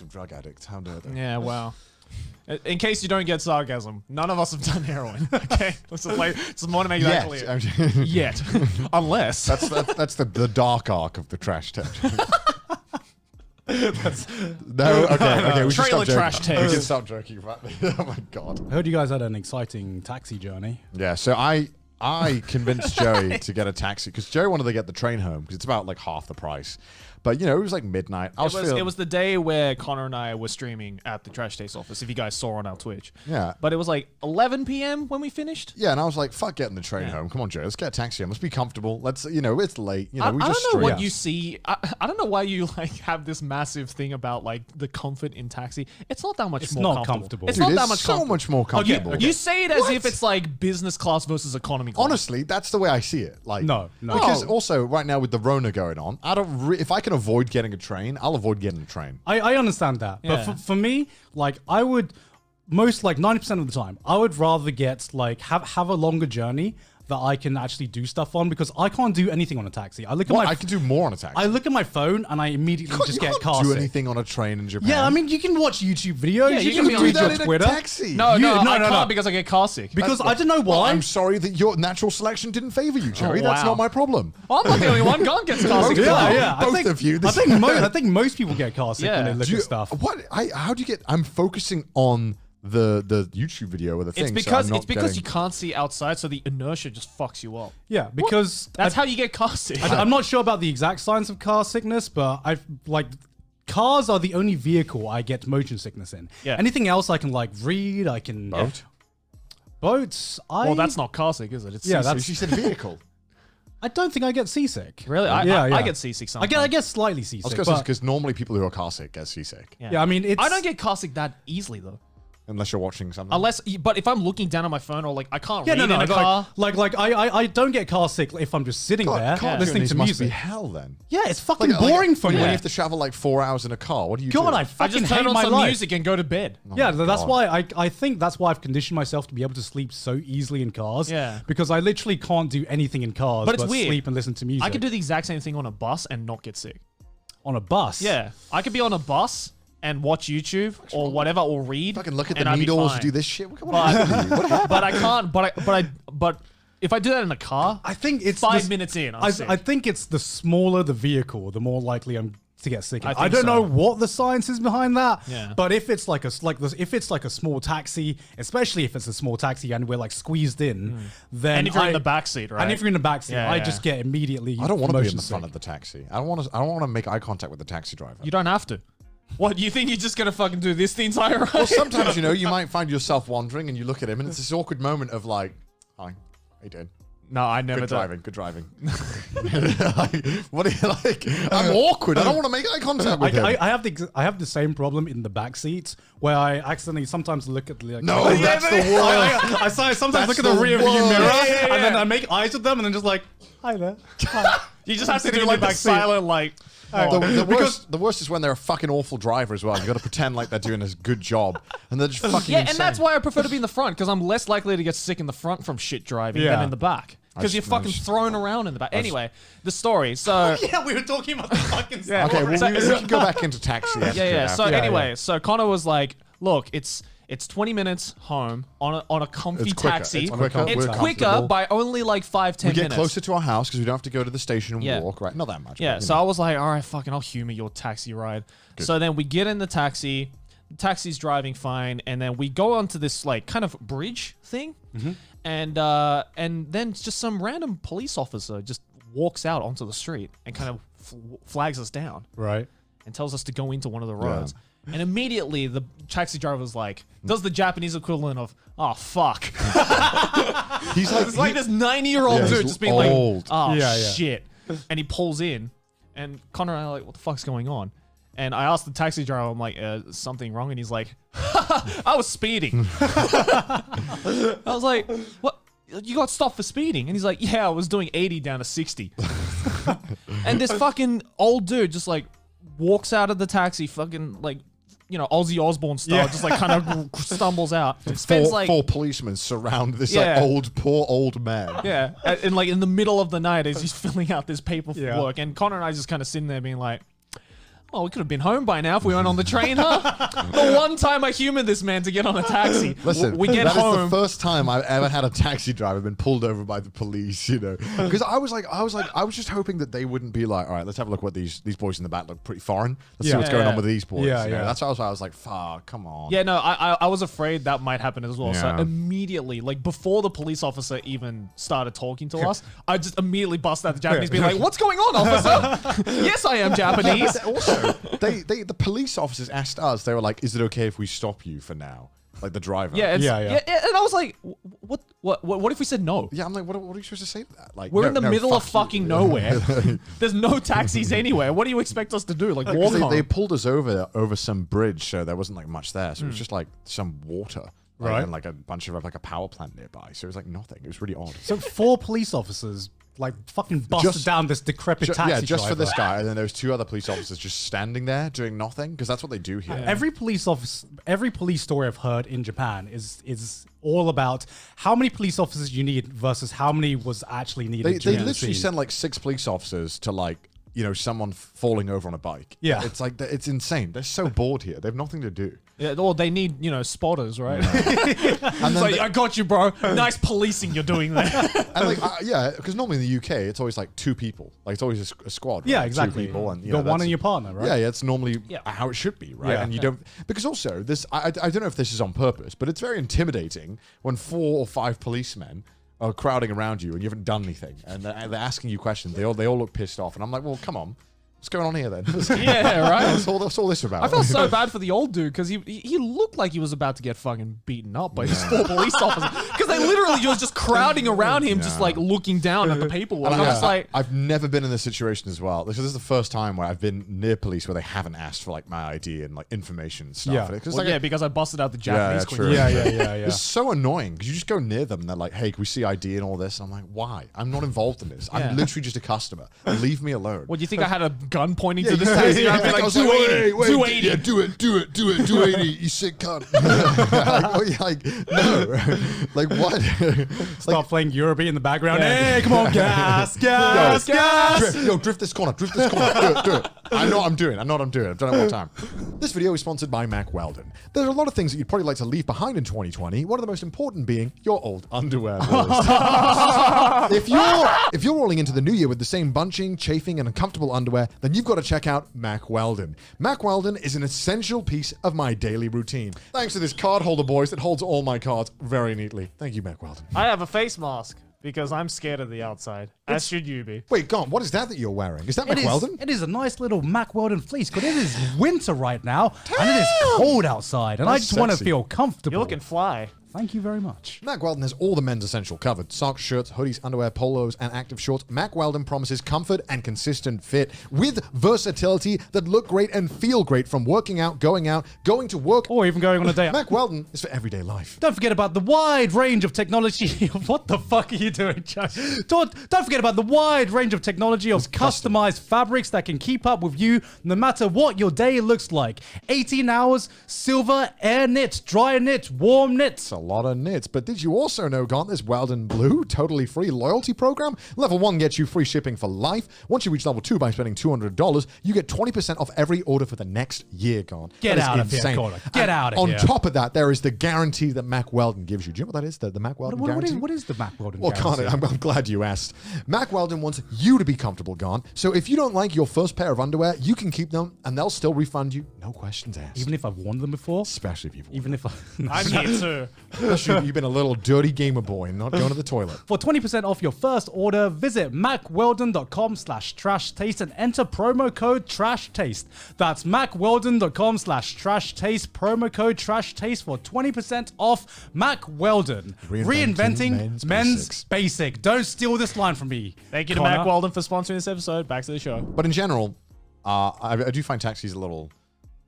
of drug addicts. How dare they? Yeah, wow. In case you don't get sarcasm, none of us have done heroin. Okay, let's just want to make that clear. Yet, unless That's the dark arc of the trash tape. Okay. We should Trailer stop trash joking. tape. We can stop joking about this. Oh my god. I heard you guys had an exciting taxi journey. Yeah. So I convinced Joey to get a taxi because Joey wanted to get the train home because it's about like half the price. But you know, it was like midnight. it was the day where Connor and I were streaming at the Trash Taste office. If you guys saw on our Twitch, Yeah. But it was like 11 p.m. when we finished. Yeah, and I was like, "Fuck getting the train home. Come on, Joey, let's get a taxi home. Let's be comfortable. Let's, it's late. You know, I we don't just know what streamed." you see. I don't know why you like have this massive thing about like the comfort in taxi. It's not that much It's more not comfortable. comfortable. It's Dude, not that it's much so comfortable. much more comfortable. okay. You say it as What? if it's like business class versus economy class. Honestly, that's the way I see it. Like, No. because also right now with the Rona going on, I don't. If I can avoid getting a train, I'll avoid getting a train. I understand that. Yeah. But for me, like I would most like 90% of the time, I would rather get like have a longer journey that I can actually do stuff on because I can't do anything on a taxi. I look at What? my I can do more on a taxi. I look at my phone and I immediately just You get can't car do sick. anything on a train in Japan. Yeah, I mean you can watch YouTube videos. Yeah, you, you can can read do that your in Twitter. a taxi. No, You- no, no, I no, can't no. because I get car sick. Because I don't know Well, why. I'm sorry that your natural selection didn't favor you, Joey. That's wow. not my problem. I'm not the only one. Gon gets car sick. as yeah, well. yeah. Both of you. I think most people get car sick when Yeah. they look Do you- at stuff. What? How do you get? I'm focusing on the YouTube video or the thing. It's because you can't see outside, so the inertia just fucks you up. Yeah, because That's how you get car sick. I'm not sure about the exact science of car sickness, but I've like cars are the only vehicle I get motion sickness in. Yeah. Anything else I can like read, I can Boat? Boats. Well, that's not car sick, is it? It's Yeah, seasick. that's- She said vehicle. I don't think I get seasick. Really? I Yeah. get seasick I sometimes. get slightly I was seasick. going to say But, because normally people who are car sick get seasick, yeah, I mean it's I don't get car sick that easily though. unless you're watching something. But if I'm looking down at my phone or like I can't yeah, read no, in a like, car. I don't get car sick if I'm just sitting there car listening journeys to must be music. hell then. Yeah, it's fucking boring for when me. you have to travel like 4 hours in a car. What do you do? God, I I fucking just hate turn on my some life. music and go to bed. Yeah, that's God. why I think that's why I've conditioned myself to be able to sleep so easily in cars. Yeah. Because I literally can't do anything in cars But it's weird. sleep and listen to music. I could do the exact same thing on a bus and not get sick. on a bus. Yeah, I could be on a bus and watch YouTube or whatever or read. Fucking look at and the I'd be needles, fine. do this shit. What But, happened to you? What happened? but I can't. But if I do that in a car, I think it's 5 minutes in, I'm sick. I think it's the smaller the vehicle, the more likely I'm to get sick. I I think don't know so. what the science is behind that. Yeah. But if it's like a small taxi, especially if it's a small taxi and we're like squeezed in, then and if you're in the back seat, right? and if you're in the back seat, Yeah, I yeah. just get immediately. I don't want to be in motion the front sick. of the taxi. I don't want to make eye contact with the taxi driver. you don't have to. What, you think you're just gonna fucking do this the entire ride? Well, sometimes you might find yourself wandering, and you look at him, and it's this awkward moment of like, "Hi, how you doing? No, I never Good do. driving, good driving." Like, what are you like? I'm awkward. I don't want to make eye contact with him. I have the same problem in the back seats where I accidentally sometimes look at the like, No, that's the worst. I sometimes That's look at the the rear view worst. mirror Yeah. and then I make eyes with them and then just like, hi there. Hi. You just have to Sitting do in like the the back seat. silent like. Oh. The worst is when they're a fucking awful driver as well. You got to pretend like they're doing a good job, and they're just fucking Yeah, insane. and that's why I prefer to be in the front because I'm less likely to get sick in the front from shit driving Yeah. than in the back. Because you're fucking thrown around in the back. Anyway, the story. So Yeah, we were talking about the fucking Yeah. Okay, well, So- we can go back into taxi. yeah. So Yeah, anyway, so Connor was like, "Look, it's 20 minutes home on a comfy It's quicker. taxi. It's quicker. It's We're quicker comfortable. by only like 5-10 we get minutes. closer to our house because we don't have to go to the station and Yeah. walk. Right? Not that much. Yeah, but, you so know. I was like, all right, fucking, I'll humor your taxi ride. So then we get in the taxi, the taxi's driving fine, and then we go onto this like kind of bridge thing, and then just some random police officer just walks out onto the street and kind of flags us down. Right. And tells us to go into one of the roads. Yeah. And immediately the taxi driver was like, does the Japanese equivalent of, oh, fuck. He's like, it's like this 90-year-old dude just being old. like, oh, shit. And he pulls in, and Connor and I are like, what the fuck's going on? And I asked the taxi driver, I'm like, is something wrong? And he's like, I was speeding. I was like, what? You got stopped for speeding? And he's like, yeah, I was doing 80 down to 60. And this fucking old dude just like walks out of the taxi, fucking like, you know, Ozzy Osbourne style, just like kind of stumbles out. Four policemen surround this like poor old man. Yeah, and like in the middle of the night as he's filling out this paperwork, and Connor and I just kind of sitting there being like, oh, we could have been home by now if we weren't on the train, huh? The one time I humored this man to get on a taxi. Listen, we get home. That is the first time I've ever had a taxi driver been pulled over by the police, you know. Because I was just hoping that they wouldn't be like, all right, let's have a look what these boys in the back look pretty foreign. Let's see what's going on with these boys. Yeah, yeah. That's why I was like, fuck, come on. Yeah, no, I was afraid that might happen as well. So immediately, like before the police officer even started talking to us, I just immediately bust out the Japanese, being like, what's going on, officer? Yes, I am Japanese. Also, the police officers asked us, they were like, is it okay if we stop you for now? Like the driver. Yeah, and I was like, what if we said no? Yeah, I'm like, what are you supposed to say to that? Like, we're in the middle of fucking nowhere. There's no taxis anywhere. What do you expect us to do? Like walk home? They pulled us over some bridge, so there wasn't like much there. So it was just like some water. Right. And like a bunch of like a power plant nearby. So it was like nothing. It was really odd. So 4 police officers like fucking busted down this decrepit taxi Yeah, just driver. for this guy. And then there was 2 other police officers just standing there doing nothing, because that's what they do here. Every police story I've heard in Japan is all about how many police officers you need versus how many was actually needed. They literally send like 6 police officers to like, you know, someone falling over on a bike. Yeah. It's like, it's insane. They're so bored here. They have nothing to do. Yeah, or they need, you know, spotters, right? And then I got you, bro. Nice policing you're doing there. And like, yeah, because normally in the UK, it's always like 2 people. Like it's always a squad. Right? Yeah, exactly. 2 people, and you got one in your partner, right? Yeah, it's normally how it should be, right? Yeah. And you don't, because also this, I don't know if this is on purpose, but it's very intimidating when 4 or 5 policemen are crowding around you and you haven't done anything, and they're asking you questions. They all look pissed off, and I'm like, well, come on. What's going on here then? Yeah, right. What's all this about? I felt so bad for the old dude because he looked like he was about to get fucking beaten up by these 4 police officers, because they literally was just crowding around him, just like looking down at the paperwork. I'm just like, I've never been in this situation as well. This is the first time where I've been near police where they haven't asked for like my ID and like information and stuff. Yeah, because I busted out the Japanese. True. Yeah. It's so annoying because you just go near them and they're like, "Hey, can we see ID and all this?" And I'm like, "Why? I'm not involved in this. I'm literally just a customer. Leave me alone." What do you think? I had a gun pointing to this taxi? I'd be like, 280, 280. Yeah, do it, 280, you sick cunt. like, no. Like, what? Start playing Eurobeat in the background. Hey, come on, gas. Drift this corner. Do it. I know what I'm doing. I've done it all the time. This video is sponsored by Mack Weldon. There are a lot of things that you'd probably like to leave behind in 2020. One of the most important being your old underwear. If you're rolling into the new year with the same bunching, chafing, and uncomfortable underwear, then you've got to check out Mack Weldon. Mack Weldon is an essential piece of my daily routine. Thanks to this card holder, boys, that holds all my cards very neatly. Thank you, Mack Weldon. I have a face mask because I'm scared of the outside. As should you be. Wait, Gon, what is that you're wearing? Is that Mack Weldon? It is a nice little Mack Weldon fleece, because it is winter right now, and it is cold outside, and I just want to feel comfortable. You're looking fly. Thank you very much. Mack Weldon has all the men's essential covered. Socks, shirts, hoodies, underwear, polos, and active shorts. Mack Weldon promises comfort and consistent fit with versatility that look great and feel great from working out, going to work, or even going on a day out. Mack Weldon is for everyday life. Don't forget about the wide range of technology. What the fuck are you doing, Chuck? Don't forget about the wide range of technology of customized fabrics that can keep up with you no matter what your day looks like. 18 hours, silver, air knit, dry knit, warm knits. A lot of knits. But did you also know, Gaunt, this Weldon Blue totally free loyalty program? Level 1 gets you free shipping for life. Once you reach level 2 by spending $200, you get 20% off every order for the next year, Gaunt. Get out of here, Connor. Get out of here. On top of that, there is the guarantee that Mack Weldon gives you. Do you know what that is? The Mack Weldon guarantee? What is the Mack Weldon guarantee? Well, Connor, I'm glad you asked. Mack Weldon wants you to be comfortable, Gaunt. So if you don't like your first pair of underwear, you can keep them and they'll still refund you, no No questions asked. Even if I've warned them before. Especially people. Even if I... I'm here too. Especially if you've been a little dirty gamer boy and not going to the toilet. For 20% off your first order, visit macweldon.com/trashtaste and enter promo code TRASHTASTE. That's macweldon.com/trashtaste, promo code TRASHTASTE for 20% off. Mac Weldon, reinventing men's basic. Don't steal this line from me. Thank you to Connor. Mac Weldon for sponsoring this episode. Back to the show. But in general, I do find taxis a little,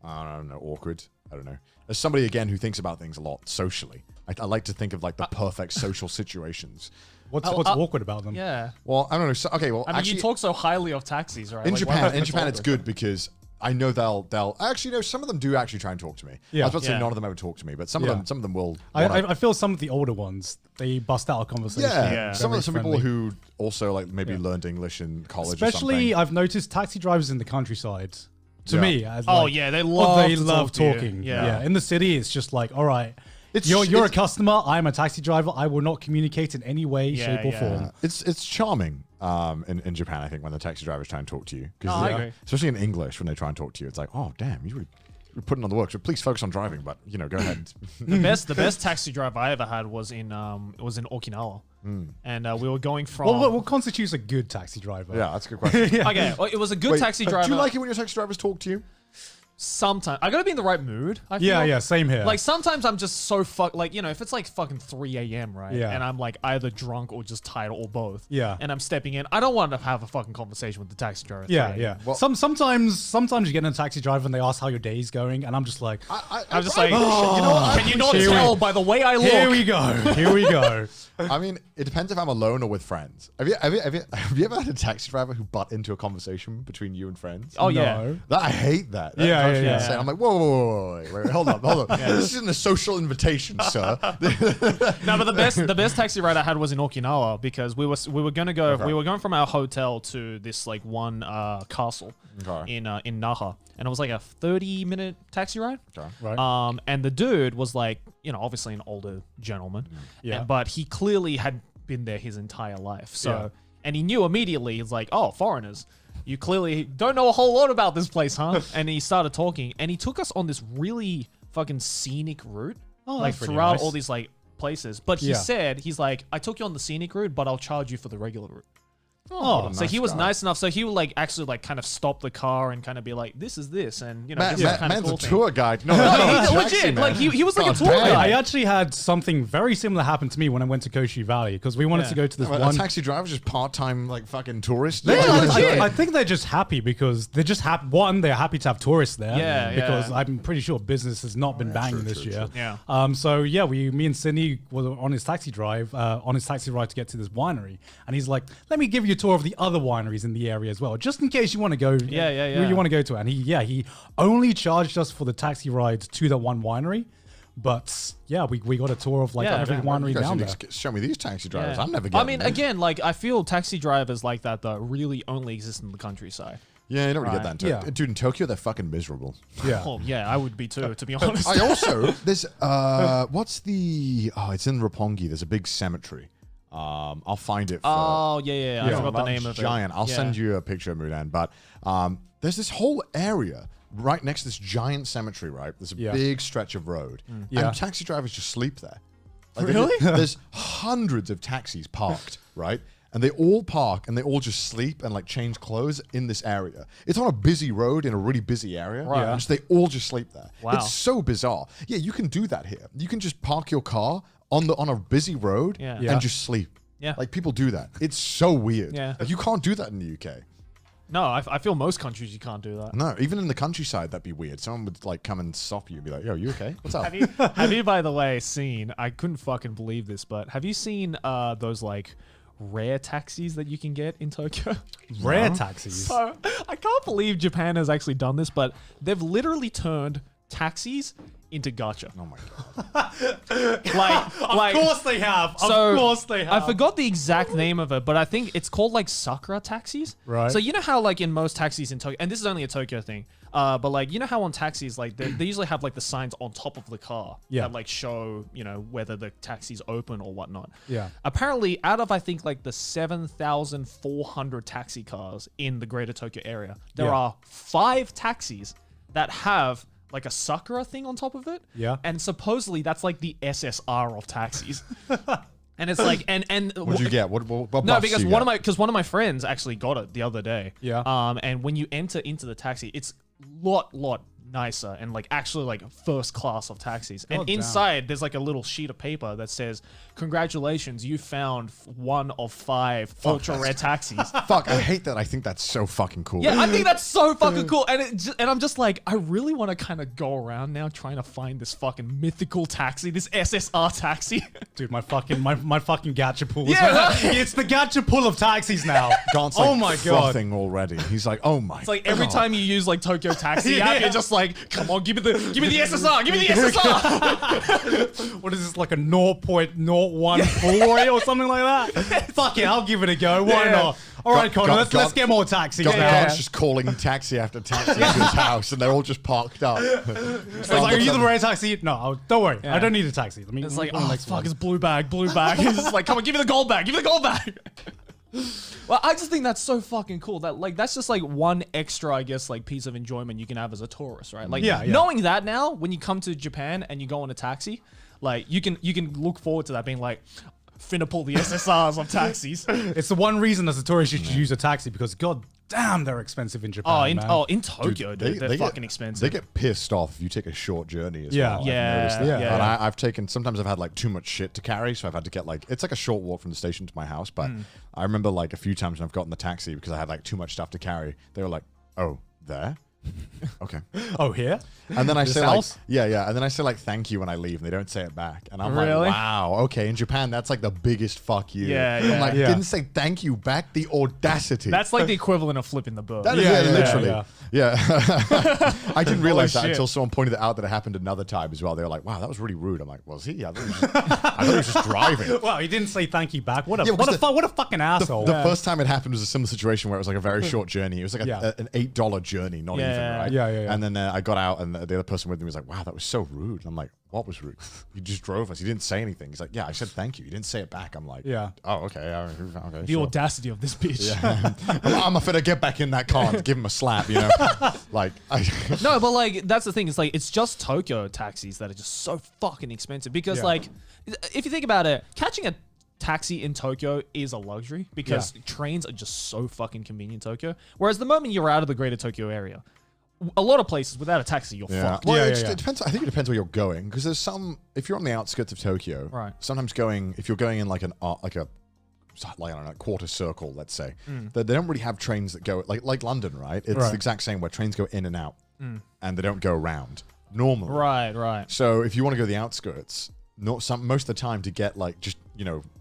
I don't know, awkward. I don't know. As somebody, again, who thinks about things a lot socially, I like to think of like the perfect social situations. What's awkward about them? Yeah. Well, I don't know. So, okay, well, I mean, actually, you talk so highly of taxis, right? in Like, why Japan, not it's good because I know they'll actually no. Some of them do actually try and talk to me. Yeah. I was about to say Yeah. none of them ever talk to me, but some Yeah. of them will. I feel some of the older ones, they bust out a conversation. Yeah, Yeah. some Very people friendly. who also like maybe learned English in college. Especially, or I've noticed taxi drivers in the countryside. To Yeah. me, as Oh like, yeah, they love. they to love talk to you. talking. Yeah. In the city, it's just like, all right, It's- you're a it's- customer. I'm a taxi driver. I will not communicate in any way, Yeah, shape, or yeah. form. It's charming in Japan. I think when the taxi drivers try and talk to you, No, I agree. especially in English when they try and talk to you, it's like, oh damn, you're putting on the work. So please focus on driving, but go ahead. The best taxi driver I ever had was in Okinawa, and we were going from. Well, what constitutes a good taxi driver? Yeah, that's a good question. Okay, well, it was a good Wait, taxi driver. Do you like it when your taxi drivers talk to you? Sometimes I gotta be in the right mood. I feel. Yeah, same here. Like sometimes I'm just so like if it's like fucking 3 a.m. right, Yeah. and I'm like either drunk or just tired or both. Yeah. and I'm stepping in. I don't want to have a fucking conversation with the taxi driver. at 3 yeah, a.m. yeah. Well- sometimes you get in a taxi driver and they ask how your day's going, and I'm just like, I'm just like, I can you not appreciate- tell by the way I look? here we go, here we go. I mean, it depends if I'm alone or with friends. Have you ever had a taxi driver who butt into a conversation between you and friends? Oh yeah. No. I hate that. That Yeah, drives yeah, me yeah. insane. I'm like, whoa, wait, hold on. This isn't a social invitation, sir. No, but the best taxi ride I had was in Okinawa because we were gonna go. Okay. We were going from our hotel to this like one castle Okay. in Naha, and it was like a 30-minute taxi ride. Right. And the dude was like, obviously an older gentleman, Yeah. but he clearly had been there his entire life. So, Yeah. and he knew immediately. He's like, oh, foreigners. You clearly don't know a whole lot about this place, huh? And he started talking, and he took us on this really fucking scenic route, Oh, like that's pretty throughout nice. all these like places. But he Yeah. said, he's like, I took you on the scenic route, but I'll charge you for the regular route. Oh, So he nice was guy. nice enough. So he would like actually like kind of stop the car and kind of be like, this is this, and this is kind of Man's cool a thing. tour guide. No, No, that's he, taxi, legit. man. Like he was like a God tour damn. guide. I actually had something very similar happen to me when I went to Koshi Valley because we wanted Yeah. to go to this A one. taxi driver's just part-time, like fucking tourist. Yeah, legit. I think they're just happy because they're just happy. One, they're happy to have tourists there. Yeah, Because yeah. I'm pretty sure business has not been banging this year. Yeah. So yeah, me and Sydney were on his taxi ride to get to this winery, and he's like, "Let me give you a tour of the other wineries in the area as well, just in case you want to go. Yeah. You want to go to it." And he only charged us for the taxi ride to the one winery. But yeah, we got a tour of like Yeah, every man. winery You guys down need there. to show me these taxi drivers. Yeah. I'm never getting I mean, them. again, like I feel taxi drivers like that though really only exist in the countryside. Yeah, you don't really get Right. that. Yeah. Dude, in Tokyo, they're fucking miserable. Yeah. Oh yeah, I would be too, to be honest. I also there's what's the it's in Roppongi. There's a big cemetery. I'll find it. For, Oh yeah. I forgot the name of it. Giant. I'll Yeah. send you a picture, Mudan. But there's this whole area right next to this giant cemetery. Right, there's a Yeah. big stretch of road, Yeah. and taxi drivers just sleep there. Like, Really? There's hundreds of taxis parked, right? And they all park and they all just sleep and like change clothes in this area. It's on a busy road in a really busy area. Right. And so they all just sleep there. Wow. It's so bizarre. Yeah, you can do that here. You can just park your car on a busy road Yeah. and Yeah. just sleep. Yeah. Like people do that. It's so weird. Yeah. Like you can't do that in the UK. No, I feel most countries you can't do that. No, even in the countryside that'd be weird. Someone would like come and stop you and be like, "Yo, you okay? What's up?" Have you, by the way, seen? I couldn't fucking believe this, but have you seen those like rare taxis that you can get in Tokyo? Rare taxis. So I can't believe Japan has actually done this, but they've literally turned taxis into gacha. Oh my god. Like, Of course they have. So, Of course they have. I forgot the exact name of it, but I think it's called like Sakura taxis. Right. So you know how like in most taxis in Tokyo, and this is only a Tokyo thing, but like you know how on taxis like they usually have like the signs on top of the car Yeah. that like show whether the taxi's open or whatnot. Yeah. Apparently, out of I think like the 7,400 taxi cars in the Greater Tokyo area, there Yeah. are 5 taxis that have like a Sakura thing on top of it. Yeah. And supposedly that's like the SSR of taxis. And it's like, and What'd you get? What no, buffs because you one get? of my friends actually got it the other day. Yeah. And when you enter into the taxi, it's lot nicer and like actually like first class of taxis. And damn. inside there's like a little sheet of paper that says, "Congratulations, you found one of 5 ultra rare taxis." Fuck, I hate that. I think that's so fucking cool. Yeah, I think that's so fucking cool, and I'm just like, I really want to kind of go around now trying to find this fucking mythical taxi, this SSR taxi. Dude, my fucking gacha pool. Yeah. It's the gacha pool of taxis now. Gaunt's Oh like my god. frothing already. He's like, oh my. It's like every time you use like Tokyo Taxi app, Yeah. you're just like, come on, give me the SSR, give me the SSR. What is this, like a 0.014 or something like that? Fuck it, I'll give it a go. Why Yeah. not? All right, Connor, let's God- get more taxis Gaunt's now. just calling taxi after taxi to his house, and they're all just parked up. It's like, are you the rare taxi? No, don't worry. Yeah. I don't need a taxi. Let me. It's like, let me oh make fuck, one. it's blue bag. He's just like, come on, give me the gold bag, Well, I just think that's so fucking cool. That like that's just like one extra, I guess, like piece of enjoyment you can have as a tourist, right? Like Yeah. knowing that now, when you come to Japan and you go on a taxi, like you can look forward to that being like, finna pull the SSRs of taxis. It's the one reason as a tourist you should use a taxi because god damn they're expensive in Japan. man. In Tokyo, dude, they're fucking expensive. They get pissed off if you take a short journey as Yeah. well. I've Yeah, noticed that. yeah. And sometimes I've had like too much shit to carry, so I've had to get like, it's like a short walk from the station to my house, but I remember like a few times when I've gotten the taxi because I had like too much stuff to carry, they were like, oh, there? Okay. Oh, here? And then I This say like, house? yeah. And then I say like, thank you when I leave and they don't say it back. And I'm Really? like, wow, okay. In Japan, that's like the biggest fuck you. Yeah, I'm yeah. like, Yeah. didn't say thank you back? The audacity. That's like the equivalent of flipping the bird. That is Yeah, it, yeah, literally. Yeah. I didn't realize that shit. until someone pointed it out that it happened another time as well. They were like, wow, that was really rude. I'm like, was he? I thought he was just driving. Well, he didn't say thank you back. What a Yeah, because what a fucking asshole. The first time it happened was a similar situation where it was like a very short journey. It was like Yeah. an $8 journey, not even, Yeah. right? Yeah. And then I got out and the other person with me was like, wow, that was so rude. And I'm like, what was rude? You just drove us. You didn't say anything. He's like, yeah, I said thank you. You didn't say it back. I'm like, Yeah. oh, okay. Okay. The audacity of this bitch. I'm finna get back in that car and give him a slap, you know? Like, No, but like that's the thing. It's like it's just Tokyo taxis that are just so fucking expensive because Yeah. like if you think about it, catching a taxi in Tokyo is a luxury because trains are just so fucking convenient in Tokyo. Whereas the moment you're out of the greater Tokyo area, a lot of places without a taxi you're fucked. Well, Yeah, it depends. I think it depends where you're going because there's some. If you're on the outskirts of Tokyo, Right. Sometimes if you're going in like a I don't know, quarter circle, let's say, they don't really have trains that go like London, right? It's Right. the exact same where trains go in and out, and they don't go around normally. Right. So if you want to go to the outskirts, most of the time to get like just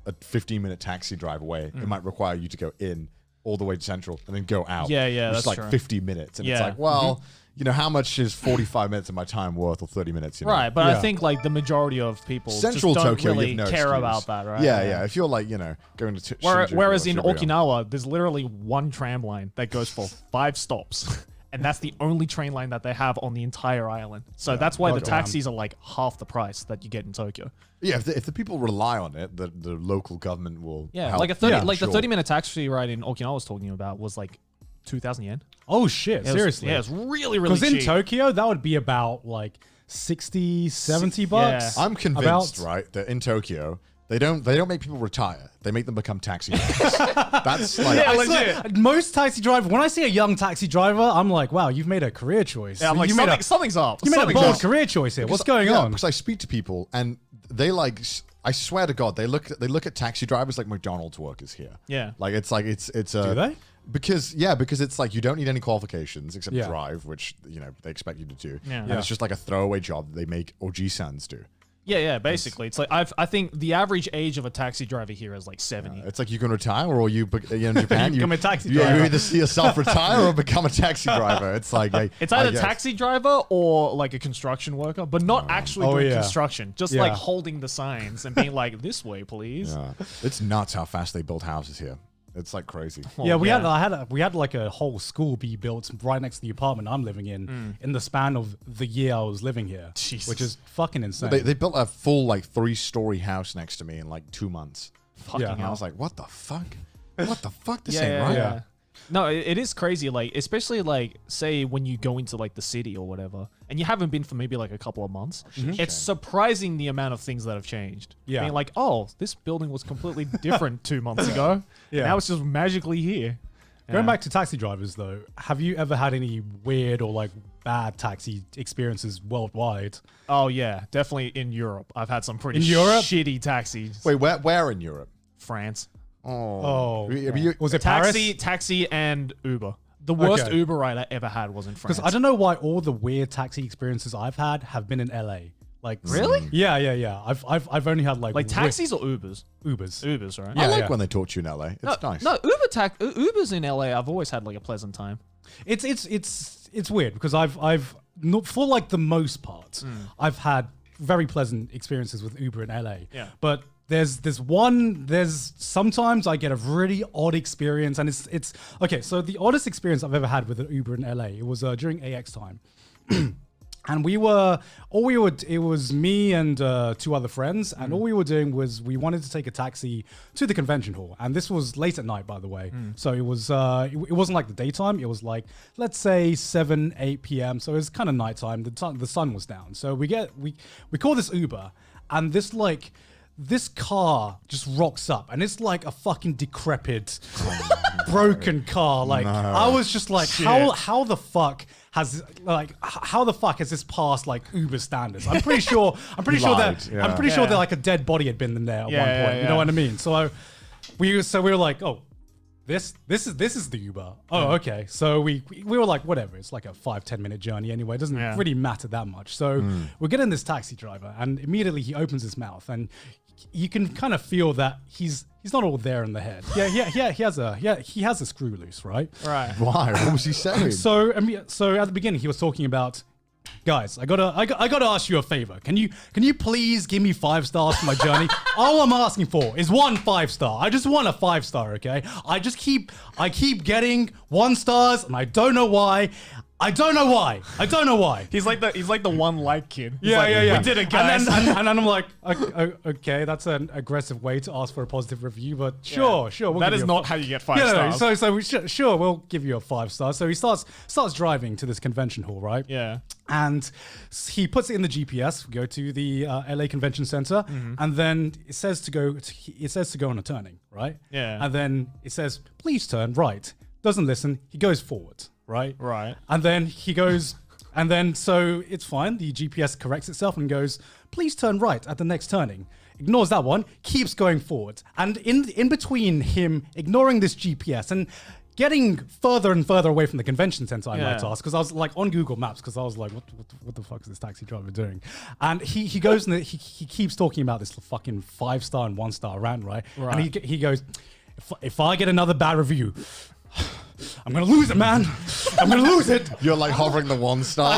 a 15-minute taxi drive away, it might require you to go in all the way to Central and then go out. Yeah, which that's is like true. 50 minutes, and it's Yeah. like, well, how much is 45 minutes of my time worth or 30 minutes? Right, but Yeah. I think like the majority of people Central just don't Tokyo, really you have no care excuse. about that, right? Yeah. If you're like, going to Shinjuku Whereas or in Shibuya. Okinawa, there's literally one tram line that goes for 5 stops. And that's the only train line that they have on the entire island. So that's why the goddamn. taxis are like half the price that you get in Tokyo. Yeah, if the people rely on it, the local government will. Yeah, help. like the Sure. 30-minute taxi ride in Okinawa I was talking about was like 2,000 yen. Oh shit, It was- seriously. Yeah, it's really, really Because in cheap. Tokyo, that would be about like 60, 70 bucks. I'm convinced, About- right, that in Tokyo they don't make people retire. They make them become taxi drivers. That's like Yeah, I legit. swear, most taxi drivers, when I see a young taxi driver, I'm like, wow, you've made a career choice. Yeah, I'm like, you made something's up. you made a Something's bold up. career choice here. What's going on? Because I speak to people and they like. I swear to God, they look at taxi drivers like McDonald's workers here. Yeah. like it's Do they? Because it's like you don't need any qualifications except Yeah. drive, which they expect you to do. Yeah. And it's just like a throwaway job that they make Oji-sans do. Yeah, basically. It's like I think the average age of a taxi driver here is like 70. It's like you can retire, or in Japan You become a taxi You driver. either see yourself retire or become a taxi driver. It's like It's I either guess. taxi driver or like a construction worker, but not actually Oh, doing yeah. construction. Just Yeah. like holding the signs and being like, this way, please. Yeah. It's nuts how fast they build houses here. It's like crazy. Yeah, we had like a whole school be built right next to the apartment I'm living in the span of the year I was living here, Jesus. which is fucking insane. They built a full like 3-story house next to me in like 2 months. Fucking Yeah. And I was like, what the fuck? What the fuck? This Yeah, ain't yeah, right. yeah. No, it is crazy. Like, especially like, say when you go into like the city or whatever, and you haven't been for maybe like a couple of months. It's surprising the amount of things that have changed. Yeah. Being like, oh, this building was completely different 2 months ago. Yeah. Now it's just magically here. Going back to taxi drivers, though, have you ever had any weird or like bad taxi experiences worldwide? Oh yeah, definitely in Europe. I've had some pretty In Europe? shitty taxis. Wait, where in Europe? France. Oh, You- was it Taxi, Paris? taxi, and Uber. The worst Okay. Uber ride I ever had was in France. Because I don't know why all the weird taxi experiences I've had have been in LA. Like Really? Yeah. I've only had like taxis or Ubers. Ubers. Ubers, right? I Yeah, like yeah. when they talk to you in LA. It's nice. No, Ubers in LA. I've always had like a pleasant time. It's weird because I've not for like the most part I've had very pleasant experiences with Uber in LA. Yeah. But there's sometimes I get a really odd experience, and it's okay. So the oddest experience I've ever had with an Uber in LA, it was during AX time. And it was me and 2 other friends, and all we were doing was we wanted to take a taxi to the convention hall, and this was late at night, by the way. So it was it wasn't like the daytime; it was like, let's say 7-8 p.m. So it was kind of nighttime. The sun was down. So we call this Uber, and this car just rocks up, and it's like a fucking decrepit, broken car. Like I was just like, how the fuck has this passed like Uber standards? I'm pretty sure that like a dead body had been in there at one point. You know what I mean? So we were like, oh, this is the Uber. Oh, okay. So we were like, whatever. It's like a 5-10 minute journey anyway. It doesn't really matter that much. So we're getting this taxi driver, and immediately he opens his mouth, and you can kind of feel that he's not all there in the head. Yeah. He has a screw loose, right? Right. Why? What was he saying? So at the beginning he was talking about, guys, I gotta ask you a favor. Can you please give me 5 stars for my journey? All I'm asking for is 1 5-star. I just want a 5-star, okay? I keep getting 1 stars, and I don't know why. He's like the one like kid. He's Yeah, like, yeah. We did it, guys. And then I'm like, okay, that's an aggressive way to ask for a positive review, but sure. We'll That give is you not how you get 5 stars. sure, we'll give you a 5-star. So he starts driving to this convention hall, right? Yeah. And he puts it in the GPS. We go to the LA Convention Center, and then it says to go on a turning, right? Yeah. And then it says, please turn right. Doesn't listen. He goes forward, right? Right. And then he goes, and then so it's fine. The GPS corrects itself and goes, please turn right at the next turning. Ignores that one, keeps going forward. And in between him ignoring this GPS and getting further and further away from the convention center, I might ask, because I was like on Google Maps, because I was like, what the fuck is this taxi driver doing? And he goes and he keeps talking about this fucking 5-star and 1-star rant, right? And he goes, if I get another bad review, I'm gonna lose it, man. I'm gonna lose it. You're like hovering the 1 star.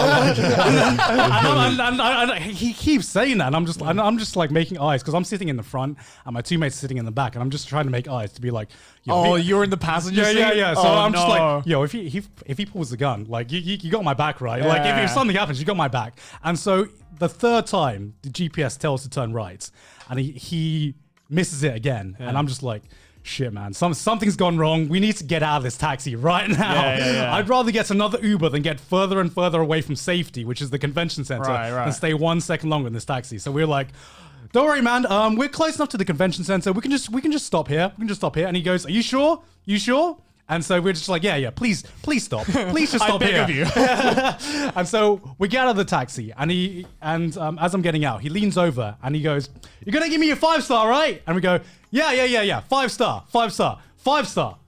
and he keeps saying that, and I'm just like making eyes, because I'm sitting in the front and my 2 mates are sitting in the back, and I'm just trying to make eyes to be like, You're in the passenger seat? Yeah. So I'm just like, if he pulls the gun, like you got my back, right? Like if something happens, you got my back. And so the 3rd time the GPS tells to turn right, and he misses it again, and I'm just like, shit, man, something's gone wrong. We need to get out of this taxi right now. Yeah. I'd rather get another Uber than get further and further away from safety, which is the convention center, and stay 1 second longer in this taxi. So we're like, don't worry, man. We're close enough to the convention center. We can just stop here. And he goes, are you sure? And so we're just like, yeah, please stop. Please just stop here. I beg of you. And so we get out of the taxi, and as I'm getting out, he leans over and he goes, you're gonna give me a 5-star, right? And we go, yeah. 5-star.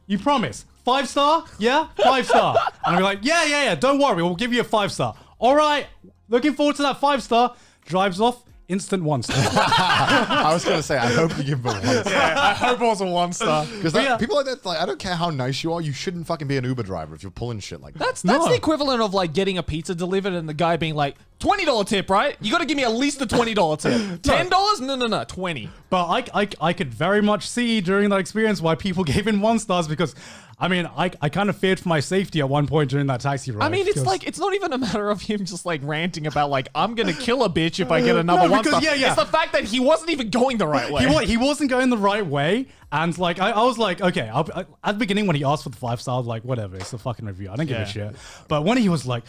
You promise? 5-star? Yeah? 5-star. And we're like, yeah. Don't worry, we'll give you a 5-star. All right. Looking forward to that 5-star. Drives off. Instant 1-star. I was going to say, I hope you give him a 1 star. Yeah, I hope it was a 1-star. Because people like that, like, I don't care how nice you are, you shouldn't fucking be an Uber driver if you're pulling shit like that. That's the equivalent of like getting a pizza delivered and the guy being like, $20 tip, right? You got to give me at least a $20 tip. $10? No, 20. But I could very much see during that experience why people gave in 1 stars because, I mean, I kind of feared for my safety at one point during that taxi ride. I mean, it's like, it's not even a matter of him just like ranting about like, I'm going to kill a bitch if I get another 1 star. Yeah. It's the fact that he wasn't even going the right way. He wasn't going the right way. And like, I was like, okay, at the beginning when he asked for the 5 stars, like, whatever, it's a fucking review. I don't give a shit. But when he was like,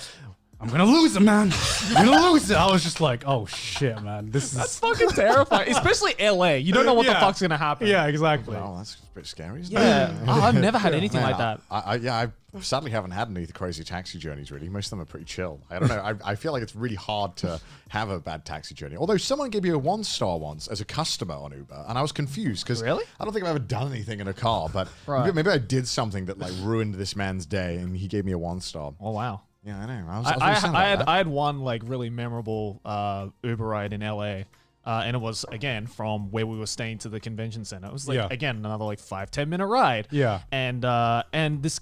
I'm gonna lose it, man. I'm gonna lose it. I was just like, oh shit, man. That's fucking terrifying. Especially LA. You don't know what the fuck's gonna happen. Yeah, exactly. Oh, that's a bit scary, isn't Yeah. it? I've never had anything Man, like that. I sadly haven't had any crazy taxi journeys, really. Most of them are pretty chill. I don't know. I feel like it's really hard to have a bad taxi journey. Although someone gave you a 1 star once as a customer on Uber, and I was confused because Really? I don't think I've ever done anything in a car, but maybe I did something that like ruined this man's day, and he gave me a 1 star. Oh, wow. Yeah, I know. I had one like really memorable Uber ride in LA, and it was again from where we were staying to the convention center. It was like again another like 5-10 minute ride. Yeah. And this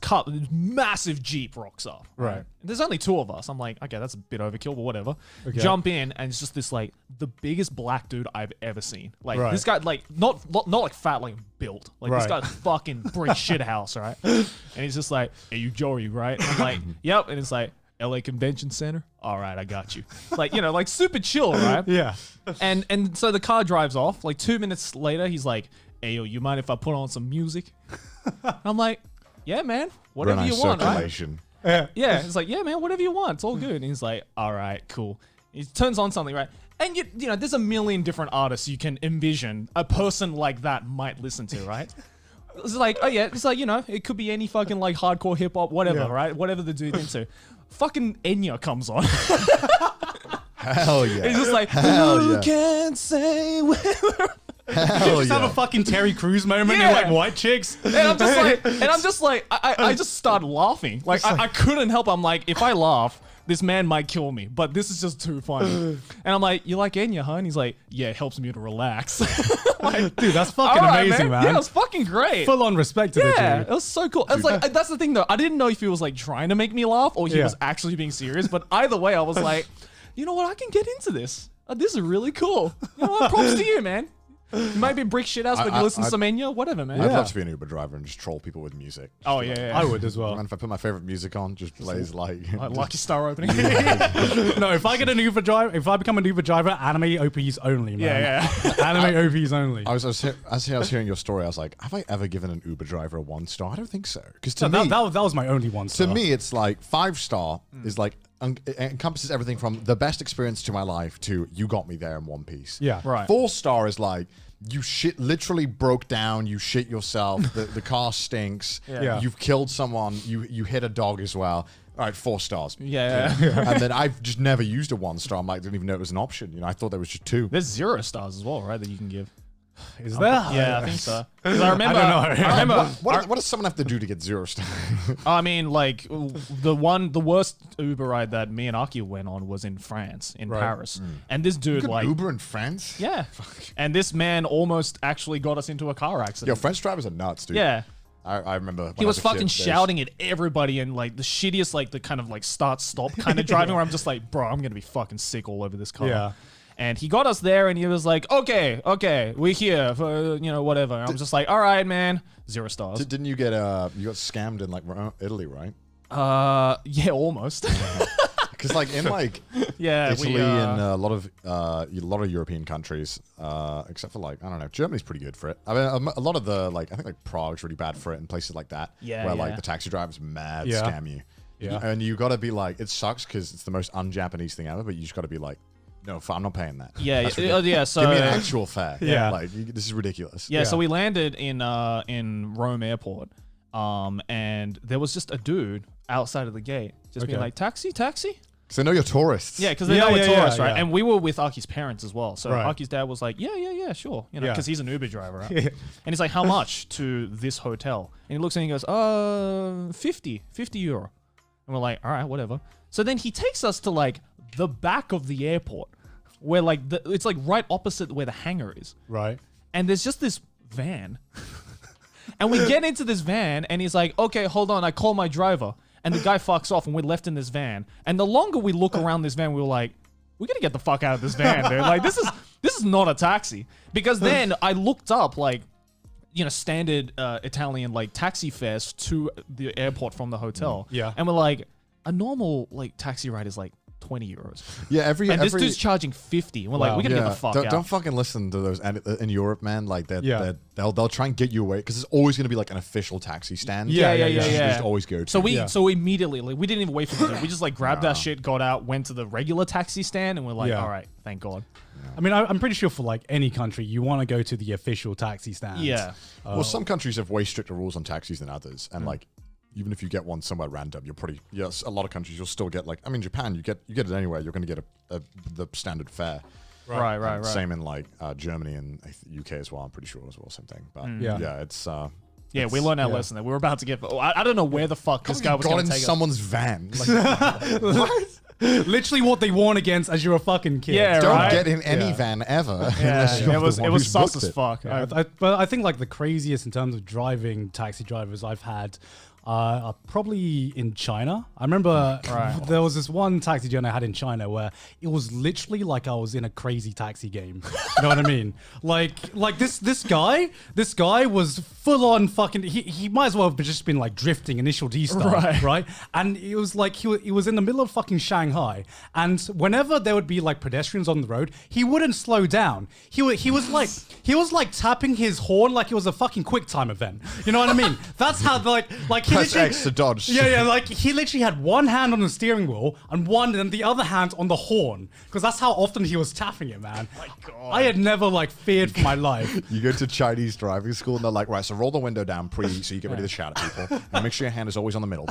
massive Jeep rocks up. Right. There's only 2 of us. I'm like, okay, that's a bit overkill, but whatever. Okay. Jump in, and it's just this like the biggest black dude I've ever seen. Like this guy, like not like fat, like built. Like this guy's fucking brick shit house, right? And he's just like, hey, you Jory, right? And I'm like, yep. And it's like, LA Convention Center. All right, I got you. Like, like super chill, right? Yeah. And so the car drives off. Like 2 minutes later, he's like, hey, yo, you mind if I put on some music? I'm like, yeah, man, whatever you want, right? Yeah, it's like, yeah, man, whatever you want. It's all good. And he's like, all right, cool. He turns on something, right? And you know, there's a million different artists you can envision a person like that might listen to, right? It's like, oh yeah, it's like, it could be any fucking like hardcore hip hop, whatever, right? Whatever the dude into. Fucking Enya comes on. Hell yeah. He's just like, Hell yeah. Can't say whether. Hell Just have a fucking Terry Crews moment. Yeah. You're like white chicks. And I'm just like, I just started laughing. Like, I couldn't help. I'm like, if I laugh, this man might kill me, but this is just too funny. And I'm like, you like Enya, huh? And he's like, yeah, it helps me to relax. Like, Dude, that's fucking amazing, man. Yeah, it was fucking great. Full on respect to the Yeah, dude. it was so cool. It's like, that's the thing though. I didn't know if he was like trying to make me laugh or he was actually being serious. But either way, I was like, you know what? I can get into this. This is really cool. You know what? Props to you, man. You might be brick shit house, but you listen to some Enya, whatever, man. I'd love to be an Uber driver and just troll people with music. Oh yeah. I would as well. And if I put my favorite music on, just plays like Lucky Star opening. No, if I get an Uber driver, if I become an Uber driver, anime OPs only, man. Yeah. Anime OPs only. I was hearing your story, I was like, have I ever given an Uber driver a 1 star? I don't think so. Because to me, that was my only 1 star. to me, it's like 5 star is like it encompasses everything from the best experience to my life to you got me there in one piece. Yeah. Right. 4 star is like you literally broke down, you shit yourself, the car stinks, Yeah. you've killed someone, you hit a dog as well. All right, 4 stars. Yeah. And then I've just never used a 1 star. I'm like, didn't even know it was an option. I thought there was just 2. There's 0 stars as well, right? That you can give. Is there? Yeah, I think so. 'Cause I remember. I don't know. What does someone have to do to get 0 stars? I mean, like the worst Uber ride that me and Aki went on was in France, in Paris, and this dude like Uber in France? yeah, and this man almost actually got us into a car accident. Yo, French drivers are nuts, dude. Yeah. I remember when He I was a kid, fucking there's- shouting at everybody and like the shittiest, like the kind of like start-stop kind of driving where I'm just like, bro, I'm going to be fucking sick all over this car. Yeah. And he got us there and he was like, okay, we're here for, whatever. And I was just like, all right, man, 0 stars. Didn't you get you got scammed in like Italy, right? Yeah, almost. Because like in like Yeah, Italy and a lot of European countries, except for like I don't know, Germany's pretty good for it. I mean, a lot of the like I think like Prague's really bad for it, and places like that, Yeah, where yeah. like the taxi drivers mad Yeah. scam you. Yeah. And you got to be like, it sucks because it's the most un-Japanese thing ever, but you just got to be like, no, I'm not paying that. Yeah, That's yeah, ridiculous. so Give me an actual fare. Yeah. like this is ridiculous. Yeah, so we landed in Rome airport, and there was just a dude outside of the gate, just being Okay. like, taxi. So they know you're tourists. Yeah, because they Yeah, know we're yeah, tourists, yeah, right? yeah. And we were with Aki's parents as well. So Right. Aki's dad was like, yeah, sure, Yeah. because he's an Uber driver, right? And he's like, how much to this hotel? And he looks and he goes, 50 euro. And we're like, all right, whatever. So then he takes us to like the back of the airport, where like it's like right opposite where the hangar is. Right. And there's just this van. And we get into this van and he's like, okay, hold on, I call my driver. And the guy fucks off and we're left in this van. And the longer we look around this van, we were like, we got to get the fuck out of this van, dude. Like, this is not a taxi. Because then I looked up, like, you know, standard Italian, like, taxi fares to the airport from the hotel. Yeah. And we're like, a normal, like, taxi ride is like 20 euros. Yeah, this dude's charging 50. We're like, we gotta get the fuck out. Don't fucking listen to those in Europe, man. Like they'll try and get you away because there's always gonna be like an official taxi stand. Yeah. You just always go to. So we immediately, like, we didn't even wait for them. We just like grabbed our shit, got out, went to the regular taxi stand, and we're like, all right, thank God. I mean, I'm pretty sure for like any country, you want to go to the official taxi stand. Yeah. Well, some countries have way stricter rules on taxis than others, and like. Even if you get one somewhere random, you're pretty. Yes, a lot of countries you'll still get like. I mean, Japan, you get it anywhere. You're going to get the standard fare. Right. Same in like Germany and UK as well. I'm pretty sure as well. Same thing. But it's. Yeah, we learned our lesson there. We were about to get. I don't know where the fuck this guy was going to take someone's van. Like, what? Literally what they warn against as you're a fucking kid. Yeah, Don't get in any van ever. Yeah, it was sus as fuck. Yeah, but I think like the craziest in terms of driving taxi drivers I've had are probably in China. I remember there was this one taxi journey I had in China where it was literally like I was in a crazy taxi game. You know what I mean? Like this guy was full on fucking. He might as well have just been like drifting initial D star, right? And it was like he was in the middle of fucking Shanghai, and whenever there would be like pedestrians on the road, he wouldn't slow down. He was like tapping his horn like it was a fucking QuickTime event. You know what I mean? That's how like he press X to dodge. Yeah, like he literally had one hand on the steering wheel and the other hand on the horn because that's how often he was tapping it, man. Oh my God. I had never like feared for my life. You go to Chinese driving school and they're like, right, so roll the window down so you get ready to shout at people and make sure your hand is always on the middle.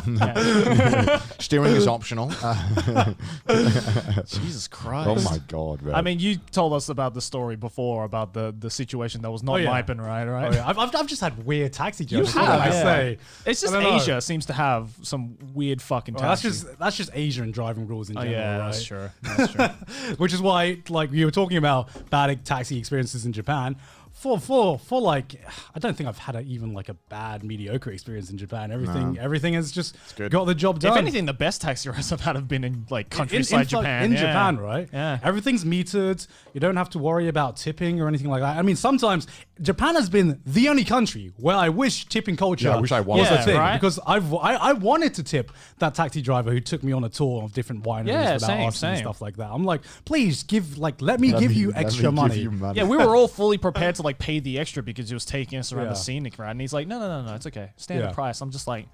Steering is optional. Jesus Christ. Oh my God, man. I mean, you told us about the story before about the situation that was not Miping, right? Oh, yeah. I've just had weird taxi journeys. You have, I say. It's just Asia seems to have some weird fucking taxi. That's just Asia and driving rules in general, yeah, right? that's true. That's true. Which is why, like, you were talking about bad taxi experiences in Japan. For like, I don't think I've had even like a bad mediocre experience in Japan. Everything has just got the job done. If anything, the best taxi rides I've had have been in like countryside Japan. In Japan, right? Yeah. Everything's metered. You don't have to worry about tipping or anything like that. I mean, sometimes Japan has been the only country where I wish tipping culture was a thing. Right? Because I wanted to tip that taxi driver who took me on a tour of different wineries without asking and stuff like that. I'm like, please let me give you extra money. Yeah, we were all fully prepared to like pay the extra because he was taking us around the scenic ride, and he's like, no, it's okay, standard price. I'm just like,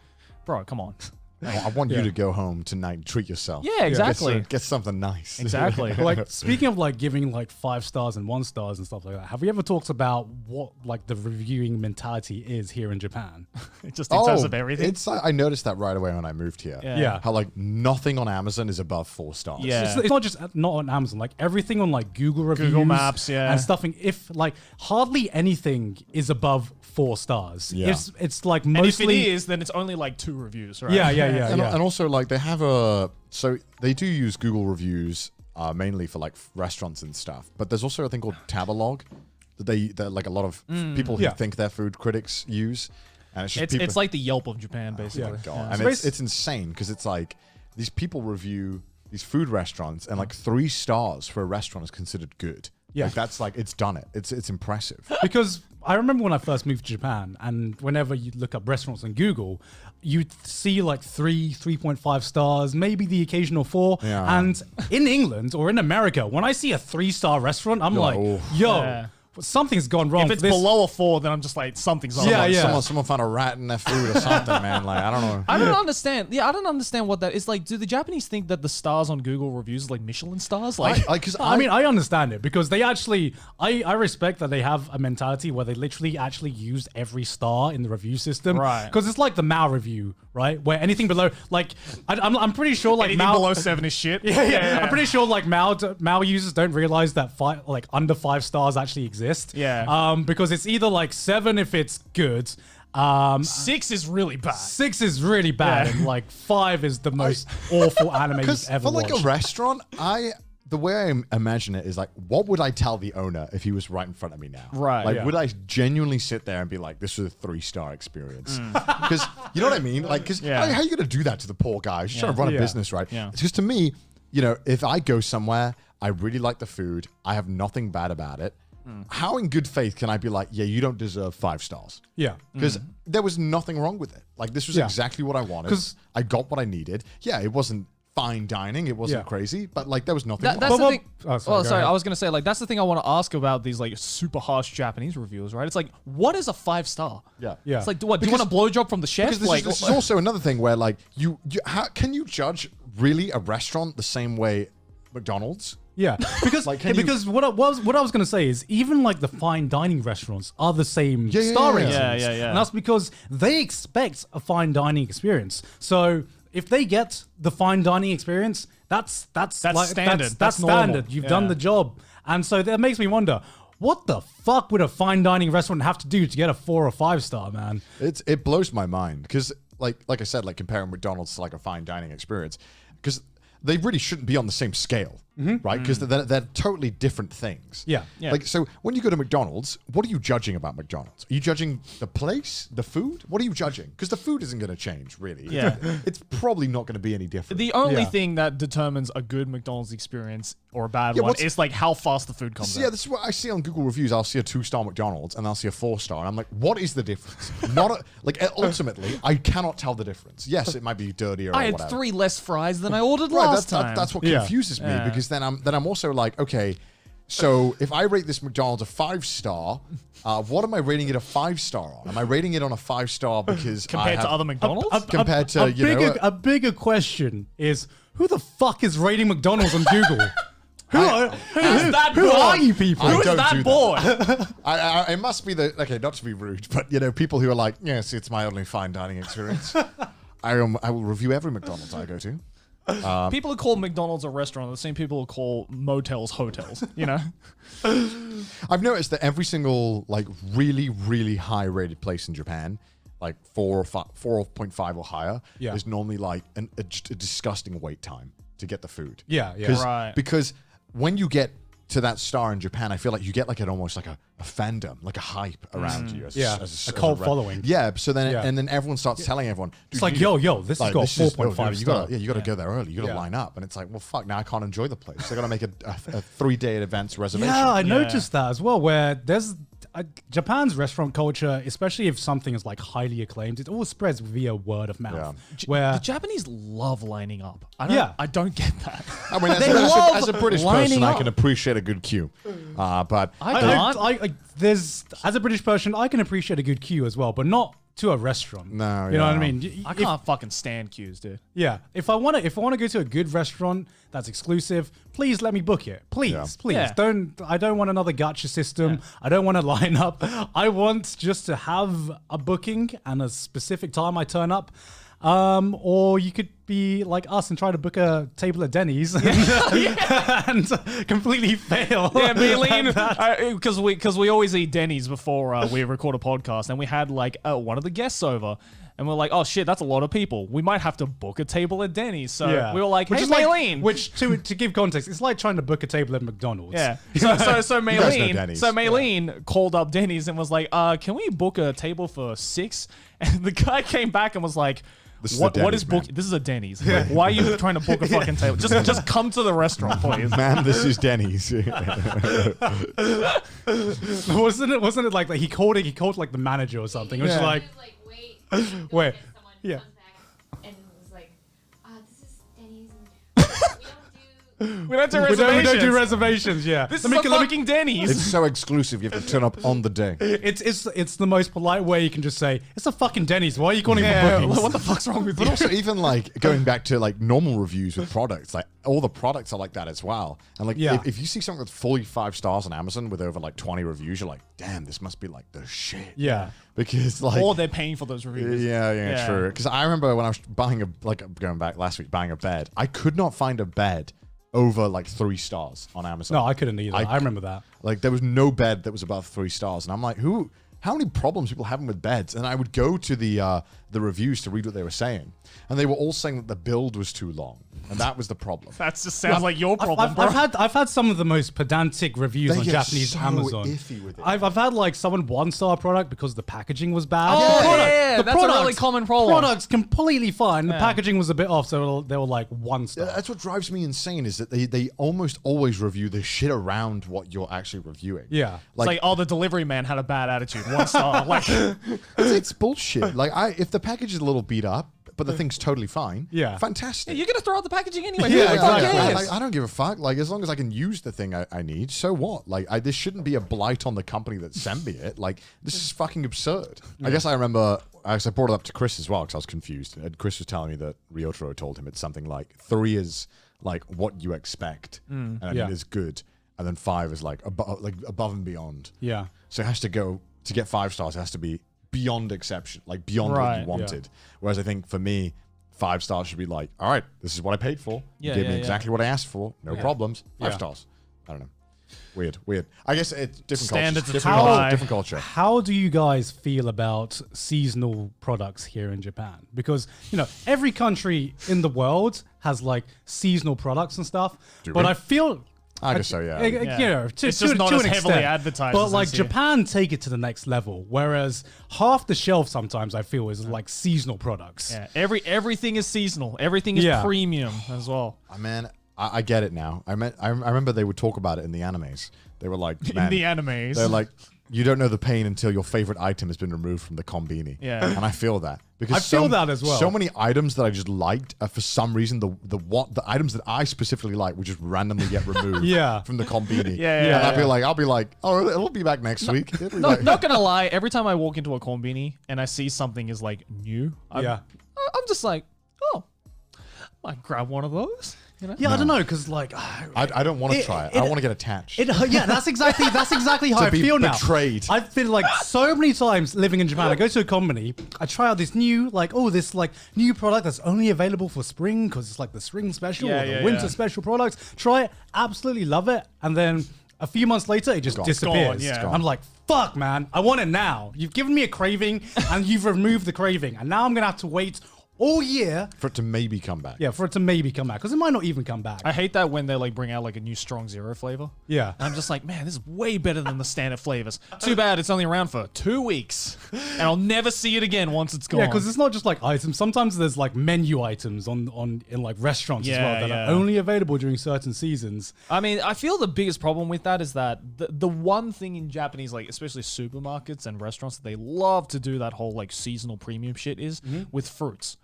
bro, come on. I want you to go home tonight and treat yourself. Yeah, exactly. Get something nice. Exactly. Like, speaking of like giving like 5 stars and 1 stars and stuff like that, have we ever talked about what like the reviewing mentality is here in Japan? Just in terms of everything. I noticed that right away when I moved here. Yeah. How like nothing on Amazon is above 4 stars. Yeah. It's not just not on Amazon, like everything on like Google reviews, Google Maps, and stuffing. If like hardly anything is above 4 stars. Yeah. It's like mostly. And if it is, then it's only like 2 reviews, right? Yeah. And also like they have so they do use Google reviews mainly for like restaurants and stuff, but there's also a thing called CDawgVA that like a lot of people who think they're food critics use, and it's just it's like the Yelp of Japan basically. Oh God. And it's insane because it's like these people review these food restaurants and like 3 stars for a restaurant is considered good. Yeah. Like that's like it's done it. It's impressive. Because I remember when I first moved to Japan, and whenever you look up restaurants on Google, you see like 3.5 stars, maybe the occasional 4. Yeah. And in England or in America, when I see a 3-star restaurant, I'm like, yo, something's gone wrong. If it's below a 4, then I'm just like, something's wrong. Yeah. Someone found a rat in their food or something, man. Like, I don't know. I don't understand. Yeah, I don't understand what that is. Like, do the Japanese think that the stars on Google reviews are like Michelin stars? Like, I mean, I understand it because they actually, I respect that they have a mentality where they literally actually use every star in the review system. Right. Because it's like the Mao review, right? Where anything below, like, I'm pretty sure like anything below 7 is shit. Yeah. I'm pretty sure like Mao users don't realize that under 5 stars actually exist. Yeah. Because it's either like 7 if it's good. 6 is really bad. 6 is really bad, and like 5 is the most awful anime you've ever for like watched. a restaurant, the way I imagine it is like, what would I tell the owner if he was right in front of me now? Right. Like, would I genuinely sit there and be like, this was a 3-star experience? Because you know what I mean? Like, because how are you going to do that to the poor guy? He's trying to run a business, right? Yeah. Because to me, you know, if I go somewhere, I really like the food. I have nothing bad about it. How in good faith can I be like, yeah, you don't deserve 5 stars? Yeah. Because there was nothing wrong with it. Like, this was exactly what I wanted. 'Cause- I got what I needed. Yeah, it wasn't fine dining. It wasn't crazy, but like there was nothing wrong. That's the thing. Oh, sorry, go sorry. ahead. I was gonna say, like, that's the thing I want to ask about these like super harsh Japanese reviews, right? It's like, what is a 5-star? Yeah. Yeah. It's like, do you want a blowjob from the chef? Because Like, this is also another thing where like how can you judge really a restaurant the same way McDonald's? Yeah, because Like, can you- because what I was gonna say is even like the fine dining restaurants are the same Yeah, yeah, star yeah. ratings. Yeah. And that's because they expect a fine dining experience. So if they get the fine dining experience, that's standard. That's normal. standard. You've done the job, and so that makes me wonder. What the fuck would a fine dining restaurant have to do to get a 4 or 5 star, man? It blows my mind because like I said, like comparing McDonald's to like a fine dining experience, because they really shouldn't be on the same scale, right? Because they're totally different things. Yeah. Like, so when you go to McDonald's, what are you judging about McDonald's? Are you judging the place, the food? What are you judging? Because the food isn't going to change, really. Yeah. It's probably not going to be any different. the only Yeah. thing that determines a good McDonald's experience or a bad Yeah, one what's- is like how fast the food comes So, yeah, out. this is what I see on Google reviews. I'll see a 2-star McDonald's and I'll see a 4-star, and I'm like, what is the difference? Ultimately, I cannot tell the difference. Yes, it might be dirtier. I or had whatever. 3 less fries than I ordered Right, last time. that's what Yeah. confuses me, Yeah. because then I'm also like, okay, so if I rate this McDonald's a 5-star, what am I rating it a 5-star on? Am I rating it on a 5-star because Compared I to have, other McDonald's? compared to a bigger question is who the fuck is rating McDonald's on Google? Who that who boy? are you people? I Who is don't that do boy? it must be okay, not to be rude, but people who are like, yes, it's my only fine dining experience. I will review every McDonald's I go to. People who call McDonald's a restaurant are the same people who call motels hotels, you know? I've noticed that every single like really, really high rated place in Japan, like 4.5 or higher, Yeah. is normally like a disgusting wait time to get the food. Yeah, yeah. Right. Because when you get to that star in Japan, I feel like you get like almost like a fandom, like a hype around you. Yeah, a cult following. Yeah. So then, Yeah. and then everyone starts telling everyone, It's like, yo, this has got 4.5 you star. gotta, you gotta go there early. You gotta Yeah. line up, and it's like, well, fuck. Now I can't enjoy the place. So I gotta make a 3-day advance reservation. Yeah, I noticed that as well. Where there's Japan's restaurant culture, especially if something is like highly acclaimed, it always spreads via word of mouth. Where The Japanese love lining up. Yeah. I don't get that. I mean, They love as a British lining person, I up. can appreciate a good queue. But I can't. there's as a British person, I can appreciate a good queue as well, but not to a restaurant. No, you know what I yeah. mean. I can't fucking stand queues, dude. Yeah, if I want to go to a good restaurant that's exclusive, please let me book it. Please, Yeah. please Yeah. I don't want another gacha system. I don't want to line up. I want just to have a booking and a specific time I turn up. Or you could be like us and try to book a table at Denny's and completely fail. Yeah, Maylene, because we always eat Denny's before we record a podcast, and we had like one of the guests over, and we're like, oh shit, that's a lot of people. We might have to book a table at Denny's. So we were like, Which hey, is like- Maylene. which to give context, it's like trying to book a table at McDonald's. Yeah. So guys know Denny's. Maylene called up Denny's and was like, can we book a table for 6? And the guy came back and was like, This is a what is Denny's, book? man. This is a Denny's. Like, why are you trying to book a fucking table? Just come to the restaurant, please. man, this is Denny's. Wasn't it like that? He called like the manager or something. It was Yeah. like, He was like, wait. Wait. Someone Yeah. comes back and was like, this is Denny's. And we don't do. We don't do we reservations. don't do reservations. Yeah, This Let me- is a let me- fucking Denny's. It's so exclusive. You have to turn up on the day. It's the most polite way you can just say it's a fucking Denny's. Why are you calling Yeah, for bookings? what the fuck's wrong with But you? also, even like going back to like normal reviews with products, like all the products are like that as well. And like, Yeah. if you see something that's fully 5 stars on Amazon with over like 20 reviews, you're like, damn, this must be like the shit. Yeah. Because like, Or they're paying for those reviews. yeah, true. Because I remember when I was buying going back last week, buying a bed, I could not find a bed over like 3 stars on Amazon. No, I couldn't either. I remember that. Like there was no bed that was above 3 stars, and I'm like, who how many problems people having with beds? And I would go to the reviews to read what they were saying, and they were all saying that the build was too long, and that was the problem. That just sounds like your problem, bro. I've had some of the most pedantic reviews They on get Japanese so Amazon. iffy with it. I've had like someone 1-star product because the packaging was bad. Oh, The product- yeah, the that's a really product's- common problem. Product's completely fine. The Yeah. packaging was a bit off, so they were like 1-star. That's what drives me insane is that they almost always review the shit around what you're actually reviewing. Yeah. It's like, oh, the delivery man had a bad attitude. 1 star. Like, It's bullshit. Like if the package is a little beat up, but the thing's totally fine. Yeah. you're Fantastic. going to throw out the packaging anyway. Yeah, Who the fuck exactly. cares? I don't give a fuck. Like, as long as I can use the thing I need, so what? Like, this shouldn't be a blight on the company that sent me it. Like, this is fucking absurd. I guess I remember, I brought it up to Chris as well because I was confused. And Chris was telling me that Ryotaro told him it's something like 3 is like what you expect, and I Yeah. mean, is good, and then 5 is like above and beyond. Yeah. So it has to go to get 5 stars. It has to be beyond exception, like beyond what Right, you wanted. Whereas I think for me, 5 stars should be like, all right, this is what I paid for. Yeah, you gave yeah, me yeah. exactly what I asked for. No problems. 5 Yeah. stars. I don't know. Weird. I guess it's different Standards cultures. are Different too culture. high. Different culture. How do you guys feel about seasonal products here in Japan? Because, every country in the world has like seasonal products and stuff. Do but we? I feel I guess so, yeah. to, It's just not to as an heavily extent. advertised But as like this here. Japan take it to the next level, whereas half the shelf sometimes I feel is like seasonal products. Yeah, everything is seasonal. Everything is Yeah. premium as well. Man, I get it now. I remember they would talk about it in the animes. They were like, man, In the animes. they're like, you don't know the pain until your favorite item has been removed from the konbini. Yeah. And I feel that. Because I feel that as well. So many items that I just liked, for some reason, the items that I specifically like would just randomly get removed Yeah. from the konbini. Yeah, And I'll be like, oh, it'll be back next week. It'll be back. Not gonna lie, every time I walk into a konbini and I see something is like new, I'm just like, oh, I might grab one of those. Yeah, I don't know, because like I don't want to try it. I want to get attached. that's exactly how I be feel now. betrayed. I've been like so many times living in Japan. I go to a company, I try out this new this new product that's only available for spring because it's like the spring special or the winter special products. Try it, absolutely love it, and then a few months later it just disappears. Gone, yeah. I'm like, fuck, man, I want it now. You've given me a craving and you've removed the craving, and now I'm gonna have to wait all year for it to maybe come back. for it to maybe come back, because it might not even come back. I hate that when they like bring out like a new strong zero flavor. Yeah. And I'm just like, man, this is way better than the standard flavors. Too bad it's only around for 2 weeks, and I'll never see it again once it's gone. Yeah, because it's not just like items. Sometimes there's like menu items in like restaurants as well that are only available during certain seasons. I mean, I feel the biggest problem with that is that the one thing in Japanese, like especially supermarkets and restaurants, that they love to do that whole like seasonal premium shit is with fruits.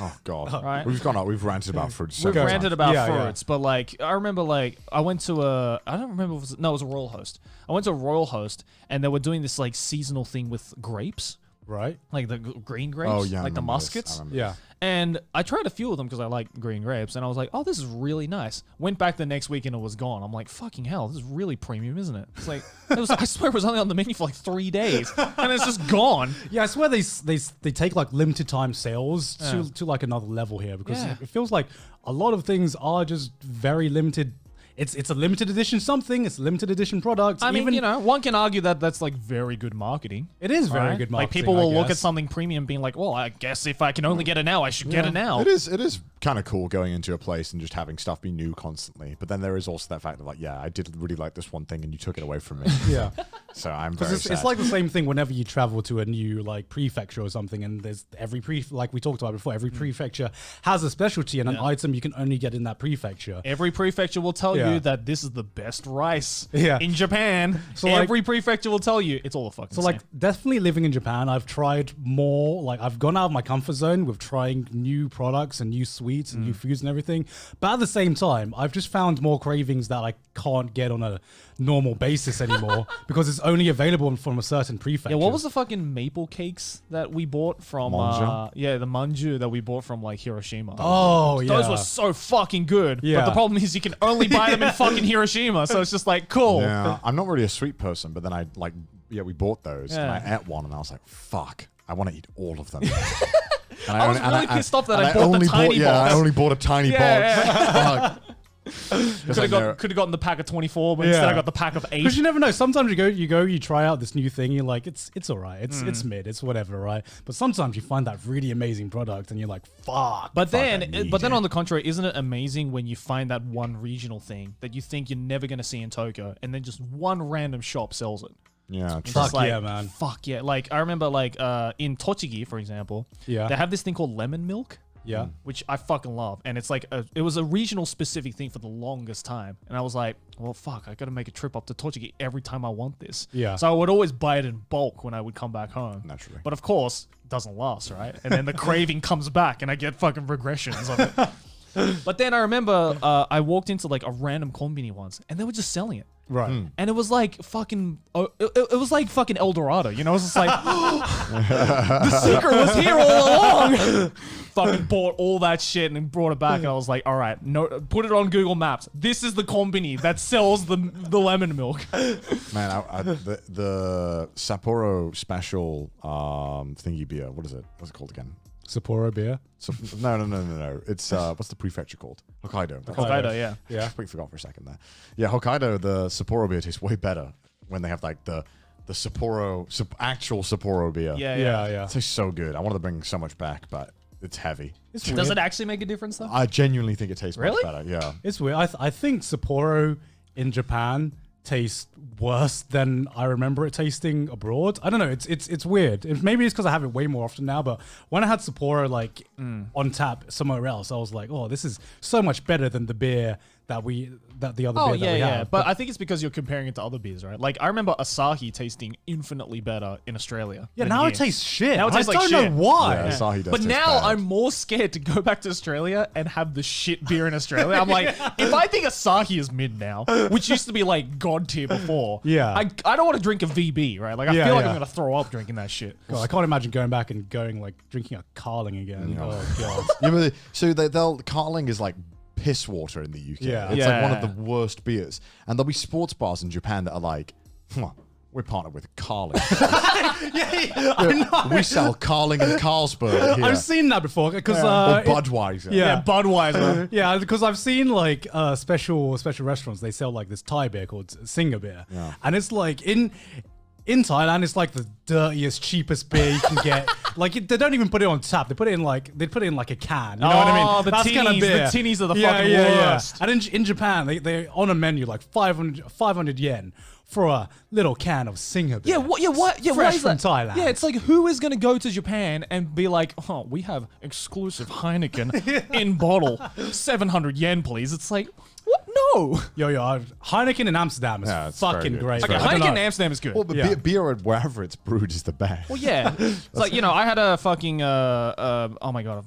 Oh God! Right. We've ranted about fruits. So We've many ranted times. about fruits, but like I remember, like I went to I don't remember if it was a Royal Host. I went to a Royal Host, and they were doing this like seasonal thing with grapes, Right? like the green grapes, Oh yeah, I like the remember this. muskets. I remember Yeah. And I tried a few of them because I like green grapes, and I was like, oh, this is really nice. Went back the next week and it was gone. I'm like, fucking hell, this is really premium, isn't it? It's like, I swear it was only on the menu for like 3 days, and it's just gone. Yeah, I swear they take like limited time sales to like another level here, because Yeah. it feels like a lot of things are just very limited. It's a limited edition something. It's a limited edition product. I mean, one can argue that that's like very good marketing. It is very right? good Like marketing. people will I look at guess. something premium being like, well, I guess if I can only get it now, I should get it now. It is kind of cool going into a place and just having stuff be new constantly. But then there is also that fact of like, yeah, I did really like this one thing and you took it away from me. Yeah. So I'm very Because sad. it's like the same thing whenever you travel to a new like prefecture or something, and there's like we talked about before, every prefecture has a specialty and an item you can only get in that prefecture. Every prefecture will tell Yeah. you that this is the best rice Yeah. in Japan. So, like- every prefecture will tell you it's all the fucking So same. like definitely living in Japan, I've tried more, like I've gone out of my comfort zone with trying new products and new sweets and new foods and everything. But at the same time, I've just found more cravings that I can't get on a normal basis anymore because it's only available from a certain prefecture. Yeah, what was the fucking maple cakes that we bought from? Manju? The manju that we bought from like Hiroshima. Oh, yeah. Those were so fucking good. Yeah. But the problem is you can only buy them in fucking Hiroshima. So it's just like, cool. Yeah, I'm not really a sweet person, but then we bought those and Yeah. I ate one and I was like, fuck, I want to eat all of them. And I was really pissed off that and I bought the only tiny Yeah, box. I only bought a tiny Yeah, box. Fuck. Could have gotten the pack of 24, but instead I got the pack of 8. Because you never know. Sometimes you try out this new thing. You're like, it's all right. It's mid. It's whatever, right? But sometimes you find that really amazing product, and you're like, fuck. But then on the contrary, isn't it amazing when you find that one regional thing that you think you're never going to see in Tokyo, and then just one random shop sells it? Yeah, It's Fuck just like, yeah, man. Fuck yeah. Like, I remember, like, in Tochigi, for example, Yeah. they have this thing called lemon milk. Yeah. Which I fucking love. And it's like, it was a regional specific thing for the longest time. And I was like, well, fuck, I got to make a trip up to Tochigi every time I want this. Yeah. So I would always buy it in bulk when I would come back home. Naturally. But of course, it doesn't last, right? And then the craving comes back and I get fucking regressions of it. But then I remember I walked into like a random konbini once and they were just selling it. Right. And it was like fucking, it was like fucking El Dorado, you know? It was just like, the secret was here all along. Fucking bought all that shit and brought it back, and I was like, all right, no, put it on Google Maps. This is the konbini that sells the lemon milk. Man, the Sapporo special thingy beer. What is it? What's it called again? Sapporo beer. So, no. It's what's the prefecture called? Hokkaido. Hokkaido, yeah. Yeah. I forgot for a second there. Yeah, Hokkaido, the Sapporo beer tastes way better when they have like the Sapporo, actual Sapporo beer. Yeah. It tastes so good. I wanted to bring so much back, but it's heavy. Does it actually make a difference though? I genuinely think it tastes Really? much better. Yeah. It's weird. I think Sapporo in Japan tastes worse than I remember it tasting abroad. I don't know. It's weird. Maybe it's because I have it way more often now. But when I had Sapporo like on tap somewhere else, I was like, oh, this is so much better than the beer that the other beer that we have. But I think it's because you're comparing it to other beers, right? Like I remember Asahi tasting infinitely better in Australia. Yeah, than now here. it tastes shit. Now it tastes I like don't shit. know why. Yeah, Asahi does But taste now bad. I'm more scared to go back to Australia and have the shit beer in Australia. I'm like, if I think Asahi is mid now, which used to be like god tier before, Yeah. I don't want to drink a VB, right? Like I Yeah, feel like yeah. I'm gonna throw up drinking that shit. God, I can't imagine going back and going like drinking a Carling again. Oh god. Yeah, but so Carling is like piss water in the UK. Yeah. It's like one Yeah. of the worst beers. And there'll be sports bars in Japan that are like, we're partnered with Carling. I know. We sell Carling and Carlsberg here. I've seen that before because or Budweiser. yeah. Budweiser. Yeah, because I've seen like special restaurants. They sell like this Thai beer called Singer beer, Yeah. and it's like in Thailand, it's like the dirtiest, cheapest beer you can get. Like they don't even put it on tap. They put it in like a can. You know what I mean? Oh, the That's kind of tinnies. beer. The tinnies are the fucking worst. And in Japan, they on a menu like 500 yen for a little can of Singer beer. Yeah, why Fresh is from that? Thailand. Yeah, it's like who is going to go to Japan and be like, oh, we have exclusive Heineken in bottle, 700 yen, please. It's like, what? No. Yo, Heineken in Amsterdam is Yeah, it's very fucking good. great. It's Okay, very I don't Heineken in know. Amsterdam is good. Well, but Yeah. beer wherever it's brewed is the best. Well, yeah. It's like, you know, I had a fucking, oh my God,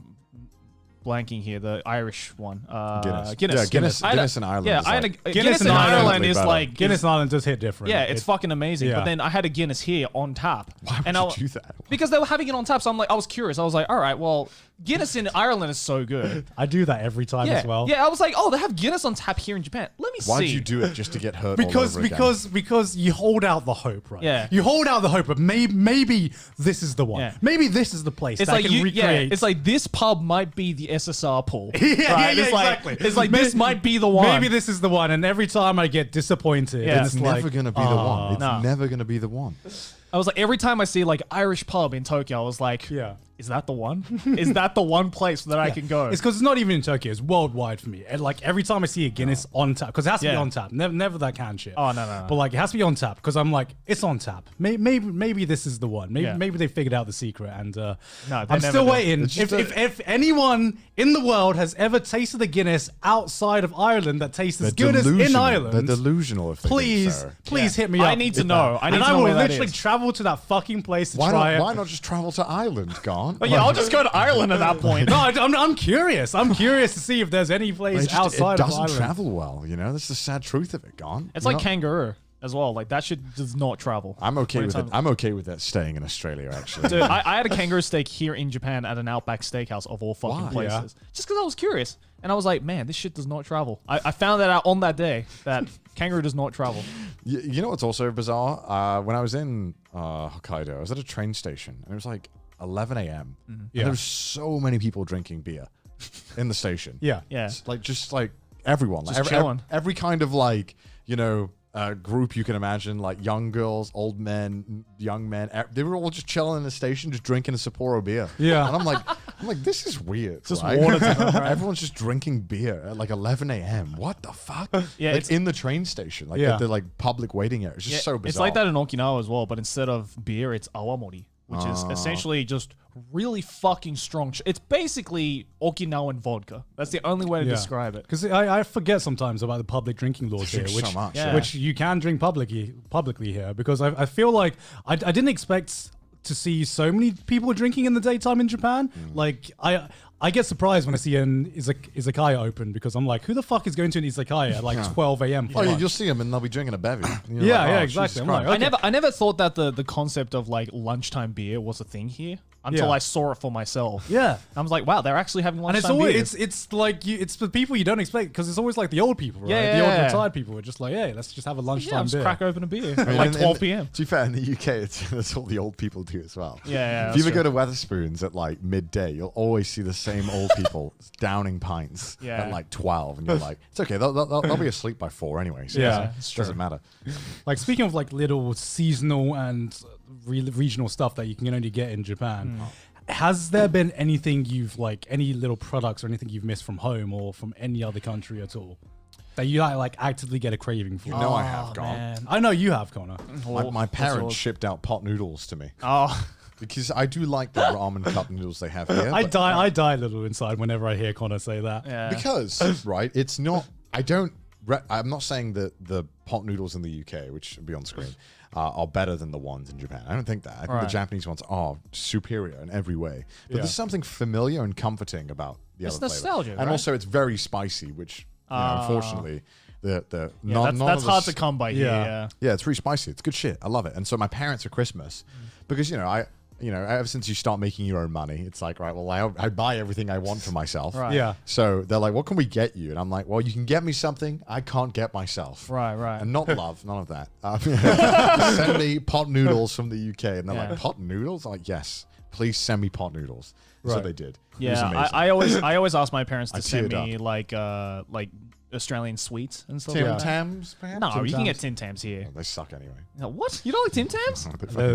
blanking here, the Irish one. Guinness. Guinness. Yeah, Guinness I had a- in Ireland Yeah, is I had like- a Guinness Guinness in in Ireland Ireland is is better. like, Guinness in Ireland does hit different. yeah, it's fucking amazing. Yeah. But then I had a Guinness here on tap. Why would and you do that? Because they were having it on tap, so I was curious. I was like, all right, well, Guinness in Ireland is so good. I do that every time Yeah, as well. yeah. I was like, oh, they have Guinness on tap here in Japan. Let me Why'd see. you do it just to get hurt all Because over again? because you hold out the hope, right? Yeah. You hold out the hope, but maybe this is the one. Yeah. Maybe this is the place It's that like can recreate. it's like this pub might be the SSR pool. Yeah, right? yeah, It's like, exactly. It's like this might be the one. Maybe this is the one, and every time I get disappointed, Yeah. It's it's never like, going to be the one. It's No. never going to be the one. I was like, every time I see like Irish pub in Tokyo, I was like, Yeah. is that the one? Is that the one place that I can go? It's because it's not even in Tokyo; it's worldwide for me. And like every time I see a Guinness on tap, because it has to be Yeah. on tap, never that can shit. Oh, no. But like it has to be on tap because I'm like, it's on tap. Maybe this is the one. Yeah. Maybe they figured out the secret, and they I'm never still do. waiting. It's just If anyone in the world has ever tasted a Guinness outside of Ireland that tastes as good as in They're Ireland, delusional if they think please so. hit me I up. need to with know. that. I need and to know I will where that literally is. travel to that fucking place to Why try not, why it. not just travel to Ireland, Gone? But yeah, I'll just go to Ireland at that point. No, I'm curious. I'm curious to see if there's any place It outside of doesn't Ireland. travel well, you know? That's the sad truth of it, Gone. It's You like know? kangaroo as well. Like that shit does not travel. I'm okay When with it's it. on- I'm okay with that staying in Australia, actually. Dude, I had a kangaroo steak here in Japan at an Outback Steakhouse of all fucking Why? places. Just because I was curious. And I was like, man, this shit does not travel. I found that out on that day that kangaroo does not travel. You know what's also bizarre? When I was in Hokkaido, I was at a train station, and it was like 11 a.m. And Yeah. there was so many people drinking beer in the station. Yeah. Yeah. It's like just like everyone, Just like, chilling. every kind of like, you know, group you can imagine, like young girls, old men, young men. They were all just chilling in the station, just drinking a Sapporo beer. Yeah. And I'm like, this is weird. Just right? water to them, right? Everyone's just drinking beer at like 11 a.m. What the fuck? Yeah, like it's- in the train station, like Yeah. at the like public waiting area. It's just so bizarre. It's like that in Okinawa as well, but instead of beer, it's awamori, which is essentially just really fucking strong. It's basically Okinawan vodka. That's the only way to describe it. Because I forget sometimes about the public drinking laws here, Drink which so much, yeah. which you can drink publicly here. Because I feel like I didn't expect to see so many people drinking in the daytime in Japan. Like I get surprised when I see an izakaya open because I'm like, who the fuck is going to an izakaya at like 12 a.m. for Oh, lunch? you'll see them and they'll be drinking a bevy. And you're Yeah, like, yeah, oh, exactly. Jesus I'm like, Christ. okay. I never thought that the concept of like lunchtime beer was a thing here until Yeah. I saw it for myself. Yeah. I was like, wow, they're actually having And lunchtime it's always beers. it's like it's the people you don't expect because it's always like the old people, right? Yeah, the old yeah. retired people are just like, hey, let's just have a yeah, lunchtime just beer. crack open a beer I mean, at like in- 12 p.m. To be fair, in the UK, that's all the old people do as well. Yeah, If you ever that's go to Weatherspoons at like midday, you'll always see the same old people downing pints Yeah. at like 12, and you're like, it's okay, they'll be asleep by 4 anyway. So Yeah, it doesn't matter. Like speaking of like little seasonal and regional stuff that you can only get in Japan. Has there been anything you've like any little products or anything you've missed from home or from any other country at all that you like actively get a craving for? You know I have gone. Man. I know you have, Connor. My parents yours? shipped out pot noodles to me Oh, because I do like the ramen cup noodles they have here. I but- die a little inside whenever I hear Connor say that. yeah. Because right, it's not. I'm not saying that the pot noodles in the UK, which will be on screen, are better than the ones in Japan. I don't think that. I think the Right. Japanese ones are superior in every way. But Yeah. there's something familiar and comforting about the It's other flavor. nostalgia, And right? also it's very spicy, which unfortunately the yeah, none that's of hard us- to come by Yeah. here. Yeah. Yeah, it's really spicy. It's good shit. I love it. And so my parents at Christmas, because ever since you start making your own money, it's like, right, well, I buy everything I want for myself. Right. Yeah. So they're like, what can we get you? And I'm like, well, you can get me something I can't get myself. Right, right. And not love, none of that. Send me pot noodles from the UK. And they're Yeah. like, pot noodles? I'm like, yes, please send me pot noodles. So Right. they did. It was Yeah, amazing. I always ask my parents I to send teared me like Australian sweets and stuff Tim like that. Tams, perhaps? No, Tim you can get Tams? Tim Tams here. They suck anyway. No, what? You don't like Tim Tams?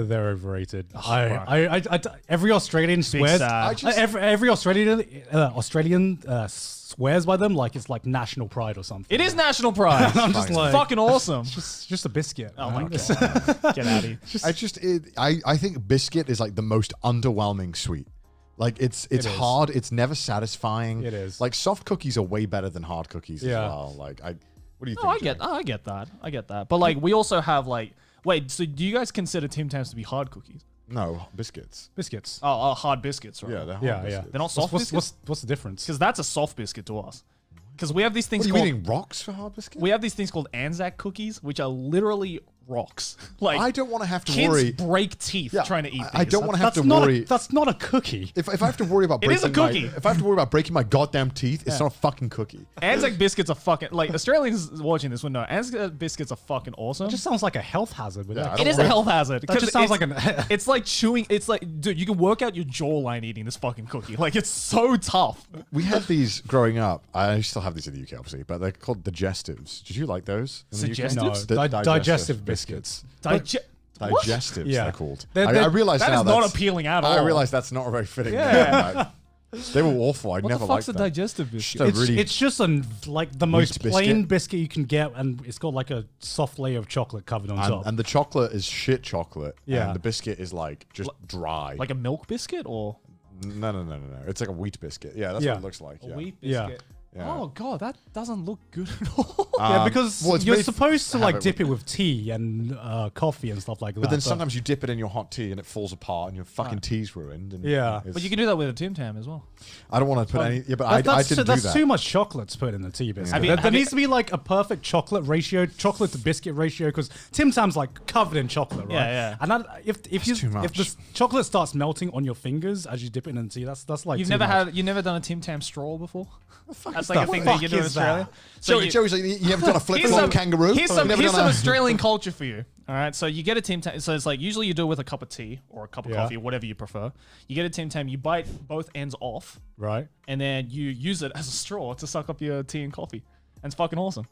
They're overrated. Oh, Every Australian swears. sad. Every Australian swears by them like it's like national pride or something. It is national pride. I'm just It's like fucking awesome. just a biscuit. Oh my man. god. Get out of here. I think biscuit is like the most underwhelming sweet. Like it's is. hard. It's never satisfying. It is. Like soft cookies are way better than hard cookies as Yeah. well. Like what do you think? No, I Jack? get that. But like we also have like wait, so do you guys consider Tim Tams to be hard cookies? No, biscuits. Biscuits. Oh, hard biscuits, right? Yeah, they're hard Yeah, yeah. biscuits. They're not soft biscuits? What's the difference? Because that's a soft biscuit to us. Because we have these What things are you called eating rocks for hard biscuits? we have these things called Anzac cookies, which are literally rocks. Like I don't want to have to kids worry. break teeth Yeah, trying to eat. I these. don't want to have That's to not worry. that's not a cookie. If I have to worry about It breaking is a cookie. if I have to worry about breaking my goddamn teeth, it's not a fucking cookie. Anzac biscuits are fucking like Australians watching this would know. Anzac biscuits are fucking awesome. It just sounds like a health hazard. With Yeah, that. I It don't is a wanna- health hazard. That just sounds like an. It's like chewing. It's like, dude, you can work out your jawline eating this fucking cookie. Like, it's so tough. We had these growing up. I still have these in the UK, obviously, but they're called digestives. Did you like those? in the UK? Suggestives? No, Di- digestive biscuits. What? Digestives, Yeah. they're called. They're- I realized That now is not that's- appealing at I all. realized that's not a very fitting. Yeah. name. They were awful. I What never the liked fuck's a them. digestive biscuit? So It's, really it's just like the most biscuit. plain biscuit you can get, and it's got like a soft layer of chocolate covered on top. and the chocolate is shit chocolate. Yeah. And the biscuit is like just dry. Like a milk biscuit or no. It's like a wheat biscuit. Yeah, that's Yeah. what it looks like. a yeah. wheat Yeah. biscuit? Yeah. Oh god, that doesn't look good at all. yeah, because well, it's you're made supposed to have like it dip with- it with tea and coffee and stuff like that. But then sometimes you dip it in your hot tea and it falls apart and your fucking Ah. tea's ruined. And Yeah. it's- But you can do that with a Tim Tam as well. I don't want to put any. Yeah, but I that's didn't do that's that. too much chocolate to put in the tea biscuit. Have you- there have needs you- to be like a perfect chocolate ratio, chocolate to biscuit ratio, because Tim Tam's like covered in chocolate, right? Yeah, yeah. And if too the much. chocolate starts melting on your fingers as you dip it in the tea, that's like You've too never much. you've never done a Tim Tam straw before? That's the like a thing that fuck you do in is that? Australia. So Joey, you- Joey's like, you haven't done a flip Here's flop some kangaroo? Here's You've some, never here's done some a- Australian culture for you. All right, so you get a Tim Tam. So it's like usually you do it with a cup of tea or a cup of Yeah. coffee, whatever you prefer. You get a Tim Tam, you bite both ends off, Right. and then you use it as a straw to suck up your tea and coffee. and it's fucking awesome.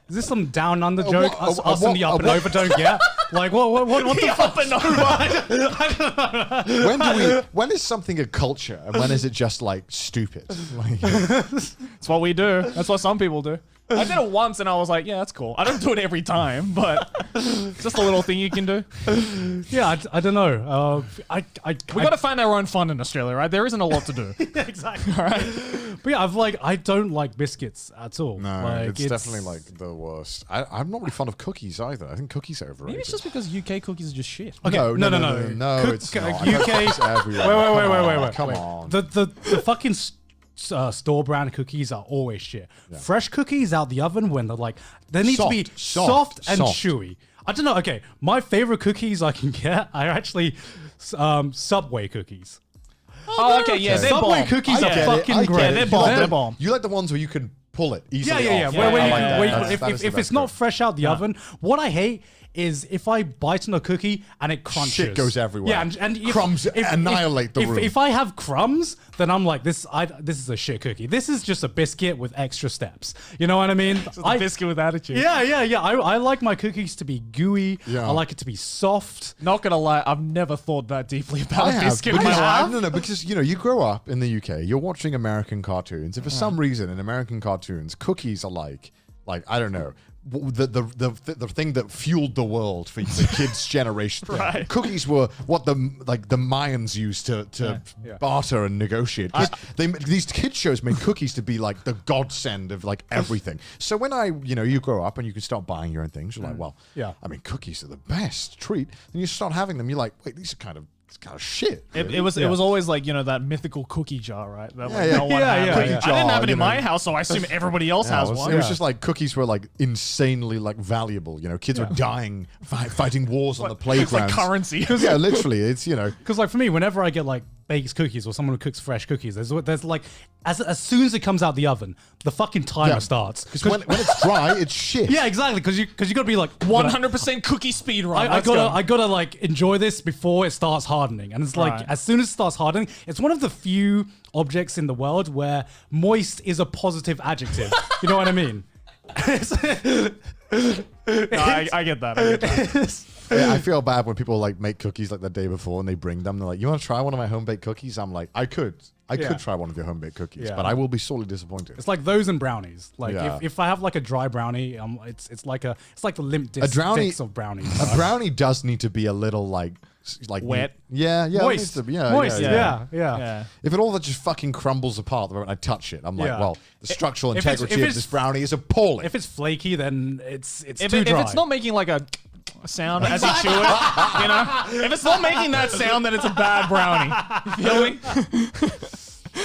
Is this some down under joke? what- Us in the up and over don't get? Like what the fuck? When is something a culture and when is it just like stupid? Like, It's what we do. That's what some people do. I did it once and I was like, yeah, that's cool. I don't do it every time, but it's just a little thing you can do. Yeah, I don't know. We got to find our own fun in Australia, right? There isn't a lot to do. Yeah, exactly. All right. But yeah, I don't like biscuits at all. no, Like, it's definitely like the worst. I'm not really fond of cookies either. I think cookies are overrated. Maybe it's just because UK cookies are just shit. Okay, No, Cook- it's UK. not. I got cookies everywhere. Wait. Come on. The fucking store brand cookies are always shit. Fresh cookies out the oven when they need to be soft and chewy. I don't know. Okay, my favorite cookies I can get are actually Subway cookies. Oh, okay, yeah, they're Subway bomb. cookies I are get it, fucking I get great. it. They're bomb. They're bomb. You like the ones where you can pull it easily Yeah. off. Where I you like can, that. That is if the it's best not kind. fresh out the oven, what I hate is if I bite on a cookie and it crunches. Shit goes everywhere. Yeah, and Crumbs annihilate the room. If I have crumbs, then I'm like, this is a shit cookie. This is just a biscuit with extra steps. You know what I mean? It's a biscuit with attitude. Yeah. I like my cookies to be gooey. Yeah. I like it to be soft. Not gonna lie, I've never thought that deeply about I a have, biscuit in because, my life. no, because you grow up in the UK, you're watching American cartoons, and for some reason in American cartoons, cookies are like I don't know, the thing that fueled the world for the kids' generation. Right. Cookies were what the Mayans used to barter and negotiate. These kids shows made cookies to be like the godsend of like everything. So when you grow up and you can start buying your own things, you're like, well, Yeah. I mean, cookies are the best treat. And you start having them, you're like, wait, these are kind of shit. It was always like, that mythical cookie jar, right? That, like, Yeah, no one yeah, had. yeah, Like, yeah. I didn't have it You in know. my house, so I assume everybody else Yeah, has it was, one. It was just like cookies were like insanely like valuable. Kids were dying fighting wars on the It's playground. like currency. Yeah, literally, it's Because like for me, whenever I get like baked cookies or someone who cooks fresh cookies, there's like as soon as it comes out the oven, the fucking timer starts. because when it's dry, it's shit. Yeah, exactly. Because you gotta be like 100% cookie speed run. I gotta like enjoy this before it starts hardening, and it's like Right. as soon as it starts hardening, it's one of the few objects in the world where moist is a positive adjective. You know what I mean? I get that. Yeah, I feel bad when people like make cookies like the day before and they bring them. They're like, "You want to try one of my home baked cookies?" I'm like, "I could try one of your home baked cookies, Yeah. but I will be sorely disappointed." It's like those and brownies. Like Yeah. if I have like a dry brownie, it's like the limp brownie- discs of brownies. A brownie does need to be a little like Wet. Yeah, it Moist. needs to be, Moist. yeah. Yeah. If it all just fucking crumbles apart the moment I touch it, I'm like, Yeah. well, the structural If it's- integrity if of this it's- brownie is appalling. If it's flaky, then it's If too dry. it's not making like a sound as you chew it, if it's not making that sound, then it's a bad brownie. You feel me?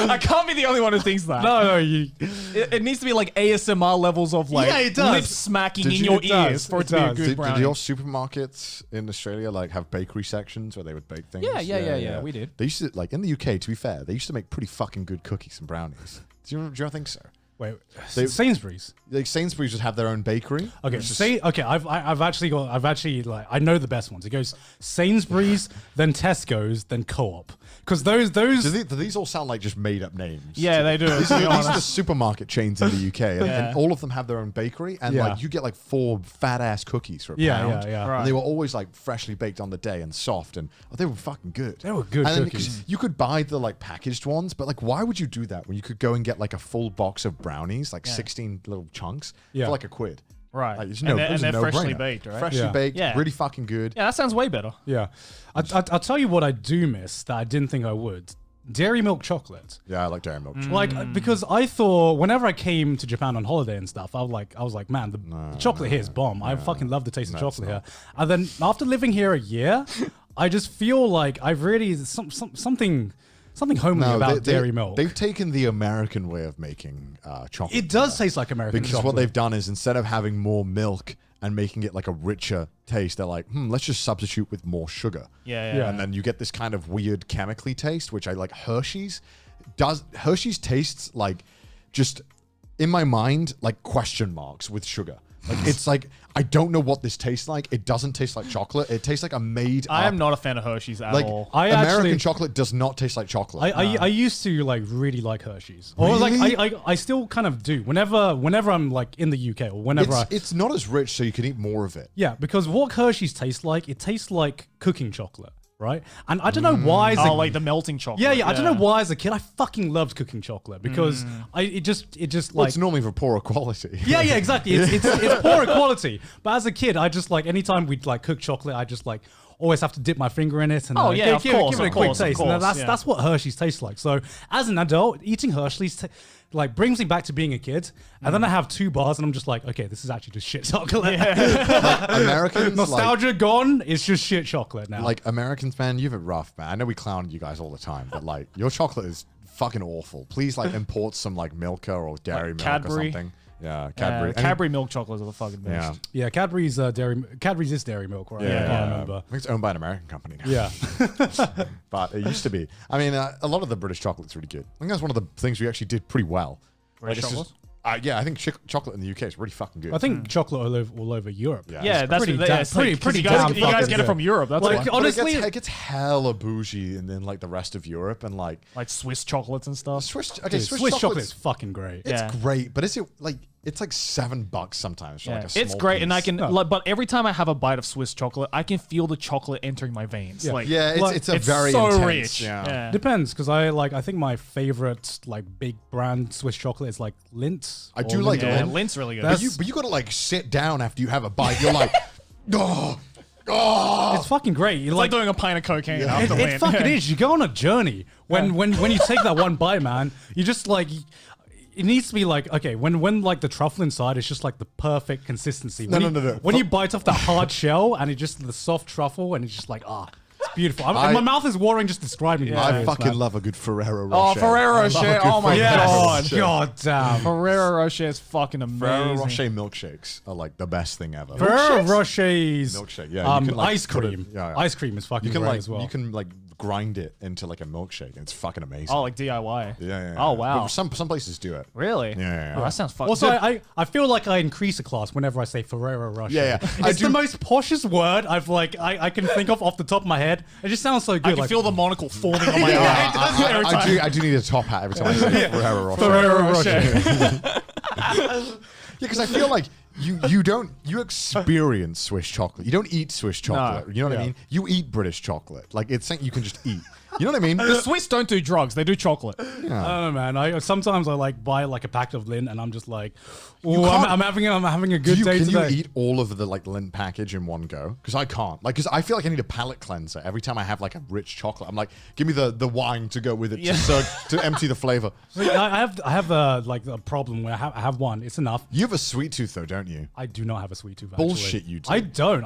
I can't be the only one who thinks that. no, you. It needs to be like ASMR levels of like Yeah, it does. lip smacking Did in you- your it does. ears for it It to be a does. good Did brownie. your supermarkets in Australia like have bakery sections where they would bake things? Yeah, we did. They used to like in the UK. To be fair, they used to make pretty fucking good cookies and brownies. Do you ever think so? Wait, They- Sainsbury's. Like Sainsbury's would have their own bakery. Okay, which is- I've actually like I know the best ones. It goes Sainsbury's, then Tesco's, then Co-op. Because those do these all sound like just made up names? Yeah, they do. These to are, be these are the honest. supermarket chains in the UK, and all of them have their own bakery, and Yeah. like you get like 4 fat ass cookies for a Yeah, pound. yeah. Right. And they were always like freshly baked on the day and soft, and they were fucking good. They were good and then, cookies. 'cause you could buy the like packaged ones, but like why would you do that when you could go and get like a full box of brownies, like 16 little chunks Yeah. for like a quid? Right. Like, it's And it's they're a no-brainer. freshly baked, right? Freshly Yeah. baked, Yeah. really fucking good. Yeah, that sounds way better. Yeah, I'll tell you what I do miss that I didn't think I would. Dairy milk chocolate. Yeah, I like dairy milk. Like because I thought whenever I came to Japan on holiday and stuff, I was like, man, the chocolate here is bomb. I fucking love the taste of chocolate here. And then after living here a year, I just feel like I've really something homely about dairy milk. They've taken the American way of making chocolate. It does taste like American Because chocolate. what they've done is instead of having more milk and making it like a richer taste, they're like, let's just substitute with more sugar. Yeah. And then you get this kind of weird chemically taste, which I like. Hershey's tastes like just in my mind like question marks with sugar. Like, it's like, I don't know what this tastes like. It doesn't taste like chocolate. It tastes like a made I up. am not a fan of Hershey's at Like, all. American chocolate does not taste like chocolate. I used to like really like Hershey's, or Really? like I still kind of do. Whenever I'm like in the UK or whenever it's not as rich, so you can eat more of it. yeah, because what Hershey's tastes like, it tastes like cooking chocolate, right? And I don't know why. As a, like the melting chocolate. yeah. I don't know why as a kid I fucking loved cooking chocolate because it just Well, like it's normally for poorer quality. yeah, exactly. It's poor quality. But as a kid, I just like anytime we'd like cook chocolate, I just like always have to dip my finger in it and Oh, yeah, of give course, it a of quick course, of taste. course, And yeah. that's what Hershey's tastes like. So as an adult, eating Hershey's like brings me back to being a kid. And then I have 2 bars and I'm just like, okay, this is actually just shit chocolate. Americans, Nostalgia gone. It's just shit chocolate now. like Americans, man, you have it rough, man. I know we clown you guys all the time, but like your chocolate is fucking awful. Please like import some like Milka or dairy milk Cadbury. or something. Yeah, Cadbury. Cadbury milk chocolates are the fucking Yeah. best. yeah, Cadbury's Cadbury's is dairy milk, right? I can't remember. I think it's owned by an American company now. Yeah. But it used to be. I mean, a lot of the British chocolate's really good. I think that's one of the things we actually did pretty well. British Like, it's chocolates? yeah, I think chocolate in the UK is really fucking good. I think chocolate all over Europe. Yeah, It's that's pretty yeah, it's like, 'cause pretty you guys, damn you guys fucking get it from good. Europe. That's Like, why. But honestly, it gets hella bougie and then like the rest of Europe and like Like Swiss chocolates and stuff. Swiss. Okay, dude, Swiss, Swiss chocolate chocolate's is fucking great. It's Yeah. great, but is it like it's like $7 sometimes for like a It's small great, and I piece. can. Like, but every time I have a bite of Swiss chocolate, I can feel the chocolate entering my veins. Yeah. Like, Yeah, Like, it's a it's very so intense, rich. Yeah. Depends, because I think my favorite like big brand Swiss chocolate is like Lindt. I or do like Lindt. yeah, Lindt. Lint's really good. But you gotta like sit down after you have a bite. You're like, oh, It's fucking great. You It's like doing a pint of cocaine it, after it Lindt. fucking is. You go on a journey when you take that one bite, man. You just like. It needs to be like, okay, when like the truffle inside is just like the perfect consistency. When No. When you bite off that hard shell and it's just the soft truffle and it's just like, it's beautiful. My mouth is watering just describing it. I fucking love a good Ferrero Oh, Rocher. Ferrero I love a Rocher. good Oh my Ferrero god. Rocher. God damn. Ferrero Rocher is fucking Ferrero amazing. Rocher milkshakes are like the best thing ever. Ferrero Rocher's Milkshake, yeah, you can, like, ice put it- cream. yeah. Ice cream is fucking You can great like as well. you can like grind it into like a milkshake and it's fucking amazing. Oh, like DIY. yeah. Oh wow. But some places do it. Really? Yeah. Oh, that sounds fucking. Also, I feel like I increase a class whenever I say Ferrero Rocher. Yeah. It's the most poshest word I can think of off the top of my head. It just sounds so good. I can like, feel the monocle forming on my Yeah, eye. Every time. I do need a top hat every time I say Ferrero Rocher. Ferrero Rocher. Yeah, because I feel like you experience Swiss chocolate. You don't eat Swiss chocolate. You know what I mean? You eat British chocolate. Like it's something you can just eat. You know what I mean? The Swiss don't do drugs; they do chocolate. I don't know, man. Sometimes I like buy like a pack of Lindt and I'm just like, oh, I'm having a good day Can today. you eat all of the like Lindt package in one go? Because I can't. Like, because I feel like I need a palate cleanser every time I have like a rich chocolate. I'm like, give me the wine to go with it to empty the flavor. I have like a problem where I have one. It's enough. You have a sweet tooth though, don't you? I do not have a sweet tooth. Actually. Bullshit, you do. I don't.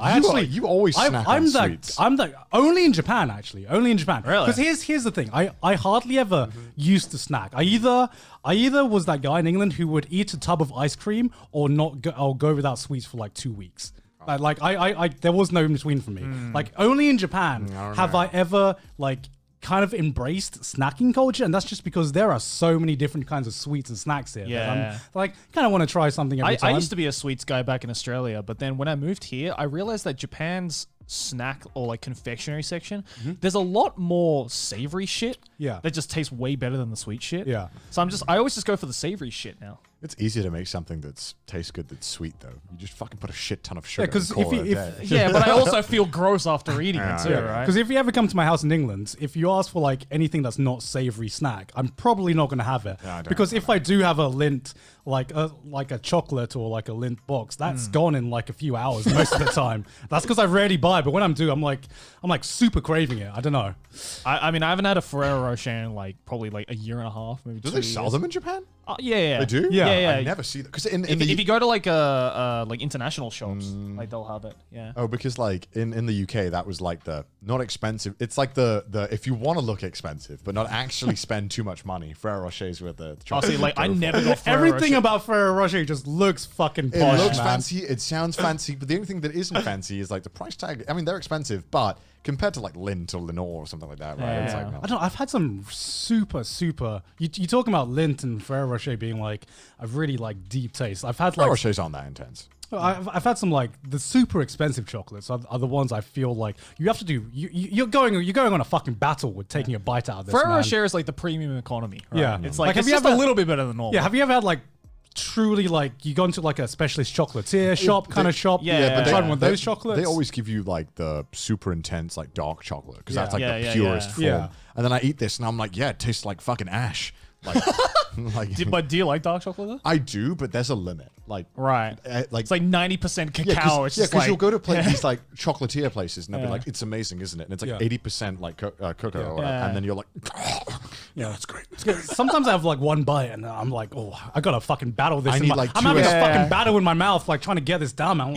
You always snack on sweets. I'm the only in Japan actually. Only in Japan. Really? Because here's the thing. I hardly ever used to snack. I either was that guy in England who would eat a tub of ice cream or go without sweets for like 2 weeks. Like I there was no in between for me. Like only in Japan have I ever like kind of embraced snacking culture, and that's just because there are so many different kinds of sweets and snacks here. Yeah. That I'm like kind of want to try something every I time. used to be a sweets guy back in Australia, but then when I moved here, I realized that Japan's snack or like confectionery section, there's a lot more savory shit. Yeah. That just tastes way better than the sweet shit. Yeah. So I always just go for the savory shit now. It's easier to make something that tastes good that's sweet though. You just fucking put a shit ton of sugar. Yeah, 'cause and call if it you- a if- day. Yeah, but I also feel gross after eating it too, Yeah. right? Because if you ever come to my house in England, if you ask for like anything that's not savory snack, I'm probably not going to have it. I don't Because if I do have a Lindt, like a chocolate or like a Lindt box, that's gone in like a few hours most of the time. That's because I rarely buy. But when I'm I'm like super craving it. I don't know. I mean, I haven't had a Ferrero Rocher in like probably like a year and a half, maybe Do 2 they years. sell them in Japan? Yeah. They do? Yeah. Yeah. I never see that. Because in If, the if you go to like like international shops, like they'll have it. Yeah. Oh, because like in the UK, that was like the not expensive. It's like the if you want to look expensive, but not actually spend too much money. Ferrero Rochers with the chocolate. See, like I go for. never got Ferrero Everything Rocher. about Ferrero Rocher just looks fucking It posh, looks man. fancy. It sounds fancy, but the only thing that isn't fancy is like the price tag. I mean, they're expensive, but compared to like Lindt or Lenore or something like that, right? It's Yeah. like no. I don't know. I've had some super. You talking about Lindt and Ferrero Rocher being like a really like deep taste. I've had Ferrero like Rochers aren't that intense. I've had some like the super expensive chocolates are the ones I feel like you have to do. You're going on a fucking battle with taking a bite out of this. Ferrero man. Rocher is like the premium economy. Right? Yeah. It's like, Like, have it's you just ever- a little bit better than normal. Yeah, have you ever had like truly like you gone to like a specialist chocolatier shop kind of shop? Yeah, but but tried they- one of those chocolates. They always give you like the super intense like dark chocolate because that's like Yeah, the yeah, purest yeah. form. Yeah. And then I eat this and I'm like, yeah, it tastes like fucking ash. Like, like But do you like dark chocolate though? I do, but there's a limit. Like, Right. like It's like 90% yeah, cacao. It's because just like, you'll go to these like chocolatier places and they'll be Yeah. like, it's amazing, isn't it? And it's like Yeah. 80% like cocoa, Yeah. or whatever. Yeah. And then you're like, Yeah, that's great. Sometimes I have like one bite and I'm like, oh, I gotta fucking battle this. I in need, my- like, I'm two having a Yeah. fucking battle in my mouth, like trying to get this down. Man.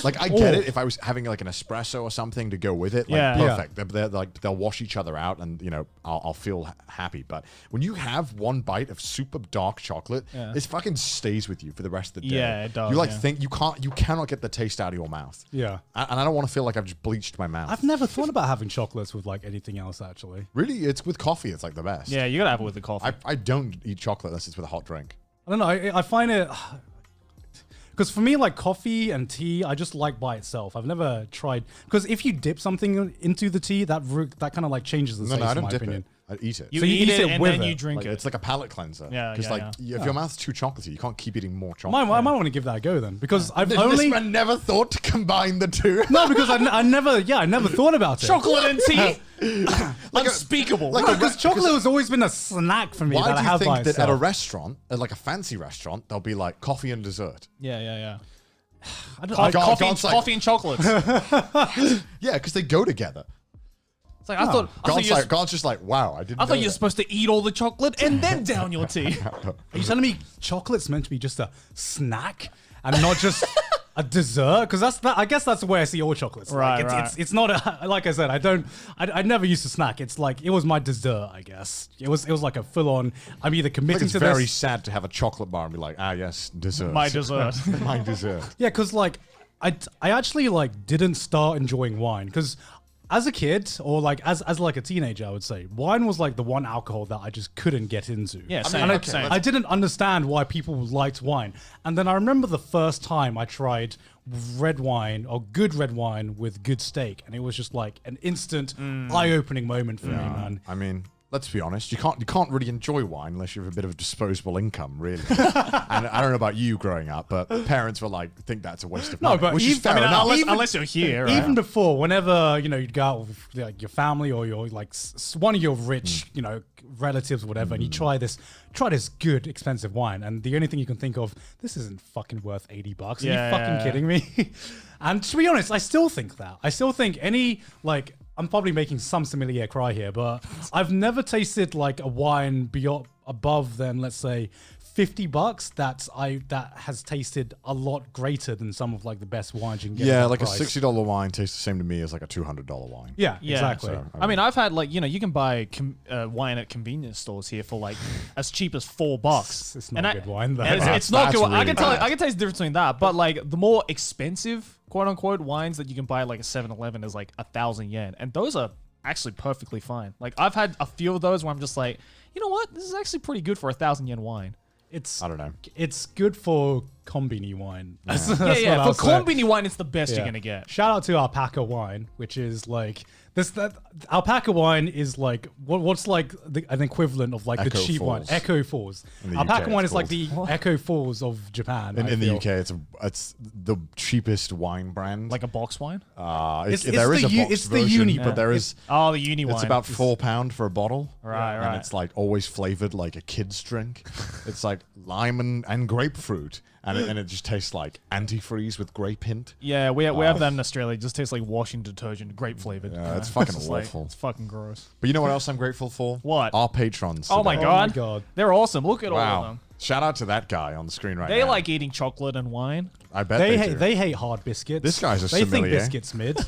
like I get it if I was having like an espresso or something to go with it, like Yeah. perfect. They're like they'll wash each other out, and you know I'll feel happy. But when you have one bite of super dark chocolate, Yeah. it fucking stays with you for the rest of the day. Yeah, it does, You like yeah. think you cannot get the taste out of your mouth. Yeah. And I don't want to feel like I've just bleached my mouth. I've never thought about having chocolates with like anything else actually. Really, it's with coffee. It's like the best. Yeah, you gotta have it with the coffee. I don't eat chocolate unless it's with a hot drink. I don't know. I find it because for me, like coffee and tea, I just like by itself. I've never tried because if you dip something into the tea, that kind of like changes the No, taste. no, I in don't my dip opinion. it. I eat it. you so you eat eat it it and with then it. you drink Like, it. it's like a palate cleanser. Yeah, Because yeah, like if your mouth's too chocolatey, you can't keep eating more I chocolate. might want to give that a go then because I've This only man never thought to combine the two. no because I never thought about it. Chocolate and tea? Unspeakable. Because chocolate has always been a snack for me Why that I do you have by think that at a itself. restaurant, at like a fancy restaurant, there'll be like coffee and dessert? yeah, yeah, yeah. I don't, God- Coffee, God's like- coffee and chocolates. Yeah, because they go together. It's like, I thought God's just like, wow, I didn't. I thought know you were that. supposed to eat all the chocolate and then down your tea. Are you telling me chocolate's meant to be just a snack and not just a dessert? Because I guess that's the way I see all chocolates. Right, like, right. it's not a, like I said, I never used to snack. It's like it was my dessert, I guess. It was like a full on. I'm either I think committing it's to very this. sad to have a chocolate bar and be like, ah, yes, dessert. My dessert. My dessert. Yeah, because like I actually like didn't start enjoying wine because as a kid or like as like a teenager, I would say wine was like the one alcohol that I just couldn't get into. Yeah, I same. mean, And okay, same. I didn't understand why people liked wine. And then I remember the first time I tried red wine or good red wine with good steak. And it was just like an instant eye-opening moment for me, man. I mean, let's be honest. You can't really enjoy wine unless you have a bit of a disposable income, really. And I don't know about you growing up, but parents were like, think that's a waste of No, money. but which is even- fair I mean, enough. Unless you're here. Right? Even before, whenever, you'd go out with like your family or your like one of your rich, relatives or whatever, and you try this good expensive wine, and the only thing you can think of, this isn't fucking worth $80. Are Yeah, you fucking yeah. kidding me? And to be honest, I still think that. I still think I'm probably making some sommelier cry here, but I've never tasted like a wine above than, let's say, $50 that has tasted a lot greater than some of like the best wines you can get. Yeah, at that like price. a $60 wine tastes the same to me as like a $200 wine. Yeah, Yeah. exactly. So, I mean, I've had like you can buy wine at convenience stores here for like as cheap as $4. It's not good wine though. It's not That's good. I really can tell. bad. I can taste the difference between that. But like the more expensive, quote unquote, wines that you can buy at like a 7-Eleven is like 1,000 yen, and those are actually perfectly fine. Like I've had a few of those where I'm just like, you know what, this is actually pretty good for 1,000 yen wine. It's I don't know. It's good for kombini wine. That's Yeah, what yeah. I'll For say. kombini wine, it's the best Yeah. you're gonna get. Shout out to Alpaca Wine, which is like that Alpaca Wine is like what's like an equivalent of like the Echo cheap wine. Falls. Echo Falls. In the Alpaca UK, Wine it's is like the Echo Falls of Japan. I In the feel. UK, it's the cheapest wine brand. Like a box wine. It's there is the a box it's the version, uni, but there is. Oh, the uni wine. It's about £4 for a bottle. Right, And right. it's like always flavored like a kid's drink. It's like lime and grapefruit. And it just tastes like antifreeze with grape hint. Yeah, we have that in Australia. It just tastes like washing detergent, grape flavored. Yeah, it's fucking just like- awful. it's fucking gross. But you know what else I'm grateful for? What? Our patrons. Oh my today. god. God. They're awesome. Look at all of Wow. them. Shout out to that guy on the screen right They now. like eating chocolate and wine. I bet They they hate do. they hate hard biscuits. This guy's a They think sommelier. biscuits mid.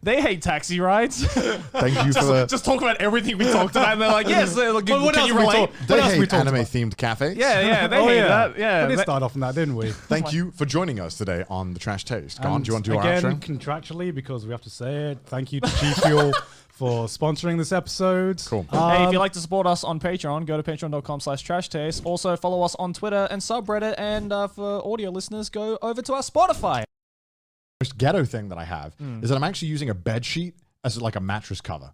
They hate taxi rides. Thank you for Just talk about everything we talked about, and they're like, yes. What else can you we relate? talk- they what else we hate talked anime about? themed cafes. Yeah, they hate that. Yeah, we did they- start off on that, didn't we? Thank you for joining us today on the Trash Taste. Go on, do you want to do our again, outro? contractually, because we have to say it, thank you to G Fuel for sponsoring this episode. Cool. Hey, if you'd like to support us on Patreon, go to patreon.com/trashtaste. Also, follow us on Twitter and subreddit. And for audio listeners, go over to our Spotify. Most ghetto thing that I have is that I'm actually using a bed sheet as like a mattress cover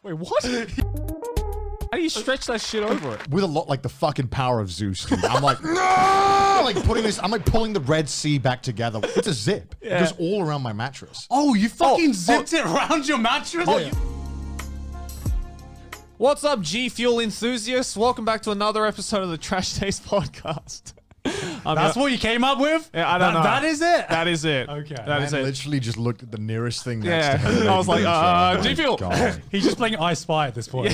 Wait, what? How do you stretch that shit over it? with a lot like the fucking power of Zeus, dude. I'm like, no, like putting this. I'm like pulling the Red Sea back together. It's a zip. It goes all around my mattress. Oh, you fucking zipped it around your mattress? What's up, G Fuel enthusiasts? Welcome back to another episode of the Trash Taste Podcast. That's what you came up with? Yeah, I don't know. That is it? That is it. Okay. That is I it. literally just looked at the nearest thing next Yeah. to him. I was like, G Fuel. God. He's just playing I Spy at this point.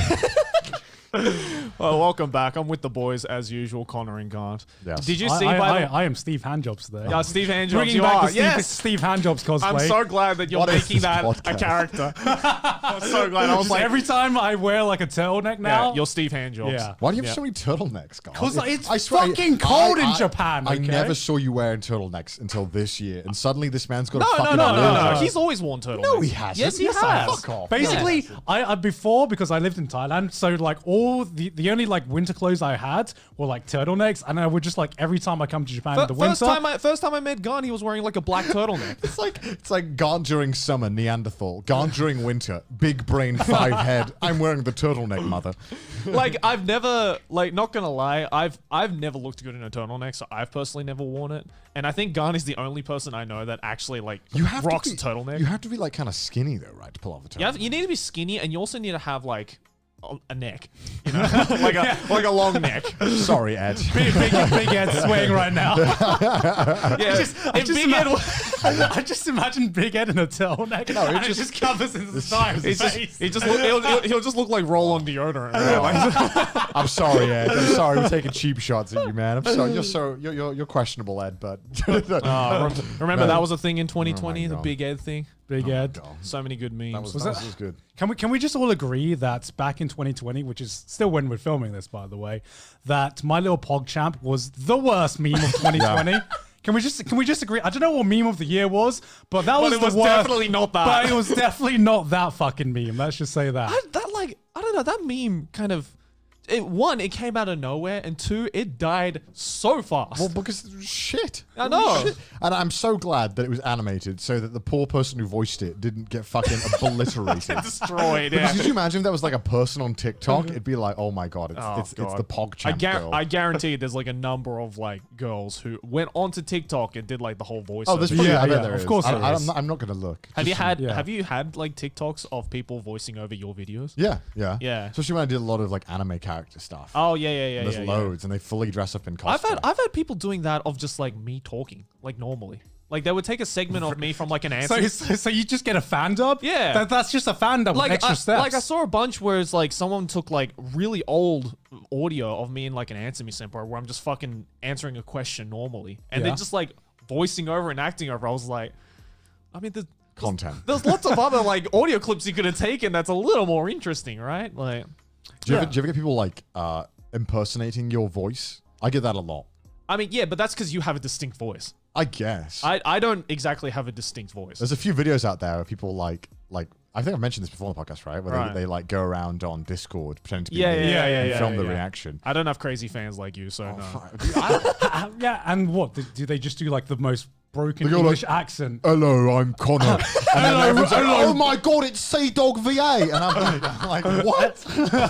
Well, welcome back. I'm with the boys as usual, Connor and Gant. Yes. Did you see by the I am Steve Handjobs today. Yeah, Steve Handjobs, Bringing you back are. the Yes. Steve Handjobs cosplay. I'm so glad that you're What is making this that a podcast? character. I'm so glad. I was Just like, every time I wear like a turtleneck now. yeah, you're Steve Handjobs. Yeah. Why do you have so many turtlenecks, guys? 'Cause it's I swear, fucking cold in Japan, I okay? never saw you wearing turtlenecks until this year, and suddenly this man's got a No, fucking no. wardrobe. He's always worn turtlenecks. No, he hasn't. Yes, he Yes, I has. have. Fuck off. Basically, I before, because I lived in Thailand, so like all the only like winter clothes I had were like turtlenecks, and I would just like every time I come to Japan in the winter. First time I met Gun, he was wearing like a black turtleneck. It's like gone during summer, Neanderthal. Gone during winter, big brain, 5 head. I'm wearing the turtleneck, mother. Like I've never, like, not gonna lie, I've never looked good in a turtleneck, so I've personally never worn it. And I think Gun is the only person I know that actually like rocks a turtleneck. You have to be like kind of skinny though, right, to pull off a turtleneck. You need to be skinny, and you also need to have like a neck, you know, like a long neck. Sorry, Ed. big Ed swaying right now. Yeah, I just imagine Big Ed in a turtleneck. No, it just covers his entire face. he'll just look like roll on deodorant. Right? I'm sorry, Ed. I'm sorry. We're taking cheap shots at you, man. I'm sorry. You're questionable, Ed. But Remember that was a thing in 2020, the God. Big Ed thing. Big Ed. God. So many good memes. That was good. Can we just all agree that back in 2020, which is still when we're filming this, by the way, that My Little PogChamp was the worst meme of 2020? Can we just agree? I don't know what meme of the year was, but that was it was the worst. definitely not that. But it was definitely not that fucking meme. Let's just say that. I don't know, that meme kind of, it came out of nowhere, and 2, it died so fast. Well, because shit. I know. Shit. And I'm so glad that it was animated so that the poor person who voiced it didn't get fucking obliterated. Destroyed. Yeah. Could you imagine if that was like a person on TikTok? It'd be like, oh my god, it's God. the PogChamp girl. I guarantee there's like a number of like girls who went onto TikTok and did like the whole voice. Oh, there's probably, Yeah, I bet yeah, there of is. course there is. I'm not gonna look. Have Just- you had like TikToks of people voicing over your videos? Yeah. Yeah. Especially when I did a lot of like anime character stuff. Oh yeah. There's loads, and they fully dress up in cosplay. I've had people doing that of just like me talking like normally. Like they would take a segment of me from like an answer. So you just get a fan dub? Yeah. That's just a fan dub with extra steps. Like I saw a bunch where it's like someone took like really old audio of me in like an Answer Me Senpai where I'm just fucking answering a question normally, and Yeah. then just like voicing over and acting over. I was like, I mean, Content. there's lots of other like audio clips you could have taken that's a little more interesting, right? Like, Do you ever get people like impersonating your voice? I get that a lot. I mean, yeah, but that's because you have a distinct voice. I guess. I don't exactly have a distinct voice. There's a few videos out there of people like I think I've mentioned this before on the podcast, right? Where Right. they like go around on Discord pretending to be Yeah, me yeah, and yeah, film yeah, the yeah. reaction. I don't have crazy fans like you, so no. Yeah, and what? Do they just do like the most broken They go English like- accent? Hello, I'm Connor. And then everyone's like, hello. oh my god, it's CDawgVA. And I'm like, what?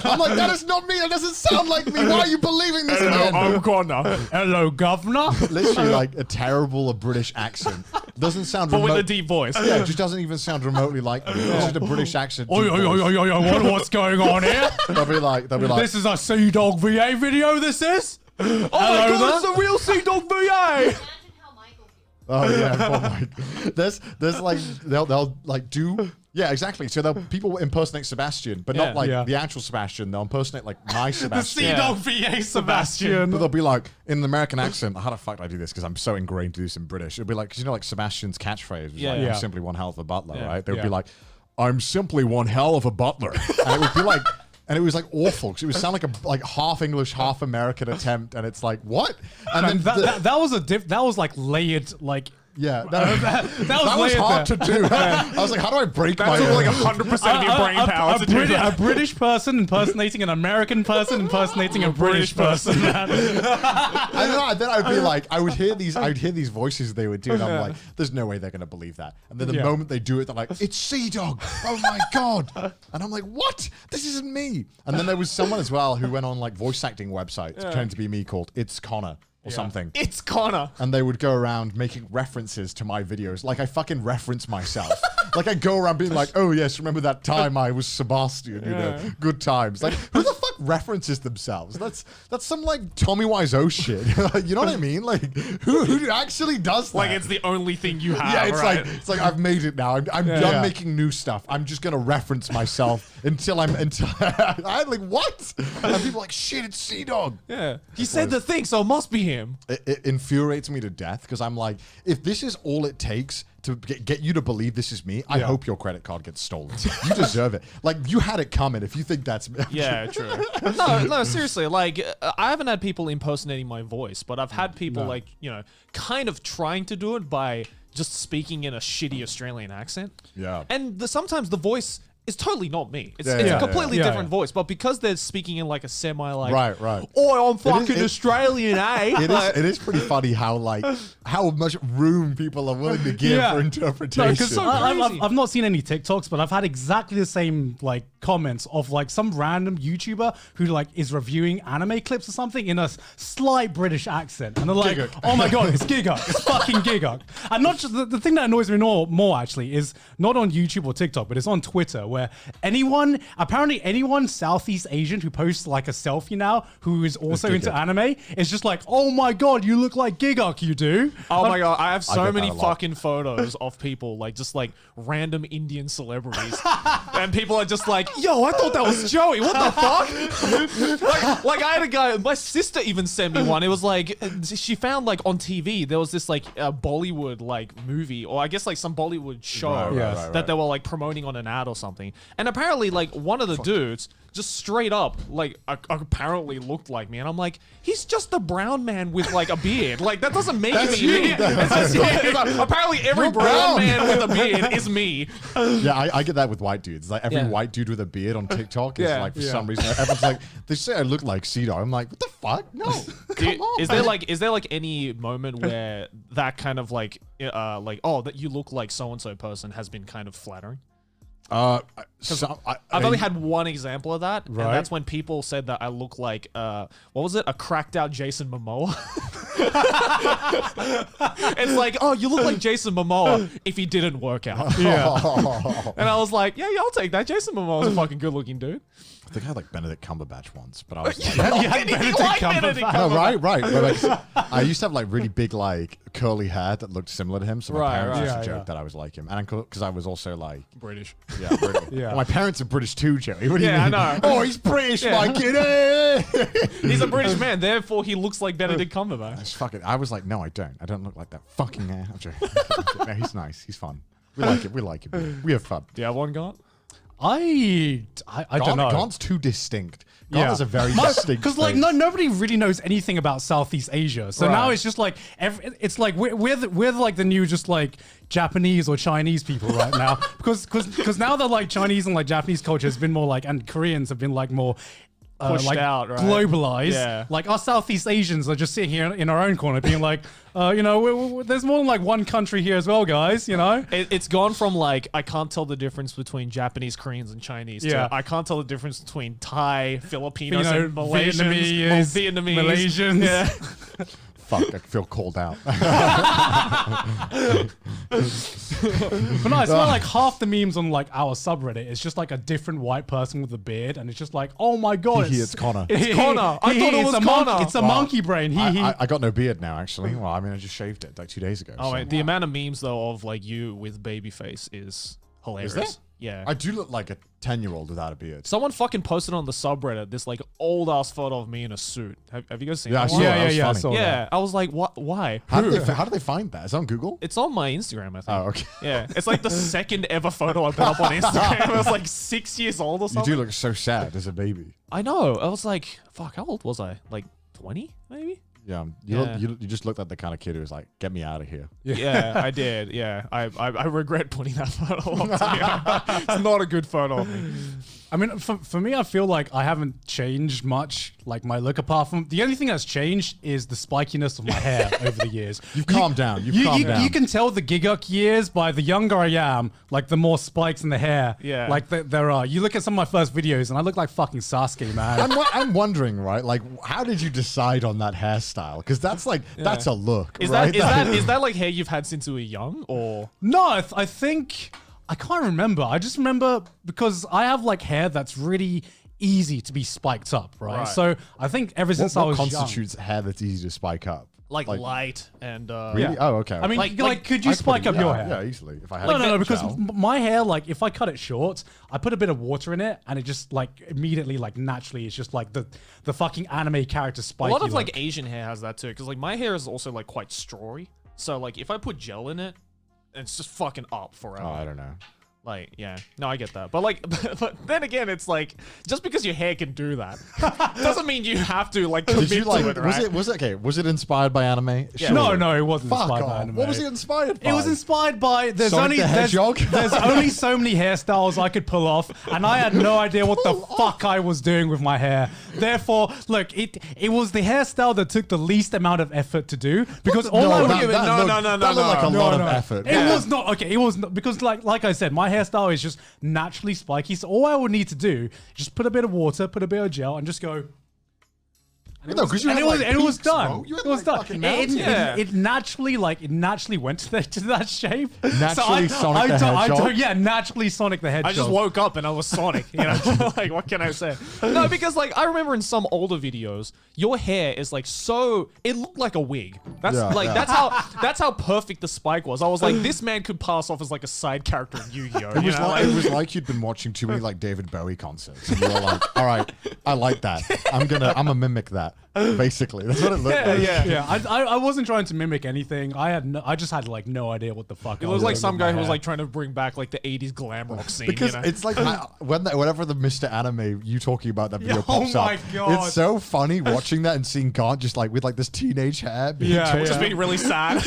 I'm like, that is not me. That doesn't sound like me. Why are you believing this man? Connor. Hello, governor. Literally like a terrible British accent. Doesn't sound But with remote- a deep voice. Yeah, it just doesn't even sound remotely like me. It's just a British accent. Oi, deep oi, oi, voice. oi, oi, what's going on here? They'll be like, This is a CDawgVA video, this is? Oh my Hello god, there. it's a real CDawgVA! Imagine how Michael feels. oh yeah, oh my. There's like they'll like do Yeah, exactly. So people impersonate Sebastian, but not like the actual Sebastian. They'll impersonate like my Sebastian. The CDawgVA Sebastian. But they'll be like, in an American accent, how the fuck do I do this? Because I'm so ingrained to do this in British. It'll be like, because you know, like Sebastian's catchphrase was like, I'm simply one hell of a butler, right? They would be like, I'm simply one hell of a butler. And it would be like, and it was like awful because it would sound like a half English, half American attempt, and it's like what? And then that was like layered, like that was hard to do. I was like, how do I break my? That's like 100% of your brain power to do that. A British person impersonating an American person impersonating a British person. And then I'd be like, I would hear these voices they would do, and I'm like, there's no way they're gonna believe that. And then the moment they do it, they're like, it's CDawg. Oh my god! And I'm like, what? This isn't me. And then there was someone as well who went on like voice acting websites pretending to be me called It's Connor. Or something. It's Connor. And they would go around making references to my videos. Like I fucking reference myself. Like I go around being like, oh yes, remember that time I was Sebastian, you know, good times. Like who the fuck references themselves? That's some like Tommy Wiseau shit. You know what I mean? Like who actually does that? Like it's the only thing you have. Yeah, it's right? like I've made it now. I'm done making new stuff. I'm just gonna reference myself until I'm like what? And people are like, shit, it's CDawg. Yeah. He said the thing, so it must be him. It infuriates me to death because I'm like, if this is all it takes to get you to believe this is me, I hope your credit card gets stolen. You deserve it. Like you had it coming if you think that's me. Yeah, true. No, seriously. Like I haven't had people impersonating my voice, but I've had people like, you know, kind of trying to do it by just speaking in a shitty Australian accent. Yeah. And sometimes the voice is totally not me. It's a completely different voice, but because they're speaking in like a semi like right. Oh, I'm fucking Australian, eh? It is pretty funny how much room people are willing to give for interpretation. No, I've not seen any TikToks, but I've had exactly the same like comments of like some random YouTuber who like is reviewing anime clips or something in a slight British accent, and they're like, "Oh my god, it's Giguk, it's fucking Giguk." And not just the thing that annoys me more actually is not on YouTube or TikTok, but it's on Twitter, where anyone Southeast Asian who posts like a selfie now who is also into anime is just like, "Oh my god, you look like Giguk, you do." Oh my god, I have so many fucking photos of people like just like random Indian celebrities, and people are just like, "Yo, I thought that was Joey. What the fuck?" like I had a guy. My sister even sent me one. It was like she found like on TV there was this like Bollywood like movie, or I guess like some Bollywood show that they were like promoting on an ad or something. And apparently like one of the dudes just straight up like apparently looked like me, and I'm like, he's just a brown man with like a beard. Like that doesn't make me. Apparently every brown man with a beard is me. Yeah, I get that with white dudes. Like every white dude with a beard on TikTok is like for some reason everyone's like, they say I look like CDawg. I'm like, what the fuck? No, come on. Is there like any moment where that kind of like that you look like so and so person has been kind of flattering? I've only had one example of that, and that's when people said that I look like what was it? A cracked out Jason Momoa. It's like, oh, you look like Jason Momoa if he didn't work out. And I was like, yeah, I'll take that. Jason Momoa's a fucking good looking dude. I think I had like Benedict Cumberbatch once, but I was like, Benedict Cumberbatch. No, right. Like, I used to have like really big like curly hair that looked similar to him, so my parents used to joke that I was like him, and because I was also like British. Yeah, British. Well, my parents are British too, Joey. What do you mean? I know. Oh, he's British, my kid. He's a British man, therefore he looks like Benedict Cumberbatch. I was like, no, I don't. I don't look like that fucking hair. I'm joking. No, he's nice. He's fun. We like him. We have fun. Do you have one, Gaunt? I don't know. Gaunt's too distinct. Gaunt is a very distinct. Because like nobody really knows anything about Southeast Asia, so now it's just like it's like we're like the new just like Japanese or Chinese people right now because now that like Chinese and like Japanese culture has been more like, and Koreans have been like more pushed like out, right? Globalized. Yeah. Like our Southeast Asians are just sitting here in our own corner being like, you know, there's more than like one country here as well, guys, you know? It's gone from like, I can't tell the difference between Japanese, Koreans, and Chinese to I can't tell the difference between Thai, Filipinos, and Malaysians, Vietnamese. Malaysians. Yeah. Fuck, I feel called out. But no, it's not like half the memes on like our subreddit. It's just like a different white person with a beard, and it's just like, oh my god, it's Connor. It's Connor. I thought it was Connor. It's a monkey brain. I got no beard now, actually. Well, I mean, I just shaved it like 2 days ago. Oh, wait, the amount of memes though of like you with baby face is hilarious. Is Yeah. I do look like a 10-year-old without a beard. Someone fucking posted on the subreddit this like old ass photo of me in a suit. Have you guys seen Yeah, I that saw one? that. That was I funny. saw that. Yeah, I was like, what? Why? How did they find that? Is it on Google? It's on my Instagram, I think. Oh, okay. Yeah, it's like the second ever photo I put up on Instagram. I was like 6 years old or You something. do look so sad as a baby. I know. I was like, fuck, how old was I? Like 20, maybe? Yeah, you just looked like the kind of kid who was like, "Get me out of here." Yeah, I did. Yeah, I regret putting that photo up. To me. It's not a good photo of me. I mean, for me, I feel like I haven't changed much, like my look, apart from the only thing that's changed is the spikiness of my hair over the years. You've calmed down. You've calmed down. You can tell the Giguk years by the younger I am, like the more spikes in the hair. Yeah. Like there are. You look at some of my first videos and I look like fucking Sasuke, man. I'm wondering, right? Like, how did you decide on that hairstyle? Because that's like that's a look, Is right? is that like hair you've had since you were young, or No, I think I can't remember. I just remember because I have like hair that's really easy to be spiked up, right? Right. So I think ever since I what was constitutes hair that's easy to spike up? like light and Really? Yeah. Oh, okay. I mean, Like- like could you I could put spike it- up your hair? Yeah, easily. If I had No, a no, because gel. my hair, like, if I cut it short, I put a bit of water in it, and it just like immediately, like, naturally, it's just like the fucking anime character a spiky. lot of look. like Asian hair has that too. Because like my hair is also like quite strawy. So like if I put gel in it, it's just fucking up forever. Oh, I don't know. Like, yeah, no, I get that. But like, but then again, it's like just because your hair can do that doesn't mean you have to like commit Did you like? to it, right? Was it okay? Was it inspired by anime? Yeah. No, it wasn't Fuck inspired by off. anime. What was it inspired by? It was inspired by there's Sonic only the Hedgehog? there's only so many hairstyles I could pull off, and I had no idea what the fuck I was doing with my hair. Therefore, look, it was the hairstyle that took the least amount of effort to do because all I would that looked like a lot of effort. It was not okay. It was not because like I said, my hairstyle is just naturally spiky. So all I would need to do just put a bit of water, put a bit of gel, and just go. No, because you And had, it was like, and it was peaks, bro. done. You had, It was like, done. fucking mountains. It naturally went to that shape. Naturally Sonic the Hedgehog? Yeah, naturally Sonic the Hedgehog. I just woke up and I was Sonic. You know, like what can I say? No, because like I remember in some older videos, your hair is like so it looked like a wig. That's Yeah, like yeah. that's how perfect the spike was. I was like, this man could pass off as like a side character in Yu-Gi-Oh. It was, like, it was like you'd been watching too many like David Bowie concerts, and you were like, "All right, I like that. I'm gonna mimic that." Basically, that's what it looked like. Yeah, I wasn't trying to mimic anything. I just had like no idea what the fuck. It was like some guy who was like trying to bring back like the 80s glam rock scene. Because you know? it's like whenever the Mr. Anime you talking about that video Yeah, pops oh up, my God. it's so funny watching that and seeing Gant just like with like this teenage hair. Being just being really sad.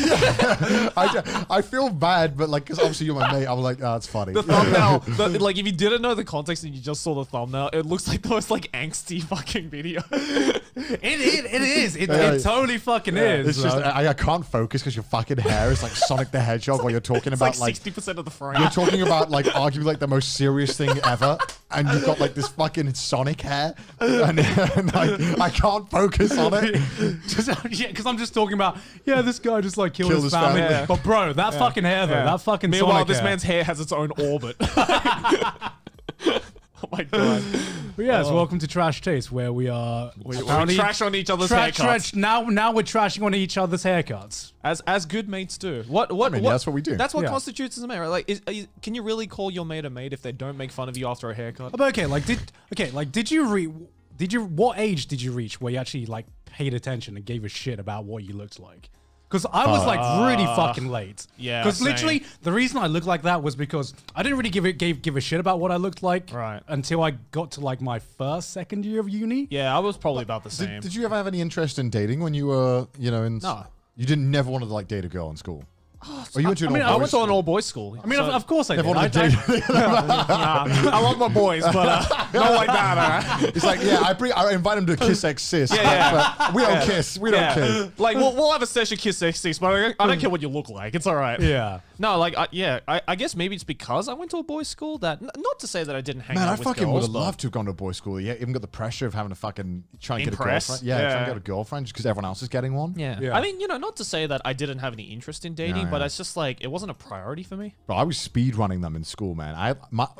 I feel bad, but like because obviously you're my mate, I'm like, oh, it's funny. The thumbnail, like if you didn't know the context and you just saw the thumbnail, it looks like the most like angsty fucking video. It is. It Yeah. totally fucking is. It's just bro. I can't focus because your fucking hair is like Sonic the Hedgehog while you're talking It's about like like 60% of the frame. you're talking about like arguably like the most serious thing ever, and you've got like this fucking Sonic hair, and I can't focus on it. Because I'm just talking about this guy just like killed his family. family. But bro, that fucking hair though, that fucking Meanwhile, Sonic this hair. man's hair has its own orbit. Oh my god. But yes, welcome to Trash Taste, where we are We apparently trash on each other's haircuts. Now we're trashing on each other's haircuts. As good mates do. What? I mean, yeah, that's what we do. That's what Yeah. constitutes as a mate, right? Like, can you really call your mate a mate if they don't make fun of you after a haircut? But what age did you reach where you actually like paid attention and gave a shit about what you looked like? Because I was like really fucking late. yeah, Because same. literally the reason I looked like that was because I didn't really give a shit about what I looked like Right. until I got to like my second year of uni. Yeah, I was probably about the same. Did you ever have any interest in dating when you were, in? No. You didn't never wanted to like date a girl in school. Or you went to an I mean, all I boys went to an school? all boys school. I mean, of course I did. Never wanted to date. I love my boys, but not like that. Alright? It's like, yeah, I invite him to kiss ex sis. Yeah. But we don't kiss. We don't kiss. Like we'll have a session kiss 66, but I don't care what you look like. It's all right. Yeah. No, like I guess maybe it's because I went to a boys' school that not to say that I didn't hang Man, out I with fucking would girls, have but loved to have gone to a boys' school. Yeah, even got the pressure of having to fucking try and get a Impress? girlfriend. Yeah, try Yeah. and get a girlfriend just because everyone else is getting one. Yeah. Yeah. I mean, not to say that I didn't have any interest in dating, Yeah, but yeah. it's just like it wasn't a priority for me. Bro, I was speed running them in school, man.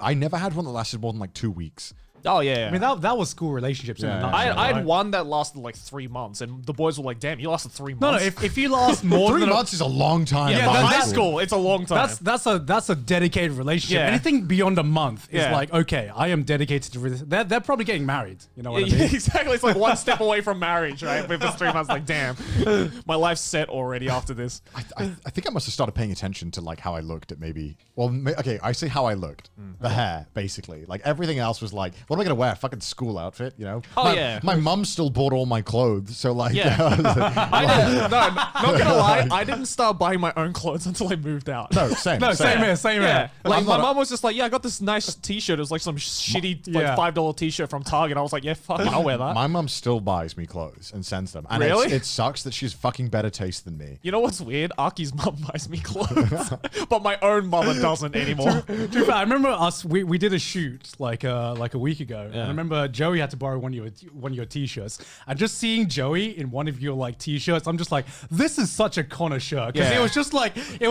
I never had one that lasted more than like 2 weeks. Oh yeah. I mean, that was school relationships in a nutshell. I had right? one that lasted like 3 months, and the boys were like, "Damn, you lasted 3 months." No, if you last more 3 than months is a long time. yeah, in that's high school. school. It's a long time. that's a dedicated relationship. Yeah. Anything beyond a month is Yeah. like, okay, I am dedicated to this. They're probably getting married. You know what I mean? exactly. It's like one step away from marriage, right? If it's 3 months, like, damn, my life's set already after this. I think I must have started paying attention to like how I looked at maybe. Well, okay, I say how I looked. The hair, basically. Like everything else was like, what am I gonna wear? Fucking school outfit, you know? Oh, my, yeah. My mum still bought all my clothes, so like, Yeah. I didn't, no, not gonna lie, I didn't start buying my own clothes until I moved out. no, same. No, same here, same Yeah, here. like I'm my not a- mom was just like, "Yeah, I got this nice T-shirt. It was like some shitty Yeah. like $5 T-shirt from Target." I was like, "Yeah, fuck, it, I'll wear that." My mum still buys me clothes and sends them. And Really? it sucks that she's fucking better taste than me. You know what's weird? Aki's mum buys me clothes, but my own mother doesn't anymore. To be fair, I remember we did a shoot like a week ago. And I remember Joey had to borrow one of your t-shirts. And just seeing Joey in one of your like t-shirts, I'm just like, this is such a Connor shirt. Because Yeah. it was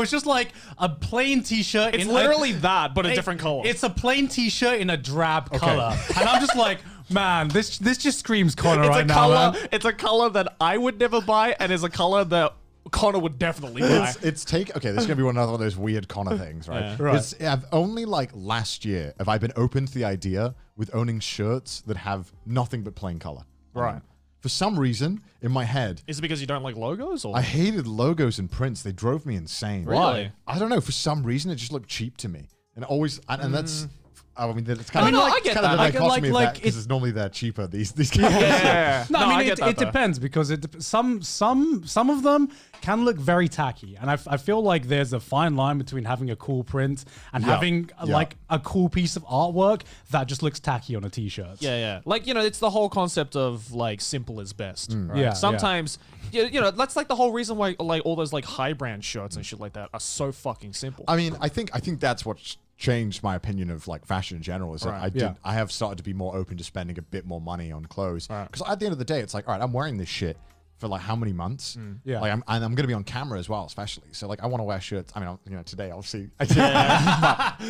just like a plain t-shirt. It's in literally that, but a different color. It's a plain t-shirt in a drab color. And I'm just like, man, this just screams Connor It's right a now, color. man. It's a color that I would never buy, and is a color that Connor would definitely buy. Okay, this is gonna be another one of those weird Connor things, right? Yeah. Right. I've only like last year have I been open to the idea with owning shirts that have nothing but plain color. Right. For some reason, in my head, Is it because you don't like logos, or I hated logos and prints. They drove me insane. Really? I don't know. For some reason, it just looked cheap to me, and always, and that's. I mean, it's kind I of mean, like, I get kind of that. the I get, dichotomy of like, that because it- it's normally they're cheaper. These guys. Yeah. No, I mean get that, it though. depends because some of them can look very tacky, and I feel like there's a fine line between having a cool print and having like a cool piece of artwork that just looks tacky on a t-shirt. Yeah. Like, it's the whole concept of like simple is best. Right? Yeah, Sometimes, that's like the whole reason why like all those like high brand shirts and shit like that are so fucking simple. I mean, I think that's what's changed my opinion of like fashion in general. Is that Right. I have started to be more open to spending a bit more money on clothes Right. because at the end of the day, it's like, all right, I'm wearing this shit for like how many months? Yeah. Like I'm going to be on camera as well, especially. So like I want to wear shirts. I mean, today I'll see. But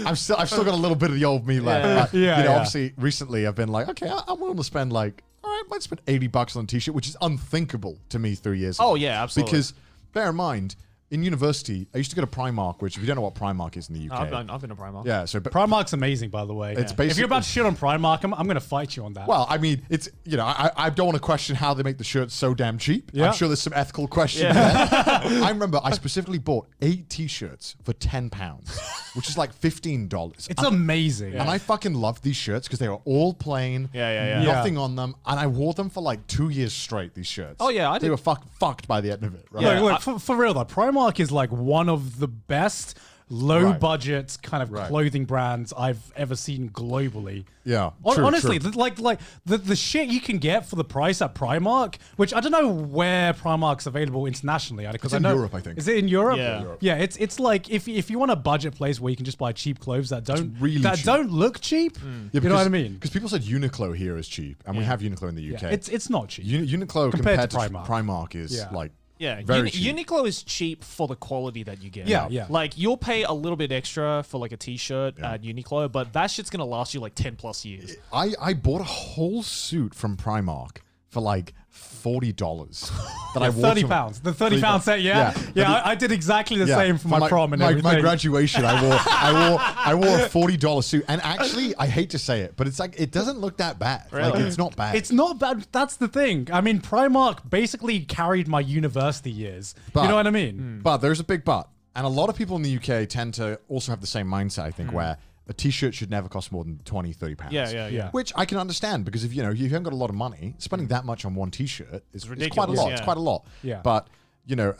I've still got a little bit of the old me left. But, Yeah, yeah. Obviously, recently I've been like, okay, I'm willing to spend like, all right, let's spend $80 on a t-shirt, which is unthinkable to me 3 years ago. Oh, yeah, absolutely. Because bear in mind, in university, I used to go to Primark, which if you don't know what Primark is in the UK, I've been a Primark. yeah. So, but Primark's amazing, by the way. It's If basically- you're about to shit on Primark, I'm going to fight you on that. well, I mean, it's I don't want to question how they make the shirts so damn cheap. Yeah. I'm sure there's some ethical questions there. I remember I specifically bought 8 t-shirts for £10, which is like $15. it's amazing. And I fucking loved these shirts because they were all plain, Yeah. nothing on them, and I wore them for like 2 years straight. These shirts. Oh, yeah, I they did. were fucked by the end of it. Right? Yeah. Look, for real though, Primark is like one of the best low-budget kind of clothing brands I've ever seen globally. Yeah, Honestly, true. like the shit you can get for the price at Primark, which I don't know where Primark's available internationally. Because It's in Europe, I think. Is it in Europe? Yeah. Europe. Yeah. It's like if you want a budget place where you can just buy cheap clothes that really cheap. don't look cheap. Yeah, You know what I mean? Because people said Uniqlo here is cheap, and we have Uniqlo in the UK. Yeah, it's not cheap. Uniqlo Compared compared to to Primark. Primark is Yeah. like Yeah, very cheap. Uniqlo is cheap for the quality that you get. Yeah. Like you'll pay a little bit extra for like a t-shirt at Uniqlo, but that shit's gonna last you like 10+ years. I bought a whole suit from Primark for like $40 that I wore to- £30. The £30 set, yeah. Yeah. I did exactly the same for my prom and my everything. graduation. I wore a $40 suit, and actually, I hate to say it, but it's like it doesn't look that bad. Like it's not bad. It's not bad. That's the thing. I mean, Primark basically carried my university years. But- you know what I mean? But there's a big but, and a lot of people in the UK tend to also have the same mindset. I think where a t-shirt should never cost more than £20-30. Yeah. Which I can understand because if you haven't got a lot of money, spending that much on one t-shirt is ridiculous. quite a lot. Yeah. It's quite a lot. Yeah. But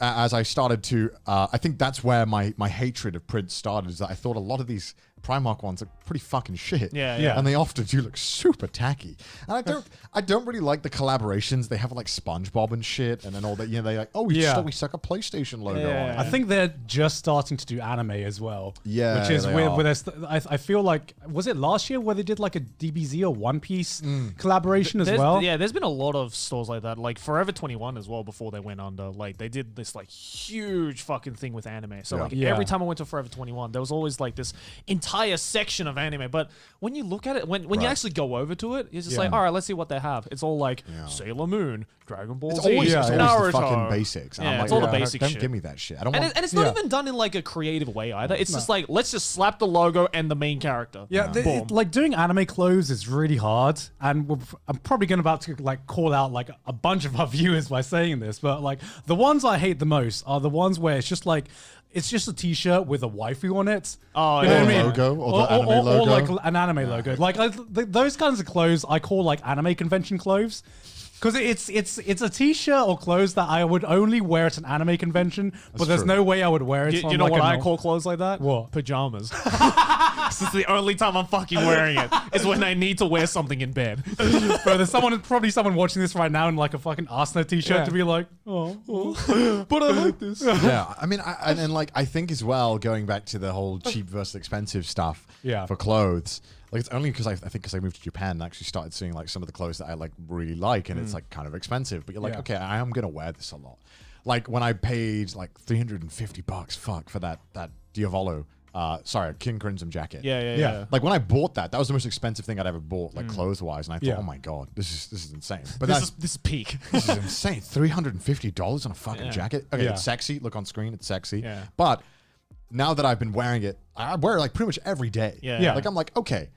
as I started to, I think that's where my hatred of print started. Is that I thought a lot of these Primark ones are pretty fucking shit. Yeah. And they often do look super tacky. And I don't really like the collaborations. They have like SpongeBob and shit, and then all that. They're like, we stuck a PlayStation logo on it. I think they're just starting to do anime as well. Yeah, which is they weird. are. Where I feel like, was it last year where they did like a DBZ or One Piece collaboration as well? Yeah, there's been a lot of stores like that. Like Forever 21 as well before they went under. Like they did this like huge fucking thing with anime. So like Yeah. every time I went to Forever 21, there was always like this entire entire section of anime. But when you look at it, when you actually go over to it, it's just Yeah. like, all right, let's see what they have. It's all like Sailor Moon, Dragon Ball It's Z, always, Yeah, it's yeah. always Naruto. the fucking basics. And Yeah, I'm like, it's all the yeah, basic don't shit. give me that shit. I don't And, want. and it's not Yeah. even done in like a creative way either. It's just like, let's just slap the logo and the main character. Yeah, Boom. like doing anime clothes is really hard, and I'm probably going about to like call out like a bunch of our viewers by saying this, but like the ones I hate the most are the ones where it's just like it's just a T-shirt with a waifu on it. Oh, You know yeah. what I mean? Logo, or the anime logo. or like an anime logo. Like those kinds of clothes I call like anime convention clothes. Because it's a T-shirt or clothes that I would only wear at an anime convention, but there's true. no way I would wear it. Do on, you know like, what a I nor- call clothes like that? What? Pajamas. This is the only time I'm fucking wearing it. Is when I need to wear something in bed. Bro, there's probably someone watching this right now in like a fucking Arsenal T-shirt Yeah. to be like, but I like this. Yeah, I mean, and like I think as well, going back to the whole cheap versus expensive stuff Yeah. for clothes. Like it's only because I think because I moved to Japan and actually started seeing like some of the clothes that I like really like, and it's like kind of expensive. But you're like, Yeah. okay, I am gonna wear this a lot. Like when I paid like $350, for that Diavolo, King Crimson jacket. Yeah. Like when I bought that was the most expensive thing I'd ever bought, like clothes wise, and I thought, Yeah. oh my god, this is insane. But This is peak. this is insane. $350 on a fucking Yeah. jacket. Okay, Yeah. it's sexy. Look on screen, it's sexy. Yeah. But now that I've been wearing it, I wear it like pretty much every day. Yeah. Like I'm like, okay,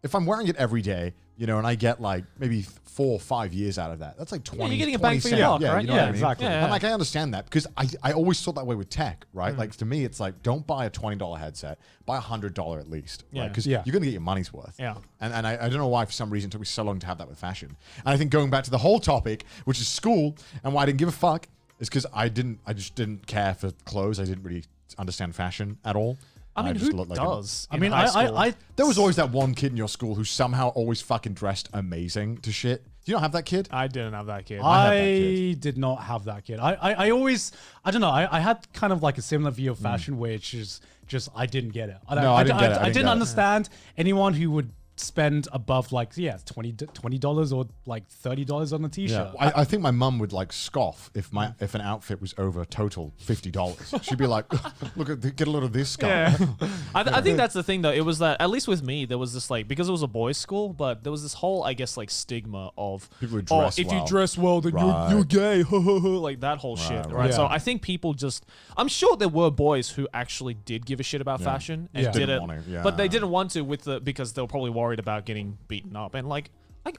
if I'm wearing it every day, you know, and I get like maybe 4 or 5 years out of that, that's like 20. you're getting a bang for your 20 buck, yeah, right? You know Yeah, what I mean? exactly. Yeah, And yeah. like I understand that because I always thought that way with tech, right? Like to me, it's like don't buy a $20 headset, buy $100 at least, right? Yeah. Because Yeah. you're gonna get your money's worth. Yeah. And I don't know why for some reason it took me so long to have that with fashion. And I think going back to the whole topic, which is school, and why I didn't give a fuck, is because I just didn't care for clothes. I didn't really understand fashion at all. I mean, just who looked like does? I in mean, high school? I there was always that one kid in your school who somehow always fucking dressed amazing to shit. Do you not have that kid? I didn't have that kid. had that I kid. did not have that kid. I always, I don't know, I had kind of like a similar view of fashion, which is just, I didn't get it. I didn't get it. I I didn't didn't get it. understand anyone who would spend above like, $20 or like $30 on a t-shirt. I think my mum would like scoff if an outfit was over total $50. She'd be like, get a load of this guy. Yeah. I think that's the thing though. It was that, at least with me, there was this like, because it was a boys' school, but there was this whole, I guess, like stigma of People who dress if well. you dress well, then Right. you're gay. Like that whole shit. right. Right. So Yeah. I think people just, I'm sure there were boys who actually did give a shit about fashion and Yeah. did Didn't it, want to, yeah. but they didn't want to because they were probably worried about getting beaten up. And like,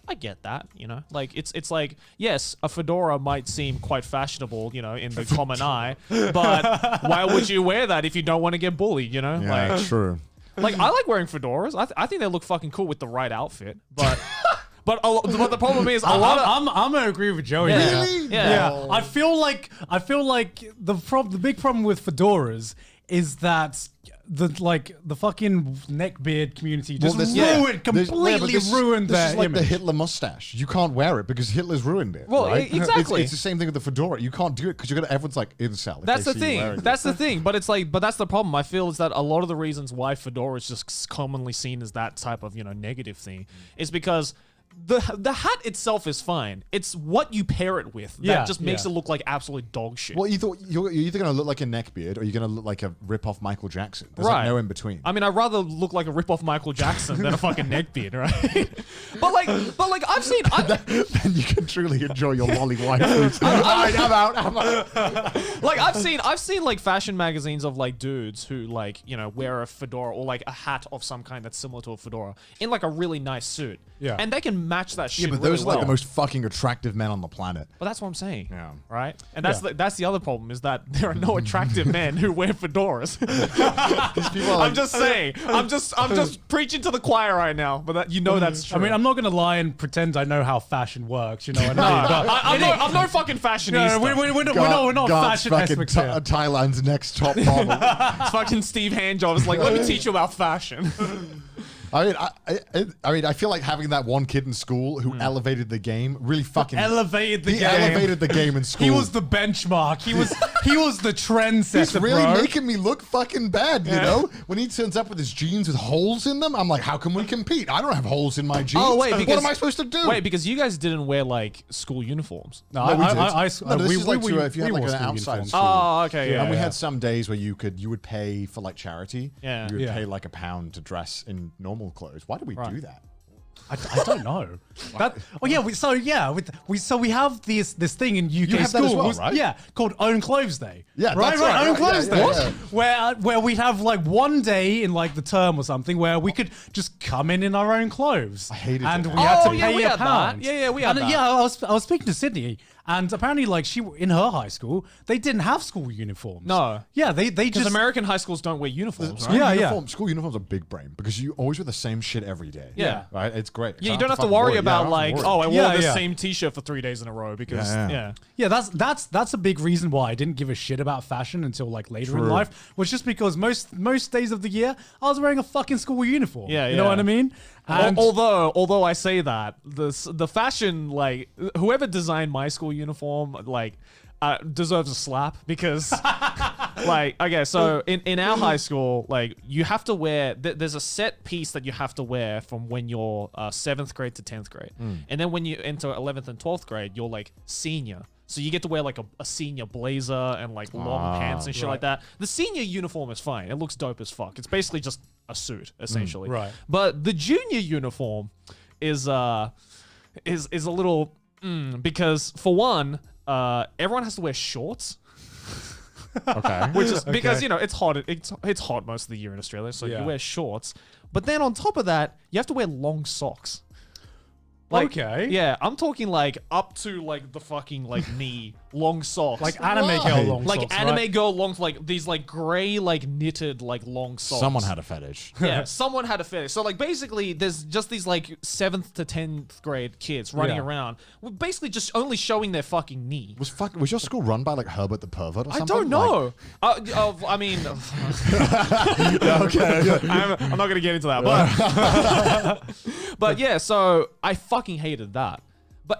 I get that, you know, like it's like, yes, a fedora might seem quite fashionable, you know, in the common eye, but why would you wear that if you don't want to get bullied, you know? Yeah, Like, true. like I like wearing fedoras. I think they look fucking cool with the right outfit, but but the problem is a lot of I'm gonna agree with Joey. Yeah. here. Yeah. Yeah, I feel like the big problem with fedoras is that the fucking neckbeard community just completely ruined this their is like image. the Hitler mustache. You can't wear it because Hitler's ruined it. Well, right? exactly. It's the same thing with the fedora. You can't do it because everyone's like incel. if That's they the see you thing. wearing it. That's the thing. But it's like, but that's the problem. I feel is that a lot of the reasons why fedora is just commonly seen as that type of, you know, negative thing is because the hat itself is fine. It's what you pair it with that Yeah, just makes yeah. it look like absolute dog shit. Well, you're either going to look like a neckbeard or you're going to look like a rip-off Michael Jackson. There's Right. like no in between. I mean, I'd rather look like a rip-off Michael Jackson than a fucking neckbeard, right? but like I've seen. Then you can truly enjoy your lolly waifus. I'm out. Like I've seen like fashion magazines of like dudes who like, you know, wear a fedora or like a hat of some kind that's similar to a fedora in like a really nice suit. Yeah. And they can match that shit Yeah, but really those are like well. the most fucking attractive men on the planet. But that's what I'm saying. Yeah. Right? And that's the other problem is that there are no attractive men who wear fedoras. These people are I'm just saying. I'm just preaching to the choir right now, but that, you know that's true. I mean, I'm not gonna lie and pretend I know how fashion works. You know what No, I mean? But I'm no fucking fashionista. we're not God's fashion fucking experts here. Thailand's next top model. It's fucking Steve Handjob is like, let me teach you about fashion. I mean, I feel like having that one kid in school who elevated the game really fucking elevated the he game. elevated the game in school. He was the benchmark. He was the trendsetter. He's really bro. making me look fucking bad, you know? When he turns up with his jeans with holes in them, I'm like, how can we compete? I don't have holes in my jeans. Oh wait, what am I supposed to do? Wait, because you guys didn't wear like school uniforms. No, No, we did. I, No, this we, is like we, if you had we like wore an school outside uniforms. school. Oh, okay. And we Yeah. had some days where you would pay for like charity. Yeah. You would Yeah. pay like £1 to dress in normal clothes. Why do we do that? I don't know. That, we have this thing in UK You have that as schools, well, right? yeah, called Own Clothes Day. Yeah, that's right, Own right, Clothes yeah, Day, yeah, yeah. where we have like one day in like the term or something where we could just come in our own clothes. I hated and it. we had to Oh, yeah, pay we a had that. pound. Yeah, we had and, that. Yeah, I was speaking to Sydney. And apparently, like in her high school, they didn't have school uniforms. No. Yeah, they Because just American high schools don't wear uniforms, School right? School uniforms are big brain because you always wear the same shit every day. Yeah. Right? It's great. Yeah, So you don't have to fucking worry Yeah, about I like, don't have to worry. oh, I wore the Yeah. same T-shirt for 3 days in a row because Yeah. Yeah, that's a big reason why I didn't give a shit about fashion until like later in True. life. Was just because most days of the year I was wearing a fucking school uniform. Yeah, you know yeah. what I mean. And Although I say that the fashion, like whoever designed my school uniform like deserves a slap because like, okay, so in our high school, like you have to wear there's a set piece that you have to wear from when you're 7th grade to 10th grade, and then when you enter 11th and 12th grade, you're like senior. So you get to wear like a senior blazer and like long pants and shit like that. The senior uniform is fine. It looks dope as fuck. It's basically just a suit, essentially. right. But the junior uniform is a little because for one, everyone has to wear shorts. Okay. Which is because it's hot. It's hot most of the year in Australia, so Yeah. you wear shorts. But then on top of that, you have to wear long socks. Okay. Yeah, I'm talking like up to like the fucking like knee, long socks. like anime Why? girl long like socks, anime right? girl long, like these like gray like knitted like long socks. Someone had a fetish. Yeah, someone had a fetish. So like basically, there's just these like 7th to 10th grade kids running Yeah. around, basically just only showing their fucking knee. Was your school run by like Herbert the Pervert or I something? don't know. I mean, I'm not gonna get into that, but yeah. So I fucking hated that.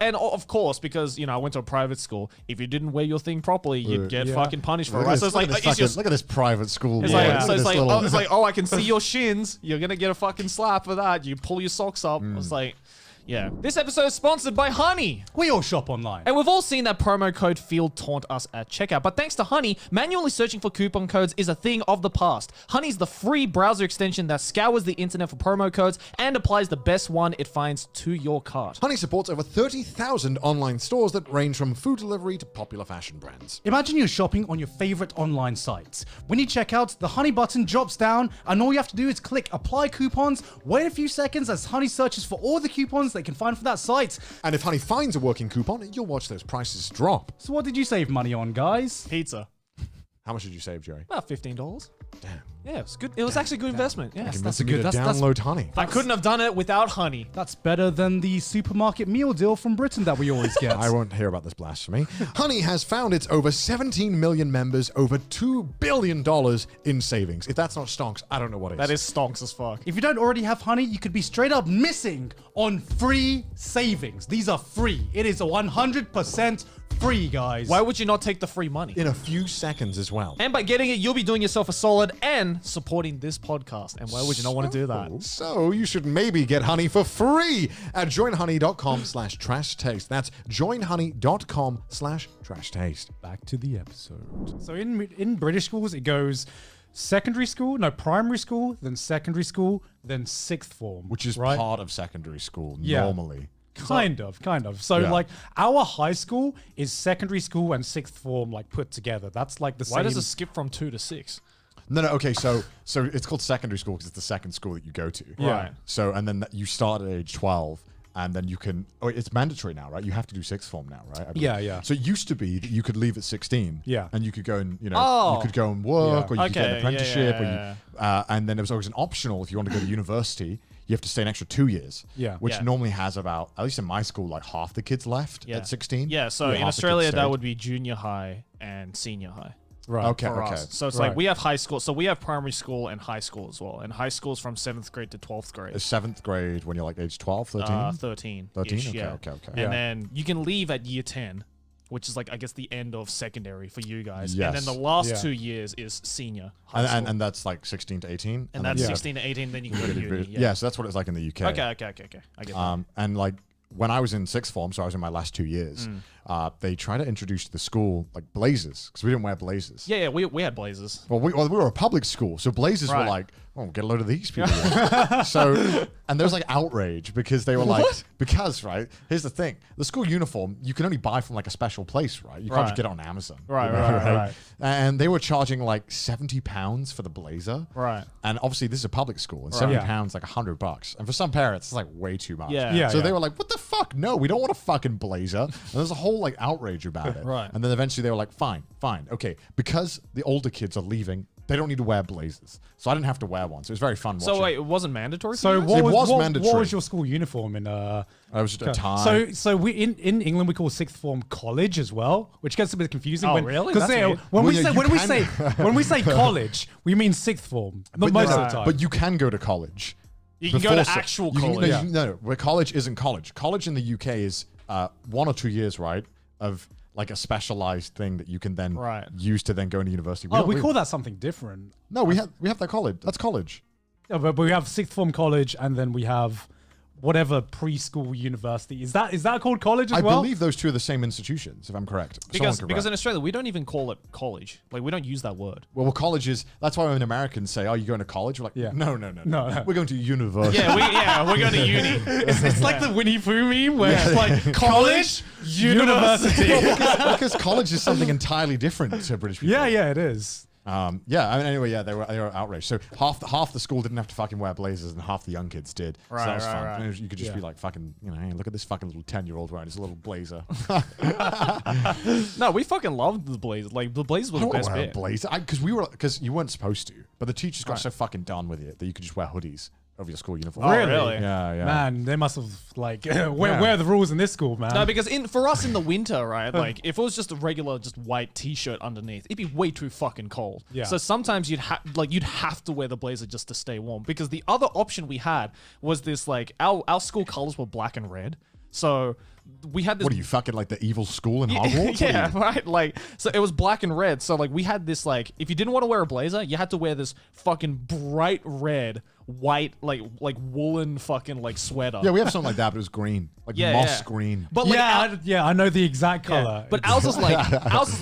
And of course, because I went to a private school. If you didn't wear your thing properly, you'd get fucking punished for it. Right? So it's like look at this private school. It's boy. like, Look so at it's this like, little- it's like, oh, I can see your shins. You're gonna get a fucking slap for that. You pull your socks up. It's like, yeah. This episode is sponsored by Honey. We all shop online. And we've all seen that promo code FIELD taunt us at checkout. But thanks to Honey, manually searching for coupon codes is a thing of the past. Honey's the free browser extension that scours the internet for promo codes and applies the best one it finds to your cart. Honey supports over 30,000 online stores that range from food delivery to popular fashion brands. Imagine you're shopping on your favorite online sites. When you check out, the Honey button drops down, and all you have to do is click Apply Coupons, wait a few seconds as Honey searches for all the coupons they can find for that site. And if Honey finds a working coupon, you'll watch those prices drop. So what did you save money on, guys? Pizza. How much did you save, Jerry? About $15. Damn. Yeah, it's good. It was actually a good investment. Yes, Convincing that's a good- me to that's- download Honey. I couldn't have done it without Honey. That's better than the supermarket meal deal from Britain that we always get. I won't hear about this blasphemy. Honey has found its over 17 million members over $2 billion in savings. If that's not stonks, I don't know what is. That is stonks as fuck. If you don't already have Honey, you could be straight up missing on free savings. These are free. It is 100% free, guys. Why would you not take the free money? in a few seconds as well. And by getting it, you'll be doing yourself a solid and supporting this podcast. And why would you not want to do that? So you should maybe get Honey for free at joinhoney.com/trash taste. That's joinhoney.com/trash taste. Back to the episode. So in British schools, it goes primary school, then secondary school, then sixth form. Which is right? part of secondary school Yeah. normally. Kind of. So Yeah. like our high school is secondary school and sixth form like put together. That's like the same. Why does it skip from 2 to 6? No, okay, so it's called secondary school because it's the second school that you go to. Right. So, and then you start at age 12, and then you can, it's mandatory now, right? You have to do sixth form now, right? I believe. Yeah. So it used to be that you could leave at 16. Yeah. And you could go and, you Oh. could go and work, Yeah. or you could get an Okay, apprenticeship, yeah. and then there was always an optional if you want to go to university. You have to stay an extra 2 years. Yeah. Which Yeah. normally has about, at least in my school, like half the kids left Yeah. at 16. Yeah, so Half in the kids Australia, that stayed. would be junior high and senior high. Right. Okay. for Okay. us. So it's Right. like we have high school. So we have primary school and high school as well. And high school is from 7th grade to 12th grade. Is 7th grade when you're like age 12, 13? 13. 13? -ish, Okay, yeah. okay, okay. And Yeah. then you can leave at year 10, which is like, I guess, the end of secondary for you guys. And then Yes. the last Yeah. 2 years is senior high school. And that's like 16 to 18? And that's Yeah. 16 to 18, then you can go to uni. Yeah, so that's what it's like in the UK. Okay. I get that. And like when I was in sixth form, so I was in my last 2 years, they tried to introduce to the school like blazers because we didn't wear blazers. Yeah, we had blazers. Well, we were a public school, so blazers were Right. like, oh, get a load of these people. So, and there was like outrage because they were like, because, right, here's the thing. The school uniform, you can only buy from like a special place, right? You can't just Right. get it on Amazon. Right, you know, right. And they were charging like £70 for the blazer. Right. And obviously this is a public school and £70 like $100. And for some parents, it's like way too much. Yeah. Yeah. So they were like, what the fuck? No, we don't want a fucking blazer. And there's a whole like outrage about it. Right. And then eventually they were like, fine, okay. Because the older kids are leaving, they don't need to wear blazers. So I didn't have to wear one. So it was very fun watching. So wait, it wasn't mandatory? So for you guys? what It was, was what, mandatory. what was your school uniform in I was just a tie. So we in England we call sixth form college as well, which gets a bit confusing. Oh, when, really? Because That's weird. when Well, we yeah, say you when we say college, we mean sixth form. Most of the time. But you can go to college. You can go before to actual you can- college. no, where college isn't college. College in the UK is 1 or 2 years, right, of like a specialized thing that you can then Right. use to then go into university. oh, we call that something different. No, we have that college. That's college. Yeah, but we have sixth form college, and then we have whatever preschool university. Is that called college as I well? believe those two are the same institutions, if I'm correct. Someone because correct. because in Australia we don't even call it college. Like we don't use that word. well, college is. That's why when Americans say, "Oh, you're going to college," we're like, Yeah. No. No. We're going to university. We're going to uni. It's like the Winnie Pooh meme where it's like college, university. because college is something entirely different to British people. yeah, it is. I mean, anyway, yeah, they were outraged. So half the school didn't have to fucking wear blazers, and half the young kids did. So that was fun. And you could just be like, fucking, hey, look at this fucking little 10-year-old wearing his little blazer. No, we fucking loved the blazers. Like the blazers were I the don't best wear a bit. blazer because you weren't supposed to, but the teachers got so fucking done with it that you could just wear hoodies over your school uniform. Oh, really? Yeah. Man, they must have like where are the rules in this school, man? No, because for us in the winter, right? Like if it was just a regular, just white T-shirt underneath, it'd be way too fucking cold. Yeah. So sometimes you'd have to wear the blazer just to stay warm. Because the other option we had was this like our school colors were black and red. So we had this. What are you fucking like the evil school in Hogwarts? Yeah, right. Like, so it was black and red. So like, we had this like, if you didn't want to wear a blazer, you had to wear this fucking bright red, white, like woolen fucking like sweater. Yeah, we have something like that, but it was green, like moss green. But like, I know the exact color. but ours is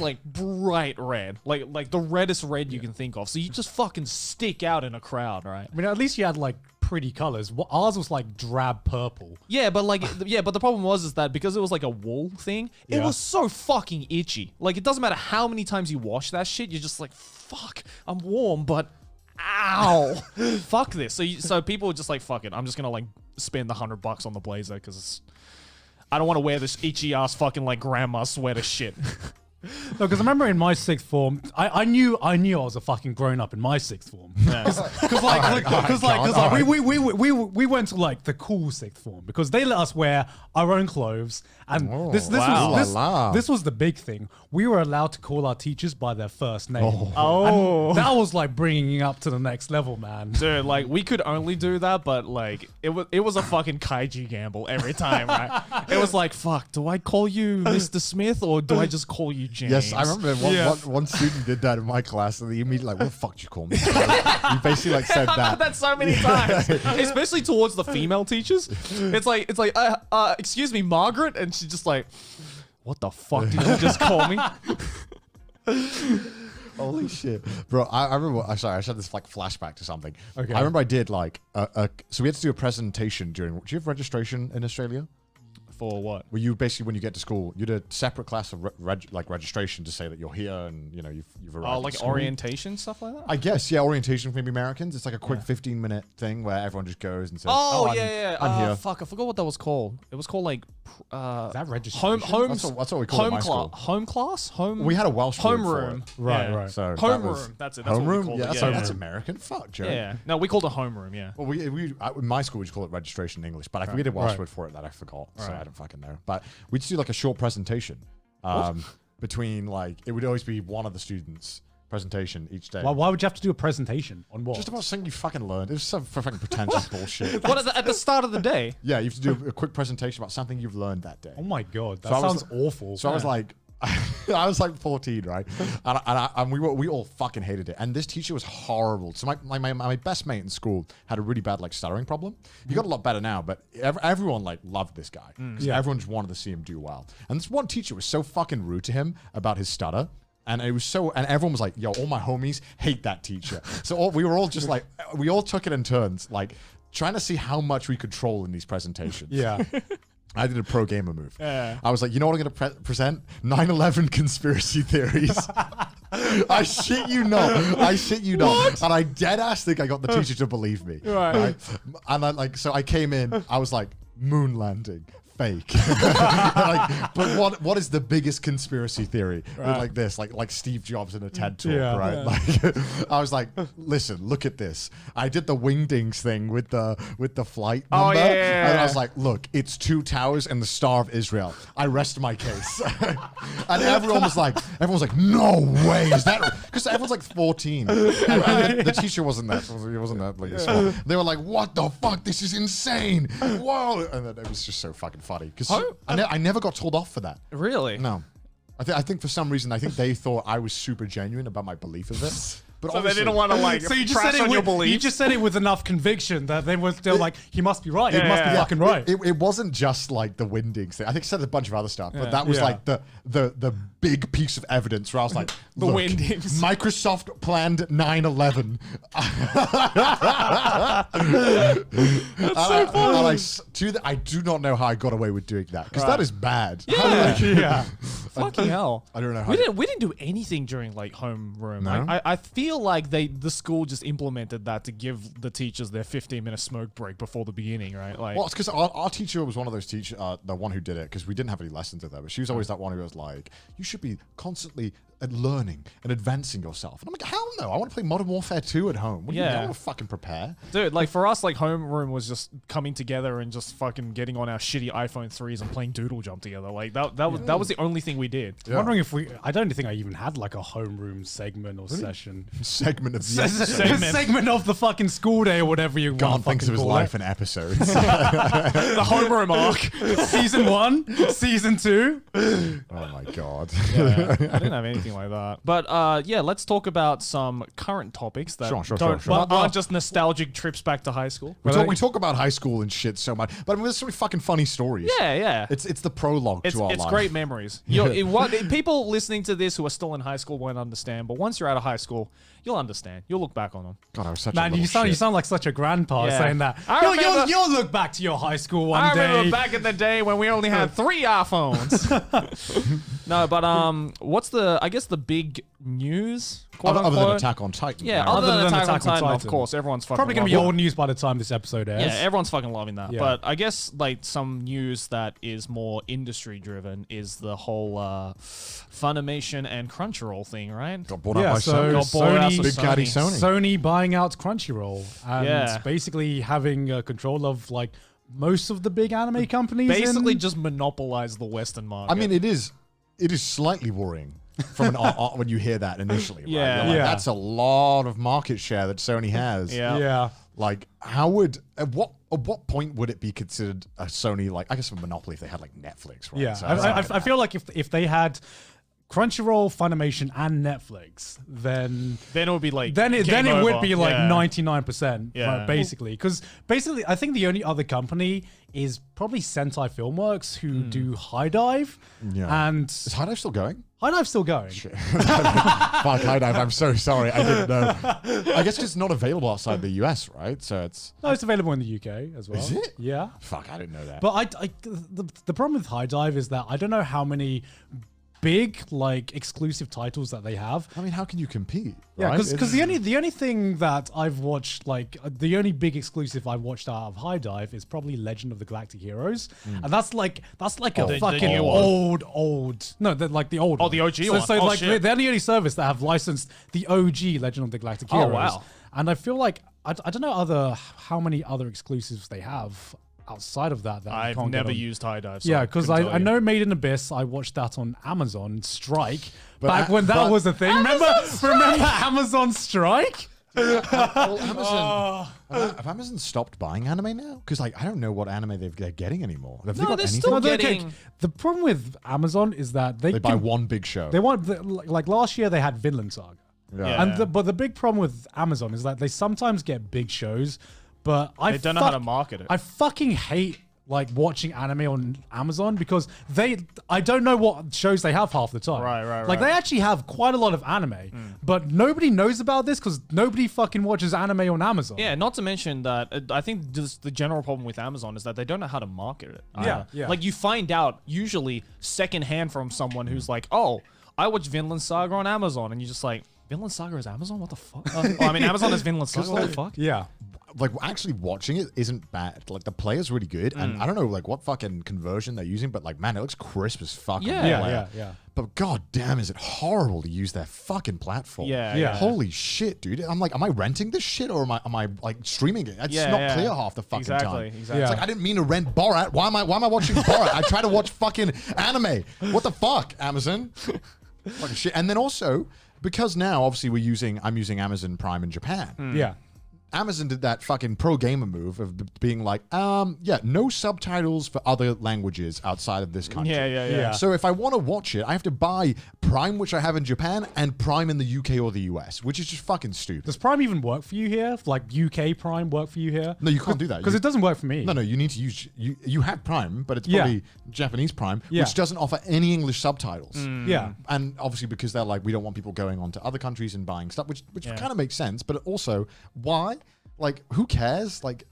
like bright red, like the reddest red you can think of. So you just fucking stick out in a crowd, right? I mean, at least you had like pretty colors. Ours was like drab purple. Yeah, but like, but the problem was that because it was like a wool thing, it Yeah. was so fucking itchy. Like, it doesn't matter how many times you wash that shit, you're just like, fuck, I'm warm, but ow, fuck this. So people were just like, fuck it, I'm just gonna like spend the $100 on the blazer because I don't want to wear this itchy ass fucking like grandma sweater shit. No, because I remember in my sixth form, I knew I was a fucking grown up in my sixth form. Because we went to like the cool sixth form because they let us wear our own clothes, and this was the big thing. We were allowed to call our teachers by their first name. And that was like bringing it up to the next level, man. Dude, like we could only do that, but like it was a fucking kaiju gamble every time, right? It was like, fuck, do I call you Mr. Smith or do I just call you James? Yes, I remember one student did that in my class, and he immediately like, "What the fuck did you call me?" He basically like said I've done that. that so many times, especially towards the female teachers. It's like, excuse me, Margaret, and she's just like, what the fuck did you just call me? Holy shit, bro! I remember. I'm sorry, I just had this like flashback to something. Okay. I remember I did like so we had to do a presentation during. Do you have registration in Australia? For what? Where you basically, when you get to school, you did a separate class of registration to say that you're here and you've arrived. Oh, at like school. orientation stuff like that. I guess, yeah, orientation for maybe Americans. It's like a quick 15-minute thing where everyone just goes and says, Oh, I'm here. Fuck, I forgot what that was called. It was called like Is that registration? That's what we call it in my school. home class, home. We had a Welsh word for homeroom. it. Right, Yeah. right. So Homeroom. that was- That's it. That's what we homeroom? called Yeah, it. that's, Yeah. that's American. Fuck, Joe. Yeah. No, we called it homeroom. Yeah. Well, in my school, we just call it registration in English, but I forget a Welsh Right. word for it that I forgot, so Right. I don't fucking know. But we'd do like a short presentation between like, it would always be one of the students presentation each day. Why would you have to do a presentation on what? Just about something you fucking learned. It was some fucking pretentious bullshit. What at the start of the day? Yeah, you have to do a quick presentation about something you've learned that day. Oh my god, that So I was- sounds awful. So I was like, I was like 14, right? And we all fucking hated it. And this teacher was horrible. So my best mate in school had a really bad like stuttering problem. He got a lot better now, but everyone like loved this guy. Everyone just wanted to see him do well. And this one teacher was so fucking rude to him about his stutter. And it was so, and everyone was like, yo, all my homies hate that teacher. So we were all just like, we all took it in turns, like trying to see how much we could troll in these presentations. yeah. I did a pro gamer move. Yeah. I was like, you know what I'm going to present? 9/11 conspiracy theories. I shit you not. And I dead ass think I got the teacher to believe me. Right. And so I came in, I was like, moon landing. Fake. Like, but what is the biggest conspiracy theory? Like this, like Steve Jobs in a TED talk, right? Yeah. Like I was like, listen, look at this. I did the wingdings thing with the flight number. And I was like, look, it's 2 towers and the Star of Israel. I rest my case. And everyone was like, no way, is that? Because everyone's like 14. And the teacher wasn't that. He wasn't that like smart. They were like, what the fuck? This is insane. Whoa. And then it was just so fucking funny because I never got told off for that. Really? No, I think for some reason they thought I was super genuine about my belief of it. But So they didn't want to like So you just press said it on your with, beliefs. you just said it with enough conviction that they were still like, he must be right. He must be fucking right. It wasn't just like the windings thing. I think it said a bunch of other stuff, but that was Yeah. like the big piece of evidence where I was like, The look, windings. Microsoft planned 9/11. That's so funny. I do not know how I got away with doing that because that is bad. yeah. Fucking hell. I don't know how. We didn't do anything during like homeroom. No? I feel like the school just implemented that to give the teachers their 15-minute smoke break before the beginning, right? Like, Well, it's because our teacher was one of those teachers, the one who did it, because we didn't have any lessons with her, but she was always that one who was like, you should be constantly learning and advancing yourself. And I'm like, hell no, I want to play Modern Warfare 2 at home. What do you mean? I want to fucking prepare. dude, like for us, like homeroom was just coming together and just fucking getting on our shitty iPhone 3s and playing Doodle Jump together. Like that was the only thing we did. I'm wondering if I don't think I even had like a homeroom segment or session. Segment of the segment of the fucking school day or whatever you God want. thinks of his life in episodes. The homeroom arc. Season 1, season 2. Oh my God. Yeah, I didn't have anything like that. But yeah, let's talk about some current topics that aren't just nostalgic trips back to high school. We talk about high school and shit so much, but I mean, there's so many fucking funny stories. Yeah. It's the prologue to our It's life. great memories. People listening to this who are still in high school won't understand, but once you're out of high school, you'll understand. You'll look back on them. God, I was such a Man, little you shit. sound like such a grandpa Yeah. saying that. I remember- You'll look back to your high school one I day. remember back in the day when we only had 3 iPhones. No, but what's the big news? Quote Other than unquote? Attack on Titan. Yeah, apparently. other than Attack on Titan, of course, everyone's fucking Probably going to be loving old news by the time this episode airs. Yeah, everyone's fucking loving that. Yeah. But I guess like some news that is more industry driven is the whole Funimation and Crunchyroll thing, right? Got bought out Yeah, by so Sony. Got bought out Sony, by Big Daddy Sony. Sony. Sony buying out Crunchyroll and Yeah. basically having control of like most of the big anime companies. Basically, in- just monopolize the Western market. I mean, it is slightly worrying from when you hear that initially. Right? Yeah. You're like, Yeah. that's a lot of market share that Sony has. Yeah. yeah. Like, how would at what point would it be considered a Sony, like, I guess a monopoly if they had like Netflix, right? Yeah, So I feel like if they had Crunchyroll, Funimation, and Netflix, then then it would be like then it game would over. be like Yeah. 99%, Yeah. basically. Because basically, I think the only other company is probably Sentai Filmworks, who do High Dive, Yeah. and Is High Dive still going? High Dive's still going. Fuck High Dive. I'm so sorry. I didn't know. I guess it's not available outside the US, right? So it's No, it's available in the UK as well. Is it? Yeah. fuck. I didn't know that. But the problem with High Dive is that I don't know how many big like exclusive titles that they have. I mean, how can you compete? Yeah, right? because the only thing that I've watched, like the only big exclusive I've watched out of High Dive is probably Legend of the Galactic Heroes, and that's like a The fucking new one. old no, like the old one. the OG so, one. So Oh, like shit. they're the only service that have licensed the OG Legend of the Galactic Oh, Heroes. wow. And I feel like I don't know how many other exclusives they have outside of that I've you can't never get on. used High Dive. So Yeah, because couldn't I tell you. know Made in Abyss. I watched that on Amazon Strike back I- when that but- was a thing. Remember Amazon Strike? Well, Amazon. Have Amazon stopped buying anime now? Because like I don't know what anime they're getting anymore. Have they No, got they're anything? still No, they're getting- okay. The problem with Amazon is that they They buy can- one big show. They want like last year they had Vinland Saga. Yeah. And but the big problem with Amazon is that they sometimes get big shows, but They don't know how to market it. I fucking hate like watching anime on Amazon because I don't know what shows they have half the time. Right, Like right. they actually have quite a lot of anime, but nobody knows about this because nobody fucking watches anime on Amazon. Yeah, not to mention that I think just the general problem with Amazon is that they don't know how to market it. Yeah. Like you find out usually secondhand from someone who's like, "Oh, I watched Vinland Saga on Amazon," and you're just like, "Vinland Saga is Amazon? What the fuck?" Amazon is Vinland Saga. What the fuck? Yeah. Like actually watching it isn't bad. Like the player's really good, and I don't know like what fucking conversion they're using, but like man, it looks crisp as fuck. on Yeah. the Yeah, player. yeah. But god damn, is it horrible to use their fucking platform? Yeah, Yeah. Holy shit, dude! I'm like, am I renting this shit or am I like streaming it? It's Yeah, not yeah. clear half the fucking Exactly, time. exactly. It's like I didn't mean to rent Borat. Why am I watching Borat? I try to watch fucking anime. What the fuck, Amazon? Fucking shit. And then also because now obviously I'm using Amazon Prime in Japan. Yeah. Amazon did that fucking pro gamer move of being like, no subtitles for other languages outside of this country. Yeah. So if I want to watch it, I have to buy Prime, which I have in Japan, and Prime in the UK or the US, which is just fucking stupid. Does Prime even work for you here? Like UK Prime work for you here? No, you can't do that. Because it doesn't work for me. No, you need to use you have Prime, but it's Yeah. probably Japanese Prime, Yeah. which doesn't offer any English subtitles. Yeah. And obviously because they're like, we don't want people going on to other countries and buying stuff, which kind of makes sense. But also, why? Like, who cares? Like,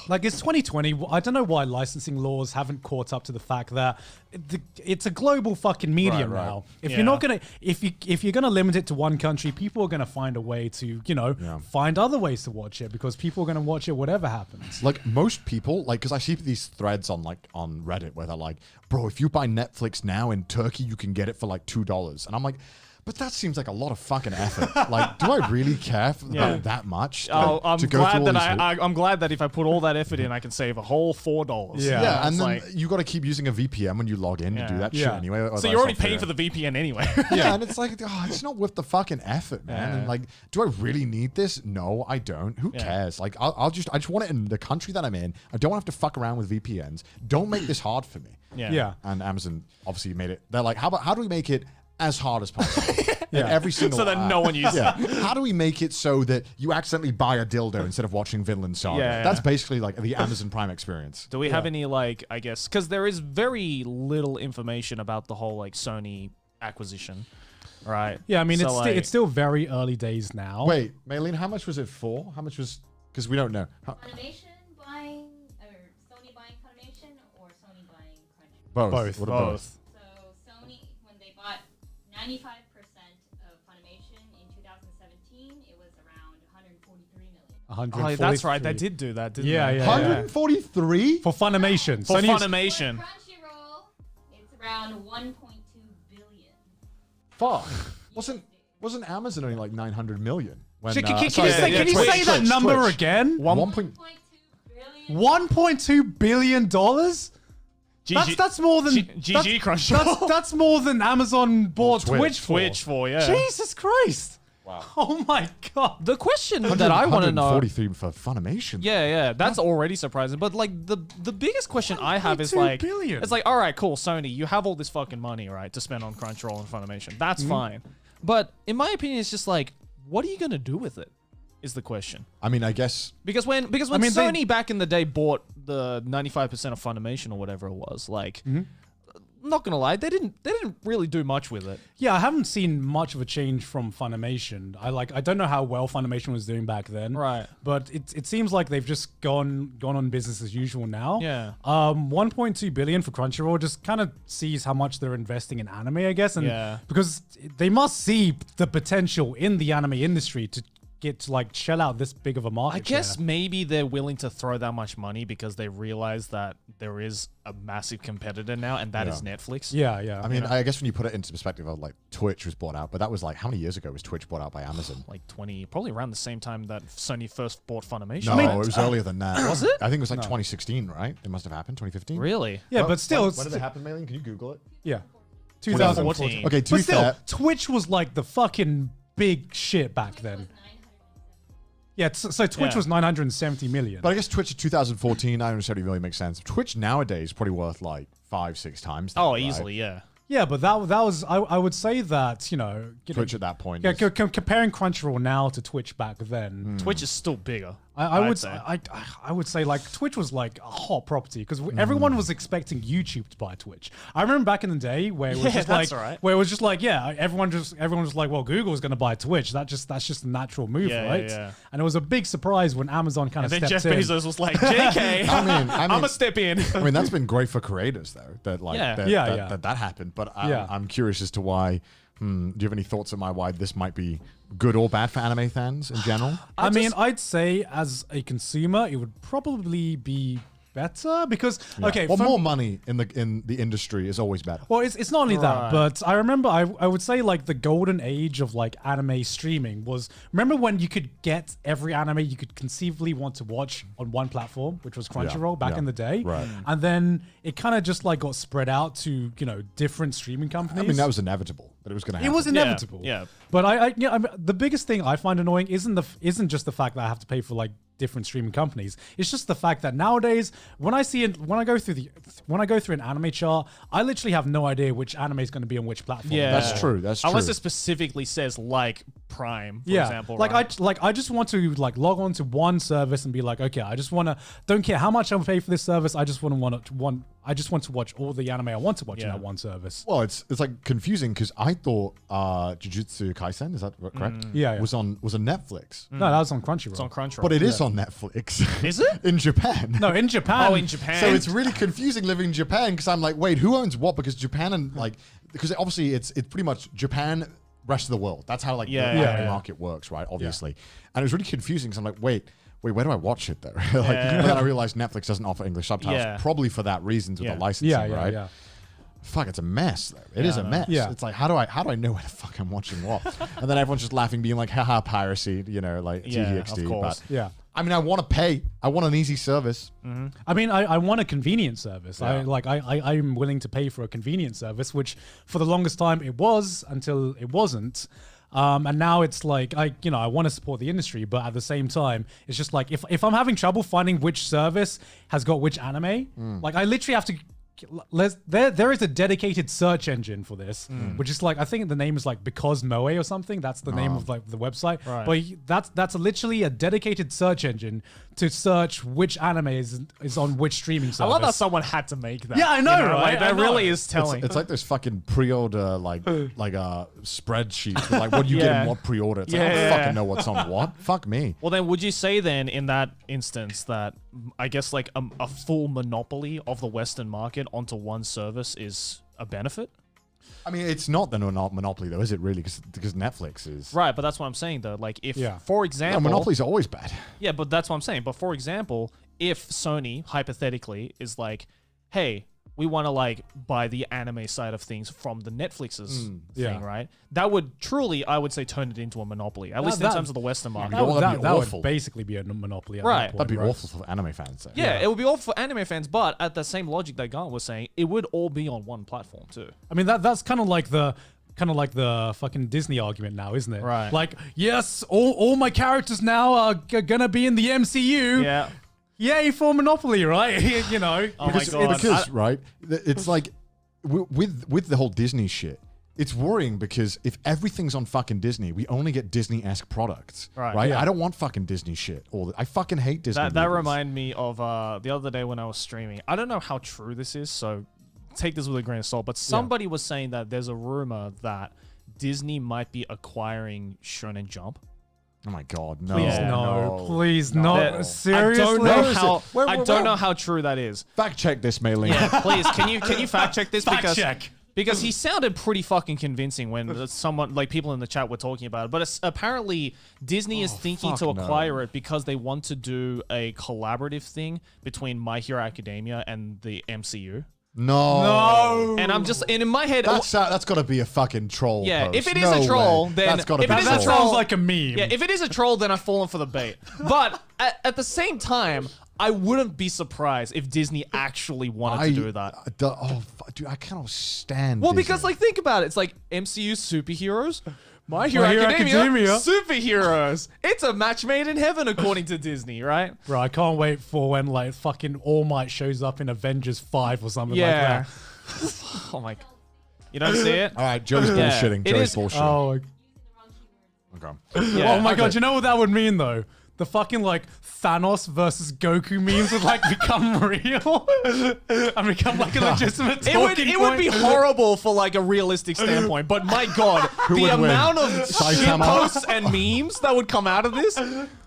Like it's 2020. I don't know why licensing laws haven't caught up to the fact that it's a global fucking medium Right. now. If Yeah. you're not gonna, if you're gonna limit it to one country, people are gonna find a way to, find other ways to watch it because people are gonna watch it whatever happens. like most people, like, because I see these threads on Reddit where they're like, bro, if you buy Netflix now in Turkey, you can get it for like $2. And I'm like, but that seems like a lot of fucking effort. Like, do I really care about that much? I'm to go glad through all that these hoops? I'm glad that if I put all that effort in, I can save a whole $4. Yeah. Yeah, and it's then like, you got to keep using a VPN when you log in to do Yeah. that shit Yeah. anyway. so otherwise you're already they'll paying figure for the VPN anyway. Yeah, and it's like, it's not worth the fucking effort, man. Yeah. And like, do I really need this? No, I don't. Who Yeah. cares? Like, I just want it in the country that I'm in. I don't have to fuck around with VPNs. Don't make this hard for me. Yeah. And Amazon obviously made it. They're like, how do we make it as hard as possible? In every single so that no one uses yeah. it. How do we make it so that you accidentally buy a dildo instead of watching Vinland Saga? Yeah. That's basically like the Amazon Prime experience. Do we have any, like, I guess, because there is very little information about the whole, like, Sony acquisition, right? Yeah, I mean, So, like, it's still very early days now. Wait, Maylene, how much was it for? How much was, because we don't know. Funimation buying, or Sony buying Funimation, or Sony buying Crunchyroll? Both. Both. What are both? So Sony, when they bought 95% of Funimation in 2017, it was around 143 million. Oh, that's right. They did do that, didn't Yeah, they? yeah. 143? For Funimation. For Sony's- Funimation. For Crunchyroll, it's around 1.2 billion. Fuck. Wasn't Amazon only like 900 million? When, Can you sorry, say, yeah, can you Twitch, say that Twitch, number Twitch. again? 1.2 billion. $1.2 billion? That's more than GG that's- Crunchyroll. That's more than Amazon bought Twitch for. Twitch for, yeah. Jesus Christ! Wow. Oh my god! The question that I want to know. 143 for Funimation. Yeah, that's already surprising. But like the biggest question I have is 1.2 like, billion. it's like, all right, cool, Sony, you have all this fucking money, right, to spend on Crunchyroll and Funimation. That's fine. But in my opinion, it's just like, what are you gonna do with it? Is the question. I mean, I guess. Because when mean, Sony back in the day bought the 95% of Funimation or whatever it was, like, not gonna lie, they didn't really do much with it. Yeah, I haven't seen much of a change from Funimation. I don't know how well Funimation was doing back then. Right. But it seems like they've just gone on business as usual now. Yeah. 1.2 billion for Crunchyroll just kind of sees how much they're investing in anime, I guess. And Yeah. because they must see the potential in the anime industry to get to like shell out this big of a market I guess share. maybe they're willing to throw that much money because they realize that there is a massive competitor now, and that is Netflix. Yeah, yeah. I mean, I guess when you put it into perspective of like Twitch was bought out, but that was like how many years ago was Twitch bought out by Amazon? Like 20, probably around the same time that Sony first bought Funimation. No, it was earlier than that. Was it? I think it was like 2016, right? It must have happened 2015. Really? yeah, Well, but still, when did it happen, Maylene? Can you Google it? yeah, 2014. Okay, to But be still, fair, Twitch was like the fucking big shit back then. Yeah, so Twitch Yeah. was 970 million. but I guess Twitch in 2014, 970 million makes sense. Twitch nowadays is probably worth like 5-6 times. That, Oh, right? easily, yeah. yeah, but that was I would say that Twitch at that point. Yeah, is- comparing Crunchyroll now to Twitch back then, Twitch is still bigger. I would say like Twitch was like a hot property because everyone was expecting YouTube to buy Twitch. I remember back in the day where it was just that's like right. where it was just like everyone was like, well, Google's going to buy Twitch. That's just a natural move, Yeah, right? yeah. And it was a big surprise when Amazon kind of And then stepped Jeff in. Bezos was like, JK, I mean, I'm going to step in. I mean, that's been great for creators, though. That like Yeah. that happened. But Yeah. I'm curious as to why. Do you have any thoughts on why this might be good or bad for anime fans in general? I mean, I'd say as a consumer, it would probably be better because okay, well, from- more money in the industry is always better. Well, it's not only that, Right. but I remember I would say like the golden age of like anime streaming was remember when you could get every anime you could conceivably want to watch on one platform, which was Crunchyroll back yeah. in the day, Right. And then it kind of just like got spread out to different streaming companies. I mean, that was inevitable that it was going to it happen. was inevitable. yeah. But the biggest thing I find annoying isn't just the fact that I have to pay for like different streaming companies. It's just the fact that nowadays when I go through an anime chart, I literally have no idea which anime is going to be on which platform. Yeah. That's true. That's true. Unless it specifically says like Prime, for Yeah, example. like right? I just want to like log on to one service and be like, okay, I just want to, don't care how much I'm paying for this service. I just want to watch all the anime I want to watch in Yeah. that one service. Well, it's like confusing because I thought Jujutsu Kaisen, is that correct? Yeah. Was on Netflix, No, that was on Crunchyroll. It's on Crunchyroll. but it is on Netflix. Is it? in Japan? No, in Japan. Oh, in Japan. So it's really confusing living in Japan because I'm like, wait, who owns what? Because Japan and like, because obviously it's pretty much Japan, rest of the world. That's how like Yeah, the yeah, anime yeah. market works, right? Obviously, and it was really confusing because I'm like, wait, where do I watch it though? Like, Yeah. and then I realized Netflix doesn't offer English subtitles, Yeah. probably for that reason with Yeah. the licensing, yeah, yeah, right? yeah. Fuck, it's a mess though. It is I a know. mess. Yeah. It's like how do I know where the fuck I'm watching what? And then everyone's just laughing, being like, haha, piracy, like Yeah, TVXD. of course. But Yeah. I mean, I want to pay. I want an easy service. I mean, I want a convenient service. Yeah. I'm willing to pay for a convenient service, which for the longest time it was until it wasn't. And now it's like I want to support the industry, but at the same time, it's just like if I'm having trouble finding which service has got which anime, like I literally have to. There is a dedicated search engine for this, which is like I think the name is like Because Moe or something. That's the name of like the website. Right. But that's literally a dedicated search engine to search which anime is on which streaming service. I love that someone had to make that. Yeah, I know, right? Like, that I know. really is telling. It's like this fucking pre-order like spreadsheet with, like what you get Yeah. and what pre-order. It's like, Yeah, I don't yeah, fucking yeah. know what's on what. Fuck me. Well, then, would you say then in that instance that I guess like a full monopoly of the Western market onto one service is a benefit? I mean, it's not the monopoly though, is it really? Because Netflix is Right, but that's what I'm saying though. Like if, Yeah. for No, example, monopolies are always bad. yeah, but that's what I'm saying. But for example, if Sony hypothetically is like, hey, we want to like buy the anime side of things from the Netflix's thing, yeah. right? That would truly, I would say, turn it into a monopoly, at least in that- terms of the Western market. Well, that'd be that would awful. basically be a monopoly. At Right. that point, That'd be right? awful for anime fans. Though. Yeah, it would be awful for anime fans, but at the same logic that Garnt was saying, it would all be on one platform too. I mean that's kind of like the fucking Disney argument now, isn't it? Right. Like, yes, all my characters now are gonna be in the MCU. Yeah. Yay for Monopoly, right? Oh my god. Because right, it's like with the whole Disney shit. It's worrying because if everything's on fucking Disney, we only get Disney-esque products, Right. I don't want fucking Disney shit. I fucking hate Disney. That movies. reminded me of the other day when I was streaming. I don't know how true this is, so take this with a grain of salt. But somebody was saying that there's a rumor that Disney might be acquiring Shonen Jump. Oh my god, no! Please Yeah. no, please No. no. Seriously? I don't Where know is how. it? Where- I where- don't where- know how true that is. Fact check this, Mei Ling. Yeah, please. Can you fact check this? Fact because check. Because he sounded pretty fucking convincing when someone, like people in the chat were talking about it. But apparently Disney is thinking to acquire it because they want to do a collaborative thing between My Hero Academia and the MCU. No. And I'm just, and in my head, that's got to be a fucking troll. Yeah, post. if it is a troll, then that's got to if be it is a a troll. troll, Sounds like a meme. Yeah, if it is a troll, then I've fallen for the bait. But at the same time, I wouldn't be surprised if Disney actually wanted to do that. Dude, I cannot stand. Well, Disney. because like think about it, it's like MCU superheroes, My Hero Hero Academia, Academia. superheroes. It's a match made in heaven according to Disney, right? Bro, I can't wait for when like fucking All Might shows up in Avengers 5 or something like Yeah. that. Oh my, you don't see it? all right, Joe's Yeah, bullshitting. it Joe's is- bullshitting. Oh, Okay. Yeah. oh my god, you know what that would mean though? The fucking like Thanos versus Goku memes would like become real and become like a legitimate talking It would be point. horrible for like a realistic standpoint, but my god, the would win? amount of shit Saitama? posts and memes that would come out of this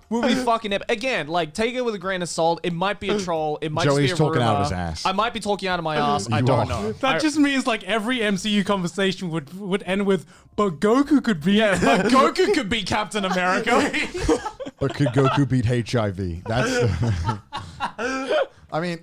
would be fucking epic. Again, like take it with a grain of salt. It might be a troll. It might Joey's just be a talking out of rumor. his ass. I might be talking out of my ass. I You don't are. know. That just means like every MCU conversation would end with, but Goku could be. But Goku could be Captain America. But could Goku beat HIV? That's the I mean,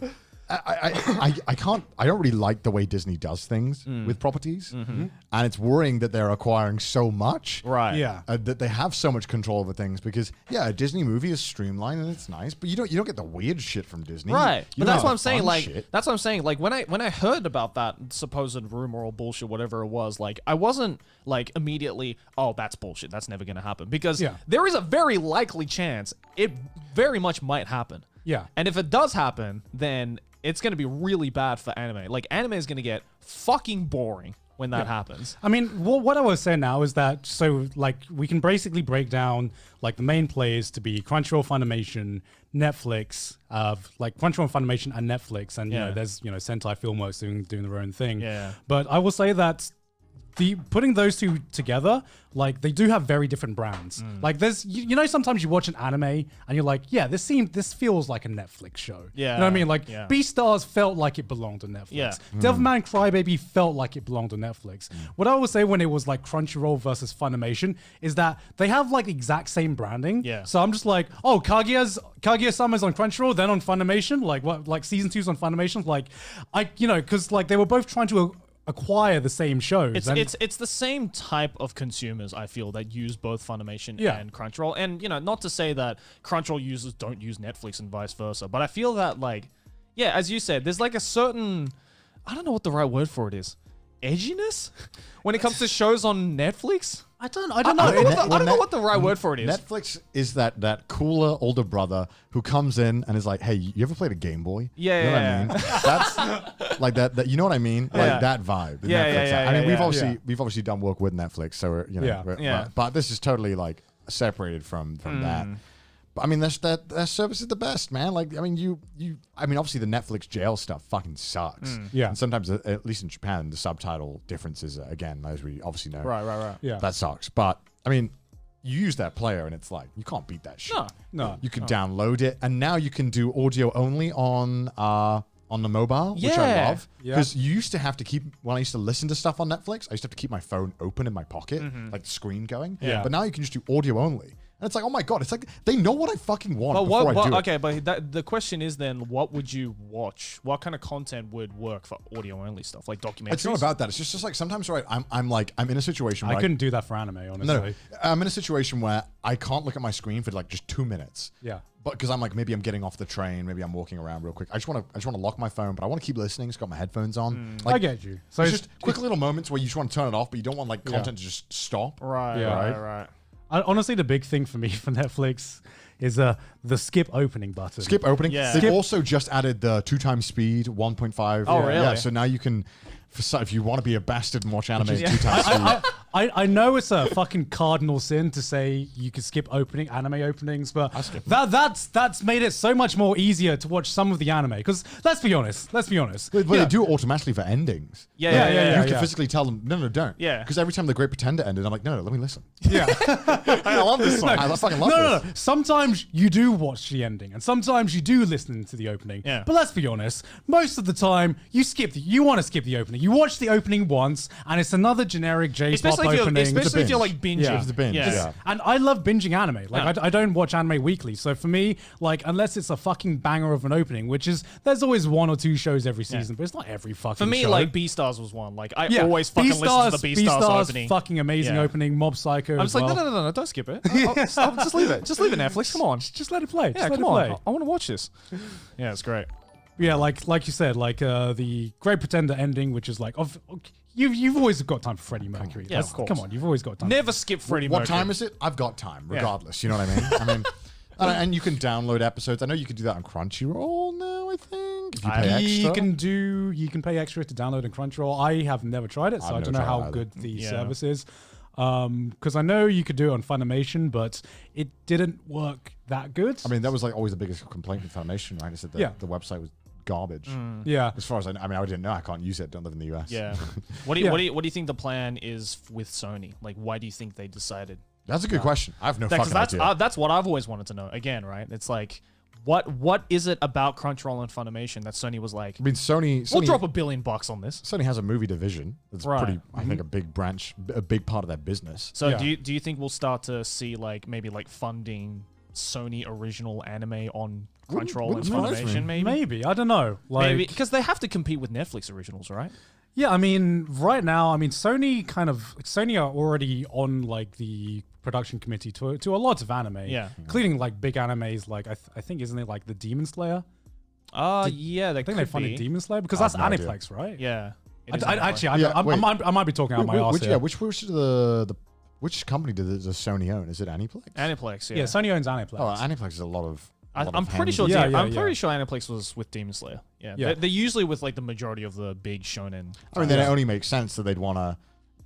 I can't. I don't really like the way Disney does things with properties, and it's worrying that they're acquiring so much, Right. Yeah. that they have so much control over things. Because a Disney movie is streamlined and it's nice, but you don't get the weird shit from Disney, Right. You But don't that's have what the I'm saying. fun Like shit. that's what I'm saying. Like when I heard about that supposed rumor or bullshit, whatever it was, like I wasn't like immediately, oh, that's bullshit. That's never gonna happen. Because there is a very likely chance it very much might happen. Yeah. And if it does happen, then it's going to be really bad for anime. Like, anime is going to get fucking boring when that happens. I mean, what I was saying now is that, so, like, we can basically break down, like, the main players to be Crunchyroll, Funimation, Netflix, like, Crunchyroll, Funimation, and Netflix. And, you know, there's, Sentai Filmworks doing their own thing. Yeah. But I will say that putting those two together, like they do have very different brands. Like there's, sometimes you watch an anime and you're like, yeah, this feels like a Netflix show. Yeah. You know what I mean? Like Beastars felt like it belonged to Netflix. Yeah. Devilman Crybaby felt like it belonged to Netflix. What I would say when it was like Crunchyroll versus Funimation is that they have like exact same branding. Yeah. So I'm just like, oh, Kaguya-sama's on Crunchyroll, then on Funimation. Like what? Like season 2's on Funimation. Like because like they were both trying to acquire the same shows. It's the same type of consumers, I feel, that use both Funimation and Crunchyroll. And, not to say that Crunchyroll users don't use Netflix and vice versa, but I feel that, like, as you said, there's like a certain, I don't know what the right word for it is, edginess when it comes to shows on Netflix. I don't know. I don't know what the right word for it is. Netflix is that cooler older brother who comes in and is like, "Hey, you ever played a Game Boy?" Yeah, you know what I mean? That's like that. You know what I mean? Like that vibe. the Yeah, Netflix. yeah, I mean, yeah, we've obviously done work with Netflix, so we're, but this is totally like separated from that. But I mean, their service is the best, man. Like, I mean, obviously the Netflix jail stuff fucking sucks. Yeah. And sometimes, at least in Japan, the subtitle differences, again, as we obviously know. Right. Yeah. That sucks. But, I mean, you use that player and it's like, you can't beat that shit. No. You can download it, and now you can do audio only on the mobile, which I love. Yeah. Because you used to have to keep, when I used to listen to stuff on Netflix, I used to have to keep my phone open in my pocket, like the screen going. Yeah. But now you can just do audio only. And it's like, oh my God, it's like they know what I fucking want But before I do it. okay, but the question is then, what would you watch? What kind of content would work for audio only stuff, like documentaries? It's not about that. It's just like sometimes, right, I'm in a situation where I couldn't do that for anime, honestly. No, I'm in a situation where I can't look at my screen for like just 2 minutes. Yeah. But because I'm like, maybe I'm getting off the train, maybe I'm walking around real quick. I just want to lock my phone, but I want to keep listening. It's got my headphones on. I get you. So It's just quick little moments where you just want to turn it off, but you don't want like content to just stop. Right. honestly, the big thing for me for Netflix is the skip opening button. Skip opening. Yeah. They've also just added the 2x speed, 1.5. Oh, really? Yeah. So now you can, if you want to be a bastard and watch anime 2x speed. I know it's a fucking cardinal sin to say you could skip anime openings, but that's made it so much more easier to watch some of the anime. Because let's be honest. But they do it automatically for endings. Yeah. You have to physically tell them, no, don't. Yeah. Because every time The Great Pretender ended, I'm like, no, let me listen. Yeah. I love this song. I fucking love this. No. Sometimes you do watch the ending, and sometimes you do listen to the opening. Yeah. But let's be honest, most of the time you want to skip the opening. You watch the opening once, and it's another generic J-pop opening. Especially if you're like binging. Yeah. It's a binge. Yeah. And I love binging anime. Like I don't watch anime weekly, so for me, like unless it's a fucking banger of an opening, which is there's always 1 or 2 shows every season, but it's not every fucking. For me, show. like Beastars was one. Like I always fucking listen to the Beastars opening. Fucking amazing opening. Mob Psycho. I'm just like, no, don't skip it. Just leave it. Just leave it, Netflix. Come on. Just let it play. Yeah, come on. I want to watch this. Yeah, it's great. Yeah, like you said, like the Great Pretender ending, which is like you've always got time for Freddie Mercury. Yeah, of course. Come on, you've always got time. Never skip Freddie Mercury. What time is it? I've got time, regardless. You know what I mean? And you can download episodes. I know you can do that on Crunchyroll now, I think. If you pay extra. You can pay extra to download on Crunchyroll. I have never tried it, so I don't know how good the service is. Because I know you could do it on Funimation, but it didn't work that good. I mean, that was like always the biggest complaint with Funimation, right? Is that the website was garbage. Yeah. As far as I mean, I didn't know. I can't use it. Don't live in the US. Yeah. What do you think the plan is with Sony? Like, why do you think they decided? That's a good question. I have no fucking idea. That's what I've always wanted to know. Again, right? It's like, what is it about Crunchyroll and Funimation that Sony was like? I mean, Sony We'll drop $1 billion on this. Sony has a movie division. That's pretty. I think a big branch, a big part of their business. So do you think we'll start to see like maybe like funding Sony original anime on Crunchyroll and Funimation? Maybe I don't know. Like, maybe because they have to compete with Netflix originals, right? Yeah, I mean, right now, Sony are already on like the production committee to a lot of anime, including like big animes. Like I think isn't it like the Demon Slayer? Yeah, I think they funded Demon Slayer because that's Aniplex, right? Yeah. I might be talking out my ass here. Which company does Sony own? Is it Aniplex? Aniplex, yeah. Yeah, Sony owns Aniplex. Oh, Aniplex is a lot of. I'm pretty sure. Pretty sure Aniplex was with Demon Slayer. Yeah, they're usually with like the majority of the big shonen. I mean, then it only makes sense that they'd want to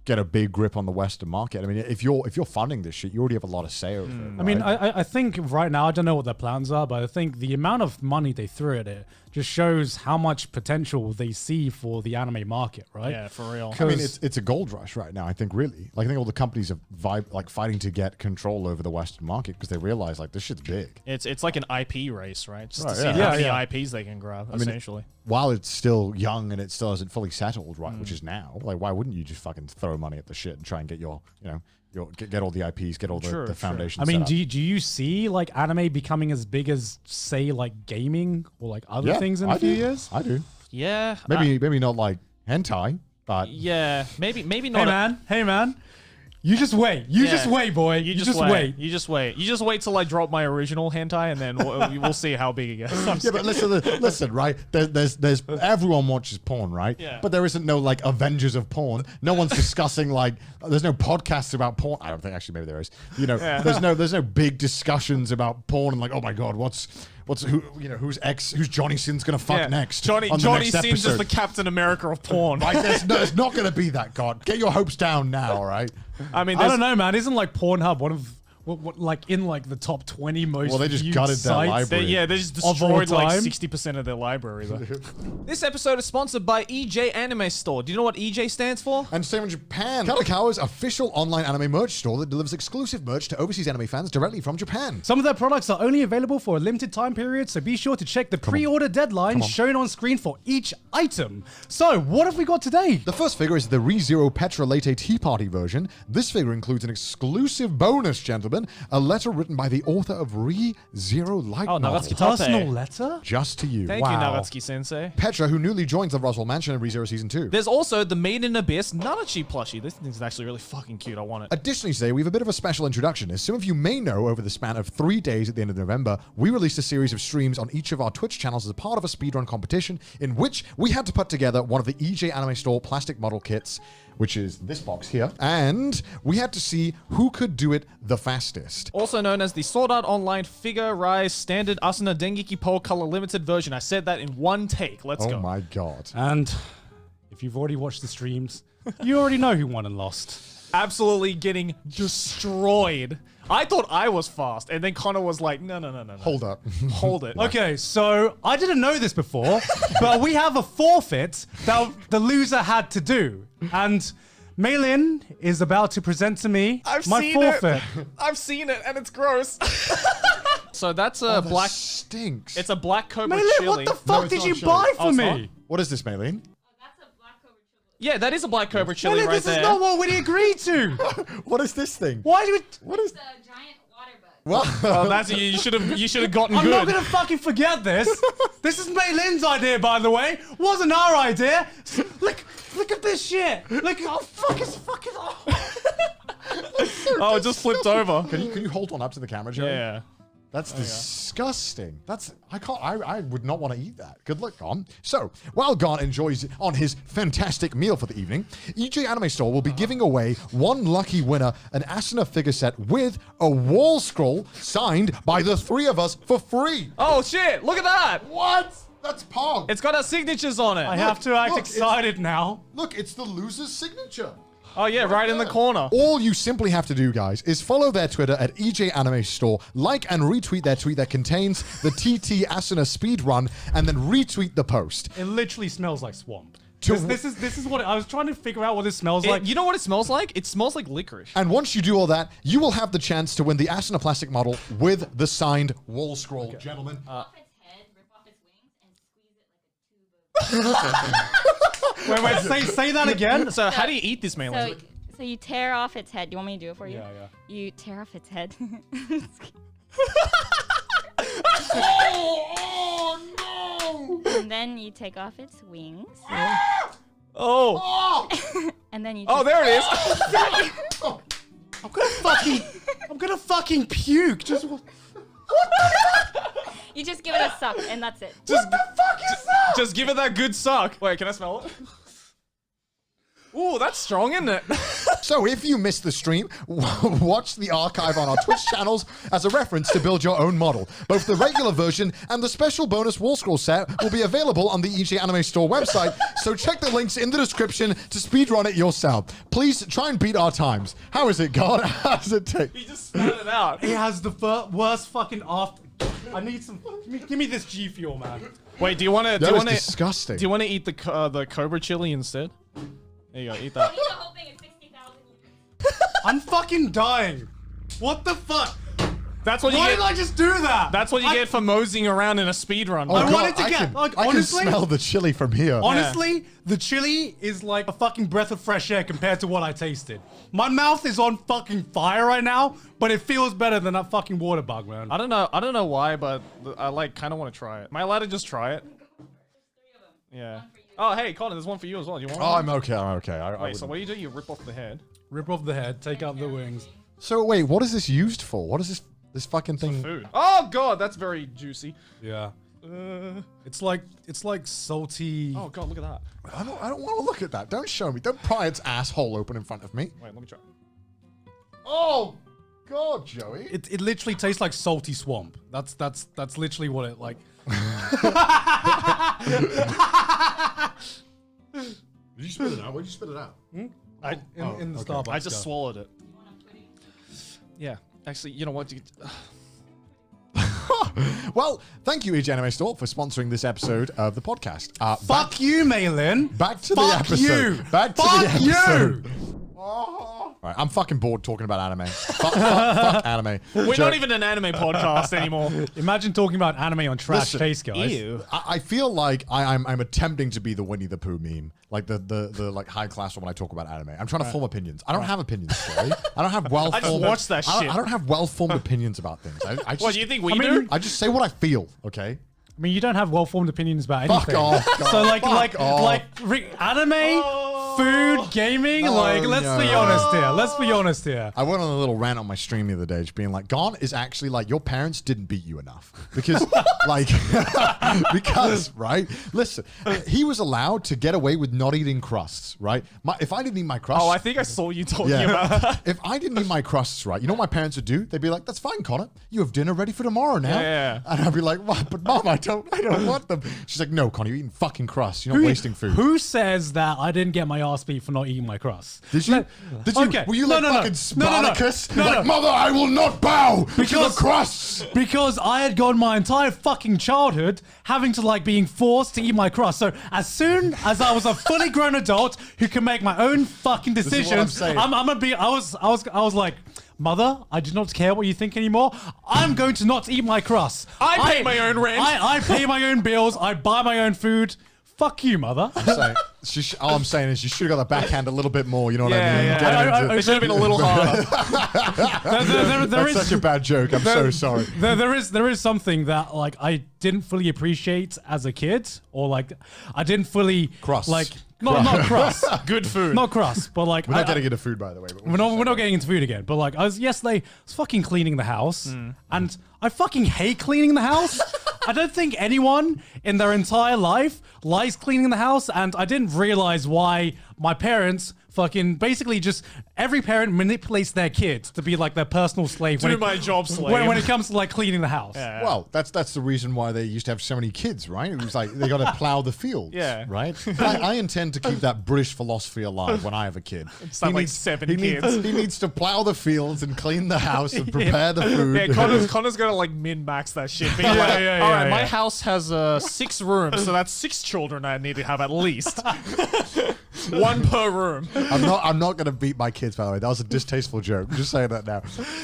get a big grip on the Western market. I mean, if you're funding this shit, you already have a lot of say over it. Right? I mean, I think right now I don't know what their plans are, but I think the amount of money they threw at it just shows how much potential they see for the anime market, right? Yeah, for real. I mean, it's a gold rush right now. I think really, like I think all the companies are fighting to get control over the Western market because they realize like this shit's big. It's like an IP race, right? Just to see how many IPs they can grab, essentially. While it's still young and it still hasn't fully settled, right, which is now, like why wouldn't you just fucking throw money at the shit and try and get your get all the IPs, get all the foundations. I mean, do you see like anime becoming as big as say like gaming or like other things in a few years? I do. Yeah. Maybe not like hentai, but yeah, maybe not. Hey man. You just wait. Just wait, boy. You just wait. You just wait. You just wait till I drop my original hentai, and then we'll see how big it gets. Yeah, but listen, right? There's everyone watches porn, right? Yeah. But there isn't no like Avengers of porn. No one's discussing like. There's no podcasts about porn. I don't think actually maybe there is. There's no big discussions about porn and like, oh my god, who's Johnny Sin's gonna fuck next? Johnny Sin's is the Captain America of porn. Like, there's not gonna be that. God, get your hopes down now, all right? I mean, I don't know, man. Isn't like Pornhub one of like in like the top 20 most? Well, they just viewed gutted their sites? library. They just destroyed like 60% of their library. This episode is sponsored by EJ Anime Store. Do you know what EJ stands for? And same in Japan. Kadokawa's official online anime merch store that delivers exclusive merch to overseas anime fans directly from Japan. Some of their products are only available for a limited time period, so be sure to check the pre-order deadline shown on screen for each item. So, what have we got today? The first figure is the ReZero Petra Latte Tea Party version. This figure includes an exclusive bonus, gentlemen, a letter written by the author of ReZero Light Novel. Nagatsuki Personal letter? Just to you. Thank you, Nagatsuki-sensei. Petra, who newly joins the Roswell Mansion in ReZero Season 2. There's also the Made in Abyss Nanachi plushie. This thing's actually really fucking cute. I want it. Additionally, today we have a bit of a special introduction. As some of you may know, over the span of 3 days at the end of November, we released a series of streams on each of our Twitch channels as a part of a speedrun competition in which we had to put together one of the EJ Anime Store plastic model kits, which is this box here, and we had to see who could do it the fastest. Also known as the Sword Art Online Figure Rise Standard Asuna Dengeki Pole Color Limited version. I said that in one take. Let's go. Oh my god. And if you've already watched the streams, you already know who won and lost. absolutely getting destroyed. I thought I was fast, and then Connor was like, no. Hold up. Hold it. Okay, so I didn't know this before, but we have a forfeit that the loser had to do. And Maylin is about to present to me my forfeit. I've seen it, and it's gross. So that's a black... Stinks. It's a black cobra Maylin, chili. what the fuck it's did not you chili. buy for it's me? not? What is this, Maylene? That's a black cobra chili. Yeah, that is a black cobra chili Maylin, right this there. is not what we agreed to. What is this thing? Why do we... What is... It's a giant water bug. What? Oh, that's you should have gotten I'm good. not gonna fucking forget this. This is Maylin's idea, by the way. Wasn't our idea. Look at this shit. Look, oh fuck, it's fucking. Oh, it just flipped over. Can you hold on up to the camera, Joey? Yeah. That's disgusting. I would not want to eat that. Good luck, Gon. So, while Gon enjoys on his fantastic meal for the evening, EJ Anime Store will be giving away one lucky winner an Asuna figure set with a wall scroll signed by the three of us for free. Oh shit! Look at that. What? That's Pog. It's got our signatures on it. I have to act look, excited now. Look, it's the loser's signature. Oh yeah, right in the corner. All you simply have to do, guys, is follow their Twitter at EJ Anime Store, like and retweet their tweet that contains the TT Asuna speed run, and then retweet the post. It literally smells like swamp. To- This is what I was trying to figure out what this smells like. You know what it smells like? It smells like licorice. And once you do all that, you will have the chance to win the Asuna plastic model with the signed wall scroll, gentlemen. Off its head, rip off its wings, and squeeze it like a tube of. Wait, say that again. So how do you eat this, Maylin? So you tear off its head. Do you want me to do it for you? Yeah. You tear off its head. Oh no! And then you take off its wings. Oh. And then you Oh, there it is. I'm gonna fucking puke. Just you just give it a suck, and that's it. Just give it that good suck. Wait, can I smell it? Ooh, that's strong, isn't it? So if you missed the stream, watch the archive on our Twitch channels as a reference to build your own model. Both the regular version and the special bonus wall scroll set will be available on the EJ Anime Store website, so check the links in the description to speedrun it yourself. Please try and beat our times. How is it, God? How does it take? He just spat it out. It has the worst fucking after. I need some. Give me this G Fuel, man. Wait, do you want to? That was disgusting. Do you want to eat the cobra chili instead? There you go, eat that. Eat the whole thing in 60,000 years. I'm fucking dying. What the fuck? That's what you Why get. did I just do that? That's what you get for moseying around in a speed run. I God, wanted to get, can, like, I honestly- can smell the chili from here. Honestly, the chili is like a fucking breath of fresh air compared to what I tasted. My mouth is on fucking fire right now, but it feels better than that fucking water bug, man. I don't know why, but I like kind of want to try it. Am I allowed to just try it? Yeah. Oh, hey, Connor, there's one for you as well. You want Oh, one? I'm okay. I'm okay. Wait, so what do? You rip off the head. Rip off the head, take out the wings. So wait, what is this used for? What is this fucking thing? Food. Oh god, that's very juicy. Yeah. It's like salty. Oh god, look at that. I don't want to look at that. Don't show me. Don't pry its asshole open in front of me. Wait, let me try. Oh God, Joey. It literally tastes like salty swamp. That's literally what it like. Did you spit it out? Where'd you spit it out? In the okay. Starbucks. I just cup. swallowed it. Yeah. Actually, you know what? Well, thank you, EJ Anime Store, for sponsoring this episode of the podcast. Fuck you, Malin. Back to Fuck the episode. you. Back to Fuck the episode. you. All right, I'm fucking bored talking about anime. fuck anime. We're Joe, not even an anime podcast anymore. Imagine talking about anime on Trash Listen, Taste, guys. Ew. I feel like I'm attempting to be the Winnie the Pooh meme, like the like high class one when I talk about anime. I'm trying to form opinions. I don't have opinions, Joey. I don't have well. I just watched that shit. I don't have well formed opinions about things. I just, What do you think we I mean, do? I just say what I feel. Okay. I mean, you don't have well-formed opinions about Fuck anything. off. So God, fuck off. Anime, food, gaming. Oh, let's be no. honest here. Let's be honest here. I went on a little rant on my stream the other day, just being like, Gon is actually like, your parents didn't beat you enough. Because, right? Listen, he was allowed to get away with not eating crusts, right? If I didn't eat my crusts. Oh, I think I saw you talking about that. If I didn't eat my crusts, right, you know what my parents would do? They'd be like, that's fine, Connor. You have dinner ready for tomorrow now. Yeah. And I'd be like, what? But Mom, I don't want them. She's like, no, Connor, you're eating fucking crusts. You're not wasting food. Who says that I didn't get my asked me for not eating my crust. Did you? Okay. Were you like fucking Spartacus? No, like, mother, I will not bow to the crusts. Because I had gone my entire fucking childhood having to like being forced to eat my crust. So as soon as I was a fully grown adult who can make my own fucking decisions, I'm gonna be. I was like, Mother, I do not care what you think anymore. I'm going to not eat my crust. I pay my own rent. I pay my own bills. I buy my own food. Fuck you, Mother. All I'm saying is you should have got the backhand a little bit more. You know what I mean? Yeah. It should have been a little harder. There That's such a bad joke. I'm so sorry. There is something that like I didn't fully appreciate as a kid, or like I didn't fully Crust. like not crust, Good food. not crust, but like We're not getting into food, by the way. But we're not getting into food again. But like I was yesterday, I was fucking cleaning the house, and I fucking hate cleaning the house. I don't think anyone in their entire life likes cleaning the house, and I didn't realize why my parents fucking basically just every parent manipulates their kids to be like their personal slave. Do my job slave. When it comes to like cleaning the house. Yeah. Well, that's the reason why they used to have so many kids, right? It was like they got to plow the fields, Yeah. right? I intend to keep that British philosophy alive when I have a kid. It's not like 7 kids. He needs to plow the fields and clean the house and prepare the food. Yeah, Connor's gonna like min-max that shit. Being like, all right, my house has 6 rooms, so that's 6 children I need to have at least. 1 per room. I'm not gonna beat my kids, by the way. That was a distasteful joke. I'm just saying that now.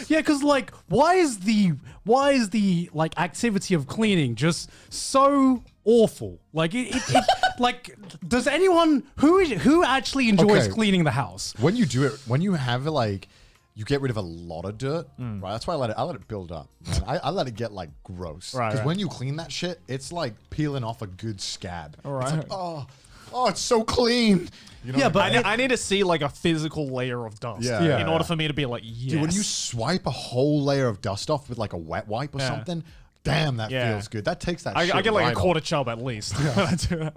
Yeah, because like, why is the like activity of cleaning just so awful? Like it like, does anyone who actually enjoys Okay. cleaning the house? When you do it, when you have like, you get rid of a lot of dirt, right? That's why I let it build up. Man. I let it get like gross. Right, Because right. when you clean that shit, it's like peeling off a good scab. It's Right. like, oh, it's so clean. You know Yeah, what I mean? but I need to see like a physical layer of dust Yeah. in order for me to be like, yes. Dude, when you swipe a whole layer of dust off with like a wet wipe or Yeah. something, damn, that Yeah. feels good. That takes that I shit get like right a quarter off. chub at least. when I do that.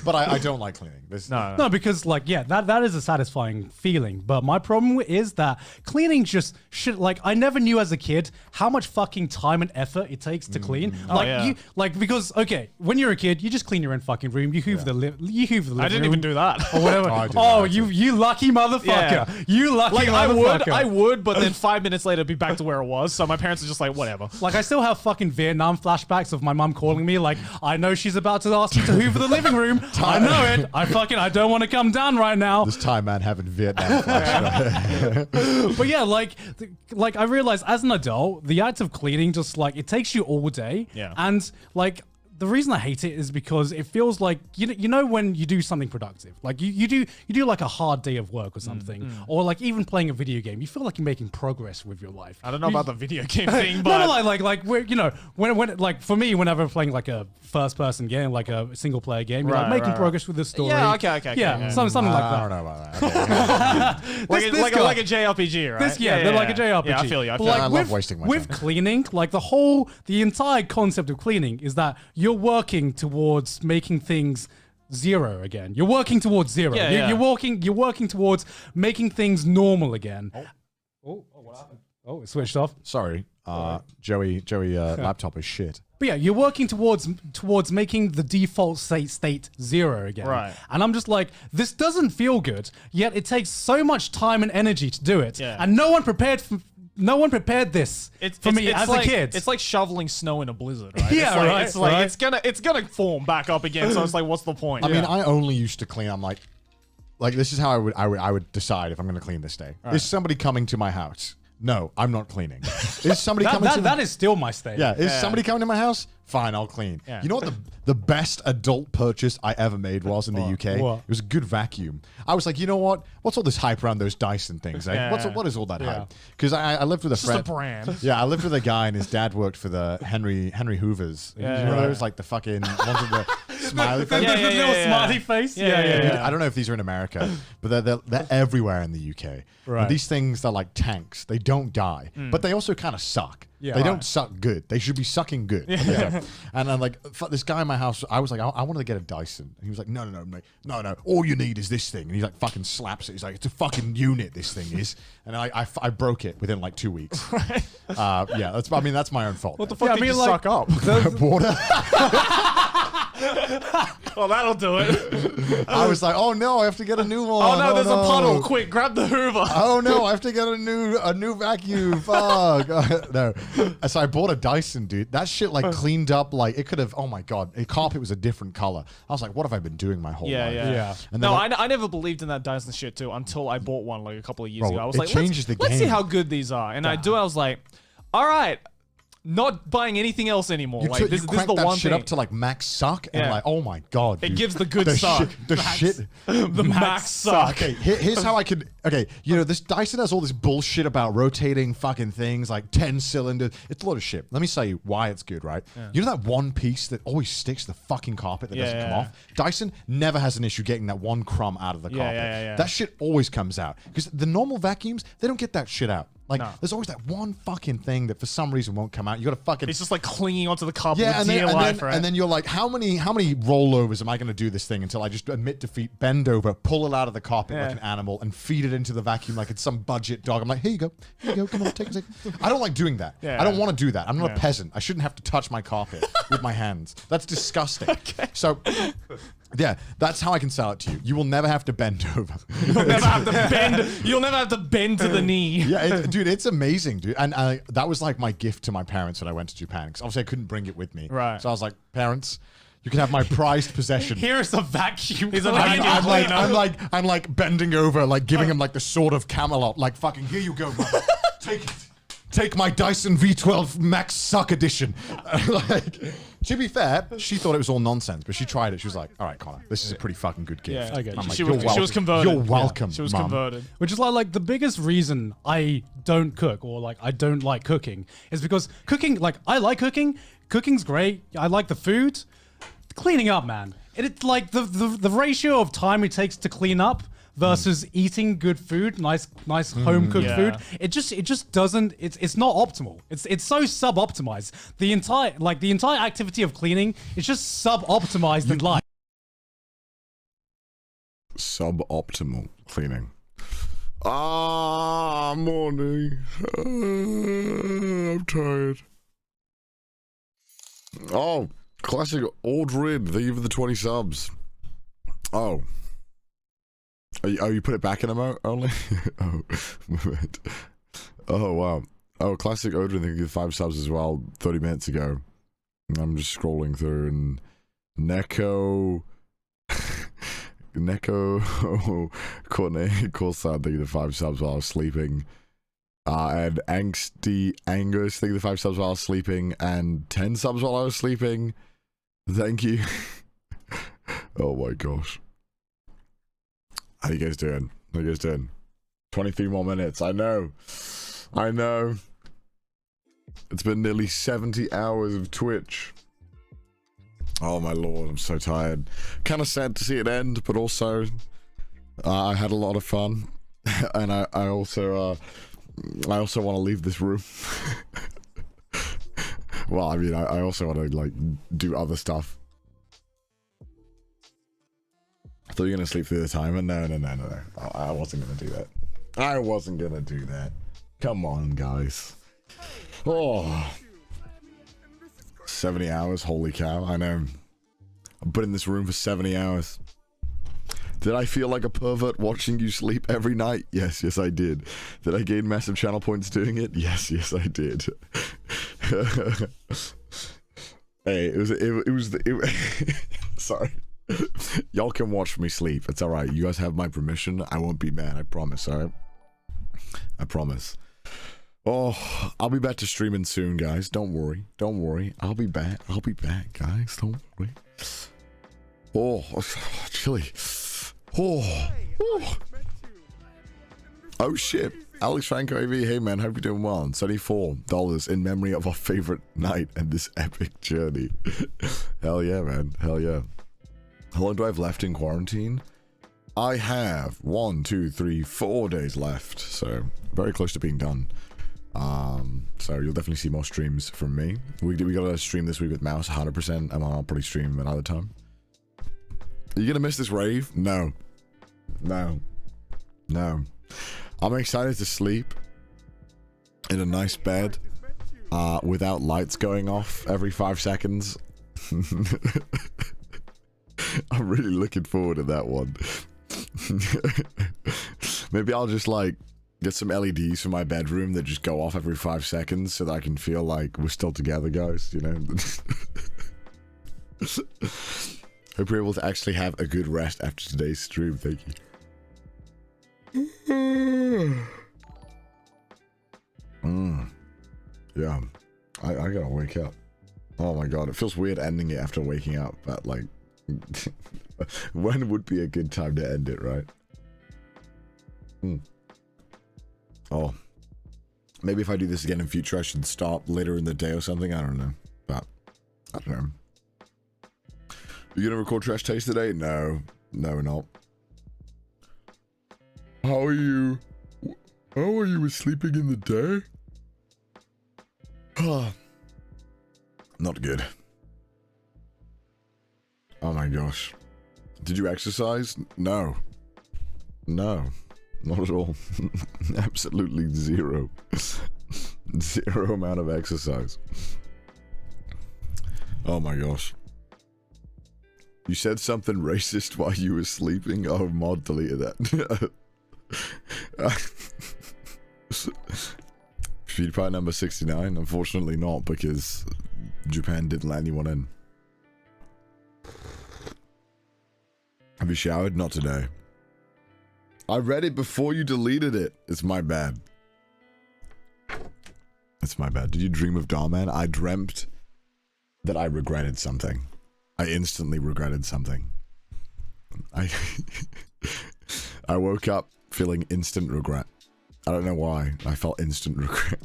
But I don't like cleaning. No, because like, yeah, that is a satisfying feeling. But my problem is that cleaning just shit. Like, I never knew as a kid how much fucking time and effort it takes to clean. Like, yeah. because okay, when you're a kid, you just clean your own fucking room. You hoover the living room. I didn't even do that. Or whatever. I did Oh, that you lucky motherfucker. Yeah. You lucky Like motherfucker. I would, but then 5 minutes later it'd be back to where it was. So my parents are just like, whatever. Like, I still have fucking Vietnam flashbacks of my mum calling me like, I know she's about to ask me to hoover the living room. I know it. I don't want to come down right now. This time, man, having Vietnam flashback. But yeah, like I realized as an adult, the act of cleaning just like it takes you all day. Yeah. And like the reason I hate it is because it feels like you know when you do something productive, like you do like a hard day of work or something, or like even playing a video game, you feel like you're making progress with your life. I don't know about the video game thing, but No, like when like for me, whenever I'm playing like a first person game, like a single player game, you're like Right, making right, progress with the story. Yeah, okay. Yeah, something like I that. don't know about that. Okay. like a JRPG, right? They're like a JRPG. Yeah, I feel you. But you. like I love wasting my with time. cleaning, like the entire concept of cleaning is that you're working towards making things zero again. You're working towards zero. Yeah, you're, yeah. you're working towards making things normal again. Oh, what happened? Oh, it switched off. Sorry, Joey. Laptop is shit. But yeah, you're working towards making the default state zero again. Right. And I'm just like, this doesn't feel good, yet it takes so much time and energy to do it. Yeah. And no one prepared this for me as a kid. It's like shoveling snow in a blizzard, right? Yeah, it's like, right, It's like right. it's gonna form back up again. So it's like, what's the point? I mean, I only used to clean. I'm like this is how I would decide if I'm going to clean this day. Is somebody coming to my house? No, I'm not cleaning. Is somebody coming to that is still my state. Yeah, is somebody coming to my house? Fine, I'll clean. Yeah. You know what the best adult purchase I ever made was in the UK? What? It was a good vacuum. I was like, you know what? What's all this hype around those Dyson things, eh? Yeah. What is all that hype? Because I lived with a it's just friend. a brand. Yeah, I lived with a guy and his dad worked for the Henry Hoovers. Yeah, you know right. those like the fucking ones with the smiley The face? little smarty face. Yeah. I don't know if these are in America, but they're everywhere in the UK. Right. And these things, they're like tanks. They don't die, but they also kind of suck. Yeah. They Right. don't suck good. They should be sucking good. Yeah. And I'm like, this guy in my house, I was like, I wanted to get a Dyson. And he was like, no, mate. No. All you need is this thing. And he like fucking slaps it. He's like, it's a fucking unit, this thing is. And I broke it within like 2 weeks. Yeah, that's my own fault. What the fuck Yeah, I did mean, you like- suck up? Water. Well, that'll do it. I was like, oh no, I have to get a new one. Oh no, there's a puddle. Quick, grab the Hoover. Oh no, I have to get a new vacuum. Fuck. No. So I bought a Dyson, dude. That shit like cleaned up, like it could have, oh my God, the carpet was a different color. I was like, what have I been doing my whole life? Yeah. And No, then I never believed in that Dyson shit too until I bought one like a couple of years Bro, ago. I was it like, changes let's the see game. how good these are. And I was like, all right, not buying anything else anymore. you, Like took- this you is the cranked that one shit thing. up to like max suck, and Yeah. like, oh my God, It dude. gives the good the suck. Shit, the shit. The max suck. Okay, here's how I could. Okay, you know, this Dyson has all this bullshit about rotating fucking things, like 10 cylinders. It's a lot of shit. Let me tell you why it's good, right? You know that one piece that always sticks to the fucking carpet that doesn't come off? Dyson never has an issue getting that one crumb out of the carpet. yeah. That shit always comes out. Because the normal vacuums, they don't get that shit out. Like, No. there's always that one fucking thing that for some reason won't come out. You gotta fucking. It's just like clinging onto the carpet Yeah, with and dear then, life, right? and then you're like, how many rollovers am I going to do this thing until I just admit defeat, bend over, pull it out of the carpet like an animal, and feed it into the vacuum like it's some budget dog? I'm like, here you go, come on, take a second. I don't like doing that. Yeah. I don't want to do that. I'm not Yeah. a peasant. I shouldn't have to touch my carpet with my hands. That's disgusting. So, yeah, that's how I can sell it to you. You will never have to bend over. You'll never have to bend. You'll never have to bend to the knee. Yeah, dude, it's amazing, dude. And that was like my gift to my parents when I went to Japan, because obviously I couldn't bring it with me. Right. So I was like, parents, you can have my prized possession. Here's a vacuum. Here's a I'm, vacuum. I'm like bending over, like giving him like the sword of Camelot, like fucking here you go, mother. Take it. Take my Dyson V12 Max Suck Edition. Like, to be fair, she thought it was all nonsense, but she tried it. She was like, all right, Connor, this is a pretty fucking good gift. Yeah. Okay. I'm like, She "You're was welcome. converted. You're welcome, She was Mum." converted. Which is like the biggest reason I don't cook or like I don't like cooking is because cooking, like I like cooking. Cooking's great. I like the food. Cleaning up, man. It's like the ratio of time it takes to clean up versus eating good food, nice home cooked Yeah. food. It just doesn't. It's not optimal. It's so sub optimized. The entire activity of cleaning is just sub optimized in life. Suboptimal cleaning. Morning. I'm tired. Oh, classic Aldrin. Thank you for the 20 subs. Oh. You put it back in emote only? Oh, moment. Oh, wow. Oh, classic Odin, thank you for the 5 subs as well 30 minutes ago. I'm just scrolling through and Neko Courtney Coulside, thank you for the 5 subs while I was sleeping. And Angsty Angus, thank you for the 5 subs while I was sleeping. And 10 subs while I was sleeping. Thank you. Oh my gosh. How you guys doing? How you guys doing? 23 more minutes. I know. It's been nearly 70 hours of Twitch. Oh my lord, I'm so tired. Kind of sad to see it end, but also I had a lot of fun, and I also want to leave this room. Well, I mean, I also want to like do other stuff. I thought you were gonna sleep through the time, and no. I wasn't gonna do that. I wasn't gonna do that. Come on, guys. Oh. 70 hours, holy cow, I know. I've been in this room for 70 hours. Did I feel like a pervert watching you sleep every night? Yes, I did. Did I gain massive channel points doing it? Yes, I did. Hey, it was sorry. Y'all can watch me sleep. It's alright. You guys have my permission. I won't be mad, I promise, alright? I promise. Oh, I'll be back to streaming soon, guys. Don't worry. I'll be back, guys. Don't worry. Oh, chilly. Oh shit. Alex Franco AV, hey man, hope you're doing well. And $74 in memory of our favorite night and this epic journey. Hell yeah, man. Hell yeah. How long do I have left in quarantine? I have 1, 2, 3, 4 days left. So very close to being done. So you'll definitely see more streams from me. We got a stream this week with Mouse, 100%, and I'll probably stream another time. Are you gonna miss this rave? No. I'm excited to sleep in a nice bed, without lights going off every 5 seconds. I'm really looking forward to that one. Maybe I'll just like get some LEDs for my bedroom that just go off every 5 seconds so that I can feel like we're still together, guys, you know? Hope you're able to actually have a good rest after today's stream. Thank you. Yeah, I gotta wake up. Oh my god, it feels weird ending it after waking up, but like, when would be a good time to end it, right? Oh, maybe if I do this again in future, I should stop later in the day or something. I don't know, but I don't know. You gonna record Trash Taste today? No, we're not. How are you? How are you with sleeping in the day? Not good. Oh my gosh. Did you exercise? No. No. Not at all. Absolutely zero. Zero amount of exercise. Oh my gosh. You said something racist while you were sleeping? Oh, mod deleted that. PewDiePie number 69? Unfortunately not, because Japan didn't let anyone in. Have you showered? Not today. I read it before you deleted it. It's my bad. It's my bad. Did you dream of Darman? I dreamt that I regretted something. I instantly regretted something. I woke up feeling instant regret. I don't know why. I felt instant regret.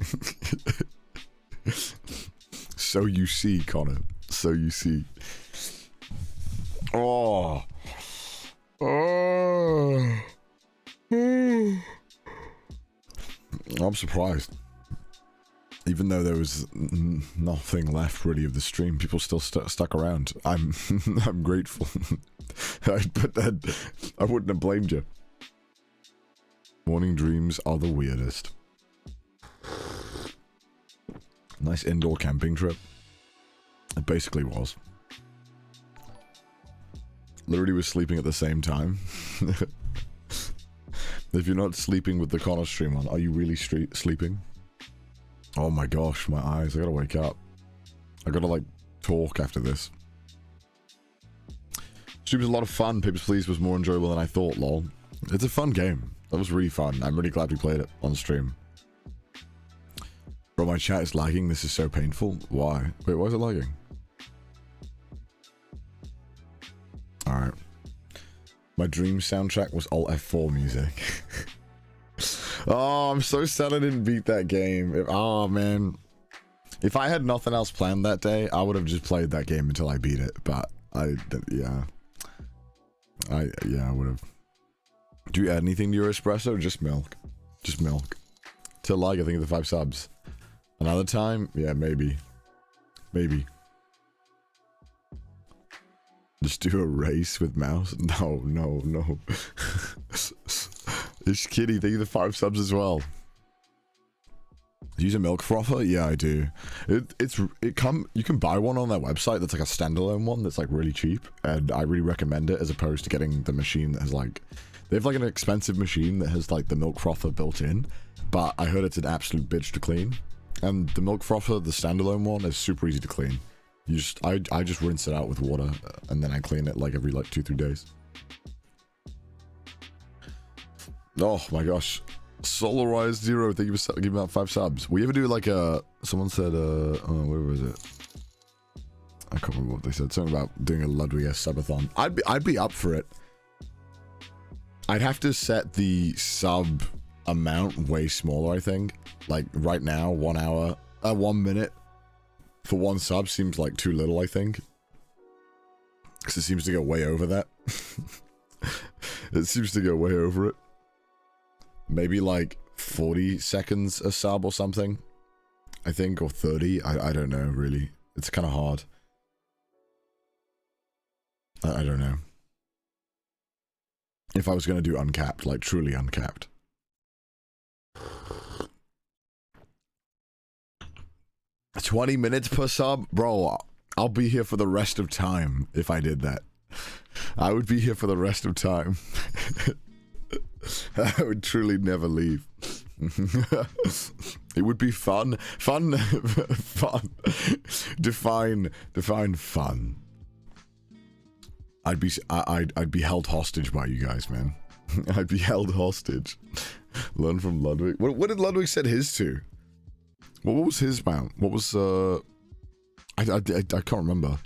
So you see, Connor. So you see. Oh. Oh. I'm surprised. Even though there was nothing left really of the stream, people still stuck around. I'm I'm grateful. But then I wouldn't have blamed you. Morning dreams are the weirdest. Nice indoor camping trip. It basically was. Literally was sleeping at the same time. If you're not sleeping with the Connor stream on, are you really sleeping? Oh my gosh, my eyes. I gotta wake up. I gotta like talk after this. Stream was a lot of fun. Papers, Please was more enjoyable than I thought, lol. It's a fun game. That was really fun. I'm really glad we played it on stream. Bro, my chat is lagging. This is so painful. Why? Wait, why is it lagging? Alright. My dream soundtrack was Alt F4 music. Oh, I'm so sad I didn't beat that game. Oh, man. If I had nothing else planned that day, I would have just played that game until I beat it. But yeah. I would have. Do you add anything to your espresso? Just milk. Just milk. Till like, I think of the 5 subs. Another time? Yeah, maybe. Maybe. Just do a race with mouse? No. It's Kitty, thank you for the 5 subs as well. Use a milk frother? Yeah, I do. You can buy one on their website that's like a standalone one that's like really cheap, and I really recommend it as opposed to getting the machine that has like, they have like an expensive machine that has like the milk frother built in, but I heard it's an absolute bitch to clean. And the milk frother, the standalone one, is super easy to clean. I just rinse it out with water, and then I clean it like every like 2-3 days. Oh my gosh. Solarized Zero, thank you for giving out 5 subs. We ever do like someone said, where was it? I can't remember what they said. Something about doing a Ludwig S subathon. I'd be up for it. I'd have to set the sub amount way smaller, I think. Like right now, 1 hour, 1 minute for 1 sub seems like too little, I think. Because it seems to go way over that. It seems to go way over it. Maybe like 40 seconds a sub or something, I think, or 30. I don't know, really. It's kind of hard. I don't know. If I was going to do uncapped, like truly uncapped. $20 minutes per sub? Bro, I'll be here for the rest of time if I did that. I would be here for the rest of time. I would truly never leave. It would be fun. Fun. Fun. Define fun. I'd be held hostage by you guys, man. I'd be held hostage. Learn from Ludwig. What did Ludwig set his to? What was his mount? What was I can't remember.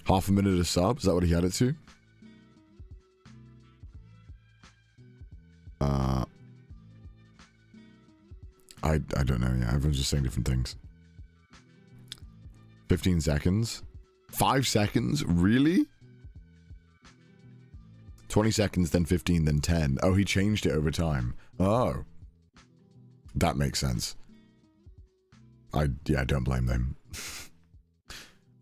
Half a minute a sub? Is that what he had it to? I don't know. Yeah, everyone's just saying different things. 15 seconds? 5 seconds? Really? 20 seconds, then 15, then 10. Oh, he changed it over time. Oh. That makes sense. I don't blame them.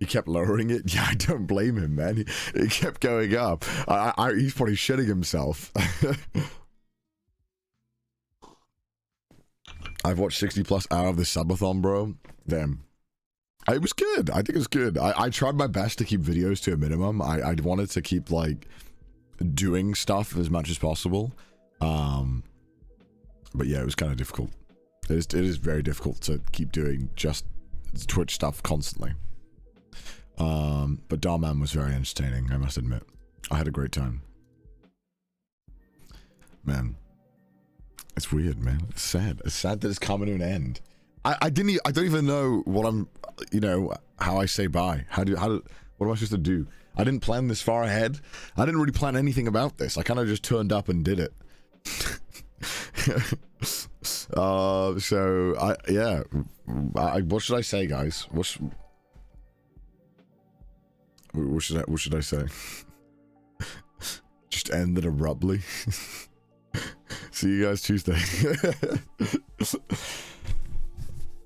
He kept lowering it. Yeah, I don't blame him, man. He kept going up. He's probably shitting himself. I've watched 60 plus hours of the Subathon, bro. Damn. It was good. I think it was good. I tried my best to keep videos to a minimum. I wanted to keep, like, doing stuff as much as possible. But yeah, it was kind of difficult. It is very difficult to keep doing just Twitch stuff constantly. But Darman was very entertaining, I must admit. I had a great time. Man. It's weird, man. It's sad. It's sad that it's coming to an end. I don't even know what I'm, how I say bye. What am I supposed to do? I didn't plan this far ahead. I didn't really plan anything about this. I kind of just turned up and did it. What should I say, guys? What should I say? Just end it abruptly. See you guys Tuesday.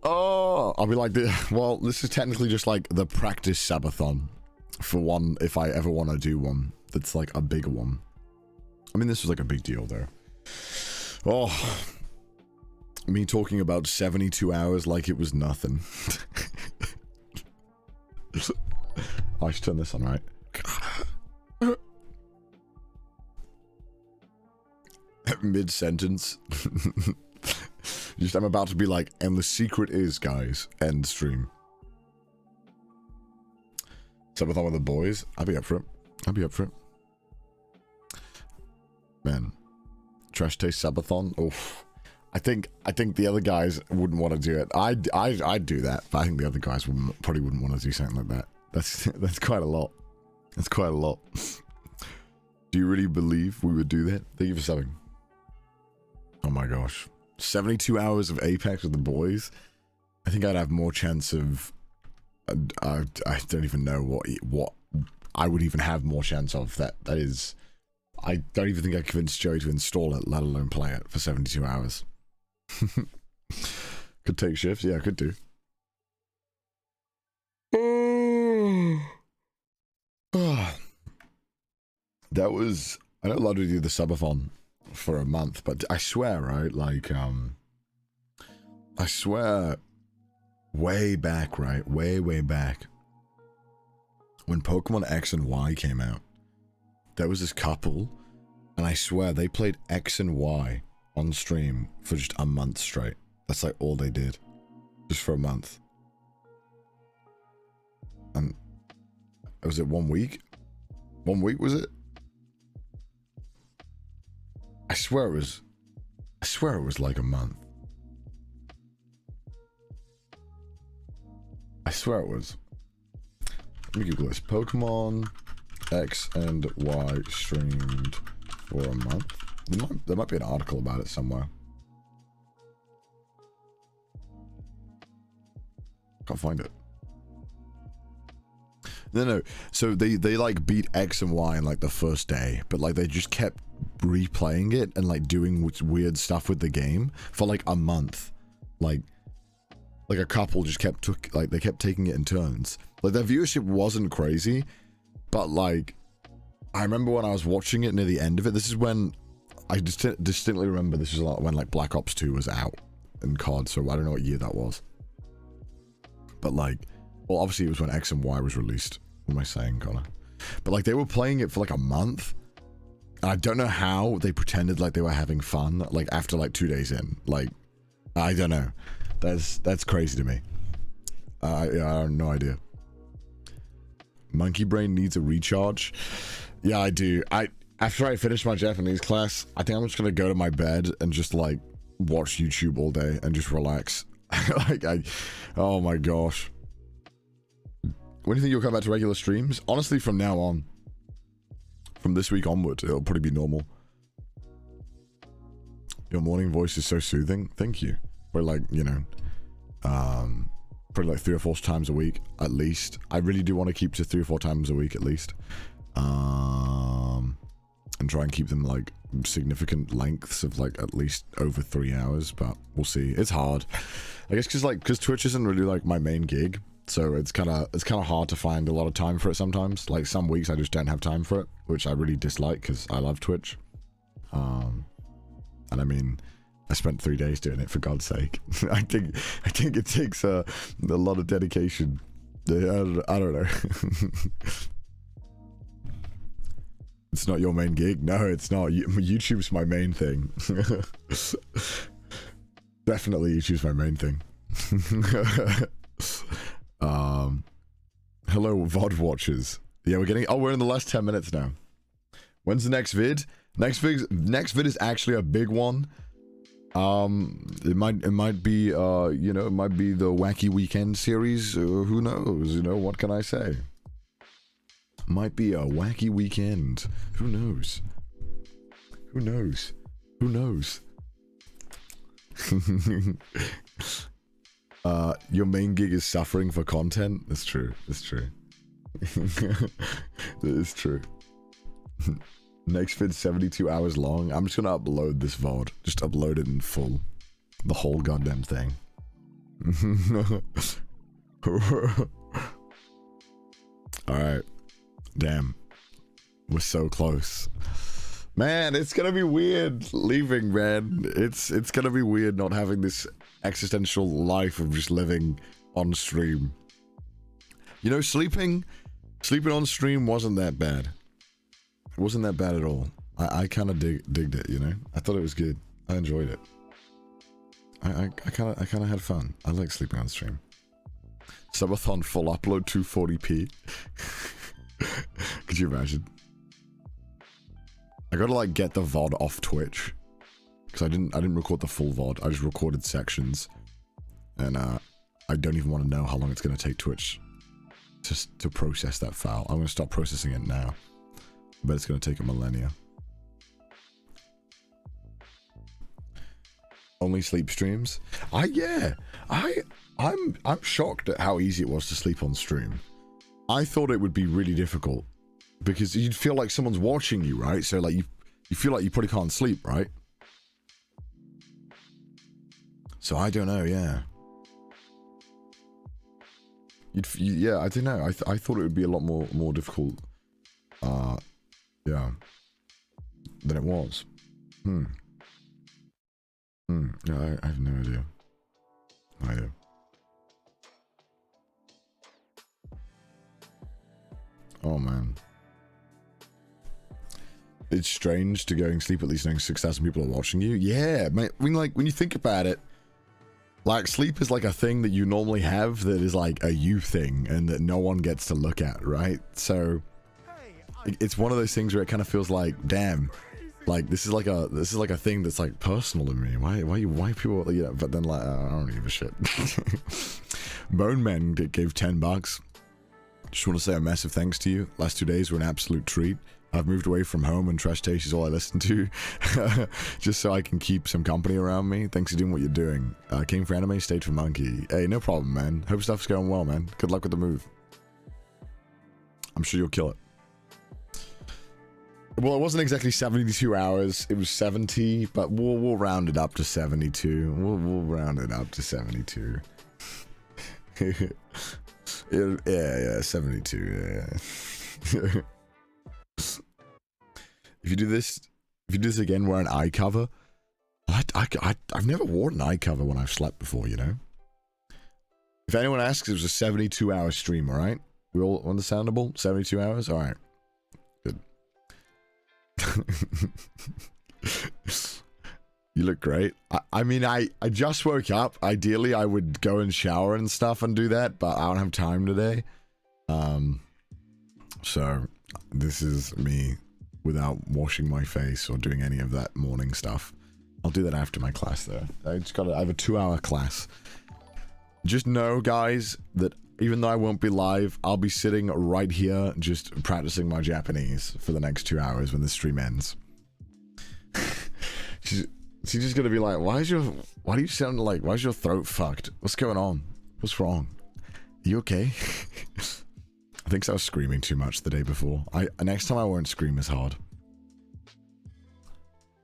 Oh, I'll be like, well, this is technically just like the practice Subathon for one, if I ever want to do one that's like a bigger one. I mean, this was like a big deal though. Oh, me talking about 72 hours like it was nothing. I should turn this on, right? Mid-sentence. Just, I'm about to be like, and the secret is, guys, end stream. Subathon with the boys. I'll be up for it. Man. Trash Taste Subathon. Oof. I think the other guys wouldn't want to do it. I'd do that, but I think the other guys probably wouldn't want to do something like that. That's quite a lot. That's quite a lot. Do you really believe we would do that? Thank you for subbing. Oh my gosh. 72 hours of Apex with the boys? I think I'd have more chance of... I don't even know what I would even have more chance of. That is... I don't even think I convinced Joey to install it, let alone play it for 72 hours. Could take shifts? Yeah, I could do. That was... I know a lot of you do the Subathon for a month, but I swear, right, like, I swear, way back, right, way back, when Pokemon X and Y came out, there was this couple, and I swear, they played X and Y on stream for just a month straight. That's like all they did, just for a month. And, was it 1 week? 1 week, was it? I swear it was like a month. I swear it was. Let me Google this. Pokemon X and Y streamed for a month. There might be an article about it somewhere. Can't find it. No. So they like beat X and Y in like the first day, but like they just kept replaying it and like doing weird stuff with the game for like a month. Like a couple just kept they kept taking it in turns. Like their viewership wasn't crazy, but like I remember when I was watching it near the end of it. This is when I distinctly remember. This is when like Black Ops 2 was out in COD. So I don't know what year that was, but like, well, obviously it was when X and Y was released. What am I saying, Connor? but like they were playing it for like a month. And I don't know how they pretended like they were having fun, like after like 2 days in. Like, I don't know. That's crazy to me. I have no idea. Monkey brain needs a recharge. Yeah, I do. After I finish my Japanese class, I think I'm just gonna go to my bed and just like watch YouTube all day and just relax. Oh my gosh. When do you think you'll come back to regular streams? Honestly, from now on. From this week onward, it'll probably be normal. Your morning voice is so soothing. Thank you. Probably like, you know, probably like 3 or 4 times a week at least. I really do want to keep to 3 or 4 times a week at least. And try and keep them like significant lengths of like at least over 3 hours, but we'll see. It's hard, I guess, because Twitch isn't really like my main gig, so it's kind of hard to find a lot of time for it sometimes. Like some weeks I just don't have time for it, which I really dislike because I love Twitch. And I mean, I spent 3 days doing it, for God's sake. I think it takes a lot of dedication. I don't know. It's not your main gig. No, it's not. YouTube's my main thing. Definitely YouTube's my main thing. Hello, VOD watchers. Yeah, we're in the last 10 minutes now. When's the next vid? Next vid is actually a big one. It might be, you know, it might be the Wacky Weekend series. Who knows? You know, what can I say? Might be a wacky weekend. Who knows? Who knows? Who knows? Your main gig is suffering for content? That's true. That's true. That is true. Next vid's 72 hours long. I'm just gonna upload this VOD. Just upload it in full. The whole goddamn thing. Alright. Damn. We're so close. Man, it's gonna be weird leaving, man. It's gonna be weird not having this existential life of just living on stream. You know, sleeping on stream wasn't that bad. It wasn't that bad at all. I kind of digged it, you know? I thought it was good. I enjoyed it. I kind of had fun. I like sleeping on stream. Subathon full upload 240p. Could you imagine? I gotta like get the VOD off Twitch because I didn't record the full VOD. I just recorded sections, and I don't even want to know how long it's gonna take Twitch to process that file. I'm gonna start processing it now, but it's gonna take a millennia. Only sleep streams? I'm shocked at how easy it was to sleep on stream. I thought it would be really difficult because you'd feel like someone's watching you, right? So like you feel like you probably can't sleep, right? So I don't know, yeah. Yeah, I don't know. I thought it would be a lot more difficult, yeah, than it was. Yeah, I have no idea. No idea. Oh man, it's strange to going to sleep at least knowing 6,000 people are watching you. Yeah, I mean, like when you think about it, like sleep is like a thing that you normally have that is like a you thing and that no one gets to look at, right? So it's one of those things where it kind of feels like, damn, like this is like a thing that's like personal to me. Why people, you know? But then like I don't give a shit. Bone Man gave $10. Just want to say a massive thanks to you. Last 2 days were an absolute treat. I've moved away from home and Trash Taste is all I listen to. Just so I can keep some company around me. Thanks for doing what you're doing. Came for anime, stayed for monkey. Hey, no problem, man. Hope stuff's going well, man. Good luck with the move. I'm sure you'll kill it. Well, it wasn't exactly 72 hours. It was 70, but we'll round it up to 72. We'll round it up to 72. Yeah, 72. Yeah. If you do this again, wear an eye cover. I've never worn an eye cover when I've slept before, you know. If anyone asks, it was a 72-hour stream. All right, we all understandable. 72 hours. All right. You look great. I mean, I just woke up. Ideally, I would go and shower and stuff and do that, but I don't have time today. So this is me without washing my face or doing any of that morning stuff. I'll do that after my class though. I have a 2-hour class. Just know, guys, that even though I won't be live, I'll be sitting right here just practicing my Japanese for the next 2 hours when the stream ends. She's just gonna be like, why do you sound like, why is your throat fucked? What's going on? What's wrong? Are you okay? I think I was screaming too much the day before. Next time I won't scream as hard.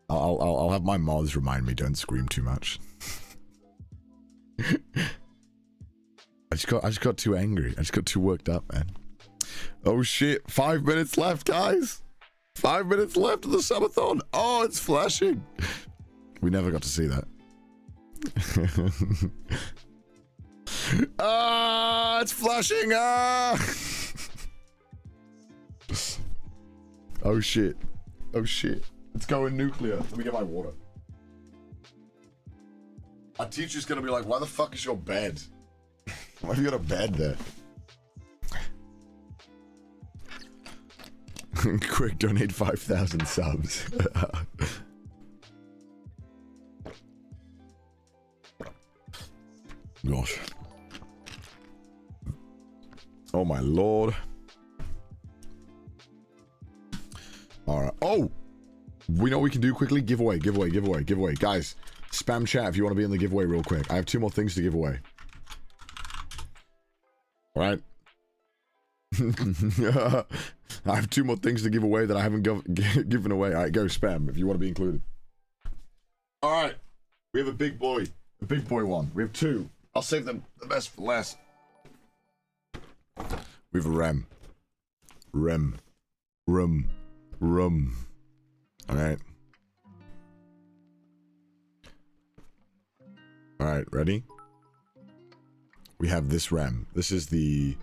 I'll have my mods remind me, don't scream too much. I just got too angry. I just got too worked up, man. Oh shit, 5 minutes left, guys. 5 minutes left of the subathon. Oh, it's flashing. We never got to see that. Ah, it's flashing. Ah. Oh shit. Oh shit. It's going nuclear. Let me get my water. Our teacher's gonna be like, why the fuck is your bed? Why have you got a bed there? Quick, donate 5,000 subs. Gosh. Oh my lord. Alright. Oh! We know what we can do quickly. Giveaway. Guys, spam chat if you want to be in the giveaway real quick. I have 2 more things to give away. Alright. I have 2 more things to give away that I haven't given away. Alright, go spam if you want to be included. Alright. We have a big boy. A big boy one. We have 2. I'll save them the best for last. We have a Rum. Alright. Alright, ready? We have this Ram. This is the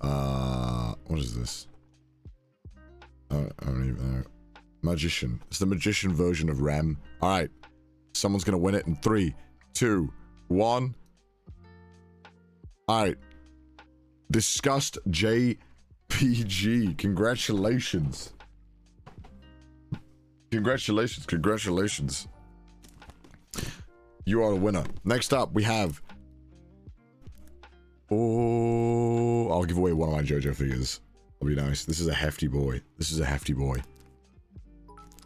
what is this? I don't even know. Magician. It's the magician version of Ram. Alright. Someone's gonna win it in 3, 2, 1. Alright. Disgust JPG. Congratulations. Congratulations. You are the winner. Next up, we have... Oh, I'll give away one of my JoJo figures. That'll be nice. This is a hefty boy.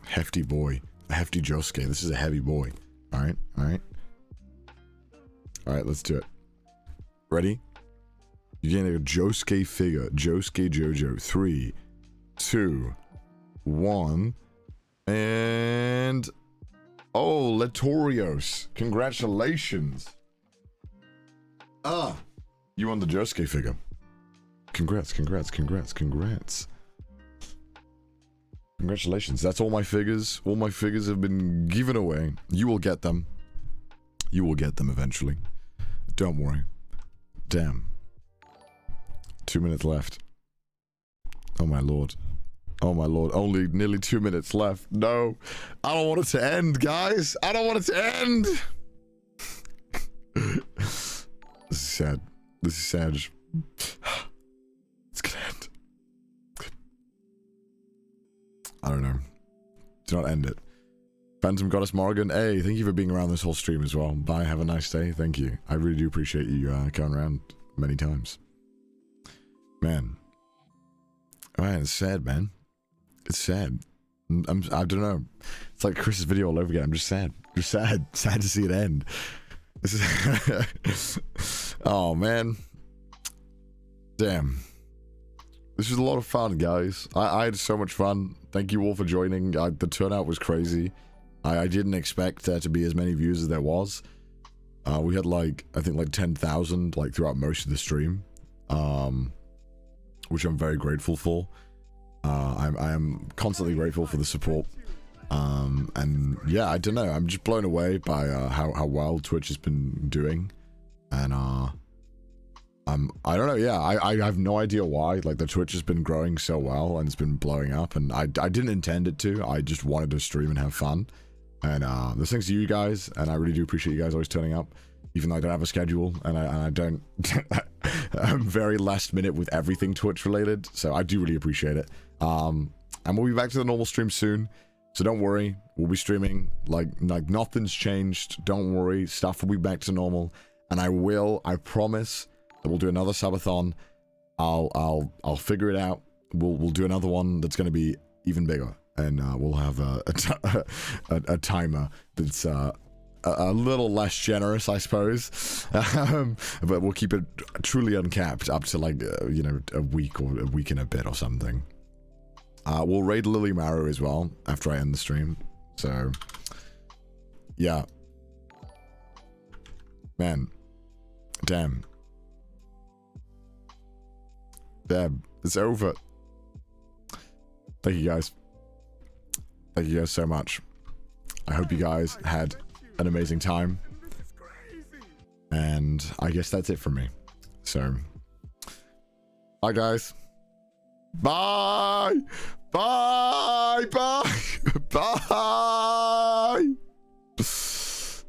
Hefty boy. A hefty Josuke. This is a heavy boy. Alright. Alright, let's do it. Ready? You're getting a Josuke figure. Josuke JoJo. 3, 2, 1... And... Oh, Letorios. Congratulations. You won the Josuke figure. Congrats. Congratulations. That's all my figures. All my figures have been given away. You will get them. You will get them eventually. Don't worry. Damn. 2 minutes left. Oh my lord. Oh my lord, only nearly 2 minutes left. No, I don't want it to end, guys. I don't want it to end. This is sad. It's gonna end. I don't know. Do not end it. Phantom Goddess Morrigan, hey, thank you for being around this whole stream as well. Bye, have a nice day. Thank you. I really do appreciate you coming around many times. Man, it's sad, man. It's sad. I don't know. It's like Chris's video all over again. I'm just sad. Sad to see it end. This is oh man. Damn. This was a lot of fun, guys. I had so much fun. Thank you all for joining. The turnout was crazy. I didn't expect there to be as many views as there was. We had like, I think like 10,000 like throughout most of the stream. Which I'm very grateful for. I am constantly grateful for the support. And yeah, I don't know. I'm just blown away by how well Twitch has been doing. And I don't know. Yeah, I have no idea why. Like the Twitch has been growing so well and it's been blowing up, and I didn't intend it to. I just wanted to stream and have fun. And there's thanks to you guys, and I really do appreciate you guys always turning up, even though I don't have a schedule and I don't. I'm very last minute with everything Twitch related, so I do really appreciate it. And we'll be back to the normal stream soon, so don't worry. We'll be streaming like nothing's changed. Don't worry, stuff will be back to normal, and I promise. We'll do another Subathon. I'll figure it out. We'll do another one that's going to be even bigger, and we'll have a timer that's a little less generous, I suppose. But we'll keep it truly uncapped up to like you know, a week or a week and a bit or something. We'll raid Lily Maru as well after I end the stream. So yeah, man, damn. Damn, it's over. Thank you guys. Thank you guys so much. I hope you guys had an amazing time. And I guess that's it from me. So, bye guys. Bye. Bye. Bye. Bye.